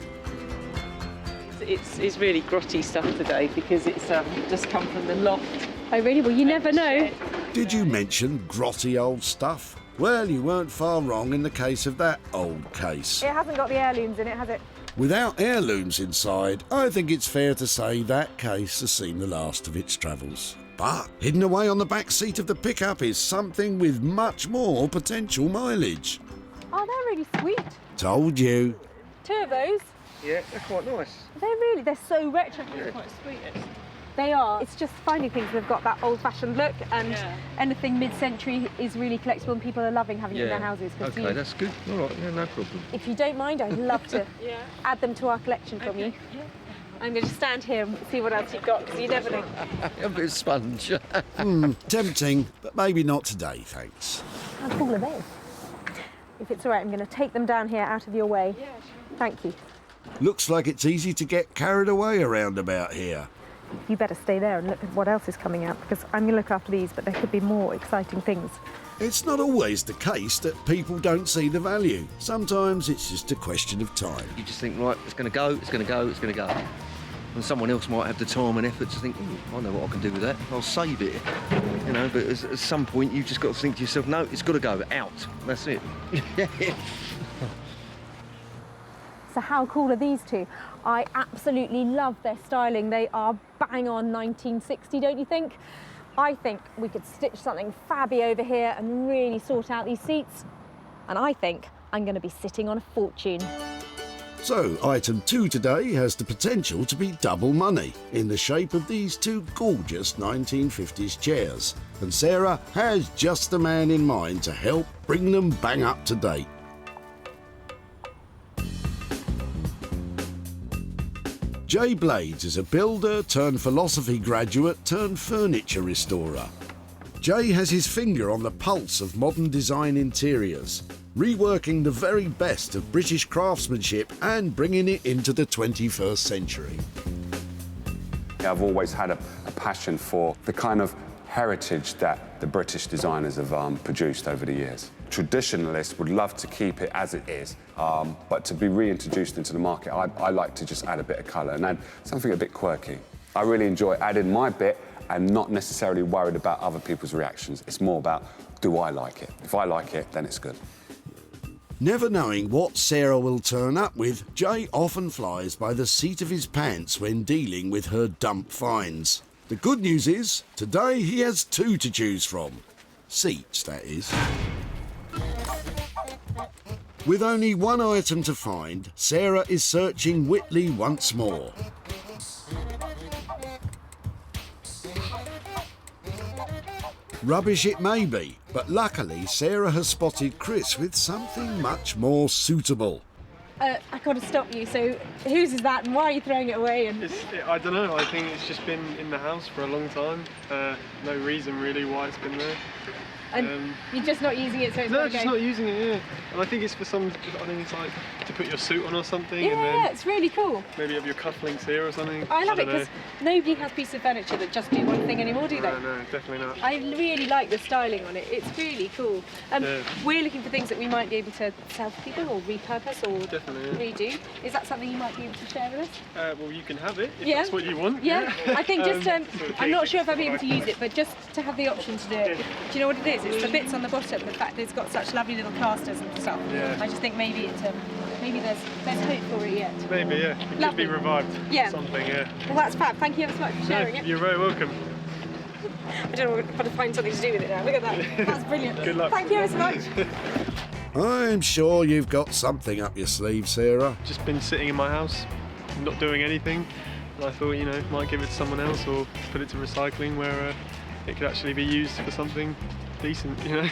it's really grotty stuff today because it's just come from the loft. Oh really? Well, you never know. Did you mention grotty old stuff? Well, you weren't far wrong in the case of that old case. It hasn't got the heirlooms in it, has it? Without heirlooms inside, I think it's fair to say that case has seen the last of its travels. But hidden away on the back seat of the pickup is something with much more potential mileage. Oh, they're really sweet. Told you. 2 of those. Yeah, they're quite nice. They're so retro. Yeah. Quite sweet. They are. It's just finding things that have got that old-fashioned look, and anything mid-century is really collectible, and people are loving having it in their houses. Okay, that's good. All right, yeah, no problem. If you don't mind, I'd love to add them to our collection from you. I'm going to stand here and see what else you've got, because you never know. A bit of sponge. Tempting, but maybe not today, thanks. How cool are they? If it's all right, I'm going to take them down here out of your way. Yeah, sure. Thank you. Looks like it's easy to get carried away around about here. You better stay there and look at what else is coming out, because I'm going to look after these, but there could be more exciting things. It's not always the case that people don't see the value. Sometimes it's just a question of time. You just think, right, it's going to go, it's going to go, it's going to go. And someone else might have the time and effort to think, I know what I can do with that, I'll save it. You know, but at some point you've just got to think to yourself, no, it's got to go, out. That's it. So how cool are these two? I absolutely love their styling. They are bang on 1960, don't you think? I think we could stitch something fabby over here and really sort out these seats. And I think I'm going to be sitting on a fortune. So, item 2 today has the potential to be double money in the shape of these 2 gorgeous 1950s chairs. And Sarah has just the man in mind to help bring them bang up to date. Jay Blades is a builder turned philosophy graduate turned furniture restorer. Jay has his finger on the pulse of modern design interiors, reworking the very best of British craftsmanship and bringing it into the 21st century. I've always had a passion for the kind of heritage that the British designers have produced over the years. Traditionalists would love to keep it as it is, but to be reintroduced into the market, I like to just add a bit of colour and add something a bit quirky. I really enjoy adding my bit and not necessarily worried about other people's reactions. It's more about, do I like it? If I like it, then it's good. Never knowing what Sarah will turn up with, Jay often flies by the seat of his pants when dealing with her dump finds. The good news is, today he has 2 to choose from. Seats, that is. With only 1 item to find, Sarah is searching Whitley once more. Rubbish it may be, but luckily Sarah has spotted Chris with something much more suitable. I got to stop you. So whose is that and why are you throwing it away? And I don't know, I think it's just been in the house for a long time. No reason really why it's been there. And you're just not using it, so it's no, gotta just go. not using it, yeah. And I think it's for some, I think it's like to put your suit on or something. Yeah, and then it's really cool. maybe have your cufflinks here or something. I love it don't know. because nobody has pieces of furniture that just do one thing anymore, do they? No, definitely not. I really like the styling on it. It's really cool. Yeah. We're looking for things that we might be able to sell to people or repurpose or Definitely, redo. Is that something you might be able to share with us? Well, you can have it if Yeah. that's what you want. Yeah, I think just, sort of I'm not basic sure if I'll be stuff able to like use it, but just to have the option to do it. Do you know what it is? It's the bits on the bottom, the fact that it's got such lovely little casters and stuff. Yeah. I just think maybe maybe there's hope for it yet. Maybe, yeah. It could Lovely. be revived. Yeah. Something, yeah. Well, that's fab. Thank you ever so much for sharing it. You're very welcome. I don't know, I've got to find something to do with it now. Look at that. That's brilliant. Good luck. Thank you ever so much. I'm sure you've got something up your sleeve, Sarah. Just been sitting in my house, not doing anything. And I thought, you know, might give it to someone else or put it to recycling where it could actually be used for something decent, you know.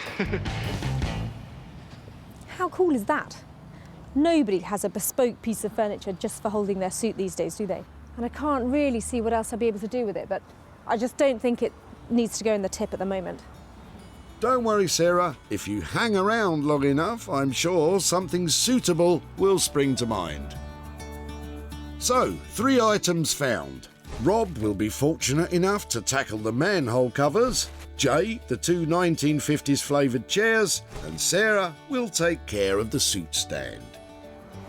How cool is that? Nobody has a bespoke piece of furniture just for holding their suit these days, do they? And I can't really see what else I'll be able to do with it, but I just don't think it needs to go in the tip at the moment. Don't worry, Sarah. If you hang around long enough, I'm sure something suitable will spring to mind. So, 3 items found. Rob will be fortunate enough to tackle the manhole covers, Jay the 2 1950s flavoured chairs, and Sarah will take care of the suit stand.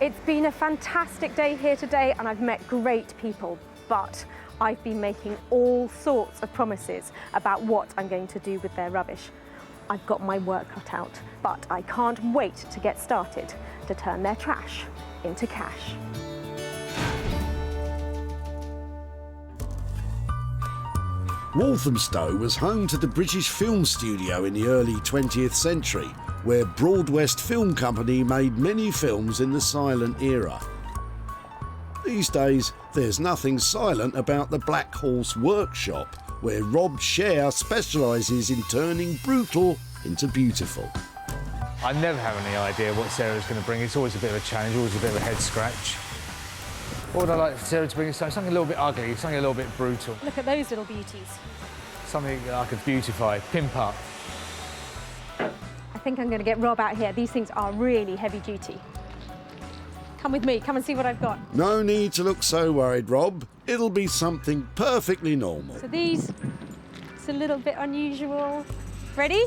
It's been a fantastic day here today and I've met great people, but I've been making all sorts of promises about what I'm going to do with their rubbish. I've got my work cut out, but I can't wait to get started to turn their trash into cash. Walthamstow was home to the British Film Studio in the early 20th century, where Broadwest Film Company made many films in the silent era. These days, there's nothing silent about the Black Horse Workshop, where Rob Scher specialises in turning brutal into beautiful. I never have any idea what Sarah's going to bring. It's always a bit of a challenge, always a bit of a head scratch. What would I like Sarah to bring? Something a little bit ugly, something a little bit brutal. Look at those little beauties. Something I could beautify, pimp up. I think I'm going to get Rob out here. These things are really heavy duty. Come with me, come and see what I've got. No need to look so worried, Rob. It'll be something perfectly normal. So these, it's a little bit unusual. Ready?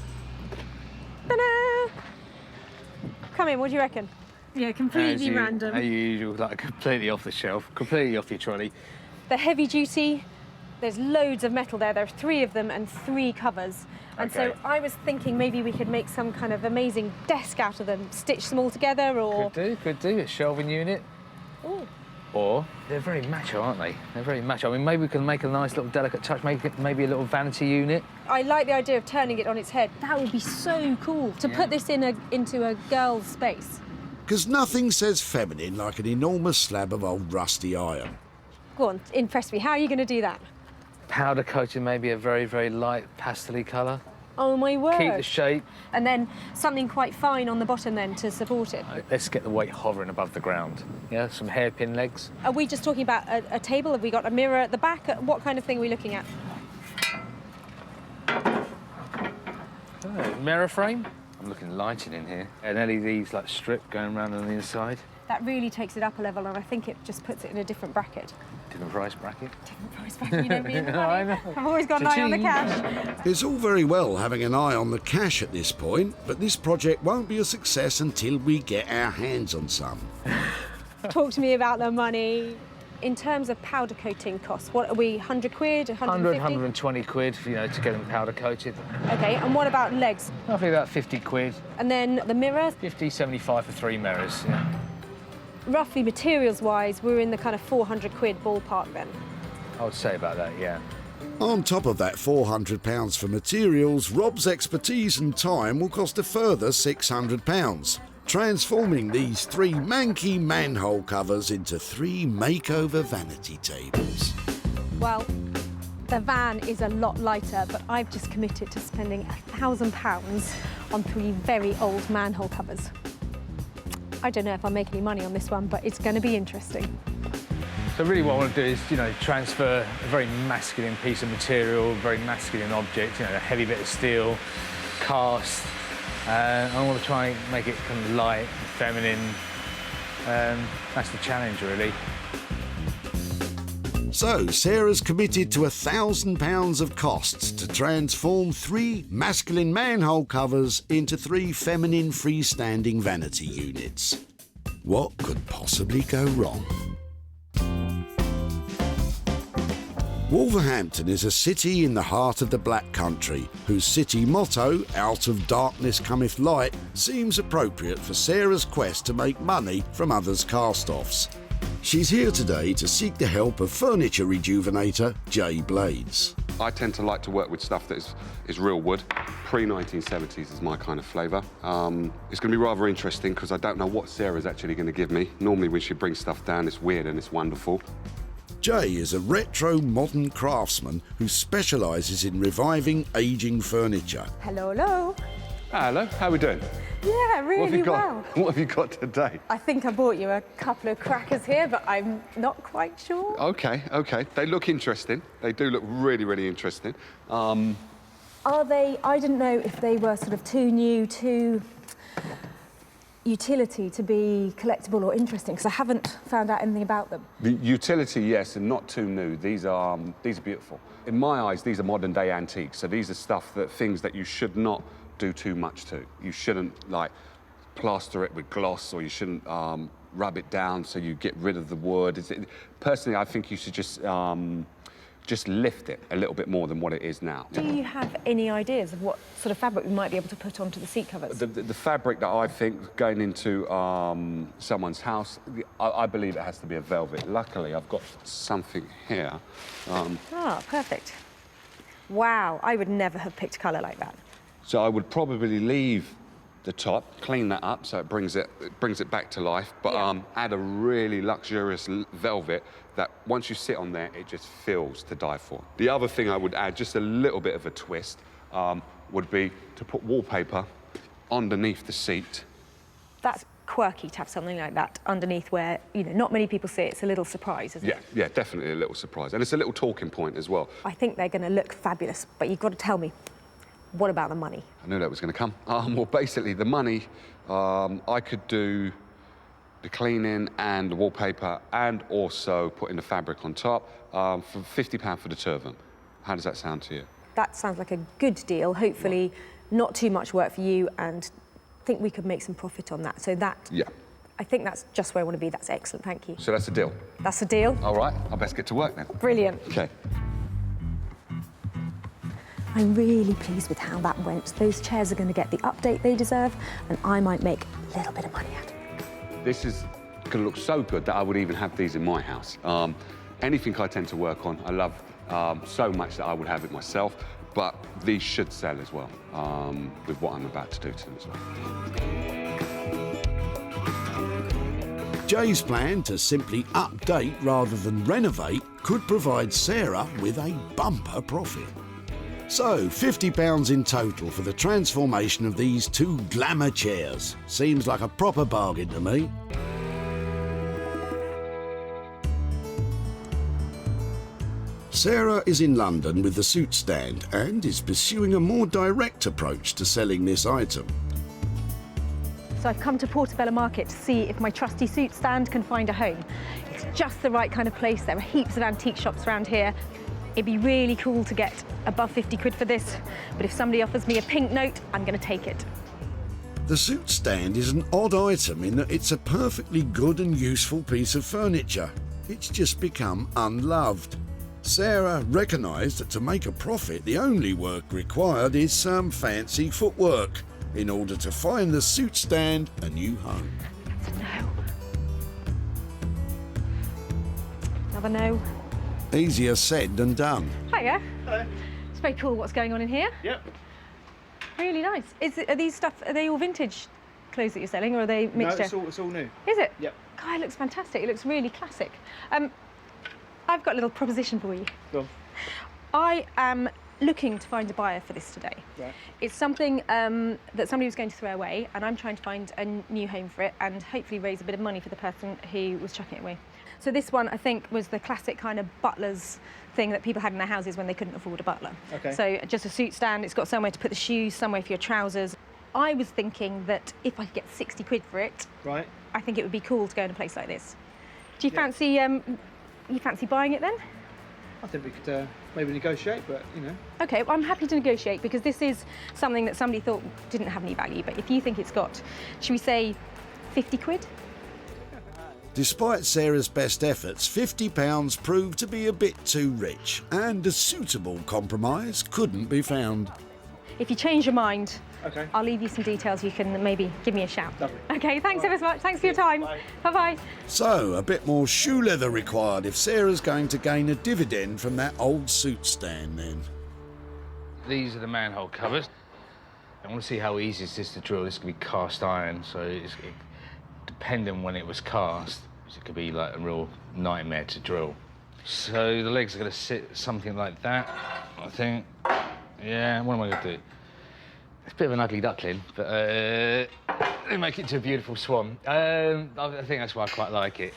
Ta-da! Come in, what do you reckon? Yeah, completely random. As usual, like completely off the shelf, completely off your trolley. They're heavy duty. There's loads of metal there. There are 3 of them and 3 covers. And Okay. so I was thinking maybe we could make some kind of amazing desk out of them, stitch them all together, or... Could do, a shelving unit. Ooh. Or, they're very macho, aren't they? They're very macho. I mean, maybe we can make a nice little delicate touch, maybe a little vanity unit. I like the idea of turning it on its head. That would be so cool, to put this into a girl's space. Because nothing says feminine like an enormous slab of old rusty iron. Go on, impress me. How are you going to do that? Powder coating, maybe a very, very light pastel-y colour. Oh, my word. Keep the shape. And then something quite fine on the bottom then to support it. Let's get the weight hovering above the ground. Yeah, some hairpin legs. Are we just talking about a table? Have we got a mirror at the back? What kind of thing are we looking at? Mirror frame. I'm looking lighting in here. An LED like strip going around on the inside. That really takes it up a level, and I think it just puts it in a different bracket. Different price bracket. Different price bracket, you know me and the I money. know. I've always got an eye on the cash. It's all very well having an eye on the cash at this point, but this project won't be a success until we get our hands on some. Talk to me about the money. In terms of powder coating costs, what are we, 100 quid, 150? 120 quid, you know, to get them powder coated. OK, and what about legs? Roughly about 50 quid. And then the mirror? 50, 75 for 3 mirrors, yeah. Roughly, materials-wise, we're in the kind of 400 quid ballpark then. I would say about that, yeah. On top of that £400 for materials, Rob's expertise and time will cost a further £600, transforming these 3 manky manhole covers into 3 makeover vanity tables. Well, the van is a lot lighter, but I've just committed to spending £1,000 on 3 very old manhole covers. I don't know if I'll make any money on this one, but it's going to be interesting. So really what I want to do is, you know, transfer a very masculine piece of material, a very masculine object, you know, a heavy bit of steel, cast. I want to try and make it kind of light, feminine. That's the challenge, really. So, Sarah's committed to £1,000 of costs to transform 3 masculine manhole covers into 3 feminine freestanding vanity units. What could possibly go wrong? Wolverhampton is a city in the heart of the Black Country, whose city motto, "Out of darkness cometh light," seems appropriate for Sarah's quest to make money from others' cast-offs. She's here today to seek the help of furniture rejuvenator Jay Blades. I tend to like to work with stuff that is real wood. Pre-1970s is my kind of flavour. It's going to be rather interesting because I don't know what Sarah's actually going to give me. Normally when she brings stuff down, it's weird and it's wonderful. Jay is a retro modern craftsman who specialises in reviving ageing furniture. Hello, hello. Hello, how are we doing? Yeah, really What have you got? well. What have you got today? I think I bought you a couple of crackers here, but I'm not quite sure. Okay. They look interesting. They do look really, really interesting. Are they, I didn't know if they were sort of too new, too utility to be collectible or interesting, because I haven't found out anything about them. The utility, yes, and not too new. These are beautiful. In my eyes, these are modern day antiques. So these are things that you should not do too much to. You shouldn't like plaster it with gloss, or you shouldn't rub it down so you get rid of the wood. Personally, I think you should just lift it a little bit more than what it is now. Do you have any ideas of what sort of fabric we might be able to put onto the seat covers? The fabric that I think going into someone's house, I believe it has to be a velvet. Luckily, I've got something here. Perfect. Wow, I would never have picked colour like that. So I would probably leave the top, clean that up so it brings it back to life, but add a really luxurious velvet that once you sit on there, it just feels to die for. The other thing I would add, just a little bit of a twist, would be to put wallpaper underneath the seat. That's quirky to have something like that underneath where, you know, not many people see it. It's a little surprise, isn't it? Yeah, definitely a little surprise. And it's a little talking point as well. I think they're going to look fabulous, but you've got to tell me, what about the money? I knew that was going to come. Well, basically, the money, I could do the cleaning and the wallpaper and also putting the fabric on top for £50 for the turban. How does that sound to you? That sounds like a good deal. Hopefully, not too much work for you, and I think we could make some profit on that. So that, I think that's just where I want to be. That's excellent, thank you. So that's a deal? That's a deal. All right, I'll best get to work then. Brilliant. OK. I'm really pleased with how that went. Those chairs are going to get the update they deserve, and I might make a little bit of money out of it. This is going to look so good that I would even have these in my house. Anything I tend to work on, I love so much that I would have it myself, but these should sell as well, with what I'm about to do to them as well. Jay's plan to simply update rather than renovate could provide Sarah with a bumper profit. So, £50 in total for the transformation of these two glamour chairs. Seems like a proper bargain to me. Sarah is in London with the suit stand and is pursuing a more direct approach to selling this item. So I've come to Portobello Market to see if my trusty suit stand can find a home. It's just the right kind of place. There are heaps of antique shops around here. It'd be really cool to get above 50 quid for this, but if somebody offers me a pink note, I'm going to take it. The suit stand is an odd item in that it's a perfectly good and useful piece of furniture. It's just become unloved. Sarah recognised that to make a profit, the only work required is some fancy footwork in order to find the suit stand a new home. No. Another no. Easier said than done. Hiya. Hello. It's very cool what's going on in here. Yep. Really nice. Are they all vintage clothes that you're selling, or are they mixture? No, it's all new. Is it? Yep. God, it looks fantastic. It looks really classic. I've got a little proposition for you. Go on. I am looking to find a buyer for this today. Right. It's something that somebody was going to throw away, and I'm trying to find a new home for it and hopefully raise a bit of money for the person who was chucking it away. So this one, I think, was the classic kind of butler's thing that people had in their houses when they couldn't afford a butler. Okay. So just a suit stand, it's got somewhere to put the shoes, somewhere for your trousers. I was thinking that if I could get 60 quid for it, right, I think it would be cool to go in a place like this. Do you fancy buying it then? I think we could maybe negotiate, but, you know. OK, well, I'm happy to negotiate because this is something that somebody thought didn't have any value, but if you think it's got, should we say 50 quid? Despite Sarah's best efforts, £50 proved to be a bit too rich, and a suitable compromise couldn't be found. If you change your mind, okay, I'll leave you some details. You can maybe give me a shout. Lovely. OK, thanks ever so much. Thanks for your time. Bye-bye. So, a bit more shoe leather required if Sarah's going to gain a dividend from that old suit stand then. These are the manhole covers. I want to see how easy it is to drill. This could be cast iron, so depending when it was cast, it could be like a real nightmare to drill. So the legs are going to sit something like that, I think. Yeah, what am I going to do? It's a bit of an ugly duckling, but they make it into a beautiful swan. I think that's why I quite like it.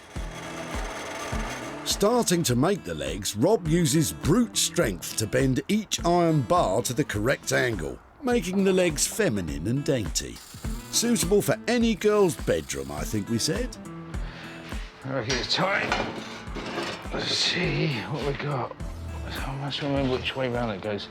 Starting to make the legs, Rob uses brute strength to bend each iron bar to the correct angle, making the legs feminine and dainty. Suitable for any girl's bedroom, I think we said. I reckon it's time. Let's see what we got. I must remember which way round it goes.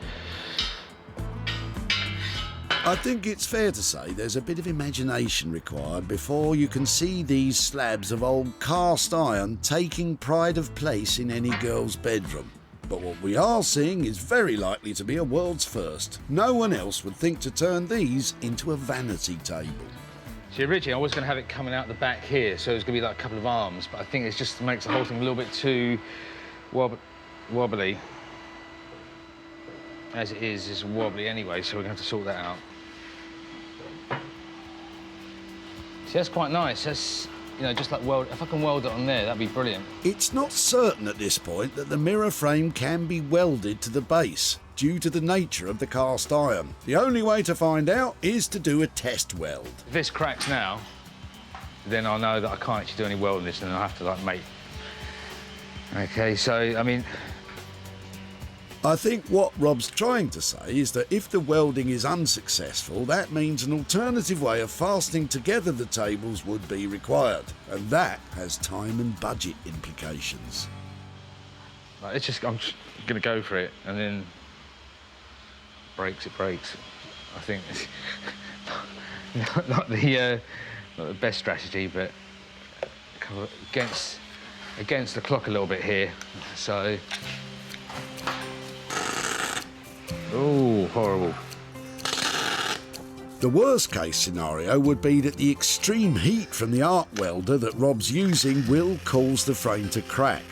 I think it's fair to say there's a bit of imagination required before you can see these slabs of old cast iron taking pride of place in any girl's bedroom. But what we are seeing is very likely to be a world's first. No one else would think to turn these into a vanity table. See, originally I was going to have it coming out the back here, so it's going to be like a couple of arms, but I think it just makes the whole thing a little bit too wobbly. As it is, it's wobbly anyway, so we're going to have to sort that out. See, that's quite nice. That's, you know, just like if I can weld it on there, that'd be brilliant. It's not certain at this point that the mirror frame can be welded to the base due to the nature of the cast iron. The only way to find out is to do a test weld. If this cracks now, then I'll know that I can't actually do any welding this, and I'll have to, like, make... OK, so, I mean... I think what Rob's trying to say is that if the welding is unsuccessful, that means an alternative way of fastening together the tables would be required, and that has time and budget implications. Like, I'm just going to go for it, and then breaks. I think it's not the best strategy, but kind of against the clock a little bit here. So. Oh, horrible. The worst case scenario would be that the extreme heat from the arc welder that Rob's using will cause the frame to crack.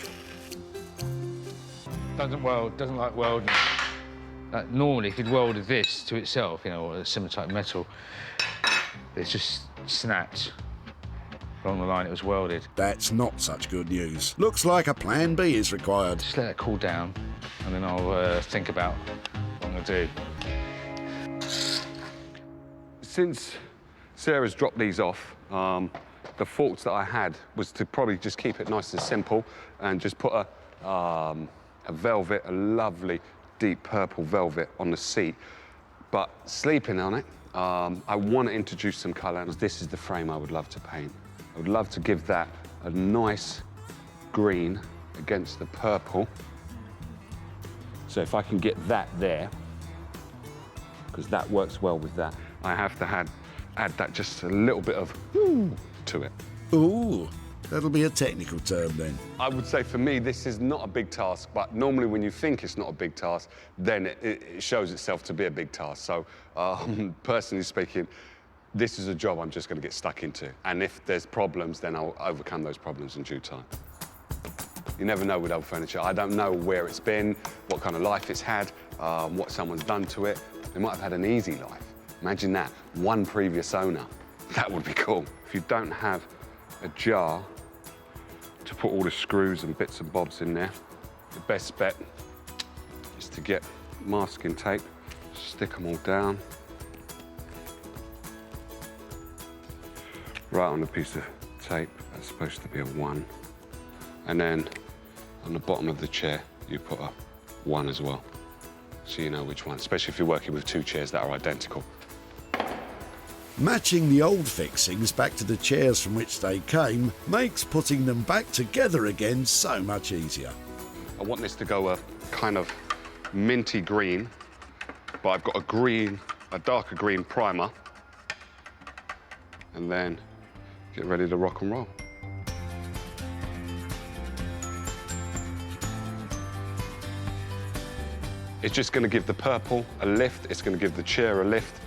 Doesn't like welding. Normally, if you'd welded this to itself, you know, or a similar type of metal, it's just snapped along the line it was welded. That's not such good news. Looks like a plan B is required. Just let it cool down, and then I'll think about what I'm going to do. Since Sarah's dropped these off, the thoughts that I had was to probably just keep it nice and simple and just put a velvet, a lovely deep purple velvet on the seat. But sleeping on it, I want to introduce some colour, and this is the frame I would love to paint. I would love to give that a nice green against the purple. So if I can get that there, because that works well with that, I have to add that just a little bit of ooh to it. Ooh, that'll be a technical term then. I would say for me, this is not a big task, but normally when you think it's not a big task, then it shows itself to be a big task. So personally speaking, this is a job I'm just going to get stuck into. And if there's problems, then I'll overcome those problems in due time. You never know with old furniture. I don't know where it's been, what kind of life it's had, what someone's done to it. They might have had an easy life. Imagine that, one previous owner. That would be cool. If you don't have a jar to put all the screws and bits and bobs in there, the best bet is to get masking tape, stick them all down. Right on a piece of tape, that's supposed to be a 1. And then on the bottom of the chair, you put a 1 as well. So you know which one, especially if you're working with 2 chairs that are identical. Matching the old fixings back to the chairs from which they came makes putting them back together again so much easier. I want this to go a kind of minty green, but I've got a darker green primer. And then get ready to rock and roll. It's just going to give the purple a lift, it's going to give the chair a lift,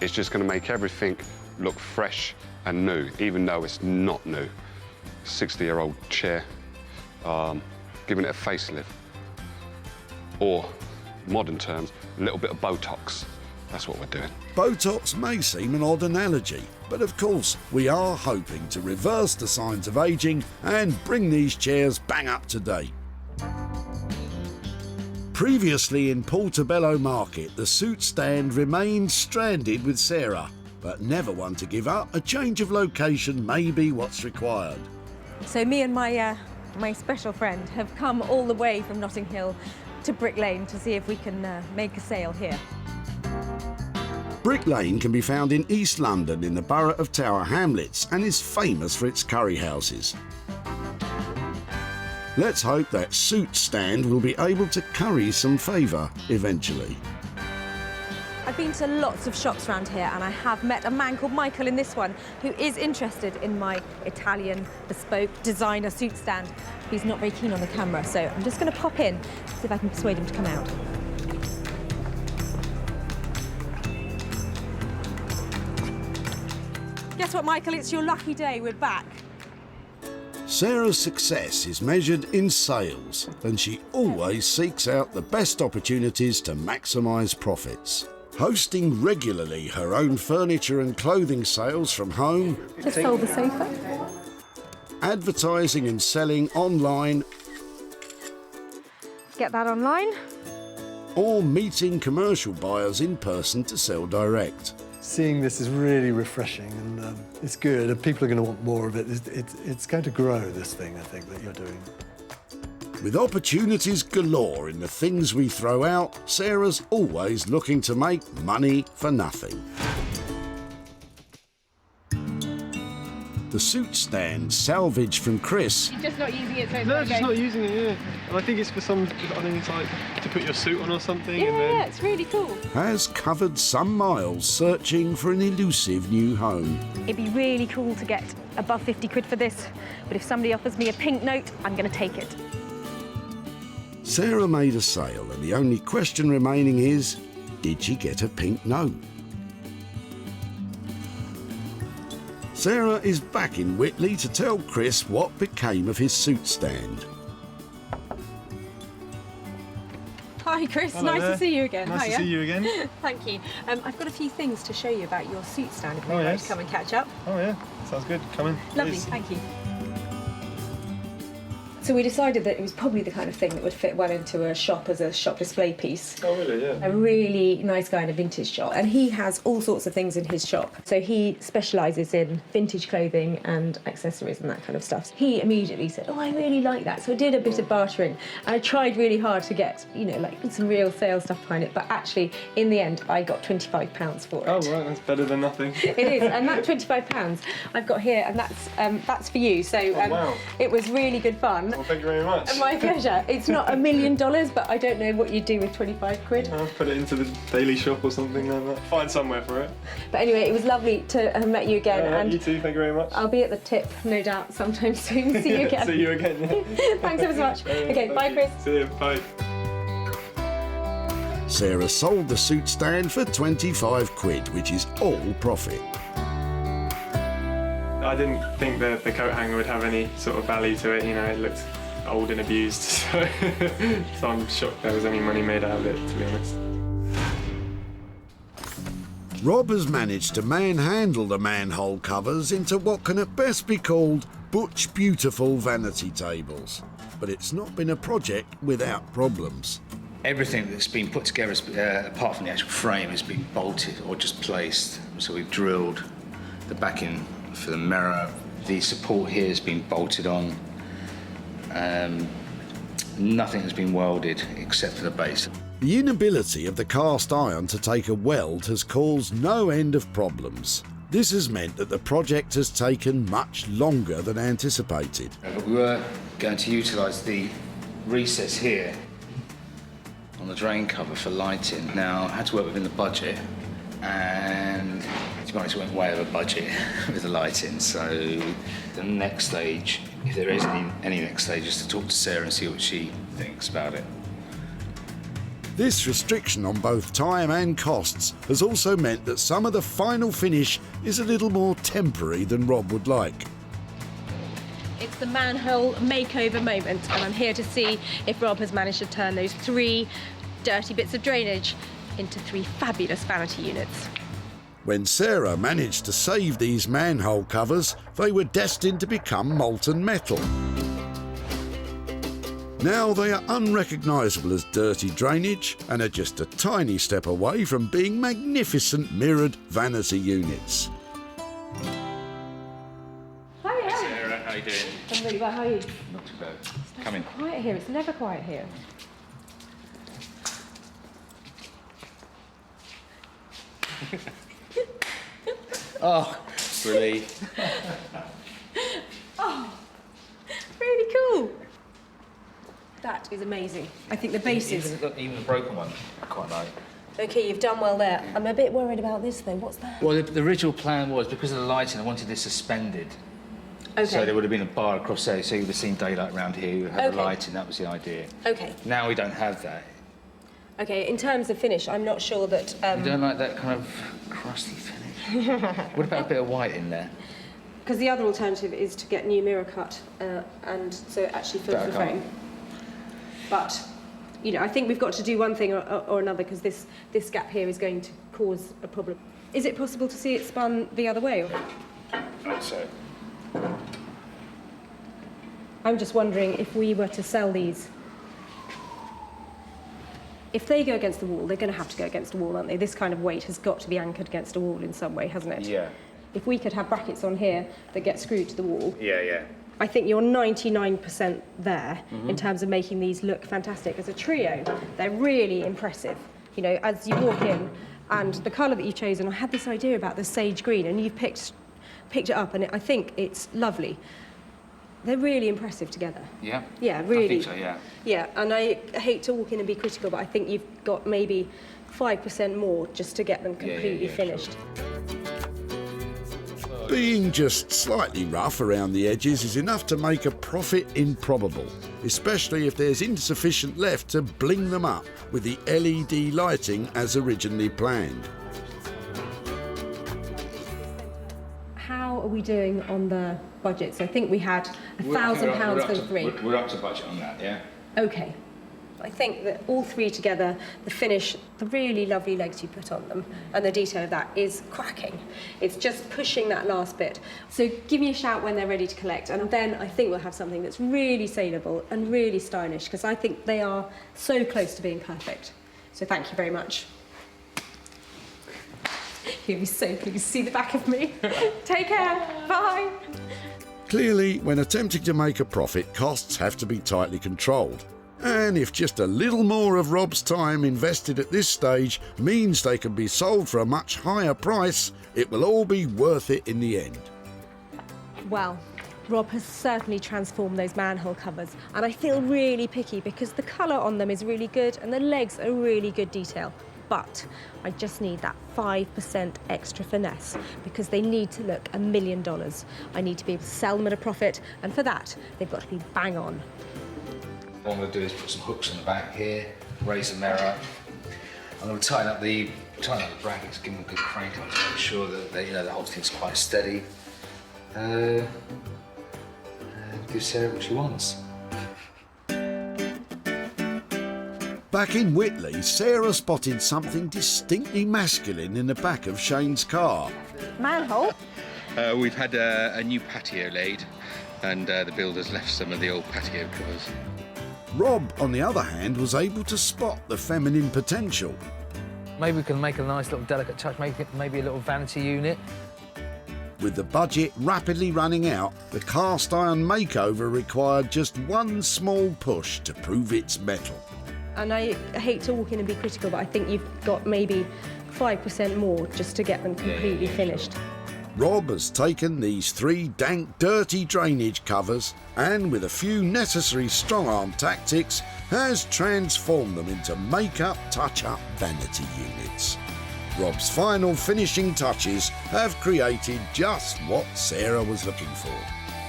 it's just going to make everything look fresh and new, even though it's not new. 60-year-old chair, giving it a facelift. Or, modern terms, a little bit of Botox. That's what we're doing. Botox may seem an odd analogy, but of course we are hoping to reverse the signs of ageing and bring these chairs bang up to date. Previously in Portobello Market, the suit stand remained stranded with Sarah, but never one to give up. A change of location may be what's required. So me and my special friend have come all the way from Notting Hill to Brick Lane to see if we can make a sale here. Brick Lane can be found in East London in the borough of Tower Hamlets and is famous for its curry houses. Let's hope that suit stand will be able to curry some favour eventually. I've been to lots of shops around here and I have met a man called Michael in this one who is interested in my Italian bespoke designer suit stand. He's not very keen on the camera, so I'm just going to pop in, see if I can persuade him to come out. Guess what, Michael? It's your lucky day. We're back. Sarah's success is measured in sales, and she always seeks out the best opportunities to maximise profits. Hosting regularly her own furniture and clothing sales from home, Just sold the sofa. advertising and selling online, Get that online. or meeting commercial buyers in person to sell direct. Seeing this is really refreshing, and it's good, and people are going to want more of it. It's going to grow, this thing, I think, that you're doing. With opportunities galore in the things we throw out, Sarah's always looking to make money for nothing. The suit stand, Salvage from Chris, You're just not using it, so it's No, just not using it, yeah. And I think it's for some, I think it's like to put your suit on or something. Yeah, and then... yeah, it's really cool. has covered some miles searching for an elusive new home. It'd be really cool to get above 50 quid for this, but if somebody offers me a pink note, I'm going to take it. Sarah made a sale, and the only question remaining is, did she get a pink note? Sarah is back in Whitley to tell Chris what became of his suit stand. Hi, Chris. Hello nice there. to see you again. Nice to Hiya. see you again. Thank you. I've got a few things to show you about your suit stand if you'd Oh, like yes. to come and catch up. Oh yeah, sounds good. Come in. Lovely, please. thank you. So we decided that it was probably the kind of thing that would fit well into a shop as a shop display piece. Oh really? Yeah. A really nice guy in a vintage shop, and he has all sorts of things in his shop. So he specialises in vintage clothing and accessories and that kind of stuff. He immediately said, "Oh, I really like that." So I did a bit of bartering, and I tried really hard to get, you know, like some real sales stuff behind it. But actually, in the end, I got £25 for it. Oh right, that's better than nothing. It is, and that £25 I've got here, and that's for you. So wow. It was really good fun. Well, thank you very much. My pleasure. It's not $1 million, but I don't know what you'd do with 25 quid. I'll put it into the daily shop or something like that. Find somewhere for it. But anyway, it was lovely to have met you again. Yeah, and you too, thank you very much. I'll be at the tip, no doubt, sometime soon. See you again. See you again. Yeah. Thanks ever so much. Okay, bye, Chris. See you. Bye. Sarah sold the suit stand for 25 quid, which is all profit. I didn't think the coat hanger would have any sort of value to it. You know, it looked old and abused, so, so I'm shocked there was any money made out of it, to be honest. Rob has managed to manhandle the manhole covers into what can at best be called butch beautiful vanity tables. But it's not been a project without problems. Everything that's been put together, apart from the actual frame, has been bolted or just placed. So we've drilled the backing for the mirror. The support here has been bolted on. Nothing has been welded except for the base. The inability of the cast iron to take a weld has caused no end of problems. This has meant that the project has taken much longer than anticipated. But we were going to utilise the recess here on the drain cover for lighting. Now, I had to work within the budget, and to be honest, it went way over budget with the lighting. So the next stage, if there is any next stage, is to talk to Sarah and see what she thinks about it. This restriction on both time and costs has also meant that some of the final finish is a little more temporary than Rob would like. It's the manhole makeover moment, and I'm here to see if Rob has managed to turn those 3 dirty bits of drainage into 3 fabulous vanity units. When Sarah managed to save these manhole covers, they were destined to become molten metal. Now they are unrecognisable as dirty drainage and are just a tiny step away from being magnificent mirrored vanity units. Hiya. Sarah, how you doing? I'm really well, how are you? Not too bad. Come in. It's quiet here, it's never quiet here. Oh, relief. Oh, really cool. That is amazing. I think the bases. Even the broken one, I quite like. Okay, you've done well there. I'm a bit worried about this though. What's that? Well, the original plan was, because of the lighting, I wanted this suspended. Okay. So there would have been a bar across there, so you would have seen daylight around here, you had the Okay. lighting, that was the idea. Okay. Now we don't have that. Okay, in terms of finish, I'm not sure that... You don't like that kind of crusty finish? What about a bit of white in there? Because the other alternative is to get new mirror cut, and so it actually fills the frame. But, you know, I think we've got to do one thing or another, because this gap here is going to cause a problem. Is it possible to see it spun the other way? Or? I'd say. I'm just wondering if we were to sell these, if they go against the wall, they're going to have to go against the wall, aren't they? This kind of weight has got to be anchored against a wall in some way, hasn't it? Yeah. If we could have brackets on here that get screwed to the wall, Yeah. I think you're 99% there in terms of making these look fantastic. As a trio, they're really impressive. You know, as you walk in, and the colour that you've chosen, I had this idea about the sage green, and you've picked it up, and I think it's lovely. They're really impressive together. Yeah? Yeah, really. I think so, yeah. Yeah, and I hate to walk in and be critical, but I think you've got maybe 5% more just to get them completely finished. Being just slightly rough around the edges is enough to make a profit improbable, especially if there's insufficient left to bling them up with the LED lighting as originally planned. How are we doing on the budget? So I think we had £1,000 for the three. We're up to budget on that, yeah? Okay. I think that all three together, the finish, the really lovely legs you put on them, and the detail of that is cracking. It's just pushing that last bit. So give me a shout when they're ready to collect, and then I think we'll have something that's really saleable and really stylish, because I think they are so close to being perfect. So thank you very much. You'll be so pleased to see the back of me. Take care. Bye. Clearly, when attempting to make a profit, costs have to be tightly controlled. And if just a little more of Rob's time invested at this stage means they can be sold for a much higher price, it will all be worth it in the end. Well, Rob has certainly transformed those manhole covers, and I feel really picky because the colour on them is really good and the legs are really good detail. But I just need that 5% extra finesse because they need to look $1 million. I need to be able to sell them at a profit, and for that, they've got to be bang on. What I'm going to do is put some hooks on the back here, raise the mirror. I'm going to tighten up the brackets, give them a good crank up to make sure that the whole thing's quite steady. Give Sarah what she wants. Back in Whitley, Sarah spotted something distinctly masculine in the back of Shane's car. Manhole? We've had a new patio laid, and the builders left some of the old patio covers. Rob, on the other hand, was able to spot the feminine potential. Maybe we can make a nice little delicate touch, maybe a little vanity unit. With the budget rapidly running out, the cast iron makeover required just one small push to prove its mettle. And I hate to walk in and be critical, but I think you've got maybe 5% more just to get them completely finished. Rob has taken these 3 dank, dirty drainage covers and, with a few necessary strong-arm tactics, has transformed them into make-up, touch-up vanity units. Rob's final finishing touches have created just what Sarah was looking for.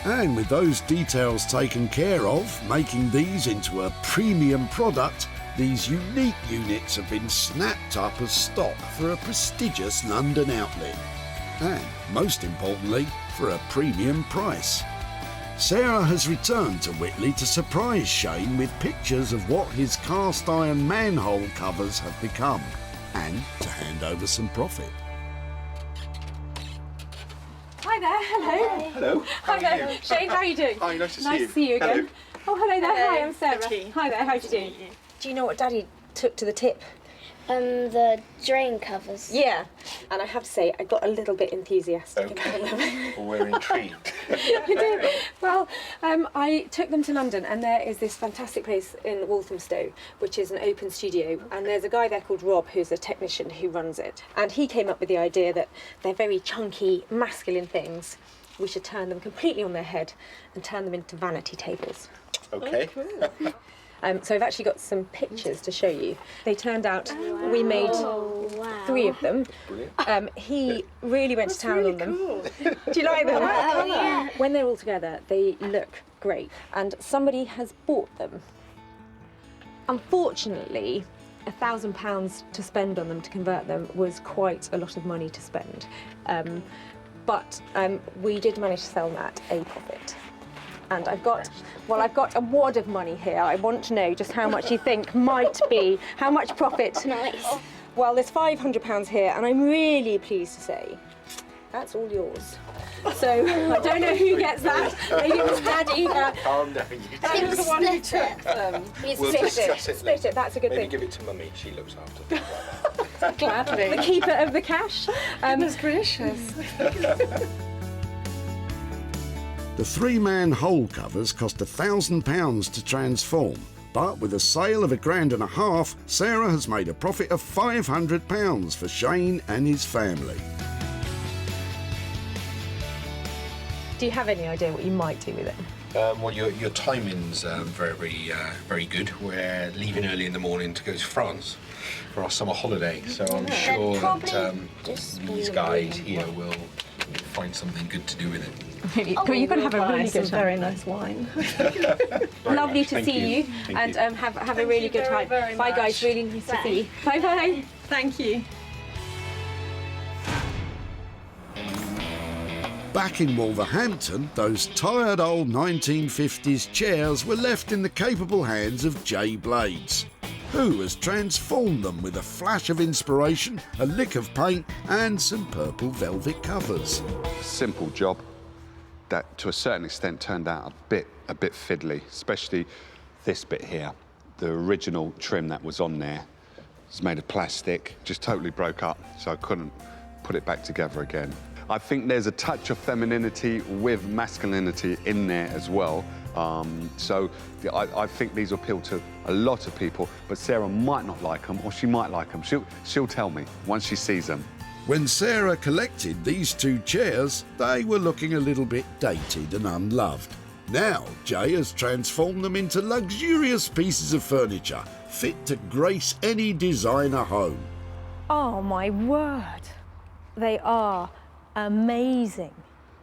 And with those details taken care of, making these into a premium product, these unique units have been snapped up as stock for a prestigious London outlet. And, most importantly, for a premium price. Sarah has returned to Whitley to surprise Shane with pictures of what his cast iron manhole covers have become, and to hand over some profit. Hi there, hello. Hello. Hi there. Shane, how are you doing? Hi, nice to see Nice you. to see you again. Hello. Oh, hello there. Hello. Hi, I'm Sarah. Betty. Hi there, how are you doing? Do you know what Daddy took to the tip? The drain covers. Yeah, and I have to say, I got a little bit enthusiastic about them. Well, we're intrigued. I did. Well, I took them to London, and there is this fantastic place in Walthamstow, which is an open studio, and there's a guy there called Rob, who's a technician who runs it. And he came up with the idea that they're very chunky, masculine things. We should turn them completely on their head and turn them into vanity tables. Okay. So I've actually got some pictures to show you. They turned out, we made 3 of them. He really went to town on them. Do you like them? Yeah. When they're all together, they look great, and somebody has bought them. Unfortunately, £1,000 to spend on them to convert them was quite a lot of money to spend. But we did manage to sell them at a profit. And I've got a wad of money here. I want to know just how much you think might be, how much profit. Nice. Well, there's £500 here, and I'm really pleased to say that's all yours. So I don't know who gets that. Maybe it was Daddy. Calm down. That was the one who took them. We'll discuss it. Split it. That's a good Maybe thing. give it to Mummy. She looks after it. Gladly. The keeper of the cash. Goodness gracious. The 3 manhole covers cost £1,000 to transform, but with a sale of £1,500, Sarah has made a profit of £500 for Shane and his family. Do you have any idea what you might do with it? Well, your timing's very good. We're leaving early in the morning to go to France for our summer holiday, so I'm sure that these guys here will find something good to do with it. You're going to have a really good time. Very nice wine. Lovely to Thank see you, and have a really good time. Bye, guys. Really nice to see you. Bye bye. Thank you. Back in Wolverhampton, those tired old 1950s chairs were left in the capable hands of Jay Blades, who has transformed them with a flash of inspiration, a lick of paint and some purple velvet covers. Simple job that to a certain extent turned out a bit fiddly, especially this bit here. The original trim that was on there was made of plastic, just totally broke up, so I couldn't put it back together again. I think there's a touch of femininity with masculinity in there as well. So I think these appeal to a lot of people, but Sarah might not like them, or she might like them. She'll tell me once she sees them. When Sarah collected these 2 chairs, they were looking a little bit dated and unloved. Now, Jay has transformed them into luxurious pieces of furniture, fit to grace any designer home. Oh my word. They are amazing.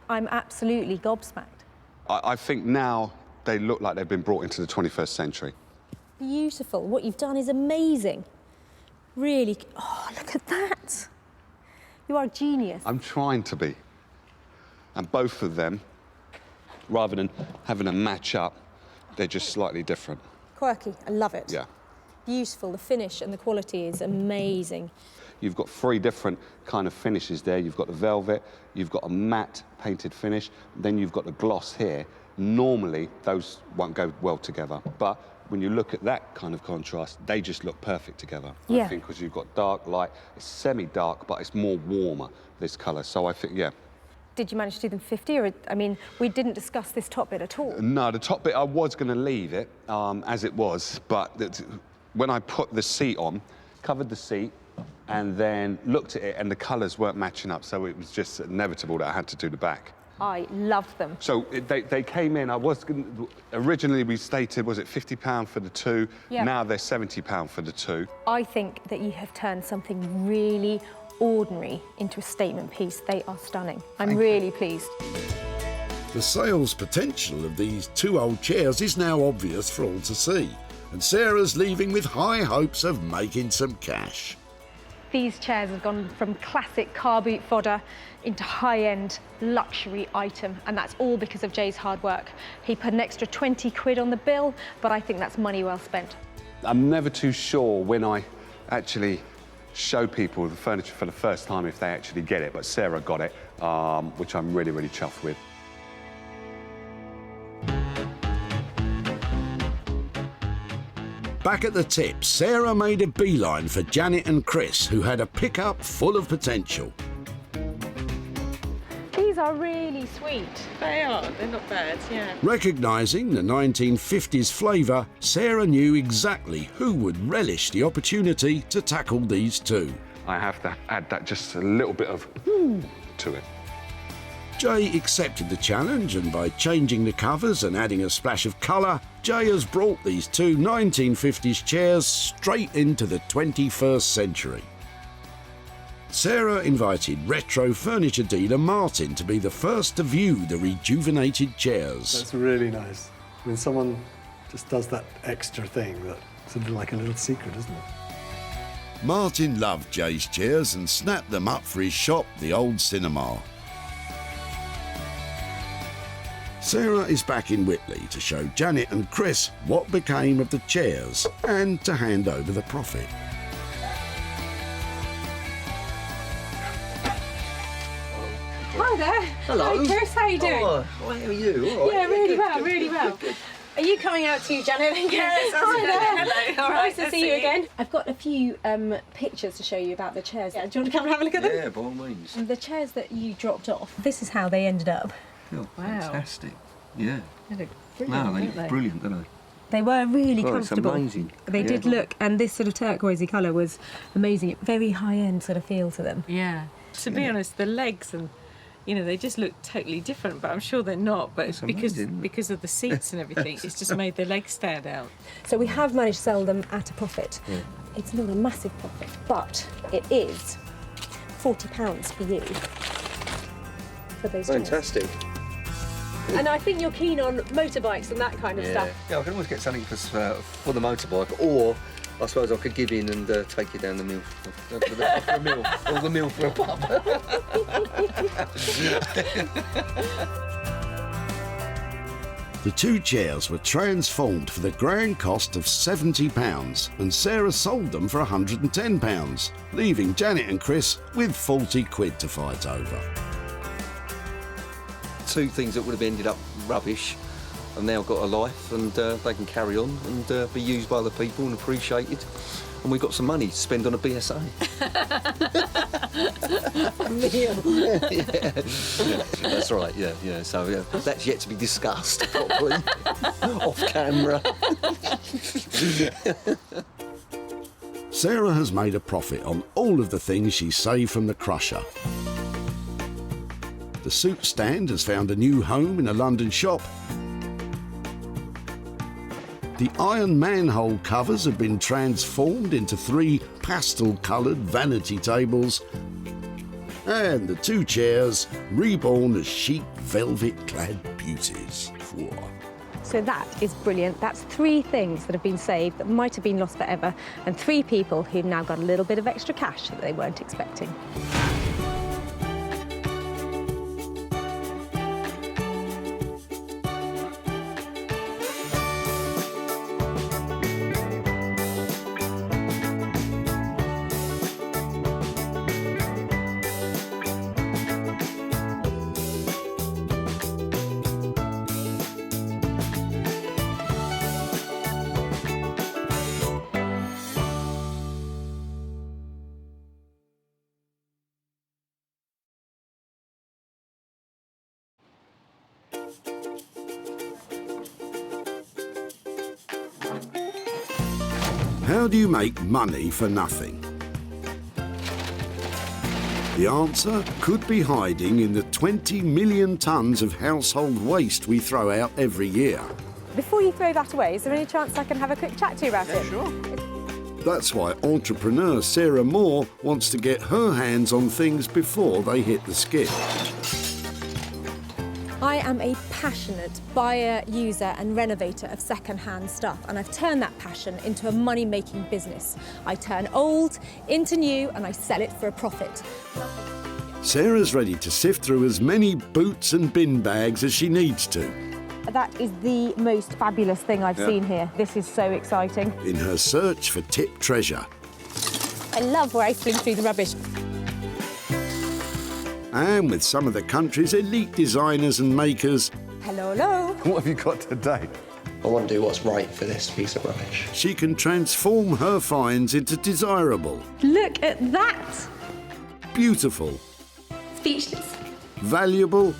I'm absolutely gobsmacked. I think now they look like they've been brought into the 21st century. Beautiful. What you've done is amazing. Really. Oh, look at that. You are a genius. I'm trying to be. And both of them, rather than having a match up, they're just slightly different. Quirky. I love it. Yeah. Beautiful. The finish and the quality is amazing. You've got 3 different kind of finishes there. You've got the velvet, you've got a matte painted finish, then you've got the gloss here. Normally, those won't go well together, but when you look at that kind of contrast, they just look perfect together. Yeah. I think because you've got dark, light, it's semi-dark, but it's more warmer, this colour. So I think, yeah. Did you manage to do them 50, or, I mean, we didn't discuss this top bit at all. No, the top bit, I was going to leave it as it was, but when I put the seat on, covered the seat, and then looked at it, and the colours weren't matching up, so it was just inevitable that I had to do the back. I love them. So they came in, originally we stated, was it £50 for the 2? Yeah. Now they're £70 for the 2. I think that you have turned something really ordinary into a statement piece. They are stunning. I'm really pleased. The sales potential of these 2 old chairs is now obvious for all to see, and Sarah's leaving with high hopes of making some cash. These chairs have gone from classic car boot fodder into high-end luxury item, and that's all because of Jay's hard work. He put an extra 20 quid on the bill, but I think that's money well spent. I'm never too sure when I actually show people the furniture for the first time if they actually get it, but Sarah got it, which I'm really, really chuffed with. Back at the tip, Sarah made a beeline for Janet and Chris, who had a pickup full of potential. These are really sweet. They are. They're not bad, yeah. Recognising the 1950s flavour, Sarah knew exactly who would relish the opportunity to tackle these 2. I have to add that just a little bit of ooh to it. Jay accepted the challenge, and by changing the covers and adding a splash of colour, Jay has brought these two 1950s chairs straight into the 21st century. Sarah invited retro furniture dealer Martin to be the first to view the rejuvenated chairs. That's really nice. When someone just does that extra thing, that's sort of like a little secret, isn't it? Martin loved Jay's chairs and snapped them up for his shop, the Old Cinema. Sarah is back in Whitley to show Janet and Chris what became of the chairs and to hand over the profit. Hi there. Hello. Hi Chris, how are you doing? Oh, how are you? All right. Yeah, really Good, well, good, really good, well. good. Are you coming out too, Janet? Yes, Hi there. hello. All right, Nice to see you again. I've got a few pictures to show you about the chairs. Yeah, do you want to come and have a look at them? Yeah, by all means. The chairs that you dropped off, this is how they ended up. Oh, Wow. fantastic. Yeah. They look No, brilliant, they don't look brilliant, don't they? They were really Oh, it's comfortable. amazing. They Yeah. did look, and this sort of turquoisey colour was amazing. Very high-end sort of feel to them. Yeah. To be honest, the legs and they just look totally different, but I'm sure they're not. But it's because of the seats and everything, it's just made the legs stand out. So we have managed to sell them at a profit. Yeah. It's not a massive profit, but it is £40 for you for those chairs. Fantastic. And I think you're keen on motorbikes and that kind of stuff. Yeah, I can always get something for the motorbike, or I suppose I could give in and take you down the mill for a mill, or the mill for a pub. The two chairs were transformed for the grand cost of £70, and Sarah sold them for £110, leaving Janet and Chris with 40 quid to fight over. Two things that would have ended up rubbish have now got a life, and they can carry on and be used by other people and appreciated. And we've got some money to spend on a BSA. Yeah, that's right. Yeah. So that's yet to be discussed properly off camera. Sarah has made a profit on all of the things she saved from the crusher. The soup stand has found a new home in a London shop. The iron manhole covers have been transformed into 3 pastel-coloured vanity tables, and the 2 chairs reborn as chic velvet-clad beauties. Whoa. So that is brilliant. That's 3 things that have been saved that might have been lost forever, and 3 people who've now got a little bit of extra cash that they weren't expecting. How do you make money for nothing? The answer could be hiding in the 20 million tonnes of household waste we throw out every year. Before you throw that away, is there any chance I can have a quick chat to you about it? Sure. That's why entrepreneur Sarah Moore wants to get her hands on things before they hit the skip. I am a passionate buyer, user and renovator of second-hand stuff, and I've turned that passion into a money-making business. I turn old into new and I sell it for a profit. Sarah's ready to sift through as many boots and bin bags as she needs to. That is the most fabulous thing I've seen here. This is so exciting. In her search for tip treasure. I love rifling through the rubbish. And with some of the country's elite designers and makers. Hello, hello. What have you got today? I want to do what's right for this piece of rubbish. She can transform her finds into desirable, Look at that. beautiful, Speechless. valuable,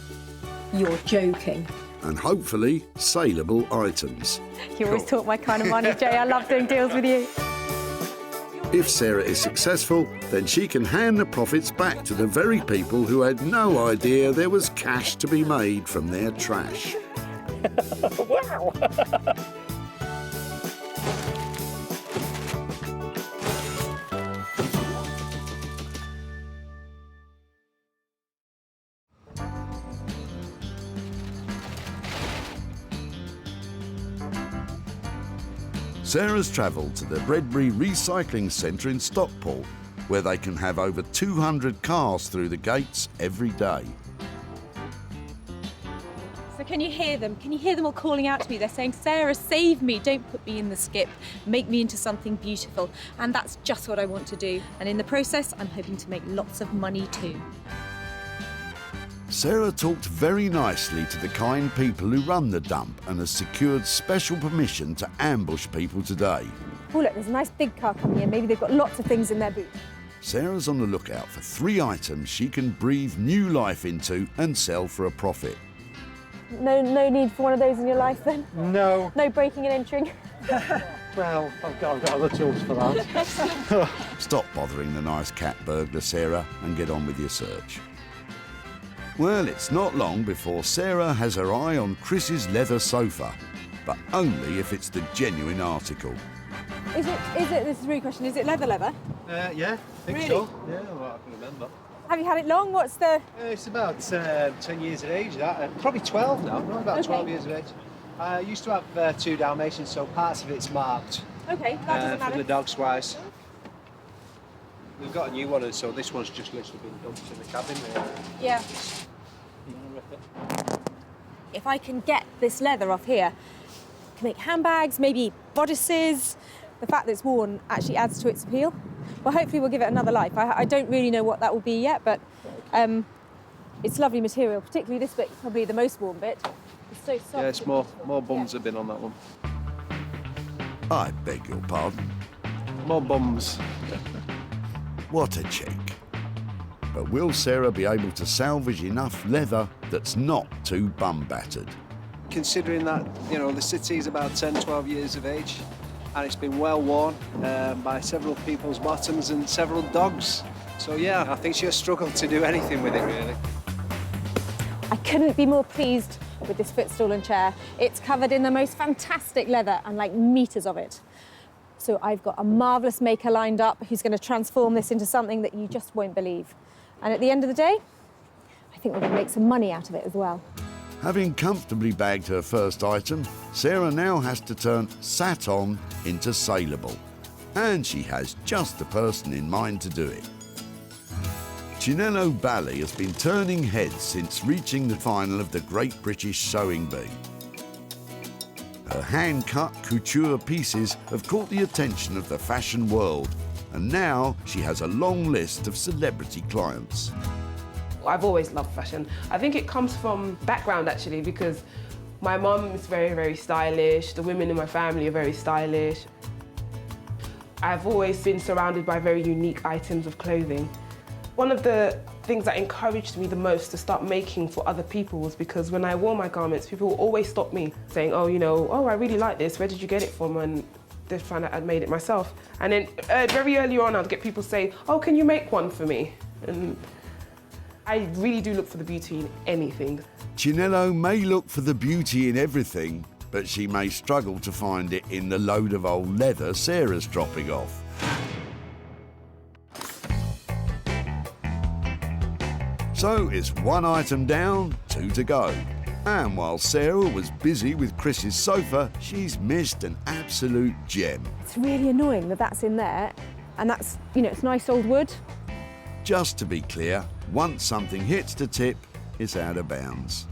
You're joking. and hopefully saleable items. You always talk my kind of money, Jay. I love doing deals with you. If Sarah is successful, then she can hand the profits back to the very people who had no idea there was cash to be made from their trash. Wow! Sarah's travelled to the Bredbury Recycling Centre in Stockport, where they can have over 200 cars through the gates every day. So can you hear them? Can you hear them all calling out to me? They're saying, Sarah, save me, don't put me in the skip, make me into something beautiful. And that's just what I want to do. And in the process, I'm hoping to make lots of money too. Sarah talked very nicely to the kind people who run the dump and has secured special permission to ambush people today. Oh look, there's a nice big car coming in. Maybe they've got lots of things in their boot. Sarah's on the lookout for 3 items she can breathe new life into and sell for a profit. No need for one of those in your life then? No. No breaking and entering? Well, I've got other tools for that. Stop bothering the nice cat burglar, Sarah, and get on with your search. Well, it's not long before Sarah has her eye on Chris's leather sofa, but only if it's the genuine article. Is it, this is a really question, is it leather? Yeah, I think Really? so. Yeah, well, I can remember. Have you had it long? What's the... It's about 10 years of age, that. Probably 12 now, not about 12 years of age. I used to have 2 Dalmatians, so parts of it's marked. Okay, that doesn't matter. For the dogs wise. We've got a new one, and so this one's just literally been dumped in the cabin. Yeah. If I can get this leather off here, I can make handbags, maybe bodices. The fact that it's worn actually adds to its appeal. Well, hopefully we'll give it another life. I don't really know what that will be yet, but it's lovely material, particularly this bit, probably the most worn bit. It's so soft. Yeah, it's more bums have been on that one. I beg your pardon? More bums. What a cheek. But will Sarah be able to salvage enough leather that's not too bum-battered? Considering that, you know, the city's about 10, 12 years of age, and it's been well worn by several people's bottoms and several dogs. So yeah, I think she'll struggle to do anything with it, really. I couldn't be more pleased with this footstool and chair. It's covered in the most fantastic leather and like meters of it. So I've got a marvellous maker lined up who's going to transform this into something that you just won't believe. And at the end of the day, I think we're going to make some money out of it as well. Having comfortably bagged her first item, Sarah now has to turn sat on into saleable. And she has just the person in mind to do it. Chinello Bally has been turning heads since reaching the final of the Great British Sewing Bee. Her hand-cut couture pieces have caught the attention of the fashion world, and now she has a long list of celebrity clients. I've always loved fashion. I think it comes from background actually, because my mum is very, very stylish. The women in my family are very stylish. I've always been surrounded by very unique items of clothing. One of the things that encouraged me the most to start making for other people was because when I wore my garments, people would always stop me saying, oh, you know, oh, I really like this. Where did you get it from? And they'd find out I'd made it myself. And then very early on, I'd get people say, oh, can you make one for me? And I really do look for the beauty in anything. Chinello may look for the beauty in everything, but she may struggle to find it in the load of old leather Sarah's dropping off. So it's 1 item down, 2 to go. And while Sarah was busy with Chris's sofa, she's missed an absolute gem. It's really annoying that that's in there, and that's, you know, it's nice old wood. Just to be clear, once something hits the tip, it's out of bounds.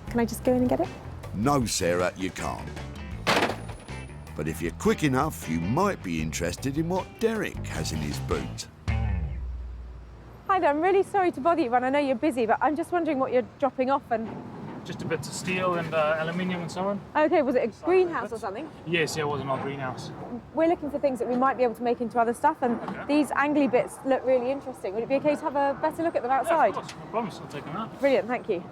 Can I just go in and get it? No, Sarah, you can't. But if you're quick enough, you might be interested in what Derek has in his boot. Hi there, I'm really sorry to bother you, and I know you're busy, but I'm just wondering what you're dropping off and... Just a bit of steel and aluminium and so on. Okay, was it a greenhouse or something? Yes, yeah, it was an old greenhouse. We're looking for things that we might be able to make into other stuff, and these angly bits look really interesting. Would it be okay to have a better look at them outside? Yeah, of course, no problems, I'll take them out. Brilliant, thank you.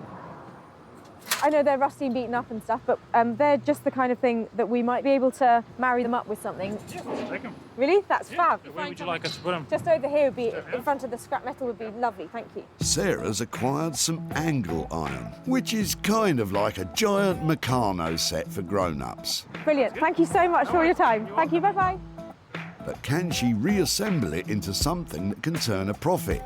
I know they're rusty and beaten up and stuff, but they're just the kind of thing that we might be able to marry them up with something. Take them. Really? That's fab. Where would you like us to put them? Just over here would be, in front of the scrap metal would be lovely, thank you. Sarah's acquired some angle iron, which is kind of like a giant Meccano set for grown-ups. Brilliant. Thank you so much for your time. Thank you. Bye-bye. But can she reassemble it into something that can turn a profit?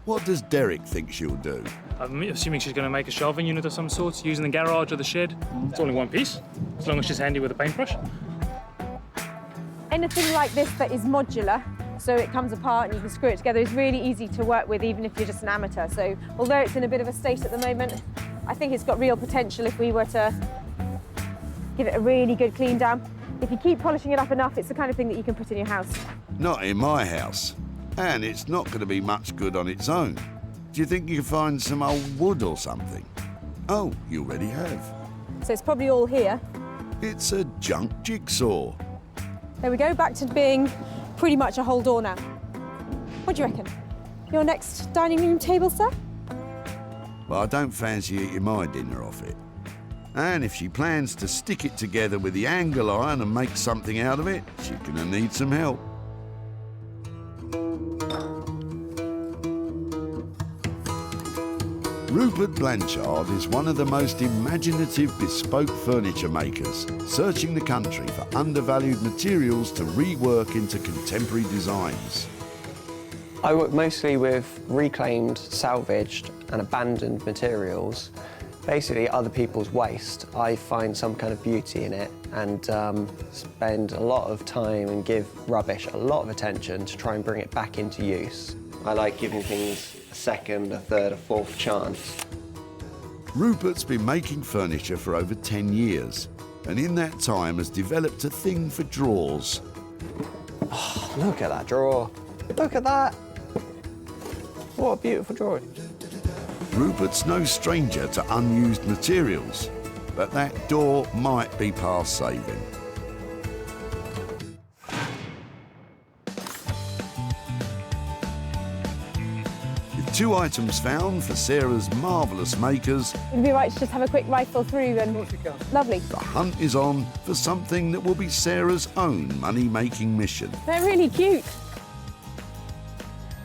What does Derek think she'll do? I'm assuming she's going to make a shelving unit of some sort, using the garage or the shed. It's all in one piece, as long as she's handy with a paintbrush. Anything like this that is modular, so it comes apart and you can screw it together, is really easy to work with, even if you're just an amateur. So although it's in a bit of a state at the moment, I think it's got real potential if we were to give it a really good clean down. If you keep polishing it up enough, it's the kind of thing that you can put in your house. Not in my house. And it's not going to be much good on its own. Do you think you can find some old wood or something? Oh, you already have. So it's probably all here. It's a junk jigsaw. There we go, back to being pretty much a whole door now. What do you reckon? Your next dining room table, sir? Well, I don't fancy eating my dinner off it. And if she plans to stick it together with the angle iron and make something out of it, she's going to need some help. Rupert Blanchard is one of the most imaginative bespoke furniture makers, searching the country for undervalued materials to rework into contemporary designs. I work mostly with reclaimed, salvaged and abandoned materials. Basically other people's waste. I find some kind of beauty in it and spend a lot of time and give rubbish a lot of attention to try and bring it back into use. I like giving things a second, a third, a fourth chance. Rupert's been making furniture for over 10 years, and in that time has developed a thing for drawers. Oh, look at that drawer. Look at that. What a beautiful drawer. Rupert's no stranger to unused materials, but that door might be past saving. With 2 items found for Sarah's marvellous makers, It'd be right to just have a quick rifle through and... Lovely. the hunt is on for something that will be Sarah's own money-making mission. They're really cute.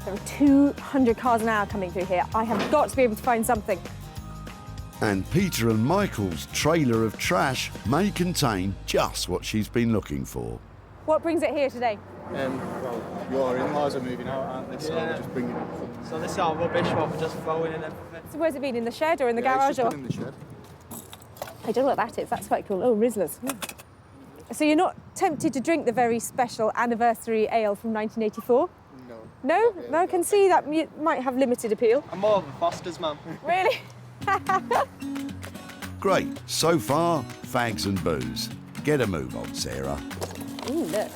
There are 200 cars an hour coming through here. I have got to be able to find something. And Peter and Michael's trailer of trash may contain just what she's been looking for. What brings it here today? Well, your in-laws are moving out, aren't they? So we're just bringing it from... So this is our rubbish, what we're just throwing in everything. So where's it been, in the shed or in the Yeah, garage? it's just been in the shed. I don't know what that is. That's quite cool. Oh, Rizzlers. So you're not tempted to drink the very special anniversary ale from 1984? No? No, I can see that might have limited appeal. I'm more of a Foster's man. Really? Great. So far, fags and booze. Get a move on, Sarah. Ooh, look.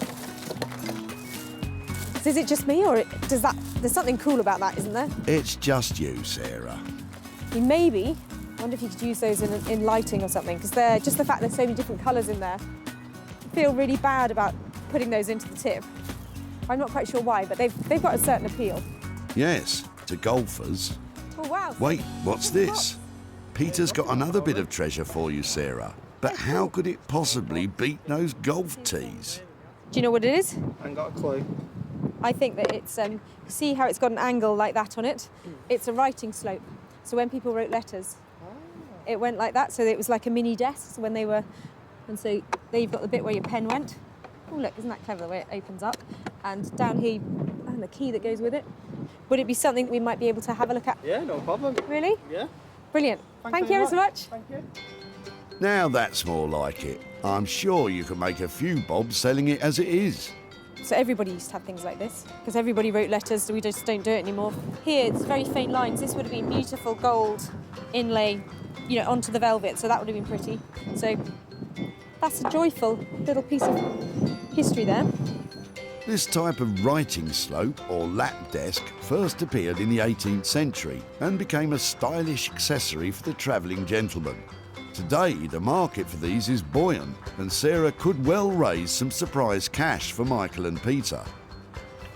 So is it just me, or there's something cool about that, isn't there? It's just you, Sarah. Maybe, I wonder if you could use those in lighting or something, because they're just the fact there's so many different colours in there. I feel really bad about putting those into the tip. I'm not quite sure why, but they've got a certain appeal. Yes, to golfers. Oh, wow. Wait, what's this? Peter's got another bit of treasure for you, Sarah. But how could it possibly beat those golf tees? Do you know what it is? I ain't got a clue. I think that it's, see how it's got an angle like that on it? It's a writing slope. So when people wrote letters, it went like that. So it was like a mini desk when they were, and so there you've got the bit where your pen went. Oh, look, isn't that clever the way it opens up? And down here, and the key that goes with it. Would it be something we might be able to have a look at? Yeah, no problem. Really? Yeah. Brilliant. Thank you ever so much. Thank you. Now that's more like it. I'm sure you can make a few bob selling it as it is. So everybody used to have things like this, because everybody wrote letters, so we just don't do it anymore. Here, it's very faint lines. This would have been beautiful gold inlay, you know, onto the velvet, so that would have been pretty. So that's a joyful little piece of history there. This type of writing slope, or lap desk, first appeared in the 18th century and became a stylish accessory for the travelling gentleman. Today, the market for these is buoyant, and Sarah could well raise some surprise cash for Michael and Peter.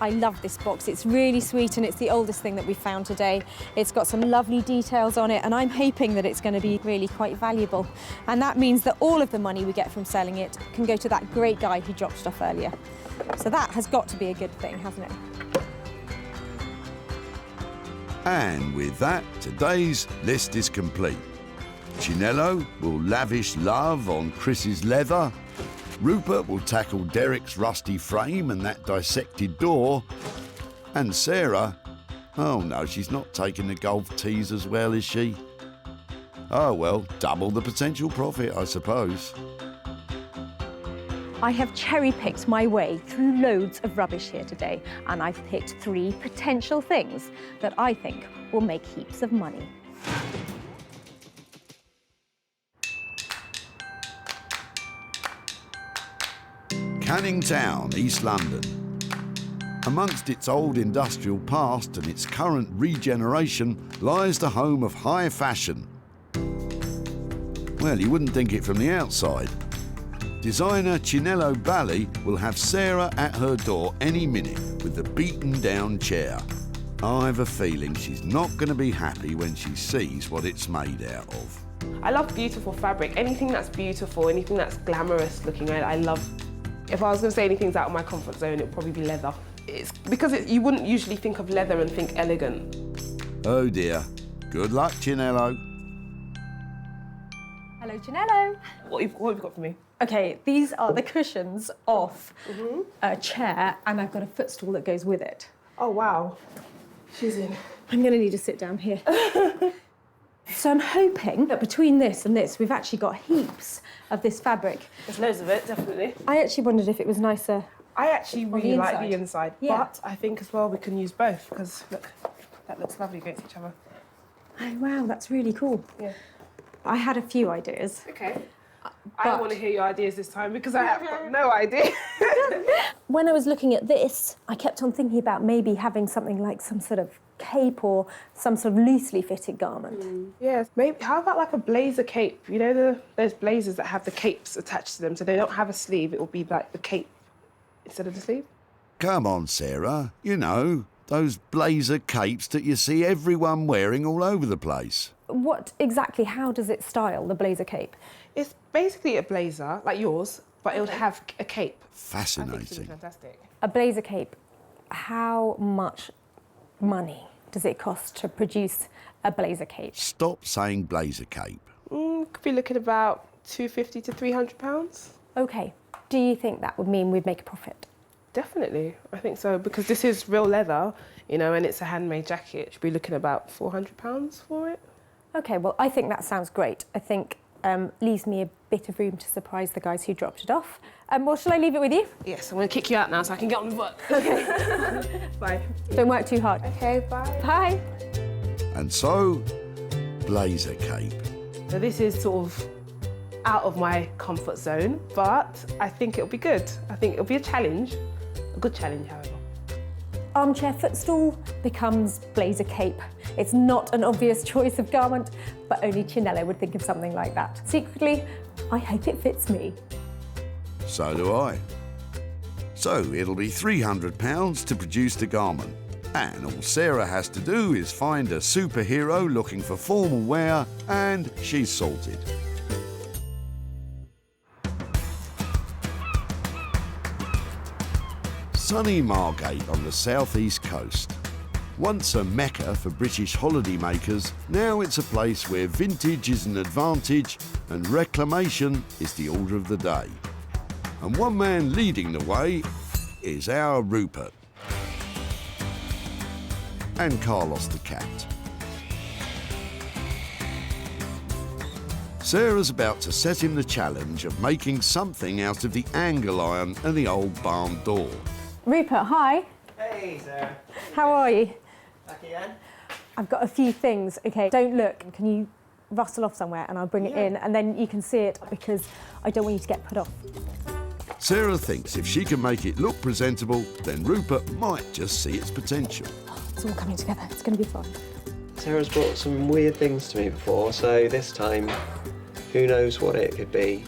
I love this box. It's really sweet and it's the oldest thing that we found today. It's got some lovely details on it and I'm hoping that it's going to be really quite valuable. And that means that all of the money we get from selling it can go to that great guy who dropped it off earlier. So that has got to be a good thing, hasn't it? And with that, today's list is complete. Chinello will lavish love on Chris's leather. Rupert will tackle Derek's rusty frame and that dissected door. And Sarah, oh no, she's not taking the golf tees as well, is she? Oh well, double the potential profit, I suppose. I have cherry-picked my way through loads of rubbish here today, and I've picked 3 potential things that I think will make heaps of money. Canning Town, East London. Amongst its old industrial past and its current regeneration lies the home of high fashion. Well, you wouldn't think it from the outside. Designer Chinello Bally will have Sarah at her door any minute with the beaten-down chair. I have a feeling she's not going to be happy when she sees what it's made out of. I love beautiful fabric. Anything that's beautiful, anything that's glamorous looking, I love. If I was going to say anything's out of my comfort zone, it would probably be leather. It's because you wouldn't usually think of leather and think elegant. Oh dear. Good luck, Chinello. Hello, Chinello. What have you got for me? Okay, these are the cushions off a chair, and I've got a footstool that goes with it. Oh, wow. She's in. I'm going to need to sit down here. So I'm hoping that between this and this, we've actually got heaps of this fabric. There's loads of it, definitely. I actually wondered if it was nicer. I actually really like the inside, Yeah. but I think as well we can use both, because look, that looks lovely against each other. Oh, wow, that's really cool. Yeah. I had a few ideas. Okay. I want to hear your ideas this time because I have got no idea. When I was looking at this, I kept on thinking about maybe having something like some sort of cape or some sort of loosely fitted garment. Yes, maybe. How about like a blazer cape? You know, those blazers that have the capes attached to them, so they don't have a sleeve. It will be like the cape instead of the sleeve. Come on, Sarah. You know, those blazer capes that you see everyone wearing all over the place. What exactly, how does it style, the blazer cape? It's basically a blazer, like yours, but it would have a cape. Fascinating. Fantastic. A blazer cape, how much money does it cost to produce a blazer cape? Stop saying blazer cape. Could be looking about £250 to £300. Okay. Do you think that would mean we'd make a profit? Definitely, I think so, because this is real leather, you know, and it's a handmade jacket. Should be looking about £400 for it. Okay, well, I think that sounds great. I think leaves me a bit of room to surprise the guys who dropped it off. Well, shall I leave it with you? Yes, I'm going to kick you out now so I can get on with work. Okay. Bye. Don't work too hard. Okay, bye. Bye. And so, blazer cape. So this is sort of out of my comfort zone, but I think it'll be good. I think it'll be a challenge, a good challenge, however. Armchair footstool becomes blazer cape. It's not an obvious choice of garment, but only Chinello would think of something like that. Secretly, I hope it fits me. So do I. So it'll be £300 to produce the garment. And all Sarah has to do is find a superhero looking for formal wear, and she's sorted. Sunny Margate on the southeast coast. Once a mecca for British holidaymakers, now it's a place where vintage is an advantage and reclamation is the order of the day. And one man leading the way is our Rupert. And Carlos the cat. Sarah's about to set him the challenge of making something out of the angle iron and the old barn door. Rupert, hi. Hey, Sarah. How are you? Back again? I've got a few things. Okay, don't look. Can you rustle off somewhere and I'll bring it in and then you can see it because I don't want you to get put off. Sarah thinks if she can make it look presentable, then Rupert might just see its potential. It's all coming together. It's going to be fun. Sarah's brought some weird things to me before, so this time, who knows what it could be.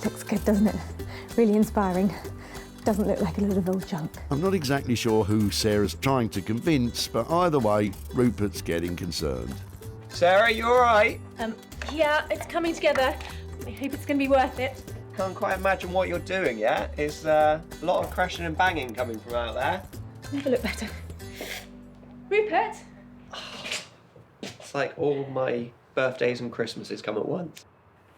Looks good, doesn't it? Really inspiring. doesn't look like a load of old junk. I'm not exactly sure who Sarah's trying to convince, but either way, Rupert's getting concerned. Sarah, you all right? Yeah, it's coming together. I hope it's going to be worth it. Can't quite imagine what you're doing yet. It's a lot of crashing and banging coming from out there. Never look better. Rupert? It's like all my birthdays and Christmases come at once.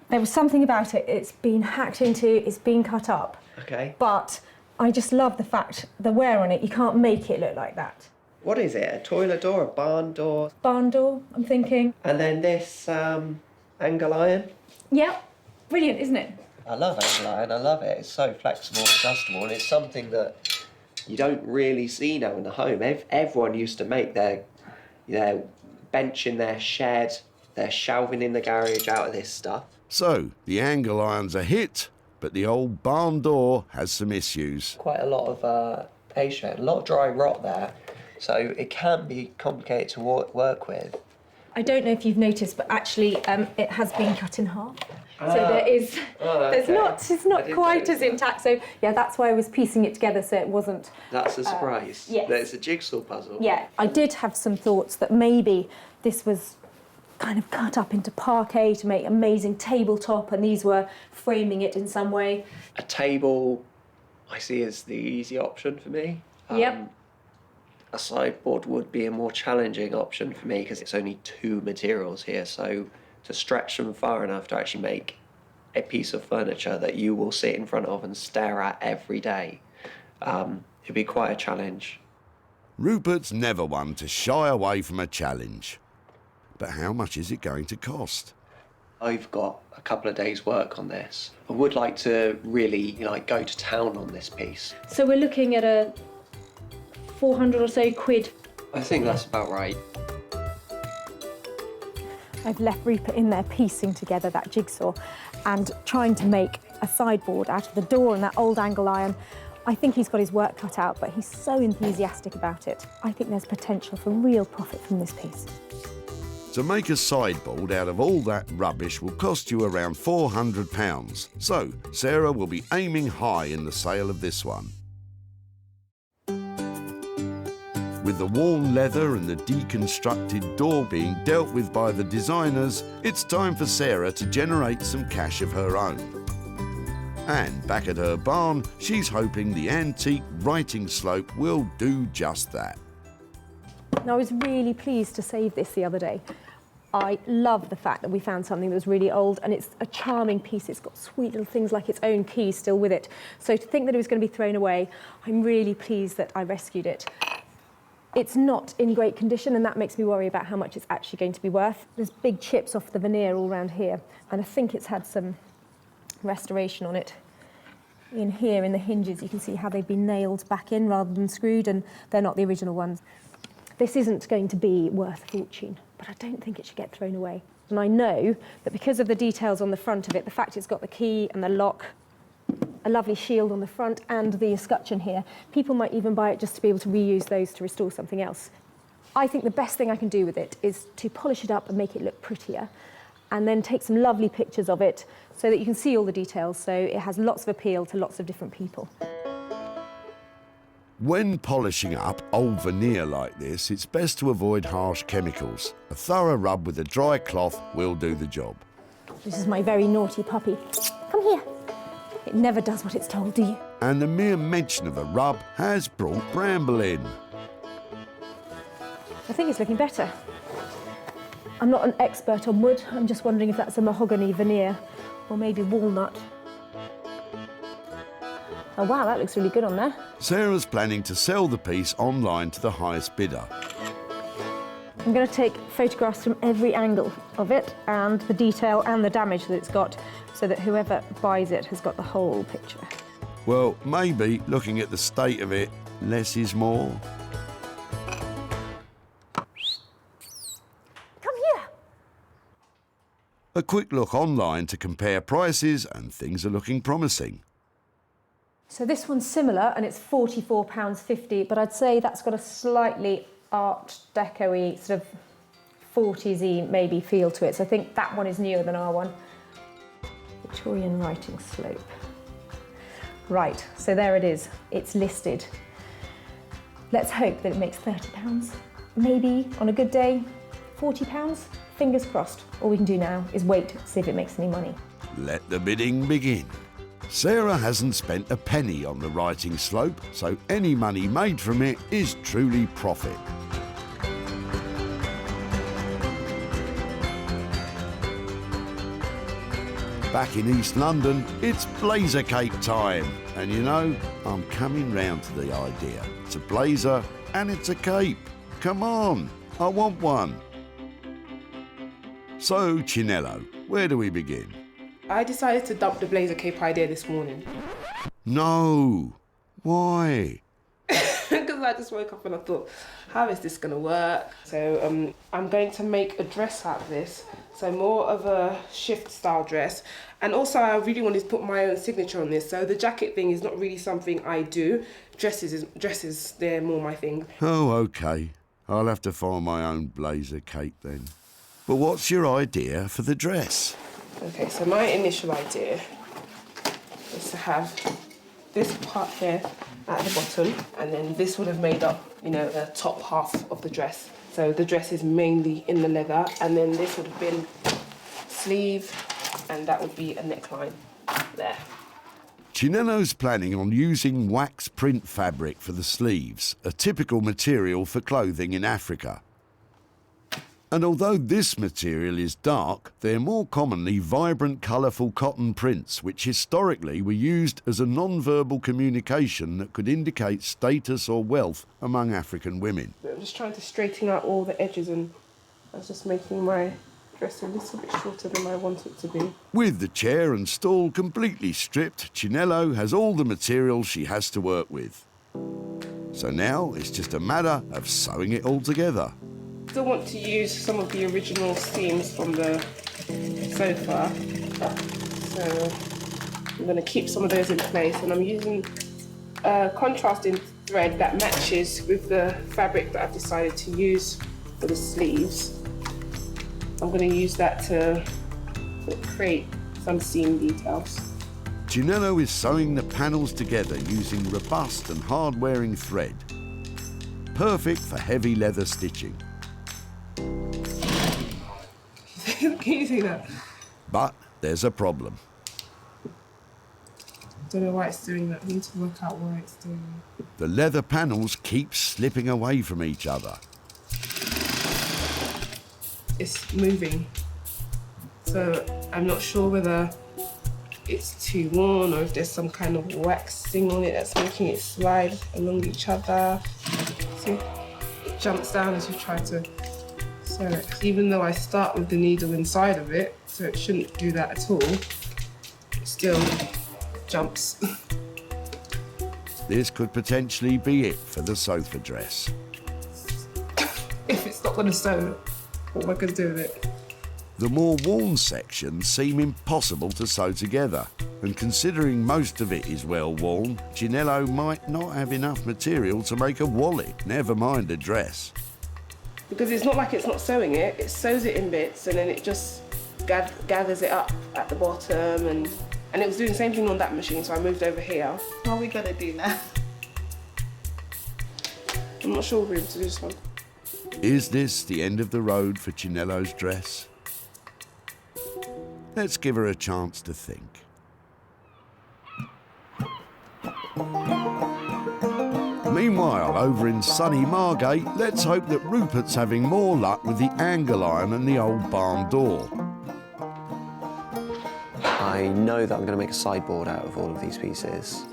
There was something about it. It's been hacked into, it's been cut up. Okay. But I just love the fact, the wear on it, you can't make it look like that. What is it? A toilet door, a barn door? Barn door, I'm thinking. And then this angle iron? Yep. Brilliant, isn't it? I love angle iron, I love it. It's so flexible and adjustable, and it's something that you don't really see now in the home. Everyone used to make their bench in their shed, their shelving in the garage out of this stuff. So, the angle iron's a hit, but the old barn door has some issues. Quite a lot of age shade, a lot of dry rot there, so it can be complicated to work with. I don't know if you've noticed, but actually it has been cut in half. So there is, it's not quite as intact. So yeah, that's why I was piecing it together so it wasn't. That's a surprise. Yes. It's a jigsaw puzzle. Yeah, I did have some thoughts that maybe this was kind of cut up into parquet to make amazing tabletop, and these were framing it in some way. A table, I see as the easy option for me. Yep. A sideboard would be a more challenging option for me because it's only 2 materials here, so to stretch them far enough to actually make a piece of furniture that you will sit in front of and stare at every day, it'd be quite a challenge. Rupert's never one to shy away from a challenge. But how much is it going to cost? I've got a couple of days' work on this. I would like to really, go to town on this piece. So we're looking at a 400 or so quid. I think that's about right. I've left Rupert in there piecing together that jigsaw and trying to make a sideboard out of the door and that old angle iron. I think he's got his work cut out, but he's so enthusiastic about it. I think there's potential for real profit from this piece. To make a sideboard out of all that rubbish will cost you around £400. So Sarah will be aiming high in the sale of this one. With the worn leather and the deconstructed door being dealt with by the designers, it's time for Sarah to generate some cash of her own. And back at her barn, she's hoping the antique writing slope will do just that. Now, I was really pleased to save this the other day. I love the fact that we found something that was really old, and it's a charming piece. It's got sweet little things like its own key still with it. So to think that it was going to be thrown away, I'm really pleased that I rescued it. It's not in great condition, and that makes me worry about how much it's actually going to be worth. There's big chips off the veneer all around here, and I think it's had some restoration on it. In here, in the hinges, you can see how they've been nailed back in rather than screwed, and they're not the original ones. This isn't going to be worth a fortune, but I don't think it should get thrown away. And I know that because of the details on the front of it, the fact it's got the key and the lock, a lovely shield on the front and the escutcheon here, people might even buy it just to be able to reuse those to restore something else. I think the best thing I can do with it is to polish it up and make it look prettier, and then take some lovely pictures of it so that you can see all the details, so it has lots of appeal to lots of different people. When polishing up old veneer like this, it's best to avoid harsh chemicals. A thorough rub with a dry cloth will do the job. This is my very naughty puppy. Come here. It never does what it's told, do you? And the mere mention of a rub has brought Bramble in. I think it's looking better. I'm not an expert on wood. I'm just wondering if that's a mahogany veneer or maybe walnut. Oh wow, that looks really good on there. Sarah's planning to sell the piece online to the highest bidder. I'm going to take photographs from every angle of it and the detail and the damage that it's got, so that whoever buys it has got the whole picture. Well, maybe, looking at the state of it, less is more. Come here. A quick look online to compare prices, and things are looking promising. So this one's similar, and it's £44.50, but I'd say that's got a slightly Art Deco-y, sort of 40s-y maybe feel to it. So I think that one is newer than our one. Victorian writing slope. Right, so there it is. It's listed. Let's hope that it makes £30. Maybe, on a good day, £40. Fingers crossed. All we can do now is wait to see if it makes any money. Let the bidding begin. Sarah hasn't spent a penny on the writing slope, so any money made from it is truly profit. Back in East London, it's blazer cake time. And you know, I'm coming round to the idea. It's a blazer and it's a cape. Come on, I want one. So, Chinello, where do we begin? I decided to dump the blazer cape idea this morning. No. Why? Because I just woke up and I thought, how is this going to work? So I'm going to make a dress out of this. So more of a shift style dress. And also I really wanted to put my own signature on this. So the jacket thing is not really something I do. Dresses, they're more my thing. Oh, OK. I'll have to find my own blazer cape then. But what's your idea for the dress? Okay, so my initial idea is to have this part here at the bottom, and then this would have made up, you know, the top half of the dress. So the dress is mainly in the leather, and then this would have been sleeve, and that would be a neckline there. Chinello's planning on using wax print fabric for the sleeves, a typical material for clothing in Africa. And although this material is dark, they're more commonly vibrant, colourful cotton prints, which historically were used as a non-verbal communication that could indicate status or wealth among African women. I'm just trying to straighten out all the edges, and I was just making my dress a little bit shorter than I want it to be. With the chair and stool completely stripped, Chinello has all the material she has to work with. So now it's just a matter of sewing it all together. Still want to use some of the original seams from the sofa, so I'm going to keep some of those in place, and I'm using a contrasting thread that matches with the fabric that I've decided to use for the sleeves. I'm going to use that to create some seam details. Chinello is sewing the panels together using robust and hard-wearing thread. Perfect for heavy leather stitching. Can you see that? But there's a problem. Don't know why it's doing that. I need to work out why it's doing that. The leather panels keep slipping away from each other. It's moving. So I'm not sure whether it's too worn or if there's some kind of waxing on it that's making it slide along each other. See, it jumps down as you try to sew it. Even though I start with the needle inside of it, so it shouldn't do that at all, it still jumps. This could potentially be it for the sofa dress. If it's not going to sew, what am I going to do with it? The more worn sections seem impossible to sew together, and considering most of it is well worn, Chinello might not have enough material to make a wallet, never mind a dress. Because it's not like it's not sewing it, it sews it in bits and then it just gathers it up at the bottom, and it was doing the same thing on that machine, so I moved over here. What are we going to do now? I'm not sure we'll be able to do this one. Is this the end of the road for Chinello's dress? Let's give her a chance to think. Meanwhile, over in sunny Margate, let's hope that Rupert's having more luck with the angle iron and the old barn door. I know that I'm going to make a sideboard out of all of these pieces.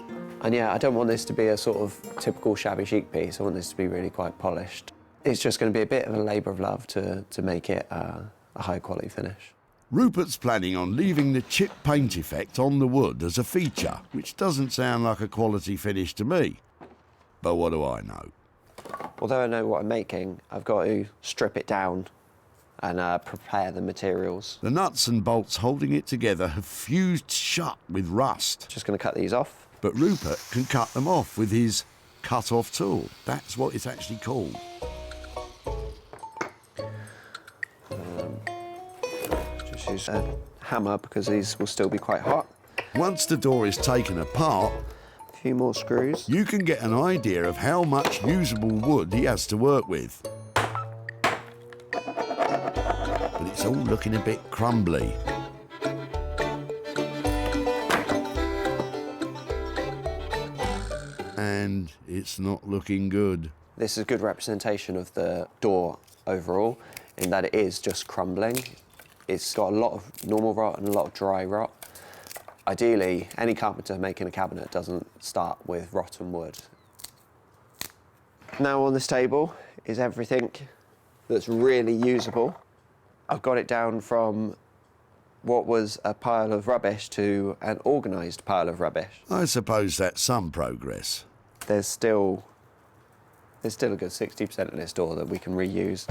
And yeah, I don't want this to be a sort of typical shabby chic piece. I want this to be really quite polished. It's just going to be a bit of a labour of love to make it a high quality finish. Rupert's planning on leaving the chip paint effect on the wood as a feature, which doesn't sound like a quality finish to me. But what do I know? Although I know what I'm making, I've got to strip it down and prepare the materials. The nuts and bolts holding it together have fused shut with rust. Just going to cut these off. But Rupert can cut them off with his cut-off tool. That's what it's actually called. Just use a hammer because these will still be quite hot. Once the door is taken apart, A few more screws. You can get an idea of how much usable wood he has to work with. But it's all looking a bit crumbly. And it's not looking good. This is a good representation of the door overall, in that it is just crumbling. It's got a lot of normal rot and a lot of dry rot. Ideally, any carpenter making a cabinet doesn't start with rotten wood. Now on this table is everything that's really usable. I've got it down from what was a pile of rubbish to an organised pile of rubbish. I suppose that's some progress. There's still a good 60% of this door that we can reuse.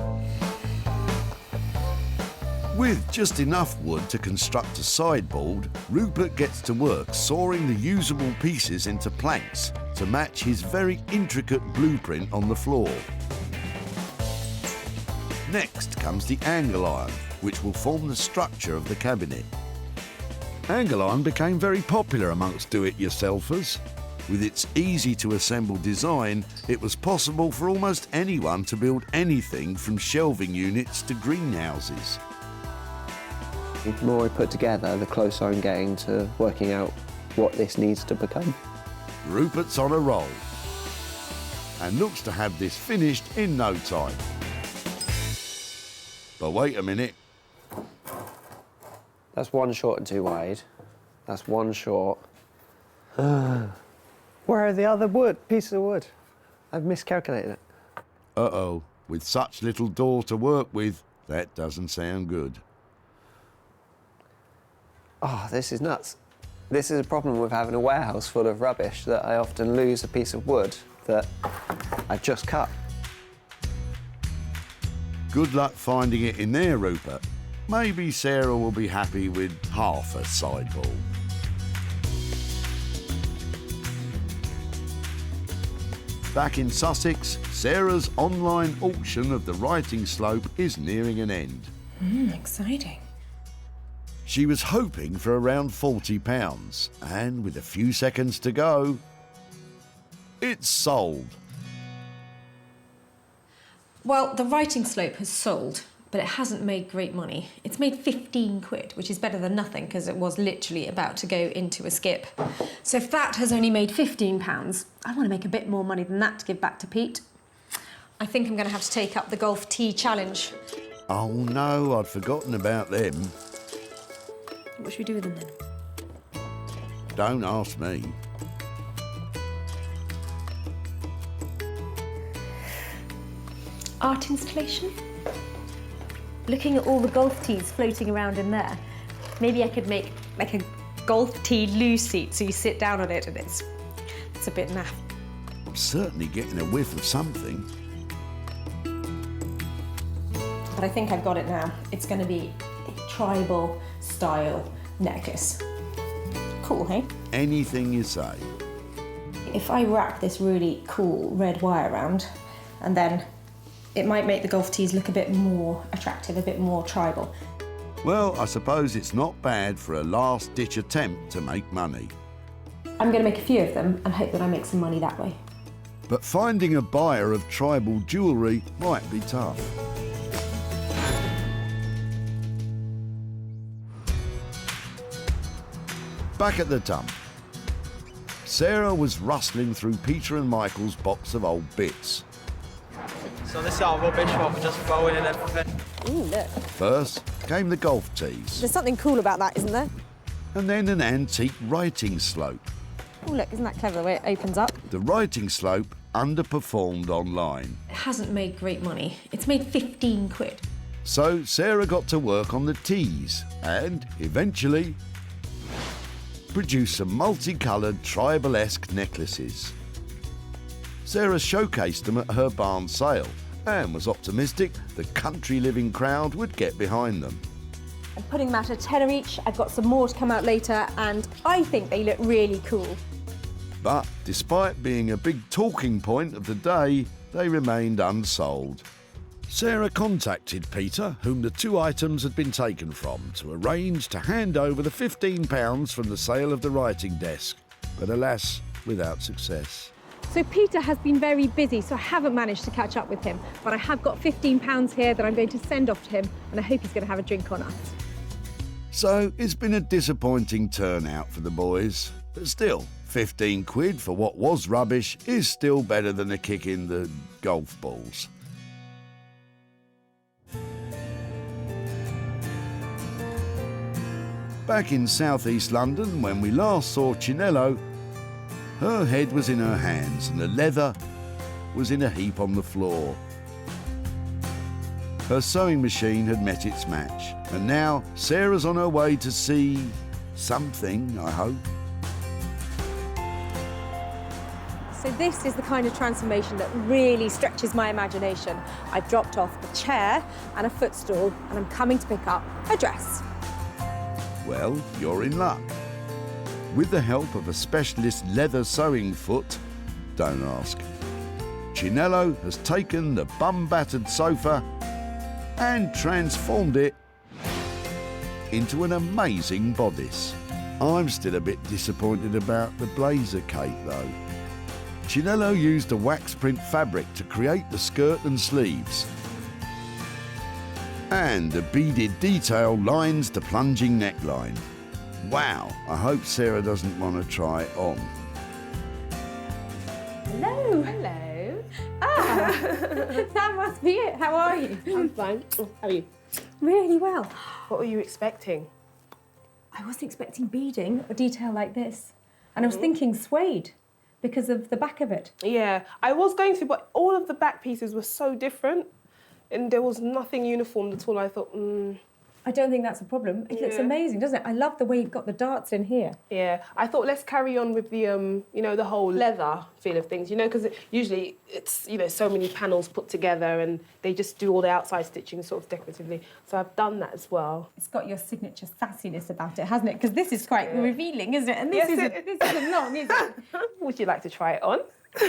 With just enough wood to construct a sideboard, Rupert gets to work sawing the usable pieces into planks to match his very intricate blueprint on the floor. Next comes the angle iron, which will form the structure of the cabinet. Angle iron became very popular amongst do-it-yourselfers. With its easy-to-assemble design, it was possible for almost anyone to build anything from shelving units to greenhouses. The more I put together, the closer I'm getting to working out what this needs to become. Rupert's on a roll and looks to have this finished in no time. But wait a minute. That's one short and two wide. That's one short. Where are the other pieces of wood? I've miscalculated it. Uh-oh, with such little door to work with, that doesn't sound good. Oh, this is nuts. This is a problem with having a warehouse full of rubbish, that I often lose a piece of wood that I've just cut. Good luck finding it in there, Rupert. Maybe Sarah will be happy with half a sideboard. Back in Sussex, Sarah's online auction of the writing slope is nearing an end. Exciting. She was hoping for around £40, and with a few seconds to go, it's sold. Well, the writing slope has sold, but it hasn't made great money. It's made 15 quid, which is better than nothing because it was literally about to go into a skip. So if that has only made £15, I want to make a bit more money than that to give back to Pete. I think I'm going to have to take up the golf tee challenge. Oh no, I'd forgotten about them. What should we do with them then? Don't ask me. Art installation? Looking at all the golf tees floating around in there, maybe I could make like a golf tee loo seat so you sit down on it and it's a bit naff. I'm certainly getting a whiff of something. But I think I've got it now. It's going to be a tribal style necklace. Cool, hey? Anything you say. If I wrap this really cool red wire around, and then it might make the golf tees look a bit more attractive, a bit more tribal. Well, I suppose it's not bad for a last-ditch attempt to make money. I'm going to make a few of them and hope that I make some money that way. But finding a buyer of tribal jewellery might be tough. Back at the dump, Sarah was rustling through Peter and Michael's box of old bits. So this is our rubbish, what we're just throwing in everything. Ooh, look. First came the golf tees. There's something cool about that, isn't there? And then an antique writing slope. Oh, look, isn't that clever the way it opens up? The writing slope underperformed online. It hasn't made great money. It's made 15 quid. So Sarah got to work on the tees and eventually produced some multicoloured tribal-esque necklaces. Sarah showcased them at her barn sale and was optimistic the country living crowd would get behind them. I'm putting them out at £10 each. I've got some more to come out later and I think they look really cool. But despite being a big talking point of the day, they remained unsold. Sarah contacted Peter, whom the two items had been taken from, to arrange to hand over the £15 from the sale of the writing desk. But alas, without success. So Peter has been very busy, so I haven't managed to catch up with him. But I have got £15 here that I'm going to send off to him, and I hope he's going to have a drink on us. So it's been a disappointing turnout for the boys. But still, 15 quid for what was rubbish is still better than a kick in the golf balls. Back in southeast London, when we last saw Chinello, her head was in her hands and the leather was in a heap on the floor. Her sewing machine had met its match, and now Sarah's on her way to see something, I hope. So this is the kind of transformation that really stretches my imagination. I've dropped off a chair and a footstool, and I'm coming to pick up a dress. Well, you're in luck. With the help of a specialist leather sewing foot, don't ask, Chinello has taken the bum-battered sofa and transformed it into an amazing bodice. I'm still a bit disappointed about the blazer cape though. Chinello used a wax print fabric to create the skirt and sleeves. And the beaded detail lines the plunging neckline. Wow, I hope Sarah doesn't want to try it on. Hello. Hello. Ah, that must be it. How are you? I'm fine. How are you? Really well. What were you expecting? I wasn't expecting beading or detail like this. And I was thinking suede because of the back of it. Yeah, I was going to, but all of the back pieces were so different and there was nothing uniform at all. I thought, I don't think that's a problem. It looks amazing, doesn't it? I love the way you've got the darts in here. Yeah, I thought let's carry on with the, you know, the whole leather feel of things, you know, because usually it's, you know, so many panels put together and they just do all the outside stitching sort of decoratively. So I've done that as well. It's got your signature sassiness about it, hasn't it? Because this is quite revealing, isn't it? And this isn't long, is it? Would you like to try it on?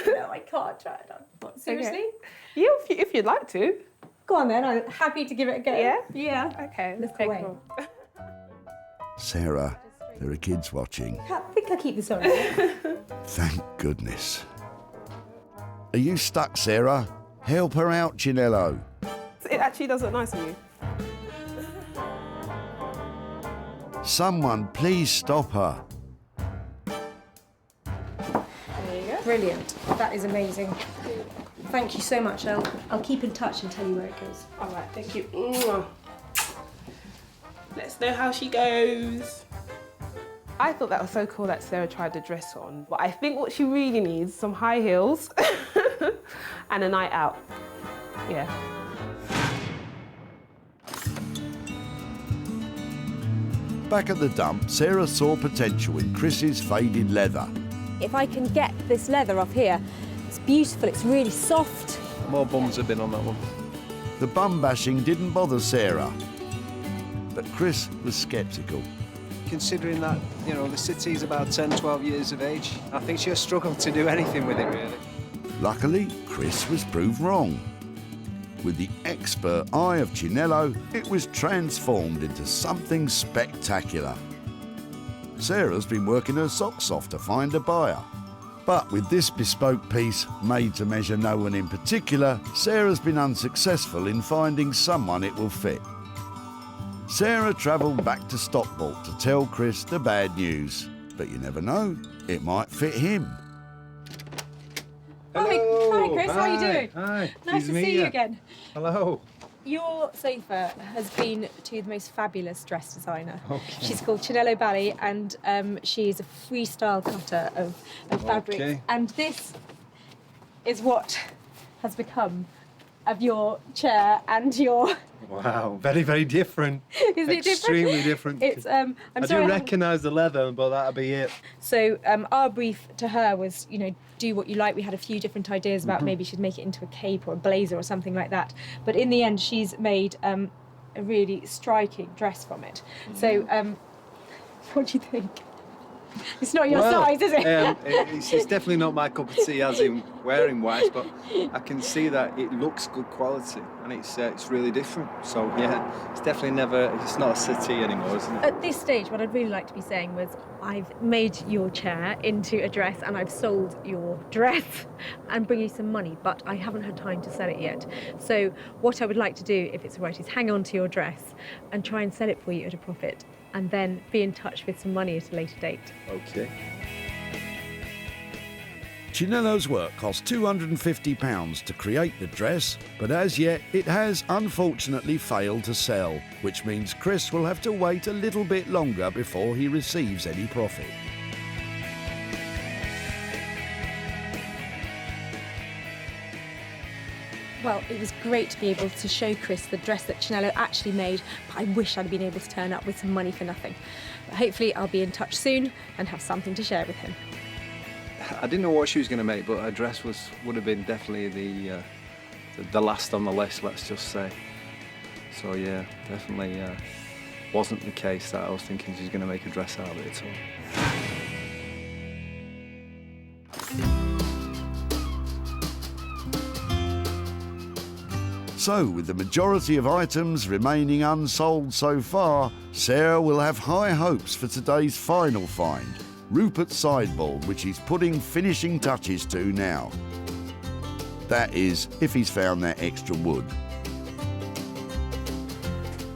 No, I can't try it on. Seriously? Okay. Yeah, if you'd like to. Go on then, I'm happy to give it a go. Yeah? Yeah. Okay, let's Look take away. them on. Sarah, there are kids watching. I think I'll keep this on. Thank goodness. Are you stuck, Sarah? Help her out, Chinello. It actually does look nice on you. Someone please stop her. There you go. Brilliant. That is amazing. Thank you so much. I'll keep in touch and tell you where it goes. All right, thank you. Mwah. Let's know how she goes. I thought that was so cool that Sarah tried the dress on, but I think what she really needs is some high heels and a night out. Yeah. Back at the dump, Sarah saw potential in Chris's faded leather. If I can get this leather off here, it's beautiful, it's really soft. More bums have been on that one. The bum bashing didn't bother Sarah, but Chris was sceptical. Considering that, you know, the city's about 10, 12 years of age, I think she'll struggle to do anything with it, really. Luckily, Chris was proved wrong. With the expert eye of Chinello, it was transformed into something spectacular. Sarah's been working her socks off to find a buyer. But with this bespoke piece, made to measure no one in particular, Sarah's been unsuccessful in finding someone it will fit. Sarah travelled back to Stockport to tell Chris the bad news. But you never know, it might fit him. Hi Chris, how are you doing? Hi. Nice to see you again. Hello. Your sofa has been to the most fabulous dress designer. Okay. She's called Chinello Bally, and she's a freestyle cutter of fabrics. Okay. And this is what has become of your chair and your... Wow, very, very different. Isn't it different? Extremely different. It's I do recognise the leather, but that'll be it. So our brief to her was, you know, do what you like. We had a few different ideas about maybe she'd make it into a cape or a blazer or something like that. But in the end, she's made a really striking dress from it. So what do you think? It's not your size, is it? It's definitely not my cup of tea, as in wearing wise, but I can see that it looks good quality and it's really different. So yeah, it's definitely it's not a settee anymore, isn't it? At this stage, what I'd really like to be saying was I've made your chair into a dress and I've sold your dress and bring you some money, but I haven't had time to sell it yet. So what I would like to do, if it's all right, is hang on to your dress and try and sell it for you at a profit, and then be in touch with some money at a later date. Okay. Chinello's work cost £250 to create the dress, but as yet it has unfortunately failed to sell, which means Chris will have to wait a little bit longer before he receives any profit. Well, it was great to be able to show Chris the dress that Chinello actually made, but I wish I'd been able to turn up with some money for nothing. But hopefully I'll be in touch soon and have something to share with him. I didn't know what she was going to make, but her dress would have been definitely the last on the list, let's just say. So yeah, definitely wasn't the case that I was thinking she's going to make a dress out of it at all. So, with the majority of items remaining unsold so far, Sarah will have high hopes for today's final find, Rupert's sideboard, which he's putting finishing touches to now. That is, if he's found that extra wood.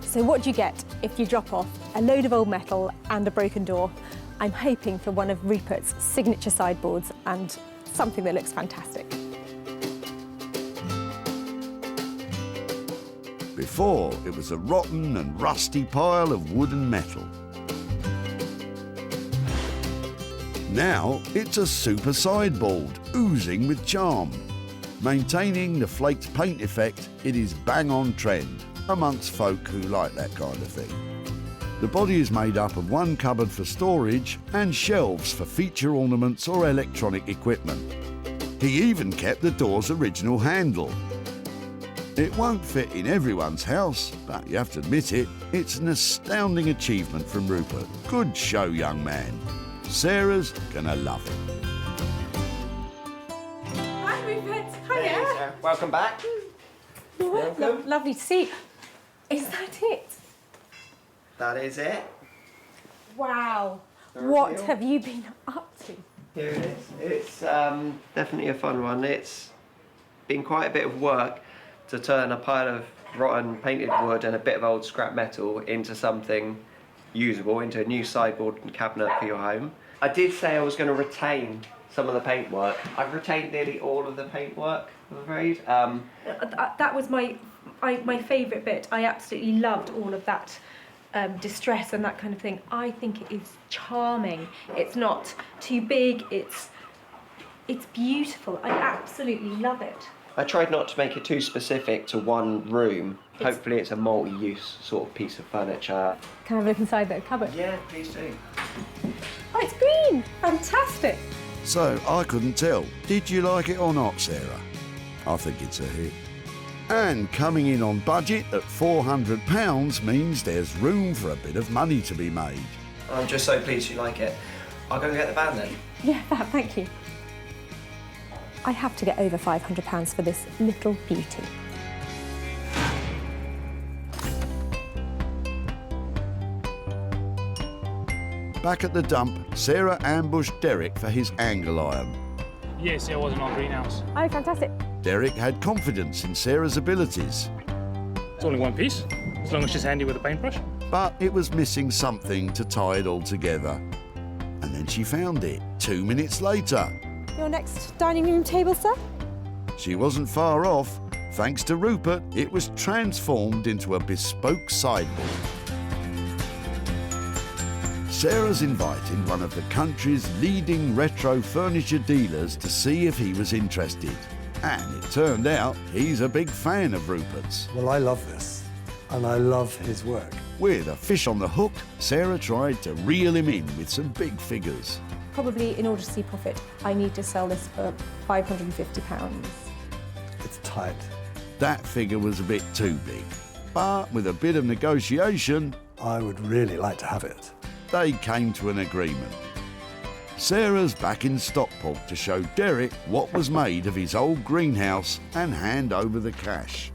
So what do you get if you drop off a load of old metal and a broken door? I'm hoping for one of Rupert's signature sideboards and something that looks fantastic. Before, it was a rotten and rusty pile of wood and metal. Now, it's a super sideboard, oozing with charm. Maintaining the flaked paint effect, it is bang on trend amongst folk who like that kind of thing. The body is made up of one cupboard for storage and shelves for feature ornaments or electronic equipment. He even kept the door's original handle. It won't fit in everyone's house, but you have to admit it, it's an astounding achievement from Rupert. Good show, young man. Sarah's gonna love it. Hi, Rupert. Hiya. Welcome back. Lovely to see you. Is that it? That is it. Wow. The What reveal. have you been up to? Here it is. It's definitely a fun one. It's been quite a bit of work to turn a pile of rotten painted wood and a bit of old scrap metal into something usable, into a new sideboard and cabinet for your home. I did say I was going to retain some of the paintwork. I've retained nearly all of the paintwork, I'm afraid. That was my favourite bit. I absolutely loved all of that distress and that kind of thing. I think it is charming. It's not too big. It's beautiful. I absolutely love it. I tried not to make it too specific to one room. Hopefully it's a multi-use sort of piece of furniture. Can I have a look inside that cupboard? Yeah, please do. Oh, it's green. Fantastic. So, I couldn't tell. Did you like it or not, Sarah? I think it's a hit. And coming in on budget at £400 means there's room for a bit of money to be made. I'm just so pleased you like it. I'll go and get the van then. Yeah, thank you. I have to get over £500 for this little beauty. Back at the dump, Sarah ambushed Derek for his angle iron. Yes, it was in our greenhouse. Oh, fantastic. Derek had confidence in Sarah's abilities. It's only one piece, as long as she's handy with a paintbrush. But it was missing something to tie it all together. And then she found it 2 minutes later. Your next dining room table, sir? She wasn't far off. Thanks to Rupert, it was transformed into a bespoke sideboard. Sarah's invited one of the country's leading retro furniture dealers to see if he was interested. And it turned out he's a big fan of Rupert's. Well, I love this, and I love his work. With a fish on the hook, Sarah tried to reel him in with some big figures. Probably in order to see profit, I need to sell this for £550. It's tight. That figure was a bit too big. But with a bit of negotiation, I would really like to have it. They came to an agreement. Sarah's back in Stockport to show Derek what was made of his old greenhouse and hand over the cash.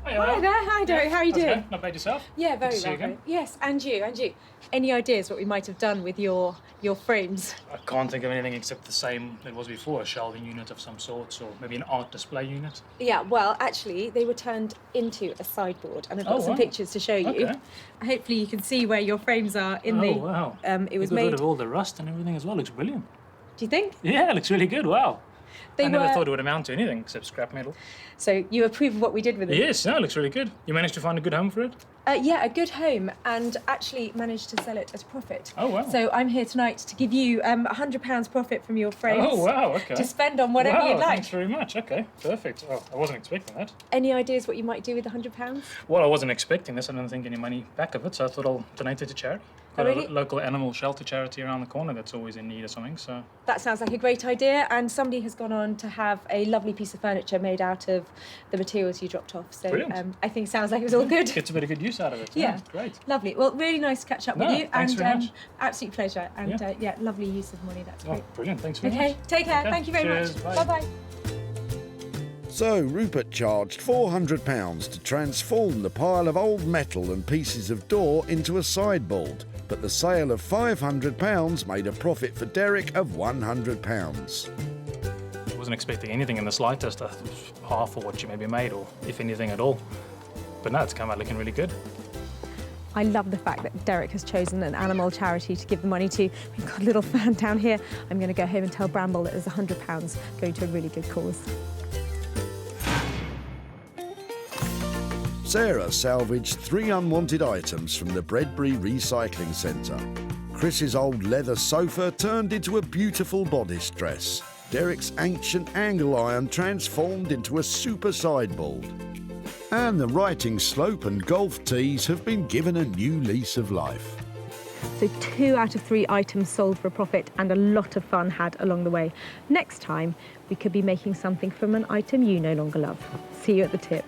Hi there, hi Derek, how are you doing? Okay. Not bad yourself? Yeah, very Good to see you well. again. Yes, and you, and you. Any ideas what we might have done with your frames? I can't think of anything except the same it was before, a shelving unit of some sort, or maybe an art display unit. Yeah, well, actually, they were turned into a sideboard, and I've got some pictures to show you. Okay. Hopefully, you can see where your frames are in the. Oh, wow. It was You got made. rid of all the rust and everything as well. Looks brilliant. Do you think? Yeah, it looks really good. Wow. They I never were- thought it would amount to anything except scrap metal. So you approve of what we did with it? Yes, no, it looks really good. You managed to find a good home for it? Yeah, a good home, and actually managed to sell it at a profit. Oh, wow. So I'm here tonight to give you £100 profit from your frames. Oh, wow, okay. To spend on whatever Wow, you'd like. Thanks very much. Okay, perfect. Oh, I wasn't expecting that. Any ideas what you might do with £100? Well, I wasn't expecting this. I didn't think any money back of it, so I thought I'll donate it to charity. Oh, Got really? a local animal shelter charity around the corner that's always in need of something, so... That sounds like a great idea, and somebody has gone on to have a lovely piece of furniture made out of the materials you dropped off. So Brilliant. I think it sounds like it was all good. Gets a bit of good use out of it. Yeah. Great. Lovely. Well, really nice to catch up with No, you. thanks and very much. absolute pleasure. And Yeah. lovely use of money. That's great. Oh, brilliant. Thanks very Okay, much. take care. Okay, Thank you very cheers, much. bye. Bye-bye. So Rupert charged £400 to transform the pile of old metal and pieces of door into a sideboard, but the sale of £500 made a profit for Derek of £100. I wasn't expecting anything in the slightest. I thought it was half of what you maybe made, or if anything at all. But no, it's come out looking really good. I love the fact that Derek has chosen an animal charity to give the money to. We've got a little fan down here. I'm going to go home and tell Bramble that there's £100 going to a really good cause. Sarah salvaged 3 unwanted items from the Bredbury Recycling Centre. Chris's old leather sofa turned into a beautiful bodice dress. Derek's ancient angle iron transformed into a super sideboard. And the writing slope and golf tees have been given a new lease of life. So 2 out of 3 items sold for a profit, and a lot of fun had along the way. Next time, we could be making something from an item you no longer love. See you at the tip.